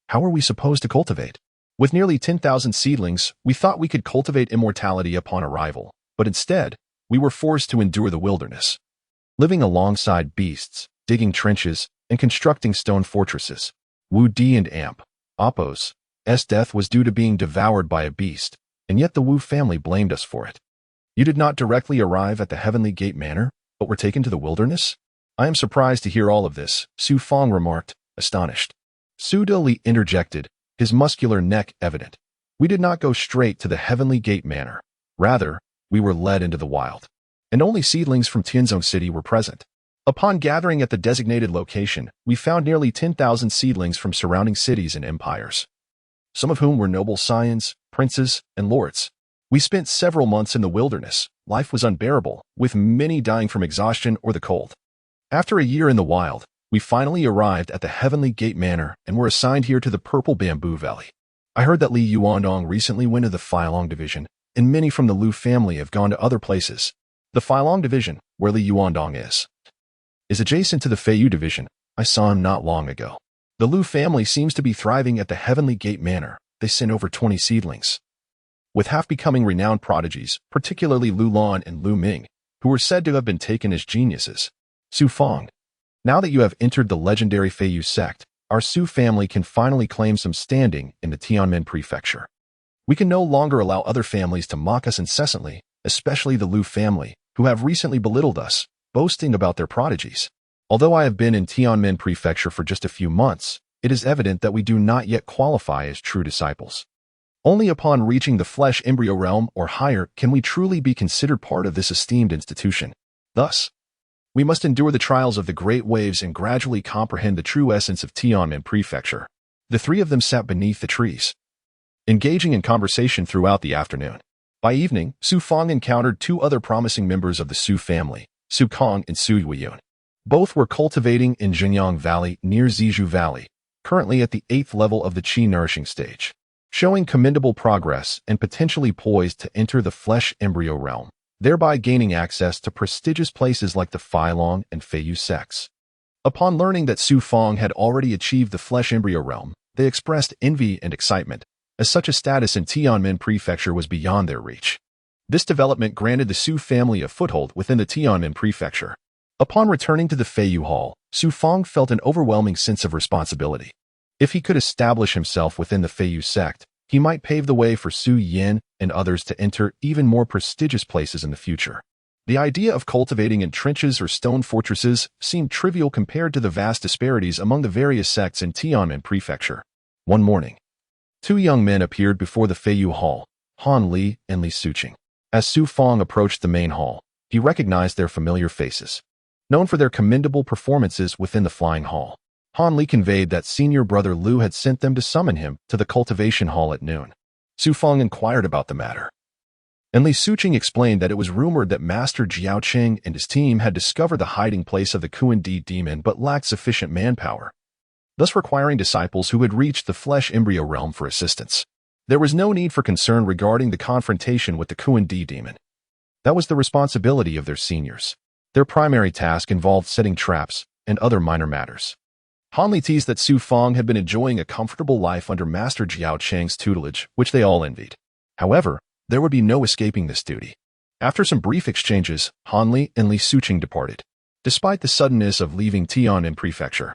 how were we supposed to cultivate? With nearly 10,000 seedlings, we thought we could cultivate immortality upon arrival, but instead, we were forced to endure the wilderness, living alongside beasts, digging trenches, and constructing stone fortresses. Wu Di and Appo's death was due to being devoured by a beast, and yet the Wu family blamed us for it. You did not directly arrive at the Heavenly Gate Manor, but were taken to the wilderness? I am surprised to hear all of this," Su Fang remarked, astonished. Su Dali interjected, his muscular neck evident. "We did not go straight to the Heavenly Gate Manor. Rather, we were led into the wild, and only seedlings from Tianzong City were present. Upon gathering at the designated location, we found nearly 10,000 seedlings from surrounding cities and empires, some of whom were noble scions, princes, and lords. We spent several months in the wilderness. Life was unbearable, with many dying from exhaustion or the cold. After a year in the wild, we finally arrived at the Heavenly Gate Manor and were assigned here to the Purple Bamboo Valley. I heard that Li Yuandong recently went to the Filong division, and many from the Lu family have gone to other places. The Filong division, where Li Yuandong is adjacent to the Feiyu division. I saw him not long ago. The Lu family seems to be thriving at the Heavenly Gate Manor. They sent over 20 seedlings, with half becoming renowned prodigies, particularly Lu Lan and Lu Ming, who were said to have been taken as geniuses. Su Fang, now that you have entered the legendary Feiyu sect, our Su family can finally claim some standing in the Tianmen prefecture. We can no longer allow other families to mock us incessantly, especially the Lu family, who have recently belittled us, boasting about their prodigies. Although I have been in Tianmen prefecture for just a few months, it is evident that we do not yet qualify as true disciples. Only upon reaching the flesh embryo realm or higher can we truly be considered part of this esteemed institution. Thus, we must endure the trials of the great waves and gradually comprehend the true essence of Tianmen prefecture." The three of them sat beneath the trees, engaging in conversation throughout the afternoon. By evening, Su Fang encountered two other promising members of the Su family, Su Kong and Su Yueyun. Both were cultivating in Jinyang Valley near Zizhu Valley, currently at the 8th level of the Qi nourishing stage, showing commendable progress and potentially poised to enter the flesh embryo realm, thereby gaining access to prestigious places like the Filong and Feiyu sects. Upon learning that Su Fang had already achieved the flesh embryo realm, they expressed envy and excitement, as such a status in Tianmin Prefecture was beyond their reach. This development granted the Su family a foothold within the Tianmin Prefecture. Upon returning to the Feiyu Hall, Su Fang felt an overwhelming sense of responsibility. If he could establish himself within the Feiyu sect, he might pave the way for Su Yin and others to enter even more prestigious places in the future. The idea of cultivating in trenches or stone fortresses seemed trivial compared to the vast disparities among the various sects in Tianmin Prefecture. One morning, two young men appeared before the Feiyu Hall, Han Li and Li Suqing. As Su Fang approached the main hall, he recognized their familiar faces. Known for their commendable performances within the Flying Hall, Han Li conveyed that senior brother Lu had sent them to summon him to the Cultivation Hall at noon. Su Fang inquired about the matter, and Li Suqing explained that it was rumored that Master Jiao Qing and his team had discovered the hiding place of the Kuan-Di demon but lacked sufficient manpower, thus requiring disciples who had reached the flesh embryo realm for assistance. There was no need for concern regarding the confrontation with the Kuan-Di demon. That was the responsibility of their seniors. Their primary task involved setting traps and other minor matters. Han Li teased that Su Fang had been enjoying a comfortable life under Master Jiao Qing's tutelage, which they all envied. However, there would be no escaping this duty. After some brief exchanges, Han Li and Li Suqing departed. Despite the suddenness of leaving Tianmin Prefecture,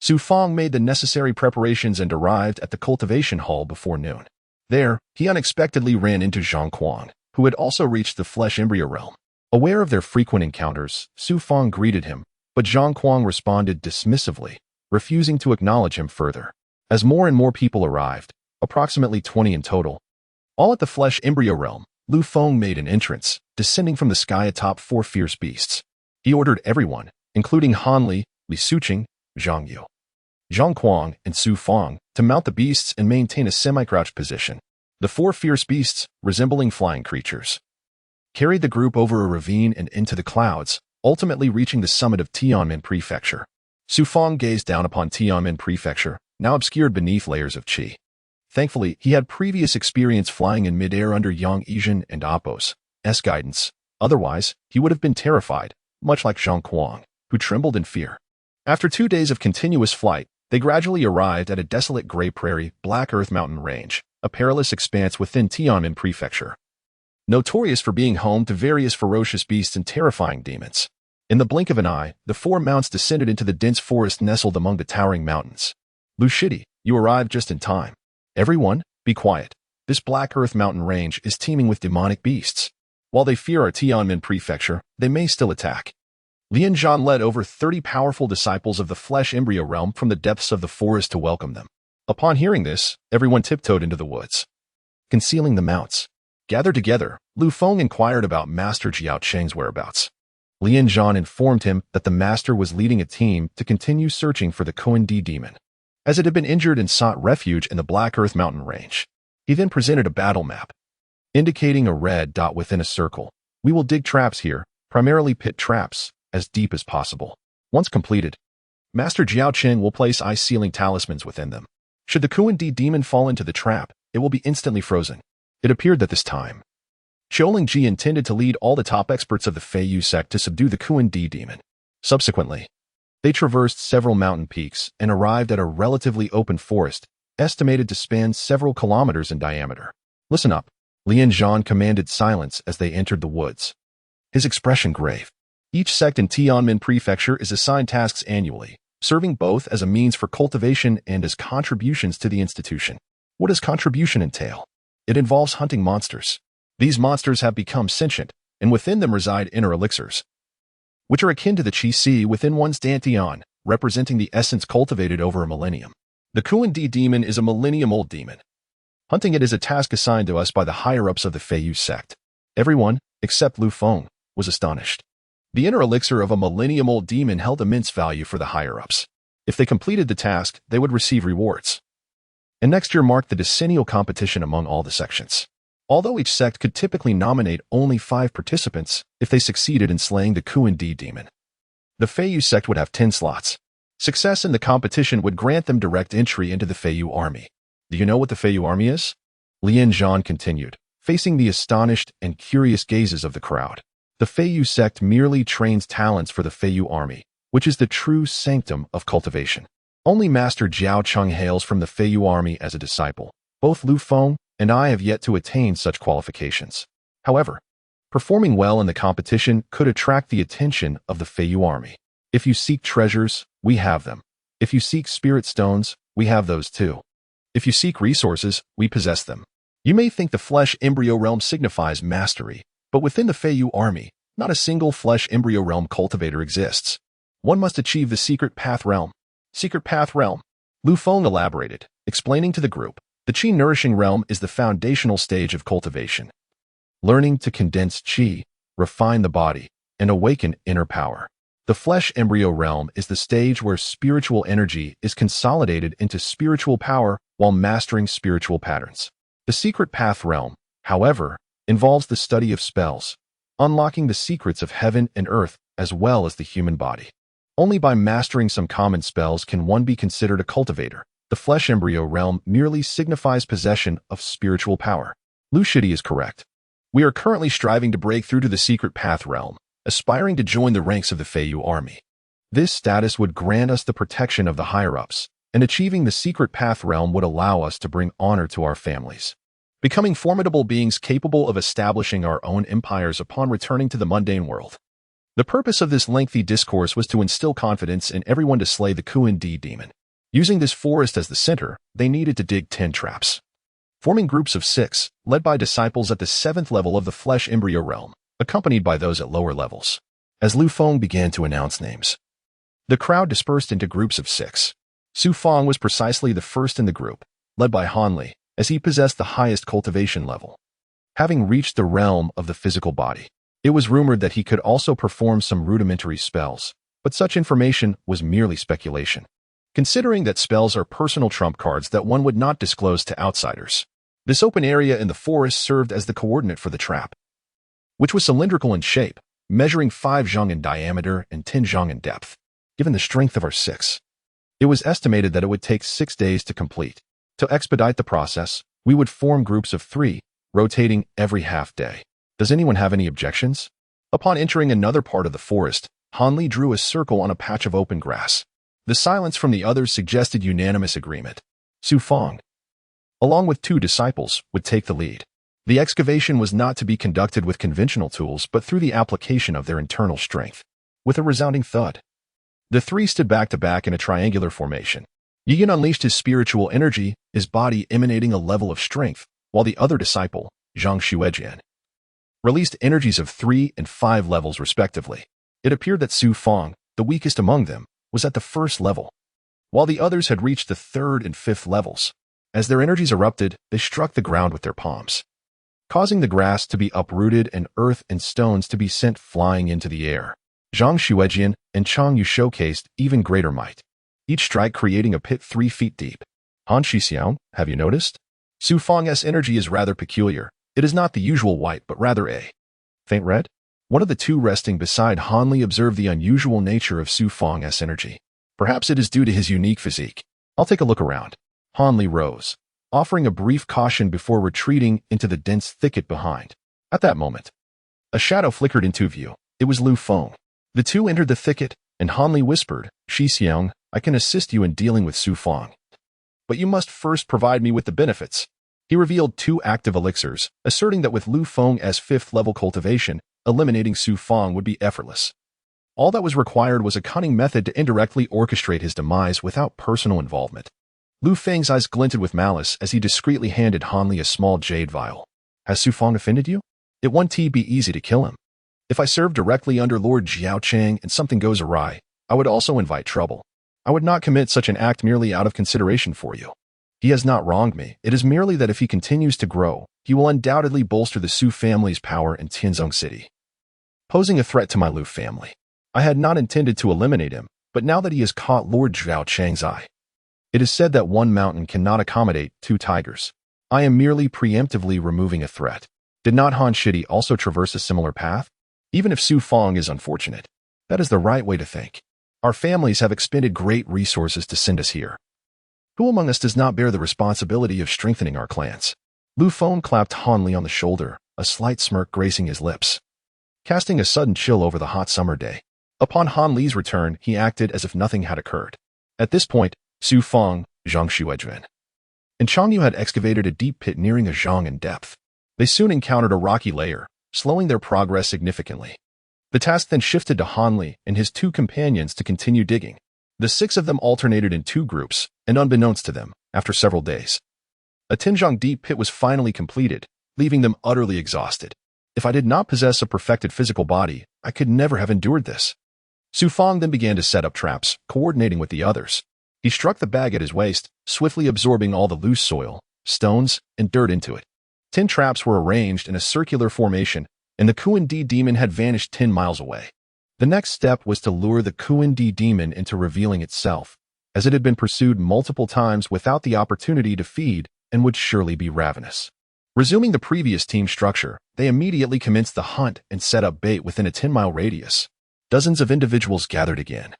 Su Fang made the necessary preparations and arrived at the Cultivation Hall before noon. There, he unexpectedly ran into Zhang Kuang, who had also reached the flesh embryo realm. Aware of their frequent encounters, Su Fang greeted him, but Zhang Kuang responded dismissively, refusing to acknowledge him further. As more and more people arrived, approximately 20 in total, all at the flesh embryo realm, Lu Feng made an entrance, descending from the sky atop 4 fierce beasts. He ordered everyone, including Han Li, Li Suqing, Zhang Yu, Zhang Kuang, and Su Fang, to mount the beasts and maintain a semi-crouched position. The 4 fierce beasts, resembling flying creatures, carried the group over a ravine and into the clouds, ultimately reaching the summit of Tianmin Prefecture. Su Fang gazed down upon Tianmin Prefecture, now obscured beneath layers of qi. Thankfully, he had previous experience flying in midair under Yang Yizhen and Appo's guidance. Otherwise, he would have been terrified, much like Zhang Kuang, who trembled in fear. After 2 days of continuous flight, they gradually arrived at a desolate gray prairie, Black Earth Mountain Range, a perilous expanse within Tianmin Prefecture, notorious for being home to various ferocious beasts and terrifying demons. In the blink of an eye, the 4 mounts descended into the dense forest nestled among the towering mountains. Lu Shidi, you arrived just in time. Everyone, be quiet. This Black Earth Mountain Range is teeming with demonic beasts. While they fear our Tianmin Prefecture, they may still attack. Lian Zhan led over 30 powerful disciples of the flesh embryo realm from the depths of the forest to welcome them. Upon hearing this, everyone tiptoed into the woods, concealing the mounts. Gathered together, Lu Feng inquired about Master Jiao Qing's whereabouts. Lian Zhan informed him that the master was leading a team to continue searching for the Kuan-Di demon, as it had been injured and sought refuge in the Black Earth Mountain Range. He then presented a battle map, indicating a red dot within a circle. We will dig traps here, primarily pit traps, as deep as possible. Once completed, Master Jiao Qing will place ice-sealing talismans within them. Should the Kuan-Di demon fall into the trap, it will be instantly frozen. It appeared that this time, Xiaoling Ji intended to lead all the top experts of the Feiyu sect to subdue the Kuan-Di demon. Subsequently, they traversed several mountain peaks and arrived at a relatively open forest, estimated to span several kilometers in diameter. Listen up. Lian Zhan commanded silence as they entered the woods, his expression grave. Each sect in Tianmin Prefecture is assigned tasks annually, serving both as a means for cultivation and as contributions to the institution. What does contribution entail? It involves hunting monsters. These monsters have become sentient, and within them reside inner elixirs, which are akin to the Qi Si within one's Dantian, representing the essence cultivated over a millennium. The Kuan-Di demon is a millennium-old demon. Hunting it is a task assigned to us by the higher-ups of the Feiyu sect. Everyone, except Lu Feng, was astonished. The inner elixir of a millennium-old demon held immense value for the higher-ups. If they completed the task, they would receive rewards. And next year marked the decennial competition among all the sections. Although each sect could typically nominate only 5 participants if they succeeded in slaying the Kuan-Di demon, the Feiyu sect would have 10 slots. Success in the competition would grant them direct entry into the Feiyu army. Do you know what the Feiyu army is? Lian Zhan continued, facing the astonished and curious gazes of the crowd. The Feiyu sect merely trains talents for the Feiyu army, which is the true sanctum of cultivation. Only Master Jiao Cheng hails from the Feiyu army as a disciple, Both Lu Feng and I have yet to attain such qualifications. However, performing well in the competition could attract the attention of the Feiyu army. If you seek treasures, we have them. If you seek spirit stones, we have those too. If you seek resources, we possess them. You may think the flesh embryo realm signifies mastery, but within the Feiyu army, not a single flesh embryo realm cultivator exists. One must achieve the secret path realm. Secret path realm. Lu Feng elaborated, explaining to the group, the qi nourishing realm is the foundational stage of cultivation. Learning to condense qi, refine the body, and awaken inner power. The flesh embryo realm is the stage where spiritual energy is consolidated into spiritual power while mastering spiritual patterns. The secret path realm, however, involves the study of spells, unlocking the secrets of heaven and earth as well as the human body. Only by mastering some common spells can one be considered a cultivator. The flesh embryo realm merely signifies possession of spiritual power. Lu Shidi is correct. We are currently striving to break through to the secret path realm, aspiring to join the ranks of the Feiyu army. This status would grant us the protection of the higher-ups, and achieving the secret path realm would allow us to bring honor to our families, becoming formidable beings capable of establishing our own empires upon returning to the mundane world. The purpose of this lengthy discourse was to instill confidence in everyone to slay the Kuan-Di demon. Using this forest as the center, they needed to dig 10 traps. Forming groups of 6, led by disciples at the 7th level of the flesh embryo realm, accompanied by those at lower levels. As Lu Feng began to announce names, the crowd dispersed into groups of 6. Su Feng was precisely the first in the group, led by Han Li, as he possessed the highest cultivation level. Having reached the realm of the physical body, it was rumored that he could also perform some rudimentary spells, but such information was merely speculation, considering that spells are personal trump cards that one would not disclose to outsiders. This open area in the forest served as the coordinate for the trap, which was cylindrical in shape, measuring 5 zhang in diameter and 10 zhang in depth. Given the strength of our 6, it was estimated that it would take 6 days to complete. To expedite the process, we would form groups of 3, rotating every half day. Does anyone have any objections? Upon entering another part of the forest, Han Li drew a circle on a patch of open grass. The silence from the others suggested unanimous agreement. Su Feng, along with 2 disciples, would take the lead. The excavation was not to be conducted with conventional tools but through the application of their internal strength. With a resounding thud, the 3 stood back to back in a triangular formation. Yin unleashed his spiritual energy, his body emanating a level of strength, while the other disciple, Zhang Xuejian, released energies of 3 and 5 levels respectively. It appeared that Su Feng, the weakest among them, was at the 1st level, while the others had reached the 3rd and 5th levels. As their energies erupted, they struck the ground with their palms, causing the grass to be uprooted and earth and stones to be sent flying into the air. Zhang Xuejian and Chang Yu showcased even greater might, each strike creating a pit 3 feet deep. Han Shixiang, have you noticed? Su Feng's energy is rather peculiar. It is not the usual white but rather a faint red. One of the 2 resting beside Han Li observed the unusual nature of Su Feng's energy. Perhaps it is due to his unique physique. I'll take a look around. Han Li rose, offering a brief caution before retreating into the dense thicket behind. At that moment, a shadow flickered into view. It was Lu Feng. The 2 entered the thicket, and Han Li whispered, Shixiang, I can assist you in dealing with Su Feng, but you must first provide me with the benefits. He revealed 2 active elixirs, asserting that with Lu Feng as 5th level cultivation, eliminating Su Feng would be effortless. All that was required was a cunning method to indirectly orchestrate his demise without personal involvement. Lu Feng's eyes glinted with malice as he discreetly handed Han Li a small jade vial. Has Su Feng offended you? It won't be easy to kill him. If I serve directly under Lord Jiao Chang and something goes awry, I would also invite trouble. I would not commit such an act merely out of consideration for you. He has not wronged me. It is merely that if he continues to grow, he will undoubtedly bolster the Su family's power in Tianzong City, posing a threat to my Lu family. I had not intended to eliminate him, but now that he has caught Lord Jiao Chang's eye, it is said that one mountain cannot accommodate 2 tigers. I am merely preemptively removing a threat. Did not Han Shidi also traverse a similar path? Even if Su Feng is unfortunate, that is the right way to think. Our families have expended great resources to send us here. Who among us does not bear the responsibility of strengthening our clans? Lu Feng clapped Han Li on the shoulder, a slight smirk gracing his lips, casting a sudden chill over the hot summer day. Upon Han Li's return, he acted as if nothing had occurred. At this point, Su Feng, Zhang Xuejuan, and Changyu had excavated a deep pit nearing a zhang in depth. They soon encountered a rocky layer, slowing their progress significantly. The task then shifted to Hanli and his two companions to continue digging. The 6 of them alternated in 2 groups, and unbeknownst to them, after several days, a 10 deep pit was finally completed, leaving them utterly exhausted. If I did not possess a perfected physical body, I could never have endured this. Su Fang then began to set up traps, coordinating with the others. He struck the bag at his waist, swiftly absorbing all the loose soil, stones, and dirt into it. 10 traps were arranged in a circular formation, and the Kuan-Di demon had vanished 10 miles away. The next step was to lure the Kuan-Di demon into revealing itself, as it had been pursued multiple times without the opportunity to feed and would surely be ravenous. Resuming the previous team structure, they immediately commenced the hunt and set up bait within a 10-mile radius. Dozens of individuals gathered again,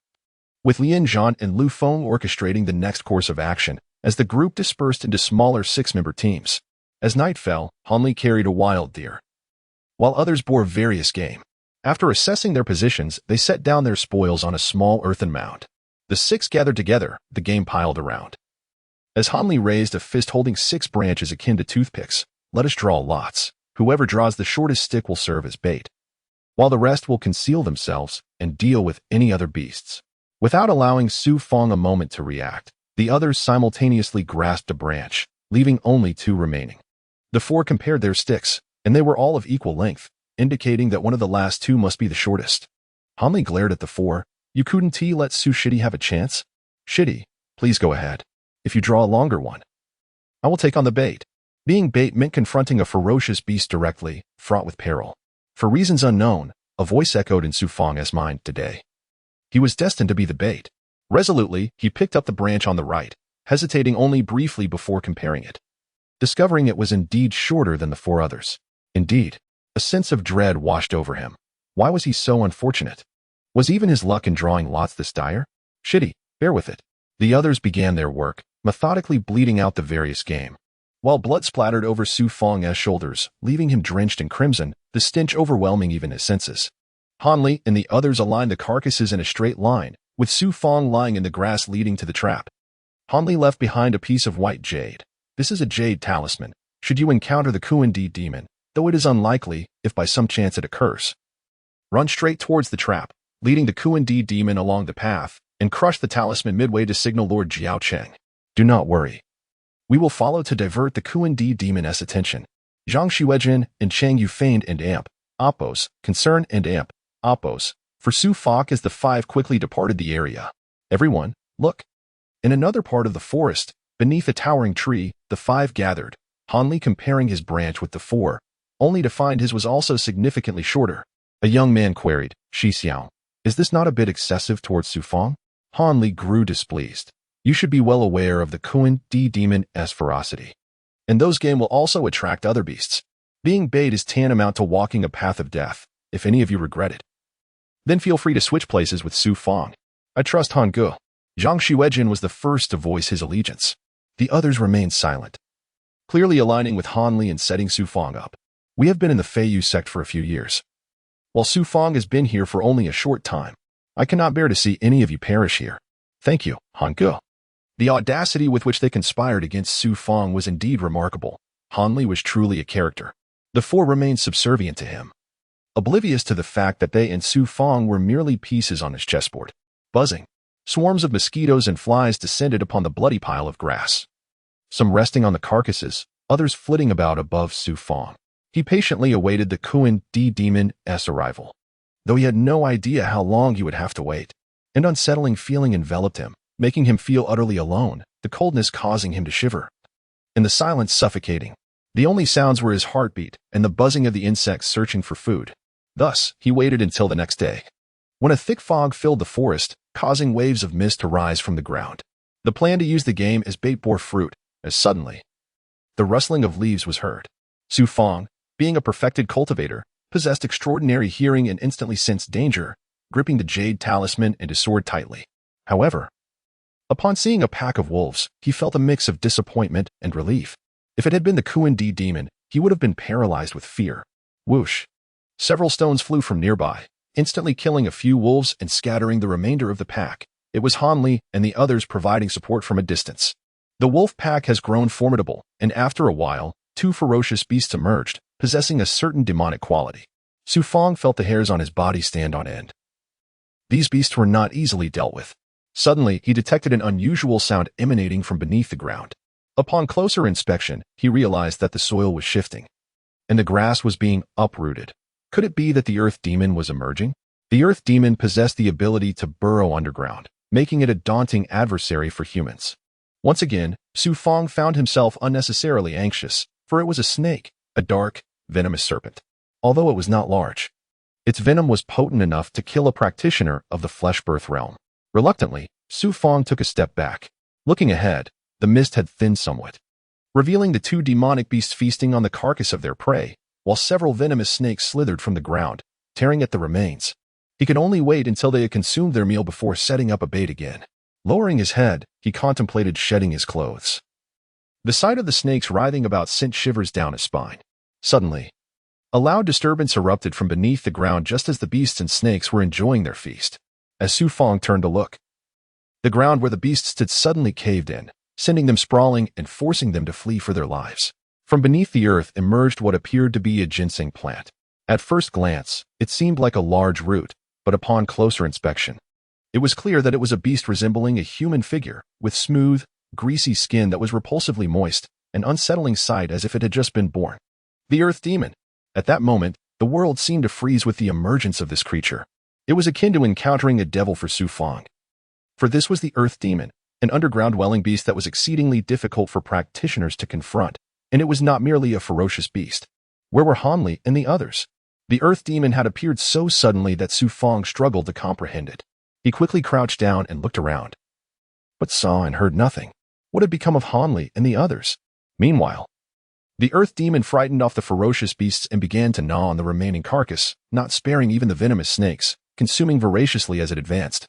with Lian Zhan and Lu Feng orchestrating the next course of action as the group dispersed into smaller 6-member teams. As night fell, Hanli carried a wild deer, while others bore various game. After assessing their positions, they set down their spoils on a small earthen mound. The 6 gathered together, the game piled around. As Hanli raised a fist holding 6 branches akin to toothpicks, let us draw lots. Whoever draws the shortest stick will serve as bait, while the rest will conceal themselves and deal with any other beasts. Without allowing Su Fang a moment to react, the others simultaneously grasped a branch, leaving only 2 remaining. The 4 compared their sticks, and they were all of equal length, indicating that one of the last 2 must be the shortest. Hanli glared at the 4. You couldn't let Su Shidi have a chance? Shidi, please go ahead. If you draw a longer one, I will take on the bait. Being bait meant confronting a ferocious beast directly, fraught with peril. For reasons unknown, a voice echoed in Su Fang's mind today. He was destined to be the bait. Resolutely, he picked up the branch on the right, hesitating only briefly before comparing it. Discovering it was indeed shorter than the 4 others. Indeed, a sense of dread washed over him. Why was he so unfortunate? Was even his luck in drawing lots this dire? Shitty, bear with it. The others began their work, methodically bleeding out the various game. While blood splattered over Su Fang's shoulders, leaving him drenched in crimson, the stench overwhelming even his senses. Hanli and the others aligned the carcasses in a straight line, with Su Fang lying in the grass leading to the trap. Hanli left behind a piece of white jade. This is a jade talisman, should you encounter the Kuan-Di demon, though it is unlikely if by some chance it occurs. Run straight towards the trap, leading the Kuan-Di demon along the path, and crush the talisman midway to signal Lord Jiao Cheng. Do not worry. We will follow to divert the Kuan-Di demon's attention. Zhang Xuejin and Chang Yu feigned and amp, oppos, concern and amp, oppos. For Su Fang as the 5 quickly departed the area. Everyone, look. In another part of the forest, beneath a towering tree, the 5 gathered, Hanli comparing his branch with the 4, only to find his was also significantly shorter. A young man queried, Shi Xiao, is this not a bit excessive towards Su Fang? Hanli grew displeased. You should be well aware of the Kuan-Di demon's ferocity. And those game will also attract other beasts. Being bait is tantamount to walking a path of death, if any of you regret it. Then feel free to switch places with Su Fang. I trust Han Ge. Zhang Xuejin was the first to voice his allegiance. The others remained silent, clearly aligning with Hanli and setting Su Fang up. We have been in the Feiyu sect for a few years, while Su Fang has been here for only a short time. I cannot bear to see any of you perish here. Thank you, Han Ge. The audacity with which they conspired against Su Fang was indeed remarkable. Hanli was truly a character. The 4 remained subservient to him, oblivious to the fact that they and Su Fang were merely pieces on his chessboard. Buzzing, swarms of mosquitoes and flies descended upon the bloody pile of grass. Some resting on the carcasses, others flitting about above Su Fang. He patiently awaited the Kuan-Di demon's arrival, though he had no idea how long he would have to wait. An unsettling feeling enveloped him, making him feel utterly alone, the coldness causing him to shiver, and the silence suffocating. The only sounds were his heartbeat and the buzzing of the insects searching for food. Thus, he waited until the next day, when a thick fog filled the forest, causing waves of mist to rise from the ground. The plan to use the game as bait bore fruit, as suddenly, the rustling of leaves was heard. Su Fang, being a perfected cultivator, possessed extraordinary hearing and instantly sensed danger, gripping the jade talisman and his sword tightly. However, upon seeing a pack of wolves, he felt a mix of disappointment and relief. If it had been the Kuan-Di demon, he would have been paralyzed with fear. Whoosh! Several stones flew from nearby, instantly killing a few wolves and scattering the remainder of the pack. It was Hanli and the others providing support from a distance. The wolf pack has grown formidable, and after a while, two ferocious beasts emerged, possessing a certain demonic quality. Su Fang felt the hairs on his body stand on end. These beasts were not easily dealt with. Suddenly, he detected an unusual sound emanating from beneath the ground. Upon closer inspection, he realized that the soil was shifting, and the grass was being uprooted. Could it be that the earth demon was emerging? The earth demon possessed the ability to burrow underground, making it a daunting adversary for humans. Once again, Su Fang found himself unnecessarily anxious, for it was a snake, a dark, venomous serpent. Although it was not large, its venom was potent enough to kill a practitioner of the flesh-birth realm. Reluctantly, Su Fang took a step back. Looking ahead, the mist had thinned somewhat, revealing the two demonic beasts feasting on the carcass of their prey, while several venomous snakes slithered from the ground, tearing at the remains. He could only wait until they had consumed their meal before setting up a bait again. Lowering his head, he contemplated shedding his clothes. The sight of the snakes writhing about sent shivers down his spine. Suddenly, a loud disturbance erupted from beneath the ground just as the beasts and snakes were enjoying their feast. As Su Fang turned to look, the ground where the beasts stood suddenly caved in, sending them sprawling and forcing them to flee for their lives. From beneath the earth emerged what appeared to be a ginseng plant. At first glance, it seemed like a large root, but upon closer inspection, it was clear that it was a beast resembling a human figure, with smooth, greasy skin that was repulsively moist, an unsettling sight as if it had just been born. The earth demon. At that moment, the world seemed to freeze with the emergence of this creature. It was akin to encountering a devil for Su Fang. For this was the earth demon, an underground-dwelling beast that was exceedingly difficult for practitioners to confront, and it was not merely a ferocious beast. Where were Hanli and the others? The earth demon had appeared so suddenly that Su Fang struggled to comprehend it. He quickly crouched down and looked around, but saw and heard nothing. What had become of Hanli and the others? Meanwhile, the earth demon frightened off the ferocious beasts and began to gnaw on the remaining carcass, not sparing even the venomous snakes, consuming voraciously as it advanced,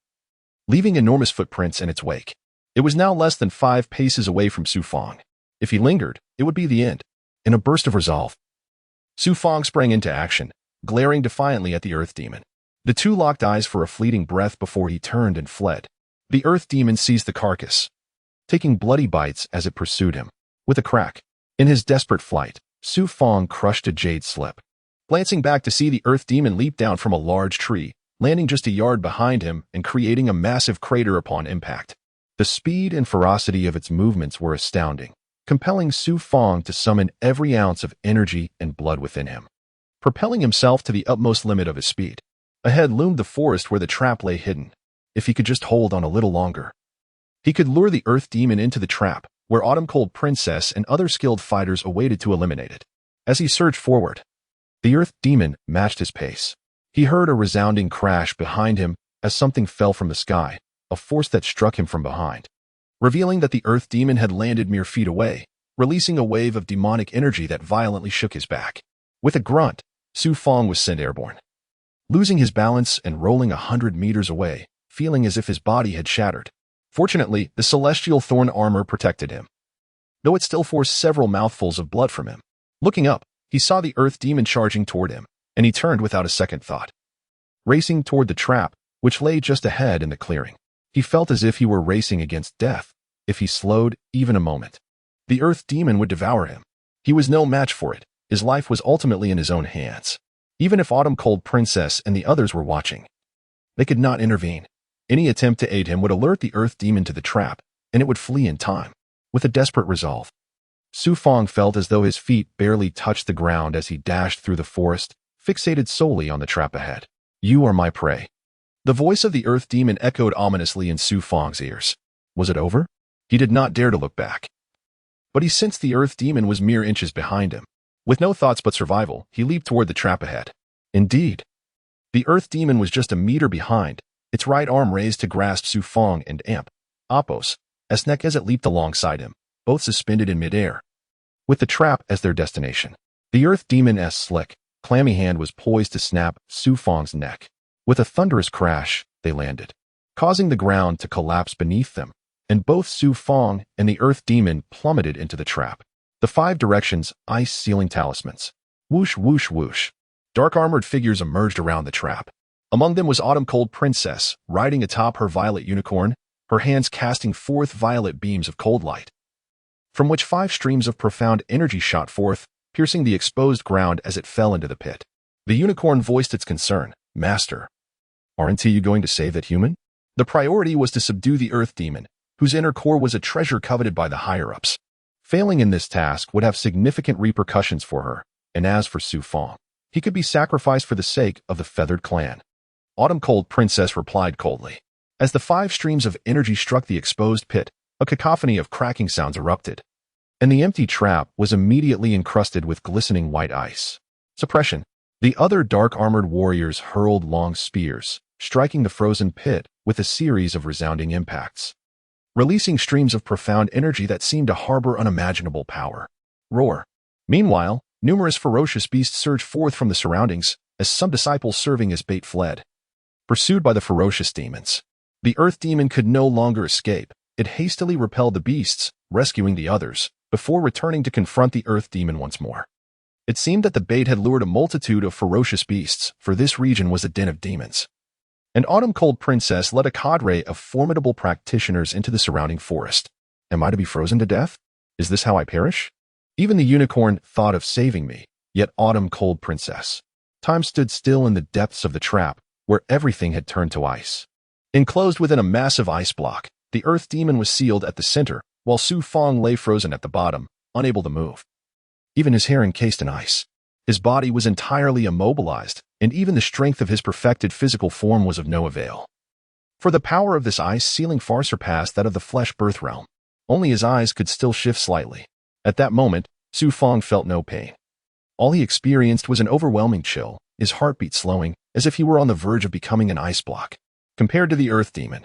leaving enormous footprints in its wake. It was now less than 5 paces away from Su Fang. If he lingered, it would be the end. In a burst of resolve, Su Fang sprang into action, glaring defiantly at the earth demon. The two locked eyes for a fleeting breath before he turned and fled. The earth demon seized the carcass, taking bloody bites as it pursued him. With a crack, in his desperate flight, Su Fang crushed a jade slip. Glancing back to see the earth demon leap down from a large tree, landing just a yard behind him and creating a massive crater upon impact. The speed and ferocity of its movements were astounding, compelling Su Fang to summon every ounce of energy and blood within him. Propelling himself to the utmost limit of his speed, ahead loomed the forest where the trap lay hidden. If he could just hold on a little longer, he could lure the earth demon into the trap, where Autumn-Cold Princess and other skilled fighters awaited to eliminate it. As he surged forward, the earth demon matched his pace. He heard a resounding crash behind him as something fell from the sky, a force that struck him from behind, revealing that the earth demon had landed mere feet away, releasing a wave of demonic energy that violently shook his back. With a grunt, Su Fang was sent airborne, losing his balance and rolling 100 meters away, feeling as if his body had shattered. Fortunately, the celestial thorn armor protected him, though it still forced several mouthfuls of blood from him. Looking up, he saw the earth demon charging toward him, and he turned without a second thought, racing toward the trap, which lay just ahead in the clearing. He felt as if he were racing against death. If he slowed even a moment, the earth demon would devour him. He was no match for it. His life was ultimately in his own hands. Even if Autumn-Cold Princess and the others were watching, they could not intervene. Any attempt to aid him would alert the earth demon to the trap, and it would flee in time. With a desperate resolve, Su Fang felt as though his feet barely touched the ground as he dashed through the forest, fixated solely on the trap ahead. "You are my prey." The voice of the earth demon echoed ominously in Su Fang's ears. Was it over? He did not dare to look back, but he sensed the earth demon was mere inches behind him. With no thoughts but survival, he leaped toward the trap ahead. Indeed, the earth demon was just a meter behind, its right arm raised to grasp Su Fang and Appos, as neck as it leaped alongside him, both suspended in midair, with the trap as their destination. The earth demon's slick, clammy hand was poised to snap Su Fang's neck. With a thunderous crash, they landed, causing the ground to collapse beneath them, and both Su Fang and the earth demon plummeted into the trap. The 5 directions ice sealing talismans. Whoosh, whoosh, whoosh. Dark armored figures emerged around the trap. Among them was Autumn-Cold Princess, riding atop her violet unicorn, her hands casting forth violet beams of cold light. from which 5 streams of profound energy shot forth, piercing the exposed ground as it fell into the pit. The unicorn voiced its concern. Master, aren't you going to save that human? The priority was to subdue the earth demon, whose inner core was a treasure coveted by the higher-ups. Failing in this task would have significant repercussions for her, and as for Su Fang, he could be sacrificed for the sake of the feathered clan. Autumn Cold Princess replied coldly. As the 5 streams of energy struck the exposed pit, a cacophony of cracking sounds erupted, and the empty trap was immediately encrusted with glistening white ice. Suppression. The other dark-armored warriors hurled long spears, striking the frozen pit with a series of resounding impacts, releasing streams of profound energy that seemed to harbor unimaginable power. Roar. Meanwhile, numerous ferocious beasts surged forth from the surroundings as some disciples serving as bait fled. Pursued by the ferocious demons, the earth demon could no longer escape. It hastily repelled the beasts, rescuing the others, before returning to confront the earth demon once more. It seemed that the bait had lured a multitude of ferocious beasts, for this region was a den of demons. And Autumn Cold Princess led a cadre of formidable practitioners into the surrounding forest. Am I to be frozen to death? Is this how I perish? Even the unicorn thought of saving me, yet Autumn Cold Princess. Time stood still in the depths of the trap, where everything had turned to ice. Enclosed within a massive ice block, the earth demon was sealed at the center, while Su Fang lay frozen at the bottom, unable to move. Even his hair encased in ice. His body was entirely immobilized, and even the strength of his perfected physical form was of no avail. For the power of this ice ceiling far surpassed that of the flesh birth realm. Only his eyes could still shift slightly. At that moment, Su Fang felt no pain. All he experienced was an overwhelming chill, his heartbeat slowing, as if he were on the verge of becoming an ice block. Compared to the earth demon,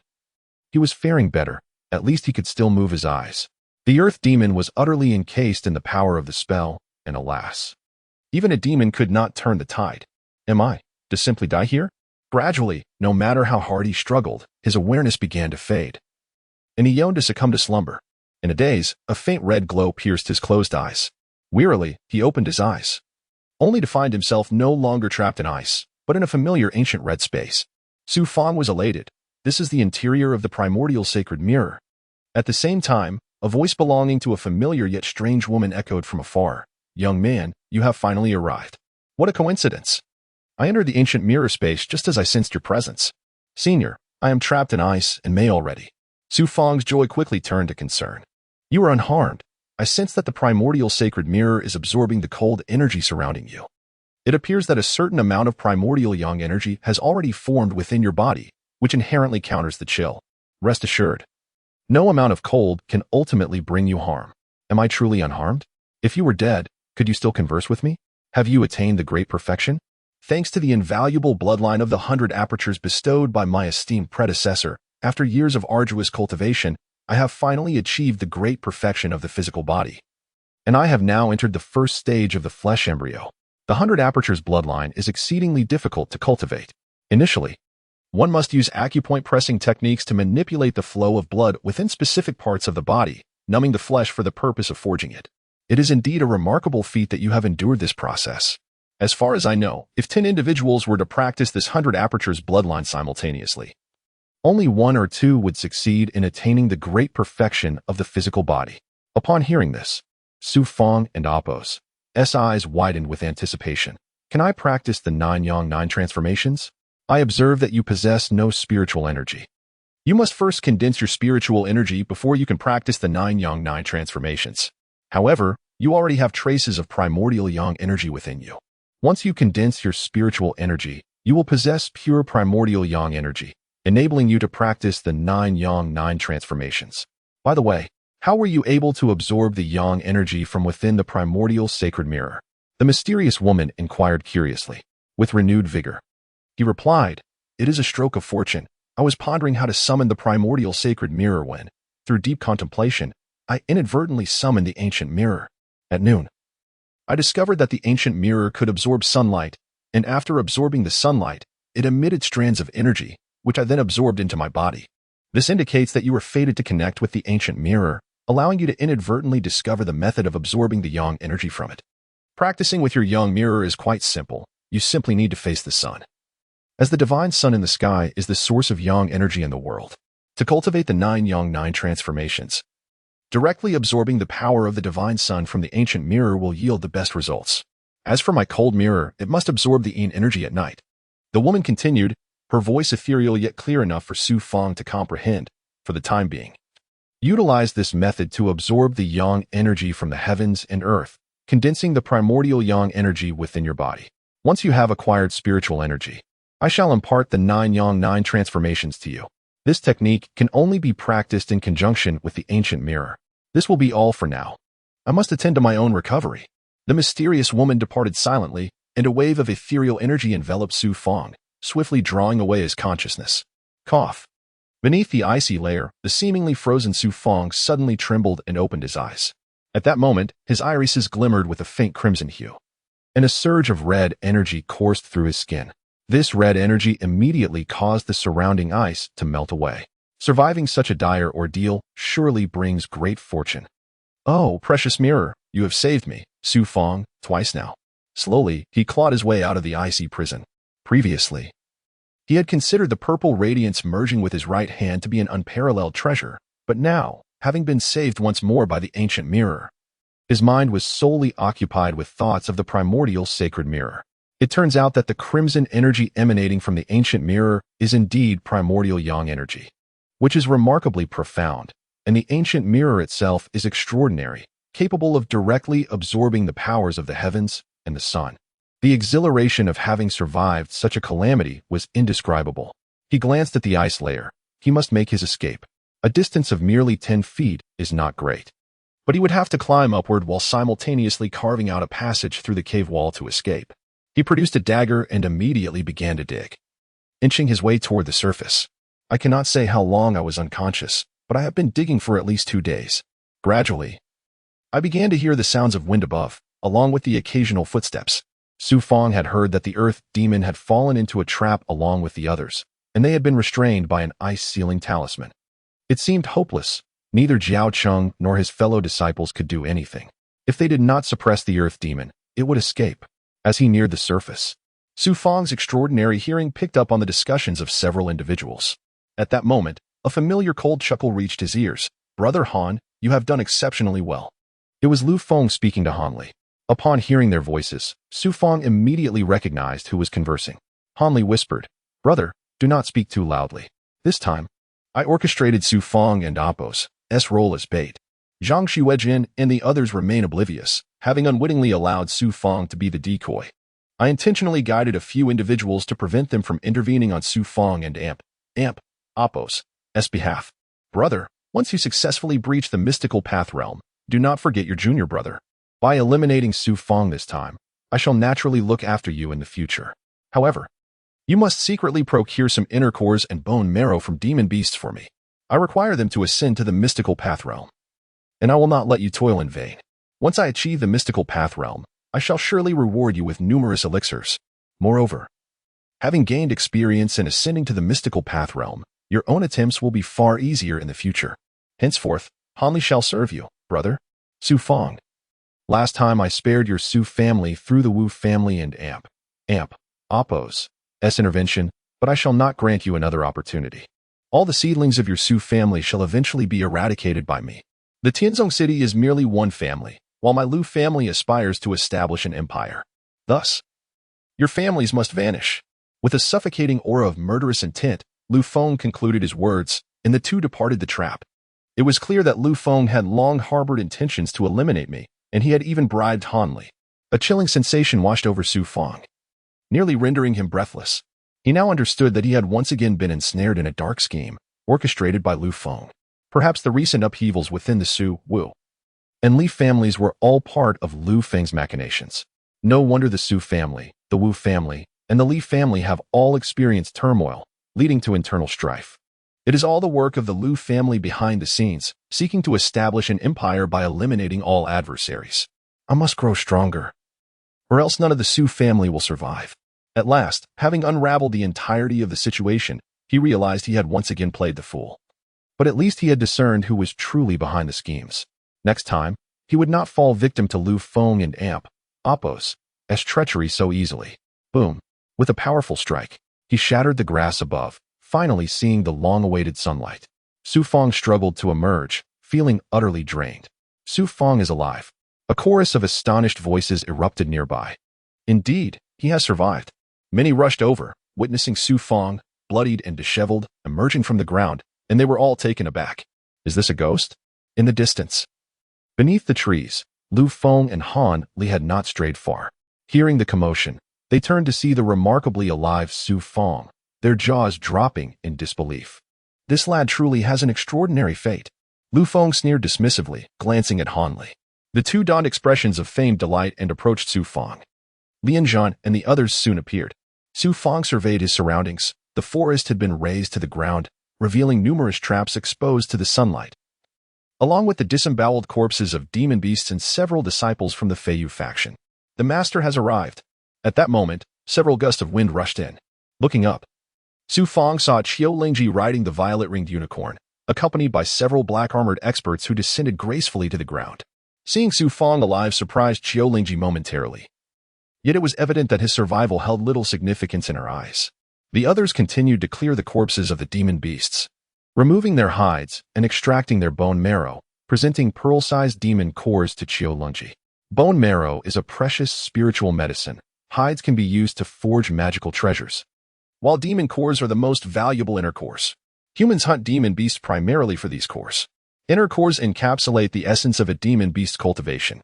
he was faring better. At least he could still move his eyes. The earth demon was utterly encased in the power of the spell, and alas, even a demon could not turn the tide. Am I to simply die here? Gradually, no matter how hard he struggled, his awareness began to fade, and he yearned to succumb to slumber. In a daze, a faint red glow pierced his closed eyes. Wearily, he opened his eyes, only to find himself no longer trapped in ice, but in a familiar ancient red space. Su Fang was elated. This is the interior of the primordial sacred mirror. At the same time, a voice belonging to a familiar yet strange woman echoed from afar. Young man, you have finally arrived. What a coincidence. I entered the ancient mirror space just as I sensed your presence. Senior, I am trapped in ice and may already. Su Fang's joy quickly turned to concern. You are unharmed. I sense that the primordial sacred mirror is absorbing the cold energy surrounding you. It appears that a certain amount of primordial yang energy has already formed within your body, which inherently counters the chill. Rest assured, no amount of cold can ultimately bring you harm. Am I truly unharmed? If you were dead, could you still converse with me? Have you attained the great perfection? Thanks to the invaluable bloodline of the 100 apertures bestowed by my esteemed predecessor, after years of arduous cultivation, I have finally achieved the great perfection of the physical body. And I have now entered the first stage of the flesh embryo. The 100 apertures bloodline is exceedingly difficult to cultivate. Initially, one must use acupoint pressing techniques to manipulate the flow of blood within specific parts of the body, numbing the flesh for the purpose of forging it. It is indeed a remarkable feat that you have endured this process. As far as I know, if 10 individuals were to practice this 100 apertures bloodline simultaneously, only 1 or 2 would succeed in attaining the great perfection of the physical body. Upon hearing this, Su Fang and Appo's eyes widened with anticipation. Can I practice the 9 yang 9 transformations? I observe that you possess no spiritual energy. You must first condense your spiritual energy before you can practice the 9 yang 9 transformations. However, you already have traces of primordial yang energy within you. Once you condense your spiritual energy, you will possess pure primordial yang energy, enabling you to practice the 9 yang 9 transformations. By the way, how were you able to absorb the yang energy from within the primordial sacred mirror? The mysterious woman inquired curiously. With renewed vigor, he replied, it is a stroke of fortune. I was pondering how to summon the primordial sacred mirror when, through deep contemplation, I inadvertently summoned the ancient mirror. At noon, I discovered that the ancient mirror could absorb sunlight, and after absorbing the sunlight, it emitted strands of energy, which I then absorbed into my body. This indicates that you were fated to connect with the ancient mirror, allowing you to inadvertently discover the method of absorbing the yang energy from it. Practicing with your yang mirror is quite simple. You simply need to face the sun, as the divine sun in the sky is the source of yang energy in the world. To cultivate the 9 yang 9 transformations, Directly absorbing the power of the divine sun from the ancient mirror will yield the best results. As for my cold mirror, it must absorb the yin energy at night. The woman continued, her voice ethereal yet clear enough for Su Fang to comprehend, for the time being. Utilize this method to absorb the yang energy from the heavens and earth, condensing the primordial yang energy within your body. Once you have acquired spiritual energy, I shall impart the 9 yang 9 transformations to you. This technique can only be practiced in conjunction with the ancient mirror. This will be all for now. I must attend to my own recovery. The mysterious woman departed silently, and a wave of ethereal energy enveloped Su Fang, swiftly drawing away his consciousness. Cough. Beneath the icy layer, the seemingly frozen Su Fang suddenly trembled and opened his eyes. At that moment, his irises glimmered with a faint crimson hue, and a surge of red energy coursed through his skin. This red energy immediately caused the surrounding ice to melt away. Surviving such a dire ordeal surely brings great fortune. Oh, precious mirror, you have saved me, Su Fang, twice now. Slowly, he clawed his way out of the icy prison. Previously, he had considered the purple radiance merging with his right hand to be an unparalleled treasure, but now, having been saved once more by the ancient mirror, his mind was solely occupied with thoughts of the primordial sacred mirror. It turns out that the crimson energy emanating from the ancient mirror is indeed primordial yang energy, which is remarkably profound, and the ancient mirror itself is extraordinary, capable of directly absorbing the powers of the heavens and the sun. The exhilaration of having survived such a calamity was indescribable. He glanced at the ice layer. He must make his escape. A distance of merely 10 feet is not great, but he would have to climb upward while simultaneously carving out a passage through the cave wall to escape. He produced a dagger and immediately began to dig, inching his way toward the surface. I cannot say how long I was unconscious, but I have been digging for at least 2 days. Gradually, I began to hear the sounds of wind above, along with the occasional footsteps. Su Fang had heard that the earth demon had fallen into a trap along with the others, and they had been restrained by an ice-sealing talisman. It seemed hopeless. Neither Jiao Cheng nor his fellow disciples could do anything. If they did not suppress the earth demon, it would escape. As he neared the surface, Su Fang's extraordinary hearing picked up on the discussions of several individuals. At that moment, a familiar cold chuckle reached his ears. Brother Han, you have done exceptionally well. It was Lu Feng speaking to Han Li. Upon hearing their voices, Su Fang immediately recognized who was conversing. Han Li whispered, Brother, do not speak too loudly. This time, I orchestrated Su Fang and Appo's role as bait. Zhang Xuejin and the others remain oblivious, having unwittingly allowed Su Fang to be the decoy. I intentionally guided a few individuals to prevent them from intervening on Su Fang and Appo's behalf. Brother, once you successfully breach the mystical path realm, do not forget your junior brother. By eliminating Su Fang this time, I shall naturally look after you in the future. However, you must secretly procure some inner cores and bone marrow from demon beasts for me. I require them to ascend to the mystical path realm, and I will not let you toil in vain. Once I achieve the mystical path realm, I shall surely reward you with numerous elixirs. Moreover, having gained experience in ascending to the mystical path realm, your own attempts will be far easier in the future. Henceforth, Han Li shall serve you, brother. Su Fang. Last time I spared your Su family through the Wu family and Appo's intervention, but I shall not grant you another opportunity. All the seedlings of your Su family shall eventually be eradicated by me. The Tianzong city is merely one family, while my Lu family aspires to establish an empire. Thus, your families must vanish. With a suffocating aura of murderous intent, Lu Feng concluded his words, and the two departed the trap. It was clear that Lu Feng had long harbored intentions to eliminate me, and he had even bribed Han Li. A chilling sensation washed over Su Feng, nearly rendering him breathless. He now understood that he had once again been ensnared in a dark scheme, orchestrated by Lu Feng. Perhaps the recent upheavals within the Su, Wu, and Li families were all part of Lu Feng's machinations. No wonder the Su family, the Wu family, and the Li family have all experienced turmoil, leading to internal strife. It is all the work of the Lu family behind the scenes, seeking to establish an empire by eliminating all adversaries. I must grow stronger, or else none of the Su family will survive. At last, having unraveled the entirety of the situation, he realized he had once again played the fool. But at least he had discerned who was truly behind the schemes. Next time, he would not fall victim to Lu Feng and Appo's treachery so easily. Boom. With a powerful strike, he shattered the grass above, finally seeing the long-awaited sunlight. Su Feng struggled to emerge, feeling utterly drained. Su Fang is alive. A chorus of astonished voices erupted nearby. Indeed, he has survived. Many rushed over, witnessing Su Fang, bloodied and disheveled, emerging from the ground, and they were all taken aback. Is this a ghost? In the distance, beneath the trees, Lu Feng and Han Li had not strayed far. Hearing the commotion, they turned to see the remarkably alive Su Feng, their jaws dropping in disbelief. This lad truly has an extraordinary fate. Lu Feng sneered dismissively, glancing at Han Li. The two donned expressions of feigned delight and approached Su Feng. Lian Zhan and the others soon appeared. Su Feng surveyed his surroundings. The forest had been razed to the ground, revealing numerous traps exposed to the sunlight, along with the disemboweled corpses of demon beasts and several disciples from the Feiyu faction. The master has arrived. At that moment, several gusts of wind rushed in. Looking up, Su Feng saw Qiu Lingji riding the violet-ringed unicorn, accompanied by several black-armored experts who descended gracefully to the ground. Seeing Su Feng alive surprised Qiu Lingji momentarily. Yet it was evident that his survival held little significance in her eyes. The others continued to clear the corpses of the demon beasts, removing their hides and extracting their bone marrow, presenting pearl-sized demon cores to Qiu Lingji. Bone marrow is a precious spiritual medicine. Hides can be used to forge magical treasures, while demon cores are the most valuable inner cores. Humans hunt demon beasts primarily for these cores. Inner cores encapsulate the essence of a demon beast's cultivation.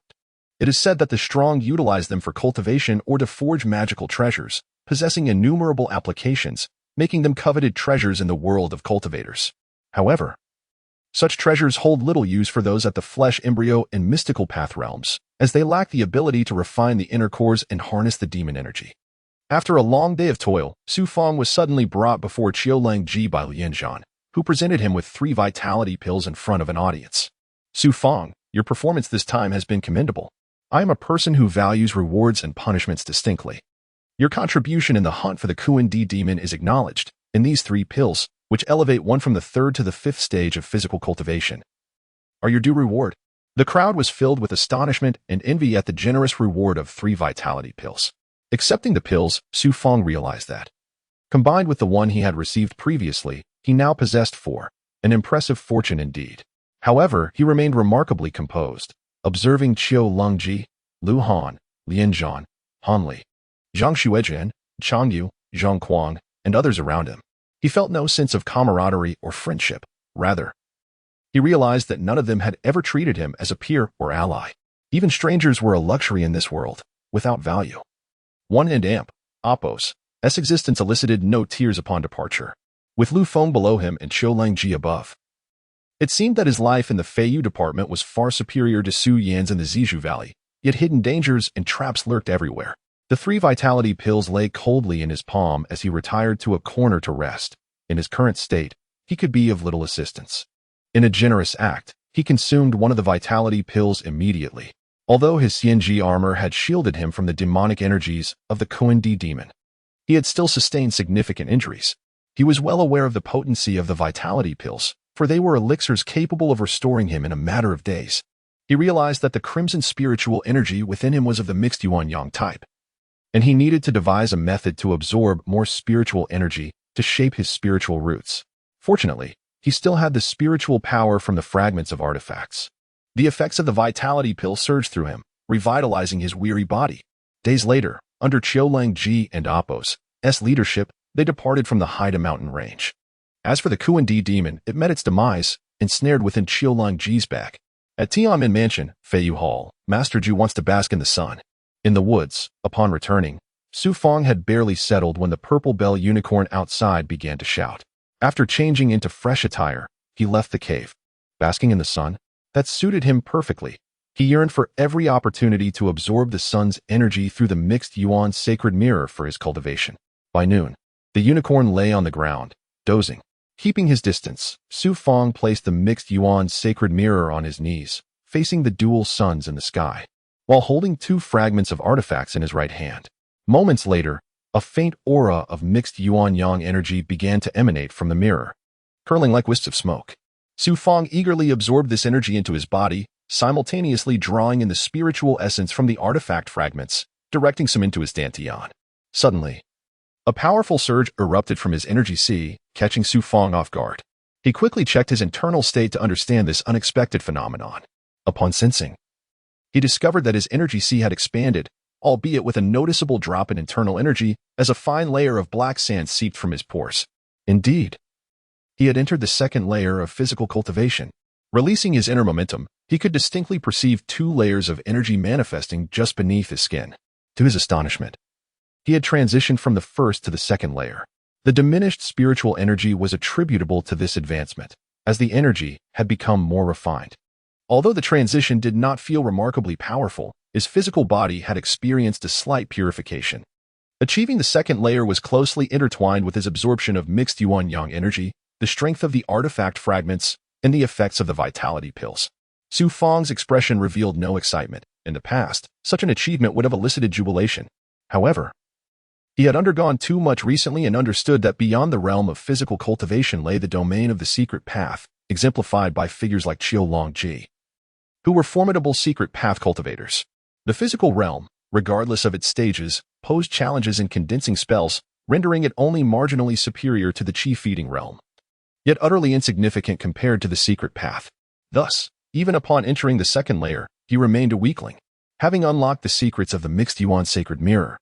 It is said that the strong utilize them for cultivation or to forge magical treasures, possessing innumerable applications, making them coveted treasures in the world of cultivators. However, such treasures hold little use for those at the flesh, embryo, and mystical path realms, as they lack the ability to refine the inner cores and harness the demon energy. After a long day of toil, Su Feng was suddenly brought before Qiu Lingji by Lian Zhan, who presented him with 3 vitality pills in front of an audience. Su Feng, your performance this time has been commendable. I am a person who values rewards and punishments distinctly. Your contribution in the hunt for the Kuan-Di demon is acknowledged, in these 3 pills, which elevate one from the 3rd to the 5th stage of physical cultivation, are your due reward. The crowd was filled with astonishment and envy at the generous reward of 3 vitality pills. Accepting the pills, Su Feng realized that, combined with the one he had received previously, he now possessed 4, an impressive fortune indeed. However, he remained remarkably composed, observing Qiu Lingji, Lu Han, Lian Zhan, Han Li, Zhang Xuezhen, Chang Yu, Zhang Kuang, and others around him. He felt no sense of camaraderie or friendship. Rather, he realized that none of them had ever treated him as a peer or ally. Even strangers were a luxury in this world, without value. One and Amp, Apos, S existence elicited no tears upon departure, with Lu Feng below him and Qiu Lingji above. It seemed that his life in the Feiyu department was far superior to Su Yan's in the Zizhu Valley, yet hidden dangers and traps lurked everywhere. The 3 vitality pills lay coldly in his palm as he retired to a corner to rest. In his current state, he could be of little assistance. In a generous act, he consumed one of the vitality pills immediately. Although his CNG armor had shielded him from the demonic energies of the Kuan-Di demon, he had still sustained significant injuries. He was well aware of the potency of the vitality pills, for they were elixirs capable of restoring him in a matter of days. He realized that the crimson spiritual energy within him was of the mixed yuan-yang type, and he needed to devise a method to absorb more spiritual energy to shape his spiritual roots. Fortunately, he still had the spiritual power from the fragments of artifacts. The effects of the vitality pill surged through him, revitalizing his weary body. Days later, under Qiu Lingji and Apos' leadership, they departed from the Haida mountain range. As for the Kuan-Di demon, it met its demise, ensnared within Qiu Lingji's back. At Tianmen Mansion, Feiyu Hall, Master Zhu wants to bask in the sun. In the woods, upon returning, Su Feng had barely settled when the purple bell unicorn outside began to shout. After changing into fresh attire, he left the cave. Basking in the sun? That suited him perfectly. He yearned for every opportunity to absorb the sun's energy through the mixed yuan sacred mirror for his cultivation. By noon, the unicorn lay on the ground, dozing. Keeping his distance, Su Feng placed the mixed yuan sacred mirror on his knees, facing the dual suns in the sky, while holding 2 fragments of artifacts in his right hand. Moments later, a faint aura of mixed yuan-yang energy began to emanate from the mirror, curling like wisps of smoke. Su Feng eagerly absorbed this energy into his body, simultaneously drawing in the spiritual essence from the artifact fragments, directing some into his dantian. Suddenly, a powerful surge erupted from his energy sea, catching Su Feng off guard. He quickly checked his internal state to understand this unexpected phenomenon. Upon sensing, he discovered that his energy sea had expanded, albeit with a noticeable drop in internal energy as a fine layer of black sand seeped from his pores. Indeed, he had entered the second layer of physical cultivation. Releasing his inner momentum, he could distinctly perceive 2 layers of energy manifesting just beneath his skin. To his astonishment, he had transitioned from the first to the second layer. The diminished spiritual energy was attributable to this advancement, as the energy had become more refined. Although the transition did not feel remarkably powerful, his physical body had experienced a slight purification. Achieving the second layer was closely intertwined with his absorption of mixed yuan-yang energy, the strength of the artifact fragments, and the effects of the vitality pills. Su Fang's expression revealed no excitement. In the past, such an achievement would have elicited jubilation. However, he had undergone too much recently and understood that beyond the realm of physical cultivation lay the domain of the secret path, exemplified by figures like Qiulongji, who were formidable secret path cultivators. The physical realm, regardless of its stages, posed challenges in condensing spells, rendering it only marginally superior to the qi-feeding realm, yet utterly insignificant compared to the secret path. Thus, even upon entering the second layer, he remained a weakling. Having unlocked the secrets of the mixed yuan sacred mirror,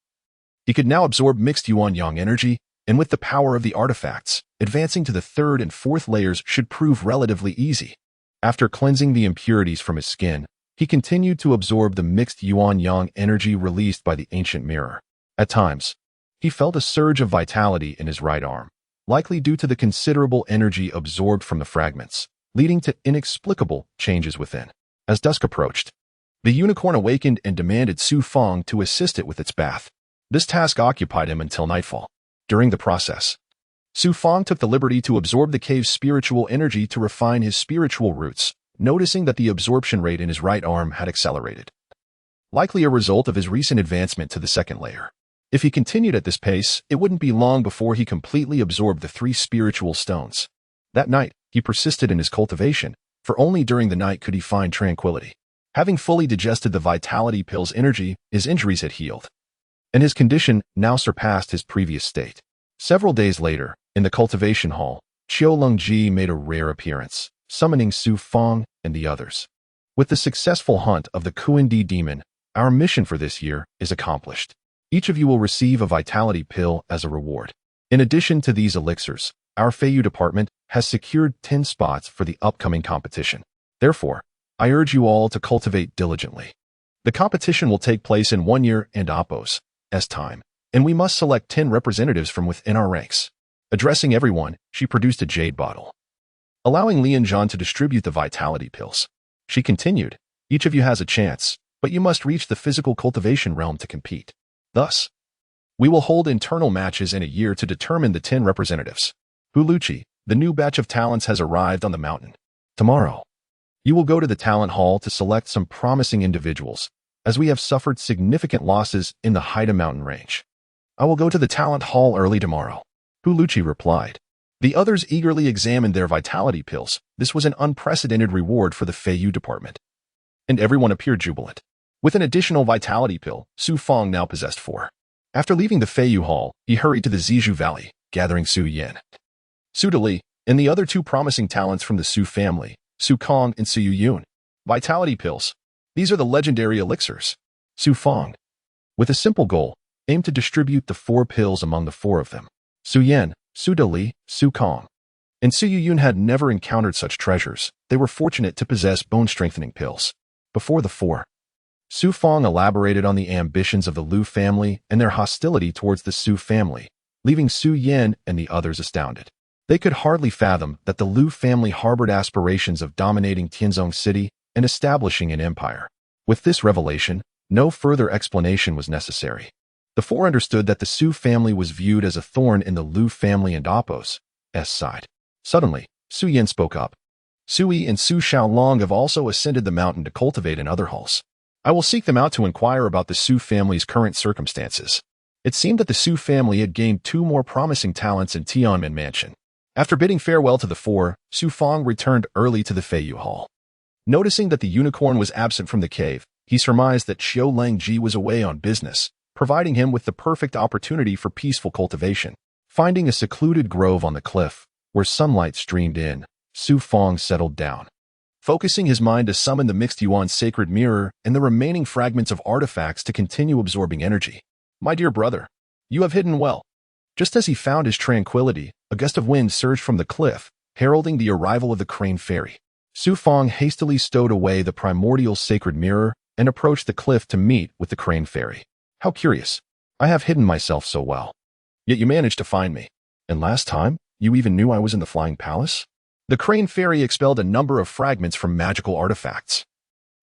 he could now absorb mixed yuan-yang energy, and with the power of the artifacts, advancing to the third and fourth layers should prove relatively easy. After cleansing the impurities from his skin, he continued to absorb the mixed yuan-yang energy released by the ancient mirror. At times, he felt a surge of vitality in his right arm, likely due to the considerable energy absorbed from the fragments, leading to inexplicable changes within. As dusk approached, the unicorn awakened and demanded Su Fang to assist it with its bath. This task occupied him until nightfall. During the process, Su Fang took the liberty to absorb the cave's spiritual energy to refine his spiritual roots, noticing that the absorption rate in his right arm had accelerated, likely a result of his recent advancement to the second layer. If he continued at this pace, it wouldn't be long before he completely absorbed the 3 spiritual stones. That night, he persisted in his cultivation, for only during the night could he find tranquility. Having fully digested the vitality pill's energy, his injuries had healed, and his condition now surpassed his previous state. Several days later, in the cultivation hall, Qiulongji made a rare appearance, summoning Su Fang and the others. With the successful hunt of the Kuindi demon, our mission for this year is accomplished. Each of you will receive a vitality pill as a reward. In addition to these elixirs, our Feiyu department has secured 10 spots for the upcoming competition. Therefore, I urge you all to cultivate diligently. The competition will take place in 1 year and Appo's time, and we must select 10 representatives from within our ranks. Addressing everyone, she produced a jade bottle, allowing Lian Zhan to distribute the vitality pills. She continued, each of you has a chance, but you must reach the physical cultivation realm to compete. Thus, we will hold internal matches in a year to determine the 10 representatives. Huluchi, the new batch of talents has arrived on the mountain. Tomorrow, you will go to the talent hall to select some promising individuals, as we have suffered significant losses in the Haida mountain range. I will go to the talent hall early tomorrow, Huluchi replied. The others eagerly examined their vitality pills. This was an unprecedented reward for the Feiyu department, and everyone appeared jubilant. With an additional vitality pill, Su Fang now possessed 4. After leaving the Feiyu hall, he hurried to the Zizhu Valley, gathering Su Yan, Su Dali, and the other 2 promising talents from the Su family, Su Kong and Su Yuyun. Vitality pills. These are the legendary elixirs. Su Fang, with a simple goal, aimed to distribute the 4 pills among the 4 of them. Su Yan, Su Dali, Su Kong, and Su Yuyun had never encountered such treasures. They were fortunate to possess bone-strengthening pills. Before the 4, Su Fang elaborated on the ambitions of the Lu family and their hostility towards the Su family, leaving Su Yan and the others astounded. They could hardly fathom that the Lu family harbored aspirations of dominating Tianzong City and establishing an empire. With this revelation, no further explanation was necessary. The 4 understood that the Su family was viewed as a thorn in the Lu family and Appo's side. Suddenly, Su Yan spoke up. Sui and Su Xiaolong have also ascended the mountain to cultivate in other halls. I will seek them out to inquire about the Su family's current circumstances. It seemed that the Su family had gained 2 more promising talents in Tianmen Mansion. After bidding farewell to the 4, Su Fang returned early to the Feiyu hall. Noticing that the unicorn was absent from the cave, he surmised that Qiulongji was away on business, providing him with the perfect opportunity for peaceful cultivation. Finding a secluded grove on the cliff, where sunlight streamed in, Su Fang settled down, focusing his mind to summon the mixed Yuan sacred mirror and the remaining fragments of artifacts to continue absorbing energy. My dear brother, you have hidden well. Just as he found his tranquility, a gust of wind surged from the cliff, heralding the arrival of the crane fairy. Su Fang hastily stowed away the primordial sacred mirror and approached the cliff to meet with the crane fairy. How curious. I have hidden myself so well. Yet you managed to find me. And last time, you even knew I was in the flying palace? The crane fairy expelled a number of fragments from magical artifacts.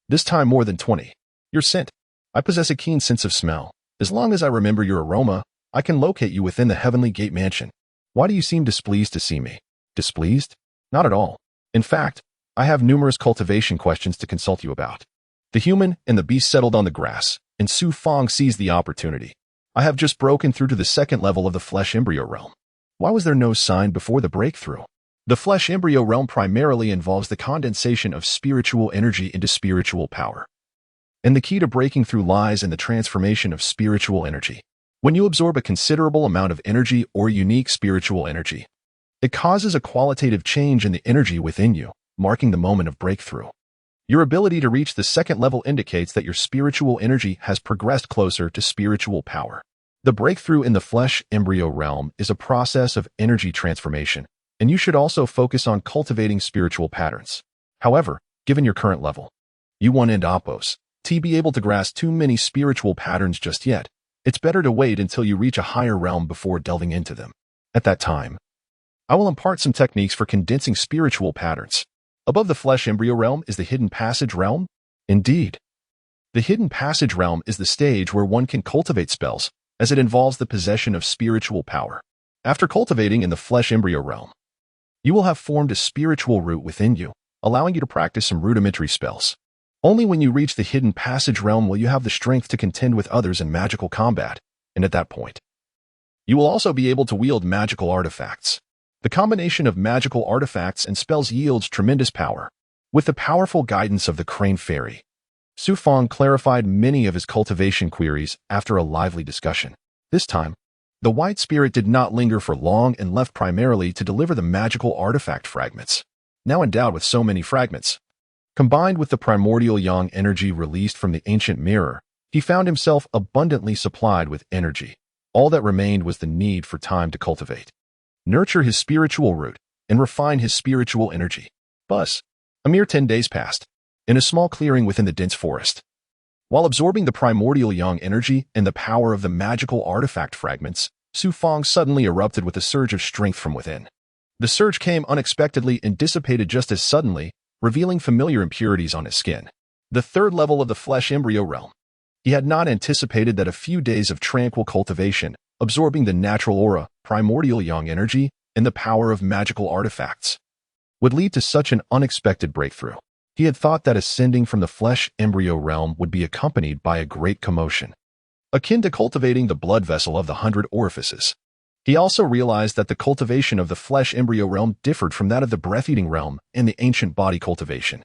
This time more than 20. Your scent. I possess a keen sense of smell. As long as I remember your aroma, I can locate you within the Heavenly Gate mansion. Why do you seem displeased to see me? Displeased? Not at all. In fact, I have numerous cultivation questions to consult you about. The human and the beast settled on the grass, and Su Fang seized the opportunity. I have just broken through to the second level of the flesh embryo realm. Why was there no sign before the breakthrough? The flesh embryo realm primarily involves the condensation of spiritual energy into spiritual power. And the key to breaking through lies in the transformation of spiritual energy. When you absorb a considerable amount of energy or unique spiritual energy, it causes a qualitative change in the energy within you, marking the moment of breakthrough. Your ability to reach the second level indicates that your spiritual energy has progressed closer to spiritual power. The breakthrough in the flesh embryo realm is a process of energy transformation, and you should also focus on cultivating spiritual patterns. However, given your current level, you won't end oppos to be able to grasp too many spiritual patterns just yet. It's better to wait until you reach a higher realm before delving into them. At that time, I will impart some techniques for condensing spiritual patterns. Above the flesh embryo realm is the hidden passage realm. Indeed, the hidden passage realm is the stage where one can cultivate spells, as it involves the possession of spiritual power. After cultivating in the flesh embryo realm, you will have formed a spiritual root within you, allowing you to practice some rudimentary spells. Only when you reach the hidden passage realm will you have the strength to contend with others in magical combat, and at that point, you will also be able to wield magical artifacts. The combination of magical artifacts and spells yields tremendous power. With the powerful guidance of the crane fairy, Su Fang clarified many of his cultivation queries after a lively discussion. This time, the white spirit did not linger for long and left primarily to deliver the magical artifact fragments. Now endowed with so many fragments, combined with the primordial yang energy released from the ancient mirror, he found himself abundantly supplied with energy. All that remained was the need for time to cultivate, nurture his spiritual root, and refine his spiritual energy. Buzz. A mere 10 days passed, in a small clearing within the dense forest. While absorbing the primordial yang energy and the power of the magical artifact fragments, Su Fang suddenly erupted with a surge of strength from within. The surge came unexpectedly and dissipated just as suddenly, revealing familiar impurities on his skin. The third level of the flesh embryo realm. He had not anticipated that a few days of tranquil cultivation, absorbing the natural aura, primordial yang energy, and the power of magical artifacts, would lead to such an unexpected breakthrough. He had thought that ascending from the flesh embryo realm would be accompanied by a great commotion, akin to cultivating the blood vessel of the 100 orifices. He also realized that the cultivation of the flesh embryo realm differed from that of the breath-eating realm and the ancient body cultivation,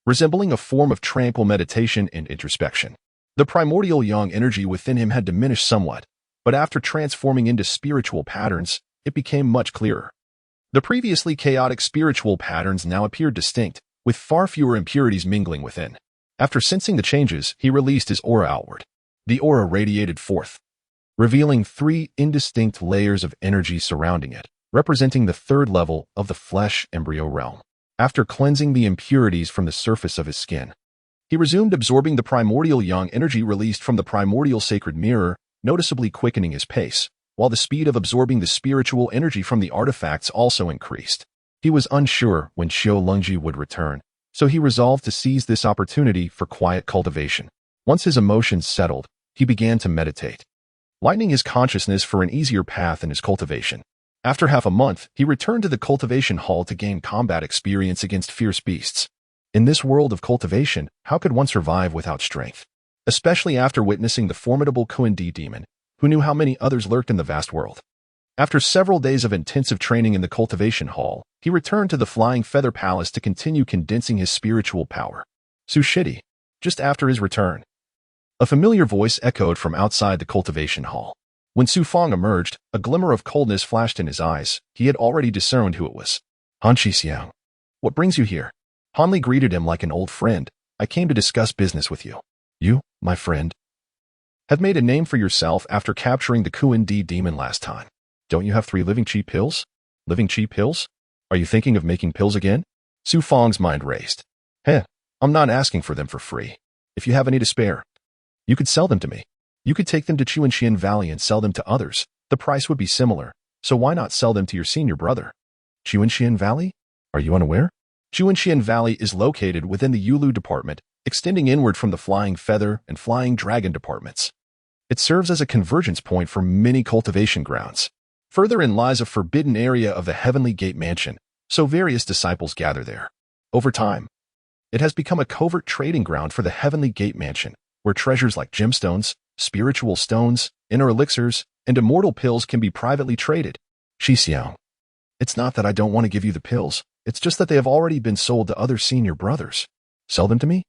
resembling a form of tranquil meditation and introspection. The primordial yang energy within him had diminished somewhat, but after transforming into spiritual patterns, it became much clearer. The previously chaotic spiritual patterns now appeared distinct, with far fewer impurities mingling within. After sensing the changes, he released his aura outward. The aura radiated forth, revealing 3 indistinct layers of energy surrounding it, representing the third level of the flesh embryo realm. After cleansing the impurities from the surface of his skin, he resumed absorbing the primordial yang energy released from the primordial sacred mirror, noticeably quickening his pace, while the speed of absorbing the spiritual energy from the artifacts also increased. He was unsure when Xiao Lungji would return, so he resolved to seize this opportunity for quiet cultivation. Once his emotions settled, he began to meditate, lightening his consciousness for an easier path in his cultivation. After half a month, he returned to the cultivation hall to gain combat experience against fierce beasts. In this world of cultivation, how could one survive without strength? Especially after witnessing the formidable Kundi demon, who knew how many others lurked in the vast world. After several days of intensive training in the cultivation hall, he returned to the Flying Feather Palace to continue condensing his spiritual power. Sushiti. Just after his return, a familiar voice echoed from outside the cultivation hall. When Su Fang emerged, a glimmer of coldness flashed in his eyes. He had already discerned who it was. Han Xixiang. What brings you here? Hanli greeted him like an old friend. I came to discuss business with you. You, my friend, have made a name for yourself after capturing the Q&D demon last time. Don't you have 3 living cheap pills? Living cheap pills? Are you thinking of making pills again? Su Fang's mind raced. Heh, I'm not asking for them for free. If you have any to spare, you could sell them to me. You could take them to Chuanxian Valley and sell them to others. The price would be similar, so why not sell them to your senior brother? Chuanxian Valley? Are you unaware? Chuanxian Valley is located within the Yulu department, extending inward from the Flying Feather and Flying Dragon departments. It serves as a convergence point for many cultivation grounds. Further in lies a forbidden area of the Heavenly Gate Mansion, so various disciples gather there. Over time, it has become a covert trading ground for the Heavenly Gate Mansion, where treasures like gemstones, spiritual stones, inner elixirs, and immortal pills can be privately traded. Xixiang. It's not that I don't want to give you the pills, it's just that they have already been sold to other senior brothers. Sell them to me?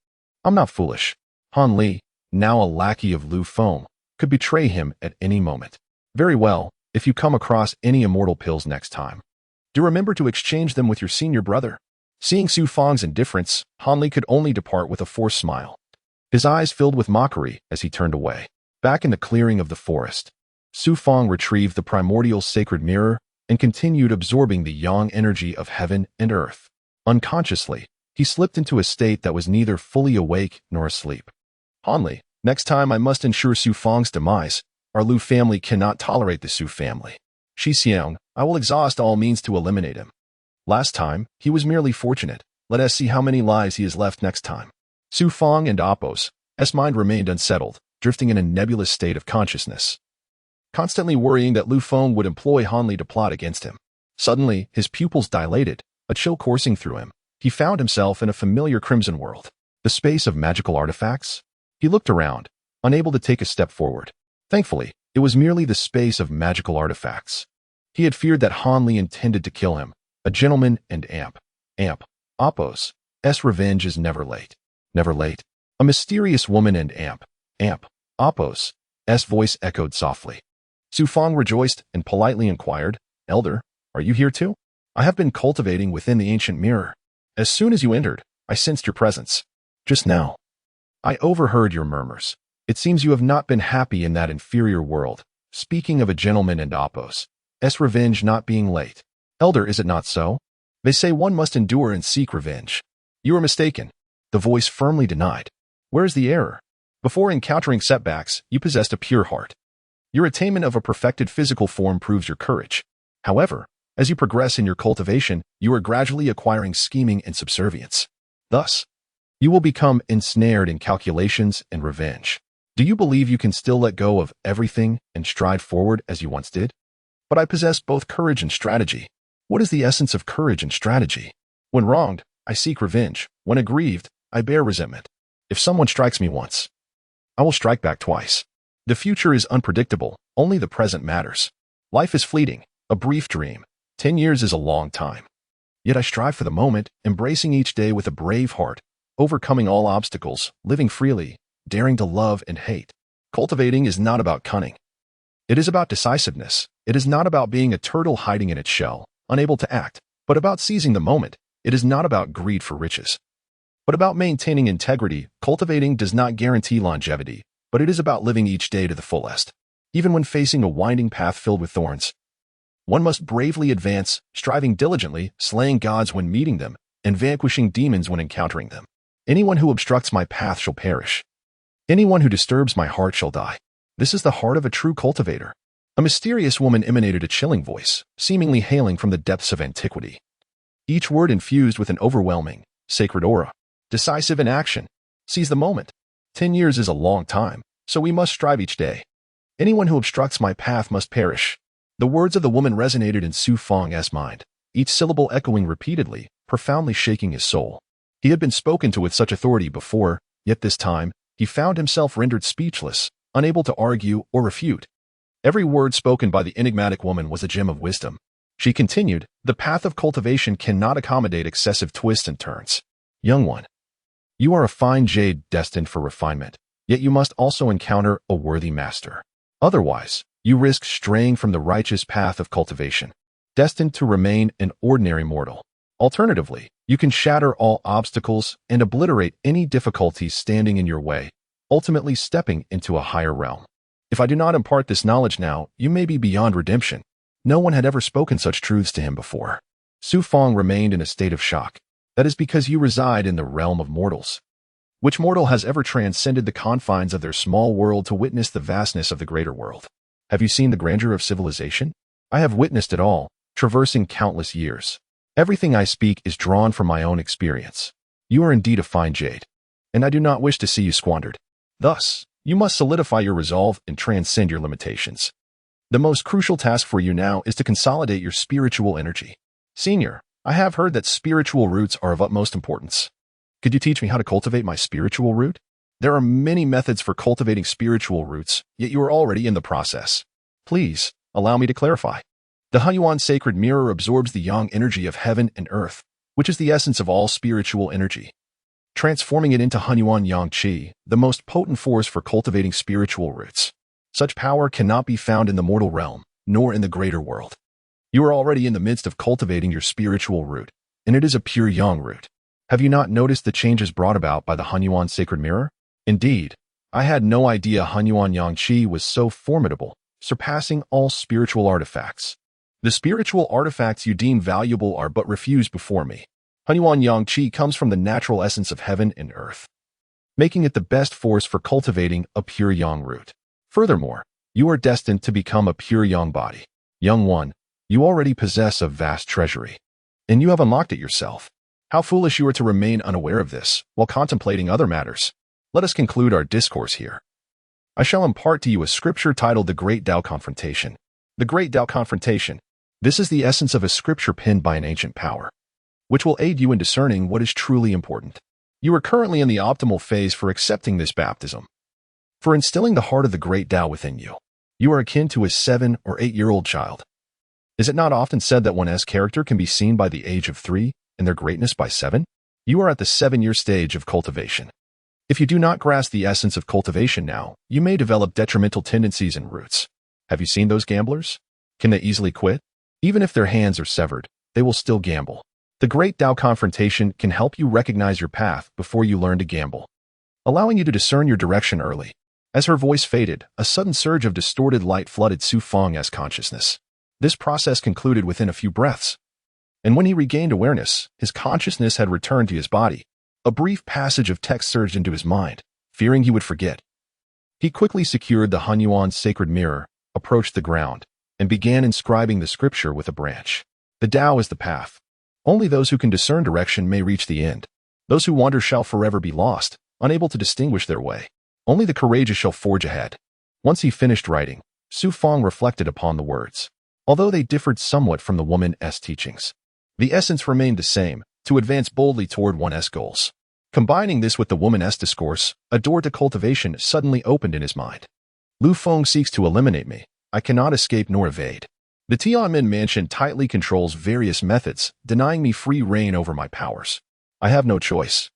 I'm not foolish. Han Li, now a lackey of Lu Feng, could betray him at any moment. Very well, if you come across any immortal pills next time, do remember to exchange them with your senior brother. Seeing Su Fang's indifference, Han Li could only depart with a forced smile. His eyes filled with mockery as he turned away. Back in the clearing of the forest, Su Fang retrieved the primordial sacred mirror and continued absorbing the yang energy of heaven and earth. Unconsciously, he slipped into a state that was neither fully awake nor asleep. Han Li, next time I must ensure Su Fang's demise. Our Lu family cannot tolerate the Su family. Xixiang, I will exhaust all means to eliminate him. Last time, he was merely fortunate. Let us see how many lives he has left next time. Su Fang and Appo's mind remained unsettled, drifting in a nebulous state of consciousness, constantly worrying that Lu Feng would employ Han Li to plot against him. Suddenly, his pupils dilated, a chill coursing through him. He found himself in a familiar crimson world. The space of magical artifacts? He looked around, unable to take a step forward. Thankfully, it was merely the space of magical artifacts. He had feared that Han Li intended to kill him. A gentleman and Appo's revenge is never late. Never late. A mysterious woman and Appo's voice echoed softly. Su Fang rejoiced and politely inquired, Elder, are you here too? I have been cultivating within the ancient mirror. As soon as you entered, I sensed your presence. Just now, I overheard your murmurs. It seems you have not been happy in that inferior world. Speaking of a gentleman and Appo's revenge not being late. Elder, is it not so? They say one must endure and seek revenge. You are mistaken. The voice firmly denied. Where is the error? Before encountering setbacks, you possessed a pure heart. Your attainment of a perfected physical form proves your courage. However, as you progress in your cultivation, you are gradually acquiring scheming and subservience. Thus, you will become ensnared in calculations and revenge. Do you believe you can still let go of everything and stride forward as you once did? But I possess both courage and strategy. What is the essence of courage and strategy? When wronged, I seek revenge. When aggrieved, I bear resentment. If someone strikes me once, I will strike back twice. The future is unpredictable, only the present matters. Life is fleeting, a brief dream. 10 years is a long time. Yet I strive for the moment, embracing each day with a brave heart, overcoming all obstacles, living freely, daring to love and hate. Cultivating is not about cunning. It is about decisiveness. It is not about being a turtle hiding in its shell, unable to act, but about seizing the moment. It is not about greed for riches, but about maintaining integrity. Cultivating does not guarantee longevity, but it is about living each day to the fullest. Even when facing a winding path filled with thorns, one must bravely advance, striving diligently, slaying gods when meeting them, and vanquishing demons when encountering them. Anyone who obstructs my path shall perish. Anyone who disturbs my heart shall die. This is the heart of a true cultivator. A mysterious woman emanated a chilling voice, seemingly hailing from the depths of antiquity. Each word infused with an overwhelming, sacred aura. Decisive in action. Seize the moment. 10 years is a long time, so we must strive each day. Anyone who obstructs my path must perish. The words of the woman resonated in Su Fang's mind, each syllable echoing repeatedly, profoundly shaking his soul. He had been spoken to with such authority before, yet this time, he found himself rendered speechless, unable to argue or refute. Every word spoken by the enigmatic woman was a gem of wisdom. She continued, the path of cultivation cannot accommodate excessive twists and turns. Young one, you are a fine jade destined for refinement, yet you must also encounter a worthy master. Otherwise, you risk straying from the righteous path of cultivation, destined to remain an ordinary mortal. Alternatively, you can shatter all obstacles and obliterate any difficulties standing in your way, ultimately stepping into a higher realm. If I do not impart this knowledge now, you may be beyond redemption. No one had ever spoken such truths to him before. Su Fang remained in a state of shock. That is because you reside in the realm of mortals. Which mortal has ever transcended the confines of their small world to witness the vastness of the greater world? Have you seen the grandeur of civilization? I have witnessed it all, traversing countless years. Everything I speak is drawn from my own experience. You are indeed a fine jade, and I do not wish to see you squandered. Thus, you must solidify your resolve and transcend your limitations. The most crucial task for you now is to consolidate your spiritual energy. Senior, I have heard that spiritual roots are of utmost importance. Could you teach me how to cultivate my spiritual root? There are many methods for cultivating spiritual roots, yet you are already in the process. Please, allow me to clarify. The Hunyuan sacred mirror absorbs the yang energy of heaven and earth, which is the essence of all spiritual energy, transforming it into Hunyuan yang qi, the most potent force for cultivating spiritual roots. Such power cannot be found in the mortal realm, nor in the greater world. You are already in the midst of cultivating your spiritual root, and it is a pure yang root. Have you not noticed the changes brought about by the Hunyuan sacred mirror? Indeed, I had no idea Hunyuan yang qi was so formidable, surpassing all spiritual artifacts. The spiritual artifacts you deem valuable are but refused before me. Hunyuan yang qi comes from the natural essence of heaven and earth, making it the best force for cultivating a pure yang root. Furthermore, you are destined to become a pure yang body. Young one, you already possess a vast treasury, and you have unlocked it yourself. How foolish you are to remain unaware of this while contemplating other matters. Let us conclude our discourse here. I shall impart to you a scripture titled The Great Tao Confrontation. The Great Tao Confrontation. This is the essence of a scripture penned by an ancient power, which will aid you in discerning what is truly important. You are currently in the optimal phase for accepting this baptism, for instilling the heart of the Great Tao within you. You are akin to a 7 or 8-year-old child. Is it not often said that one's character can be seen by the age of 3 and their greatness by 7? You are at the 7-year stage of cultivation. If you do not grasp the essence of cultivation now, you may develop detrimental tendencies and roots. Have you seen those gamblers? Can they easily quit? Even if their hands are severed, they will still gamble. The Great Tao Confrontation can help you recognize your path before you learn to gamble, allowing you to discern your direction early. As her voice faded, a sudden surge of distorted light flooded Su Fang's consciousness. This process concluded within a few breaths, and when he regained awareness, his consciousness had returned to his body. A brief passage of text surged into his mind, fearing he would forget. He quickly secured the Hunyuan sacred mirror, approached the ground, and began inscribing the scripture with a branch. The Tao is the path. Only those who can discern direction may reach the end. Those who wander shall forever be lost, unable to distinguish their way. Only the courageous shall forge ahead. Once he finished writing, Su Fang reflected upon the words. Although they differed somewhat from the woman's teachings, the essence remained the same, to advance boldly toward one's goals. Combining this with the woman's discourse, a door to cultivation suddenly opened in his mind. Lu Feng seeks to eliminate me. I cannot escape nor evade. The Tianmin mansion tightly controls various methods, denying me free reign over my powers. I have no choice.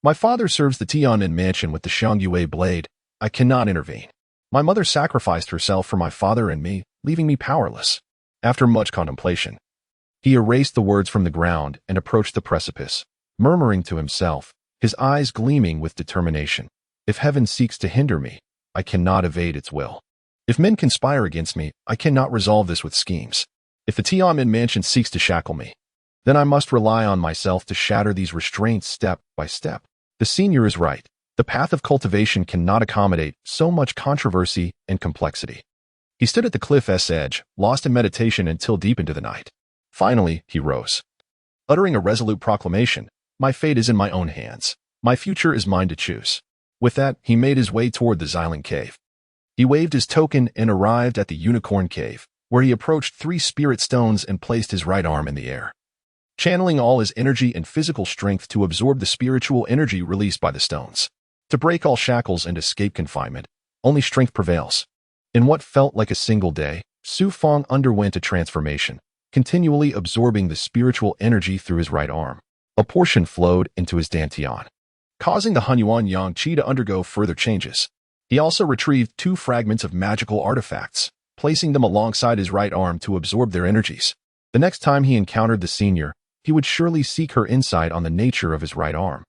My father serves the Tianmin mansion with the Xiangyue blade. I cannot intervene. My mother sacrificed herself for my father and me, leaving me powerless. After much contemplation, he erased the words from the ground and approached the precipice, murmuring to himself, his eyes gleaming with determination. If heaven seeks to hinder me, I cannot evade its will. If men conspire against me, I cannot resolve this with schemes. If the Tianmin mansion seeks to shackle me, then I must rely on myself to shatter these restraints step by step. The senior is right. The path of cultivation cannot accommodate so much controversy and complexity. He stood at the cliff's edge, lost in meditation until deep into the night. Finally, he rose, uttering a resolute proclamation. My fate is in my own hands. My future is mine to choose. With that, he made his way toward the Xiling Cave. He waved his token and arrived at the Unicorn Cave, where he approached 3 spirit stones and placed his right arm in the air, channeling all his energy and physical strength to absorb the spiritual energy released by the stones. To break all shackles and escape confinement, only strength prevails. In what felt like a single day, Su Fang underwent a transformation, continually absorbing the spiritual energy through his right arm. A portion flowed into his dantian, causing the Hunyuan yang qi to undergo further changes. He also retrieved 2 fragments of magical artifacts, placing them alongside his right arm to absorb their energies. The next time he encountered the senior, he would surely seek her insight on the nature of his right arm.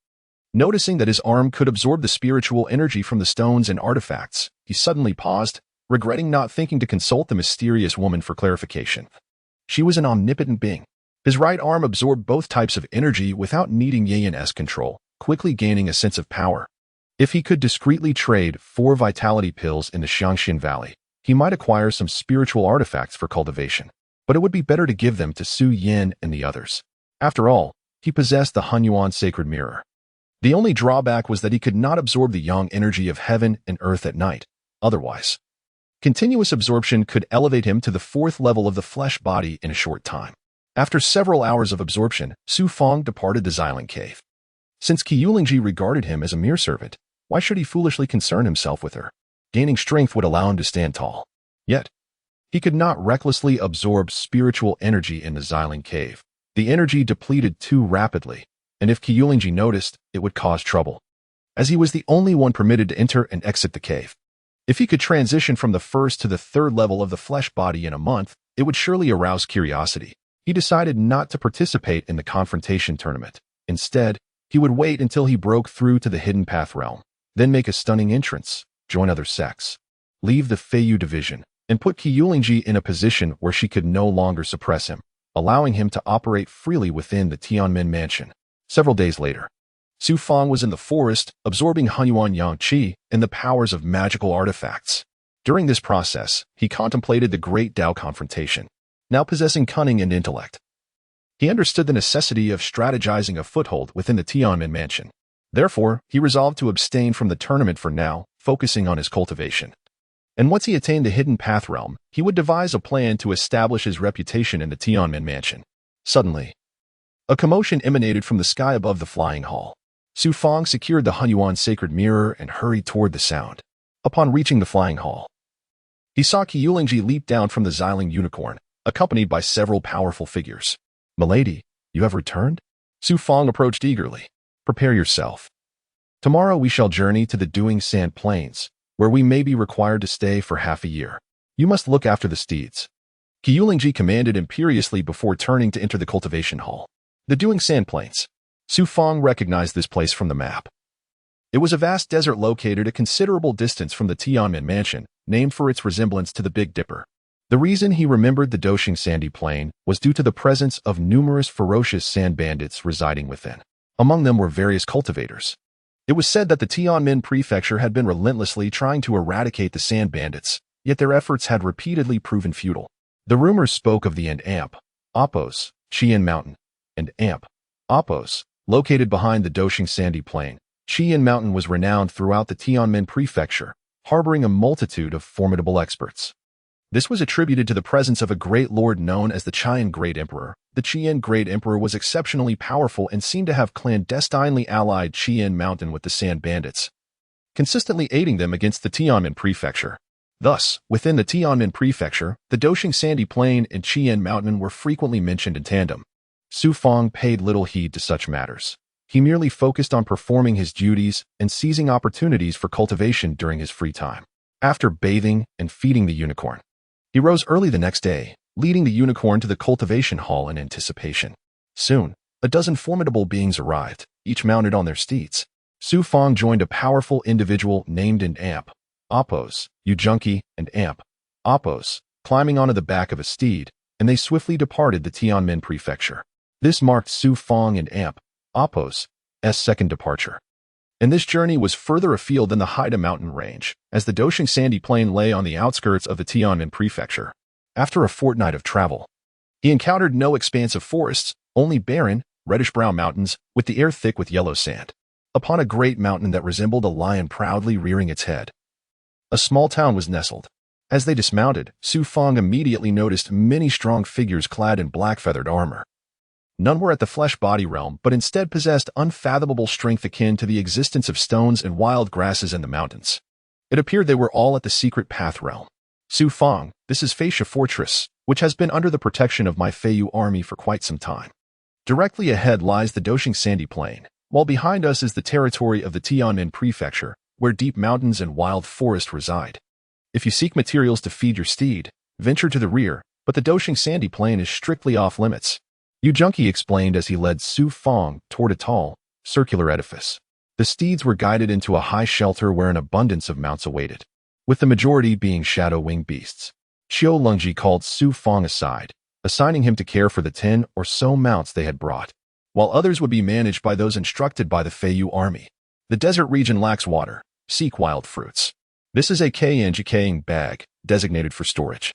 Noticing that his arm could absorb the spiritual energy from the stones and artifacts, he suddenly paused, regretting not thinking to consult the mysterious woman for clarification. She was an omnipotent being. His right arm absorbed both types of energy without needing Yan's control, quickly gaining a sense of power. If he could discreetly trade 4 vitality pills in the Xiangxian Valley, he might acquire some spiritual artifacts for cultivation, but it would be better to give them to Su Yin and the others. After all, he possessed the Hunyuan sacred mirror. The only drawback was that he could not absorb the yang energy of heaven and earth at night. Otherwise, continuous absorption could elevate him to the 4th level of the flesh body in a short time. After several hours of absorption, Su Fang departed the Xiling cave. Since Qiyulingji regarded him as a mere servant, why should he foolishly concern himself with her? Gaining strength would allow him to stand tall. Yet, he could not recklessly absorb spiritual energy in the Xiling cave. The energy depleted too rapidly, and if Qiyulingji noticed, it would cause trouble, as he was the only one permitted to enter and exit the cave. If he could transition from the 1st to the 3rd level of the flesh body in a month, it would surely arouse curiosity. He decided not to participate in the confrontation tournament. Instead, he would wait until he broke through to the hidden path realm, then make a stunning entrance, join other sects, leave the Feiyu division, and put Qiyulingji in a position where she could no longer suppress him, allowing him to operate freely within the Tianmin mansion. Several days later, Su Fang was in the forest, absorbing Hunyuan Yang Qi and the powers of magical artifacts. During this process, he contemplated the great Dao confrontation, now possessing cunning and intellect. He understood the necessity of strategizing a foothold within the Tianmin mansion. Therefore, he resolved to abstain from the tournament for now, focusing on his cultivation. And once he attained the hidden path realm, he would devise a plan to establish his reputation in the Tianmin mansion. Suddenly, a commotion emanated from the sky above the flying hall. Su Fang secured the Hunyuan sacred mirror and hurried toward the sound. Upon reaching the flying hall, he saw Qiyulingji leap down from the Xiling unicorn, accompanied by several powerful figures. "Milady, you have returned?" Su Fang approached eagerly. "Prepare yourself. Tomorrow we shall journey to the Duing Sand Plains, where we may be required to stay for half a year. You must look after the steeds." Qiyulingji commanded imperiously before turning to enter the cultivation hall. The Duing Sand Plains. Su Fang recognized this place from the map. It was a vast desert located a considerable distance from the Tianmin mansion, named for its resemblance to the Big Dipper. The reason he remembered the Doshing Sandy Plain was due to the presence of numerous ferocious sand bandits residing within. Among them were various cultivators. It was said that the Tianmin prefecture had been relentlessly trying to eradicate the sand bandits, yet their efforts had repeatedly proven futile. The rumors spoke of the Amp, Appos, Qian Mountain, and Amp, Appos, located behind the Doshing Sandy Plain. Qian Mountain was renowned throughout the Tianmin prefecture, harboring a multitude of formidable experts. This was attributed to the presence of a great lord known as the Qian Great Emperor. The Qian Great Emperor was exceptionally powerful and seemed to have clandestinely allied Qian Mountain with the sand bandits, consistently aiding them against the Tianmin prefecture. Thus, within the Tianmin prefecture, the Doshing Sandy Plain and Qian Mountain were frequently mentioned in tandem. Su Fang paid little heed to such matters. He merely focused on performing his duties and seizing opportunities for cultivation during his free time. After bathing and feeding the unicorn, he rose early the next day, leading the unicorn to the cultivation hall in anticipation. Soon, a dozen formidable beings arrived, each mounted on their steeds. Su Fang joined a powerful individual named Amp, Appos, Ujunki, and Amp, Appos, climbing onto the back of a steed, and they swiftly departed the Tianmin prefecture. This marked Su Fang and Amp, Appos' second departure. And this journey was further afield than the Haida mountain range, as the Doshing Sandy Plain lay on the outskirts of the Tianmin prefecture. After a fortnight of travel, he encountered no expansive forests, only barren, reddish-brown mountains, with the air thick with yellow sand. Upon a great mountain that resembled a lion proudly rearing its head, a small town was nestled. As they dismounted, Su Fang immediately noticed many strong figures clad in black-feathered armor. None were at the flesh-body realm, but instead possessed unfathomable strength akin to the existence of stones and wild grasses in the mountains. It appeared they were all at the secret path realm. "Su Fang, this is Feisha Fortress, which has been under the protection of my Feiyu army for quite some time. Directly ahead lies the Doshing Sandy Plain, while behind us is the territory of the Tianmin prefecture, where deep mountains and wild forest reside. If you seek materials to feed your steed, venture to the rear, but the Doshing Sandy Plain is strictly off limits." Yu Junki explained as he led Su Fang toward a tall, circular edifice. The steeds were guided into a high shelter where an abundance of mounts awaited, with the majority being shadow-winged beasts. Qiu Lengji called Su Fang aside, assigning him to care for the 10 or so mounts they had brought, while others would be managed by those instructed by the Feiyu army. The desert region lacks water. Seek wild fruits. This is a heaven-defying bag, designated for storage,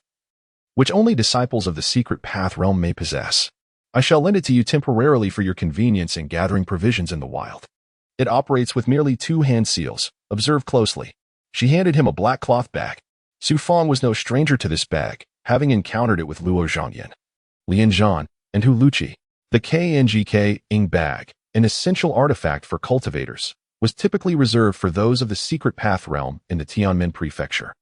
which only disciples of the secret path realm may possess. I shall lend it to you temporarily for your convenience in gathering provisions in the wild. It operates with merely 2 hand seals. Observe closely. She handed him a black cloth bag. Su Fang was no stranger to this bag, having encountered it with Luo Zhangyan, Lian Zhan, and Hu Luqi. The heaven-defying bag, an essential artifact for cultivators, was typically reserved for those of the secret path realm in the Tianmen prefecture.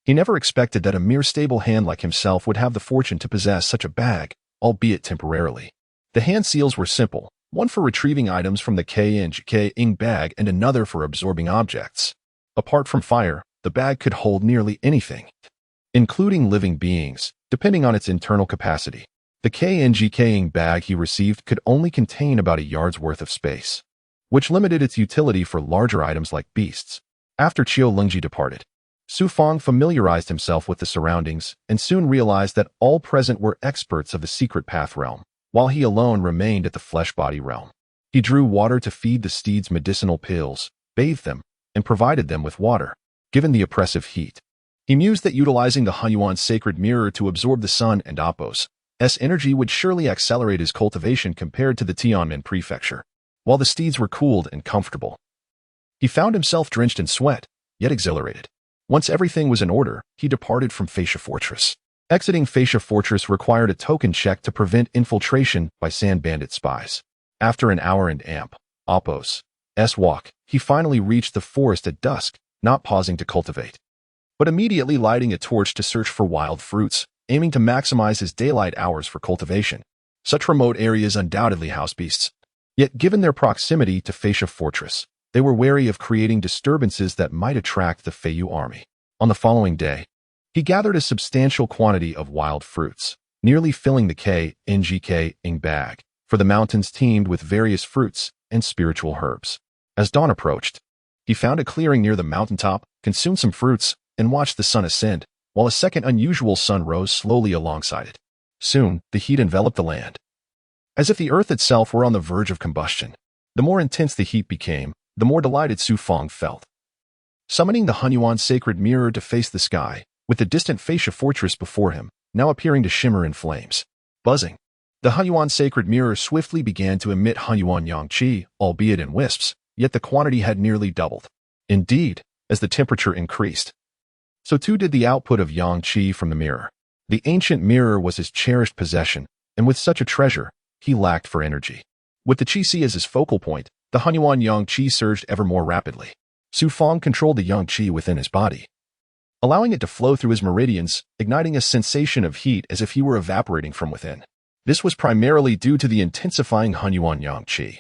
He never expected that a mere stable hand like himself would have the fortune to possess such a bag, albeit temporarily. The hand seals were simple, one for retrieving items from the heaven-defying bag and another for absorbing objects. Apart from fire, the bag could hold nearly anything, including living beings, depending on its internal capacity. The heaven-defying bag he received could only contain about a yard's worth of space, which limited its utility for larger items like beasts. After Qiu Lengji departed, Su Fang familiarized himself with the surroundings and soon realized that all present were experts of the secret path realm, while he alone remained at the flesh-body realm. He drew water to feed the steeds medicinal pills, bathed them, and provided them with water, given the oppressive heat. He mused that utilizing the Hunyuan sacred mirror to absorb the sun and Appo's energy would surely accelerate his cultivation compared to the Tianmen prefecture. While the steeds were cooled and comfortable, he found himself drenched in sweat, yet exhilarated. Once everything was in order, he departed from Fascia Fortress. Exiting Fascia Fortress required a token check to prevent infiltration by sand bandit spies. After an hour and Appo's walk, he finally reached the forest at dusk, not pausing to cultivate, but immediately lighting a torch to search for wild fruits, aiming to maximize his daylight hours for cultivation. Such remote areas undoubtedly house beasts. Yet given their proximity to Fascia Fortress, they were wary of creating disturbances that might attract the Feiyu army. On the following day, he gathered a substantial quantity of wild fruits, nearly filling the heaven-defying bag, for the mountains teemed with various fruits and spiritual herbs. As dawn approached, he found a clearing near the mountaintop, consumed some fruits, and watched the sun ascend, while a second unusual sun rose slowly alongside it. Soon, the heat enveloped the land, as if the earth itself were on the verge of combustion. The more intense the heat became, the more delighted Su Fang felt. Summoning the Hunyuan sacred mirror to face the sky, with the distant Fascia Fortress before him, now appearing to shimmer in flames. Buzzing, the Hunyuan sacred mirror swiftly began to emit Hunyuan yang qi, albeit in wisps, yet the quantity had nearly doubled. Indeed, as the temperature increased, so too did the output of yang qi from the mirror. The ancient mirror was his cherished possession, and with such a treasure, he lacked for energy. With the qi as his focal point, the Hunyuan yang qi surged ever more rapidly. Su Fang controlled the yang qi within his body, allowing it to flow through his meridians, igniting a sensation of heat as if he were evaporating from within. This was primarily due to the intensifying Hunyuan yang qi,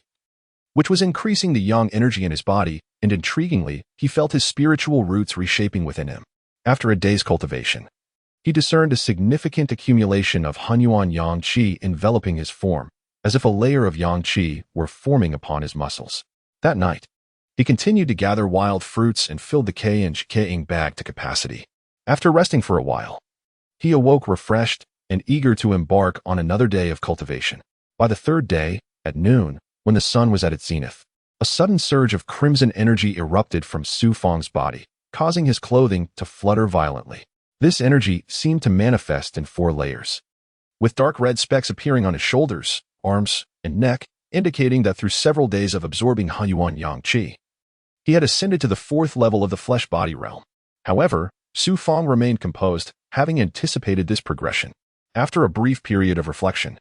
which was increasing the yang energy in his body, and intriguingly, he felt his spiritual roots reshaping within him. After a day's cultivation, he discerned a significant accumulation of Hunyuan yang qi enveloping his form, as if a layer of yang qi were forming upon his muscles. That night, he continued to gather wild fruits and filled the heaven-defying bag to capacity. After resting for a while, he awoke refreshed and eager to embark on another day of cultivation. By the third day, at noon, when the sun was at its zenith, a sudden surge of crimson energy erupted from Su Fang's body, causing his clothing to flutter violently. This energy seemed to manifest in 4 layers, with dark red specks appearing on his shoulders, arms, and neck, indicating that through several days of absorbing Hunyuan yang qi, he had ascended to the 4th level of the flesh-body realm. However, Su Fang remained composed, having anticipated this progression. After a brief period of reflection,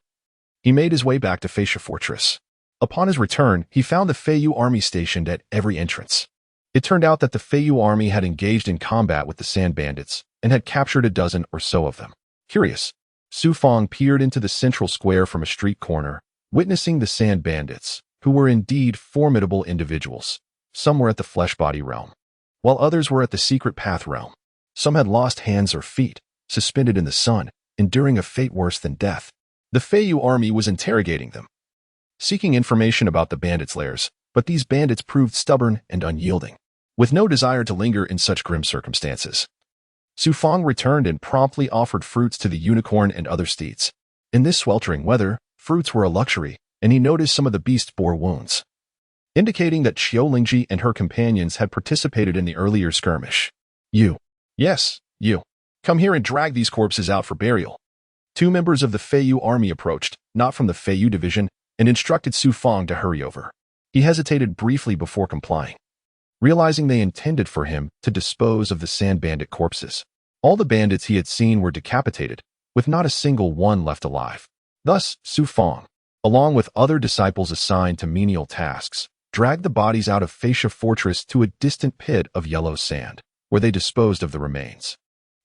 he made his way back to Fascia Fortress. Upon his return, he found the Feiyu army stationed at every entrance. It turned out that the Feiyu army had engaged in combat with the sand bandits and had captured a dozen or so of them. Curious, Su Fang peered into the central square from a street corner, witnessing the sand bandits, who were indeed formidable individuals. Some were at the flesh-body realm, while others were at the secret path realm. Some had lost hands or feet, suspended in the sun, enduring a fate worse than death. The Feiyu army was interrogating them, seeking information about the bandits' lairs, but these bandits proved stubborn and unyielding, with no desire to linger in such grim circumstances. Su Fang returned and promptly offered fruits to the unicorn and other steeds. In this sweltering weather, fruits were a luxury, and he noticed some of the beasts bore wounds, indicating that Qiu Lingji and her companions had participated in the earlier skirmish. You. Yes, you. Come here and drag these corpses out for burial. Two members of the Feiyu army approached, not from the Feiyu division, and instructed Su Fang to hurry over. He hesitated briefly before complying, realizing they intended for him to dispose of the sand bandit corpses. All the bandits he had seen were decapitated, with not a single one left alive. Thus, Su Fang, along with other disciples assigned to menial tasks, dragged the bodies out of Feisha Fortress to a distant pit of yellow sand, where they disposed of the remains.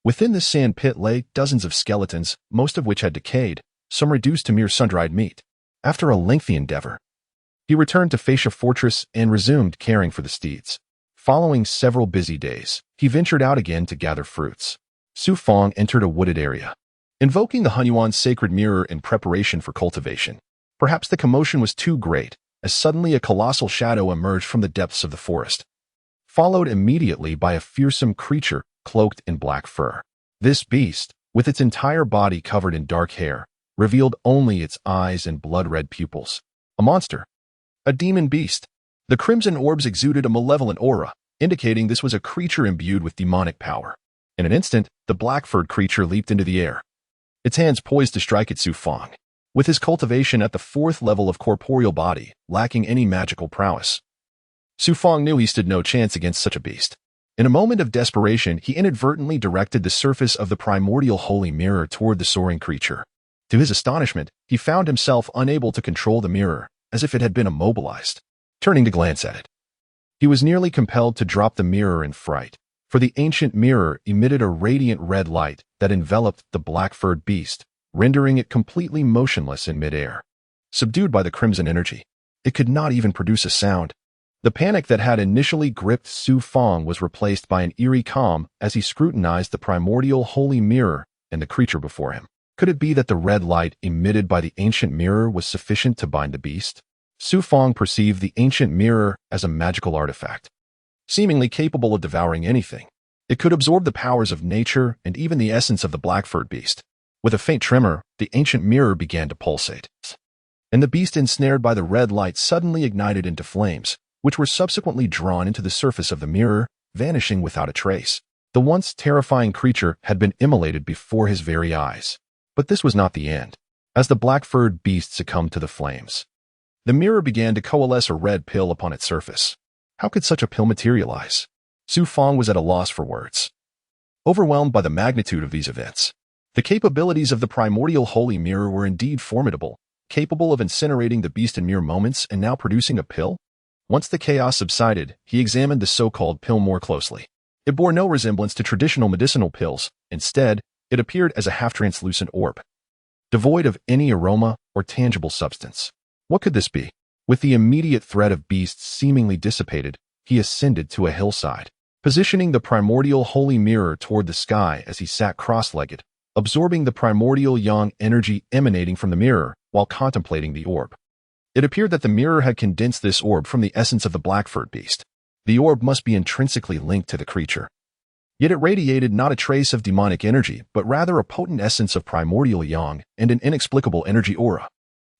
Within this sand pit lay dozens of skeletons, most of which had decayed, some reduced to mere sun-dried meat. After a lengthy endeavor, he returned to Feisha Fortress and resumed caring for the steeds. Following several busy days, he ventured out again to gather fruits. Su Fang entered a wooded area, invoking the Hunyuan's sacred mirror in preparation for cultivation. Perhaps the commotion was too great, as suddenly a colossal shadow emerged from the depths of the forest, followed immediately by a fearsome creature cloaked in black fur. This beast, with its entire body covered in dark hair, revealed only its eyes and blood-red pupils. A monster. A demon beast. The crimson orbs exuded a malevolent aura, indicating this was a creature imbued with demonic power. In an instant, the black-furred creature leaped into the air, its hands poised to strike at Su Fang. With his cultivation at the 4th level of corporeal body, lacking any magical prowess, Su Fang knew he stood no chance against such a beast. In a moment of desperation, he inadvertently directed the surface of the primordial holy mirror toward the soaring creature. To his astonishment, he found himself unable to control the mirror, as if it had been immobilized. Turning to glance at it, he was nearly compelled to drop the mirror in fright, for the ancient mirror emitted a radiant red light that enveloped the black-furred beast, rendering it completely motionless in midair. Subdued by the crimson energy, it could not even produce a sound. The panic that had initially gripped Su Fang was replaced by an eerie calm as he scrutinized the primordial holy mirror and the creature before him. Could it be that the red light emitted by the ancient mirror was sufficient to bind the beast? Su Fang perceived the ancient mirror as a magical artifact, seemingly capable of devouring anything. It could absorb the powers of nature and even the essence of the black-furred beast. With a faint tremor, the ancient mirror began to pulsate, and the beast ensnared by the red light suddenly ignited into flames, which were subsequently drawn into the surface of the mirror, vanishing without a trace. The once terrifying creature had been immolated before his very eyes. But this was not the end. As the black-furred beast succumbed to the flames, the mirror began to coalesce a red pill upon its surface. How could such a pill materialize? Su Fang was at a loss for words, overwhelmed by the magnitude of these events. The capabilities of the primordial holy mirror were indeed formidable, capable of incinerating the beast in mere moments and now producing a pill? Once the chaos subsided, he examined the so-called pill more closely. It bore no resemblance to traditional medicinal pills. Instead, it appeared as a half-translucent orb, devoid of any aroma or tangible substance. What could this be? With the immediate threat of beasts seemingly dissipated, he ascended to a hillside, positioning the primordial holy mirror toward the sky as he sat cross-legged, absorbing the primordial yang energy emanating from the mirror while contemplating the orb. It appeared that the mirror had condensed this orb from the essence of the black-furred beast. The orb must be intrinsically linked to the creature. Yet it radiated not a trace of demonic energy, but rather a potent essence of primordial yang and an inexplicable energy aura.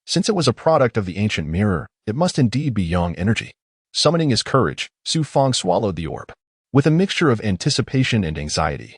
Since it was a product of the ancient mirror, it must indeed be yang energy. Summoning his courage, Su Fang swallowed the orb. With a mixture of anticipation and anxiety,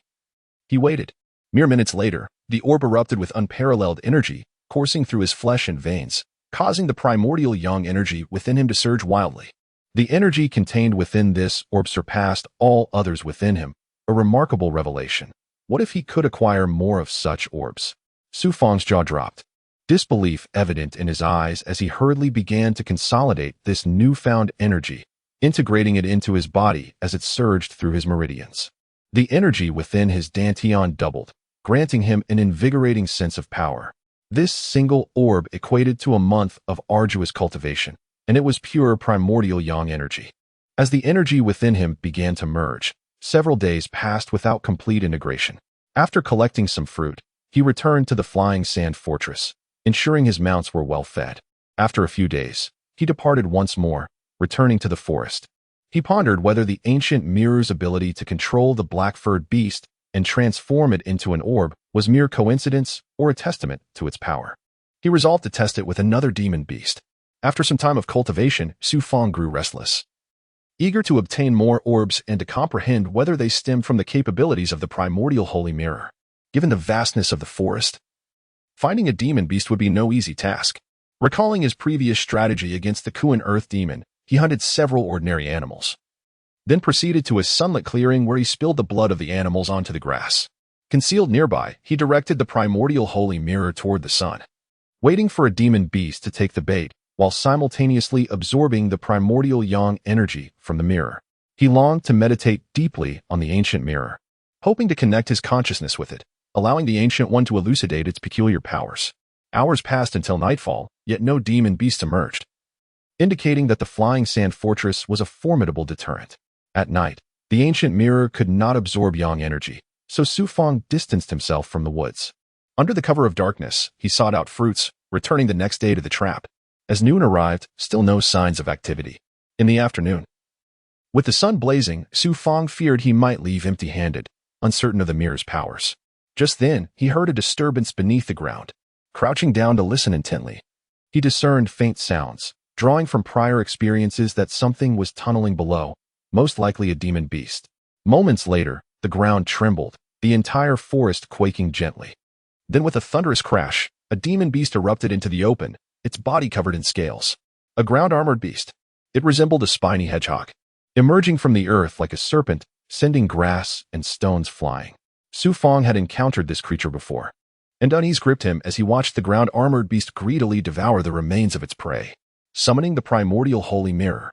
he waited. Mere minutes later, the orb erupted with unparalleled energy, coursing through his flesh and veins, causing the primordial yang energy within him to surge wildly. The energy contained within this orb surpassed all others within him, a remarkable revelation. What if he could acquire more of such orbs? Su Fang's jaw dropped, disbelief evident in his eyes as he hurriedly began to consolidate this newfound energy, integrating it into his body as it surged through his meridians. The energy within his dantian doubled, granting him an invigorating sense of power. This single orb equated to a month of arduous cultivation, and it was pure primordial yang energy. As the energy within him began to merge, several days passed without complete integration. After collecting some fruit, he returned to the flying sand fortress, ensuring his mounts were well fed. After a few days, he departed once more, returning to the forest. He pondered whether the ancient mirror's ability to control the black-furred beast and transform it into an orb was mere coincidence or a testament to its power. He resolved to test it with another demon beast. After some time of cultivation, Fang grew restless. Eager to obtain more orbs and to comprehend whether they stemmed from the capabilities of the primordial holy mirror. Given the vastness of the forest, finding a demon beast would be no easy task. Recalling his previous strategy against the Kuan Earth demon, he hunted several ordinary animals. Then proceeded to a sunlit clearing where he spilled the blood of the animals onto the grass. Concealed nearby, he directed the primordial holy mirror toward the sun, waiting for a demon beast to take the bait, while simultaneously absorbing the primordial yang energy from the mirror. He longed to meditate deeply on the ancient mirror, hoping to connect his consciousness with it, allowing the ancient one to elucidate its peculiar powers. Hours passed until nightfall, yet no demon beast emerged, indicating that the flying sand fortress was a formidable deterrent. At night, the ancient mirror could not absorb yang energy, so Fang distanced himself from the woods. Under the cover of darkness, he sought out fruits, returning the next day to the trap. As noon arrived, still no signs of activity. In the afternoon, with the sun blazing, Fang feared he might leave empty-handed, uncertain of the mirror's powers. Just then, he heard a disturbance beneath the ground. Crouching down to listen intently, he discerned faint sounds, drawing from prior experiences that something was tunneling below, most likely a demon beast. Moments later, the ground trembled, the entire forest quaking gently. Then with a thunderous crash, a demon beast erupted into the open, its body covered in scales. A ground-armored beast. It resembled a spiny hedgehog, emerging from the earth like a serpent, sending grass and stones flying. Fang had encountered this creature before, and unease gripped him as he watched the ground-armored beast greedily devour the remains of its prey. Summoning the primordial holy mirror,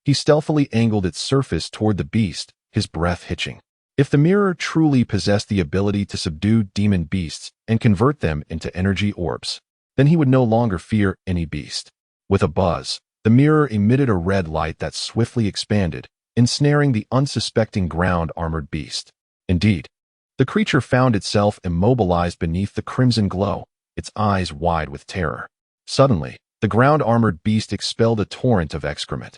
he stealthily angled its surface toward the beast, his breath hitching. If the mirror truly possessed the ability to subdue demon beasts and convert them into energy orbs, then he would no longer fear any beast. With a buzz, the mirror emitted a red light that swiftly expanded, ensnaring the unsuspecting ground-armored beast. Indeed, the creature found itself immobilized beneath the crimson glow, its eyes wide with terror. Suddenly, the ground-armored beast expelled a torrent of excrement,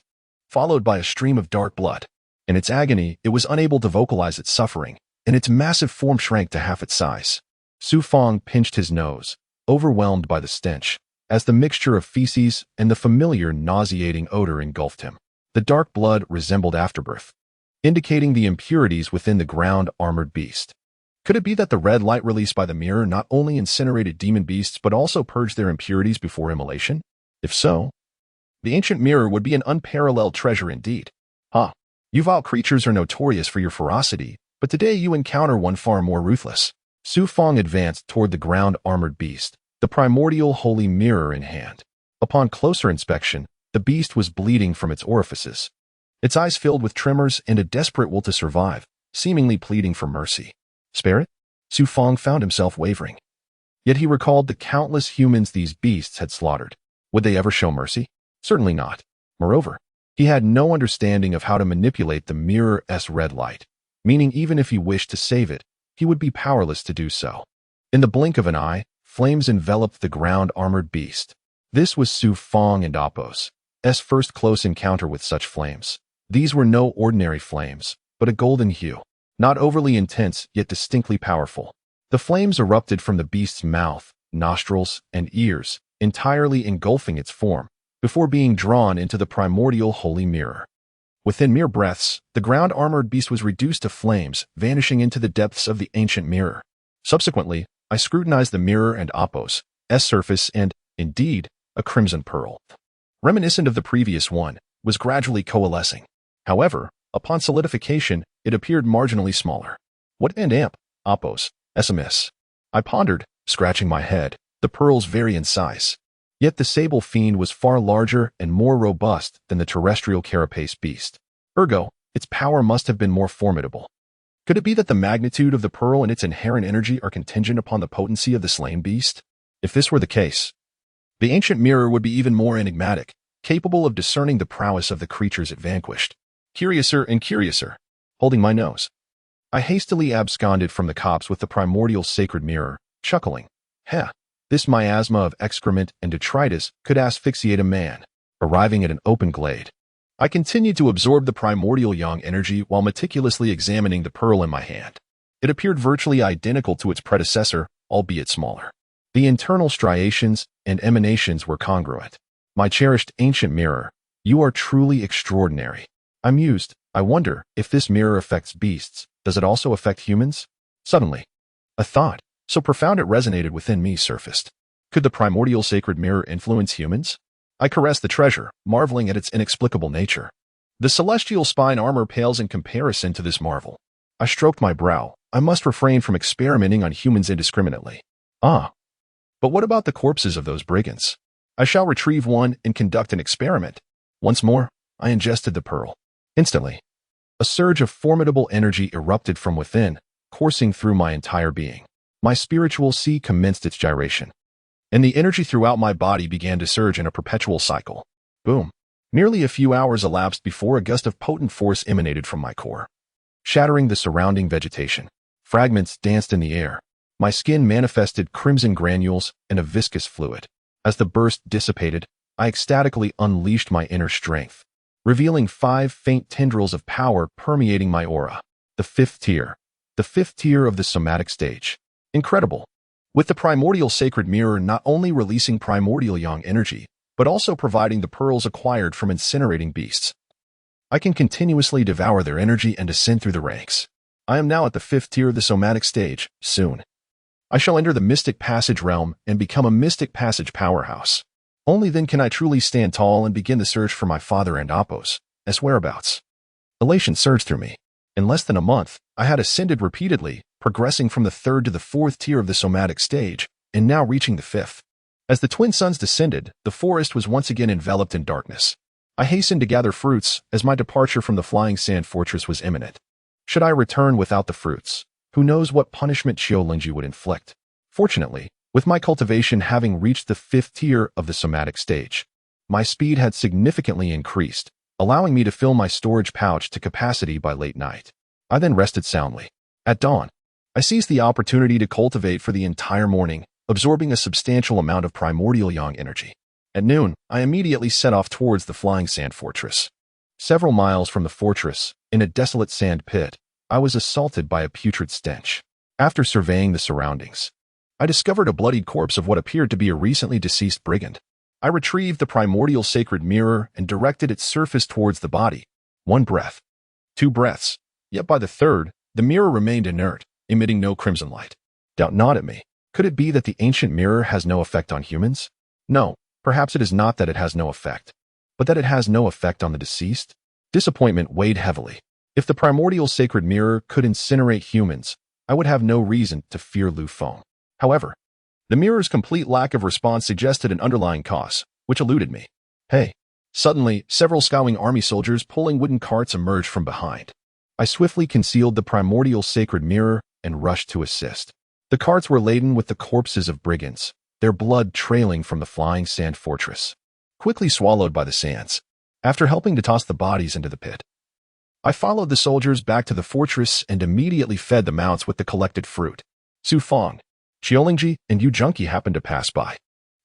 followed by a stream of dark blood. In its agony, it was unable to vocalize its suffering, and its massive form shrank to half its size. Fang pinched his nose, overwhelmed by the stench, as the mixture of feces and the familiar nauseating odor engulfed him. The dark blood resembled afterbirth, indicating the impurities within the ground-armored beast. Could it be that the red light released by the mirror not only incinerated demon beasts but also purged their impurities before immolation? If so, the ancient mirror would be an unparalleled treasure indeed. You vile creatures are notorious for your ferocity, but today you encounter one far more ruthless. Fang advanced toward the ground-armored beast, the primordial holy mirror in hand. Upon closer inspection, the beast was bleeding from its orifices, its eyes filled with tremors and a desperate will to survive, seemingly pleading for mercy. Spare it? Fang found himself wavering. Yet he recalled the countless humans these beasts had slaughtered. Would they ever show mercy? Certainly not. Moreover, he had no understanding of how to manipulate the mirror's red light, meaning even if he wished to save it, he would be powerless to do so. In the blink of an eye, flames enveloped the ground-armored beast. This was Fang and Apos' first close encounter with such flames. These were no ordinary flames, but a golden hue, not overly intense yet distinctly powerful. The flames erupted from the beast's mouth, nostrils, and ears, entirely engulfing its form, before being drawn into the primordial holy mirror. Within mere breaths, the ground-armored beast was reduced to flames, vanishing into the depths of the ancient mirror. Subsequently, I scrutinized the mirror and Apos' surface and, indeed, a crimson pearl, reminiscent of the previous one, was gradually coalescing. However, upon solidification, it appeared marginally smaller. What and amp, Apos, SMS? I pondered, scratching my head. The pearls vary in size. Yet the sable fiend was far larger and more robust than the terrestrial carapace beast. Ergo, its power must have been more formidable. Could it be that the magnitude of the pearl and its inherent energy are contingent upon the potency of the slain beast? If this were the case, the ancient mirror would be even more enigmatic, capable of discerning the prowess of the creatures it vanquished. Curiouser and curiouser, holding my nose, I hastily absconded from the copse with the primordial sacred mirror, chuckling. Heh, This miasma of excrement and detritus could asphyxiate a man. Arriving at an open glade, I continued to absorb the primordial yang energy while meticulously examining the pearl in my hand. It appeared virtually identical to its predecessor, albeit smaller. The internal striations and emanations were congruent. My cherished ancient mirror, you are truly extraordinary. I mused. I wonder, if this mirror affects beasts, does it also affect humans? Suddenly, a thought, so profound it resonated within me, surfaced. Could the primordial sacred mirror influence humans? I caressed the treasure, marveling at its inexplicable nature. The celestial spine armor pales in comparison to this marvel. I stroked my brow. I must refrain from experimenting on humans indiscriminately. But what about the corpses of those brigands? I shall retrieve one and conduct an experiment. Once more, I ingested the pearl. Instantly, a surge of formidable energy erupted from within, coursing through my entire being. My spiritual sea commenced its gyration, and the energy throughout my body began to surge in a perpetual cycle. Boom. Nearly a few hours elapsed before a gust of potent force emanated from my core, shattering the surrounding vegetation. Fragments danced in the air. My skin manifested crimson granules and a viscous fluid. As the burst dissipated, I ecstatically unleashed my inner strength, revealing 5 faint tendrils of power permeating my aura. The fifth tier of the somatic stage. Incredible. With the primordial sacred mirror not only releasing primordial yang energy, but also providing the pearls acquired from incinerating beasts, I can continuously devour their energy and ascend through the ranks. I am now at the 5th tier of the somatic stage. Soon, I shall enter the mystic passage realm and become a mystic passage powerhouse. Only then can I truly stand tall and begin the search for my father and Apos' whereabouts. Elation surged through me. In less than a month, I had ascended repeatedly, progressing from the 3rd to the 4th tier of the somatic stage, and now reaching the 5th. As the twin suns descended, the forest was once again enveloped in darkness. I hastened to gather fruits, as my departure from the flying sand fortress was imminent. Should I return without the fruits, who knows what punishment Xiaolingji would inflict? Fortunately, with my cultivation having reached the 5th tier of the somatic stage, my speed had significantly increased, allowing me to fill my storage pouch to capacity by late night. I then rested soundly. At dawn, I seized the opportunity to cultivate for the entire morning, absorbing a substantial amount of primordial yang energy. At noon, I immediately set off towards the flying sand fortress. Several miles from the fortress, in a desolate sand pit, I was assaulted by a putrid stench. After surveying the surroundings, I discovered a bloodied corpse of what appeared to be a recently deceased brigand. I retrieved the primordial sacred mirror and directed its surface towards the body. 1 breath. 2 breaths. Yet by the 3rd, the mirror remained inert, emitting no crimson light. Doubt not at me. Could it be that the ancient mirror has no effect on humans? No, perhaps it is not that it has no effect, but that it has no effect on the deceased? Disappointment weighed heavily. If the primordial sacred mirror could incinerate humans, I would have no reason to fear Lu Feng. However, the mirror's complete lack of response suggested an underlying cause, which eluded me. Hey! Suddenly, several scouting army soldiers pulling wooden carts emerged from behind. I swiftly concealed the primordial sacred mirror and rushed to assist. The carts were laden with the corpses of brigands, their blood trailing from the flying sand fortress, quickly swallowed by the sands. After helping to toss the bodies into the pit, I followed the soldiers back to the fortress and immediately fed the mounts with the collected fruit. Su Fang, Xiaolingji, and Yu Junqi happened to pass by.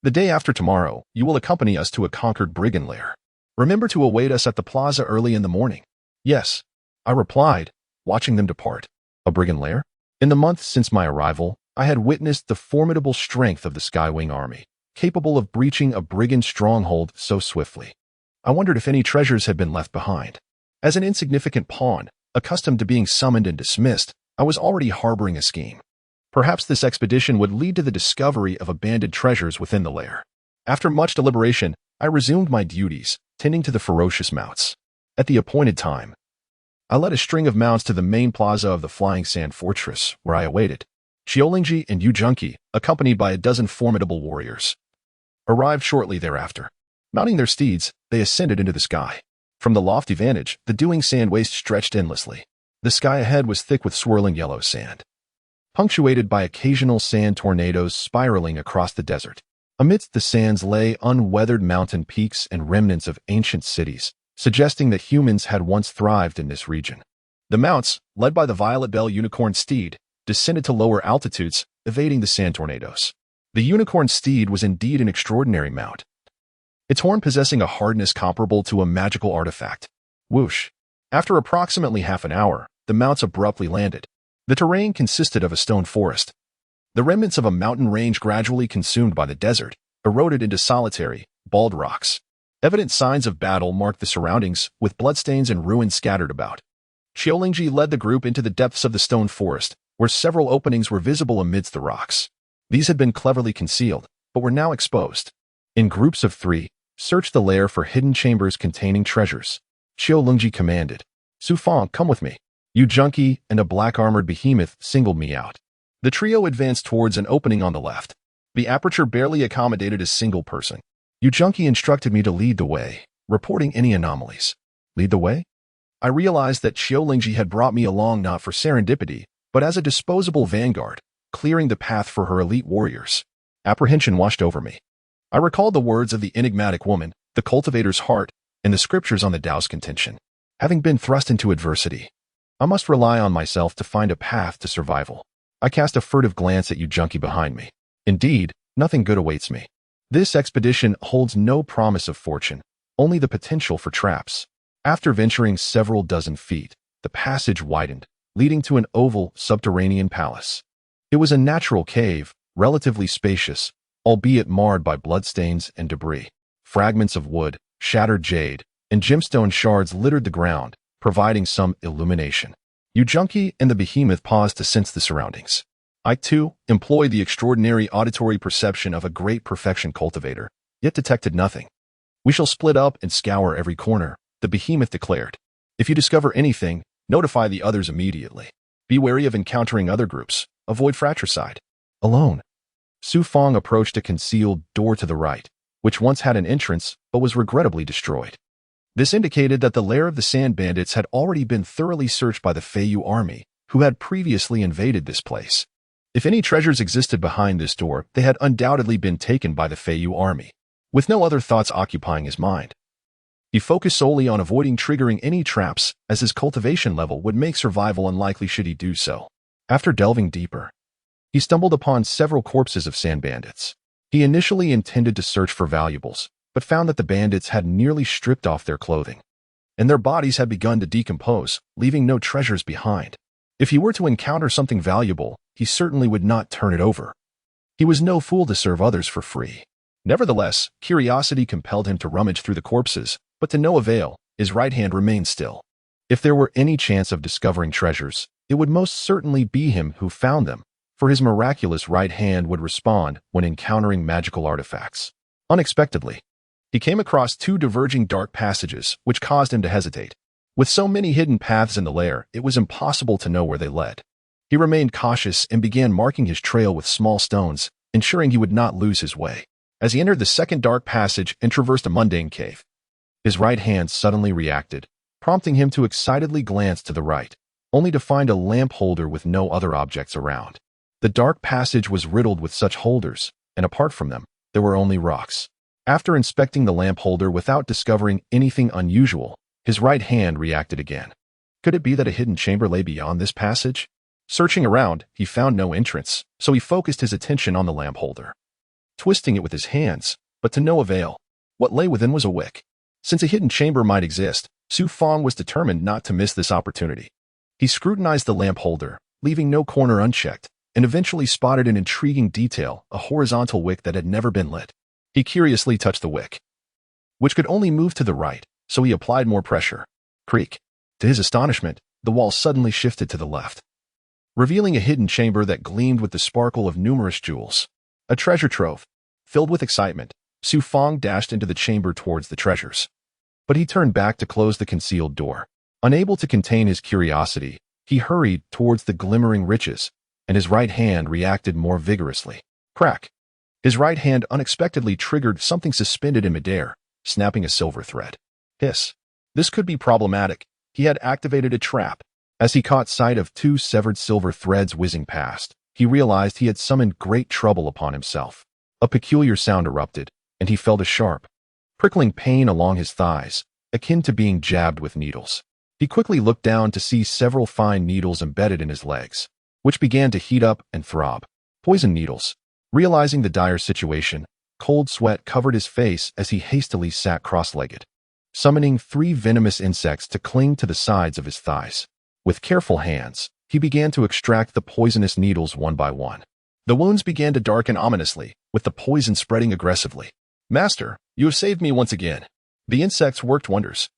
The day after tomorrow, you will accompany us to a conquered brigand lair. Remember to await us at the plaza early in the morning. Yes, I replied, watching them depart. A brigand lair? In the month since my arrival, I had witnessed the formidable strength of the Skywing army, capable of breaching a brigand stronghold so swiftly. I wondered if any treasures had been left behind. As an insignificant pawn, accustomed to being summoned and dismissed, I was already harboring a scheme. Perhaps this expedition would lead to the discovery of abandoned treasures within the lair. After much deliberation, I resumed my duties, tending to the ferocious mounts. At the appointed time, I led a string of mounts to the main plaza of the flying sand fortress, where I awaited. Xiaolingji and Yu Junqi, accompanied by a dozen formidable warriors, arrived shortly thereafter. Mounting their steeds, they ascended into the sky. From the lofty vantage, the dewing sand waste stretched endlessly. The sky ahead was thick with swirling yellow sand, punctuated by occasional sand tornadoes spiraling across the desert. Amidst the sands lay unweathered mountain peaks and remnants of ancient cities, suggesting that humans had once thrived in this region. The mounts, led by the Violet Bell unicorn steed, descended to lower altitudes, evading the sand tornadoes. The unicorn steed was indeed an extraordinary mount, its horn possessing a hardness comparable to a magical artifact. Whoosh! After approximately half an hour, the mounts abruptly landed. The terrain consisted of a stone forest. The remnants of a mountain range gradually consumed by the desert, eroded into solitary, bald rocks. Evident signs of battle marked the surroundings, with bloodstains and ruins scattered about. Xiaolingji led the group into the depths of the stone forest, where several openings were visible amidst the rocks. These had been cleverly concealed, but were now exposed. In groups of 3, search the lair for hidden chambers containing treasures. Xiaolingji commanded. Su Fang, come with me. Yu Junkie and a black-armored behemoth singled me out. The trio advanced towards an opening on the left. The aperture barely accommodated a single person. Yu Junkie instructed me to lead the way, reporting any anomalies. Lead the way? I realized that Xiaolingji had brought me along not for serendipity, but as a disposable vanguard, clearing the path for her elite warriors. Apprehension washed over me. I recalled the words of the enigmatic woman, the cultivator's heart, and the scriptures on the Tao's contention. Having been thrust into adversity, I must rely on myself to find a path to survival. I cast a furtive glance at Yu Junkie behind me. Indeed, nothing good awaits me. This expedition holds no promise of fortune, only the potential for traps. After venturing several dozen feet, the passage widened, leading to an oval, subterranean palace. It was a natural cave, relatively spacious, albeit marred by bloodstains and debris. Fragments of wood, shattered jade, and gemstone shards littered the ground, providing some illumination. Yu Junkie and the behemoth paused to sense the surroundings. I, too, employed the extraordinary auditory perception of a great perfection cultivator, yet detected nothing. We shall split up and scour every corner, the behemoth declared. If you discover anything, notify the others immediately. Be wary of encountering other groups. Avoid fratricide. Alone. Su Fang approached a concealed door to the right, which once had an entrance but was regrettably destroyed. This indicated that the lair of the sand bandits had already been thoroughly searched by the Feiyu army, who had previously invaded this place. If any treasures existed behind this door, they had undoubtedly been taken by the Feiyu army. With no other thoughts occupying his mind, he focused solely on avoiding triggering any traps, as his cultivation level would make survival unlikely should he do so. After delving deeper, he stumbled upon several corpses of sand bandits. He initially intended to search for valuables, but found that the bandits had nearly stripped off their clothing, and their bodies had begun to decompose, leaving no treasures behind. If he were to encounter something valuable, he certainly would not turn it over. He was no fool to serve others for free. Nevertheless, curiosity compelled him to rummage through the corpses, but to no avail. His right hand remained still. If there were any chance of discovering treasures, it would most certainly be him who found them, for his miraculous right hand would respond when encountering magical artifacts. Unexpectedly, he came across 2 diverging dark passages, which caused him to hesitate. With so many hidden paths in the lair, it was impossible to know where they led. He remained cautious and began marking his trail with small stones, ensuring he would not lose his way. As he entered the second dark passage and traversed a mundane cave, his right hand suddenly reacted, prompting him to excitedly glance to the right, only to find a lamp holder with no other objects around. The dark passage was riddled with such holders, and apart from them, there were only rocks. After inspecting the lamp holder without discovering anything unusual, his right hand reacted again. Could it be that a hidden chamber lay beyond this passage? Searching around, he found no entrance, so he focused his attention on the lamp holder, twisting it with his hands, but to no avail. What lay within was a wick. Since a hidden chamber might exist, Su Fang was determined not to miss this opportunity. He scrutinized the lamp holder, leaving no corner unchecked, and eventually spotted an intriguing detail, a horizontal wick that had never been lit. He curiously touched the wick, which could only move to the right, so he applied more pressure. Creak. To his astonishment, the wall suddenly shifted to the left, revealing a hidden chamber that gleamed with the sparkle of numerous jewels. A treasure trove. Filled with excitement, Su Fang dashed into the chamber towards the treasures. But he turned back to close the concealed door. Unable to contain his curiosity, he hurried towards the glimmering riches, and his right hand reacted more vigorously. Crack. His right hand unexpectedly triggered something suspended in midair, snapping a silver thread. Hiss. This could be problematic. He had activated a trap. As he caught sight of 2 severed silver threads whizzing past, he realized he had summoned great trouble upon himself. A peculiar sound erupted, and he felt a sharp, prickling pain along his thighs, akin to being jabbed with needles. He quickly looked down to see several fine needles embedded in his legs, which began to heat up and throb. Poison needles. Realizing the dire situation, cold sweat covered his face as he hastily sat cross-legged, summoning 3 venomous insects to cling to the sides of his thighs. With careful hands, he began to extract the poisonous needles one by one. The wounds began to darken ominously, with the poison spreading aggressively. "Master, you have saved me once again." The insects worked wonders.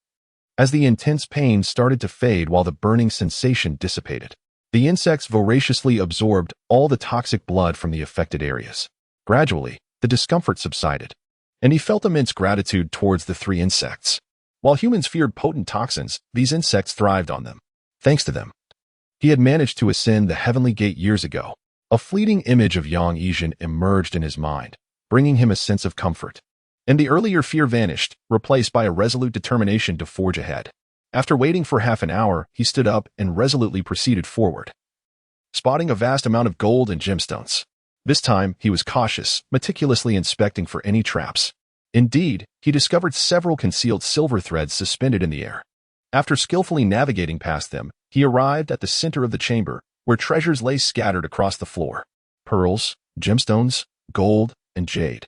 As the intense pain started to fade while the burning sensation dissipated, the insects voraciously absorbed all the toxic blood from the affected areas. Gradually, the discomfort subsided, and he felt immense gratitude towards the 3 insects. While humans feared potent toxins, these insects thrived on them. Thanks to them, he had managed to ascend the heavenly gate years ago. A fleeting image of Yang Yizhen emerged in his mind, bringing him a sense of comfort. And the earlier fear vanished, replaced by a resolute determination to forge ahead. After waiting for half an hour, he stood up and resolutely proceeded forward, spotting a vast amount of gold and gemstones. This time, he was cautious, meticulously inspecting for any traps. Indeed, he discovered several concealed silver threads suspended in the air. After skillfully navigating past them, he arrived at the center of the chamber, where treasures lay scattered across the floor. Pearls, gemstones, gold, and jade.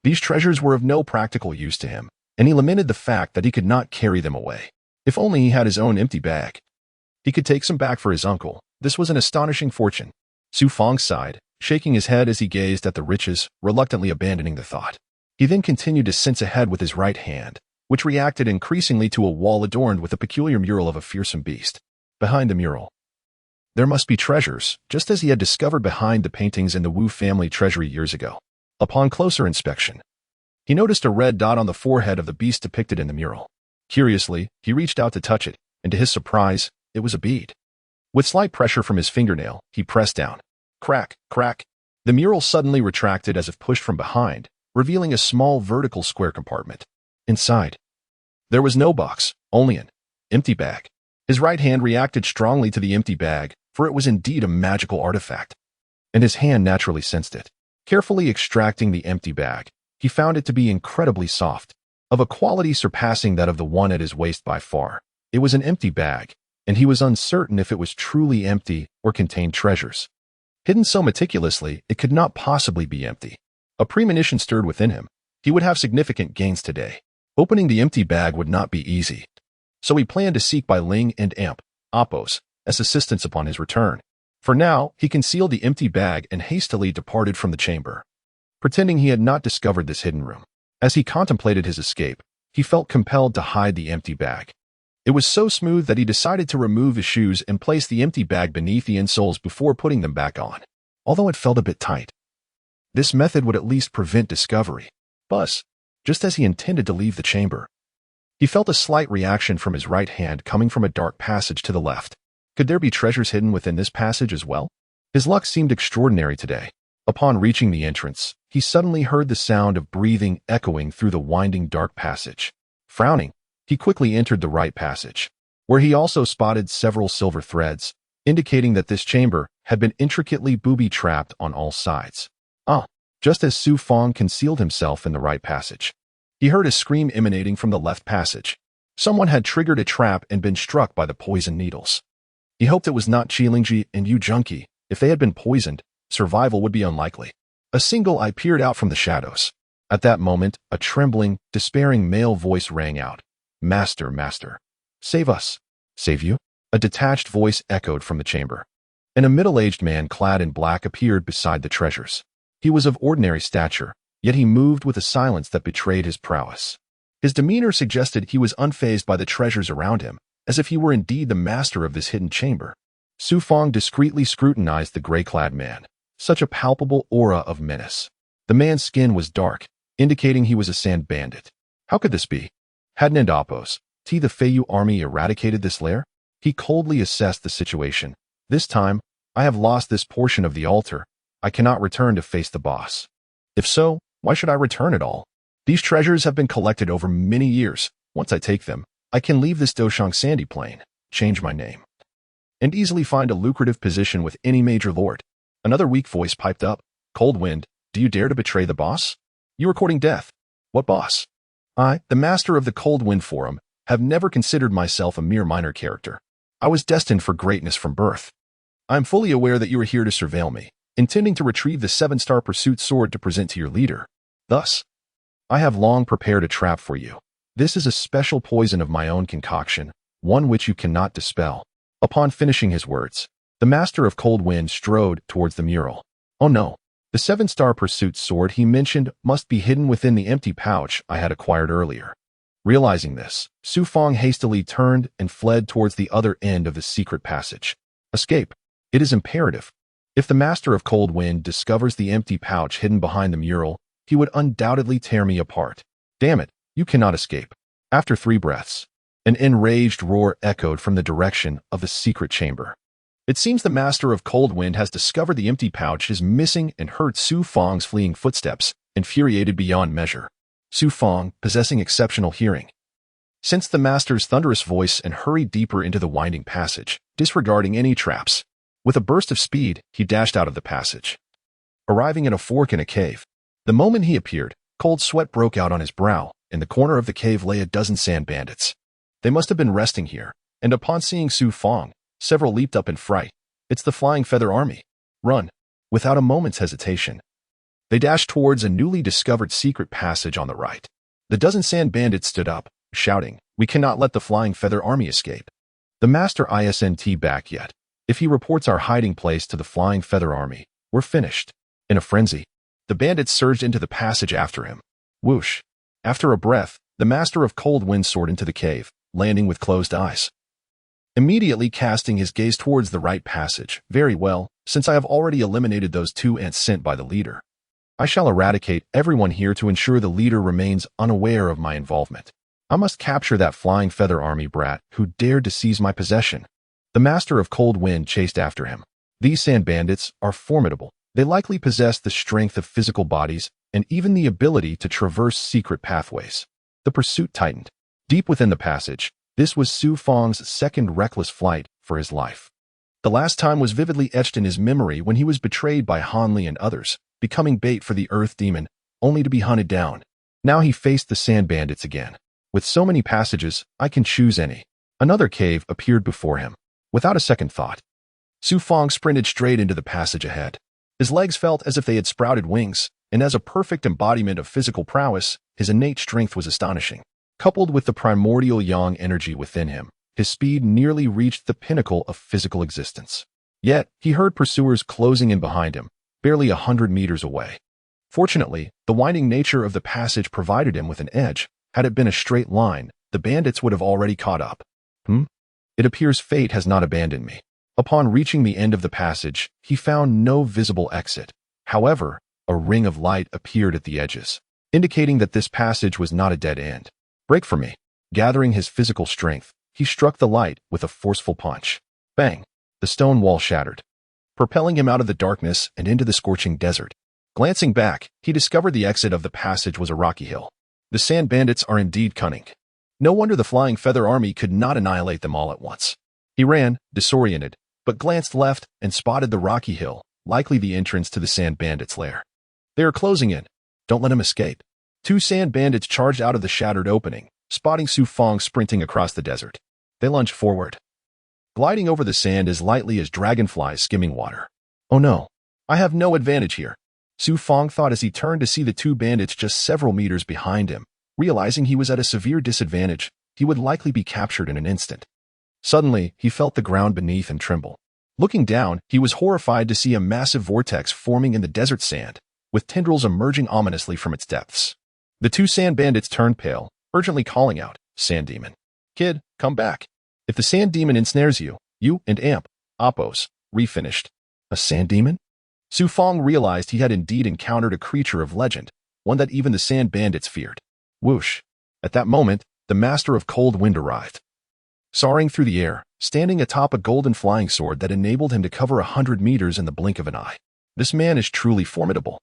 These treasures were of no practical use to him, and he lamented the fact that he could not carry them away. If only he had his own empty bag. He could take some back for his uncle. This was an astonishing fortune. Su Fang sighed, shaking his head as he gazed at the riches, reluctantly abandoning the thought. He then continued to sense ahead with his right hand, which reacted increasingly to a wall adorned with a peculiar mural of a fearsome beast. Behind the mural, there must be treasures, just as he had discovered behind the paintings in the Wu family treasury years ago. Upon closer inspection, he noticed a red dot on the forehead of the beast depicted in the mural. Curiously, he reached out to touch it, and to his surprise, it was a bead. With slight pressure from his fingernail, he pressed down. Crack, crack. The mural suddenly retracted as if pushed from behind, revealing a small vertical square compartment. Inside, there was no box, only an empty bag. His right hand reacted strongly to the empty bag, for it was indeed a magical artifact, and his hand naturally sensed it. Carefully extracting the empty bag, he found it to be incredibly soft, of a quality surpassing that of the one at his waist by far. It was an empty bag, and he was uncertain if it was truly empty or contained treasures. Hidden so meticulously, it could not possibly be empty. A premonition stirred within him. He would have significant gains today. Opening the empty bag would not be easy, so he planned to seek by Ling and Appos as assistance upon his return. For now, he concealed the empty bag and hastily departed from the chamber, pretending he had not discovered this hidden room. As he contemplated his escape, he felt compelled to hide the empty bag. It was so smooth that he decided to remove his shoes and place the empty bag beneath the insoles before putting them back on, although it felt a bit tight. This method would at least prevent discovery. But, just as he intended to leave the chamber, he felt a slight reaction from his right hand coming from a dark passage to the left. Could there be treasures hidden within this passage as well? His luck seemed extraordinary today. Upon reaching the entrance, he suddenly heard the sound of breathing echoing through the winding dark passage. Frowning, he quickly entered the right passage, where he also spotted several silver threads, indicating that this chamber had been intricately booby-trapped on all sides. Just as Su Fang concealed himself in the right passage, he heard a scream emanating from the left passage. Someone had triggered a trap and been struck by the poison needles. He hoped it was not Qilingji and Yu Junqi. If they had been poisoned, survival would be unlikely. A single eye peered out from the shadows. At that moment, a trembling, despairing male voice rang out. "Master, master, save us." "Save you?" A detached voice echoed from the chamber, and a middle-aged man clad in black appeared beside the treasures. He was of ordinary stature, yet he moved with a silence that betrayed his prowess. His demeanor suggested he was unfazed by the treasures around him, as if he were indeed the master of this hidden chamber. Su Fang discreetly scrutinized the gray-clad man, such a palpable aura of menace. The man's skin was dark, indicating he was a sand bandit. How could this be? Hadn't Appos, the Feiyu army eradicated this lair? He coldly assessed the situation. This time, I have lost this portion of the altar. I cannot return to face the boss. If so, why should I return at all? These treasures have been collected over many years. Once I take them, I can leave this Doshang sandy plain, change my name, and easily find a lucrative position with any major lord. Another weak voice piped up. "Cold Wind, do you dare to betray the boss? You are courting death." "What boss?" "I, the master of the Cold Wind Forum, have never considered myself a mere minor character. I was destined for greatness from birth. I am fully aware that you are here to surveil me, intending to retrieve the 7-star pursuit sword to present to your leader. Thus, I have long prepared a trap for you. This is a special poison of my own concoction, one which you cannot dispel. Upon finishing his words, the master of cold wind strode towards the mural. Oh no! The 7-star pursuit sword he mentioned must be hidden within the empty pouch I had acquired earlier. Realizing this, Su Fang hastily turned and fled towards the other end of the secret passage. Escape. It is imperative. If the master of cold wind discovers the empty pouch hidden behind the mural, he would undoubtedly tear me apart. Damn it, you cannot escape. After 3 breaths, an enraged roar echoed from the direction of the secret chamber. It seems the master of cold wind has discovered the empty pouch is missing and heard Su Fang's fleeing footsteps, infuriated beyond measure. Su Fang, possessing exceptional hearing, sensed the master's thunderous voice and hurried deeper into the winding passage, disregarding any traps. With a burst of speed, he dashed out of the passage, arriving at a fork in a cave. The moment he appeared, cold sweat broke out on his brow. In the corner of the cave lay a dozen sand bandits. They must have been resting here, and upon seeing Su Fang, several leaped up in fright. It's the Flying Feather Army. Run! Without a moment's hesitation, they dashed towards a newly discovered secret passage on the right. The dozen sand bandits stood up, shouting, "We cannot let the Flying Feather Army escape. The master isn't back yet. If he reports our hiding place to the Flying Feather Army, we're finished." In a frenzy, the bandits surged into the passage after him. Whoosh! After a breath, the master of cold wind soared into the cave, landing with closed eyes. Immediately casting his gaze towards the right passage. Very well, since I have already eliminated those 2 ants sent by the leader, I shall eradicate everyone here to ensure the leader remains unaware of my involvement. I must capture that Flying Feather Army brat who dared to seize my possession. The master of cold wind chased after him. These sand bandits are formidable. They likely possess the strength of physical bodies and even the ability to traverse secret pathways. The pursuit tightened. Deep within the passage, this was Su Fang's second reckless flight for his life. The last time was vividly etched in his memory when he was betrayed by Hanli and others, becoming bait for the Earth Demon, only to be hunted down. Now he faced the sand bandits again. With so many passages, I can choose any. Another cave appeared before him. Without a second thought, Su Fang sprinted straight into the passage ahead. His legs felt as if they had sprouted wings, and as a perfect embodiment of physical prowess, his innate strength was astonishing. Coupled with the primordial yang energy within him, his speed nearly reached the pinnacle of physical existence. Yet, he heard pursuers closing in behind him, barely 100 meters away. Fortunately, the winding nature of the passage provided him with an edge. Had it been a straight line, the bandits would have already caught up. It appears fate has not abandoned me. Upon reaching the end of the passage, he found no visible exit. However, a ring of light appeared at the edges, indicating that this passage was not a dead end. Break for me. Gathering his physical strength, he struck the light with a forceful punch. Bang! The stone wall shattered, propelling him out of the darkness and into the scorching desert. Glancing back, he discovered the exit of the passage was a rocky hill. The sand bandits are indeed cunning. No wonder the Flying Feather Army could not annihilate them all at once. He ran, disoriented, but glanced left and spotted the rocky hill, likely the entrance to the sand bandits' lair. They are closing in. Don't let him escape. 2 sand bandits charged out of the shattered opening, spotting Su Fang sprinting across the desert. They lunged forward, gliding over the sand as lightly as dragonflies skimming water. Oh no, I have no advantage here, Su Fang thought as he turned to see the 2 bandits just several meters behind him. Realizing he was at a severe disadvantage, he would likely be captured in an instant. Suddenly, he felt the ground beneath and tremble. Looking down, he was horrified to see a massive vortex forming in the desert sand, with tendrils emerging ominously from its depths. The 2 sand bandits turned pale, urgently calling out, "Sand Demon! Kid, come back! If the Sand Demon ensnares you, you and Amp, Oppos, refinished." A sand demon? Su Fang realized he had indeed encountered a creature of legend, one that even the sand bandits feared. Whoosh! At that moment, the master of cold wind arrived. Soaring through the air, standing atop a golden flying sword that enabled him to cover 100 meters in the blink of an eye. This man is truly formidable.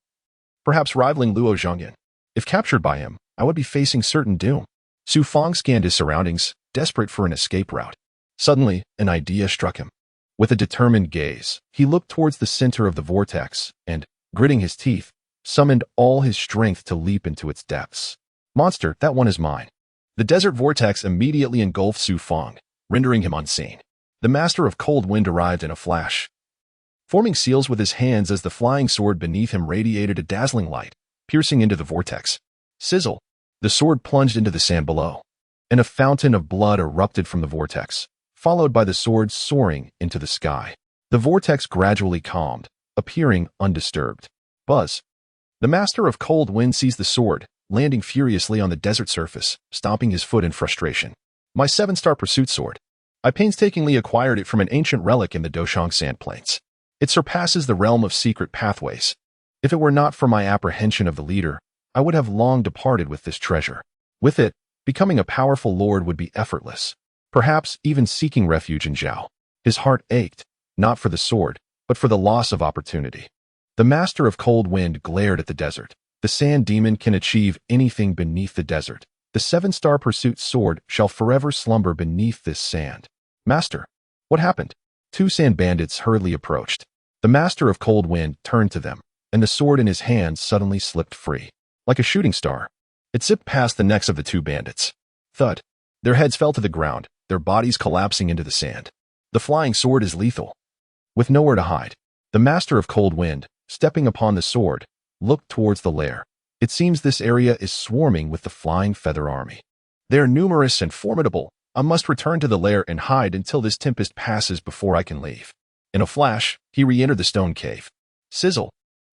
Perhaps rivaling Luo Zhongyan. If captured by him, I would be facing certain doom. Su Fang scanned his surroundings, desperate for an escape route. Suddenly, an idea struck him. With a determined gaze, he looked towards the center of the vortex and, gritting his teeth, summoned all his strength to leap into its depths. Monster, that one is mine. The desert vortex immediately engulfed Su Fang, rendering him unseen. The master of cold wind arrived in a flash. forming seals with his hands as the flying sword beneath him radiated a dazzling light, piercing into the vortex. Sizzle! The sword plunged into the sand below, and a fountain of blood erupted from the vortex, followed by the sword soaring into the sky. The vortex gradually calmed, appearing undisturbed. Buzz! The master of cold wind seized the sword, landing furiously on the desert surface, stomping his foot in frustration. My 7-star pursuit sword. I painstakingly acquired it from an ancient relic in the Doshang sand plains. It surpasses the realm of secret pathways. If it were not for my apprehension of the leader, I would have long departed with this treasure. With it, becoming a powerful lord would be effortless, perhaps even seeking refuge in Zhao. His heart ached, not for the sword, but for the loss of opportunity. The master of cold wind glared at the desert. The sand demon can achieve anything beneath the desert. The 7-star pursuit sword shall forever slumber beneath this sand. Master, what happened? 2 sand bandits hurriedly approached. The master of cold wind turned to them, and the sword in his hand suddenly slipped free. Like a shooting star, it zipped past the necks of the 2 bandits. Thud! Their heads fell to the ground, their bodies collapsing into the sand. The flying sword is lethal. With nowhere to hide, the master of cold wind, stepping upon the sword, looked towards the lair. It seems this area is swarming with the flying feather army. They are numerous and formidable. I must return to the lair and hide until this tempest passes before I can leave. In a flash, he re-entered the stone cave. Sizzle!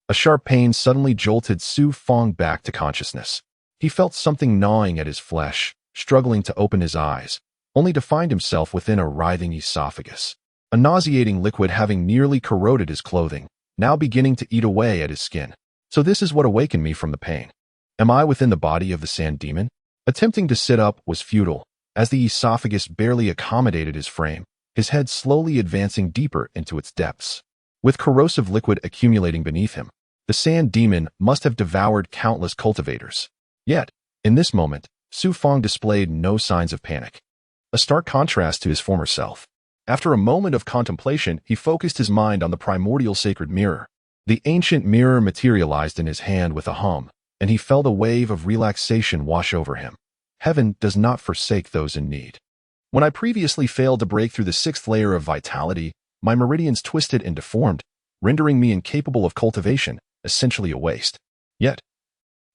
A sharp pain suddenly jolted Su Fang back to consciousness. He felt something gnawing at his flesh, struggling to open his eyes, only to find himself within a writhing esophagus. A nauseating liquid having nearly corroded his clothing, now beginning to eat away at his skin. So this is what awakened me from the pain. Am I within the body of the sand demon? Attempting to sit up was futile, as the esophagus barely accommodated his frame, his head slowly advancing deeper into its depths. With corrosive liquid accumulating beneath him, the sand demon must have devoured countless cultivators. Yet, in this moment, Su Fang displayed no signs of panic. A stark contrast to his former self. After a moment of contemplation, he focused his mind on the primordial sacred mirror. The ancient mirror materialized in his hand with a hum, and he felt a wave of relaxation wash over him. Heaven does not forsake those in need. When I previously failed to break through the 6th layer of vitality, my meridians twisted and deformed, rendering me incapable of cultivation, essentially a waste. Yet,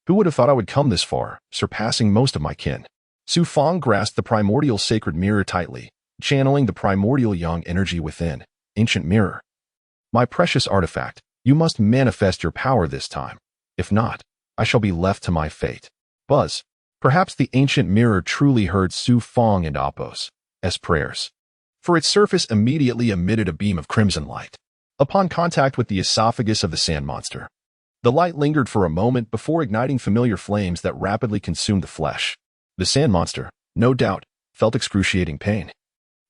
who would have thought I would come this far, surpassing most of my kin? Su Fang grasped the primordial sacred mirror tightly, channeling the primordial yang energy within. Ancient mirror. My precious artifact, you must manifest your power this time. If not, I shall be left to my fate. Buzz. Perhaps the ancient mirror truly heard Su Fang and Appo's prayers, for its surface immediately emitted a beam of crimson light. Upon contact with the esophagus of the sand monster, the light lingered for a moment before igniting familiar flames that rapidly consumed the flesh. The sand monster, no doubt, felt excruciating pain.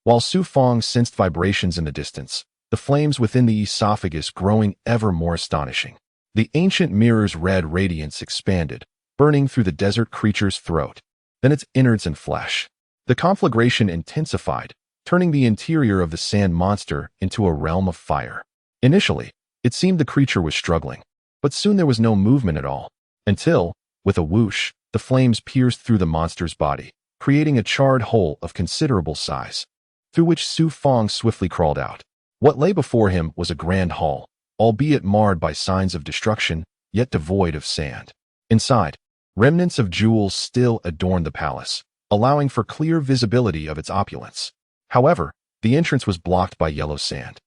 While Su Fang sensed vibrations in the distance, the flames within the esophagus growing ever more astonishing. The ancient mirror's red radiance expanded, burning through the desert creature's throat, then its innards and flesh. The conflagration intensified, turning the interior of the sand monster into a realm of fire. Initially, it seemed the creature was struggling, but soon there was no movement at all, until, with a whoosh, the flames pierced through the monster's body, creating a charred hole of considerable size, through which Su Fang swiftly crawled out. What lay before him was a grand hall, albeit marred by signs of destruction, yet devoid of sand. Inside, remnants of jewels still adorned the palace, allowing for clear visibility of its opulence. However, the entrance was blocked by yellow sand,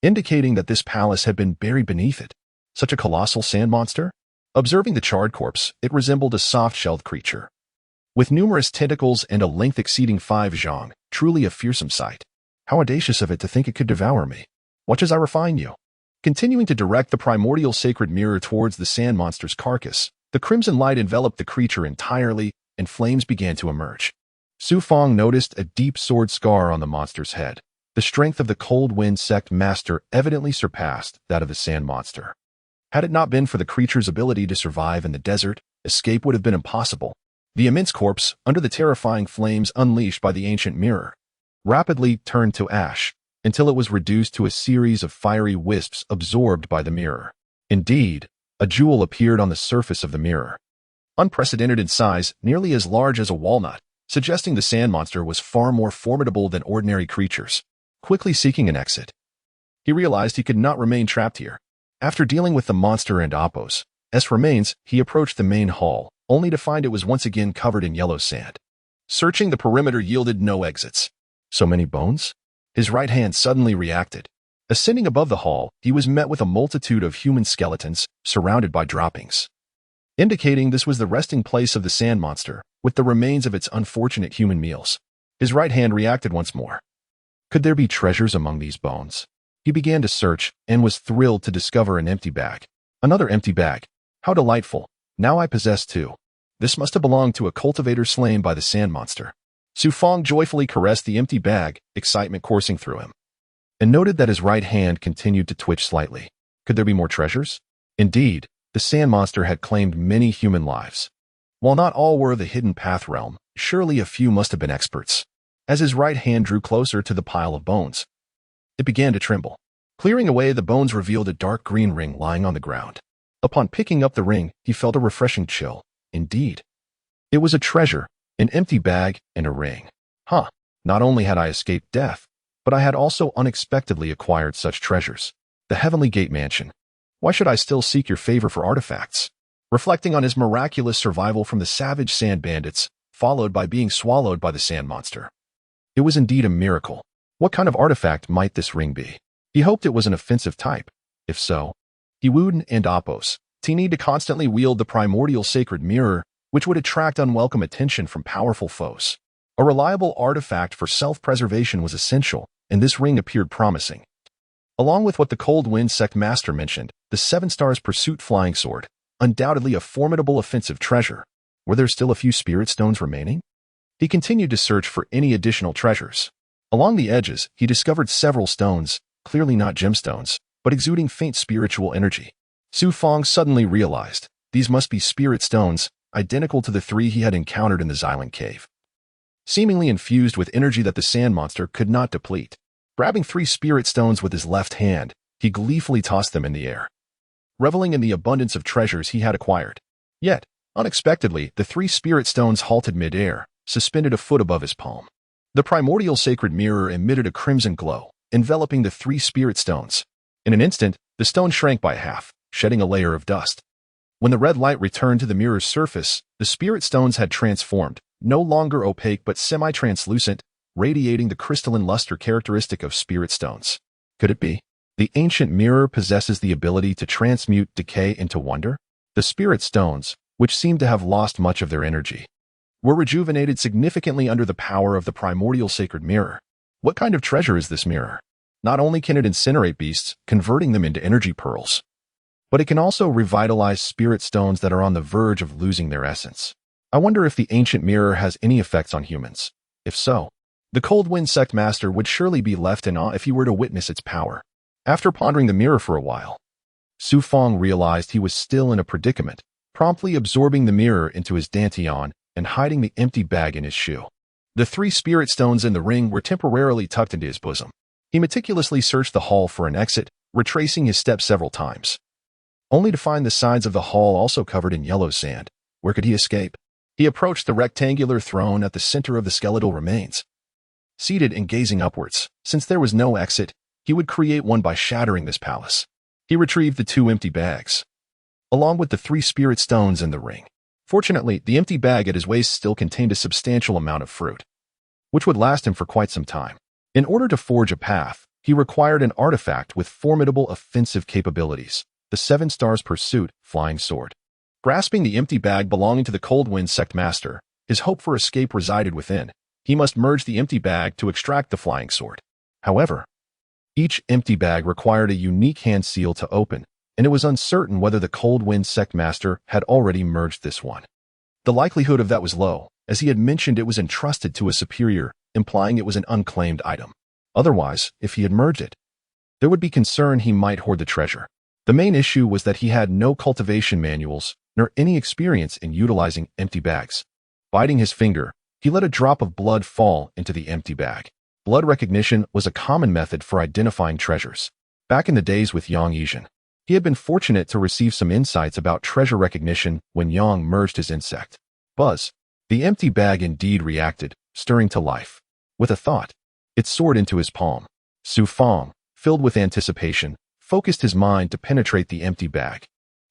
indicating that this palace had been buried beneath it. Such a colossal sand monster? Observing the charred corpse, it resembled a soft-shelled creature, with numerous tentacles and a length exceeding 5 zhang, truly a fearsome sight. How audacious of it to think it could devour me. Watch as I refine you. Continuing to direct the primordial sacred mirror towards the sand monster's carcass, the crimson light enveloped the creature entirely, and flames began to emerge. Su Fang noticed a deep sword scar on the monster's head. The strength of the cold wind sect master evidently surpassed that of the sand monster. Had it not been for the creature's ability to survive in the desert, escape would have been impossible. The immense corpse, under the terrifying flames unleashed by the ancient mirror, rapidly turned to ash, until it was reduced to a series of fiery wisps absorbed by the mirror. Indeed, a jewel appeared on the surface of the mirror, unprecedented in size, nearly as large as a walnut, suggesting the sand monster was far more formidable than ordinary creatures. Quickly seeking an exit, He realized he could not remain trapped here. After dealing with the monster and Appos' remains, he approached the main hall, only to find it was once again covered in yellow sand. Searching the perimeter yielded no exits. So many bones? His right hand suddenly reacted. Ascending above the hall, he was met with a multitude of human skeletons, surrounded by droppings, indicating this was the resting place of the sand monster, with the remains of its unfortunate human meals. His right hand reacted once more. Could there be treasures among these bones? He began to search, and was thrilled to discover an empty bag. Another empty bag. How delightful. Now I possess two. This must have belonged to a cultivator slain by the sand monster. Fang joyfully caressed the empty bag, excitement coursing through him, and noted that his right hand continued to twitch slightly. Could there be more treasures? Indeed, the sand monster had claimed many human lives. While not all were the hidden path realm, surely a few must have been experts. As his right hand drew closer to the pile of bones, it began to tremble. Clearing away the bones revealed a dark green ring lying on the ground. Upon picking up the ring, he felt a refreshing chill. Indeed, it was a treasure, an empty bag and a ring. Not only had I escaped death, but I had also unexpectedly acquired such treasures. The Heavenly Gate Mansion. Why should I still seek your favor for artifacts? Reflecting on his miraculous survival from the savage sand bandits, followed by being swallowed by the sand monster. It was indeed a miracle. What kind of artifact might this ring be? He hoped it was an offensive type. If so, he would and Appos' need to constantly wield the primordial sacred mirror, which would attract unwelcome attention from powerful foes. A reliable artifact for self-preservation was essential, and this ring appeared promising. Along with what the Cold Wind Sect Master mentioned, the 7 Stars Pursuit Flying Sword, undoubtedly a formidable offensive treasure. Were there still a few spirit stones remaining? He continued to search for any additional treasures. Along the edges, he discovered several stones, clearly not gemstones, but exuding faint spiritual energy. Fang suddenly realized these must be spirit stones, identical to the 3 he had encountered in the Xylan Cave, seemingly infused with energy that the sand monster could not deplete. Grabbing 3 spirit stones with his left hand, he gleefully tossed them in the air, reveling in the abundance of treasures he had acquired. Yet, unexpectedly, the 3 spirit stones halted mid-air, suspended a foot above his palm. The primordial sacred mirror emitted a crimson glow, enveloping the 3 spirit stones. In an instant, the stone shrank by half, shedding a layer of dust. When the red light returned to the mirror's surface, the spirit stones had transformed, no longer opaque but semi-translucent, radiating the crystalline luster characteristic of spirit stones. Could it be? The ancient mirror possesses the ability to transmute decay into wonder? The spirit stones, which seemed to have lost much of their energy, were rejuvenated significantly under the power of the primordial sacred mirror. What kind of treasure is this mirror? Not only can it incinerate beasts, converting them into energy pearls, but it can also revitalize spirit stones that are on the verge of losing their essence. I wonder if the ancient mirror has any effects on humans. If so, the Cold Wind Sect Master would surely be left in awe if he were to witness its power. After pondering the mirror for a while, Fang realized he was still in a predicament, promptly absorbing the mirror into his dantian and hiding the empty bag in his shoe. The 3 spirit stones in the ring were temporarily tucked into his bosom. He meticulously searched the hall for an exit, retracing his steps several times, only to find the sides of the hall also covered in yellow sand. Where could he escape? He approached the rectangular throne at the center of the skeletal remains. Seated and gazing upwards, since there was no exit, he would create one by shattering this palace. He retrieved the 2 empty bags, along with the 3 spirit stones in the ring. Fortunately, the empty bag at his waist still contained a substantial amount of fruit, which would last him for quite some time. In order to forge a path, he required an artifact with formidable offensive capabilities, the 7 Stars Pursuit Flying Sword. Grasping the empty bag belonging to the Cold Wind Sect Master, his hope for escape resided within. He must merge the empty bag to extract the flying sword. However, each empty bag required a unique hand seal to open, and it was uncertain whether the Cold Wind Sect Master had already merged this one. The likelihood of that was low, as he had mentioned it was entrusted to a superior, implying it was an unclaimed item. Otherwise, if he had merged it, there would be concern he might hoard the treasure. The main issue was that he had no cultivation manuals, nor any experience in utilizing empty bags. Biting his finger, he let a drop of blood fall into the empty bag. Blood recognition was a common method for identifying treasures. Back in the days with Yang Yizhen, he had been fortunate to receive some insights about treasure recognition when Yang merged his insect. Buzz. The empty bag indeed reacted, stirring to life. With a thought, it soared into his palm. Fang filled with anticipation, focused his mind to penetrate the empty bag,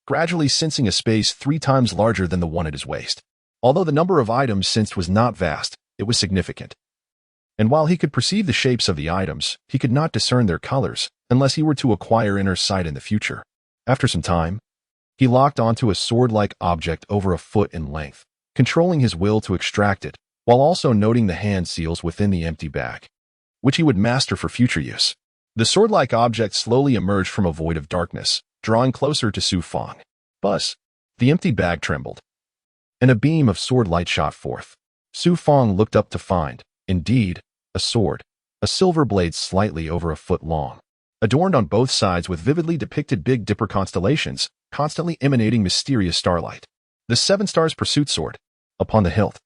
gradually sensing a space 3 times larger than the one at his waist. Although the number of items sensed was not vast, it was significant. And while he could perceive the shapes of the items, he could not discern their colors unless he were to acquire inner sight in the future. After some time, he locked onto a sword-like object over a foot in length, controlling his will to extract it, while also noting the hand seals within the empty bag, which he would master for future use. The sword-like object slowly emerged from a void of darkness, drawing closer to Su Fang. Buzz! The empty bag trembled, and a beam of sword light shot forth. Su Fang looked up to find, indeed, a sword, a silver blade slightly over a foot long, adorned on both sides with vividly depicted Big Dipper constellations, constantly emanating mysterious starlight. The 7 Stars Pursuit Sword. Upon the hilt,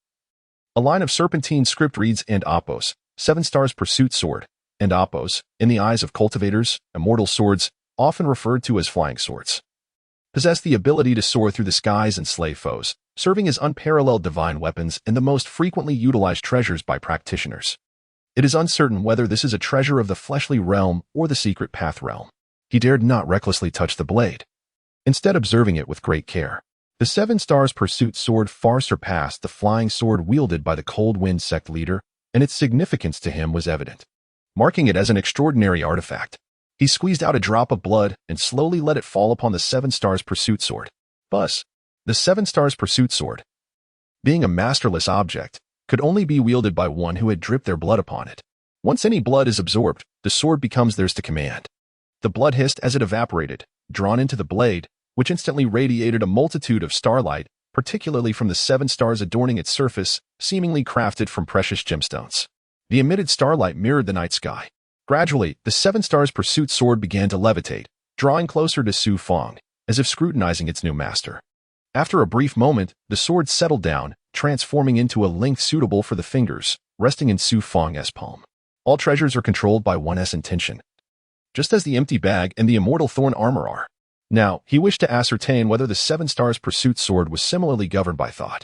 a line of serpentine script reads, and Oppos, 7 Stars Pursuit Sword, and Oppos, in the eyes of cultivators, immortal swords, often referred to as flying swords, possess the ability to soar through the skies and slay foes, serving as unparalleled divine weapons and the most frequently utilized treasures by practitioners. It is uncertain whether this is a treasure of the fleshly realm or the secret path realm. He dared not recklessly touch the blade, instead observing it with great care. The 7 Stars Pursuit Sword far surpassed the flying sword wielded by the Cold Wind sect leader, and its significance to him was evident, marking it as an extraordinary artifact. He squeezed out a drop of blood and slowly let it fall upon the 7 Stars Pursuit Sword. Buzz! The 7 Stars Pursuit Sword, being a masterless object, could only be wielded by one who had dripped their blood upon it. Once any blood is absorbed, the sword becomes theirs to command. The blood hissed as it evaporated, drawn into the blade, which instantly radiated a multitude of starlight, particularly from the 7 stars adorning its surface, seemingly crafted from precious gemstones. The emitted starlight mirrored the night sky. Gradually, the 7 Stars Pursuit Sword began to levitate, drawing closer to Su Fang, as if scrutinizing its new master. After a brief moment, the sword settled down, transforming into a length suitable for the fingers, resting in Su Fang's palm. All treasures are controlled by one's intention, just as the empty bag and the immortal thorn armor are. Now, he wished to ascertain whether the 7 Stars Pursuit Sword was similarly governed by thought.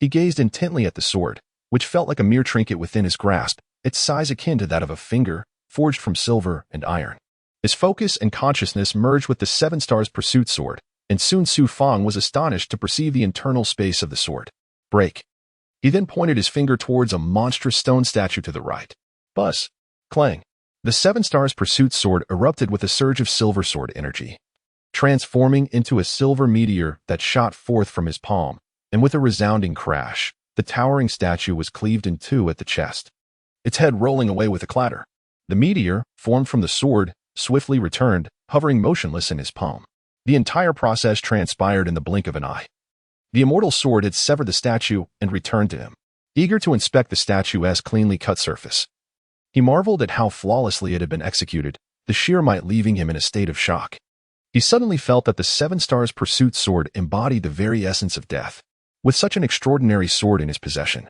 He gazed intently at the sword, which felt like a mere trinket within his grasp, its size akin to that of a finger, forged from silver and iron. His focus and consciousness merged with the 7 Stars Pursuit Sword, and soon Su Fang was astonished to perceive the internal space of the sword. Break. He then pointed his finger towards a monstrous stone statue to the right. Buzz. Clang. The 7 Stars Pursuit Sword erupted with a surge of silver sword energy, transforming into a silver meteor that shot forth from his palm, and with a resounding crash, the towering statue was cleaved in two at the chest, its head rolling away with a clatter. The meteor, formed from the sword, swiftly returned, hovering motionless in his palm. The entire process transpired in the blink of an eye. The immortal sword had severed the statue and returned to him, eager to inspect the statue's cleanly cut surface. He marveled at how flawlessly it had been executed, the sheer might leaving him in a state of shock. He suddenly felt that the 7 Stars Pursuit Sword embodied the very essence of death. With such an extraordinary sword in his possession,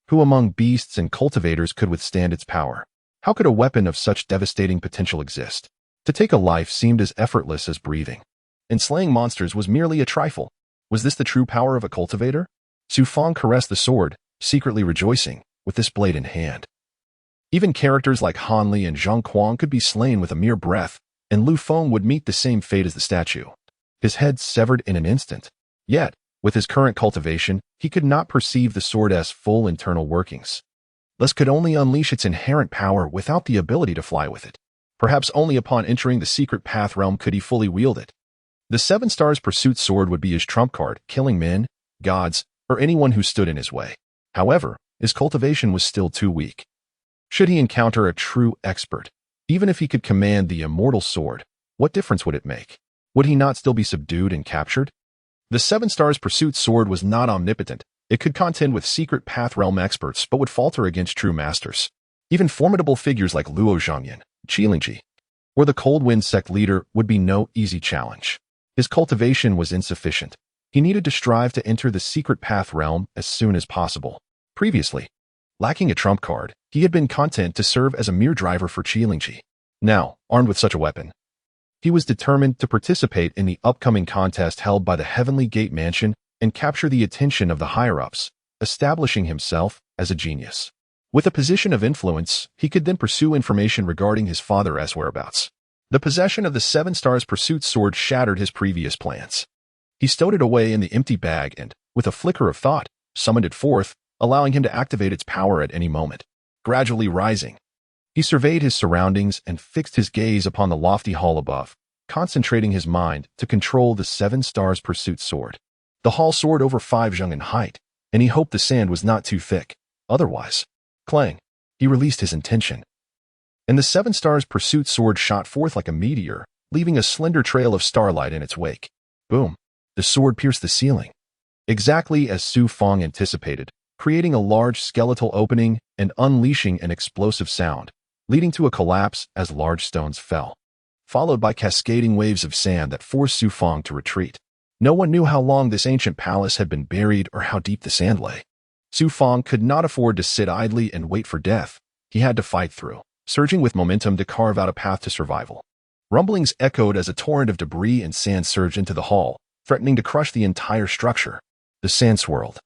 who among beasts and cultivators could withstand its power? How could a weapon of such devastating potential exist? To take a life seemed as effortless as breathing, and slaying monsters was merely a trifle. Was this the true power of a cultivator? Su Fang caressed the sword, secretly rejoicing, with this blade in hand. Even characters like Han Li and Zhang Kuang could be slain with a mere breath, and Lu Feng would meet the same fate as the statue, his head severed in an instant. Yet, with his current cultivation, he could not perceive the sword's full internal workings, thus could only unleash its inherent power without the ability to fly with it. Perhaps only upon entering the secret path realm could he fully wield it. The 7 Stars Pursuit Sword would be his trump card, killing men, gods, or anyone who stood in his way. However, his cultivation was still too weak. Should he encounter a true expert, even if he could command the immortal sword, what difference would it make? Would he not still be subdued and captured? The 7 Stars Pursuit Sword was not omnipotent. It could contend with secret path realm experts but would falter against true masters. Even formidable figures like Luo Zhangyan, Qilingji, or the Cold Wind sect leader would be no easy challenge. His cultivation was insufficient. He needed to strive to enter the secret path realm as soon as possible. Previously, lacking a trump card, he had been content to serve as a mere driver for Qilingji. Now, armed with such a weapon, he was determined to participate in the upcoming contest held by the Heavenly Gate Mansion and capture the attention of the higher-ups, establishing himself as a genius. With a position of influence, he could then pursue information regarding his father's whereabouts. The possession of the Seven Stars Pursuit sword shattered his previous plans. He stowed it away in the empty bag and, with a flicker of thought, summoned it forth, allowing him to activate its power at any moment. Gradually rising, he surveyed his surroundings and fixed his gaze upon the lofty hall above, concentrating his mind to control the Seven Stars Pursuit sword. The hall soared over 5 zhang in height, and he hoped the sand was not too thick. Otherwise, clang, he released his intention. And the Seven Stars Pursuit sword shot forth like a meteor, leaving a slender trail of starlight in its wake. Boom! The sword pierced the ceiling, exactly as Su Fang anticipated, creating a large skeletal opening and unleashing an explosive sound, leading to a collapse as large stones fell, followed by cascading waves of sand that forced Su Fang to retreat. No one knew how long this ancient palace had been buried or how deep the sand lay. Su Fang could not afford to sit idly and wait for death. He had to fight through, surging with momentum to carve out a path to survival. Rumblings echoed as a torrent of debris and sand surged into the hall, threatening to crush the entire structure. The sand swirled,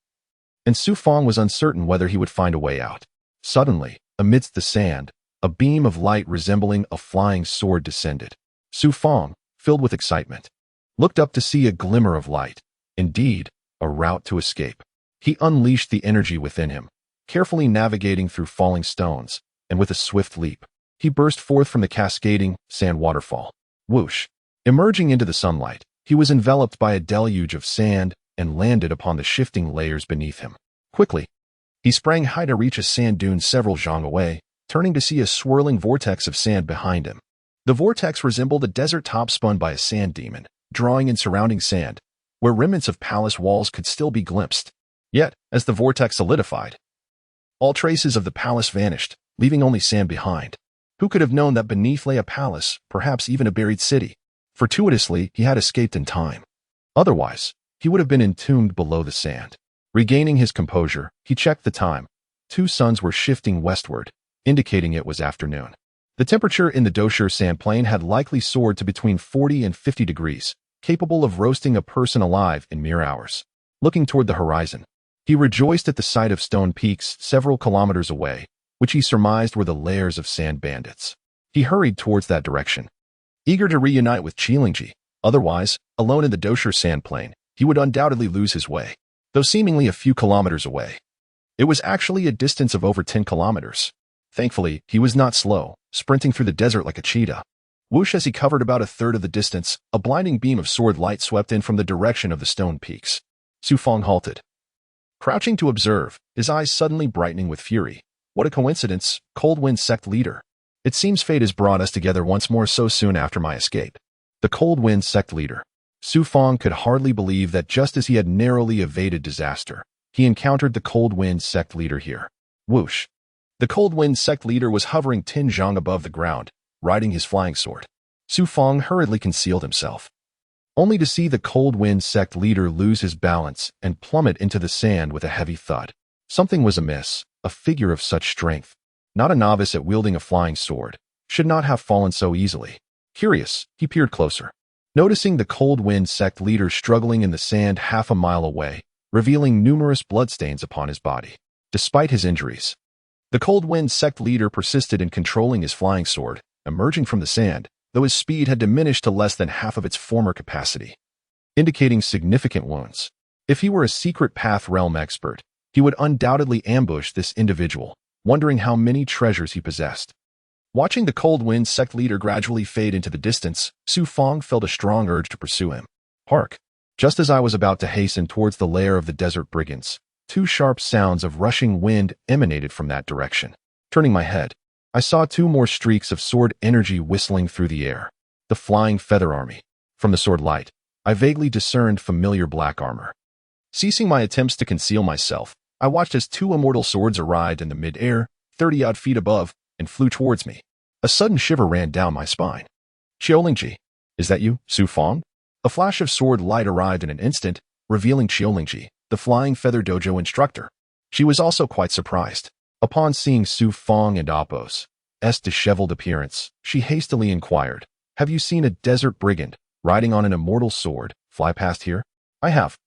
and Su Fang was uncertain whether he would find a way out. Suddenly, amidst the sand, a beam of light resembling a flying sword descended. Su Fang, filled with excitement, looked up to see a glimmer of light. Indeed, a route to escape. He unleashed the energy within him, carefully navigating through falling stones, and with a swift leap, he burst forth from the cascading sand waterfall. Whoosh! Emerging into the sunlight, he was enveloped by a deluge of sand and landed upon the shifting layers beneath him. Quickly, he sprang high to reach a sand dune several zhang away, turning to see a swirling vortex of sand behind him. The vortex resembled a desert top spun by a sand demon, drawing in surrounding sand, where remnants of palace walls could still be glimpsed. Yet, as the vortex solidified, all traces of the palace vanished, leaving only sand behind. Who could have known that beneath lay a palace, perhaps even a buried city? Fortuitously, he had escaped in time. Otherwise, he would have been entombed below the sand. Regaining his composure, he checked the time. 2 suns were shifting westward, indicating it was afternoon. The temperature in the Doshir sand plain had likely soared to between 40 and 50 degrees, capable of roasting a person alive in mere hours. Looking toward the horizon, he rejoiced at the sight of stone peaks several kilometers away, which he surmised were the lairs of sand bandits. He hurried towards that direction, eager to reunite with Qilingji. Otherwise, alone in the Doshir sand plain, he would undoubtedly lose his way, though seemingly a few kilometers away. It was actually a distance of over 10 kilometers. Thankfully, he was not slow, sprinting through the desert like a cheetah. Whoosh! As he covered about a third of the distance, a blinding beam of sword light swept in from the direction of the stone peaks. Su Fang halted, crouching to observe, his eyes suddenly brightening with fury. What a coincidence, Cold Wind sect leader. It seems fate has brought us together once more so soon after my escape. The Cold Wind sect leader. Su Fang could hardly believe that just as he had narrowly evaded disaster, he encountered the Cold Wind sect leader here. Whoosh! The Cold Wind sect leader was hovering 10 zhang above the ground, riding his flying sword. Su Fang hurriedly concealed himself, only to see the Cold Wind sect leader lose his balance and plummet into the sand with a heavy thud. Something was amiss. A figure of such strength, not a novice at wielding a flying sword, should not have fallen so easily. Curious, he peered closer, noticing the Cold Wind sect leader struggling in the sand half a mile away, revealing numerous bloodstains upon his body. Despite his injuries, the Cold Wind sect leader persisted in controlling his flying sword, emerging from the sand, though his speed had diminished to less than half of its former capacity, indicating significant wounds. If he were a secret path realm expert, he would undoubtedly ambush this individual, wondering how many treasures he possessed. Watching the Cold Wind sect leader gradually fade into the distance, Su Fang felt a strong urge to pursue him. Hark! Just as I was about to hasten towards the lair of the desert brigands, 2 sharp sounds of rushing wind emanated from that direction. Turning my head, I saw 2 more streaks of sword energy whistling through the air. The Flying Feather Army. From the sword light, I vaguely discerned familiar black armor. Ceasing my attempts to conceal myself, I watched as 2 immortal swords arrived in the mid-air, 30-odd feet above, and flew towards me. A sudden shiver ran down my spine. Qiolingji, is that you, Su Fang? A flash of sword light arrived in an instant, revealing Qiolingji, the Flying Feather Dojo instructor. She was also quite surprised. Upon seeing Su Fang and Appo's disheveled appearance, she hastily inquired, "Have you seen a desert brigand, riding on an immortal sword, fly past here?" I have.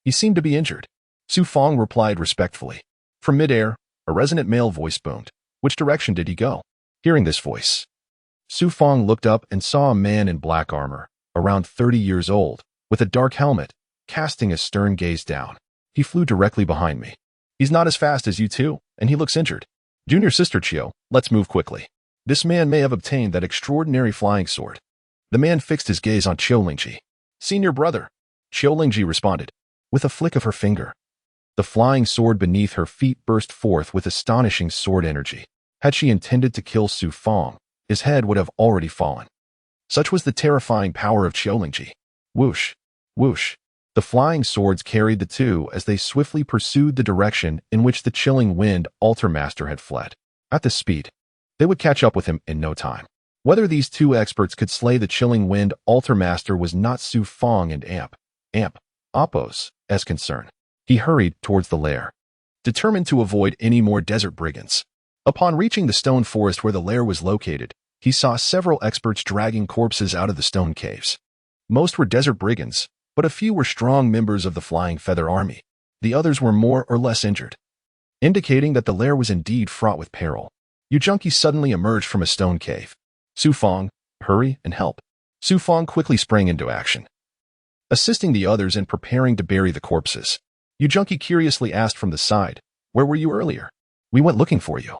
He seemed to be injured." Su Fang replied respectfully. From midair, a resonant male voice boomed. "Which direction did he go?" Hearing this voice, Su Fang looked up and saw a man in black armor, around 30 years old, with a dark helmet, casting a stern gaze down. He flew directly behind me. He's not as fast as you two, and he looks injured. Junior sister Chiyo, let's move quickly. This man may have obtained that extraordinary flying sword. The man fixed his gaze on Chiyo Lingji. Senior brother, Chiyo Lingji responded, with a flick of her finger. The flying sword beneath her feet burst forth with astonishing sword energy. Had she intended to kill Su Fang, his head would have already fallen. Such was the terrifying power of Chiyo Lingji. Whoosh, whoosh. The flying swords carried the two as they swiftly pursued the direction in which the chilling wind altar master had fled. At this speed, they would catch up with him in no time. Whether these two experts could slay the chilling wind altar master was not Su Fang and Appo's as concern. He hurried towards the lair, determined to avoid any more desert brigands. Upon reaching the stone forest where the lair was located, he saw several experts dragging corpses out of the stone caves. Most were desert brigands, but a few were strong members of the Flying Feather Army. The others were more or less injured, indicating that the lair was indeed fraught with peril. Yujunki suddenly emerged from a stone cave. Su Fang, hurry and help. Su Fang quickly sprang into action, assisting the others in preparing to bury the corpses. Yujunki curiously asked from the side, where were you earlier? We went looking for you.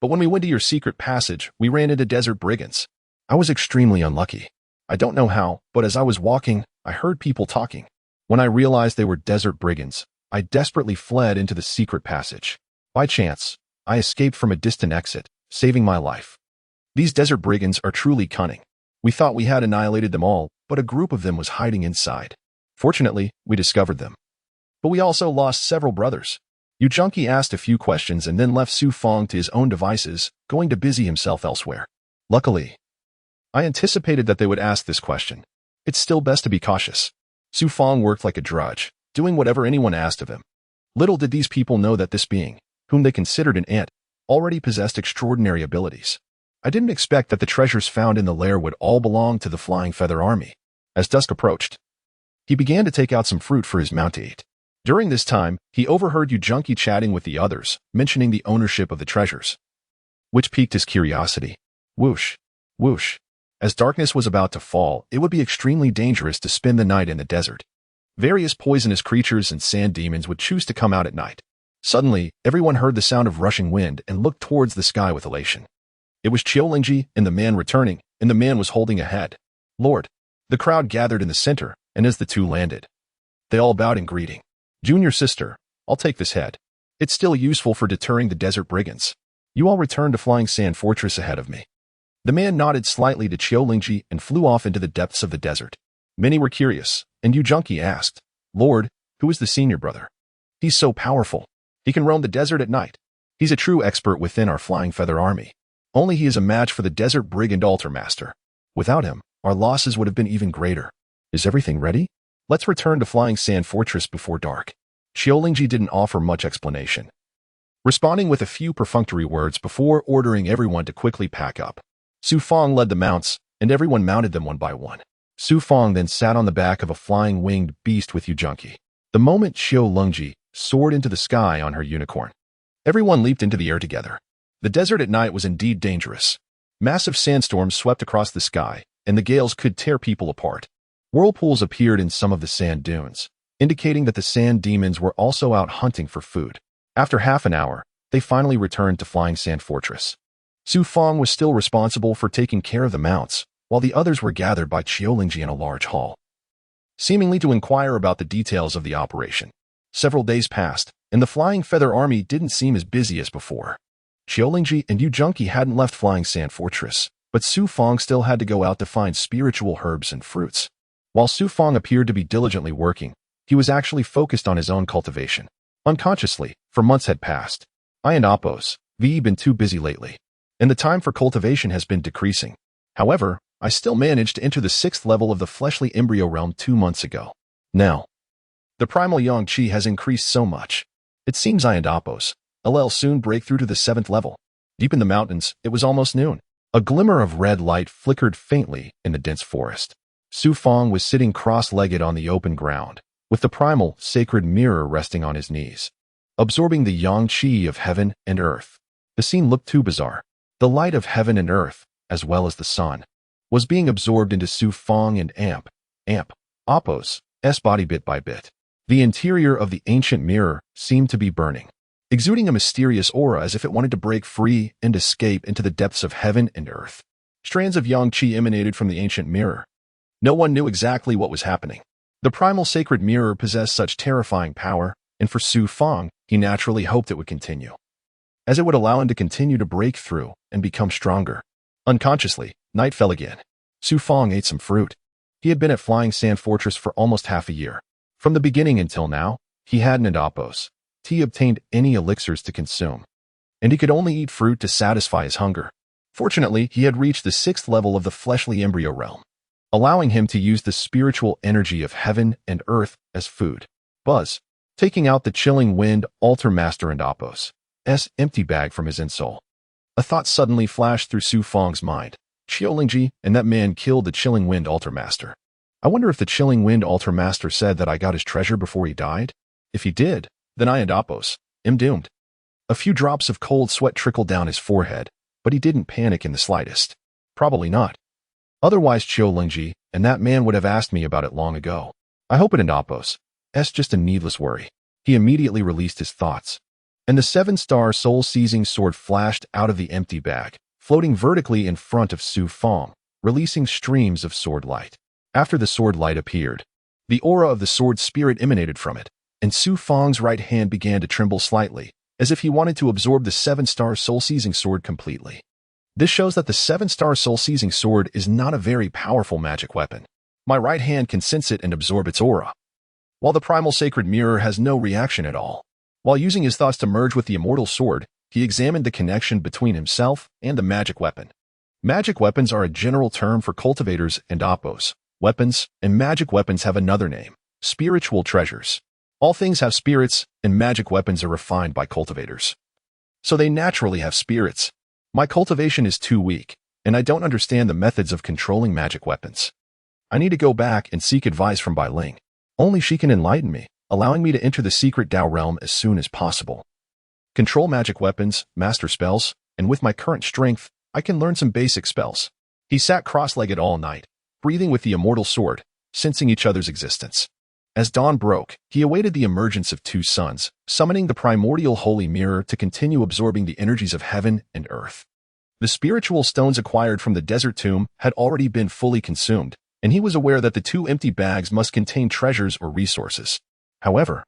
But when we went to your secret passage, we ran into desert brigands. I was extremely unlucky. I don't know how, but as I was walking, I heard people talking. When I realized they were desert brigands, I desperately fled into the secret passage. By chance, I escaped from a distant exit, saving my life. These desert brigands are truly cunning. We thought we had annihilated them all, but a group of them was hiding inside. Fortunately, we discovered them. But we also lost several brothers. Yujunki asked a few questions and then left Su Fang to his own devices, going to busy himself elsewhere. Luckily, I anticipated that they would ask this question. It's still best to be cautious. Su Fang worked like a drudge, doing whatever anyone asked of him. Little did these people know that this being, whom they considered an ant, already possessed extraordinary abilities. I didn't expect that the treasures found in the lair would all belong to the Flying Feather Army. As dusk approached, he began to take out some fruit for his mount to eat. During this time, he overheard Yujunki chatting with the others, mentioning the ownership of the treasures, which piqued his curiosity. Whoosh, whoosh. As darkness was about to fall, it would be extremely dangerous to spend the night in the desert. Various poisonous creatures and sand demons would choose to come out at night. Suddenly, everyone heard the sound of rushing wind and looked towards the sky with elation. It was Chiyo Lingji and the man returning, and the man was holding a head. Lord. The crowd gathered in the center, and as the two landed, they all bowed in greeting. Junior sister, I'll take this head. It's still useful for deterring the desert brigands. You all return to Flying Sand Fortress ahead of me. The man nodded slightly to Chiyo Lingji and flew off into the depths of the desert. Many were curious, and Yujunki asked, Lord, who is the senior brother? He's so powerful. He can roam the desert at night. He's a true expert within our Flying Feather Army. Only he is a match for the desert brigand altar master. Without him, our losses would have been even greater. Is everything ready? Let's return to Flying Sand Fortress before dark. Chiyo Lingji didn't offer much explanation, responding with a few perfunctory words before ordering everyone to quickly pack up. Su Fang led the mounts, and everyone mounted them one by one. Su Fang then sat on the back of a flying winged beast with Yujunki. The moment Chiyo Lingji soared into the sky on her unicorn, everyone leaped into the air together. The desert at night was indeed dangerous. Massive sandstorms swept across the sky, and the gales could tear people apart. Whirlpools appeared in some of the sand dunes, indicating that the sand demons were also out hunting for food. After half an hour, they finally returned to Flying Sand Fortress. Su Fang was still responsible for taking care of the mounts, while the others were gathered by Chiyo Lingji in a large hall, seemingly to inquire about the details of the operation. Several days passed, and the Flying Feather Army didn't seem as busy as before. Chiyo Lingji and Yujunki hadn't left Flying Sand Fortress, but Su Fang still had to go out to find spiritual herbs and fruits. While Su Fang appeared to be diligently working, he was actually focused on his own cultivation. Unconsciously, for months had passed. I and Appo's been too busy lately, and the time for cultivation has been decreasing. However, I still managed to enter the 6th level of the fleshly embryo realm 2 months ago. Now, the primal yang chi has increased so much. It seems I and Appo's will soon break through to the 7th level. Deep in the mountains, it was almost noon. A glimmer of red light flickered faintly in the dense forest. Su Fang was sitting cross-legged on the open ground, with the primal, sacred mirror resting on his knees, absorbing the yang chi of heaven and earth. The scene looked too bizarre. The light of heaven and earth, as well as the sun, was being absorbed into Su Fang and Apos' body bit by bit. The interior of the ancient mirror seemed to be burning, exuding a mysterious aura as if it wanted to break free and escape into the depths of heaven and earth. Strands of yang qi emanated from the ancient mirror. No one knew exactly what was happening. The primal sacred mirror possessed such terrifying power, and for Su Fang, he naturally hoped it would continue, as it would allow him to continue to break through and become stronger. Unconsciously, night fell again. Su Fang ate some fruit. He had been at Flying Sand Fortress for almost half a year. From the beginning until now, he hadn't at Apos. He obtained any elixirs to consume, and he could only eat fruit to satisfy his hunger. Fortunately, he had reached the 6th level of the fleshly embryo realm, allowing him to use the spiritual energy of heaven and earth as food. Buzz, taking out the chilling wind altar master and Apos' empty bag from his insole. A thought suddenly flashed through Su Fang's mind. Qiulingji and that man killed the chilling wind altar master. I wonder if the chilling wind altar master said that I got his treasure before he died? If he did, then I and Apos am doomed. A few drops of cold sweat trickled down his forehead, but he didn't panic in the slightest. Probably not. Otherwise Qiulingji and that man would have asked me about it long ago. I hope it and Apos' just a needless worry. He immediately released his thoughts, and the 7-star soul-seizing sword flashed out of the empty bag, floating vertically in front of Su Fang, releasing streams of sword light. After the sword light appeared, the aura of the sword spirit emanated from it, and Su Fang's right hand began to tremble slightly, as if he wanted to absorb the 7-star soul-seizing sword completely. This shows that the 7-star soul-seizing sword is not a very powerful magic weapon. My right hand can sense it and absorb its aura, while the primal sacred mirror has no reaction at all. While using his thoughts to merge with the immortal sword, he examined the connection between himself and the magic weapon. Magic weapons are a general term for cultivators and Apos. Weapons and magic weapons have another name: spiritual treasures. All things have spirits, and magic weapons are refined by cultivators, so they naturally have spirits. My cultivation is too weak, and I don't understand the methods of controlling magic weapons. I need to go back and seek advice from Bai Ling. Only she can enlighten me, allowing me to enter the secret Dao realm as soon as possible. Control magic weapons, master spells, and with my current strength, I can learn some basic spells. He sat cross-legged all night, breathing with the immortal sword, sensing each other's existence. As dawn broke, he awaited the emergence of 2 suns, summoning the primordial holy mirror to continue absorbing the energies of heaven and earth. The spiritual stones acquired from the desert tomb had already been fully consumed, and he was aware that the 2 empty bags must contain treasures or resources. However,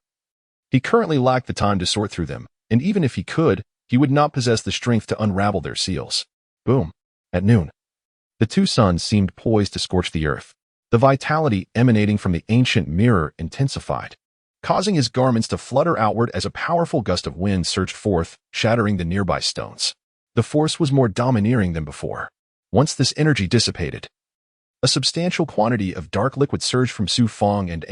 he currently lacked the time to sort through them, and even if he could, he would not possess the strength to unravel their seals. Boom. At noon, the 2 suns seemed poised to scorch the earth. The vitality emanating from the ancient mirror intensified, causing his garments to flutter outward as a powerful gust of wind surged forth, shattering the nearby stones. The force was more domineering than before. Once this energy dissipated, a substantial quantity of dark liquid surged from Su Fang and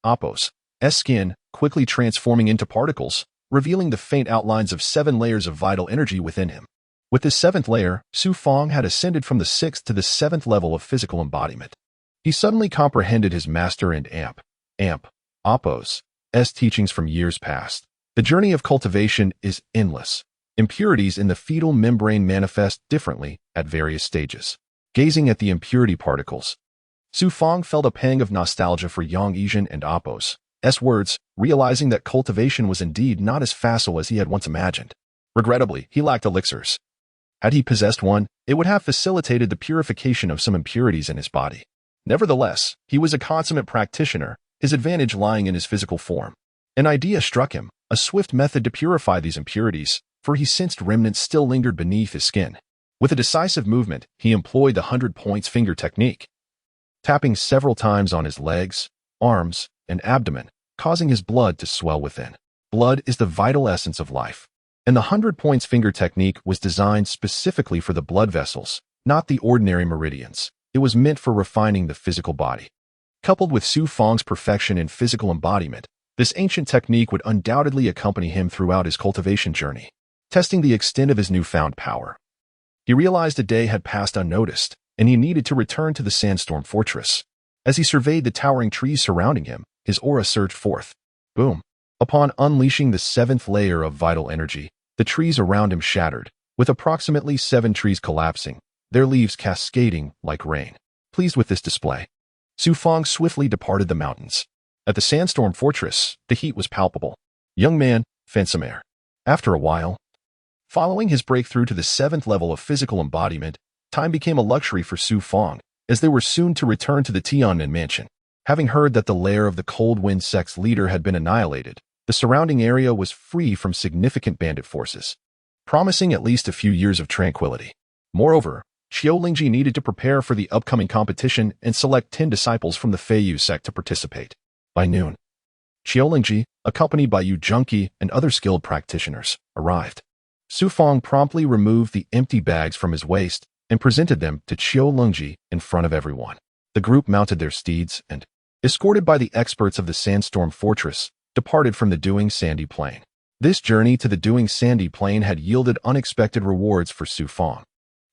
Apos' skin, quickly transforming into particles, revealing the faint outlines of 7 layers of vital energy within him. With this 7th layer, Su Fang had ascended from the 6th to the 7th level of physical embodiment. He suddenly comprehended his master and Apos' teachings from years past. The journey of cultivation is endless. Impurities in the fetal membrane manifest differently at various stages. Gazing at the impurity particles, Su Fang felt a pang of nostalgia for Yang Yizhen and Apos' words, realizing that cultivation was indeed not as facile as he had once imagined. Regrettably, he lacked elixirs. Had he possessed one, it would have facilitated the purification of some impurities in his body. Nevertheless, he was a consummate practitioner, his advantage lying in his physical form. An idea struck him, a swift method to purify these impurities, for he sensed remnants still lingered beneath his skin. With a decisive movement, he employed the 100 points finger technique, tapping several times on his legs, arms, and abdomen, causing his blood to swell within. Blood is the vital essence of life, and the 100 points finger technique was designed specifically for the blood vessels, not the ordinary meridians. It was meant for refining the physical body. Coupled with Su Fang's perfection in physical embodiment, this ancient technique would undoubtedly accompany him throughout his cultivation journey, testing the extent of his newfound power. He realized a day had passed unnoticed, and he needed to return to the Sandstorm Fortress. As he surveyed the towering trees surrounding him, his aura surged forth. Boom. Upon unleashing the 7th layer of vital energy, the trees around him shattered, with approximately 7 trees collapsing, their leaves cascading like rain. Pleased with this display, Su Fang swiftly departed the mountains. At the sandstorm fortress, the heat was palpable. Young man, Fensamer. After a while, following his breakthrough to the 7th level of physical embodiment, time became a luxury for Su Fang, as they were soon to return to the Tianmen mansion. Having heard that the lair of the Cold Wind sect's leader had been annihilated, the surrounding area was free from significant bandit forces, promising at least a few years of tranquility. Moreover, Qiulingji needed to prepare for the upcoming competition and select 10 disciples from the Feiyu sect to participate. By noon, Qiulingji, accompanied by Yu Junqi and other skilled practitioners, arrived. Su Fang promptly removed the empty bags from his waist and presented them to Qiulingji in front of everyone. The group mounted their steeds and, escorted by the experts of the Sandstorm Fortress, departed from the Duing Sandy Plain. This journey to the Duing Sandy Plain had yielded unexpected rewards for Su Fang.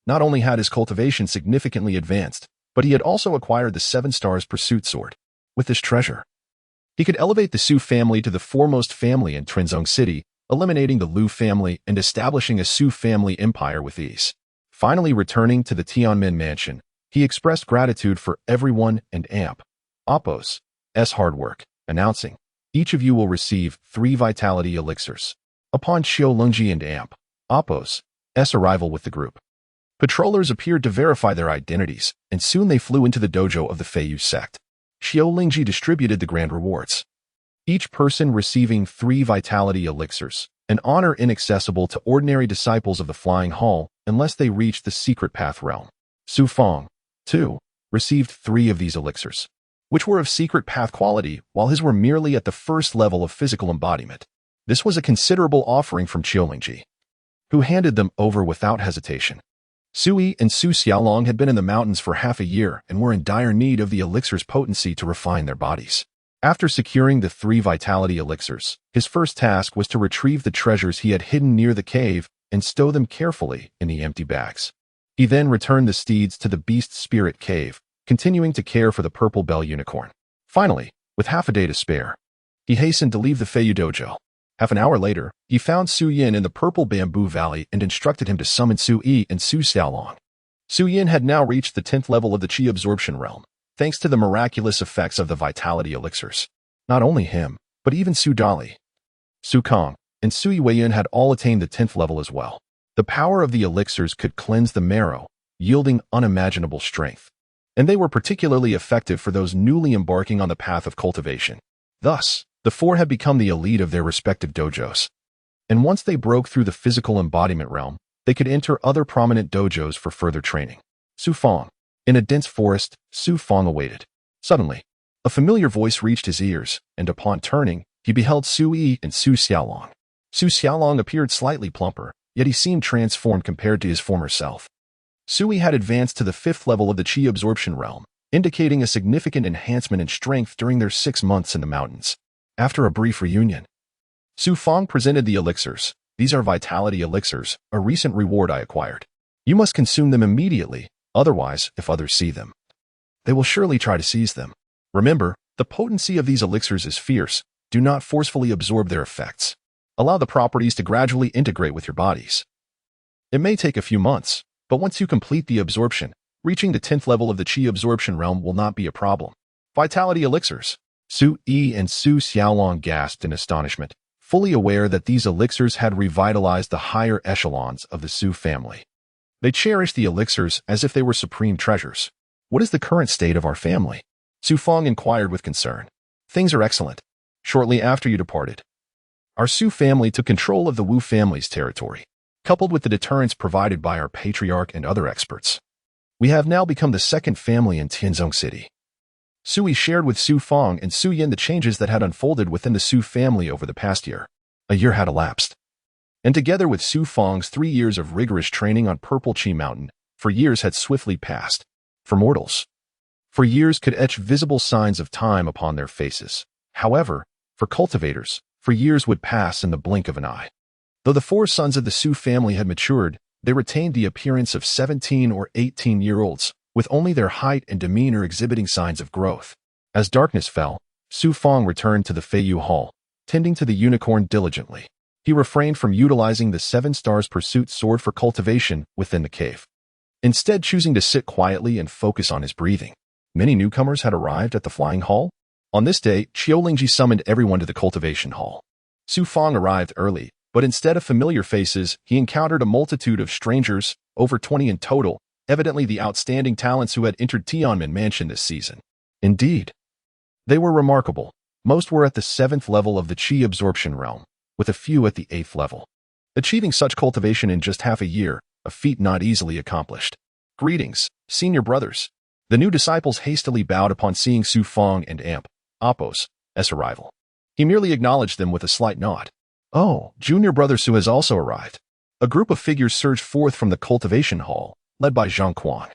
Not only had his cultivation significantly advanced, but he had also acquired the 7 Stars Pursuit Sword. With this treasure, he could elevate the Su family to the foremost family in Trinzong City, eliminating the Lu family and establishing a Su family empire with ease. Finally returning to the Tianmen mansion, he expressed gratitude for everyone and Appo's hard work, announcing, "Each of you will receive 3 vitality elixirs." Upon Qiulingji and Appo's arrival with the group, patrollers appeared to verify their identities, and soon they flew into the dojo of the Feiyu sect. Qiulingji distributed the grand rewards, each person receiving 3 vitality elixirs, an honor inaccessible to ordinary disciples of the Flying Hall unless they reached the secret path realm. Su Fang, too, received 3 of these elixirs, which were of secret path quality, while his were merely at the 1st level of physical embodiment. This was a considerable offering from Qiulingji, who handed them over without hesitation. Sui and Su Xiaolong had been in the mountains for half a year and were in dire need of the elixir's potency to refine their bodies. After securing the 3 vitality elixirs, his first task was to retrieve the treasures he had hidden near the cave and stow them carefully in the empty bags. He then returned the steeds to the Beast Spirit Cave, continuing to care for the Purple Bell Unicorn. Finally, with half a day to spare, he hastened to leave the Feiyu dojo. Half an hour later, he found Su Yin in the Purple Bamboo Valley and instructed him to summon Su Yi and Su Xiaolong. Su Yin had now reached the 10th level of the Qi absorption realm, thanks to the miraculous effects of the vitality elixirs. Not only him, but even Su Dali, Su Kong, and Su Yueyun had all attained the 10th level as well. The power of the elixirs could cleanse the marrow, yielding unimaginable strength, and they were particularly effective for those newly embarking on the path of cultivation. Thus, the 4 had become the elite of their respective dojos. And once they broke through the physical embodiment realm, they could enter other prominent dojos for further training. Su Fang. In a dense forest, Su Fang awaited. Suddenly, a familiar voice reached his ears, and upon turning, he beheld Su Yi and Su Xiaolong. Su Xiaolong appeared slightly plumper, yet he seemed transformed compared to his former self. Su Yi had advanced to the 5th level of the Qi absorption realm, indicating a significant enhancement in strength during their 6 months in the mountains. After a brief reunion, Su Fang presented the elixirs. "These are vitality elixirs, a recent reward I acquired. You must consume them immediately, otherwise, if others see them, they will surely try to seize them. Remember, the potency of these elixirs is fierce. Do not forcefully absorb their effects. Allow the properties to gradually integrate with your bodies. It may take a few months, but once you complete the absorption, reaching the 10th level of the Qi absorption realm will not be a problem." Vitality elixirs. Su Yi and Su Xiaolong gasped in astonishment, fully aware that these elixirs had revitalized the higher echelons of the Su family. They cherished the elixirs as if they were supreme treasures. "What is the current state of our family?" Su Fang inquired with concern. "Things are excellent. Shortly after you departed, our Su family took control of the Wu family's territory, coupled with the deterrence provided by our patriarch and other experts. We have now become the 2nd family in Tianzong City." Sui shared with Su Fang and Su Yin the changes that had unfolded within the Su family over the past year. A year had elapsed, and together with Su Fang's 3 years of rigorous training on Purple Qi Mountain, for years had swiftly passed. For mortals, for years could etch visible signs of time upon their faces. However, for cultivators, for years would pass in the blink of an eye. Though the 4 sons of the Su family had matured, they retained the appearance of 17 or 18-year-olds, with only their height and demeanor exhibiting signs of growth. As darkness fell, Su Fang returned to the Feiyu Hall, tending to the unicorn diligently. He refrained from utilizing the 7 Stars Pursuit Sword for cultivation within the cave. instead choosing to sit quietly and focus on his breathing. Many newcomers had arrived at the flying hall. On this day, Qiulingji summoned everyone to the cultivation hall. Su Fang arrived early, but instead of familiar faces, he encountered a multitude of strangers, over 20 in total, evidently the outstanding talents who had entered Tianmen Mansion this season. Indeed, they were remarkable. Most were at the 7th level of the Qi absorption realm, with a few at the 8th level. Achieving such cultivation in just half a year, a feat not easily accomplished. Greetings, senior brothers. The new disciples hastily bowed upon seeing Su Fang and Appos' arrival. He merely acknowledged them with a slight nod. Oh, junior brother Su has also arrived. A group of figures surged forth from the cultivation hall, led by Zhang Quan.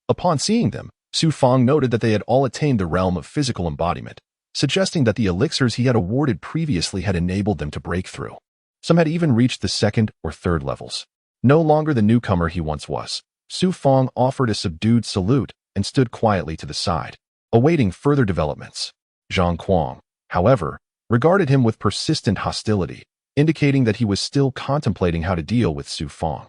Upon seeing them, Su Fang noted that they had all attained the realm of physical embodiment, suggesting that the elixirs he had awarded previously had enabled them to break through. Some had even reached the 2nd or 3rd levels. No longer the newcomer he once was, Su Fang offered a subdued salute and stood quietly to the side, awaiting further developments. Zhang Quan, however, regarded him with persistent hostility, indicating that he was still contemplating how to deal with Su Fang.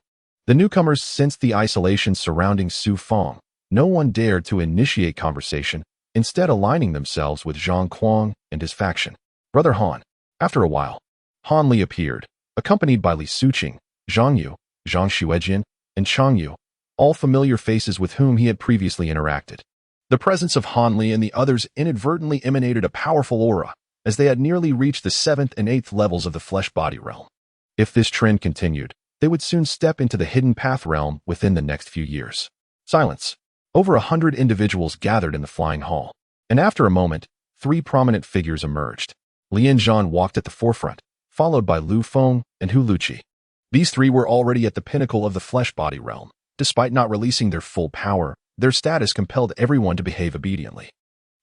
The newcomers sensed the isolation surrounding Su Fang. No one dared to initiate conversation, instead aligning themselves with Zhang Quan and his faction. Brother Han. After a while, Han Li appeared, accompanied by Li Suqing, Zhang Yu, Zhang Xuejian, and Chang Yu, all familiar faces with whom he had previously interacted. The presence of Han Li and the others inadvertently emanated a powerful aura, as they had nearly reached the 7th and 8th levels of the flesh-body realm. If this trend continued, they would soon step into the hidden path realm within the next few years. Silence. Over 100 individuals gathered in the flying hall, and after a moment, 3 prominent figures emerged. Lian Zhan walked at the forefront, followed by Lu Feng and Hu Luqi. These 3 were already at the pinnacle of the flesh-body realm. Despite not releasing their full power, their status compelled everyone to behave obediently.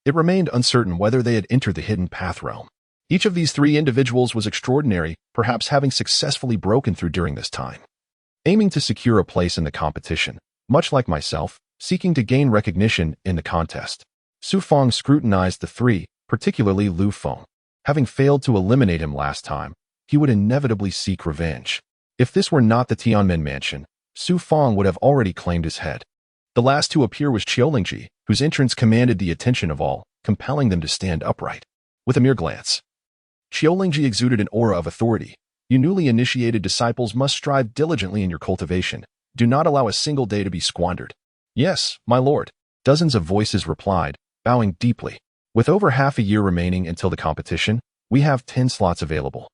It remained uncertain whether they had entered the hidden path realm. Each of these 3 individuals was extraordinary, perhaps having successfully broken through during this time. Aiming to secure a place in the competition, much like myself, seeking to gain recognition in the contest. Su Fang scrutinized the 3, particularly Lu Feng. Having failed to eliminate him last time, he would inevitably seek revenge. If this were not the Tianmen Mansion, Su Fang would have already claimed his head. The last to appear was Qiulingji, whose entrance commanded the attention of all, compelling them to stand upright. With a mere glance, Qiulingji exuded an aura of authority. You newly initiated disciples must strive diligently in your cultivation. Do not allow a single day to be squandered. Yes, my lord. Dozens of voices replied, bowing deeply. With over half a year remaining until the competition, we have 10 slots available.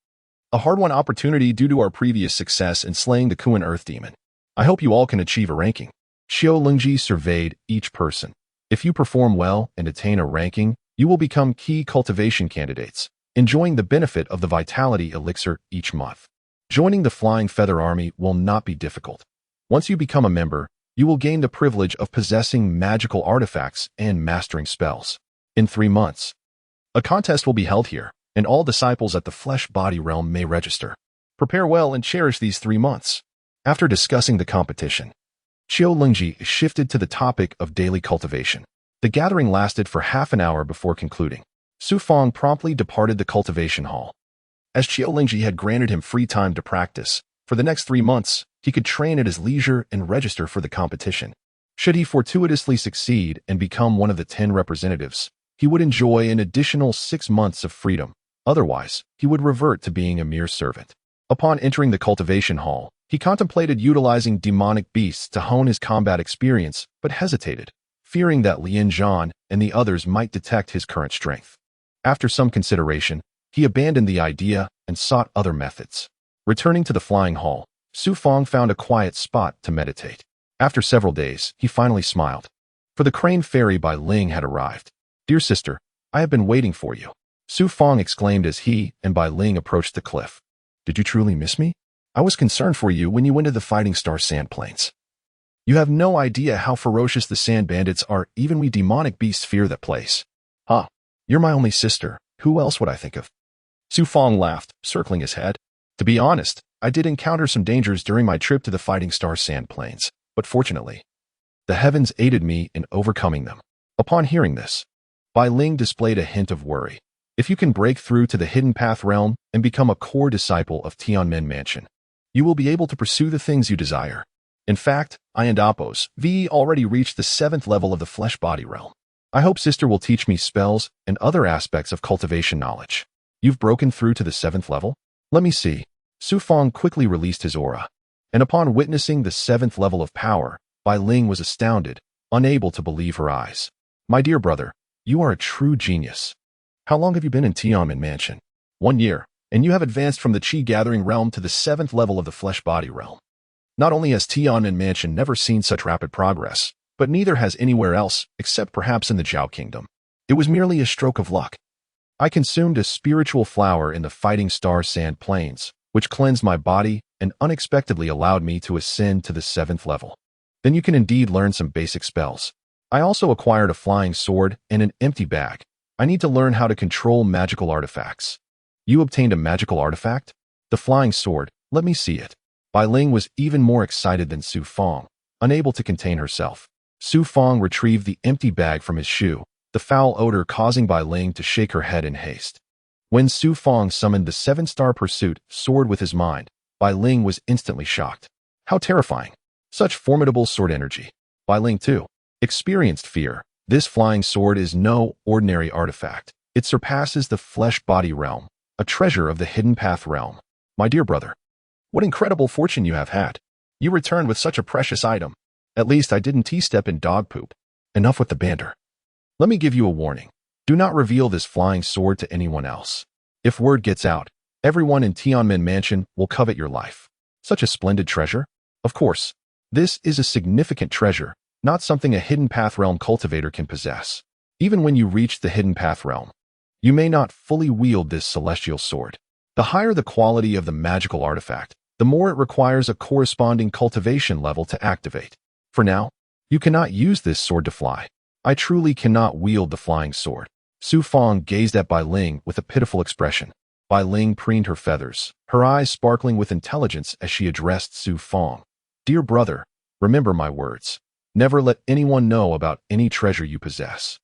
A hard-won opportunity due to our previous success in slaying the Kuan Earth Demon. I hope you all can achieve a ranking. Qiulingji surveyed each person. If you perform well and attain a ranking, you will become key cultivation candidates, enjoying the benefit of the Vitality Elixir each month. Joining the Flying Feather Army will not be difficult. Once you become a member, you will gain the privilege of possessing magical artifacts and mastering spells. In 3 months, a contest will be held here, and all disciples at the flesh-body realm may register. Prepare well and cherish these 3 months. After discussing the competition, Qiulingji shifted to the topic of daily cultivation. The gathering lasted for half an hour before concluding. Su Fang promptly departed the cultivation hall. As Qiulingji had granted him free time to practice, for the next 3 months, he could train at his leisure and register for the competition. Should he fortuitously succeed and become one of the 10 representatives, he would enjoy an additional 6 months of freedom. Otherwise, he would revert to being a mere servant. Upon entering the cultivation hall, he contemplated utilizing demonic beasts to hone his combat experience, but hesitated, fearing that Lian Zhan and the others might detect his current strength. After some consideration, he abandoned the idea and sought other methods. Returning to the flying hall, Su Fang found a quiet spot to meditate. After several days, he finally smiled. For the Crane Fairy by Ling had arrived. Dear sister, I have been waiting for you. Su Fang exclaimed as he and Bai Ling approached the cliff. Did you truly miss me? I was concerned for you when you went to the Fighting Star Sand Plains. You have no idea how ferocious the sand bandits are. Even we demonic beasts fear that place. Huh. You're my only sister. Who else would I think of? Su Fang laughed, circling his head. To be honest, I did encounter some dangers during my trip to the Fighting Star Sand Plains, but fortunately, the heavens aided me in overcoming them. Upon hearing this, Bai Ling displayed a hint of worry. If you can break through to the Hidden Path realm and become a core disciple of Tianmen Mansion, you will be able to pursue the things you desire. In fact, I and Appos V already reached the 7th level of the flesh body realm. I hope sister will teach me spells and other aspects of cultivation knowledge. You've broken through to the 7th level? Let me see. Su Fang quickly released his aura, and upon witnessing the 7th level of power, Bai Ling was astounded, unable to believe her eyes. My dear brother, you are a true genius. How long have you been in Tianmen Mansion? 1 year, and you have advanced from the Qi-gathering realm to the 7th level of the flesh body realm. Not only has Tianmen Mansion never seen such rapid progress, but neither has anywhere else, except perhaps in the Zhao Kingdom. It was merely a stroke of luck. I consumed a spiritual flower in the Fighting Star Sand Plains, which cleansed my body and unexpectedly allowed me to ascend to the 7th level. Then you can indeed learn some basic spells. I also acquired a flying sword and an empty bag. I need to learn how to control magical artifacts. You obtained a magical artifact? The flying sword, let me see it. Bai Ling was even more excited than Su Fang, unable to contain herself. Su Fang retrieved the empty bag from his shoe, the foul odor causing Bai Ling to shake her head in haste. When Su Fang summoned the 7-star pursuit sword with his mind, Bai Ling was instantly shocked. How terrifying! Such formidable sword energy. Bai Ling, too, experienced fear. This flying sword is no ordinary artifact. It surpasses the flesh body realm, a treasure of the hidden path realm. My dear brother, what incredible fortune you have had. You returned with such a precious item. At least I didn't step in dog poop. Enough with the banter. Let me give you a warning. Do not reveal this flying sword to anyone else. If word gets out, everyone in Tianmen Mansion will covet your life. Such a splendid treasure? Of course. This is a significant treasure, not something a hidden path realm cultivator can possess. Even when you reach the hidden path realm, you may not fully wield this celestial sword. The higher the quality of the magical artifact, the more it requires a corresponding cultivation level to activate. For now, you cannot use this sword to fly. I truly cannot wield the flying sword. Su Fang gazed at Bai Ling with a pitiful expression. Bai Ling preened her feathers, her eyes sparkling with intelligence as she addressed Su Fang. Dear brother, remember my words. Never let anyone know about any treasure you possess.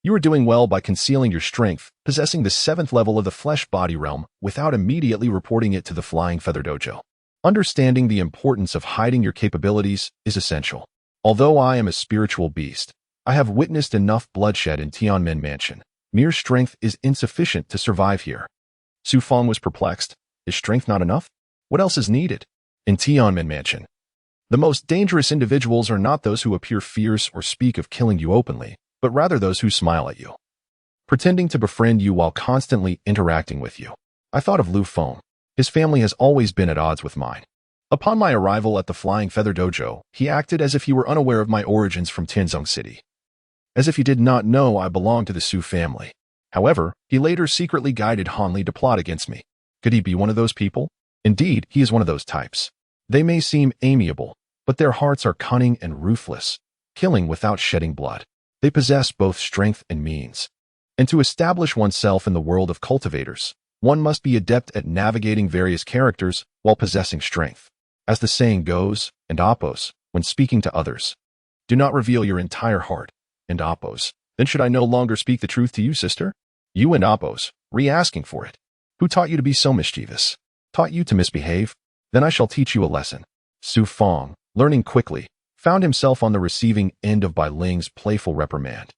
You are doing well by concealing your strength, possessing the 7th level of the flesh body realm without immediately reporting it to the Flying Feather Dojo. Understanding the importance of hiding your capabilities is essential. Although I am a spiritual beast, I have witnessed enough bloodshed in Tianmen Mansion. Mere strength is insufficient to survive here. Su Fang was perplexed. Is strength not enough? What else is needed? In Tianmen Mansion, the most dangerous individuals are not those who appear fierce or speak of killing you openly, but rather those who smile at you, pretending to befriend you while constantly interacting with you. I thought of Lu Feng. His family has always been at odds with mine. Upon my arrival at the Flying Feather Dojo, he acted as if he were unaware of my origins from Tianzong City, as if he did not know I belonged to the Su family. However, he later secretly guided Han Li to plot against me. Could he be one of those people? Indeed, he is one of those types. They may seem amiable, but their hearts are cunning and ruthless, killing without shedding blood. They possess both strength and means. And to establish oneself in the world of cultivators, one must be adept at navigating various characters while possessing strength. As the saying goes, and Appos, when speaking to others, do not reveal your entire heart. And Appos, then should I no longer speak the truth to you, sister? You and Appos, re-asking for it. Who taught you to be so mischievous? Taught you to misbehave? Then I shall teach you a lesson. Su Fang, learning quickly, found himself on the receiving end of Bai Ling's playful reprimand.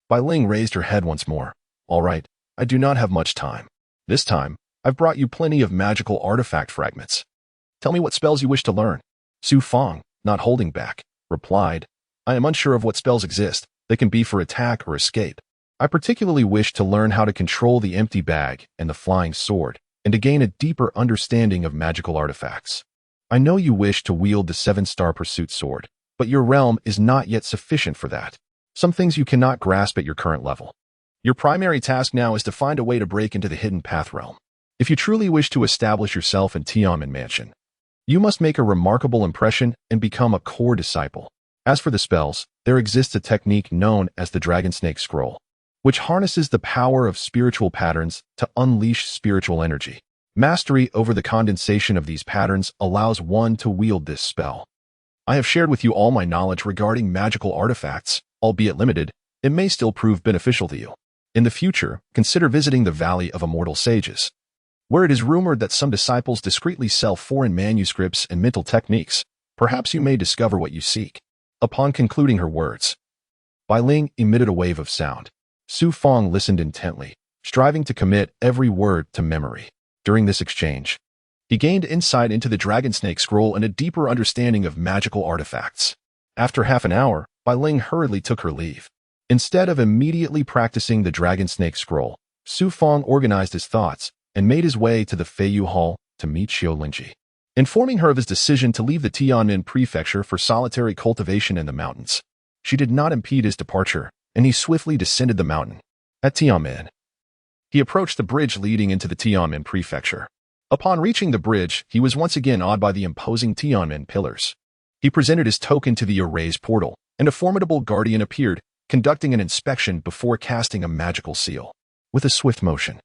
Bai Ling raised her head once more. All right, I do not have much time. This time, I've brought you plenty of magical artifact fragments. Tell me what spells you wish to learn. Su Fang, not holding back, replied, I am unsure of what spells exist. They can be for attack or escape. I particularly wish to learn how to control the empty bag and the flying sword, and to gain a deeper understanding of magical artifacts. I know you wish to wield the 7-star pursuit sword, but your realm is not yet sufficient for that. Some things you cannot grasp at your current level. Your primary task now is to find a way to break into the hidden path realm. If you truly wish to establish yourself in Tianmen Mansion, you must make a remarkable impression and become a core disciple. As for the spells, there exists a technique known as the Dragon Snake Scroll, which harnesses the power of spiritual patterns to unleash spiritual energy. Mastery over the condensation of these patterns allows one to wield this spell. I have shared with you all my knowledge regarding magical artifacts, albeit limited. It may still prove beneficial to you. In the future, consider visiting the Valley of Immortal Sages, where it is rumored that some disciples discreetly sell foreign manuscripts and mental techniques. Perhaps you may discover what you seek. Upon concluding her words, Bai Ling emitted a wave of sound. Su Fang listened intently, striving to commit every word to memory. During this exchange, he gained insight into the dragon snake scroll and a deeper understanding of magical artifacts. After half an hour, Bai Ling hurriedly took her leave. Instead of immediately practicing the dragon snake scroll, Su Fang organized his thoughts and made his way to the Feiyu Hall to meet Xiao Linji. Informing her of his decision to leave the Tianmen prefecture for solitary cultivation in the mountains, she did not impede his departure, and he swiftly descended the mountain. At Tianmen, he approached the bridge leading into the Tianmen prefecture. Upon reaching the bridge, he was once again awed by the imposing Tianmen pillars. He presented his token to the erased portal, and a formidable guardian appeared, conducting an inspection before casting a magical seal. With a swift motion,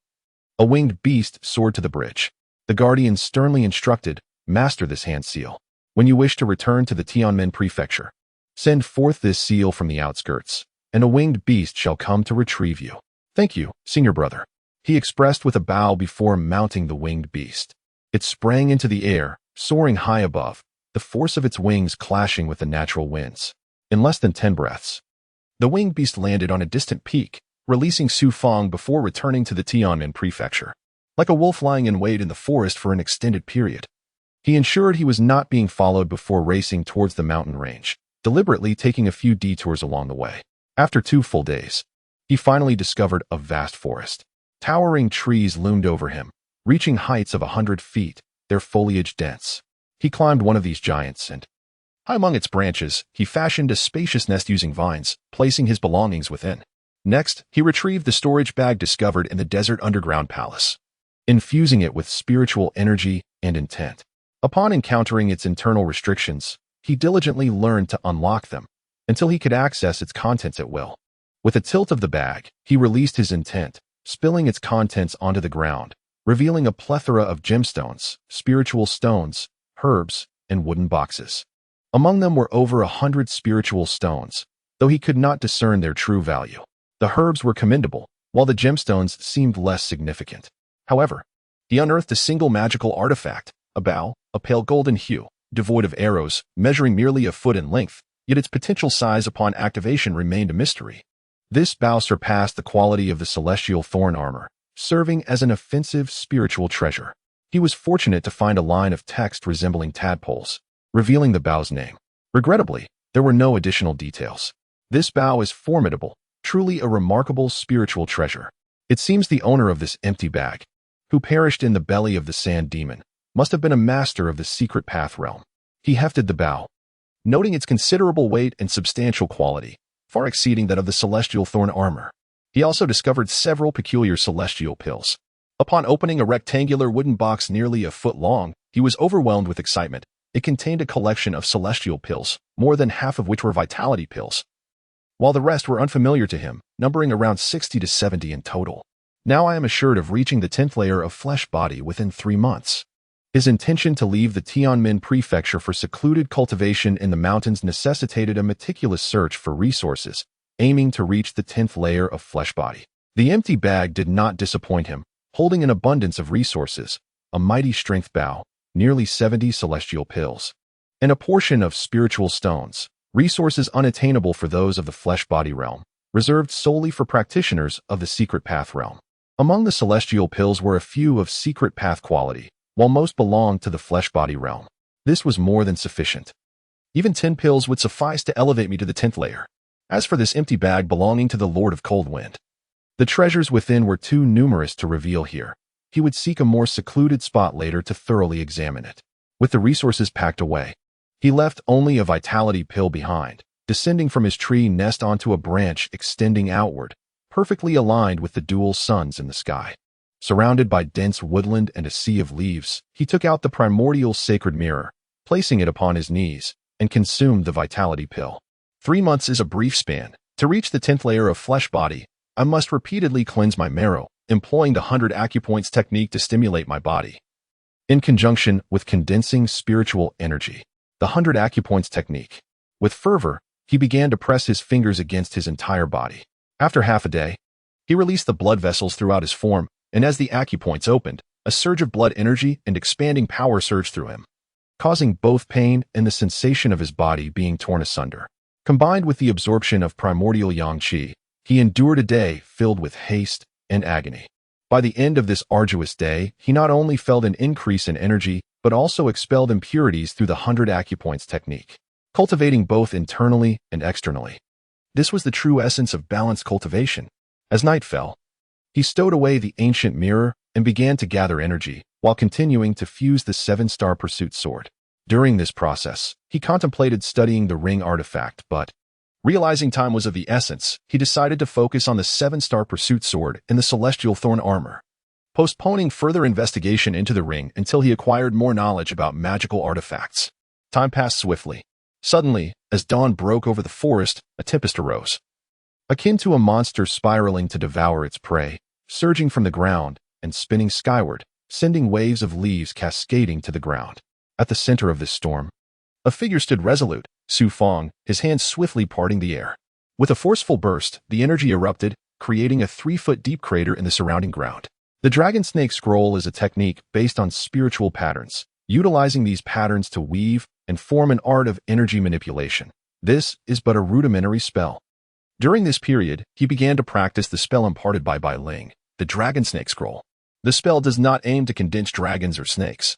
a winged beast soared to the bridge. The guardian sternly instructed, "Master this hand seal. When you wish to return to the Tianmen prefecture, send forth this seal from the outskirts, and a winged beast shall come to retrieve you." "Thank you, senior brother," he expressed with a bow before mounting the winged beast. It sprang into the air, soaring high above, the force of its wings clashing with the natural winds. In less than 10 breaths, the winged beast landed on a distant peak, releasing Su Fang before returning to the Tianmen prefecture. Like a wolf lying in wait in the forest for an extended period, he ensured he was not being followed before racing towards the mountain range, deliberately taking a few detours along the way. After 2 full days, he finally discovered a vast forest. Towering trees loomed over him, reaching heights of 100 feet, their foliage dense. He climbed one of these giants and, high among its branches, he fashioned a spacious nest using vines, placing his belongings within. Next, he retrieved the storage bag discovered in the desert underground palace, infusing it with spiritual energy and intent. Upon encountering its internal restrictions, he diligently learned to unlock them until he could access its contents at will. With a tilt of the bag, he released his intent, spilling its contents onto the ground, revealing a plethora of gemstones, spiritual stones, herbs, and wooden boxes. Among them were over 100 spiritual stones, though he could not discern their true value. The herbs were commendable, while the gemstones seemed less significant. However, he unearthed a single magical artifact, a bow, a pale golden hue, devoid of arrows, measuring merely a foot in length, yet its potential size upon activation remained a mystery. This bow surpassed the quality of the celestial thorn armor, serving as an offensive spiritual treasure. He was fortunate to find a line of text resembling tadpoles, revealing the bow's name. Regrettably, there were no additional details. This bow is formidable, truly a remarkable spiritual treasure. It seems the owner of this empty bag, who perished in the belly of the sand demon, must have been a master of the secret path realm. He hefted the bow, noting its considerable weight and substantial quality, far exceeding that of the celestial thorn armor. He also discovered several peculiar celestial pills. Upon opening a rectangular wooden box nearly a foot long, he was overwhelmed with excitement. It contained a collection of celestial pills, more than half of which were vitality pills, while the rest were unfamiliar to him, numbering around 60 to 70 in total. Now I am assured of reaching the 10th layer of flesh body within 3 months. His intention to leave the Tianmen prefecture for secluded cultivation in the mountains necessitated a meticulous search for resources, aiming to reach the 10th layer of flesh body. The empty bag did not disappoint him, holding an abundance of resources, a mighty strength bow, nearly 70 celestial pills, and a portion of spiritual stones, resources unattainable for those of the flesh body realm, reserved solely for practitioners of the secret path realm. Among the celestial pills were a few of secret path quality, while most belonged to the flesh body realm. This was more than sufficient. Even 10 pills would suffice to elevate me to the 10th layer. As for this empty bag belonging to the Lord of Cold Wind, the treasures within were too numerous to reveal here. He would seek a more secluded spot later to thoroughly examine it. With the resources packed away, he left only a vitality pill behind, descending from his tree nest onto a branch extending outward, perfectly aligned with the dual suns in the sky. Surrounded by dense woodland and a sea of leaves, he took out the primordial sacred mirror, placing it upon his knees, and consumed the vitality pill. 3 months is a brief span. To reach the 10th layer of flesh body, I must repeatedly cleanse my marrow, employing the 100 acupoints technique to stimulate my body, in conjunction with condensing spiritual energy. The 100 acupoints technique. With fervor, he began to press his fingers against his entire body. After half a day, he released the blood vessels throughout his form, and as the acupoints opened, a surge of blood energy and expanding power surged through him. causing both pain and the sensation of his body being torn asunder. Combined with the absorption of primordial yang qi, he endured a day filled with haste and agony. By the end of this arduous day, he not only felt an increase in energy, but also expelled impurities through the 100 acupoints technique, cultivating both internally and externally. This was the true essence of balanced cultivation. As night fell, he stowed away the ancient mirror and began to gather energy, while continuing to fuse the 7-star pursuit sword. During this process, he contemplated studying the ring artifact, but, realizing time was of the essence, he decided to focus on the 7-star pursuit sword and the celestial thorn armor, postponing further investigation into the ring until he acquired more knowledge about magical artifacts. Time passed swiftly. Suddenly, as dawn broke over the forest, a tempest arose, akin to a monster spiraling to devour its prey, surging from the ground and spinning skyward, sending waves of leaves cascading to the ground. At the center of this storm, a figure stood resolute, Fang, his hands swiftly parting the air. With a forceful burst, the energy erupted, creating a 3-foot-deep crater in the surrounding ground. The dragon snake scroll is a technique based on spiritual patterns, utilizing these patterns to weave and form an art of energy manipulation. This is but a rudimentary spell. During this period, he began to practice the spell imparted by Bai Ling, the dragon snake scroll. The spell does not aim to condense dragons or snakes,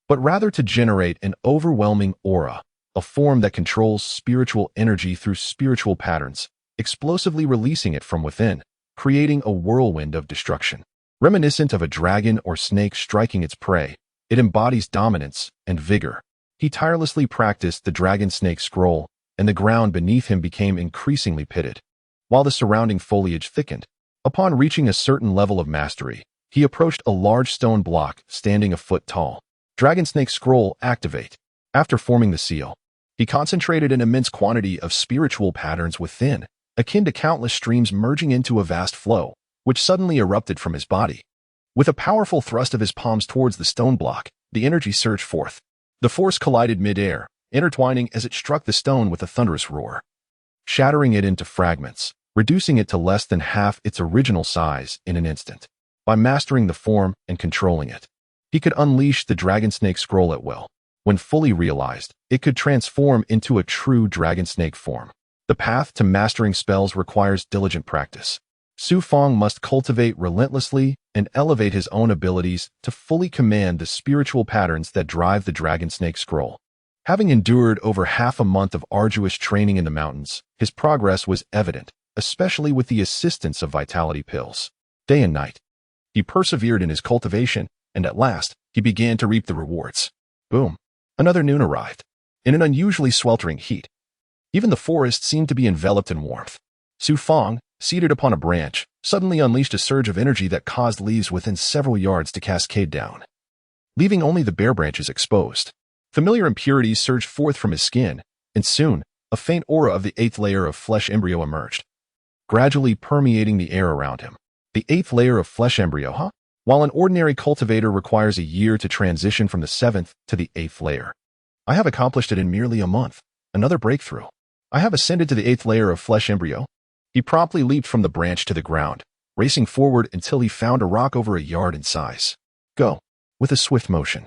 but rather to generate an overwhelming aura, a form that controls spiritual energy through spiritual patterns, explosively releasing it from within, creating a whirlwind of destruction. Reminiscent of a dragon or snake striking its prey, it embodies dominance and vigor. He tirelessly practiced the dragon snake scroll, and the ground beneath him became increasingly pitted, while the surrounding foliage thickened. Upon reaching a certain level of mastery, he approached a large stone block standing a foot tall. Dragon snake scroll activate. After forming the seal, he concentrated an immense quantity of spiritual patterns within, akin to countless streams merging into a vast flow, which suddenly erupted from his body. With a powerful thrust of his palms towards the stone block, the energy surged forth. The force collided mid-air, intertwining as it struck the stone with a thunderous roar, shattering it into fragments, reducing it to less than half its original size in an instant. By mastering the form and controlling it, he could unleash the dragon snake scroll at will. When fully realized, it could transform into a true dragon snake form. The path to mastering spells requires diligent practice. Fang must cultivate relentlessly and elevate his own abilities to fully command the spiritual patterns that drive the dragon snake scroll. Having endured over half a month of arduous training in the mountains, his progress was evident, especially with the assistance of vitality pills. Day and night, he persevered in his cultivation, and at last, he began to reap the rewards. Boom! Another noon arrived, in an unusually sweltering heat. Even the forest seemed to be enveloped in warmth. Fang, seated upon a branch, suddenly unleashed a surge of energy that caused leaves within several yards to cascade down, leaving only the bare branches exposed. Familiar impurities surged forth from his skin, and soon, a faint aura of the 8th layer of flesh embryo emerged, gradually permeating the air around him. The 8th layer of flesh embryo, huh? While an ordinary cultivator requires a year to transition from the 7th to the 8th layer, I have accomplished it in merely a month. Another breakthrough. I have ascended to the 8th layer of flesh embryo. He promptly leaped from the branch to the ground, racing forward until he found a rock over a yard in size. Go. With a swift motion,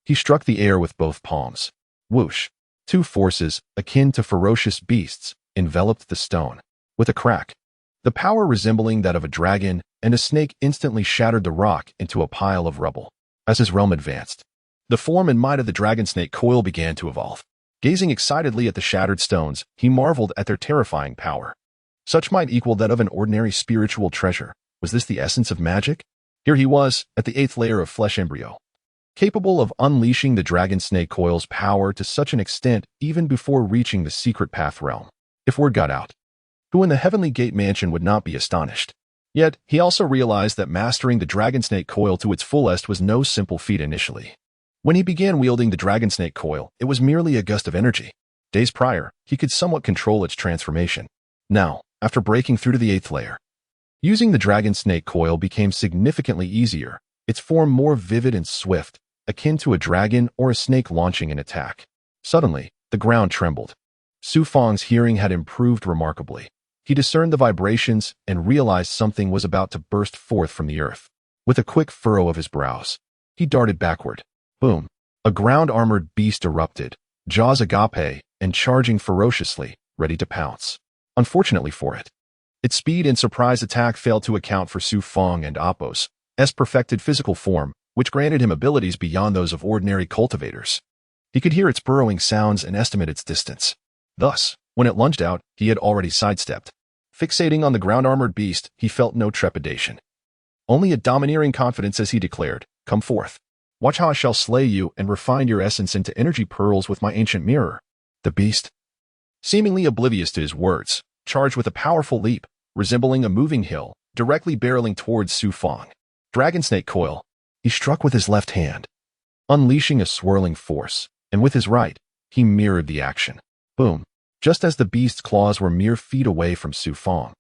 he struck the air with both palms. Whoosh! 2 forces, akin to ferocious beasts, enveloped the stone. With a crack, the power resembling that of a dragon and a snake instantly shattered the rock into a pile of rubble. As his realm advanced, the form and might of the dragon snake coil began to evolve. Gazing excitedly at the shattered stones, he marveled at their terrifying power. Such might equal that of an ordinary spiritual treasure. Was this the essence of magic? Here he was, at the 8th layer of flesh embryo, capable of unleashing the dragon snake coil's power to such an extent even before reaching the secret path realm. If word got out, who in the Heavenly Gate mansion would not be astonished? Yet, he also realized that mastering the dragon snake coil to its fullest was no simple feat initially. When he began wielding the dragon snake coil, it was merely a gust of energy. Days prior, he could somewhat control its transformation. Now, after breaking through to the 8th layer, using the dragon snake coil became significantly easier, its form more vivid and swift, akin to a dragon or a snake launching an attack. Suddenly, the ground trembled. Fang's hearing had improved remarkably. He discerned the vibrations and realized something was about to burst forth from the earth. With a quick furrow of his brows, he darted backward. Boom! A ground-armored beast erupted, jaws agape, and charging ferociously, ready to pounce. Unfortunately for it, its speed and surprise attack failed to account for Fang and Apos' perfected physical form, which granted him abilities beyond those of ordinary cultivators. He could hear its burrowing sounds and estimate its distance. Thus, when it lunged out, he had already sidestepped. Fixating on the ground-armored beast, he felt no trepidation. Only a domineering confidence as he declared, "Come forth. Watch how I shall slay you and refine your essence into energy pearls with my ancient mirror." The beast, seemingly oblivious to his words, charged with a powerful leap, resembling a moving hill, directly barreling towards Fang. Dragon snake coil. He struck with his left hand, unleashing a swirling force, and with his right, he mirrored the action. Boom. Just as the beast's claws were mere feet away from Fang.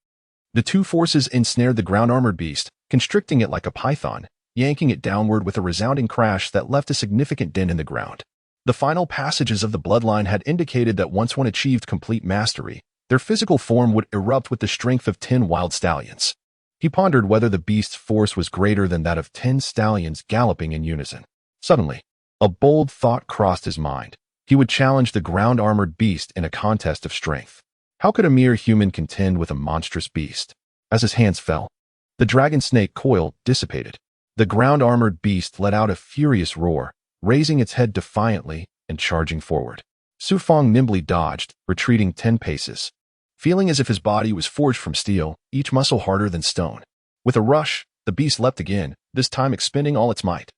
The two forces ensnared the ground-armored beast, constricting it like a python, yanking it downward with a resounding crash that left a significant dent in the ground. The final passages of the bloodline had indicated that once one achieved complete mastery, their physical form would erupt with the strength of 10 wild stallions. He pondered whether the beast's force was greater than that of 10 stallions galloping in unison. Suddenly, a bold thought crossed his mind. He would challenge the ground-armored beast in a contest of strength. How could a mere human contend with a monstrous beast? As his hands fell, the dragon snake coil dissipated. The ground-armored beast let out a furious roar, raising its head defiantly and charging forward. Fang nimbly dodged, retreating 10 paces, feeling as if his body was forged from steel, each muscle harder than stone. With a rush, the beast leapt again, this time expending all its might.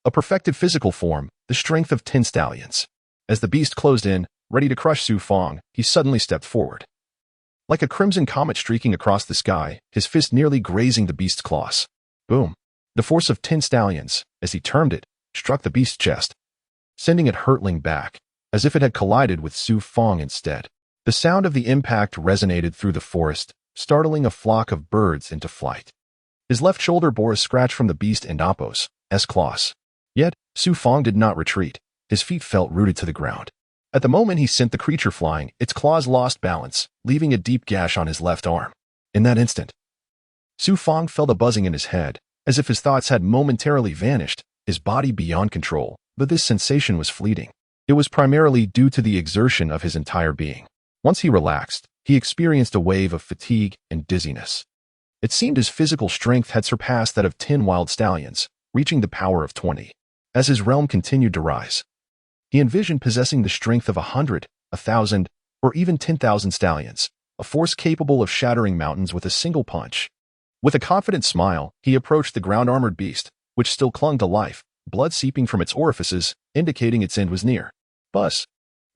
A perfected physical form, the strength of 10 stallions. As the beast closed in, ready to crush Fang, he suddenly stepped forward. Like a crimson comet streaking across the sky, his fist nearly grazing the beast's claws. Boom. The force of 10 stallions, as he termed it, struck the beast's chest, sending it hurtling back, as if it had collided with Fang instead. The sound of the impact resonated through the forest, startling a flock of birds into flight. His left shoulder bore a scratch from the beast and Apos' claws. Yet, Fang did not retreat. His feet felt rooted to the ground. At the moment he sent the creature flying, its claws lost balance, leaving a deep gash on his left arm. In that instant, Fang felt a buzzing in his head, as if his thoughts had momentarily vanished, his body beyond control, but this sensation was fleeting. It was primarily due to the exertion of his entire being. Once he relaxed, he experienced a wave of fatigue and dizziness. It seemed his physical strength had surpassed that of 10 wild stallions, reaching the power of 20. As his realm continued to rise, he envisioned possessing the strength of 100, 1,000, or even 10,000 stallions, a force capable of shattering mountains with a single punch. With a confident smile, he approached the ground-armored beast, which still clung to life, blood seeping from its orifices, indicating its end was near. Buzz.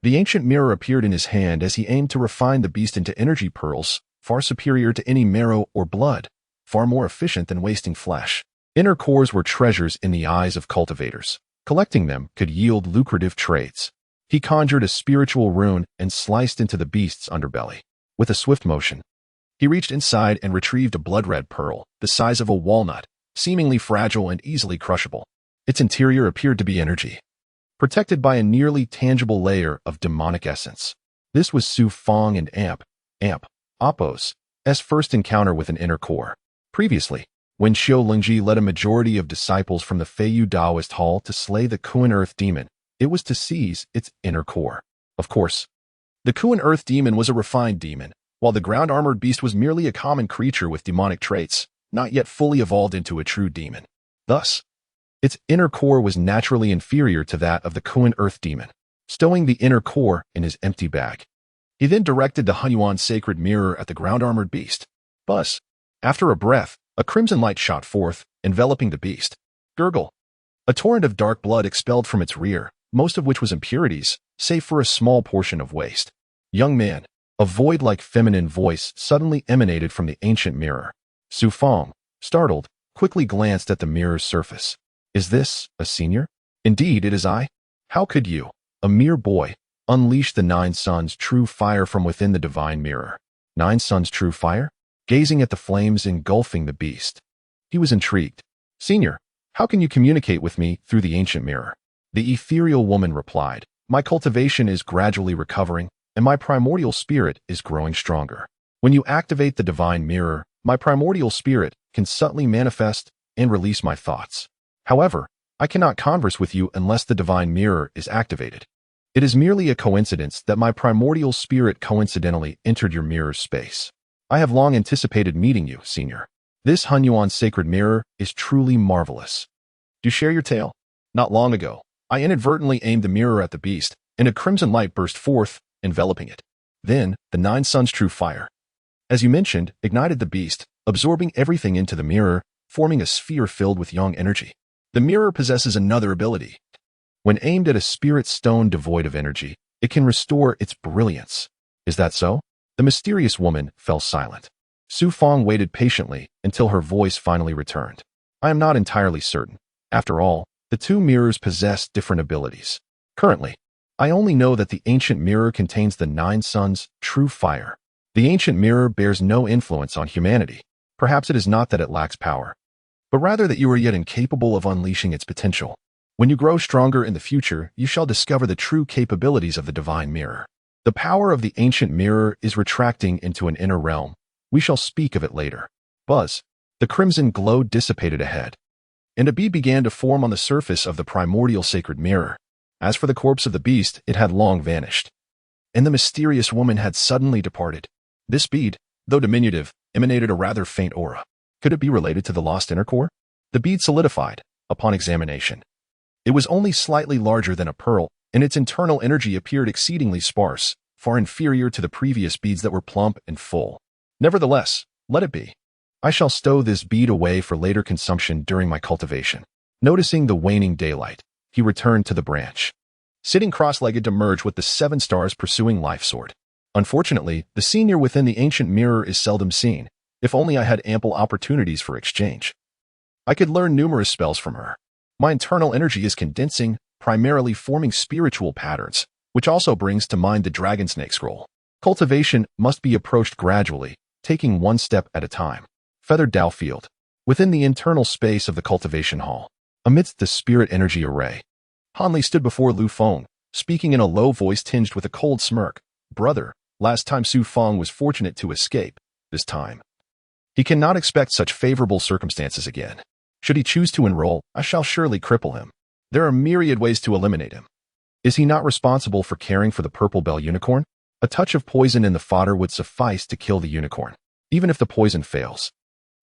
The ancient mirror appeared in his hand as he aimed to refine the beast into energy pearls, far superior to any marrow or blood, far more efficient than wasting flesh. Inner cores were treasures in the eyes of cultivators. Collecting them could yield lucrative trades. He conjured a spiritual rune and sliced into the beast's underbelly. With a swift motion, he reached inside and retrieved a blood-red pearl, the size of a walnut, seemingly fragile and easily crushable. Its interior appeared to be energy, protected by a nearly tangible layer of demonic essence. This was Fang and Apos' first encounter with an inner core. Previously, when Xiao Lingji led a majority of disciples from the Feiyu Taoist Hall to slay the Kuan Earth Demon, it was to seize its inner core. Of course, the Kuan Earth Demon was a refined demon, while the ground-armored beast was merely a common creature with demonic traits, not yet fully evolved into a true demon. Thus, its inner core was naturally inferior to that of the Kuan Earth Demon. Stowing the inner core in his empty bag, he then directed the Hunyuan sacred mirror at the ground-armored beast. Buzz. After a breath, a crimson light shot forth, enveloping the beast. Gurgle. A torrent of dark blood expelled from its rear, most of which was impurities, save for a small portion of waste. Young man. A void-like feminine voice suddenly emanated from the ancient mirror. Fang, startled, quickly glanced at the mirror's surface. Is this a senior? Indeed, it is I. How could you, a mere boy, unleash the 9 suns' true fire from within the divine mirror? 9 suns' true fire? Gazing at the flames engulfing the beast, he was intrigued. Senior, how can you communicate with me through the ancient mirror? The ethereal woman replied, my cultivation is gradually recovering, and my primordial spirit is growing stronger. When you activate the divine mirror, my primordial spirit can subtly manifest and release my thoughts. However, I cannot converse with you unless the divine mirror is activated. It is merely a coincidence that my primordial spirit coincidentally entered your mirror's space. I have long anticipated meeting you, Senior. This Hunyuan sacred mirror is truly marvelous. Do share your tale. Not long ago, I inadvertently aimed the mirror at the beast, and a crimson light burst forth, enveloping it. Then, the 9 suns' true fire, as you mentioned, ignited the beast, absorbing everything into the mirror, forming a sphere filled with yang energy. The mirror possesses another ability. When aimed at a spirit stone devoid of energy, it can restore its brilliance. Is that so? The mysterious woman fell silent. Su Fang waited patiently until her voice finally returned. I am not entirely certain. After all, the 2 mirrors possess different abilities. Currently, I only know that the ancient mirror contains the 9 suns' true fire. The ancient mirror bears no influence on humanity. Perhaps it is not that it lacks power, but rather that you are yet incapable of unleashing its potential. When you grow stronger in the future, you shall discover the true capabilities of the divine mirror. The power of the ancient mirror is retracting into an inner realm. We shall speak of it later. Buzz. The crimson glow dissipated ahead, and a bead began to form on the surface of the primordial sacred mirror. As for the corpse of the beast, it had long vanished, and the mysterious woman had suddenly departed. This bead, though diminutive, emanated a rather faint aura. Could it be related to the lost inner core? The bead solidified upon examination. It was only slightly larger than a pearl, and its internal energy appeared exceedingly sparse, far inferior to the previous beads that were plump and full. Nevertheless, let it be. I shall stow this bead away for later consumption during my cultivation. Noticing the waning daylight, he returned to the branch, sitting cross-legged to merge with the 7 stars pursuing life sword. Unfortunately, the senior within the ancient mirror is seldom seen. If only I had ample opportunities for exchange, I could learn numerous spells from her. My internal energy is condensing, primarily forming spiritual patterns, which also brings to mind the dragon snake scroll. Cultivation must be approached gradually, taking 1 step at a time. Feathered Dao Field. Within the internal space of the cultivation hall, amidst the spirit energy array, Hanli stood before Lu Feng, speaking in a low voice tinged with a cold smirk. Brother, last time Su Feng was fortunate to escape. This time, he cannot expect such favorable circumstances again. Should he choose to enroll, I shall surely cripple him. There are myriad ways to eliminate him. Is he not responsible for caring for the purple bell unicorn? A touch of poison in the fodder would suffice to kill the unicorn. Even if the poison fails,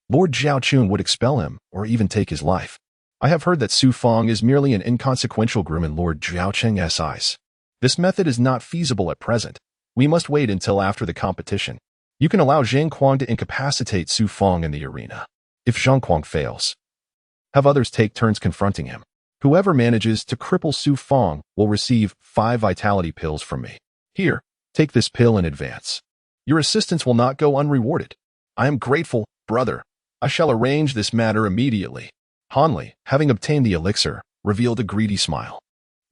Lord Zhao Chun would expel him or even take his life. I have heard that Su Feng is merely an inconsequential groom in Lord Zhao Cheng's eyes. This method is not feasible at present. We must wait until after the competition. You can allow Zhang Kuang to incapacitate Su Feng in the arena. If Zhang Kuang fails, have others take turns confronting him. Whoever manages to cripple Su Feng will receive 5 vitality pills from me. Here, take this pill in advance. Your assistance will not go unrewarded. I am grateful, brother. I shall arrange this matter immediately. Hanli, having obtained the elixir, revealed a greedy smile.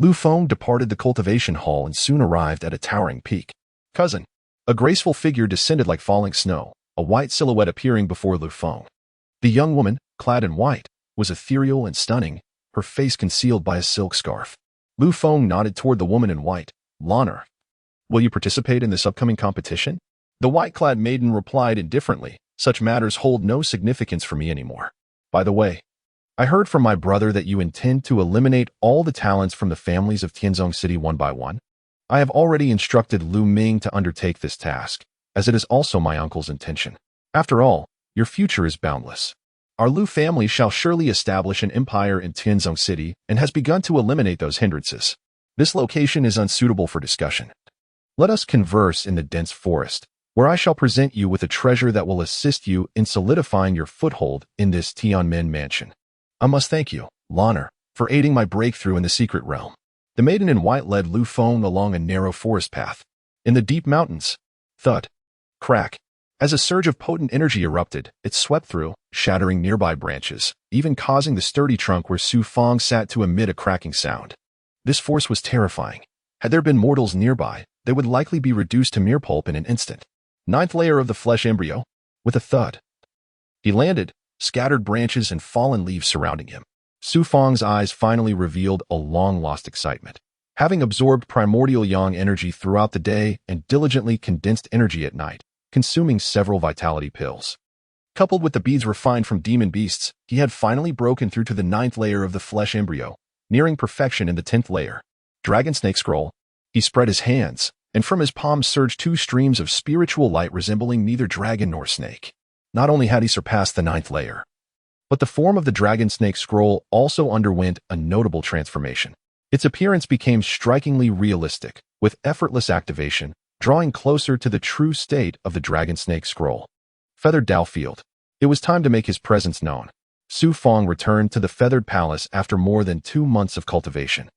Lu Feng departed the cultivation hall and soon arrived at a towering peak. Cousin. A graceful figure descended like falling snow, a white silhouette appearing before Lu Feng. The young woman, clad in white, was ethereal and stunning, her face concealed by a silk scarf. Lu Feng nodded toward the woman in white. Lanner, will you participate in this upcoming competition? The white-clad maiden replied indifferently. Such matters hold no significance for me anymore. By the way, I heard from my brother that you intend to eliminate all the talents from the families of Tianzong City one by one. I have already instructed Lu Ming to undertake this task, as it is also my uncle's intention. After all, your future is boundless. Our Lu family shall surely establish an empire in Tianzong City and has begun to eliminate those hindrances. This location is unsuitable for discussion. Let us converse in the dense forest, where I shall present you with a treasure that will assist you in solidifying your foothold in this Tianmen mansion. I must thank you, Lanner, for aiding my breakthrough in the secret realm. The maiden in white led Lu Feng along a narrow forest path. In the deep mountains, thud, crack. As a surge of potent energy erupted, it swept through, shattering nearby branches, even causing the sturdy trunk where Su Feng sat to emit a cracking sound. This force was terrifying. Had there been mortals nearby, they would likely be reduced to mere pulp in an instant. 9th layer of the flesh embryo. With a thud, he landed, scattered branches and fallen leaves surrounding him. Su Feng's eyes finally revealed a long-lost excitement. Having absorbed primordial yang energy throughout the day and diligently condensed energy at night, consuming several vitality pills, Coupled with the beads refined from demon beasts, he had finally broken through to the 9th layer of the flesh embryo, nearing perfection in the 10th layer. Dragon snake scroll. He spread his hands, and from his palms surged 2 streams of spiritual light resembling neither dragon nor snake. Not only had he surpassed the 9th layer, but the form of the dragon snake scroll also underwent a notable transformation. Its appearance became strikingly realistic, with effortless activation, drawing closer to the true state of the dragon snake scroll. Feathered Dao Field. It was time to make his presence known. Su Fang returned to the Feathered Palace after more than 2 months of cultivation.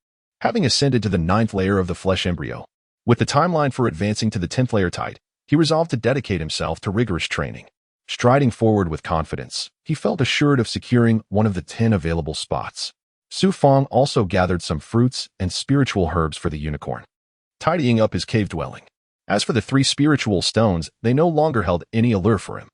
Having ascended to the 9th layer of the flesh embryo, with the timeline for advancing to the 10th layer tight, he resolved to dedicate himself to rigorous training. Striding forward with confidence, he felt assured of securing one of the 10 available spots. Su Fang also gathered some fruits and spiritual herbs for the unicorn, tidying up his cave dwelling. As for the 3 spiritual stones, they no longer held any allure for him.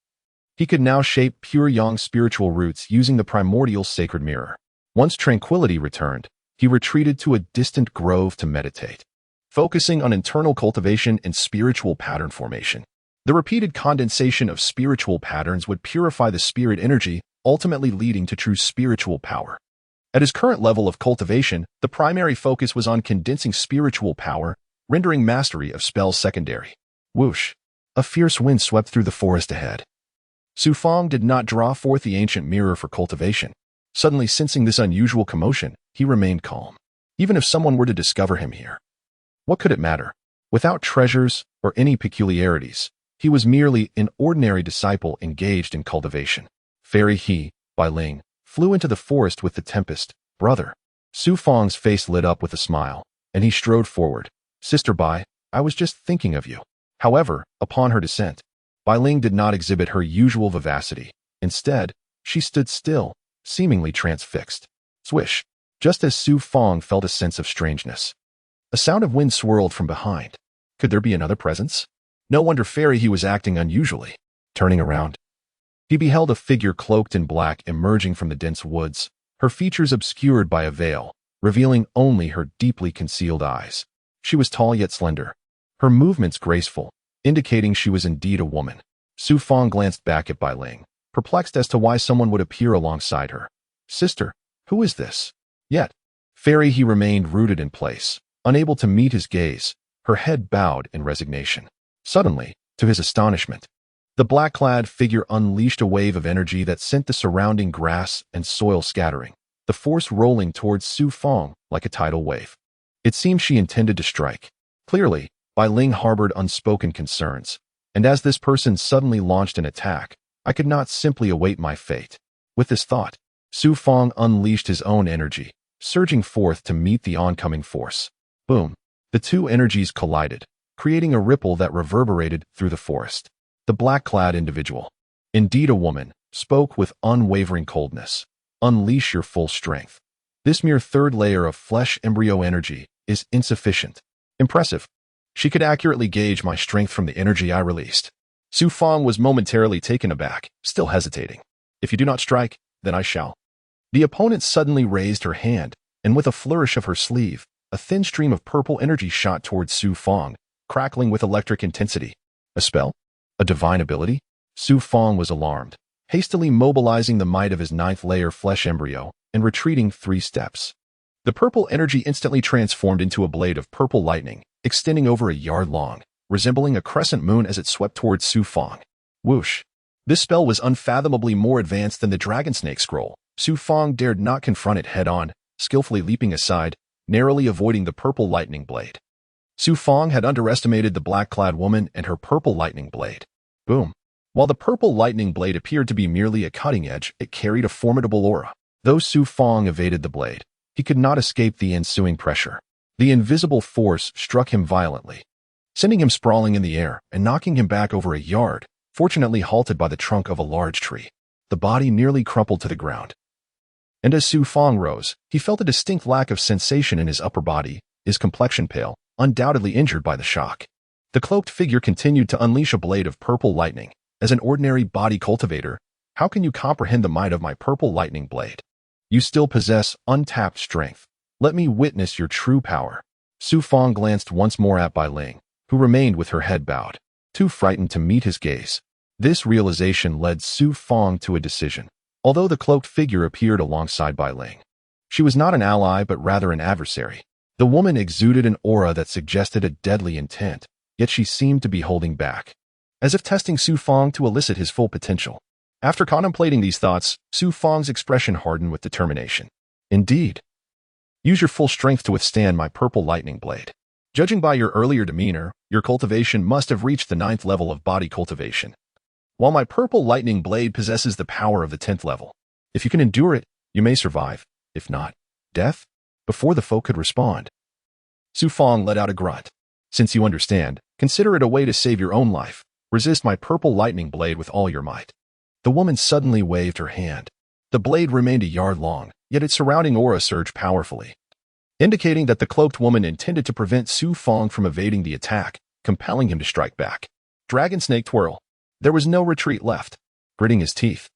He could now shape pure yang spiritual roots using the primordial sacred mirror. Once tranquility returned, he retreated to a distant grove to meditate, focusing on internal cultivation and spiritual pattern formation. The repeated condensation of spiritual patterns would purify the spirit energy, ultimately leading to true spiritual power. At his current level of cultivation, the primary focus was on condensing spiritual power, rendering mastery of spells secondary. Whoosh! A fierce wind swept through the forest ahead. Su Fang did not draw forth the ancient mirror for cultivation. Suddenly sensing this unusual commotion, he remained calm. Even if someone were to discover him here, what could it matter? Without treasures or any peculiarities, he was merely an ordinary disciple engaged in cultivation. Fairy He, Bai Ling, flew into the forest with the tempest. Brother. Su Fang's face lit up with a smile, and he strode forward. Sister Bai, I was just thinking of you. However, upon her descent, Bai Ling did not exhibit her usual vivacity. Instead, she stood still, seemingly transfixed. Swish! Just as Su Fang felt a sense of strangeness, a sound of wind swirled from behind. Could there be another presence? No wonder Fairy He was acting unusually. Turning around, he beheld a figure cloaked in black emerging from the dense woods, her features obscured by a veil, revealing only her deeply concealed eyes. She was tall yet slender, her movements graceful, indicating she was indeed a woman. Su Fang glanced back at Bai Ling, perplexed as to why someone would appear alongside her. Sister, who is this? Yet, Fairy He remained rooted in place, unable to meet his gaze, her head bowed in resignation. Suddenly, to his astonishment, the black-clad figure unleashed a wave of energy that sent the surrounding grass and soil scattering, the force rolling towards Su Fang like a tidal wave. It seemed she intended to strike. Clearly, Bai Ling harbored unspoken concerns, and as this person suddenly launched an attack, I could not simply await my fate. With this thought, Su Fang unleashed his own energy, surging forth to meet the oncoming force. Boom! The 2 energies collided, creating a ripple that reverberated through the forest. The black-clad individual, indeed a woman, spoke with unwavering coldness. Unleash your full strength. This mere 3rd layer of flesh embryo energy is insufficient. Impressive. She could accurately gauge my strength from the energy I released. Su Fang was momentarily taken aback, still hesitating. If you do not strike, then I shall. The opponent suddenly raised her hand, and with a flourish of her sleeve, a thin stream of purple energy shot towards Su Fang, crackling with electric intensity. A spell? A divine ability? Su Fang was alarmed, hastily mobilizing the might of his 9th layer flesh embryo and retreating 3 steps. The purple energy instantly transformed into a blade of purple lightning, extending over a yard long, resembling a crescent moon as it swept towards Su Fang. Whoosh! This spell was unfathomably more advanced than the dragon snake scroll. Su Fang dared not confront it head-on, skillfully leaping aside, narrowly avoiding the purple lightning blade. Su Fang had underestimated the black-clad woman and her purple lightning blade. Boom! While the purple lightning blade appeared to be merely a cutting edge, it carried a formidable aura. Though Su Fang evaded the blade, he could not escape the ensuing pressure. The invisible force struck him violently, sending him sprawling in the air and knocking him back over a yard, fortunately halted by the trunk of a large tree. The body nearly crumpled to the ground. And as Su Fang rose, he felt a distinct lack of sensation in his upper body, his complexion pale, undoubtedly injured by the shock. The cloaked figure continued to unleash a blade of purple lightning. As an ordinary body cultivator, how can you comprehend the might of my purple lightning blade? You still possess untapped strength. Let me witness your true power. Su Fang glanced once more at Bai Ling, who remained with her head bowed, too frightened to meet his gaze. This realization led Su Fang to a decision. Although the cloaked figure appeared alongside Bai Ling, she was not an ally but rather an adversary. The woman exuded an aura that suggested a deadly intent, yet she seemed to be holding back, as if testing Su Fang to elicit his full potential. After contemplating these thoughts, Su Fang's expression hardened with determination. Indeed. Use your full strength to withstand my purple lightning blade. Judging by your earlier demeanor, your cultivation must have reached the 9th level of body cultivation, while my purple lightning blade possesses the power of the 10th level. If you can endure it, you may survive. If not, death? Before the foe could respond, Su Fang let out a grunt. Since you understand, consider it a way to save your own life. Resist my purple lightning blade with all your might. The woman suddenly waved her hand. The blade remained a yard long, yet its surrounding aura surged powerfully, indicating that the cloaked woman intended to prevent Su Fang from evading the attack, compelling him to strike back. Dragon Snake Twirl. There was no retreat left. Gritting his teeth,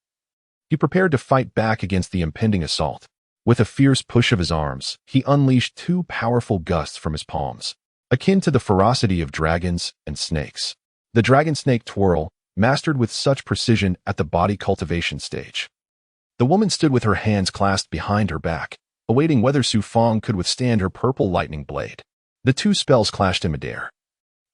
he prepared to fight back against the impending assault. With a fierce push of his arms, he unleashed 2 powerful gusts from his palms, akin to the ferocity of dragons and snakes. The Dragon Snake Twirl, mastered with such precision at the body cultivation stage. The woman stood with her hands clasped behind her back, awaiting whether Su Fang could withstand her purple lightning blade. The 2 spells clashed in midair.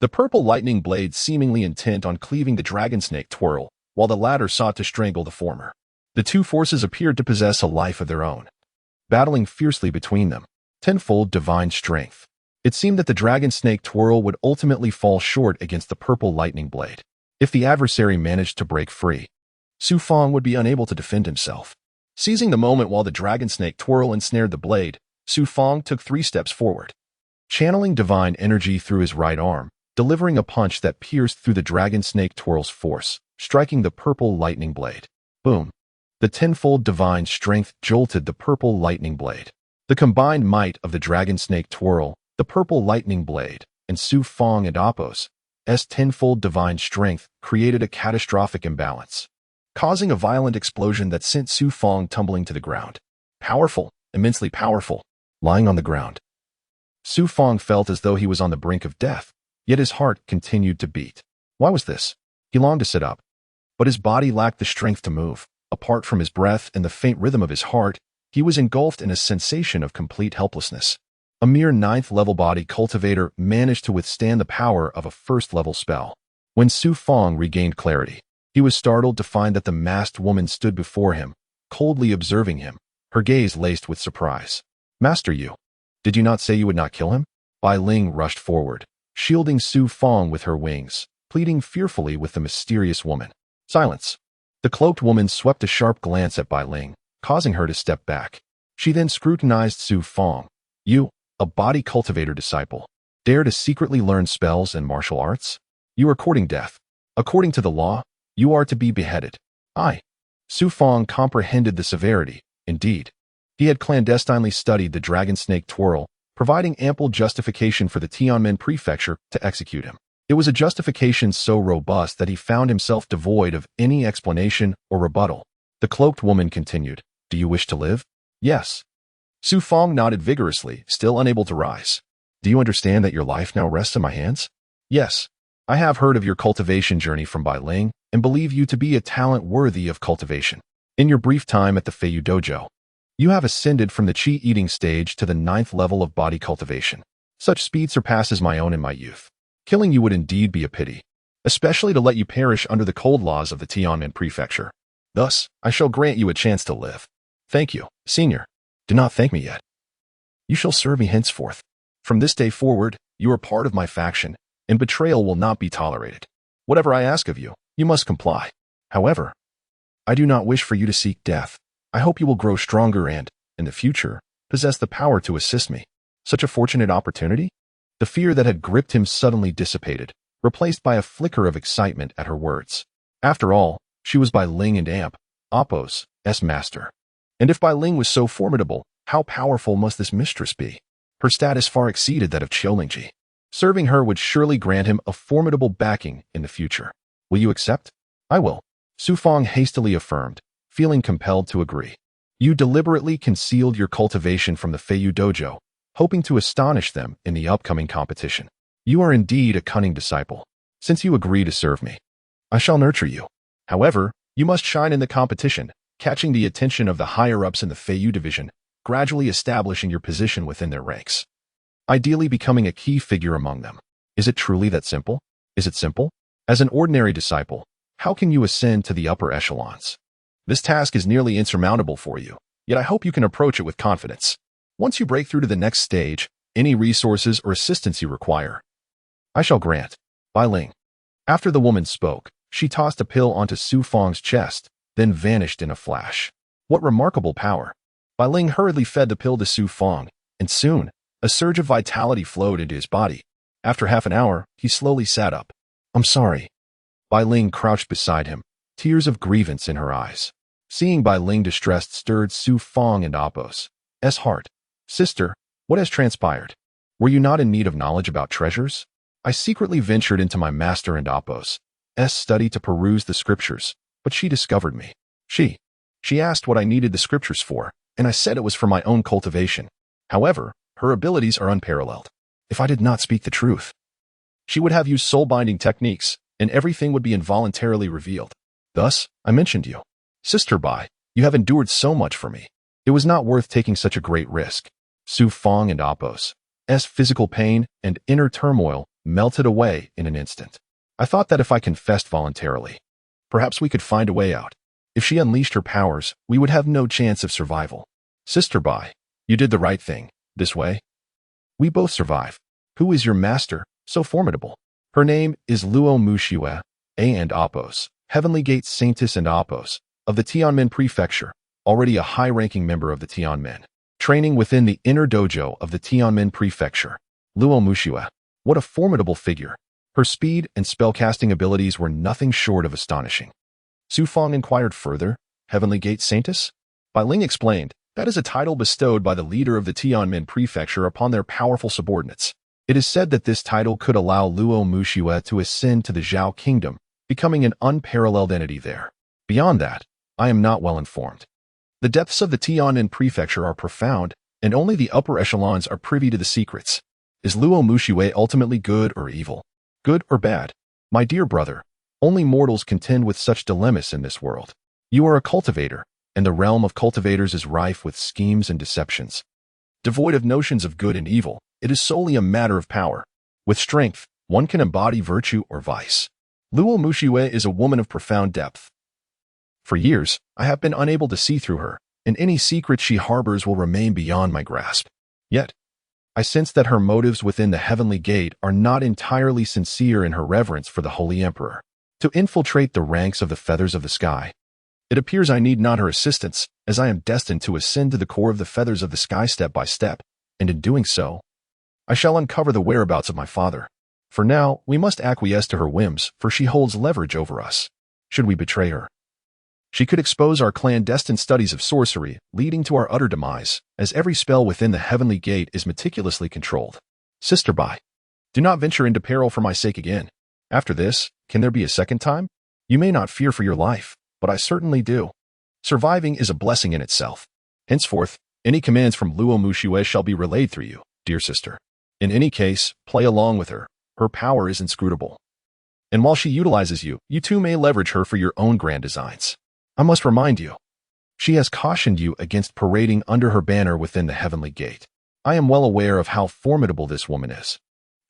The purple lightning blade seemingly intent on cleaving the Dragon Snake Twirl, while the latter sought to strangle the former. The 2 forces appeared to possess a life of their own, battling fiercely between them. Tenfold divine strength. It seemed that the Dragon Snake Twirl would ultimately fall short against the purple lightning blade. If the adversary managed to break free, Su Fang would be unable to defend himself. Seizing the moment while the Dragon Snake Twirl ensnared the blade, Su Fang took 3 steps forward, channeling divine energy through his right arm, delivering a punch that pierced through the Dragon Snake Twirl's force, striking the purple lightning blade. Boom! The tenfold divine strength jolted the purple lightning blade. The combined might of the Dragon Snake Twirl, the purple lightning blade, and Su Fang and Appo's tenfold divine strength created a catastrophic imbalance, causing a violent explosion that sent Su Fang tumbling to the ground. Powerful, immensely powerful. Lying on the ground, Su Fang felt as though he was on the brink of death, yet his heart continued to beat. Why was this? He longed to sit up, but his body lacked the strength to move. Apart from his breath and the faint rhythm of his heart, he was engulfed in a sensation of complete helplessness. A mere 9th level body cultivator managed to withstand the power of a 1st level spell. When Su Fang regained clarity, he was startled to find that the masked woman stood before him, coldly observing him, her gaze laced with surprise. Master Yu, did you not say you would not kill him? Bai Ling rushed forward, shielding Su Fang with her wings, pleading fearfully with the mysterious woman. Silence. The cloaked woman swept a sharp glance at Bai Ling, causing her to step back. She then scrutinized Su Fang. You, a body cultivator disciple, dare to secretly learn spells and martial arts? You are courting death. According to the law, you are to be beheaded. Su Fang comprehended the severity. Indeed, he had clandestinely studied the Dragon Snake Twirl, providing ample justification for the Tianmen Prefecture to execute him. It was a justification so robust that he found himself devoid of any explanation or rebuttal. The cloaked woman continued, Do you wish to live? Yes. Su Fang nodded vigorously, still unable to rise. Do you understand that your life now rests in my hands? Yes. I have heard of your cultivation journey from Bai Ling and believe you to be a talent worthy of cultivation. In your brief time at the Feiyu Dojo, you have ascended from the Qi-eating stage to the 9th level of body cultivation. Such speed surpasses my own in my youth. Killing you would indeed be a pity, especially to let you perish under the cold laws of the Tianmen Prefecture. Thus, I shall grant you a chance to live. Thank you, Senior. Do not thank me yet. You shall serve me henceforth. From this day forward, you are part of my faction, and betrayal will not be tolerated. Whatever I ask of you, you must comply. However, I do not wish for you to seek death. I hope you will grow stronger and, in the future, possess the power to assist me. Such a fortunate opportunity? The fear that had gripped him suddenly dissipated, replaced by a flicker of excitement at her words. After all, she was Bai Ling and Appo's master. And if Bai Ling was so formidable, how powerful must this mistress be? Her status far exceeded that of Qiulingji. Serving her would surely grant him a formidable backing in the future. Will you accept? I will. Su Fang hastily affirmed, feeling compelled to agree. You deliberately concealed your cultivation from the Feiyu Dojo, hoping to astonish them in the upcoming competition. You are indeed a cunning disciple. Since you agree to serve me, I shall nurture you. However, you must shine in the competition, catching the attention of the higher-ups in the Feiyu division, gradually establishing your position within their ranks. Ideally becoming a key figure among them. Is it truly that simple? Is it simple? As an ordinary disciple, how can you ascend to the upper echelons? This task is nearly insurmountable for you, yet I hope you can approach it with confidence. Once you break through to the next stage, any resources or assistance you require, I shall grant. Bai Ling. After the woman spoke, she tossed a pill onto Su Fang's chest, then vanished in a flash. What remarkable power! Bai Ling hurriedly fed the pill to Su Fang, and soon, a surge of vitality flowed into his body. After half an hour, he slowly sat up. I'm sorry. Bai Ling crouched beside him, tears of grievance in her eyes. Seeing Bai Ling distressed stirred Su Fang and Apos' heart. Sister, what has transpired? Were you not in need of knowledge about treasures? I secretly ventured into my master and Apos' study to peruse the scriptures, but she discovered me. She asked what I needed the scriptures for, and I said it was for my own cultivation. However, her abilities are unparalleled. If I did not speak the truth, she would have used soul-binding techniques, and everything would be involuntarily revealed. Thus, I mentioned you. Sister Bai, you have endured so much for me. It was not worth taking such a great risk. Su Fang and Apos' physical pain and inner turmoil melted away in an instant. I thought that if I confessed voluntarily, perhaps we could find a way out. If she unleashed her powers, we would have no chance of survival. Sister Bai, you did the right thing. This way, we both survive. Who is your master, so formidable? Her name is Luo Mushue, and Apos, Heavenly Gate Saintess and Apos, of the Tianmen Prefecture, already a high-ranking member of the Tianmen, training within the inner dojo of the Tianmen Prefecture. Luo Mushue, what a formidable figure. Her speed and spellcasting abilities were nothing short of astonishing. Su Fang inquired further, Heavenly Gate Saintess? Bai Ling explained, that is a title bestowed by the leader of the Tianmen Prefecture upon their powerful subordinates. It is said that this title could allow Luo Mushue to ascend to the Zhao Kingdom, becoming an unparalleled entity there. Beyond that, I am not well informed. The depths of the Tianmen Prefecture are profound, and only the upper echelons are privy to the secrets. Is Luo Mushue ultimately good or evil? Good or bad? My dear brother, only mortals contend with such dilemmas in this world. You are a cultivator, and the realm of cultivators is rife with schemes and deceptions. Devoid of notions of good and evil, it is solely a matter of power. With strength, one can embody virtue or vice. Luo Mushue is a woman of profound depth. For years, I have been unable to see through her, and any secret she harbors will remain beyond my grasp. Yet, I sense that her motives within the Heavenly Gate are not entirely sincere in her reverence for the Holy Emperor. To infiltrate the ranks of the Feathers of the Sky, it appears I need not her assistance, as I am destined to ascend to the core of the Feathers of the Sky step by step, and in doing so, I shall uncover the whereabouts of my father. For now, we must acquiesce to her whims, for she holds leverage over us. Should we betray her, she could expose our clandestine studies of sorcery, leading to our utter demise, as every spell within the Heavenly Gate is meticulously controlled. Sister Bai, do not venture into peril for my sake again. After this, can there be a second time? You may not fear for your life, but I certainly do. Surviving is a blessing in itself. Henceforth, any commands from Luo Mushue shall be relayed through you, dear sister. In any case, play along with her. Her power is inscrutable. And while she utilizes you, you too may leverage her for your own grand designs. I must remind you, she has cautioned you against parading under her banner within the Heavenly Gate. I am well aware of how formidable this woman is.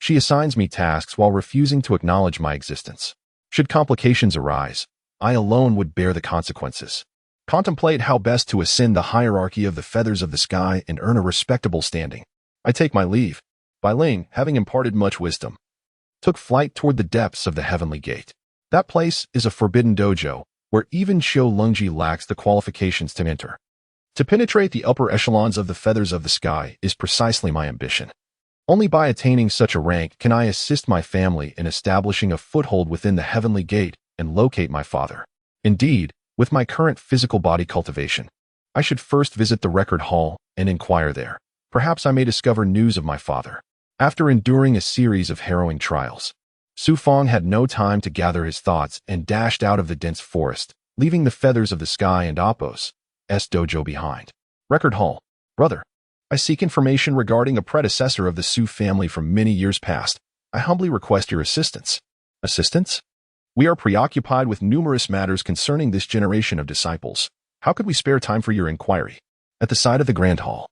She assigns me tasks while refusing to acknowledge my existence. Should complications arise, I alone would bear the consequences. Contemplate how best to ascend the hierarchy of the Feathers of the Sky and earn a respectable standing. I take my leave. Bai Ling, having imparted much wisdom, took flight toward the depths of the Heavenly Gate. That place is a forbidden dojo, where even Xiu Lungji lacks the qualifications to enter. To penetrate the upper echelons of the Feathers of the Sky is precisely my ambition. Only by attaining such a rank can I assist my family in establishing a foothold within the Heavenly Gate and locate my father. Indeed, with my current physical body cultivation, I should first visit the record hall and inquire there. Perhaps I may discover news of my father. After enduring a series of harrowing trials, Su Fang had no time to gather his thoughts and dashed out of the dense forest, leaving the Feathers of the Sky and Apos' dojo behind. Record hall. Brother, I seek information regarding a predecessor of the Su family from many years past. I humbly request your assistance. Assistance? We are preoccupied with numerous matters concerning this generation of disciples. How could we spare time for your inquiry? At the side of the Grand Hall,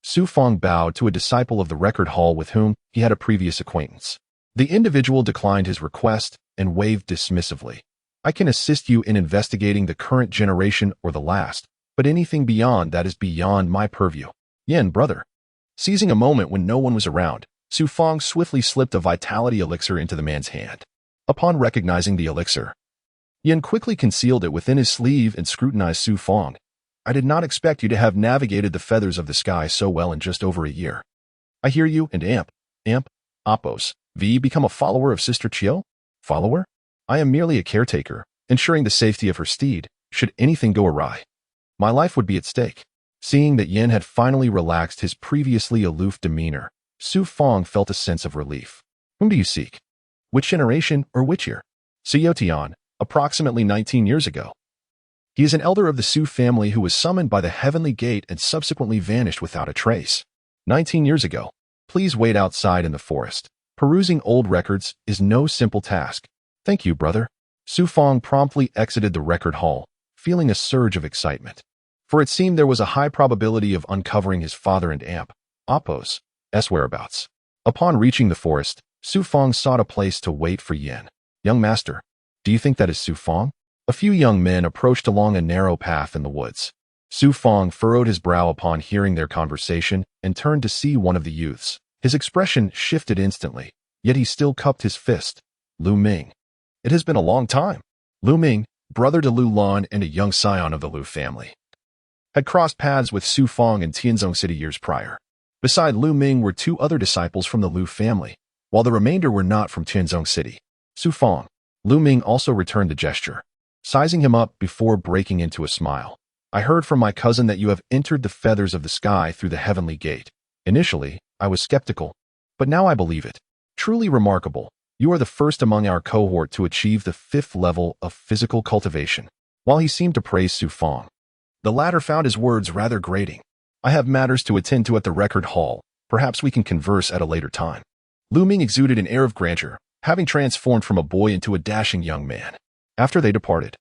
Su Fang bowed to a disciple of the Record Hall with whom he had a previous acquaintance. The individual declined his request and waved dismissively. I can assist you in investigating the current generation or the last, but anything beyond that is beyond my purview. Yen, brother. Seizing a moment when no one was around, Su Fang swiftly slipped a vitality elixir into the man's hand. Upon recognizing the elixir, Yen quickly concealed it within his sleeve and scrutinized Su Fang. I did not expect you to have navigated the feathers of the sky so well in just over a year. I hear you and Appos, V become a follower of Sister Chiu? Follower? I am merely a caretaker, ensuring the safety of her steed, should anything go awry. My life would be at stake. Seeing that Yen had finally relaxed his previously aloof demeanor, Su Fang felt a sense of relief. Whom do you seek? Which generation or which year? Su Tian, approximately 19 years ago. He is an elder of the Su family who was summoned by the heavenly gate and subsequently vanished without a trace. 19 years ago. Please wait outside in the forest. Perusing old records is no simple task. Thank you, brother. Su Fang promptly exited the record hall, feeling a surge of excitement. For it seemed there was a high probability of uncovering his father and Appos' whereabouts. Upon reaching the forest, Su Fang sought a place to wait for Yen. Young master, do you think that is Su Fang? A few young men approached along a narrow path in the woods. Su Fang furrowed his brow upon hearing their conversation and turned to see one of the youths. His expression shifted instantly, yet he still cupped his fist. Lu Ming. It has been a long time. Lu Ming, brother to Lu Lan and a young scion of the Lu family, had crossed paths with Su Fang in Tianzong City years prior. Beside Lu Ming were two other disciples from the Lu family, while the remainder were not from Tianzong City. Su Fang. Lu Ming also returned the gesture, sizing him up before breaking into a smile. I heard from my cousin that you have entered the feathers of the sky through the heavenly gate. Initially, I was skeptical, but now I believe it. Truly remarkable. You are the first among our cohort to achieve the 5th level of physical cultivation. While he seemed to praise Su Fang, the latter found his words rather grating. I have matters to attend to at the record hall. Perhaps we can converse at a later time. Lu Ming exuded an air of grandeur, having transformed from a boy into a dashing young man. After they departed,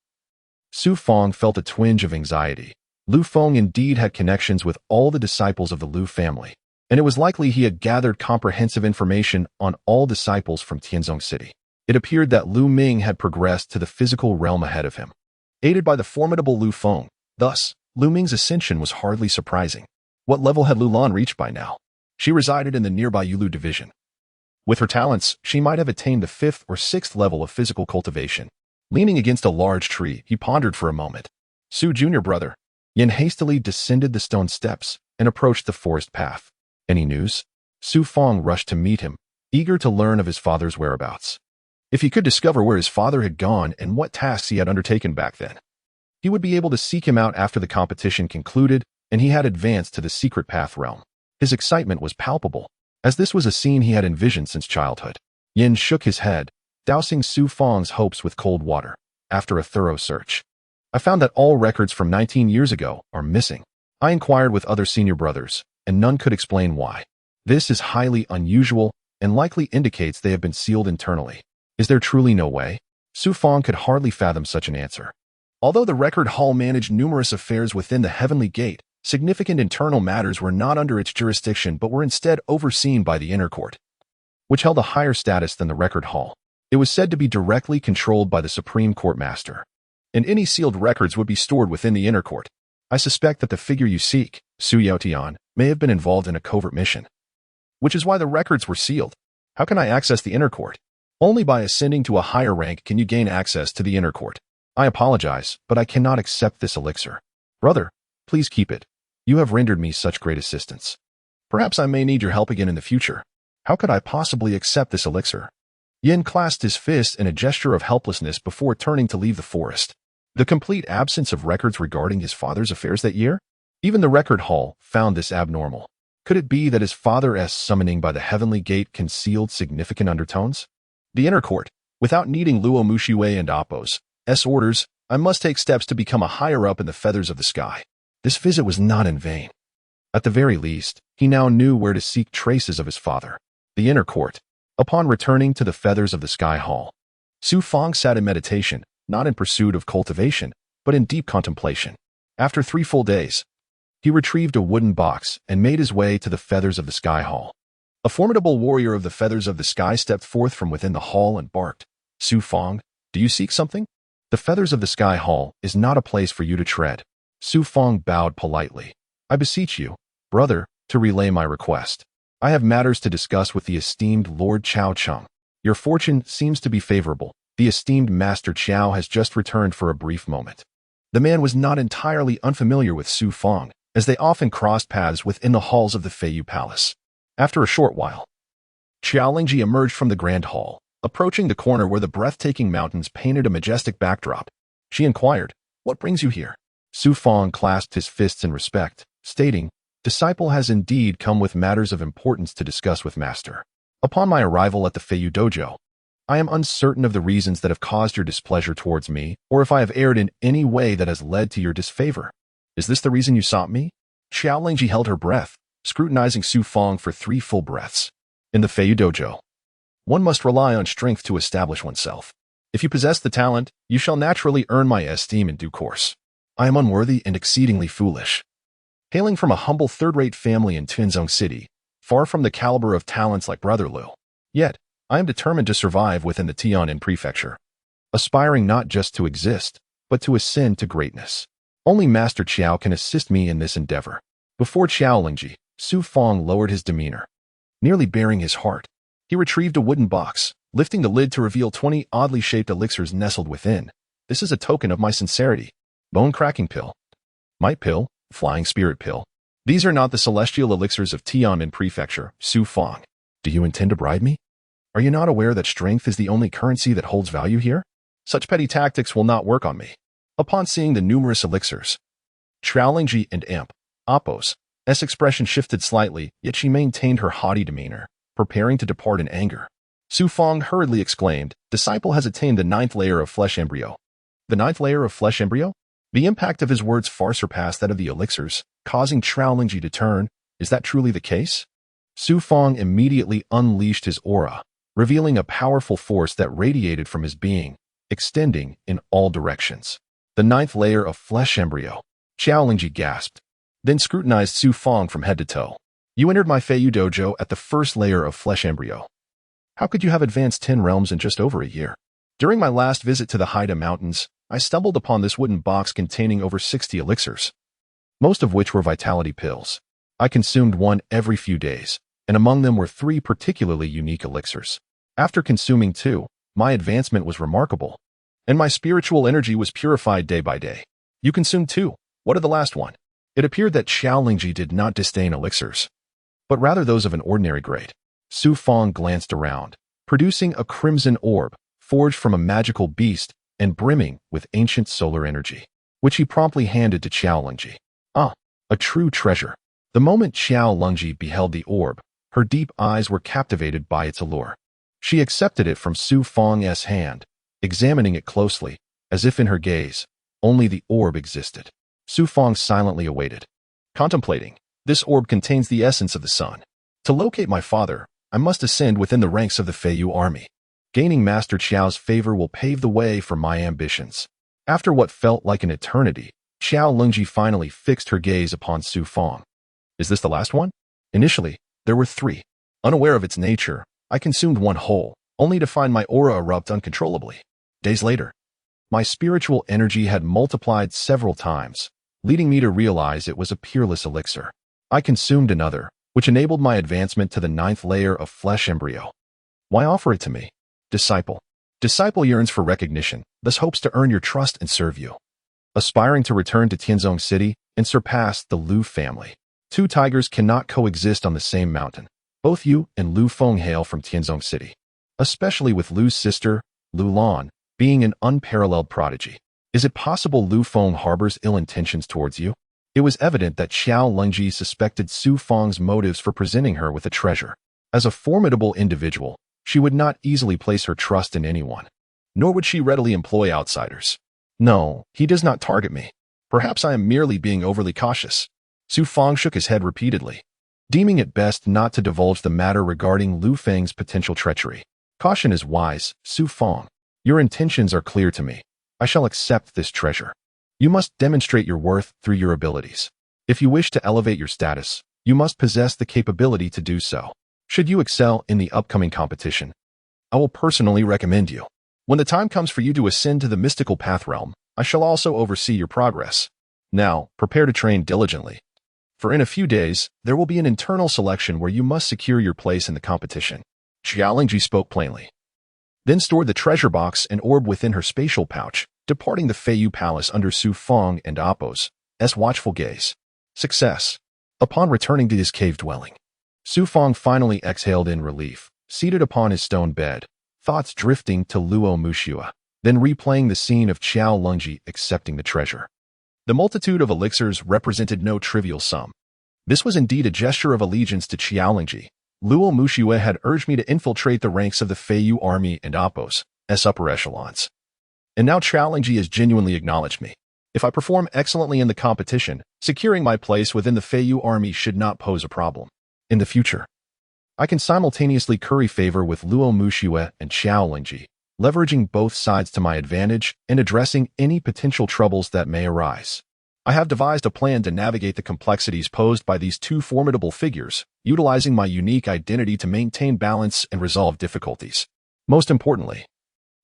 Su Fang felt a twinge of anxiety. Lu Feng indeed had connections with all the disciples of the Lu family, and it was likely he had gathered comprehensive information on all disciples from Tianzong City. It appeared that Lu Ming had progressed to the physical realm ahead of him, aided by the formidable Lu Feng. Thus, Lu Ming's ascension was hardly surprising. What level had Lu Lan reached by now? She resided in the nearby Yulu division. With her talents, she might have attained the 5th or 6th level of physical cultivation. Leaning against a large tree, he pondered for a moment. Su Jr. brother. Yen hastily descended the stone steps and approached the forest path. Any news? Su Fang rushed to meet him, eager to learn of his father's whereabouts. If he could discover where his father had gone and what tasks he had undertaken back then, he would be able to seek him out after the competition concluded and he had advanced to the secret path realm. His excitement was palpable, as this was a scene he had envisioned since childhood. Yen shook his head, dousing Su Fang's hopes with cold water. After a thorough search, I found that all records from 19 years ago are missing. I inquired with other senior brothers, and none could explain why. This is highly unusual and likely indicates they have been sealed internally. Is there truly no way? Su Fang could hardly fathom such an answer. Although the record hall managed numerous affairs within the heavenly gate, significant internal matters were not under its jurisdiction but were instead overseen by the inner court, which held a higher status than the record hall. It was said to be directly controlled by the Supreme Court Master, and any sealed records would be stored within the inner court. I suspect that the figure you seek, Su Tian, may have been involved in a covert mission, which is why the records were sealed. How can I access the inner court? Only by ascending to a higher rank can you gain access to the inner court. I apologize, but I cannot accept this elixir. Brother, please keep it. You have rendered me such great assistance. Perhaps I may need your help again in the future. How could I possibly accept this elixir? Yen clasped his fist in a gesture of helplessness before turning to leave the forest. The complete absence of records regarding his father's affairs that year? Even the record hall found this abnormal. Could it be that his father's summoning by the heavenly gate concealed significant undertones? The inner court. Without needing Luo Mushiwei and Appos' orders, I must take steps to become a higher up in the feathers of the sky. This visit was not in vain. At the very least, he now knew where to seek traces of his father. The inner court. Upon returning to the feathers of the sky hall, Su Fang sat in meditation, not in pursuit of cultivation, but in deep contemplation. After 3 full days, he retrieved a wooden box and made his way to the Feathers of the Sky Hall. A formidable warrior of the Feathers of the Sky stepped forth from within the hall and barked, "Su Fang, do you seek something? The Feathers of the Sky Hall is not a place for you to tread." Su Fang bowed politely. "I beseech you, brother, to relay my request. I have matters to discuss with the esteemed Lord Chao Chung. Your fortune seems to be favorable. The esteemed Master Chao has just returned for a brief moment." The man was not entirely unfamiliar with Su Fang, as they often crossed paths within the halls of the Feiyu Palace. After a short while, Xiao Lingji emerged from the Grand Hall, approaching the corner where the breathtaking mountains painted a majestic backdrop. She inquired, "What brings you here?" Su Fang clasped his fists in respect, stating, "Disciple has indeed come with matters of importance to discuss with Master. Upon my arrival at the Feiyu Dojo, I am uncertain of the reasons that have caused your displeasure towards me, or if I have erred in any way that has led to your disfavor. Is this the reason you sought me?" Xiao Lingji held her breath, scrutinizing Su Fang for 3 full breaths. In the Feiyu Dojo, one must rely on strength to establish oneself. If you possess the talent, you shall naturally earn my esteem in due course. I am unworthy and exceedingly foolish. Hailing from a humble third-rate family in Tianzong City, far from the caliber of talents like Brother Liu, yet I am determined to survive within the Tianan Prefecture, aspiring not just to exist, but to ascend to greatness. Only Master Qiao can assist me in this endeavor. Before Xiao Lingji, Su Fang lowered his demeanor, nearly baring his heart. He retrieved a wooden box, lifting the lid to reveal 20 oddly shaped elixirs nestled within. "This is a token of my sincerity. Bone-cracking pill, might pill, flying spirit pill. These are not the celestial elixirs of Tianmen Prefecture, Su Fang. Do you intend to bribe me? Are you not aware that strength is the only currency that holds value here? Such petty tactics will not work on me." Upon seeing the numerous elixirs, Xiao Lingji and Appo's expression shifted slightly, yet she maintained her haughty demeanor, preparing to depart in anger. Su Fang hurriedly exclaimed, "Disciple has attained the 9th layer of flesh embryo." The 9th layer of flesh embryo? The impact of his words far surpassed that of the elixirs, causing Xiao Lingji to turn. Is that truly the case? Su Fang immediately unleashed his aura, revealing a powerful force that radiated from his being, extending in all directions. The 9th layer of flesh embryo. Xiao Lingji gasped, then scrutinized Su Fang from head to toe. "You entered my Feiyu dojo at the 1st layer of flesh embryo. How could you have advanced 10 realms in just over a year?" "During my last visit to the Haida Mountains, I stumbled upon this wooden box containing over 60 elixirs, most of which were vitality pills. I consumed one every few days, and among them were 3 particularly unique elixirs. After consuming 2, my advancement was remarkable, and my spiritual energy was purified day by day." "You consumed 2. What of the last one?" It appeared that Xiao Lingji did not disdain elixirs, but rather those of an ordinary grade. Su Fang glanced around, producing a crimson orb, forged from a magical beast and brimming with ancient solar energy, which he promptly handed to Xiao Lingji. "Ah, a true treasure." The moment Xiao Lingji beheld the orb, her deep eyes were captivated by its allure. She accepted it from Su Fang's hand, examining it closely, as if in her gaze only the orb existed. Su Fang silently awaited, contemplating. "This orb contains the essence of the sun. To locate my father, I must ascend within the ranks of the Feiyu army. Gaining Master Qiao's favor will pave the way for my ambitions." After what felt like an eternity, Xiao Lingji finally fixed her gaze upon Su Fang. "Is this the last one?" "Initially, there were 3. Unaware of its nature, I consumed one whole, only to find my aura erupt uncontrollably. Days later, my spiritual energy had multiplied several times, leading me to realize it was a peerless elixir. I consumed another, which enabled my advancement to the 9th layer of flesh embryo. Why offer it to me? Disciple. Disciple yearns for recognition, thus hopes to earn your trust and serve you. Aspiring to return to Tianzong City and surpass the Lu family. 2 tigers cannot coexist on the same mountain. Both you and Lu Feng hail from Tianzong City, especially with Lu's sister, Lu Lan, being an unparalleled prodigy. Is it possible Lu Feng harbors ill intentions towards you?" It was evident that Xiao Lingji suspected Su Fang's motives for presenting her with a treasure. As a formidable individual, she would not easily place her trust in anyone, nor would she readily employ outsiders. "No, he does not target me. Perhaps I am merely being overly cautious." Su Fang shook his head repeatedly, deeming it best not to divulge the matter regarding Lu Feng's potential treachery. "Caution is wise, Su Fang. Your intentions are clear to me. I shall accept this treasure. You must demonstrate your worth through your abilities. If you wish to elevate your status, you must possess the capability to do so. Should you excel in the upcoming competition, I will personally recommend you. When the time comes for you to ascend to the mystical path realm, I shall also oversee your progress. Now, prepare to train diligently. For in a few days, there will be an internal selection where you must secure your place in the competition. Xiaolingji spoke plainly. Then stored the treasure box and orb within her spatial pouch, departing the Feiyu Palace under Su Fang and Appo's watchful gaze. Success. Upon returning to his cave dwelling, Su Fang finally exhaled in relief, seated upon his stone bed, thoughts drifting to Luo Mushua, then replaying the scene of Xiaolingji accepting the treasure. The multitude of elixirs represented no trivial sum. This was indeed a gesture of allegiance to Xiaolingji. Luo Mushua had urged me to infiltrate the ranks of the Feiyu army and Appo's upper echelons. And now Xiaolingji has genuinely acknowledged me. If I perform excellently in the competition, securing my place within the Feiyu army should not pose a problem. In the future, I can simultaneously curry favor with Luo Mushua and Xiaolingji, leveraging both sides to my advantage and addressing any potential troubles that may arise. I have devised a plan to navigate the complexities posed by these two formidable figures, utilizing my unique identity to maintain balance and resolve difficulties. Most importantly,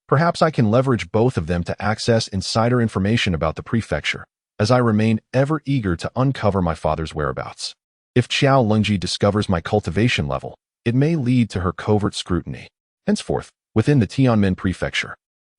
perhaps I can leverage both of them to access insider information about the prefecture, as I remain ever eager to uncover my father's whereabouts. If Xiaolingji discovers my cultivation level, it may lead to her covert scrutiny. Henceforth, within the Tianmen prefecture,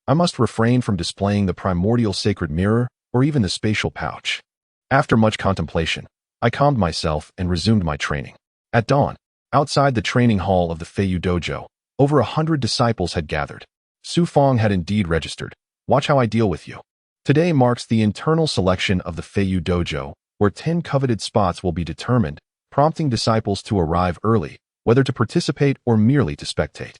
I must refrain from displaying the primordial sacred mirror or even the spatial pouch. After much contemplation, I calmed myself and resumed my training. At dawn, outside the training hall of the Feiyu dojo, over 100 disciples had gathered. Su Fang had indeed registered. Watch how I deal with you. Today marks the internal selection of the Feiyu dojo, where 10 coveted spots will be determined, prompting disciples to arrive early, whether to participate or merely to spectate.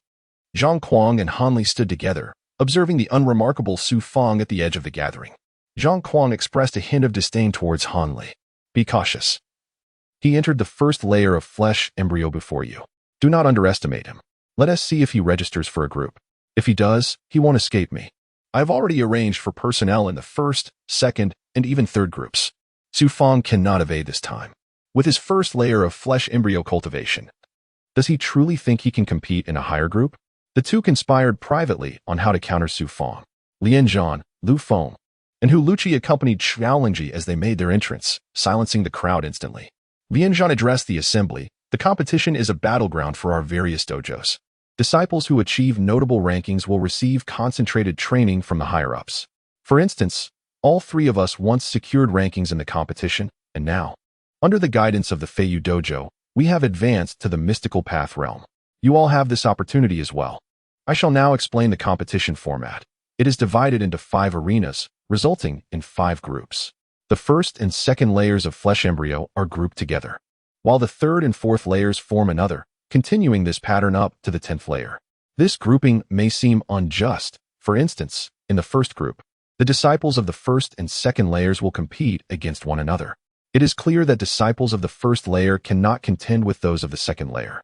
Zhang Kuang and Han Li stood together, observing the unremarkable Su Fang at the edge of the gathering. Zhang Kuang expressed a hint of disdain towards Han Li. Be cautious. He entered the first layer of flesh embryo before you. Do not underestimate him. Let us see if he registers for a group. If he does, he won't escape me. I have already arranged for personnel in the first, second, and even third groups. Su Fang cannot evade this time. With his first layer of flesh embryo cultivation, does he truly think he can compete in a higher group? The two conspired privately on how to counter Su Fang. Lian Zhan, Lu Feng, and Hu Luqi accompanied Xiaolingji as they made their entrance, silencing the crowd instantly. Lian Zhan addressed the assembly. The competition is a battleground for our various dojos. Disciples who achieve notable rankings will receive concentrated training from the higher-ups. For instance, all three of us once secured rankings in the competition, and now, under the guidance of the Feiyu dojo, we have advanced to the mystical path realm. You all have this opportunity as well. I shall now explain the competition format. It is divided into 5 arenas, resulting in 5 groups. The first and second layers of flesh embryo are grouped together, while the third and fourth layers form another, continuing this pattern up to the 10th layer. This grouping may seem unjust. For instance, in the first group, the disciples of the first and second layers will compete against one another. It is clear that disciples of the first layer cannot contend with those of the second layer.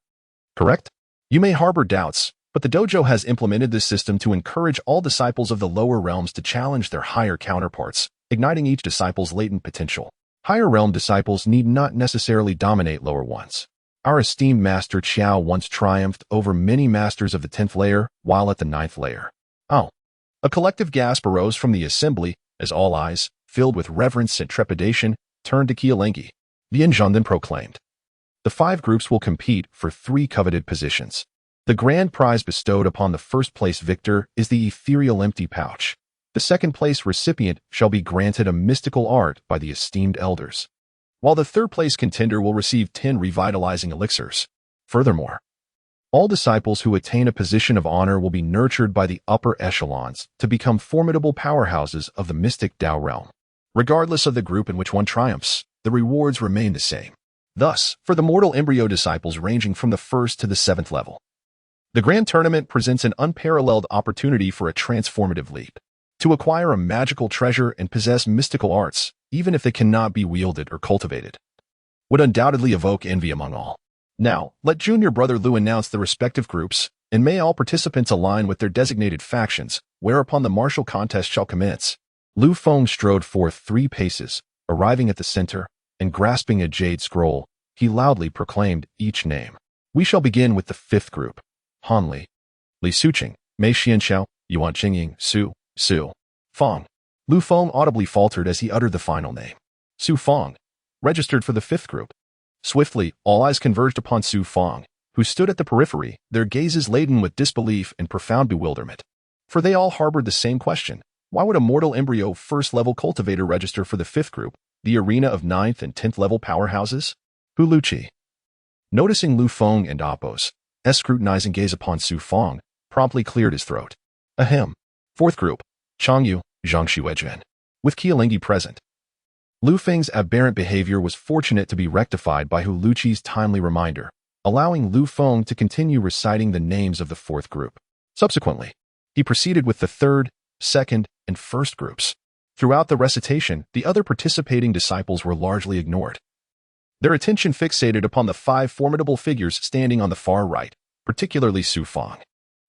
Correct? You may harbor doubts, but the dojo has implemented this system to encourage all disciples of the lower realms to challenge their higher counterparts, igniting each disciple's latent potential. Higher realm disciples need not necessarily dominate lower ones. Our esteemed Master Qiao once triumphed over many masters of the 10th layer while at the 9th layer. Oh. A collective gasp arose from the assembly as all eyes, filled with reverence and trepidation, turned to Qialengi. Lian Zhan then proclaimed. The 5 groups will compete for 3 coveted positions. The grand prize bestowed upon the first place victor is the ethereal empty pouch. The second place recipient shall be granted a mystical art by the esteemed elders, while the third place contender will receive 10 revitalizing elixirs. Furthermore, all disciples who attain a position of honor will be nurtured by the upper echelons to become formidable powerhouses of the mystic Dao realm. Regardless of the group in which one triumphs, the rewards remain the same. Thus, for the mortal embryo disciples ranging from the 1st to the 7th level, the grand tournament presents an unparalleled opportunity for a transformative leap. To acquire a magical treasure and possess mystical arts, even if they cannot be wielded or cultivated, would undoubtedly evoke envy among all. Now, let junior brother Lu announce the respective groups, and may all participants align with their designated factions, whereupon the martial contest shall commence. Lu Feng strode forth 3 paces, arriving at the center, and grasping a jade scroll, he loudly proclaimed each name. We shall begin with the 5th group. Han Li, Li Suqing, Mei Xianxiao, Yuan Qingying, Su Fang. Lu Feng audibly faltered as he uttered the final name. Su Fang, registered for the 5th group. Swiftly, all eyes converged upon Su Fang, who stood at the periphery, their gazes laden with disbelief and profound bewilderment. For they all harbored the same question. Why would a mortal embryo 1st-level cultivator register for the 5th group, the arena of 9th and 10th level powerhouses? Huluchi. Noticing Lu Feng and Appo's scrutinizing gaze upon Su Fang, promptly cleared his throat. Ahem. 4th group. Changyu, Zhangshuejuan. With Qialingi present. Lu Feng's aberrant behavior was fortunate to be rectified by Huluchi's timely reminder, allowing Lu Feng to continue reciting the names of the 4th group. Subsequently, he proceeded with the 3rd, 2nd, and 1st groups. Throughout the recitation, the other participating disciples were largely ignored. Their attention fixated upon the 5 formidable figures standing on the far right, particularly Su Fang.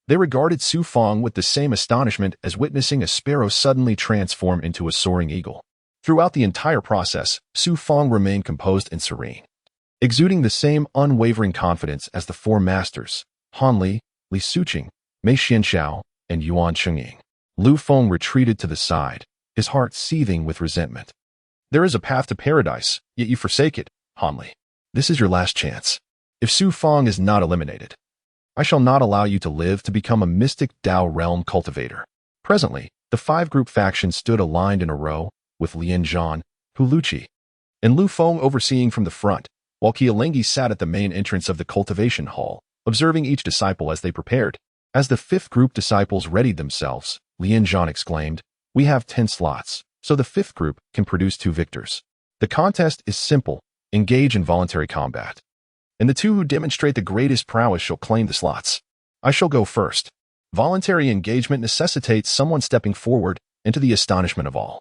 They regarded Su Fang with the same astonishment as witnessing a sparrow suddenly transform into a soaring eagle. Throughout the entire process, Su Fang remained composed and serene, exuding the same unwavering confidence as the 4 masters, Han Li, Li Suqing, Mei Xianxiao, and Yuan Qingying. Lu Feng retreated to the side, his heart seething with resentment. There is a path to paradise, yet you forsake it, Han Li. This is your last chance. If Su Fang is not eliminated, I shall not allow you to live to become a mystic Dao realm cultivator. Presently, the 5-group faction stood aligned in a row, with Lian Zhan, Huluchi, and Lu Feng overseeing from the front, while Qialingi sat at the main entrance of the cultivation hall, observing each disciple as they prepared. As the 5th group disciples readied themselves, Lian Zhan exclaimed, "We have 10 slots, so the 5th group can produce 2 victors. The contest is simple. Engage in voluntary combat, and the 2 who demonstrate the greatest prowess shall claim the slots. I shall go first." Voluntary engagement necessitates someone stepping forward, and to the astonishment of all,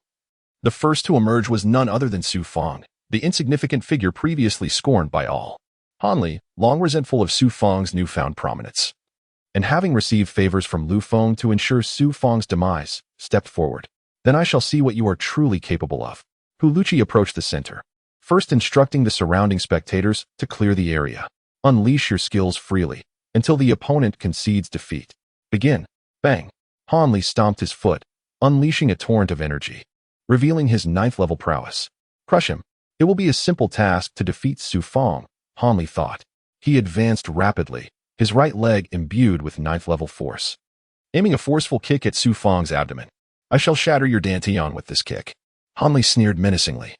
the first to emerge was none other than Su Fang, the insignificant figure previously scorned by all. Han Li, long resentful of Su Fang's newfound prominence, and having received favors from Lu Feng to ensure Su Fang's demise, stepped forward. "Then I shall see what you are truly capable of." Huluchi approached the center, first instructing the surrounding spectators to clear the area. Unleash your skills freely, until the opponent concedes defeat. Begin. Bang. Han Li stomped his foot, unleashing a torrent of energy, revealing his 9th level prowess. Crush him. It will be a simple task to defeat Su Fang, Han Li thought. He advanced rapidly, his right leg imbued with 9th level force, aiming a forceful kick at Su Fang's abdomen. "I shall shatter your dantian with this kick." Han Li sneered menacingly,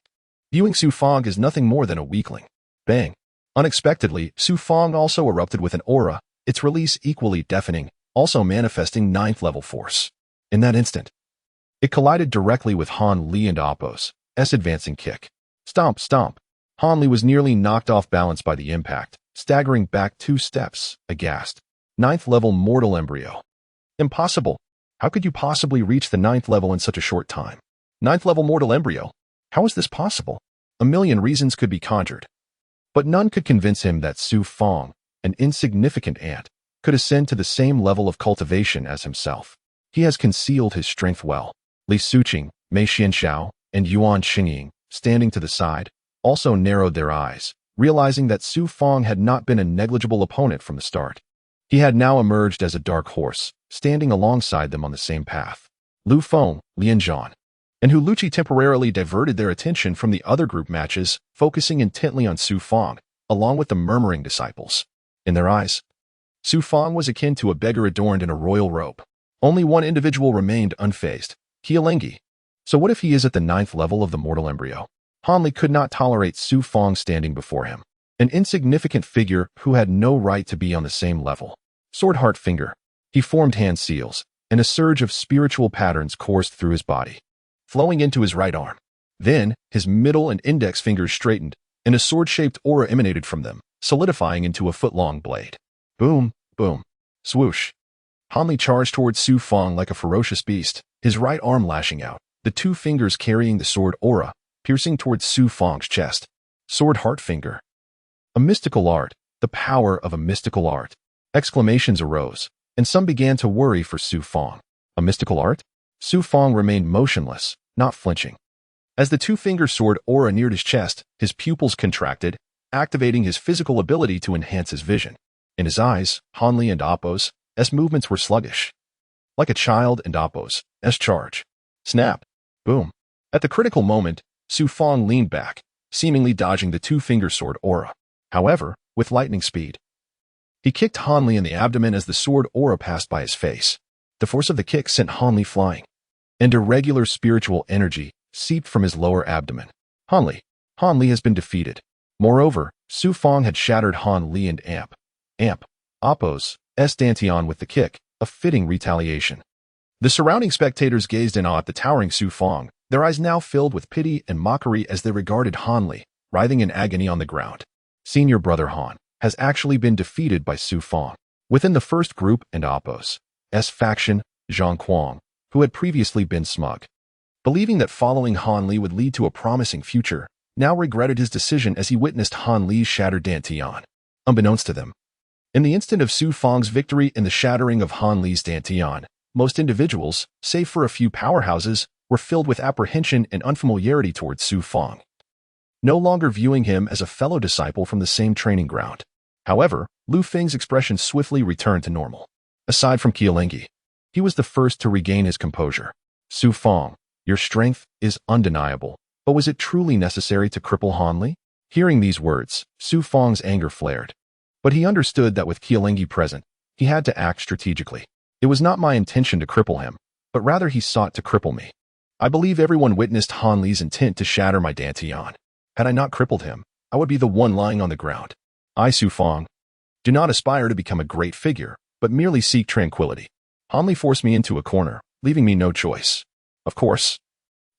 viewing Su Fang as nothing more than a weakling. Bang. Unexpectedly, Su Fang also erupted with an aura, its release equally deafening, also manifesting 9th level force. In that instant, it collided directly with Han Li and Appo's advancing kick. Stomp, stomp. Han Li was nearly knocked off balance by the impact, staggering back 2 steps, aghast. 9th level mortal embryo. Impossible. How could you possibly reach the 9th level in such a short time? 9th level mortal embryo? How is this possible? A million reasons could be conjured, but none could convince him that Su Fang, an insignificant ant, could ascend to the same level of cultivation as himself. He has concealed his strength well. Li Suqing, Mei Xianxiao, and Yuan Qingying, standing to the side, also narrowed their eyes, realizing that Su Fang had not been a negligible opponent from the start. He had now emerged as a dark horse, standing alongside them on the same path. Lu Feng, Lian Zhan, and Huluchi temporarily diverted their attention from the other group matches, focusing intently on Su Fang, along with the murmuring disciples. In their eyes, Su Fang was akin to a beggar adorned in a royal robe. Only one individual remained unfazed, Qialingi. So what if he is at the 9th level of the mortal embryo? Han Li could not tolerate Su Fang standing before him, an insignificant figure who had no right to be on the same level. Sword heart finger. He formed hand seals, and a surge of spiritual patterns coursed through his body, flowing into his right arm. Then, his middle and index fingers straightened, and a sword-shaped aura emanated from them, solidifying into a foot-long blade. Boom, boom, swoosh. Han Li charged towards Su Fang like a ferocious beast, his right arm lashing out, the 2 fingers carrying the sword aura, piercing towards Su Fang's chest. Sword heart finger. A mystical art, the power of a mystical art. Exclamations arose, and some began to worry for Su Fang. A mystical art? Su Fang remained motionless, not flinching. As the two-finger sword aura neared his chest, his pupils contracted, activating his physical ability to enhance his vision. In his eyes, Hanli and Appo's movements were sluggish. Like a child and Appo's charge. Snap. Boom. At the critical moment, Su Fang leaned back, seemingly dodging the two-finger sword aura. However, with lightning speed. He kicked Hanli in the abdomen as the sword aura passed by his face. The force of the kick sent Hanli flying, and irregular spiritual energy seeped from his lower abdomen. Hanli has been defeated. Moreover, Su Fang had shattered Hanli and Appo's dantian with the kick, a fitting retaliation. The surrounding spectators gazed in awe at the towering Su Fang, their eyes now filled with pity and mockery as they regarded Hanli, writhing in agony on the ground. Senior brother Han has actually been defeated by Su Fang. Within the first group and Appo's faction, Zhang Kuang, who had previously been smug, believing that following Hanli would lead to a promising future, now regretted his decision as he witnessed Hanli's shattered dantian. Unbeknownst to them, in the instant of Su Fang's victory and the shattering of Hanli's dantian, most individuals, save for a few powerhouses, were filled with apprehension and unfamiliarity towards Su Fang, no longer viewing him as a fellow disciple from the same training ground. However, Lu Feng's expression swiftly returned to normal. Aside from Qiaolingi, he was the first to regain his composure. Su Fang, your strength is undeniable, but was it truly necessary to cripple Hanli? Hearing these words, Su Fang's anger flared. But he understood that with Qiaolingi present, he had to act strategically. It was not my intention to cripple him, but rather he sought to cripple me. I believe everyone witnessed Hanli's intent to shatter my dantian. Had I not crippled him, I would be the one lying on the ground. I, Su Fang, do not aspire to become a great figure, but merely seek tranquility. Hanli forced me into a corner, leaving me no choice. Of course,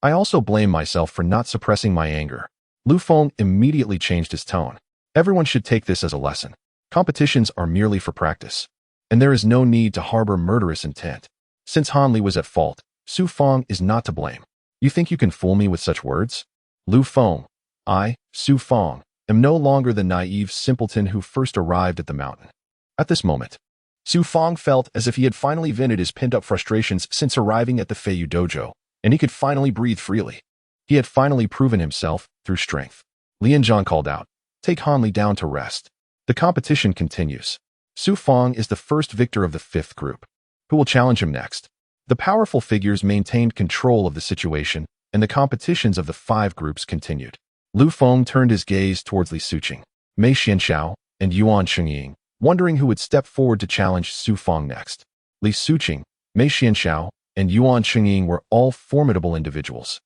I also blame myself for not suppressing my anger. Lu Feng immediately changed his tone. Everyone should take this as a lesson. Competitions are merely for practice, and there is no need to harbor murderous intent. Since Hanli was at fault, Su Feng is not to blame. You think you can fool me with such words? Lu Feng, I, Su Feng, am no longer the naive simpleton who first arrived at the mountain. At this moment, Su Feng felt as if he had finally vented his pent-up frustrations since arriving at the Feiyu dojo, and he could finally breathe freely. He had finally proven himself through strength. Lian Zhang called out, "Take Hanli down to rest." The competition continues. Su Feng is the first victor of the fifth group. Who will challenge him next? The powerful figures maintained control of the situation, and the competitions of the five groups continued. Lu Feng turned his gaze towards Li Suqing, Mei Xianxiao, and Yuan Chengying, wondering who would step forward to challenge Su Feng next. Li Suqing, Mei Xianxiao, and Yuan Chengying were all formidable individuals,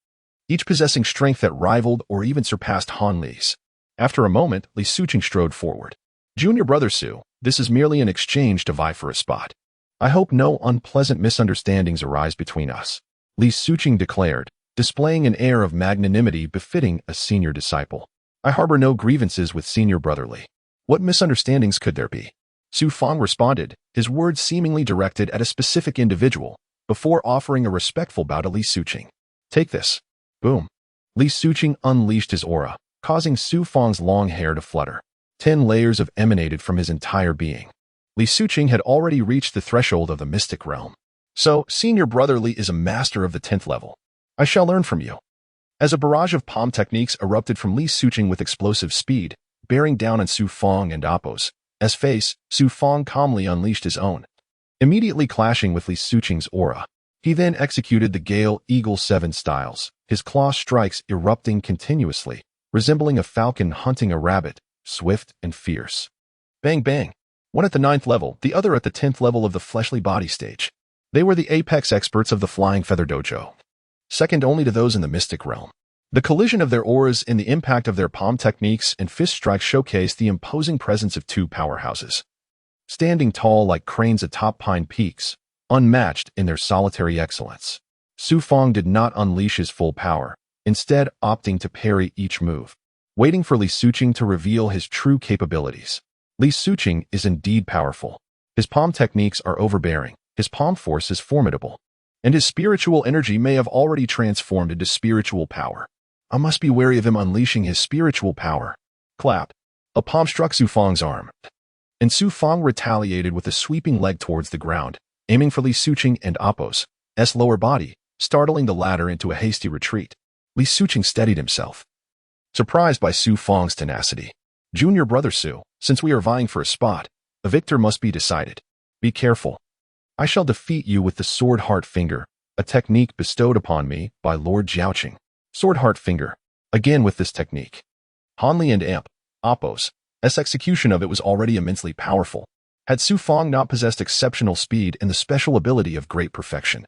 each possessing strength that rivaled or even surpassed Hanli's. After a moment, Li Suqing strode forward. Junior brother Su, this is merely an exchange to vie for a spot. I hope no unpleasant misunderstandings arise between us, Li Suqing declared, displaying an air of magnanimity befitting a senior disciple. I harbor no grievances with senior brother Li. What misunderstandings could there be? Su Feng responded, his words seemingly directed at a specific individual, before offering a respectful bow to Li Suqing. Take this. Boom. Li Suqing unleashed his aura, causing Su Feng's long hair to flutter. 10 layers of emanated from his entire being. Li Suqing had already reached the threshold of the mystic realm. So, senior brother Li is a master of the 10th level. I shall learn from you. As a barrage of palm techniques erupted from Li Suqing with explosive speed, bearing down on Su Feng and Appo's face, Su Feng calmly unleashed his own, immediately clashing with Li Suqing's aura. He then executed the Gale Eagle 7 styles, his claw strikes erupting continuously, resembling a falcon hunting a rabbit, swift and fierce. Bang bang. One at the 9th level, the other at the 10th level of the fleshly body stage. They were the apex experts of the Flying Feather Dojo, second only to those in the mystic realm. The collision of their auras and the impact of their palm techniques and fist strikes showcased the imposing presence of two powerhouses, standing tall like cranes atop pine peaks, unmatched in their solitary excellence. Su Feng did not unleash his full power, instead opting to parry each move, waiting for Li Suqing to reveal his true capabilities. Li Suqing is indeed powerful. His palm techniques are overbearing, his palm force is formidable, and his spiritual energy may have already transformed into spiritual power. I must be wary of him unleashing his spiritual power. Clap. A palm struck Su Feng's arm, and Su Feng retaliated with a sweeping leg towards the ground, aiming for Li Suqing and Appo's lower body, startling the latter into a hasty retreat. Li Suqing steadied himself, surprised by Su Fang's tenacity. Junior brother Su, since we are vying for a spot, a victor must be decided. Be careful. I shall defeat you with the sword heart finger, a technique bestowed upon me by Lord Jiaoqing. Sword heart finger. Again with this technique. Hanli and Amp, Oppo's execution of it was already immensely powerful. Had Su Fang not possessed exceptional speed and the special ability of great perfection,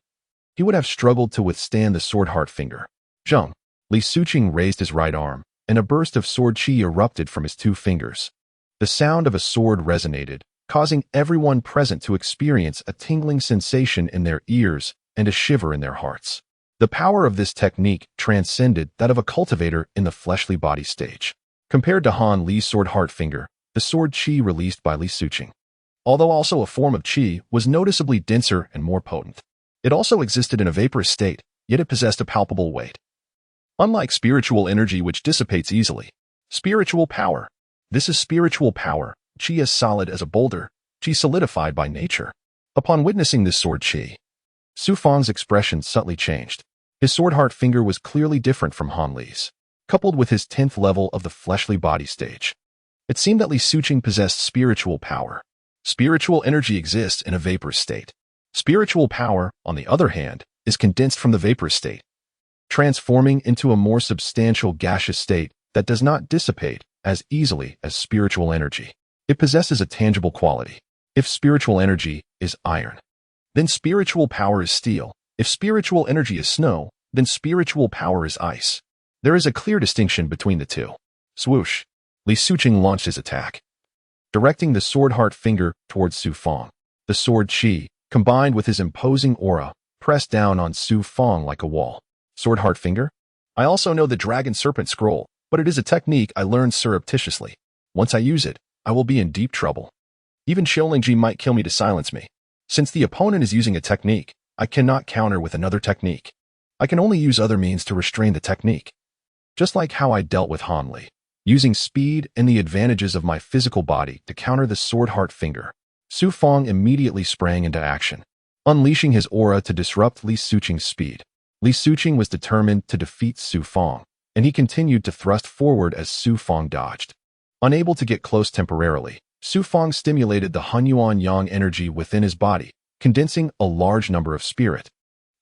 he would have struggled to withstand the sword heart finger. Zheng. Li Suqing raised his right arm, and a burst of sword chi erupted from his 2 fingers. The sound of a sword resonated, causing everyone present to experience a tingling sensation in their ears and a shiver in their hearts. The power of this technique transcended that of a cultivator in the fleshly body stage. Compared to Han Li's sword heart finger, the sword chi released by Li Suqing, although also a form of chi, was noticeably denser and more potent. It also existed in a vaporous state, yet it possessed a palpable weight. Unlike spiritual energy which dissipates easily. Spiritual power. This is spiritual power, chi as solid as a boulder, chi solidified by nature. Upon witnessing this sword chi, Su Fang's expression subtly changed. His sword heart finger was clearly different from Han Li's, coupled with his 10th level of the fleshly body stage. It seemed that Li Suqing possessed spiritual power. Spiritual energy exists in a vaporous state. Spiritual power, on the other hand, is condensed from the vaporous state, transforming into a more substantial gaseous state that does not dissipate as easily as spiritual energy. It possesses a tangible quality. If spiritual energy is iron, then spiritual power is steel. If spiritual energy is snow, then spiritual power is ice. There is a clear distinction between the two. Swoosh. Li Suqing launched his attack, directing the sword heart finger towards Su Fang. The sword chi, combined with his imposing aura, pressed down on Su Fang like a wall. Sword heart finger? I also know the dragon serpent scroll, but it is a technique I learned surreptitiously. Once I use it, I will be in deep trouble. Even Xiaolingji might kill me to silence me. Since the opponent is using a technique, I cannot counter with another technique. I can only use other means to restrain the technique. Just like how I dealt with Han Li, using speed and the advantages of my physical body to counter the sword heart finger. Su Fang immediately sprang into action, unleashing his aura to disrupt Li Suqing's speed. Li Suqing was determined to defeat Su Fang, and he continued to thrust forward as Su Fang dodged. Unable to get close temporarily, Su Fang stimulated the Hunyuan Yang energy within his body, condensing a large number of spirit,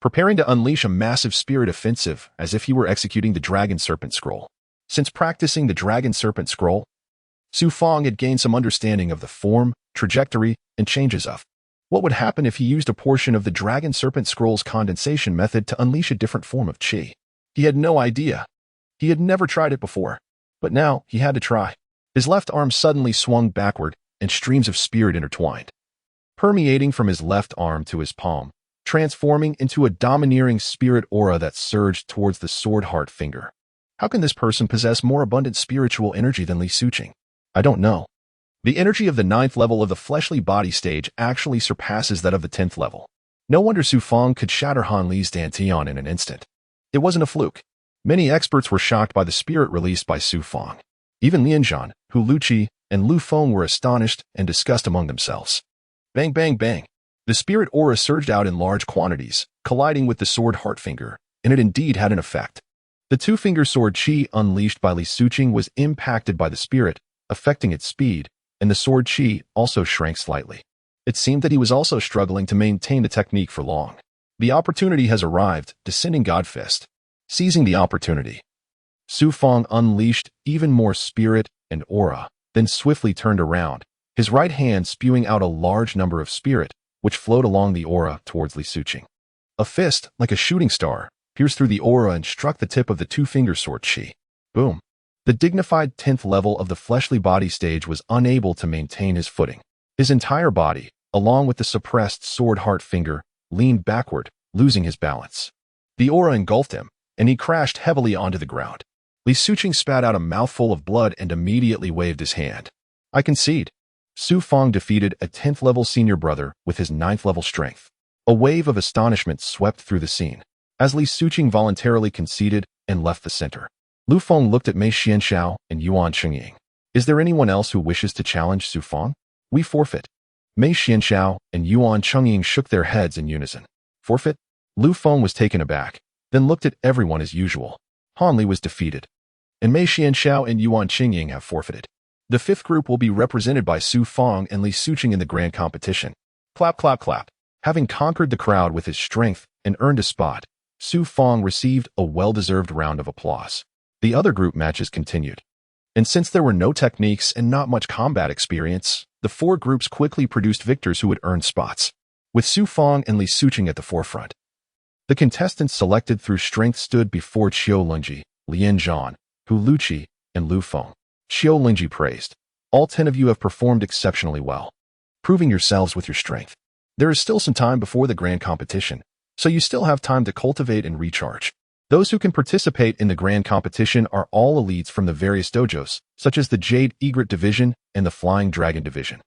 preparing to unleash a massive spirit offensive as if he were executing the Dragon Serpent Scroll. Since practicing the Dragon Serpent Scroll, Su Fang had gained some understanding of the form, trajectory, and changes of what would happen if he used a portion of the Dragon Serpent Scroll's condensation method to unleash a different form of chi. He had no idea. He had never tried it before, but now he had to try. His left arm suddenly swung backward, and streams of spirit intertwined, permeating from his left arm to his palm, transforming into a domineering spirit aura that surged towards the sword heart finger. How can this person possess more abundant spiritual energy than Li Suqing? I don't know. The energy of the 9th level of the fleshly body stage actually surpasses that of the 10th level. No wonder Su Fang could shatter Han Li's Dantian in an instant. It wasn't a fluke. Many experts were shocked by the spirit released by Su Fang. Even Lianzhan, Hu Luqi, and Lu Feng were astonished and discussed among themselves. Bang, bang, bang. The spirit aura surged out in large quantities, colliding with the sword heart finger, and it indeed had an effect. The 2-finger sword chi unleashed by Li Suqing was impacted by the spirit, affecting its speed, and the sword chi also shrank slightly. It seemed that he was also struggling to maintain the technique for long. The opportunity has arrived, descending God Fist. Seizing the opportunity, Su Fang unleashed even more spirit and aura, then swiftly turned around, his right hand spewing out a large number of spirit, which flowed along the aura towards Li Suqing. A fist, like a shooting star, pierced through the aura and struck the tip of the 2-finger sword chi. Boom. The dignified 10th level of the fleshly body stage was unable to maintain his footing. His entire body, along with the suppressed sword heart finger, leaned backward, losing his balance. The aura engulfed him, and he crashed heavily onto the ground. Li Suqing spat out a mouthful of blood and immediately waved his hand. I concede. Su Fang defeated a 10th level senior brother with his 9th level strength. A wave of astonishment swept through the scene, as Li Suqing voluntarily conceded and left the center. Lu Feng looked at Mei Xianxiao and Yuan Chengying. Is there anyone else who wishes to challenge Su Fang? We forfeit. Mei Xianxiao and Yuan Chengying shook their heads in unison. Forfeit? Lu Feng was taken aback, then looked at everyone as usual. Han Li was defeated, and Mei Xianxiao and Yuan Qingying have forfeited. The fifth group will be represented by Su Feng and Li Suqing in the grand competition. Clap, clap, clap. Having conquered the crowd with his strength and earned a spot, Su Feng received a well-deserved round of applause. The other group matches continued. And since there were no techniques and not much combat experience, the four groups quickly produced victors who had earned spots, with Su Feng and Li Suqing at the forefront. The contestants selected through strength stood before Qiu Lingji, Lian Zhan, Hu Luqi, and Lu Feng. Qiu Lingji praised. All 10 of you have performed exceptionally well, proving yourselves with your strength. There is still some time before the grand competition, so you still have time to cultivate and recharge. Those who can participate in the grand competition are all elites from the various dojos, such as the Jade Egret Division and the Flying Dragon Division.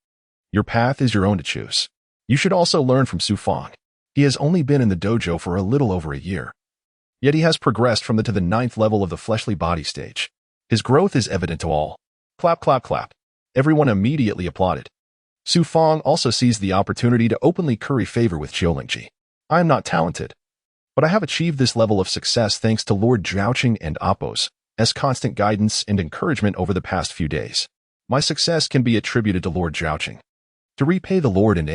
Your path is your own to choose. You should also learn from Su Feng. He has only been in the dojo for a little over a year. Yet he has progressed from to the 9th level of the fleshly body stage. His growth is evident to all. Clap, clap, clap. Everyone immediately applauded. Su Feng also seized the opportunity to openly curry favor with Qiu Lingji. I am not talented, but I have achieved this level of success thanks to Lord Zhaoqing and Appo's constant guidance and encouragement over the past few days. My success can be attributed to Lord Zhaoqing. To repay the Lord and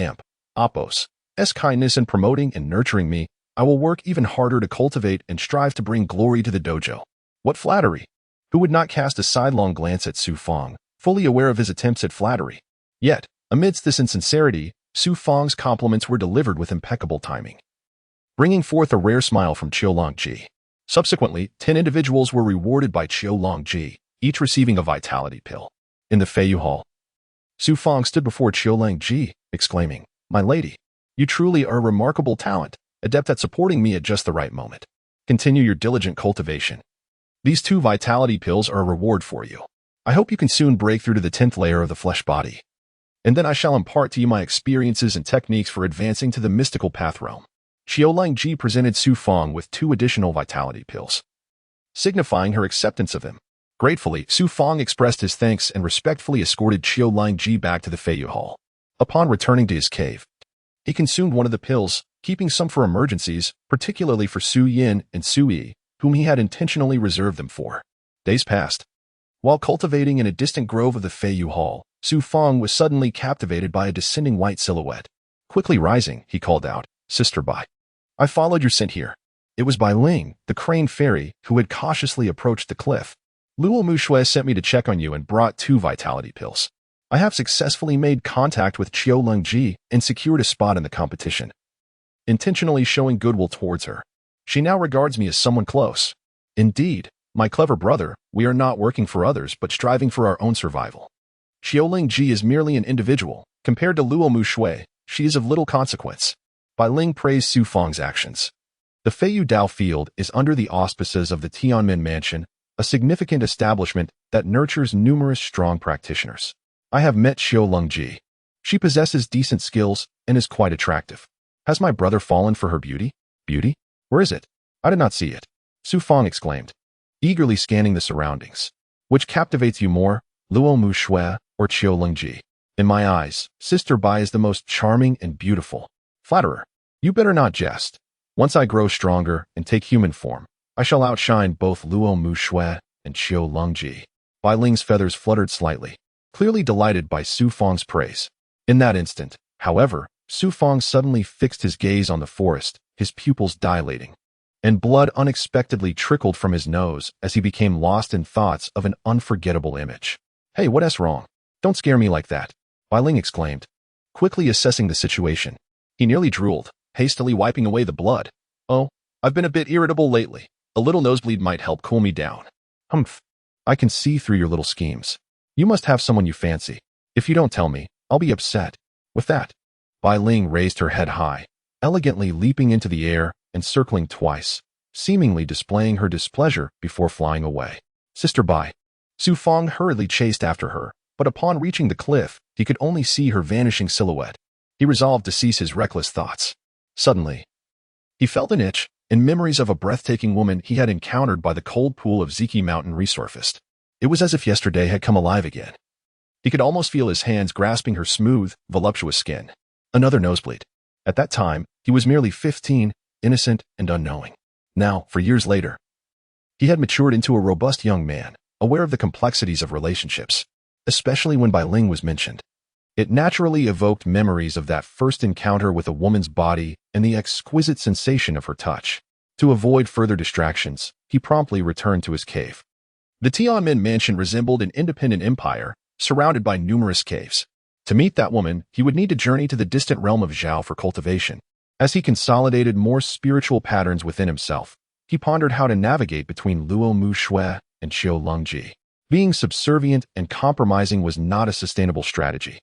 Appo's kindness in promoting and nurturing me, I will work even harder to cultivate and strive to bring glory to the dojo. What flattery! Who would not cast a sidelong glance at Su Feng, fully aware of his attempts at flattery? Yet, amidst this insincerity, Su Feng's compliments were delivered with impeccable timing, bringing forth a rare smile from Qiu Lingji. Subsequently, 10 individuals were rewarded by Qiu Lingji, each receiving a vitality pill. In the Feiyu Hall, Su Feng stood before Qiu Lingji, exclaiming, "My lady, you truly are a remarkable talent, adept at supporting me at just the right moment. Continue your diligent cultivation. These 2 vitality pills are a reward for you. I hope you can soon break through to the 10th layer of the flesh body. And then I shall impart to you my experiences and techniques for advancing to the mystical path realm." Qiu Lingji presented Su Feng with 2 additional vitality pills, signifying her acceptance of them. Gratefully, Su Feng expressed his thanks and respectfully escorted Qiu Lingji back to the Feiyu Hall. Upon returning to his cave, he consumed one of the pills, keeping some for emergencies, particularly for Su Yin and Su Yi, whom he had intentionally reserved them for. Days passed. While cultivating in a distant grove of the Feiyu Hall, Su Feng was suddenly captivated by a descending white silhouette. Quickly rising, he called out, "Sister Bai, I followed your scent here." It was Bai Ling, the crane fairy, who had cautiously approached the cliff. "Luo Mushui sent me to check on you and brought 2 vitality pills. I have successfully made contact with Qiu Lingji and secured a spot in the competition." Intentionally showing goodwill towards her, she now regards me as someone close. Indeed, my clever brother, we are not working for others but striving for our own survival. Qiu Lingji is merely an individual. Compared to Luo Mushui, she is of little consequence. Bai Ling praised Su Feng's actions. The Feiyu Dao Field is under the auspices of the Tianmen Mansion, a significant establishment that nurtures numerous strong practitioners. I have met Qiu Lingji. She possesses decent skills and is quite attractive. Has my brother fallen for her beauty? Beauty? Where is it? I did not see it. Su Feng exclaimed, eagerly scanning the surroundings. Which captivates you more, Luo Mushui or Qiu Lingji? In my eyes, Sister Bai is the most charming and beautiful. Flatterer, you better not jest. Once I grow stronger and take human form, I shall outshine both Luo Mushui and Qiu Lingji. Bai Ling's feathers fluttered slightly, clearly delighted by Su Feng's praise. In that instant, however, Su Feng suddenly fixed his gaze on the forest, his pupils dilating, and blood unexpectedly trickled from his nose as he became lost in thoughts of an unforgettable image. "Hey, what's wrong? Don't scare me like that," Bai Ling exclaimed, quickly assessing the situation. He nearly drooled, hastily wiping away the blood. "Oh, I've been a bit irritable lately. A little nosebleed might help cool me down." "Humph. I can see through your little schemes. You must have someone you fancy. If you don't tell me, I'll be upset." With that, Bai Ling raised her head high, elegantly leaping into the air and circling twice, seemingly displaying her displeasure before flying away. "Sister Bai." Su Feng hurriedly chased after her, but upon reaching the cliff, he could only see her vanishing silhouette. He resolved to cease his reckless thoughts. Suddenly, he felt an itch, and memories of a breathtaking woman he had encountered by the cold pool of Ziki Mountain resurfaced. It was as if yesterday had come alive again. He could almost feel his hands grasping her smooth, voluptuous skin. Another nosebleed. At that time, he was merely 15, innocent and unknowing. Now, for years later, he had matured into a robust young man, aware of the complexities of relationships, especially when Ling was mentioned. It naturally evoked memories of that first encounter with a woman's body and the exquisite sensation of her touch. To avoid further distractions, he promptly returned to his cave. The Tianmin mansion resembled an independent empire, surrounded by numerous caves. To meet that woman, he would need to journey to the distant realm of Zhao for cultivation. As he consolidated more spiritual patterns within himself, he pondered how to navigate between Luo Mu Shui and Qiu Longji. Being subservient and compromising was not a sustainable strategy.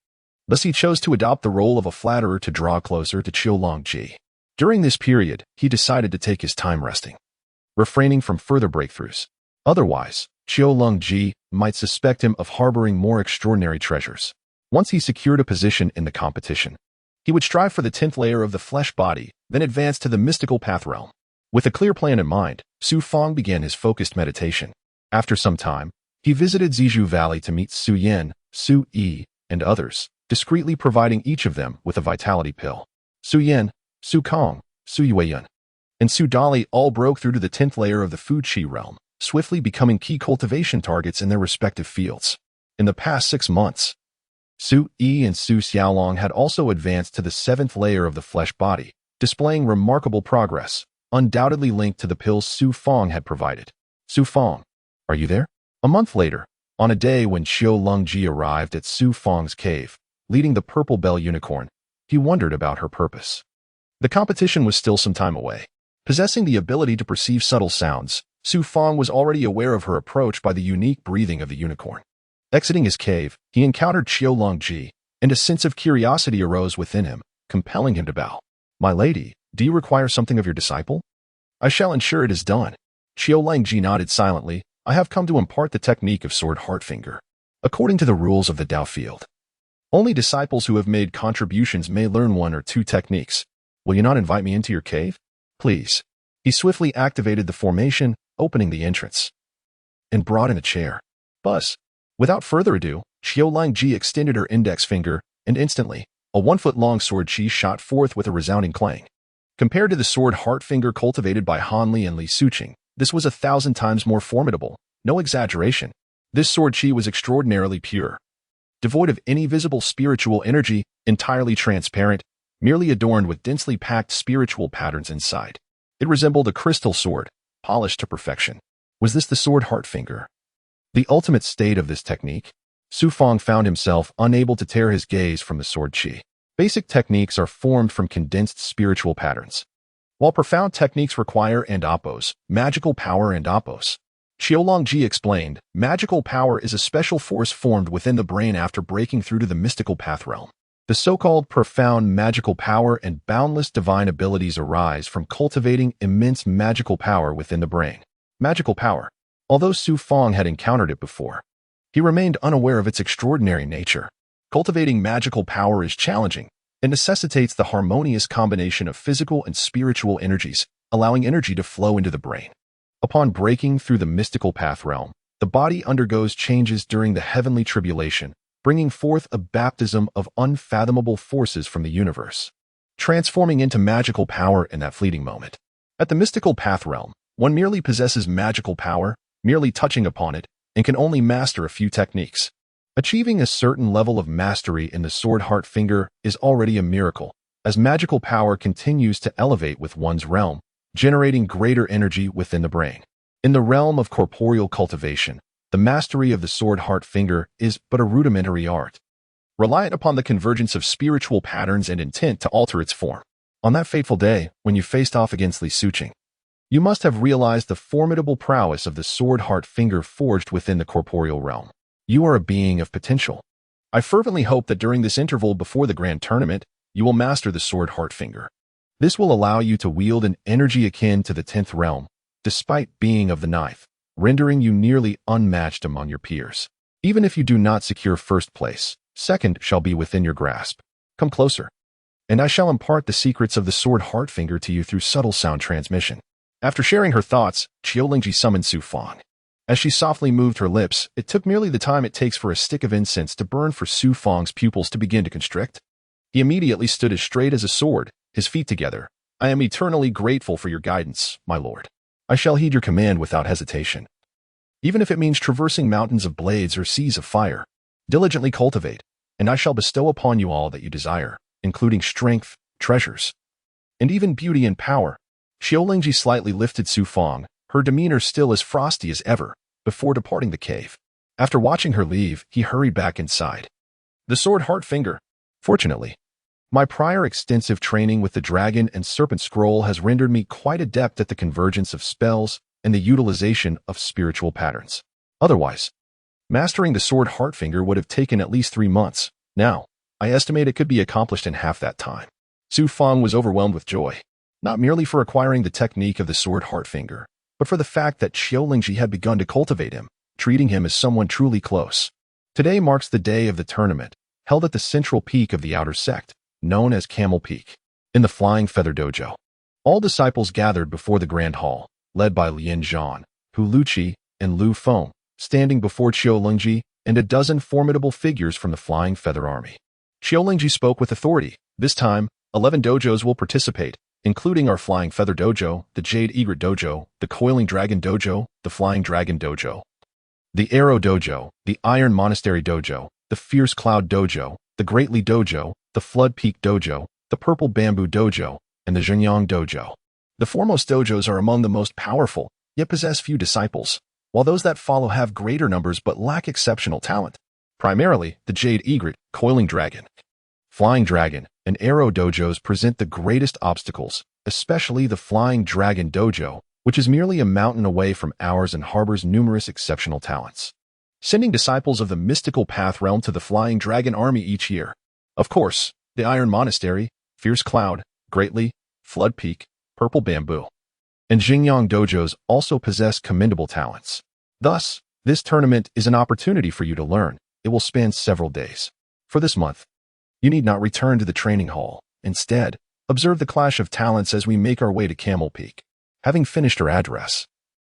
Thus he chose to adopt the role of a flatterer to draw closer to Qiu Longji. During this period, he decided to take his time resting, refraining from further breakthroughs. Otherwise, Qiu Longji might suspect him of harboring more extraordinary treasures. Once he secured a position in the competition, he would strive for the 10th layer of the flesh body, then advance to the mystical path realm. With a clear plan in mind, Fang began his focused meditation. After some time, he visited Zizhu Valley to meet Su Yan, Su Yi, and others, discreetly providing each of them with a vitality pill. Su Yan, Su Kong, Su Yueyun, and Su Dali all broke through to the 10th layer of the Fu Qi realm, swiftly becoming key cultivation targets in their respective fields. In the past 6 months, Su Yi and Su Xiaolong had also advanced to the 7th layer of the flesh body, displaying remarkable progress, undoubtedly linked to the pills Su Fang had provided. Su Fang, are you there? A month later, on a day when Qiu Longji arrived at Su Fang's cave, leading the purple bell unicorn, he wondered about her purpose. The competition was still some time away. Possessing the ability to perceive subtle sounds, Su Fang was already aware of her approach by the unique breathing of the unicorn. Exiting his cave, he encountered Qiu Longji, and a sense of curiosity arose within him, compelling him to bow. "My lady, do you require something of your disciple?" "I shall ensure it is done." Qiu Longji nodded silently. "I have come to impart the technique of sword heart finger. According to the rules of the Dao field, only disciples who have made contributions may learn 1 or 2 techniques. Will you not invite me into your cave? Please." He swiftly activated the formation, opening the entrance, and brought in a chair. Buzz. Without further ado, Qiu Longji extended her index finger, and instantly, a 1-foot-long sword chi shot forth with a resounding clang. Compared to the sword heart finger cultivated by Han Li and Li Suqing, this was 1,000 times more formidable. No exaggeration. This sword chi was extraordinarily pure, devoid of any visible spiritual energy, entirely transparent, merely adorned with densely packed spiritual patterns inside. It resembled a crystal sword, polished to perfection. Was this the sword heart finger? The ultimate state of this technique? Su Fang found himself unable to tear his gaze from the sword chi. Basic techniques are formed from condensed spiritual patterns, while profound techniques require and oppose, magical power and oppose. Qiu Longji explained, magical power is a special force formed within the brain after breaking through to the mystical path realm. The so-called profound magical power and boundless divine abilities arise from cultivating immense magical power within the brain. Magical power. Although Su Fang had encountered it before, he remained unaware of its extraordinary nature. Cultivating magical power is challenging and necessitates the harmonious combination of physical and spiritual energies, allowing energy to flow into the brain. Upon breaking through the mystical path realm, the body undergoes changes during the heavenly tribulation, bringing forth a baptism of unfathomable forces from the universe, transforming into magical power in that fleeting moment. At the mystical path realm, one merely possesses magical power, merely touching upon it, and can only master a few techniques. Achieving a certain level of mastery in the sword heart finger is already a miracle, as magical power continues to elevate with one's realm, generating greater energy within the brain. In the realm of corporeal cultivation, the mastery of the sword heart finger is but a rudimentary art, reliant upon the convergence of spiritual patterns and intent to alter its form. On that fateful day, when you faced off against Li Suqing, you must have realized the formidable prowess of the sword heart finger forged within the corporeal realm. You are a being of potential. I fervently hope that during this interval before the grand tournament, you will master the sword heart finger. This will allow you to wield an energy akin to the 10th realm, despite being of the 9th, rendering you nearly unmatched among your peers. Even if you do not secure first place, second shall be within your grasp. Come closer, and I shall impart the secrets of the sword heart finger to you through subtle sound transmission. After sharing her thoughts, Qiu Longji summoned Su Fang. As she softly moved her lips, it took merely the time it takes for a stick of incense to burn for Su Fang's pupils to begin to constrict. He immediately stood as straight as a sword, his feet together, I am eternally grateful for your guidance, my lord. I shall heed your command without hesitation. Even if it means traversing mountains of blades or seas of fire, diligently cultivate, and I shall bestow upon you all that you desire, including strength, treasures, and even beauty and power. Xiaolingji slightly lifted Su Fang, her demeanor still as frosty as ever, before departing the cave. After watching her leave, he hurried back inside. The sword heart finger. Fortunately, my prior extensive training with the dragon and serpent scroll has rendered me quite adept at the convergence of spells and the utilization of spiritual patterns. Otherwise, mastering the sword heart finger would have taken at least 3 months. Now, I estimate it could be accomplished in half that time. Su Fang was overwhelmed with joy, not merely for acquiring the technique of the sword heart finger, but for the fact that Xiaolingji had begun to cultivate him, treating him as someone truly close. Today marks the day of the tournament, held at the central peak of the outer sect, known as Camel Peak, in the Flying Feather Dojo. All disciples gathered before the Grand Hall, led by Lian Zhan, Hu Luqi, and Lu Feng, standing before Xiaolingji and a dozen formidable figures from the Flying Feather Army. Xiaolingji spoke with authority. This time, 11 dojos will participate, including our Flying Feather Dojo, the Jade Egret Dojo, the Coiling Dragon Dojo, the Flying Dragon Dojo, the Arrow Dojo, the Iron Monastery Dojo, the Fierce Cloud Dojo, the Greatly Dojo, the Flood Peak Dojo, the Purple Bamboo Dojo, and the Zhenyang Dojo. The foremost dojos are among the most powerful, yet possess few disciples, while those that follow have greater numbers but lack exceptional talent. Primarily, the Jade Egret, Coiling Dragon, Flying Dragon, and Arrow Dojos present the greatest obstacles, especially the Flying Dragon Dojo, which is merely a mountain away from ours and harbors numerous exceptional talents, sending disciples of the mystical path realm to the Flying Dragon Army each year. Of course, the Iron Monastery, Fierce Cloud, Greatly, Flood Peak, Purple Bamboo, and Xingyang Dojos also possess commendable talents. Thus, this tournament is an opportunity for you to learn. It will span several days. For this month, you need not return to the training hall. Instead, observe the clash of talents as we make our way to Camel Peak. Having finished her address,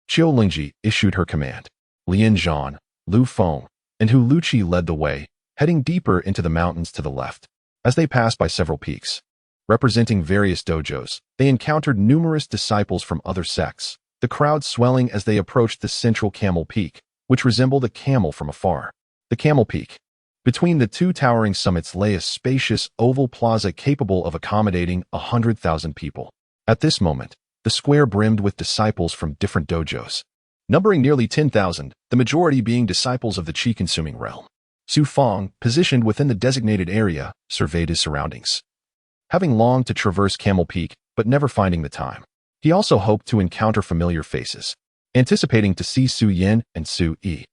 Xiaolingji issued her command. Lian Zhan, Lu Feng, and Hu Luqi led the way, heading deeper into the mountains to the left. As they passed by several peaks, representing various dojos, they encountered numerous disciples from other sects, the crowd swelling as they approached the central Camel Peak, which resembled a camel from afar. The Camel Peak. Between the two towering summits lay a spacious oval plaza capable of accommodating 100,000 people. At this moment, the square brimmed with disciples from different dojos, numbering nearly 10,000, the majority being disciples of the chi-consuming realm. Su Fang, positioned within the designated area, surveyed his surroundings. Having longed to traverse Camel Peak, but never finding the time, he also hoped to encounter familiar faces, anticipating to see Su Yin and Su Yi.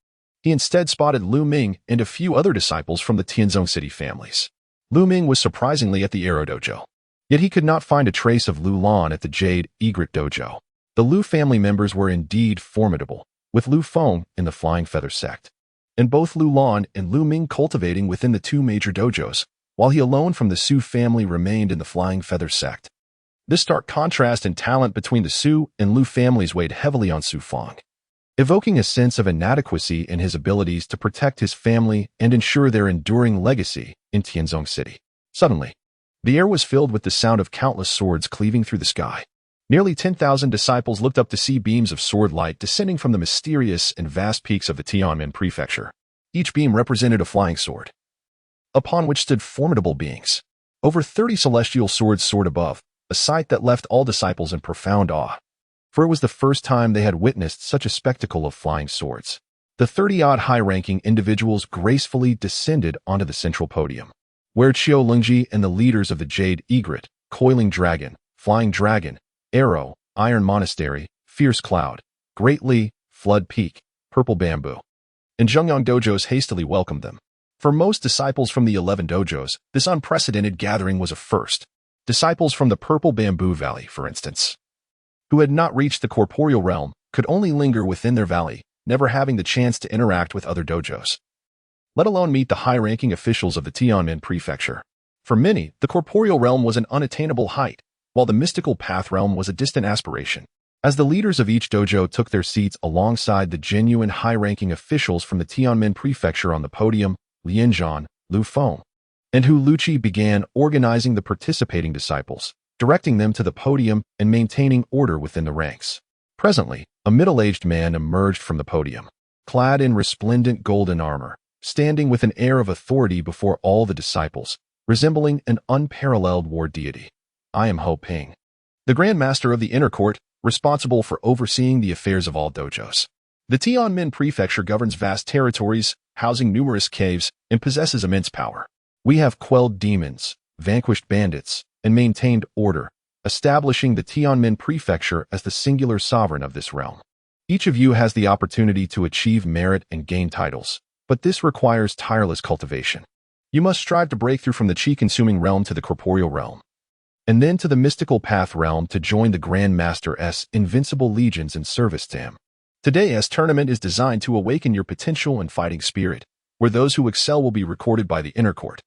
He instead spotted Lu Ming and a few other disciples from the Tianzong City families. Lu Ming was surprisingly at the Arrow Dojo, yet he could not find a trace of Lu Lan at the Jade Egret Dojo. The Lu family members were indeed formidable, with Lu Feng in the Flying Feather sect, and both Lu Lan and Lu Ming cultivating within the two major dojos, while he alone from the Su family remained in the Flying Feather sect. This stark contrast in talent between the Su and Lu families weighed heavily on Su Fang, evoking a sense of inadequacy in his abilities to protect his family and ensure their enduring legacy in Tianzong City. Suddenly, the air was filled with the sound of countless swords cleaving through the sky. Nearly 10,000 disciples looked up to see beams of sword light descending from the mysterious and vast peaks of the Tianmen Prefecture. Each beam represented a flying sword, upon which stood formidable beings. Over 30 celestial swords soared above, a sight that left all disciples in profound awe, for it was the first time they had witnessed such a spectacle of flying swords. The 30-odd high-ranking individuals gracefully descended onto the central podium, where Xiaolingji and the leaders of the Jade Egret, Coiling Dragon, Flying Dragon, Arrow, Iron Monastery, Fierce Cloud, Greatly, Flood Peak, Purple Bamboo, and Zhengyang dojos hastily welcomed them. For most disciples from the 11 dojos, this unprecedented gathering was a first. Disciples from the Purple Bamboo Valley, for instance, who had not reached the corporeal realm, could only linger within their valley, never having the chance to interact with other dojos, let alone meet the high-ranking officials of the Tianmen Prefecture. For many, the corporeal realm was an unattainable height, while the mystical path realm was a distant aspiration. As the leaders of each dojo took their seats alongside the genuine high-ranking officials from the Tianmen Prefecture on the podium, Lian Zhan, Lu Feng, and Hu Luqi began organizing the participating disciples, directing them to the podium and maintaining order within the ranks. Presently, a middle-aged man emerged from the podium, clad in resplendent golden armor, standing with an air of authority before all the disciples, resembling an unparalleled war deity. I am Ho Ping, the Grand Master of the Inner Court, responsible for overseeing the affairs of all dojos. The Tianmen Prefecture governs vast territories, housing numerous caves, and possesses immense power. We have quelled demons, vanquished bandits, and maintained order, establishing the Tianmen Prefecture as the singular sovereign of this realm. Each of you has the opportunity to achieve merit and gain titles, but this requires tireless cultivation. You must strive to break through from the chi-consuming realm to the corporeal realm, and then to the mystical path realm to join the Grand Master's invincible legions in service to him. Today's tournament is designed to awaken your potential and fighting spirit, where those who excel will be recorded by the Inner Court.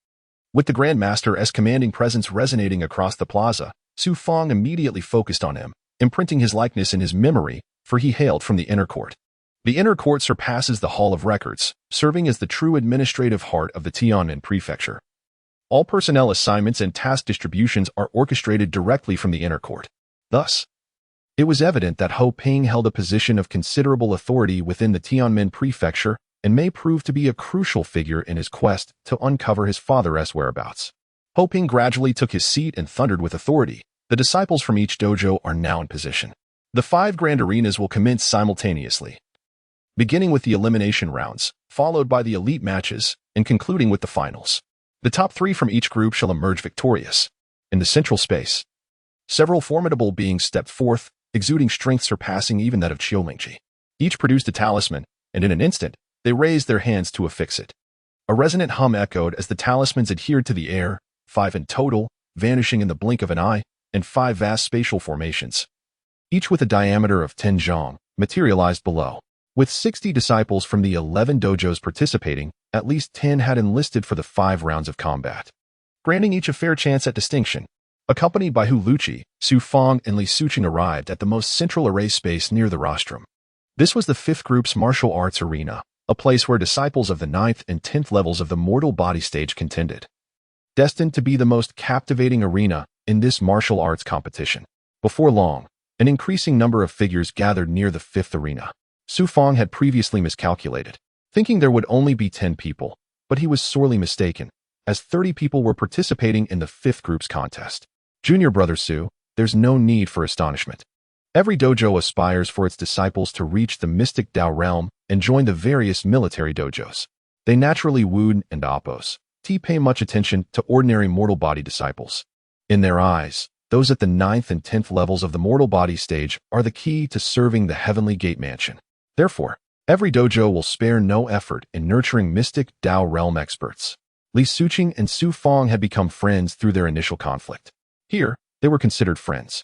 With the Grand Master's commanding presence resonating across the plaza, Su Fang immediately focused on him, imprinting his likeness in his memory, for he hailed from the Inner Court. The Inner Court surpasses the Hall of Records, serving as the true administrative heart of the Tianmen Prefecture. All personnel assignments and task distributions are orchestrated directly from the Inner Court. Thus, it was evident that Ho Ping held a position of considerable authority within the Tianmen Prefecture and may prove to be a crucial figure in his quest to uncover his father's whereabouts. Ho Ping gradually took his seat and thundered with authority. The disciples from each dojo are now in position. The 5 grand arenas will commence simultaneously, beginning with the elimination rounds, followed by the elite matches, and concluding with the finals. The top 3 from each group shall emerge victorious. In the central space, several formidable beings stepped forth, exuding strength surpassing even that of Qiulingji. Each produced a talisman, and in an instant, they raised their hands to affix it. A resonant hum echoed as the talismans adhered to the air, 5 in total, vanishing in the blink of an eye, and 5 vast spatial formations, each with a diameter of 10 zhang, materialized below. With 60 disciples from the 11 dojos participating, at least 10 had enlisted for the 5 rounds of combat, granting each a fair chance at distinction. Accompanied by Hu Luqi, Su Fang and Li Suqing arrived at the most central array space near the rostrum. This was the 5th group's martial arts arena, a place where disciples of the 9th and 10th levels of the mortal body stage contended, destined to be the most captivating arena in this martial arts competition. Before long, an increasing number of figures gathered near the 5th arena. Su Fang had previously miscalculated, thinking there would only be 10 people, but he was sorely mistaken, as 30 people were participating in the 5th group's contest. Junior brother Su, there's no need for astonishment. Every dojo aspires for its disciples to reach the mystic Dao realm and join the various military dojos. They naturally wooed and oppose. Pay much attention to ordinary mortal body disciples. In their eyes, those at the 9th and 10th levels of the mortal body stage are the key to serving the heavenly gate mansion. Therefore, every dojo will spare no effort in nurturing mystic Dao realm experts. Li Suqing and Su Fang had become friends through their initial conflict. Here, they were considered friends.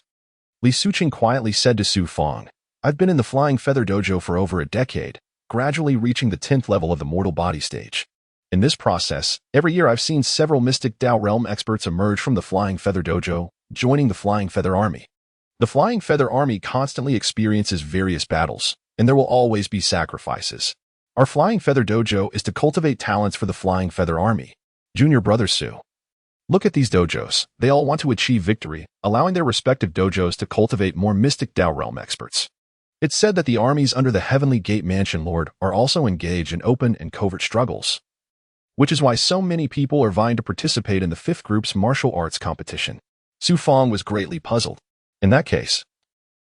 Li Suqing quietly said to Su Fang, "I've been in the Flying Feather Dojo for over a decade, gradually reaching the 10th level of the mortal body stage. In this process, every year I've seen several mystic Dao realm experts emerge from the Flying Feather Dojo, joining the Flying Feather Army. The Flying Feather Army constantly experiences various battles, and there will always be sacrifices. Our Flying Feather Dojo is to cultivate talents for the Flying Feather Army. Junior brother Su. Look at these dojos. They all want to achieve victory, allowing their respective dojos to cultivate more mystic Dao realm experts. It's said that the armies under the Heavenly Gate Mansion Lord are also engaged in open and covert struggles, which is why so many people are vying to participate in the 5th group's martial arts competition." Su Fang was greatly puzzled. In that case,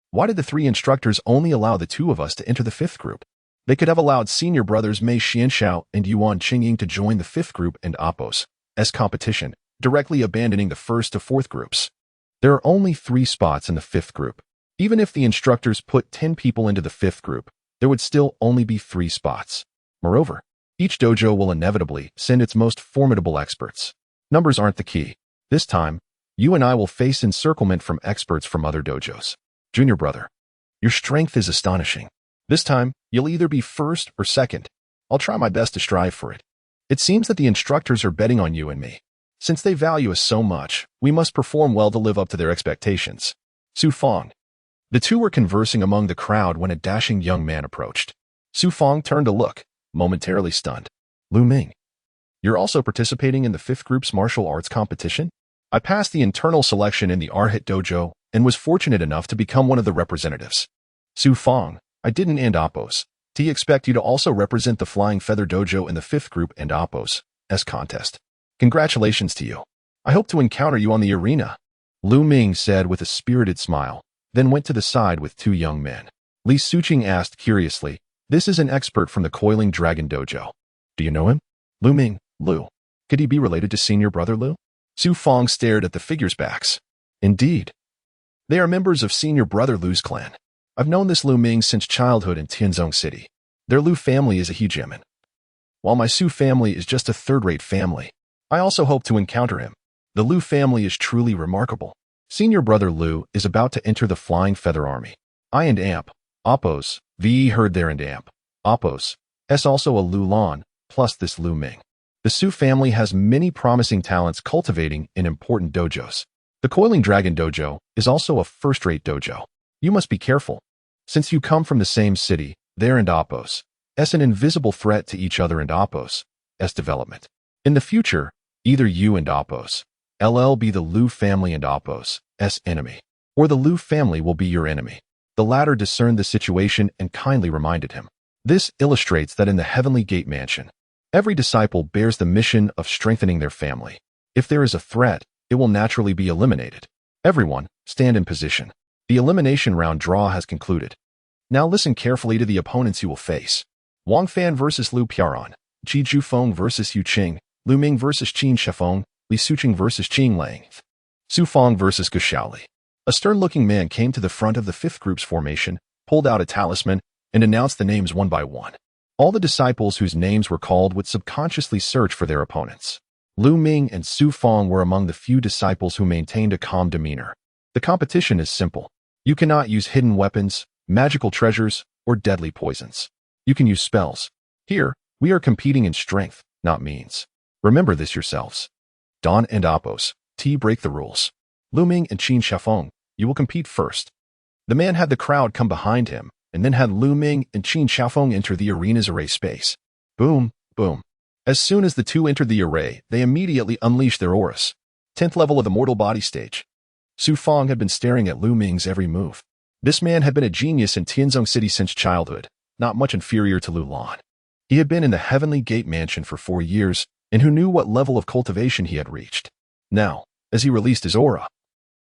why did the 3 instructors only allow the 2 of us to enter the 5th group? They could have allowed senior brothers Mei Xianxiao and Yuan Qingying to join the 5th group and oppose as competition, directly abandoning the 1st to 4th groups. There are only 3 spots in the 5th group. Even if the instructors put 10 people into the 5th group, there would still only be 3 spots. Moreover, each dojo will inevitably send its most formidable experts. Numbers aren't the key. This time, you and I will face encirclement from experts from other dojos. Junior brother, your strength is astonishing. This time, you'll either be 1st or 2nd. I'll try my best to strive for it. It seems that the instructors are betting on you and me. Since they value us so much, we must perform well to live up to their expectations. Su Fang. The 2 were conversing among the crowd when a dashing young man approached. Su Fang turned to look, momentarily stunned. Lu Ming. You're also participating in the 5th group's martial arts competition? I passed the internal selection in the Arhit dojo and was fortunate enough to become one of the representatives. Su Fang, I didn't and Oppos. T expect you to also represent the Flying Feather Dojo in the 5th group and Oppos S contest. Congratulations to you. I hope to encounter you on the arena. Lu Ming said with a spirited smile, then went to the side with 2 young men. Li Suqing asked curiously, this is an expert from the Coiling Dragon Dojo. Do you know him? Lu Ming, Lu. Could he be related to senior brother Lu? Su Fang stared at the figures' backs. Indeed. They are members of senior brother Lu's clan. I've known this Lu Ming since childhood in Tianzong City. Their Lu family is a hegemon, while my Su family is just a third-rate family. I also hope to encounter him. The Lu family is truly remarkable. Senior brother Lu is about to enter the Flying Feather Army. I and Amp, Oppos, V heard there and Amp, Oppos, S also a Lu Lan, plus this Lu Ming. The Su family has many promising talents cultivating in important dojos. The Coiling Dragon Dojo is also a first-rate dojo. You must be careful. Since you come from the same city, there and Oppos, S an invisible threat to each other and Oppos, S development. In the future, either you and Oppos, LL be the Lu family and Oppos, S enemy, or the Lu family will be your enemy. The latter discerned the situation and kindly reminded him. This illustrates that in the Heavenly Gate Mansion, every disciple bears the mission of strengthening their family. If there is a threat, it will naturally be eliminated. Everyone, stand in position. The elimination round draw has concluded. Now listen carefully to the opponents you will face. Wang Fan versus Lu Piaran, Ji Jufeng versus Yu Qing, Lu Ming versus Qin Shifeng, Li Suqing versus Qing Lang, Su Fang versus Gu Xiaoli. A stern-looking man came to the front of the 5th group's formation, pulled out a talisman, and announced the names one by one. All the disciples whose names were called would subconsciously search for their opponents. Lu Ming and Su Fang were among the few disciples who maintained a calm demeanor. The competition is simple. You cannot use hidden weapons, magical treasures, or deadly poisons. You can use spells. Here, we are competing in strength, not means. Remember this yourselves. Don and Oppos, T break the rules. Lu Ming and Qin Shifeng, you will compete first. The man had the crowd come behind him, and then had Lu Ming and Qin Shifeng enter the arena's array space. Boom, boom. As soon as the two entered the array, they immediately unleashed their auras. 10th level of the mortal body stage. Su Fang had been staring at Lu Ming's every move. This man had been a genius in Tianzong City since childhood, not much inferior to Lu Lan. He had been in the Heavenly Gate Mansion for 4 years, and who knew what level of cultivation he had reached. Now, as he released his aura,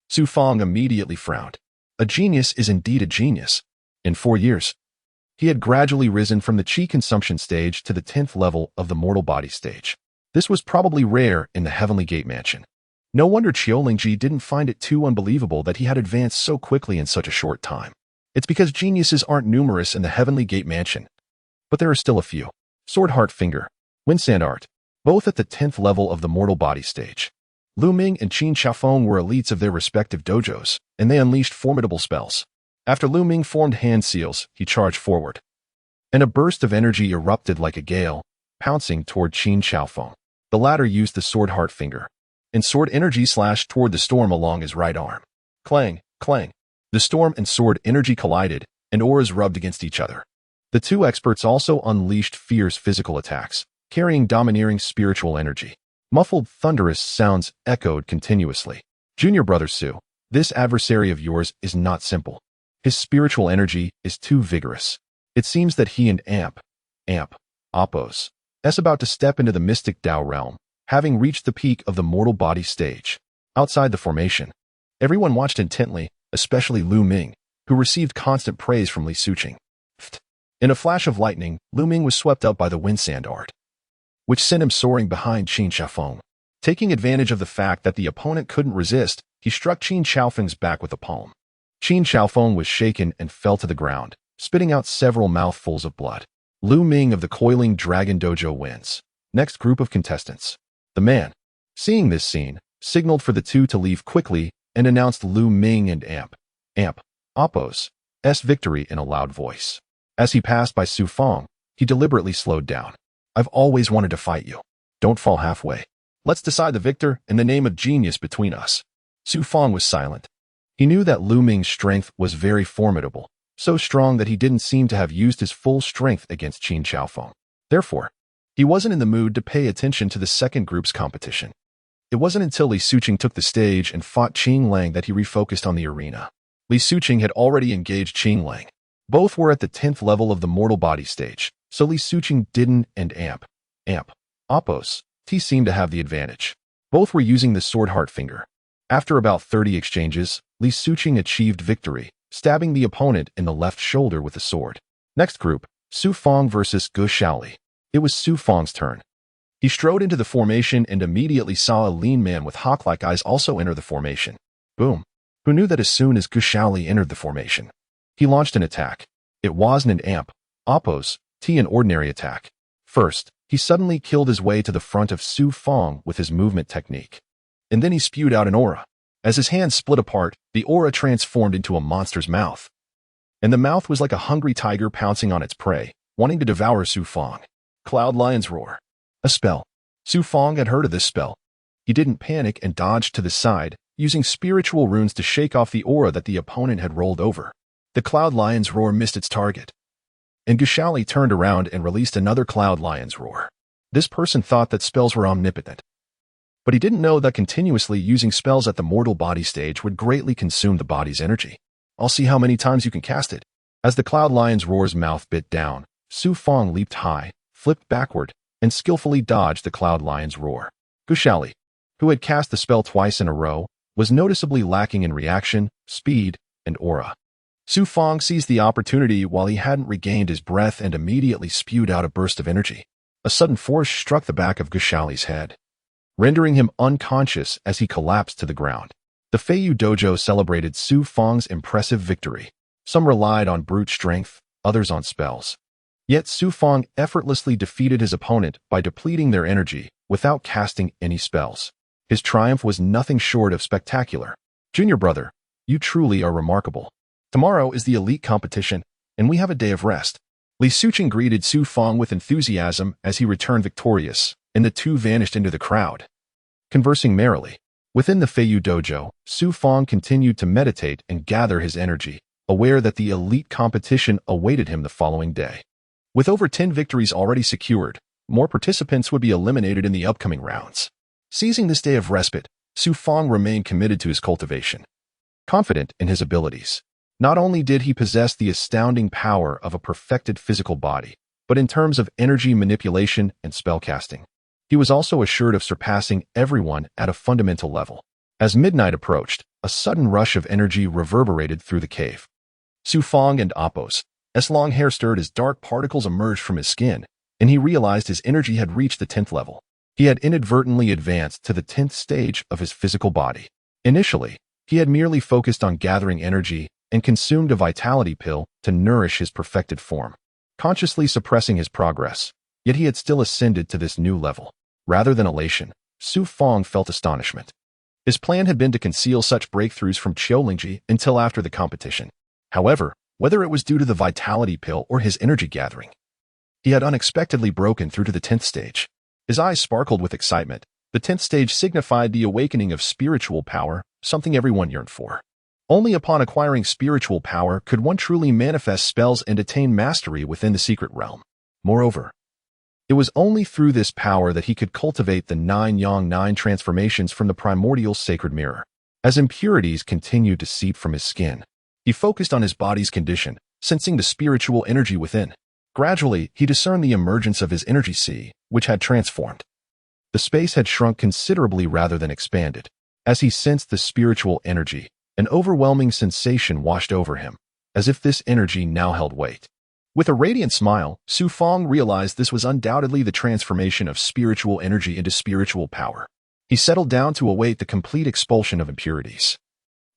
Su Fang immediately frowned. A genius is indeed a genius. In 4 years, he had gradually risen from the chi consumption stage to the 10th level of the mortal body stage. This was probably rare in the Heavenly Gate Mansion. No wonder Qiulingji didn't find it too unbelievable that he had advanced so quickly in such a short time. It's because geniuses aren't numerous in the Heavenly Gate Mansion. But there are still a few. Sword Heart Finger, Winsand Art, both at the 10th level of the mortal body stage. Lu Ming and Qin Shifeng were elites of their respective dojos, and they unleashed formidable spells. After Lu Ming formed hand seals, he charged forward. And a burst of energy erupted like a gale, pouncing toward Qin Shifeng. The latter used the Sword Heart Finger, and sword energy slashed toward the storm along his right arm. Clang, clang. The storm and sword energy collided, and auras rubbed against each other. The two experts also unleashed fierce physical attacks, carrying domineering spiritual energy. Muffled, thunderous sounds echoed continuously. Junior brother Su, this adversary of yours is not simple. His spiritual energy is too vigorous. It seems that he and Amp, Oppos, is about to step into the mystic Tao realm, having reached the peak of the mortal body stage. Outside the formation, everyone watched intently, especially Lu Ming, who received constant praise from Li Suqing. In a flash of lightning, Lu Ming was swept up by the Winsand Art, which sent him soaring behind Qin Shifeng. Taking advantage of the fact that the opponent couldn't resist, he struck Qin Xiaofeng's back with a palm. Qin Xiaofeng was shaken and fell to the ground, spitting out several mouthfuls of blood. Lu Ming of the Coiling Dragon Dojo wins. Next group of contestants. The man, seeing this scene, signaled for the two to leave quickly and announced Lu Ming and Amp, Oppos, victory in a loud voice. As he passed by Su Fang, he deliberately slowed down. I've always wanted to fight you. Don't fall halfway. Let's decide the victor in the name of genius between us. Su Fang was silent. He knew that Lu Ming's strength was very formidable, so strong that he didn't seem to have used his full strength against Qin Xiaofeng. Therefore, he wasn't in the mood to pay attention to the second group's competition. It wasn't until Li Suqing took the stage and fought Qing Lang that he refocused on the arena. Li Suqing had already engaged Qing Lang. Both were at the 10th level of the mortal body stage, so Li Suqing didn't and amp. Oppos, T seemed to have the advantage. Both were using the sword heart finger. After about 30 exchanges, Li Suqing achieved victory, stabbing the opponent in the left shoulder with the sword. Next group, Su Fang versus Gu Shaoli. It was Su Fang's turn. He strode into the formation and immediately saw a lean man with hawk-like eyes also enter the formation. Boom. Who knew that as soon as Gu Shaoli entered the formation? He launched an attack. It wasn't an amp. Oppos, T an ordinary attack. First, he suddenly killed his way to the front of Su Fang with his movement technique. And then he spewed out an aura. As his hands split apart, the aura transformed into a monster's mouth. And the mouth was like a hungry tiger pouncing on its prey, wanting to devour Su Fang. Cloud Lion's Roar. A spell. Su Fang had heard of this spell. He didn't panic and dodged to the side, using spiritual runes to shake off the aura that the opponent had rolled over. The Cloud Lion's Roar missed its target. And Gu Shaoli turned around and released another Cloud Lion's Roar. This person thought that spells were omnipotent. But he didn't know that continuously using spells at the mortal body stage would greatly consume the body's energy. I'll see how many times you can cast it. As the Cloud Lion's Roar's mouth bit down, Su Fang leaped high, flipped backward, and skillfully dodged the Cloud Lion's Roar. Gu Shaoli, who had cast the spell twice in a row, was noticeably lacking in reaction, speed, and aura. Su Fang seized the opportunity while he hadn't regained his breath and immediately spewed out a burst of energy. A sudden force struck the back of Gu Shaoli's head, rendering him unconscious as he collapsed to the ground. The Feiyu Dojo celebrated Su Fang's impressive victory. Some relied on brute strength, others on spells. Yet Su Fang effortlessly defeated his opponent by depleting their energy without casting any spells. His triumph was nothing short of spectacular. Junior brother, you truly are remarkable. Tomorrow is the elite competition, and we have a day of rest. Li Suqing greeted Su Fang with enthusiasm as he returned victorious, and the two vanished into the crowd. Conversing merrily. Within the Feiyu Dojo, Su Fang continued to meditate and gather his energy, aware that the elite competition awaited him the following day. With over 10 victories already secured, more participants would be eliminated in the upcoming rounds. Seizing this day of respite, Su Fang remained committed to his cultivation. Confident in his abilities, not only did he possess the astounding power of a perfected physical body, but in terms of energy manipulation and spellcasting, he was also assured of surpassing everyone at a fundamental level. As midnight approached, a sudden rush of energy reverberated through the cave. Su Fang and Oppos, long hair stirred as dark particles emerged from his skin, and he realized his energy had reached the 10th level. He had inadvertently advanced to the 10th stage of his physical body. Initially, he had merely focused on gathering energy and consumed a vitality pill to nourish his perfected form, consciously suppressing his progress. Yet he had still ascended to this new level. Rather than elation, Su Fang felt astonishment. His plan had been to conceal such breakthroughs from Qiulingji until after the competition. However, whether it was due to the vitality pill or his energy gathering, he had unexpectedly broken through to the 10th stage. His eyes sparkled with excitement. The 10th stage signified the awakening of spiritual power, something everyone yearned for. Only upon acquiring spiritual power could one truly manifest spells and attain mastery within the secret realm. Moreover, it was only through this power that he could cultivate the 9 Yang 9 transformations from the primordial sacred mirror. As impurities continued to seep from his skin, he focused on his body's condition, sensing the spiritual energy within. Gradually, he discerned the emergence of his energy sea, which had transformed. The space had shrunk considerably rather than expanded. As he sensed the spiritual energy, an overwhelming sensation washed over him, as if this energy now held weight. With a radiant smile, Su Fang realized this was undoubtedly the transformation of spiritual energy into spiritual power. He settled down to await the complete expulsion of impurities.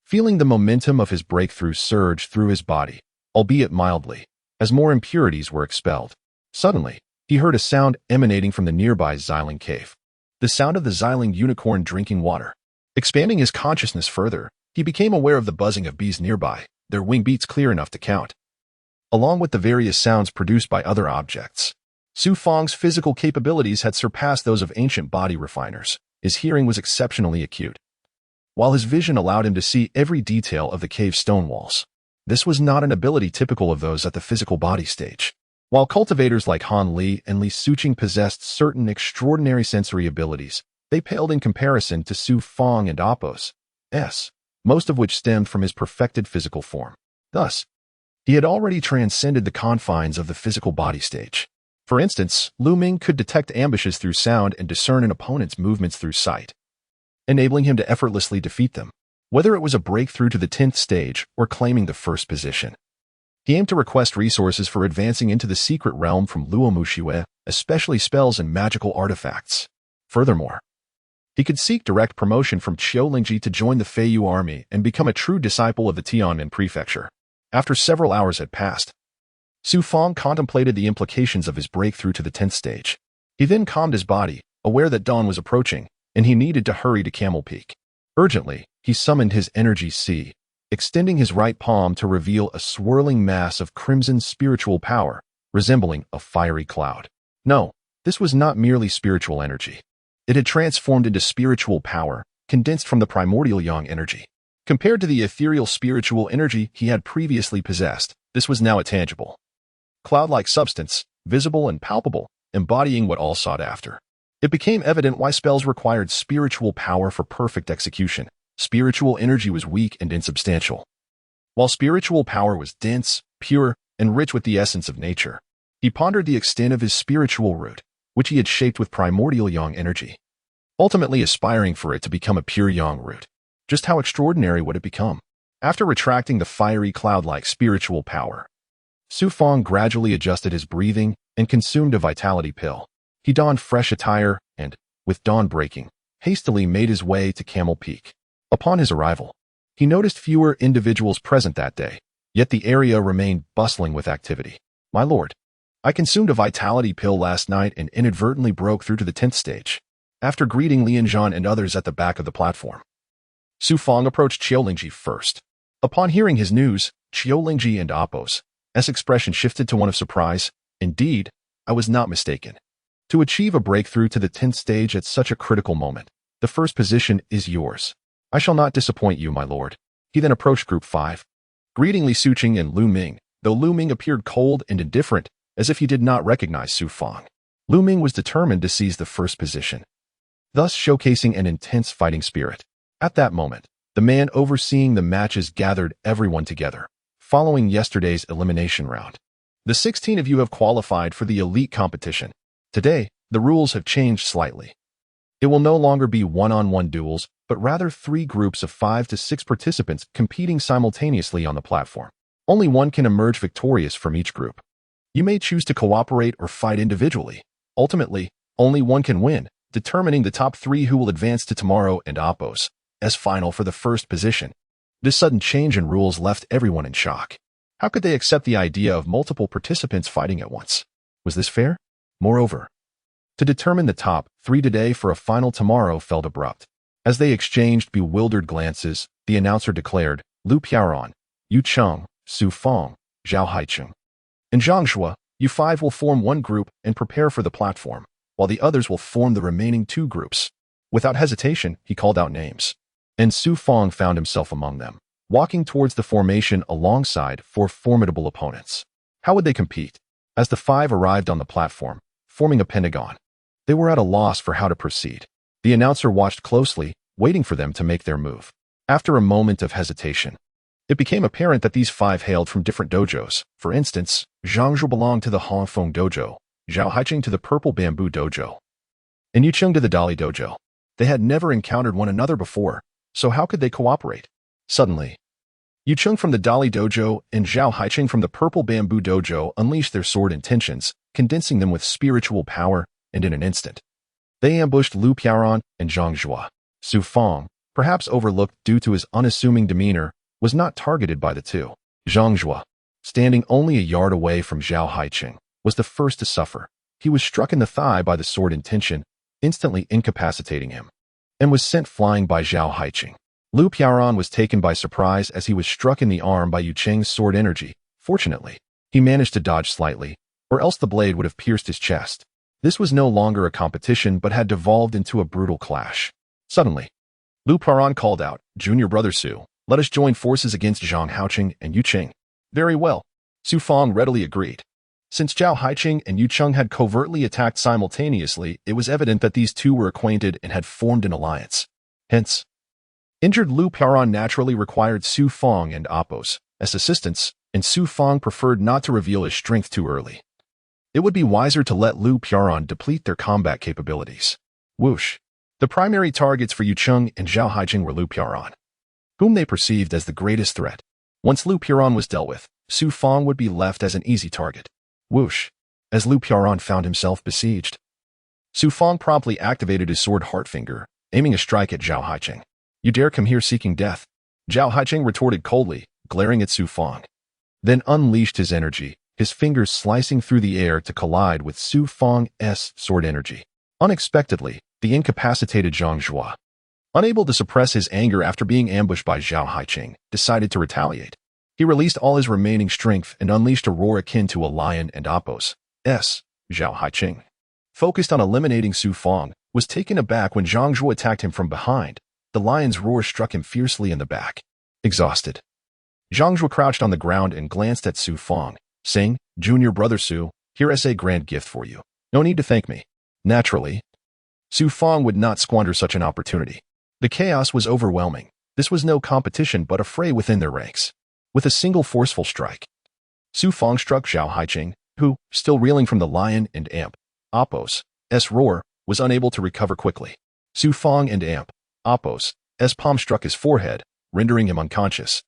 Feeling the momentum of his breakthrough surge through his body, albeit mildly, as more impurities were expelled. Suddenly, he heard a sound emanating from the nearby Xiling cave. The sound of the Xiling unicorn drinking water. Expanding his consciousness further, he became aware of the buzzing of bees nearby, their wing beats clear enough to count, along with the various sounds produced by other objects. Su Fang's physical capabilities had surpassed those of ancient body refiners. His hearing was exceptionally acute, while his vision allowed him to see every detail of the cave's stone walls. This was not an ability typical of those at the physical body stage. While cultivators like Han Li and Li Suqing possessed certain extraordinary sensory abilities, They paled in comparison to Su Fang and Appo's, most of which stemmed from his perfected physical form. Thus, he had already transcended the confines of the physical body stage. For instance, Lu Ming could detect ambushes through sound and discern an opponent's movements through sight, enabling him to effortlessly defeat them, whether it was a breakthrough to the 10th stage or claiming the first position. He aimed to request resources for advancing into the secret realm from Luo Mushiwe, especially spells and magical artifacts. Furthermore, he could seek direct promotion from Qiulingji to join the Feiyu army and become a true disciple of the Tianmen prefecture. After several hours had passed, Su Fang contemplated the implications of his breakthrough to the 10th stage. He then calmed his body, aware that dawn was approaching, and he needed to hurry to Camel Peak. Urgently, he summoned his energy sea, extending his right palm to reveal a swirling mass of crimson spiritual power, resembling a fiery cloud. No, this was not merely spiritual energy. It had transformed into spiritual power, condensed from the primordial yang energy. Compared to the ethereal spiritual energy he had previously possessed, this was now a tangible, cloud-like substance, visible and palpable, embodying what all sought after. It became evident why spells required spiritual power for perfect execution. Spiritual energy was weak and insubstantial, while spiritual power was dense, pure, and rich with the essence of nature. He pondered the extent of his spiritual root, which he had shaped with primordial yang energy, ultimately aspiring for it to become a pure yang root. Just how extraordinary would it become? After retracting the fiery cloud-like spiritual power, Su Fang gradually adjusted his breathing and consumed a vitality pill. He donned fresh attire and, with dawn breaking, hastily made his way to Camel Peak. Upon his arrival, he noticed fewer individuals present that day, yet the area remained bustling with activity. "My lord, I consumed a vitality pill last night and inadvertently broke through to the 10th stage." After greeting Lianzhan and others at the back of the platform, Su Fang approached Qiulingji first. Upon hearing his news, Qiulingji and Appo's expression shifted to one of surprise. "Indeed, I was not mistaken. To achieve a breakthrough to the 10th stage at such a critical moment, the first position is yours. I shall not disappoint you, my lord." He then approached Group 5, greeting Li Suqing and Lu Ming, though Lu Ming appeared cold and indifferent, as if he did not recognize Su Fang. Lu Ming was determined to seize the first position, thus showcasing an intense fighting spirit. At that moment, the man overseeing the matches gathered everyone together, following yesterday's elimination round. "The 16 of you have qualified for the elite competition. Today, the rules have changed slightly. It will no longer be one-on-one duels, but rather 3 groups of 5 to 6 participants competing simultaneously on the platform. Only one can emerge victorious from each group. You may choose to cooperate or fight individually. Ultimately, only one can win, determining the top 3 who will advance to tomorrow and Appo's as final for the first position." This sudden change in rules left everyone in shock. How could they accept the idea of multiple participants fighting at once? Was this fair? Moreover, to determine the top 3 today for a final tomorrow felt abrupt. As they exchanged bewildered glances, the announcer declared, "Lu Piaoran, Yu Cheng, Su Fang, Zhao Haicheng, and Zhang Zhua, you 5 will form one group and prepare for the platform, while the others will form the remaining 2 groups." Without hesitation, he called out names, and Su Fang found himself among them, walking towards the formation alongside 4 formidable opponents. How would they compete? As the 5 arrived on the platform, forming a pentagon, they were at a loss for how to proceed. The announcer watched closely, waiting for them to make their move. After a moment of hesitation, it became apparent that these 5 hailed from different dojos. For instance, Zhang Zhu belonged to the Hongfeng dojo, Zhao Haicheng to the Purple Bamboo dojo, and Yu Cheng to the Dali dojo. They had never encountered one another before, so how could they cooperate? Suddenly, Yu Cheng from the Dali dojo and Zhao Haicheng from the Purple Bamboo dojo unleashed their sword intentions, condensing them with spiritual power, and in an instant, they ambushed Lu Piaoran and Zhang Zhua. Su Fang, perhaps overlooked due to his unassuming demeanor, was not targeted by the 2. Zhang Zhua, standing only a yard away from Zhao Haicheng, was the first to suffer. He was struck in the thigh by the sword intention, instantly incapacitating him, and was sent flying by Zhao Haicheng. Lu Piaoran was taken by surprise as he was struck in the arm by Yu Cheng's sword energy. Fortunately, he managed to dodge slightly, or else the blade would have pierced his chest. This was no longer a competition but had devolved into a brutal clash. Suddenly, Lu Piaoran called out, "Junior brother Su, let us join forces against Zhang Haocheng and Yu Cheng." "Very well." Su Fang readily agreed. Since Zhao Haiqing and Yu Cheng had covertly attacked simultaneously, it was evident that these two were acquainted and had formed an alliance. Hence, injured Lu Piaron naturally required Su Fang and Appos as assistants, and Su Fang preferred not to reveal his strength too early. It would be wiser to let Lu Piaron deplete their combat capabilities. Whoosh. The primary targets for Yu Cheng and Zhao Haiqing were Lu Piaron, whom they perceived as the greatest threat. Once Lu Piaron was dealt with, Su Fang would be left as an easy target. Whoosh. As Lu Piaron found himself besieged, Su Fang promptly activated his sword Heartfinger, aiming a strike at Zhao Haiqing. You dare come here seeking death? Zhao Haiqing retorted coldly, glaring at Su Fang. Then unleashed his energy, his fingers slicing through the air to collide with Su Fang's sword energy. Unexpectedly, the incapacitated Zhang Zhua, unable to suppress his anger after being ambushed by Zhao Haiqing, decided to retaliate. He released all his remaining strength and unleashed a roar akin to a lion, and Appos, Zhao Haiqing, focused on eliminating Su Fang, was taken aback when Zhang Zhua attacked him from behind. The lion's roar struck him fiercely in the back. Exhausted, Zhang Zhua crouched on the ground and glanced at Su Fang, saying, "Junior brother Su, here is a grand gift for you. No need to thank me." Naturally, Su Fang would not squander such an opportunity. The chaos was overwhelming. This was no competition but a fray within their ranks. With a single forceful strike, Su Fang struck Zhao Haiqing, who, still reeling from the lion and Appos' roar, was unable to recover quickly. Su Fang and Appos' palm struck his forehead, rendering him unconscious,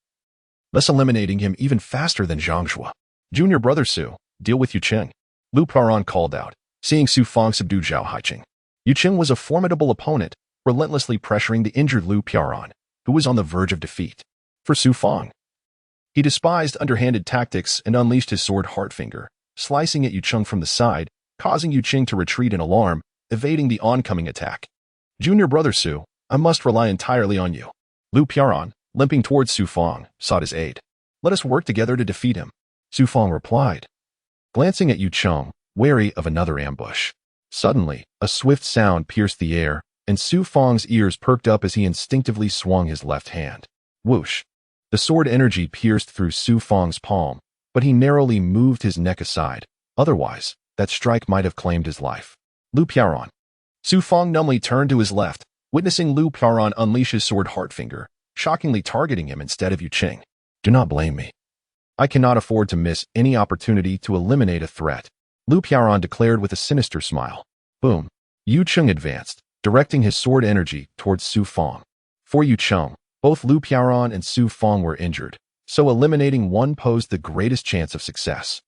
thus eliminating him even faster than Zhang Zhua. "Junior brother Su, deal with Yu Cheng," Lu Piaron called out, seeing Su Fang subdue Zhao Haiqing. Yu Cheng was a formidable opponent, relentlessly pressuring the injured Lu Piaron, who was on the verge of defeat. For Su Fang, he despised underhanded tactics and unleashed his sword Heartfinger, slicing at Yu Cheng from the side, causing Yu Cheng to retreat in alarm, evading the oncoming attack. "Junior brother Su, I must rely entirely on you." Lu Piaron, limping towards Su Fang, sought his aid. "Let us work together to defeat him," Su Fang replied, glancing at Yu Cheng, wary of another ambush. Suddenly, a swift sound pierced the air, and Su Fang's ears perked up as he instinctively swung his left hand. Whoosh! The sword energy pierced through Su Fang's palm, but he narrowly moved his neck aside. Otherwise, that strike might have claimed his life. Lu Piaron. Su Fang numbly turned to his left, witnessing Lu Piaron unleash his sword Heartfinger, shockingly targeting him instead of Yu Cheng. "Do not blame me. I cannot afford to miss any opportunity to eliminate a threat," Lu Piaron declared with a sinister smile. Boom. Yu Cheng advanced, directing his sword energy towards Su Fang. For Yu Cheng, both Lu Piaron and Su Fang were injured, so eliminating one posed the greatest chance of success.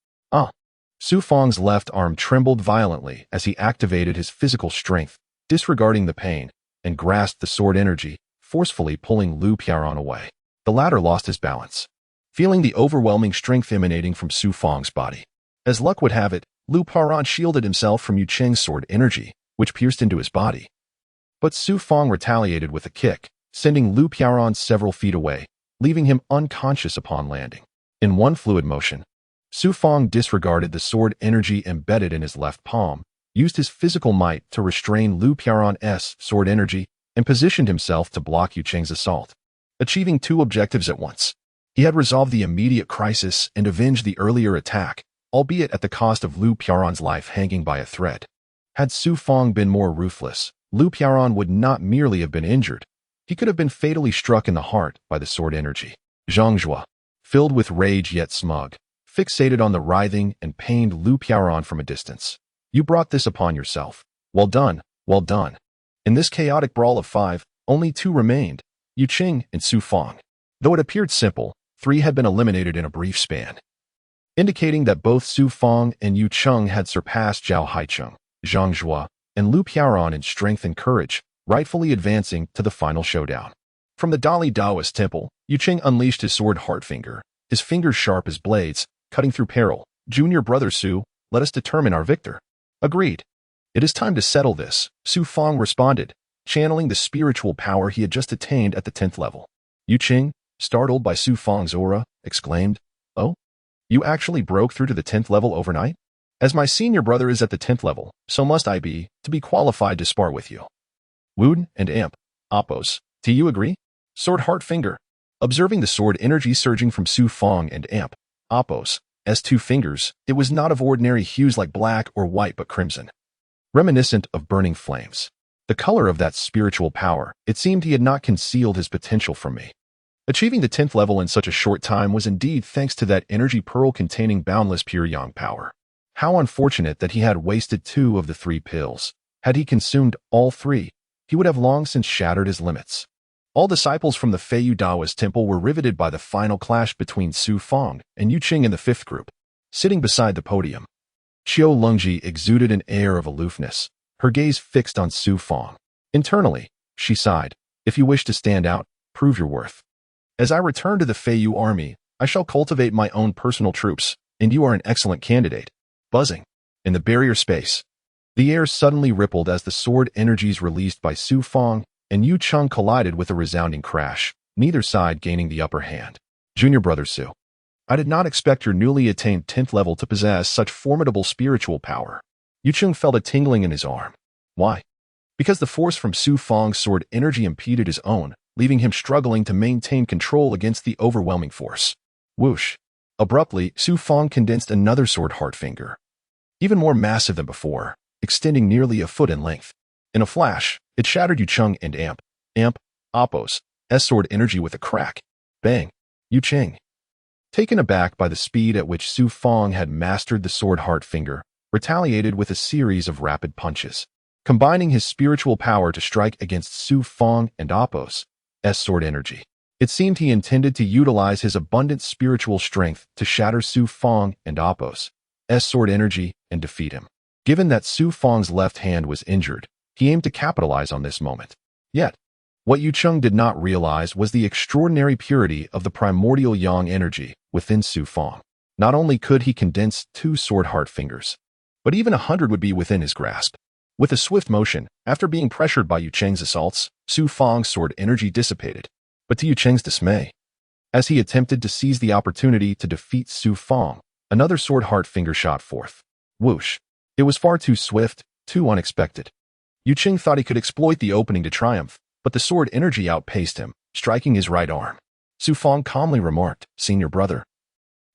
Su Fang's left arm trembled violently as he activated his physical strength, disregarding the pain, and grasped the sword energy, forcefully pulling Lu Piaron away. The latter lost his balance, feeling the overwhelming strength emanating from Su Fang's body. As luck would have it, Lu Piaron shielded himself from Yu Cheng's sword energy, which pierced into his body. But Su Fang retaliated with a kick, sending Lu Piaron several feet away, leaving him unconscious upon landing. In one fluid motion, Su Fang disregarded the sword energy embedded in his left palm, used his physical might to restrain Lu Piaron's sword energy, and positioned himself to block Yu Cheng's assault, achieving two objectives at once. He had resolved the immediate crisis and avenged the earlier attack, albeit at the cost of Lu Piaron's life hanging by a thread. Had Su Fang been more ruthless, Lu Piaron would not merely have been injured, he could have been fatally struck in the heart by the sword energy. Zhang Zhua, filled with rage yet smug, fixated on the writhing and pained Lu Piaron from a distance. "You brought this upon yourself. Well done, well done." In this chaotic brawl of five, only two remained, Yu Cheng and Su Fang. Though it appeared simple, three had been eliminated in a brief span, indicating that both Su Fang and Yu Cheng had surpassed Zhao Haiqing, Zhang Zhua, and Lu Piaron in strength and courage, rightfully advancing to the final showdown. From the Dali Daoist temple, Yu Cheng unleashed his sword Heartfinger, his fingers sharp as blades, cutting through peril. "Junior brother Su, let us determine our victor." "Agreed. It is time to settle this," Su Fang responded, channeling the spiritual power he had just attained at the 10th level. Yu Cheng, startled by Su Fang's aura, exclaimed, "Oh? You actually broke through to the 10th level overnight? As my senior brother is at the 10th level, so must I be, to be qualified to spar with you." Wood and Appos, do you agree? Sword Heartfinger. Observing the sword energy surging from Su Fang and Appos' two fingers, it was not of ordinary hues like black or white but crimson, reminiscent of burning flames. The color of that spiritual power, it seemed he had not concealed his potential from me. Achieving the 10th level in such a short time was indeed thanks to that energy pearl containing boundless pure yang power. How unfortunate that he had wasted 2 of the 3 pills. Had he consumed all 3, he would have long since shattered his limits. All disciples from the Feiyu Daoist temple were riveted by the final clash between Su Fang and Yu Qing in the 5th group. Sitting beside the podium, Qiu Lengji exuded an air of aloofness, her gaze fixed on Su Fang. Internally, she sighed, "If you wish to stand out, prove your worth. As I return to the Feiyu army, I shall cultivate my own personal troops, and you are an excellent candidate." Buzzing. In the barrier space, the air suddenly rippled as the sword energies released by Su Fang and Yu Qing collided with a resounding crash, neither side gaining the upper hand. Junior brother Su, I did not expect your newly attained 10th level to possess such formidable spiritual power. Yu Qing felt a tingling in his arm. Why? Because the force from Su Fang's sword energy impeded his own, leaving him struggling to maintain control against the overwhelming force. Whoosh. Abruptly, Su Fang condensed another sword heart finger, even more massive than before, extending nearly a foot in length. In a flash, it shattered Yu Qing and Appo's sword energy with a crack. Bang. Yu Qing, taken aback by the speed at which Su Fang had mastered the sword heart finger, retaliated with a series of rapid punches, combining his spiritual power to strike against Su Fang and Appo's sword energy. It seemed he intended to utilize his abundant spiritual strength to shatter Su Fang and Appo's sword energy and defeat him. Given that Su Fang's left hand was injured, he aimed to capitalize on this moment. Yet, what Yu Qing did not realize was the extraordinary purity of the primordial yang energy within Su Fang. Not only could he condense 2 sword heart fingers, but even 100 would be within his grasp. With a swift motion, after being pressured by Yu Qing's assaults, Su Fang's sword energy dissipated. But to Yu Qing's dismay, as he attempted to seize the opportunity to defeat Su Fang, another sword heart finger shot forth. Whoosh. It was far too swift, too unexpected. Yu Qing thought he could exploit the opening to triumph, but the sword energy outpaced him, striking his right arm. Su Fang calmly remarked, "Senior brother,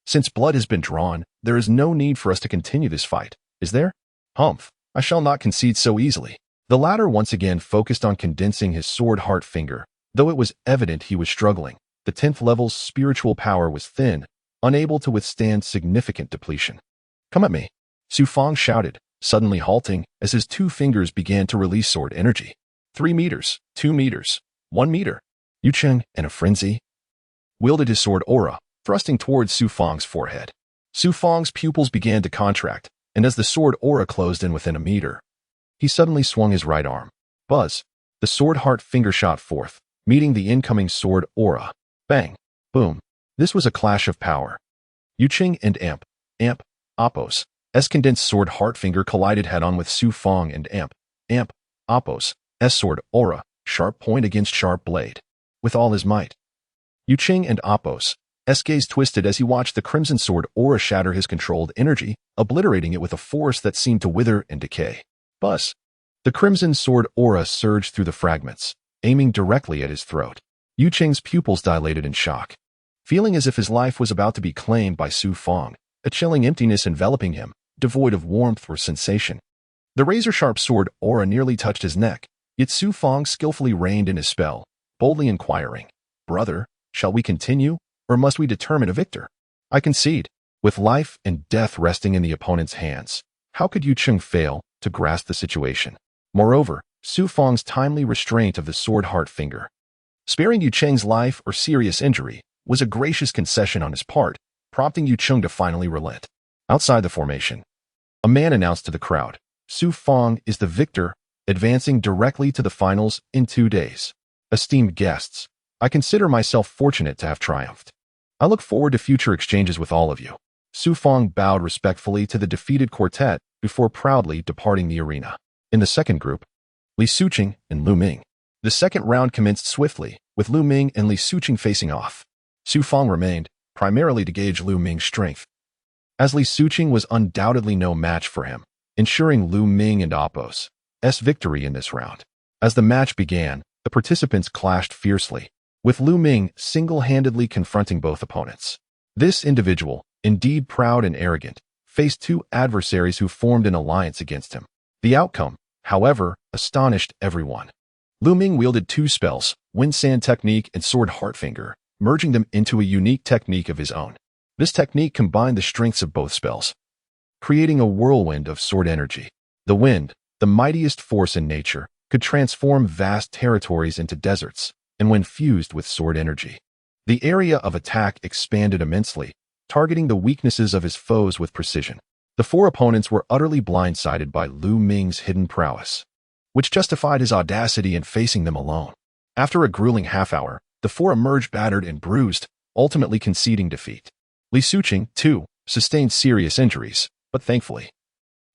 since blood has been drawn, there is no need for us to continue this fight, is there?" "Humph, I shall not concede so easily." The latter once again focused on condensing his sword heart finger. Though it was evident he was struggling, the 10th level's spiritual power was thin, unable to withstand significant depletion. "Come at me," Su Fang shouted, suddenly halting as his 2 fingers began to release sword energy. 3 meters, 2 meters, 1 meter. Yu Qing, in a frenzy, wielded his sword aura, thrusting towards Su Fang's forehead. Su Fang's pupils began to contract, and as the sword aura closed in within a meter, he suddenly swung his right arm. Buzz. The sword heart finger shot forth, meeting the incoming sword aura. Bang. Boom. This was a clash of power. Yu Qing and Appo's condensed sword heart finger collided head-on with Su Fang and Appo's sword aura, sharp point against sharp blade. With all his might, Yu Qing and Appo's gaze twisted as he watched the crimson sword aura shatter his controlled energy, obliterating it with a force that seemed to wither and decay. Buzz. The crimson sword aura surged through the fragments, aiming directly at his throat. Yu Qing's pupils dilated in shock. Feeling as if his life was about to be claimed by Su Fang, a chilling emptiness enveloping him, devoid of warmth or sensation. The razor-sharp sword aura nearly touched his neck, yet Su Fang skillfully reined in his spell, boldly inquiring, "Brother, shall we continue, or must we determine a victor?" "I concede." With life and death resting in the opponent's hands, how could Yu Qing fail to grasp the situation? Moreover, Su Fang's timely restraint of the sword heart finger, sparing Yu Qing's life or serious injury, was a gracious concession on his part, prompting Yu Qing to finally relent. Outside the formation, a man announced to the crowd, "Su Fang is the victor, advancing directly to the finals in 2 days. Esteemed guests, I consider myself fortunate to have triumphed. I look forward to future exchanges with all of you." Su Fang bowed respectfully to the defeated quartet before proudly departing the arena. In the second group, Li Suqing and Lu Ming. The second round commenced swiftly, with Lu Ming and Li Suqing facing off. Su Fang remained, primarily to gauge Lu Ming's strength, as Li Suqing was undoubtedly no match for him, ensuring Lu Ming and Appo's victory in this round. As the match began, the participants clashed fiercely, with Lu Ming single-handedly confronting both opponents. This individual, indeed proud and arrogant, faced two adversaries who formed an alliance against him. The outcome, however, astonished everyone. Lu Ming wielded two spells, Wind Sand Technique and Sword Heartfinger, merging them into a unique technique of his own. This technique combined the strengths of both spells, creating a whirlwind of sword energy. The wind, the mightiest force in nature, could transform vast territories into deserts, and when fused with sword energy, the area of attack expanded immensely, targeting the weaknesses of his foes with precision. The four opponents were utterly blindsided by Lu Ming's hidden prowess, which justified his audacity in facing them alone. After a grueling half-hour, the four emerged battered and bruised, ultimately conceding defeat. Li Suqing, too, sustained serious injuries, but thankfully,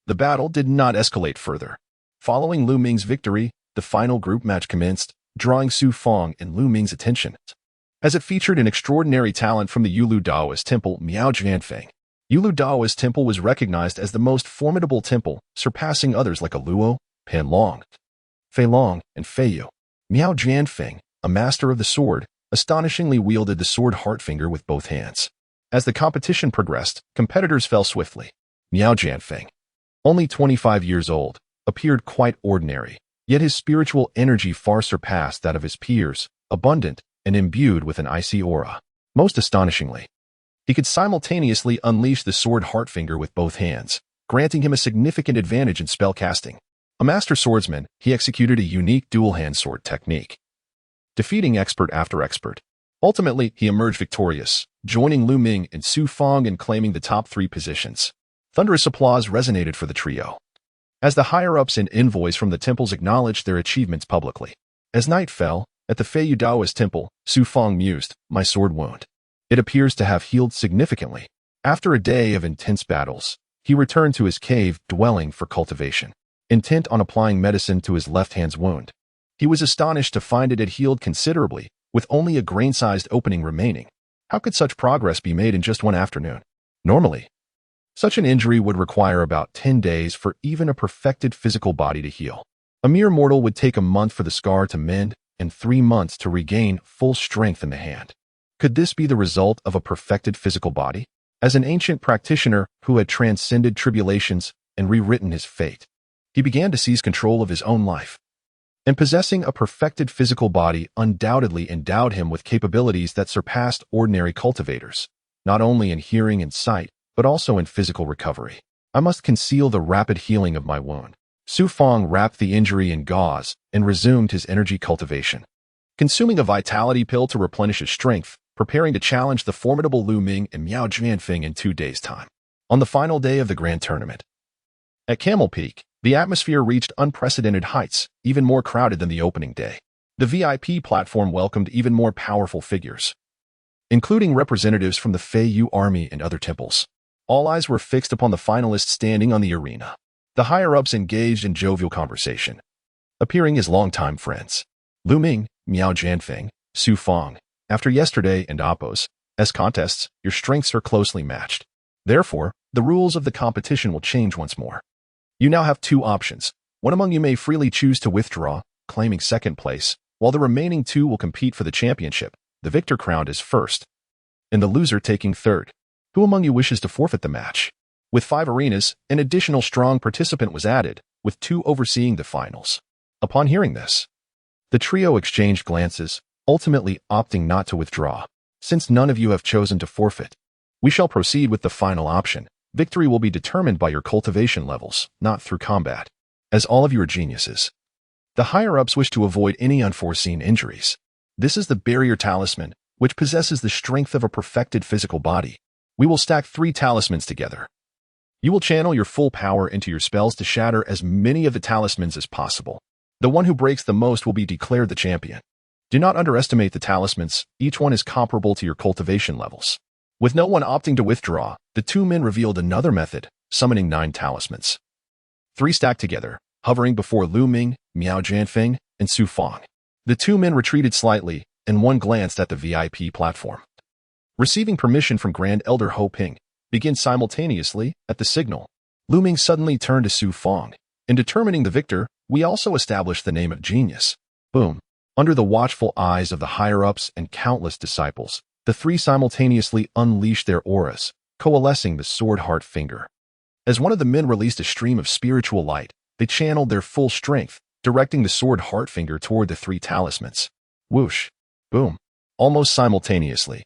the battle did not escalate further. Following Lu Ming's victory, the final group match commenced, drawing Su Fang and Lu Ming's attention, as it featured an extraordinary talent from the Yulu Daoist temple Miao Jianfeng. Yulu Daoist temple was recognized as the most formidable temple, surpassing others like Luo, Panlong, Feilong, and Feiyu. Miao Jianfeng, a master of the sword, astonishingly wielded the sword Heartfinger with both hands. As the competition progressed, competitors fell swiftly. Miao Jianfeng, only 25 years old, appeared quite ordinary, yet his spiritual energy far surpassed that of his peers, abundant and imbued with an icy aura. Most astonishingly, he could simultaneously unleash the sword Heartfinger with both hands, granting him a significant advantage in spell casting. A master swordsman, he executed a unique dual-hand sword technique, defeating expert after expert. Ultimately, he emerged victorious, joining Lu Ming and Su Fang and claiming the top 3 positions. Thunderous applause resonated for the trio, as the higher-ups and envoys from the temples acknowledged their achievements publicly. As night fell, at the Feiyu Daoist temple, Su Fang mused, "My sword wound. It appears to have healed significantly." After a day of intense battles, he returned to his cave dwelling for cultivation, intent on applying medicine to his left hand's wound. He was astonished to find it had healed considerably, with only a grain-sized opening remaining. How could such progress be made in just one afternoon? Normally, such an injury would require about 10 days for even a perfected physical body to heal. A mere mortal would take a month for the scar to mend and 3 months to regain full strength in the hand. Could this be the result of a perfected physical body? As an ancient practitioner who had transcended tribulations and rewritten his fate, he began to seize control of his own life. And possessing a perfected physical body undoubtedly endowed him with capabilities that surpassed ordinary cultivators, not only in hearing and sight, but also in physical recovery. I must conceal the rapid healing of my wound. Su Fang wrapped the injury in gauze and resumed his energy cultivation, consuming a vitality pill to replenish his strength, preparing to challenge the formidable Lu Ming and Miao Jianfeng in 2 days' time. On the final day of the grand tournament, at Camel Peak, the atmosphere reached unprecedented heights, even more crowded than the opening day. The VIP platform welcomed even more powerful figures, including representatives from the Feiyu army and other temples. All eyes were fixed upon the finalists standing on the arena. The higher-ups engaged in jovial conversation, appearing as longtime friends. Lu Ming, Miao Jianfeng, Su Fang. After yesterday and Appo's, as contests, your strengths are closely matched. Therefore, the rules of the competition will change once more. You now have 2 options. One among you may freely choose to withdraw, claiming second place, while the remaining 2 will compete for the championship, the victor crowned as first, and the loser taking third. Who among you wishes to forfeit the match? With 5 arenas, an additional strong participant was added, with 2 overseeing the finals. Upon hearing this, the trio exchanged glances, ultimately opting not to withdraw. Since none of you have chosen to forfeit, we shall proceed with the final option. Victory will be determined by your cultivation levels, not through combat. As all of you are geniuses, the higher-ups wish to avoid any unforeseen injuries. This is the barrier talisman, which possesses the strength of a perfected physical body. We will stack 3 talismans together. You will channel your full power into your spells to shatter as many of the talismans as possible. The one who breaks the most will be declared the champion. Do not underestimate the talismans, each one is comparable to your cultivation levels. With no one opting to withdraw, the 2 men revealed another method, summoning 9 talismans. 3 stacked together, hovering before Lu Ming, Miao Jianfeng, and Su Fang. The 2 men retreated slightly, and one glanced at the VIP platform. Receiving permission from Grand Elder Ho Ping, begin simultaneously at the signal. Lu Ming suddenly turned to Su Fang. In determining the victor, we also established the name of genius. Boom. Under the watchful eyes of the higher-ups and countless disciples, the 3 simultaneously unleashed their auras, coalescing the sword heart finger. As one of the men released a stream of spiritual light, they channeled their full strength, directing the sword heart finger toward the three talismans. Whoosh! Boom! Almost simultaneously,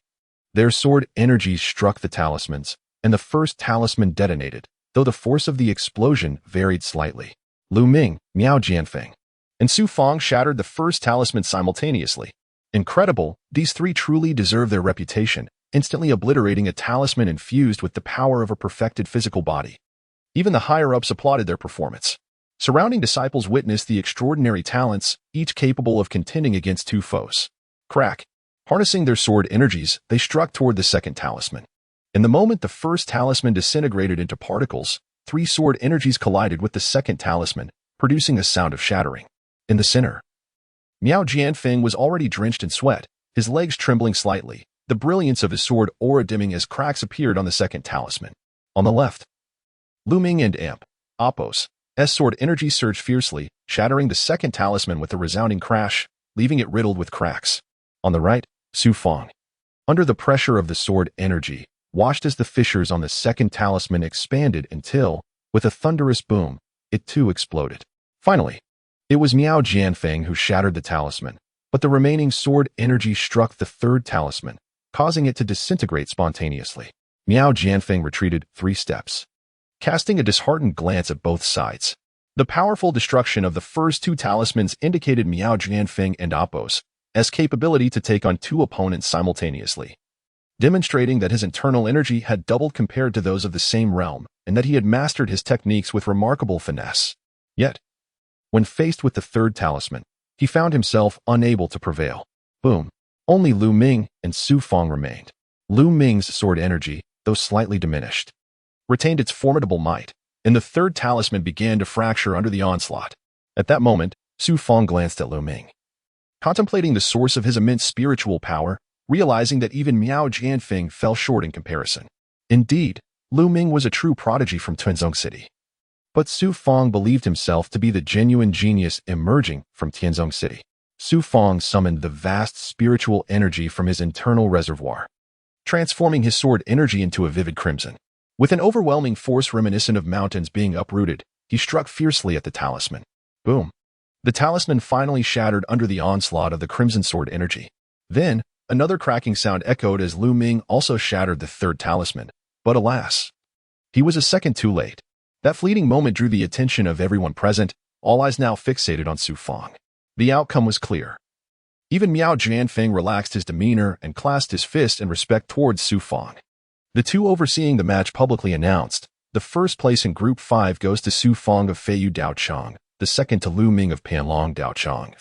their sword energies struck the talismans, and the first talisman detonated, though the force of the explosion varied slightly. Lu Ming, Miao Jianfeng, and Su Fang shattered the first talisman simultaneously. Incredible, these three truly deserve their reputation, instantly obliterating a talisman infused with the power of a perfected physical body. Even the higher-ups applauded their performance. Surrounding disciples witnessed the extraordinary talents, each capable of contending against two foes. Crack! Harnessing their sword energies, they struck toward the second talisman. In the moment the first talisman disintegrated into particles, three sword energies collided with the second talisman, producing a sound of shattering. In the center, Miao Jianfeng was already drenched in sweat, his legs trembling slightly, the brilliance of his sword aura dimming as cracks appeared on the second talisman. On the left, Lu Ming and Appos' sword energy surged fiercely, shattering the second talisman with a resounding crash, leaving it riddled with cracks. On the right, Su Fang, under the pressure of the sword energy, watched as the fissures on the second talisman expanded until, with a thunderous boom, it too exploded. Finally, it was Miao Jianfeng who shattered the talisman, but the remaining sword energy struck the third talisman, causing it to disintegrate spontaneously. Miao Jianfeng retreated 3 steps, casting a disheartened glance at both sides. The powerful destruction of the first 2 talismans indicated Miao Jianfeng and Appos' capability to take on 2 opponents simultaneously, demonstrating that his internal energy had doubled compared to those of the same realm, and that he had mastered his techniques with remarkable finesse. Yet, when faced with the third talisman, he found himself unable to prevail. Boom! Only Lu Ming and Su Fang remained. Lu Ming's sword energy, though slightly diminished, retained its formidable might, and the third talisman began to fracture under the onslaught. At that moment, Su Fang glanced at Lu Ming, contemplating the source of his immense spiritual power, realizing that even Miao Jianfeng fell short in comparison. Indeed, Lu Ming was a true prodigy from Tianzong City. But Su Fang believed himself to be the genuine genius emerging from Tianzong City. Su Fang summoned the vast spiritual energy from his internal reservoir, transforming his sword energy into a vivid crimson. With an overwhelming force reminiscent of mountains being uprooted, he struck fiercely at the talisman. Boom! The talisman finally shattered under the onslaught of the crimson sword energy. Then, another cracking sound echoed as Lu Ming also shattered the third talisman. But alas, he was a second too late. That fleeting moment drew the attention of everyone present, all eyes now fixated on Su Fang. The outcome was clear. Even Miao Jianfeng relaxed his demeanor and clasped his fist in respect towards Su Fang. The two overseeing the match publicly announced, the first place in Group 5 goes to Su Fang of Feiyu Daochang, the second to Lu Ming of Panlong Daochang,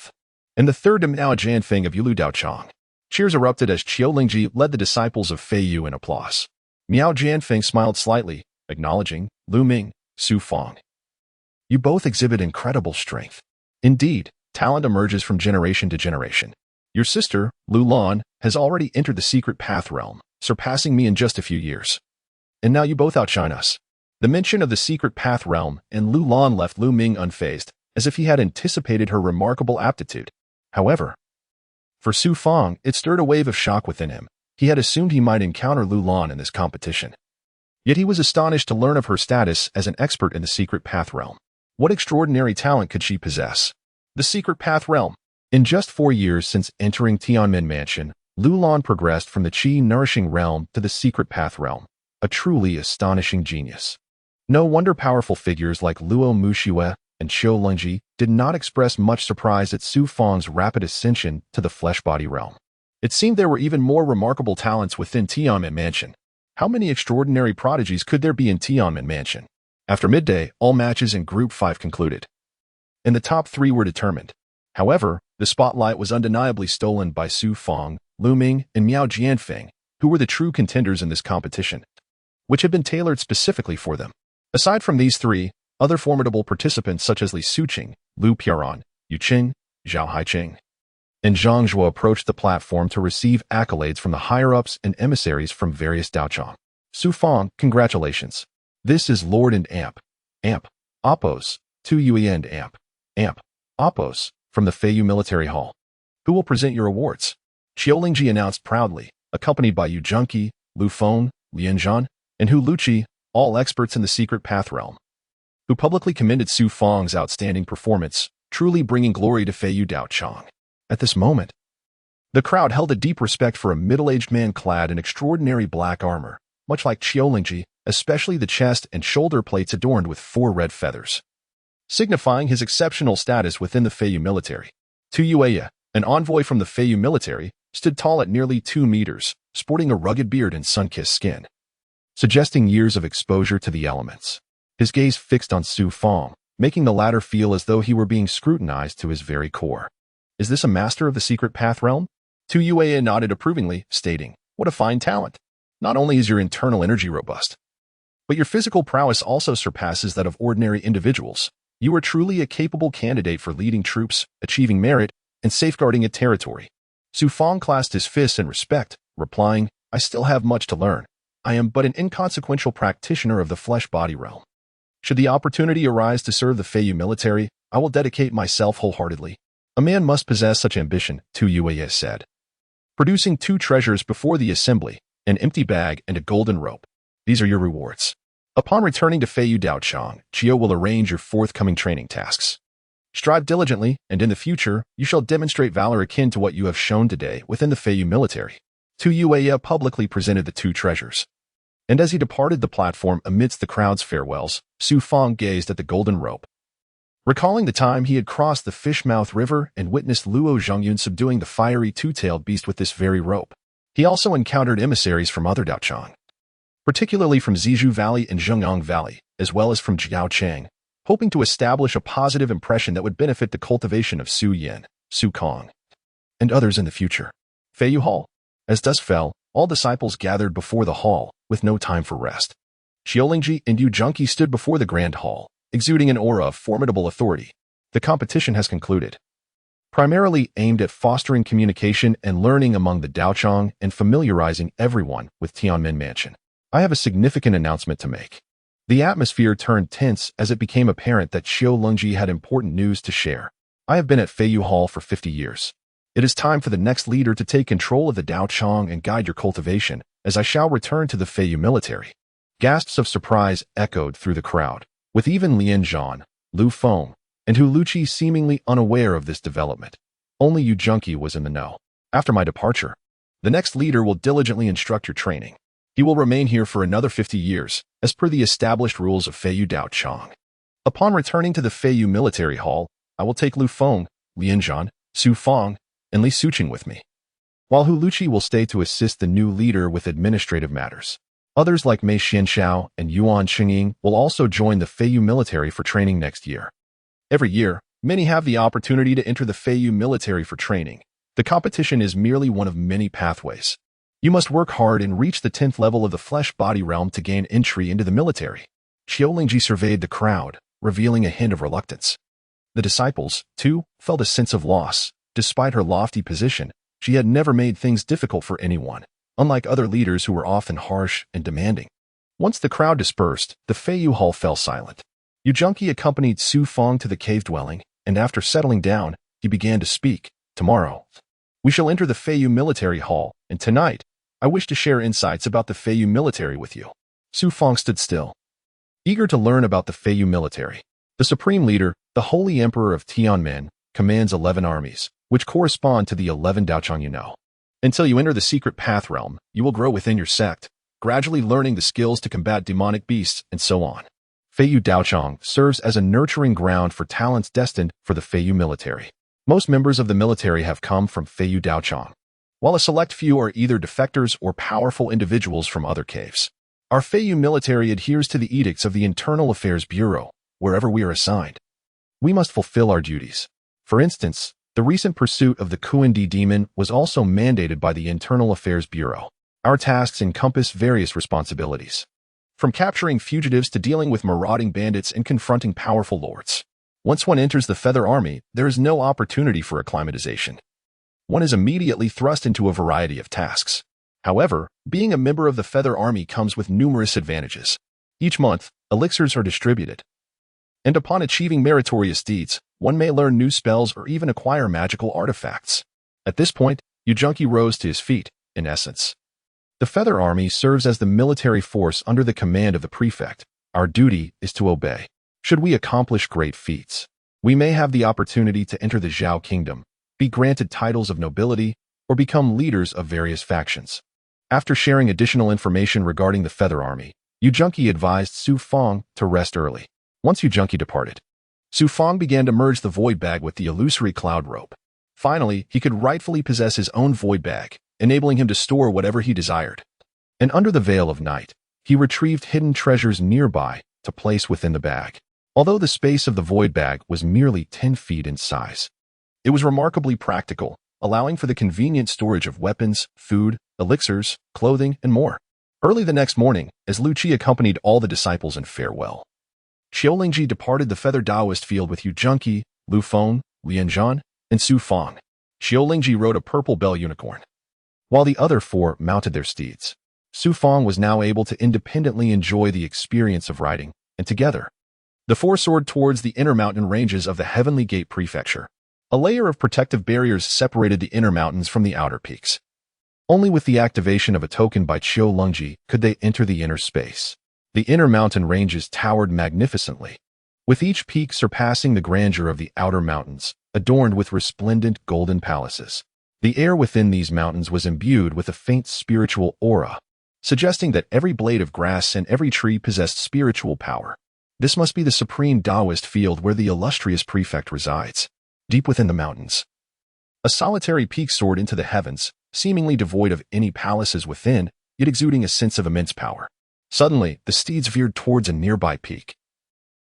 and the third to Miao Jianfeng of Yulu Daochang. Cheers erupted as Qiu Lingji led the disciples of Feiyu in applause. Miao Jianfeng smiled slightly, acknowledging Lu Ming, Su Fang. You both exhibit incredible strength. Indeed, talent emerges from generation to generation. Your sister, Lu Lan, has already entered the secret path realm, surpassing me in just a few years. And now you both outshine us. The mention of the secret path realm and Lu Lan left Lu Ming unfazed, as if he had anticipated her remarkable aptitude. However, for Su Fang, it stirred a wave of shock within him. He had assumed he might encounter Lu Lan in this competition. Yet he was astonished to learn of her status as an expert in the secret path realm. What extraordinary talent could she possess? The secret path realm. In just 4 years since entering Tianmen Mansion, Lu Lan progressed from the qi-nourishing realm to the secret path realm, a truly astonishing genius. No wonder powerful figures like Luo Muxue and Qiu Lingji did not express much surprise at Su Fang's rapid ascension to the flesh-body realm. It seemed there were even more remarkable talents within Tianmen Mansion. How many extraordinary prodigies could there be in Tianmen Mansion? After midday, all matches in Group 5 concluded, and the top 3 were determined. However, the spotlight was undeniably stolen by Su Fang, Lu Ming, and Miao Jianfeng, who were the true contenders in this competition, which had been tailored specifically for them. Aside from these 3, other formidable participants such as Li Suqing, Lu Piaran, Yu Qing, Zhao Haiqing, and Zhang Zhuo approached the platform to receive accolades from the higher-ups and emissaries from various Daochang. Su Fang, congratulations. This is Lord and Amp, Appos, Tu Yui and Amp, Appos, from the Feiyu Military Hall, who will present your awards. Qiu Lingji announced proudly, accompanied by Yu Junqi, Lu Feng, Lian Zhan, and Hu Luqi, all experts in the secret path realm, who publicly commended Su Fang's outstanding performance, truly bringing glory to Fei Daochang. At this moment, the crowd held a deep respect for a middle-aged man clad in extraordinary black armor, much like Qiulingji, especially the chest and shoulder plates adorned with 4 red feathers, signifying his exceptional status within the Feiyu military. Tu Yueya, an envoy from the Feiyu military, stood tall at nearly 2 meters, sporting a rugged beard and sun-kissed skin, suggesting years of exposure to the elements. His gaze fixed on Su Fang, making the latter feel as though he were being scrutinized to his very core. Is this a master of the secret path realm? Tu Yueya nodded approvingly, stating, "What a fine talent. Not only is your internal energy robust, but your physical prowess also surpasses that of ordinary individuals. You are truly a capable candidate for leading troops, achieving merit, and safeguarding a territory." Su Fang clasped his fists in respect, replying, "I still have much to learn. I am but an inconsequential practitioner of the flesh-body realm. Should the opportunity arise to serve the Feiyu military, I will dedicate myself wholeheartedly." "A man must possess such ambition," Tu Yueya said, producing 2 treasures before the assembly, an empty bag and a golden rope. "These are your rewards. Upon returning to Feiyu Daochang, Chio will arrange your forthcoming training tasks. Strive diligently, and in the future, you shall demonstrate valor akin to what you have shown today within the Feiyu military." Tu Yueya publicly presented the 2 treasures. And as he departed the platform amidst the crowd's farewells, Su Fang gazed at the golden rope, recalling the time he had crossed the Fishmouth River and witnessed Luo Zhongyun subduing the fiery 2-tailed beast with this very rope. He also encountered emissaries from other Daochang, particularly from Zizhu Valley and Zhengyang Valley, as well as from Jiaochang, hoping to establish a positive impression that would benefit the cultivation of Su Yin, Su Kong, and others in the future. Feiyu Hall. As dusk fell, all disciples gathered before the hall, with no time for rest. Qiulingji and Yu Junqi stood before the grand hall, exuding an aura of formidable authority. The competition has concluded. Primarily aimed at fostering communication and learning among the Daochang and familiarizing everyone with Tianmen Mansion, I have a significant announcement to make. The atmosphere turned tense as it became apparent that Qiulingji had important news to share. I have been at Feiyu Hall for 50 years. It is time for the next leader to take control of the Daochang and guide your cultivation, as I shall return to the Feiyu military. Gasps of surprise echoed through the crowd, with even Lian Zhan, Lu Feng, and Hu Luqi seemingly unaware of this development. Only Yu Junqi was in the know. "After my departure, the next leader will diligently instruct your training. He will remain here for another 50 years, as per the established rules of Feiyu Daochang. Upon returning to the Feiyu military hall, I will take Lu Feng, Lian Zhan, Su Fang, and Li Suqing with me, while Hu Luqi will stay to assist the new leader with administrative matters. Others like Mei Xianxiao and Yuan Qingying will also join the Feiyu military for training next year. Every year, many have the opportunity to enter the Feiyu military for training. The competition is merely one of many pathways. You must work hard and reach the 10th level of the flesh-body realm to gain entry into the military." Qiulingji surveyed the crowd, revealing a hint of reluctance. The disciples, too, felt a sense of loss. Despite her lofty position, she had never made things difficult for anyone, unlike other leaders who were often harsh and demanding. Once the crowd dispersed, the Feiyu Hall fell silent. Yu Junqi accompanied Su Fang to the cave dwelling, and after settling down, he began to speak. "Tomorrow, we shall enter the Feiyu military hall, and tonight, I wish to share insights about the Feiyu military with you." Su Fang stood still, eager to learn about the Feiyu military. The supreme leader, the Holy Emperor of Tianmen, commands 11 armies, which correspond to the 11 Daochang you know. Until you enter the secret path realm, you will grow within your sect, gradually learning the skills to combat demonic beasts and so on. Feiyu Daochang serves as a nurturing ground for talents destined for the Feiyu military. Most members of the military have come from Feiyu Daochang, while a select few are either defectors or powerful individuals from other caves. Our Feiyu military adheres to the edicts of the Internal Affairs Bureau, wherever we are assigned. We must fulfill our duties. For instance, the recent pursuit of the Kuendi demon was also mandated by the Internal Affairs Bureau. Our tasks encompass various responsibilities, from capturing fugitives to dealing with marauding bandits and confronting powerful lords. Once one enters the Feather Army, there is no opportunity for acclimatization. One is immediately thrust into a variety of tasks. However, being a member of the Feather Army comes with numerous advantages. Each month, elixirs are distributed, and upon achieving meritorious deeds, one may learn new spells or even acquire magical artifacts. At this point, Yu Junqi rose to his feet. "In essence, The Feather Army serves as the military force under the command of the prefect. Our duty is to obey. Should we accomplish great feats, we may have the opportunity to enter the Zhao kingdom, be granted titles of nobility, or become leaders of various factions. After sharing additional information regarding the Feather Army, Yu Junqi advised Su Fang to rest early. Once Yu Junqi departed, Su Fang began to merge the void bag with the illusory cloud rope. Finally, he could rightfully possess his own void bag, enabling him to store whatever he desired. And under the veil of night, he retrieved hidden treasures nearby to place within the bag. Although the space of the void bag was merely 10 feet in size, it was remarkably practical, allowing for the convenient storage of weapons, food, elixirs, clothing, and more. Early the next morning, as Lu Qi accompanied all the disciples in farewell, Qiulingji departed the Feather Taoist field with Yu Junqi, Lu Feng, Lian Zhan, and Su Fang. Qiulingji rode a purple bell unicorn, while the other four mounted their steeds. Su Fang was now able to independently enjoy the experience of riding, and together, the four soared towards the inner mountain ranges of the Heavenly Gate Prefecture. A layer of protective barriers separated the inner mountains from the outer peaks. Only with the activation of a token by Qiulingji could they enter the inner space. The inner mountain ranges towered magnificently, with each peak surpassing the grandeur of the outer mountains, adorned with resplendent golden palaces. The air within these mountains was imbued with a faint spiritual aura, suggesting that every blade of grass and every tree possessed spiritual power. This must be the supreme Taoist field where the illustrious prefect resides. Deep within the mountains, a solitary peak soared into the heavens, seemingly devoid of any palaces within, yet exuding a sense of immense power. Suddenly, the steeds veered towards a nearby peak,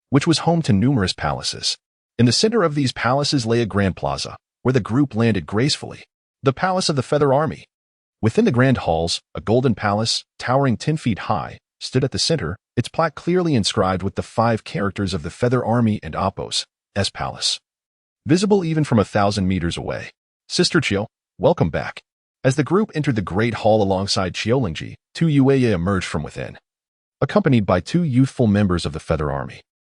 which was home to numerous palaces. In the center of these palaces lay a grand plaza, where the group landed gracefully. The Palace of the Feather Army. Within the grand halls, a golden palace, towering 10 feet high, stood at the center, its plaque clearly inscribed with the 5 characters of the Feather Army and Appos, S Palace. Visible even from 1,000 meters away. Sister Qiu, welcome back. As the group entered the great hall alongside Qiulingji, 2 Yueye emerged from within, accompanied by 2 youthful members of the Feather Army.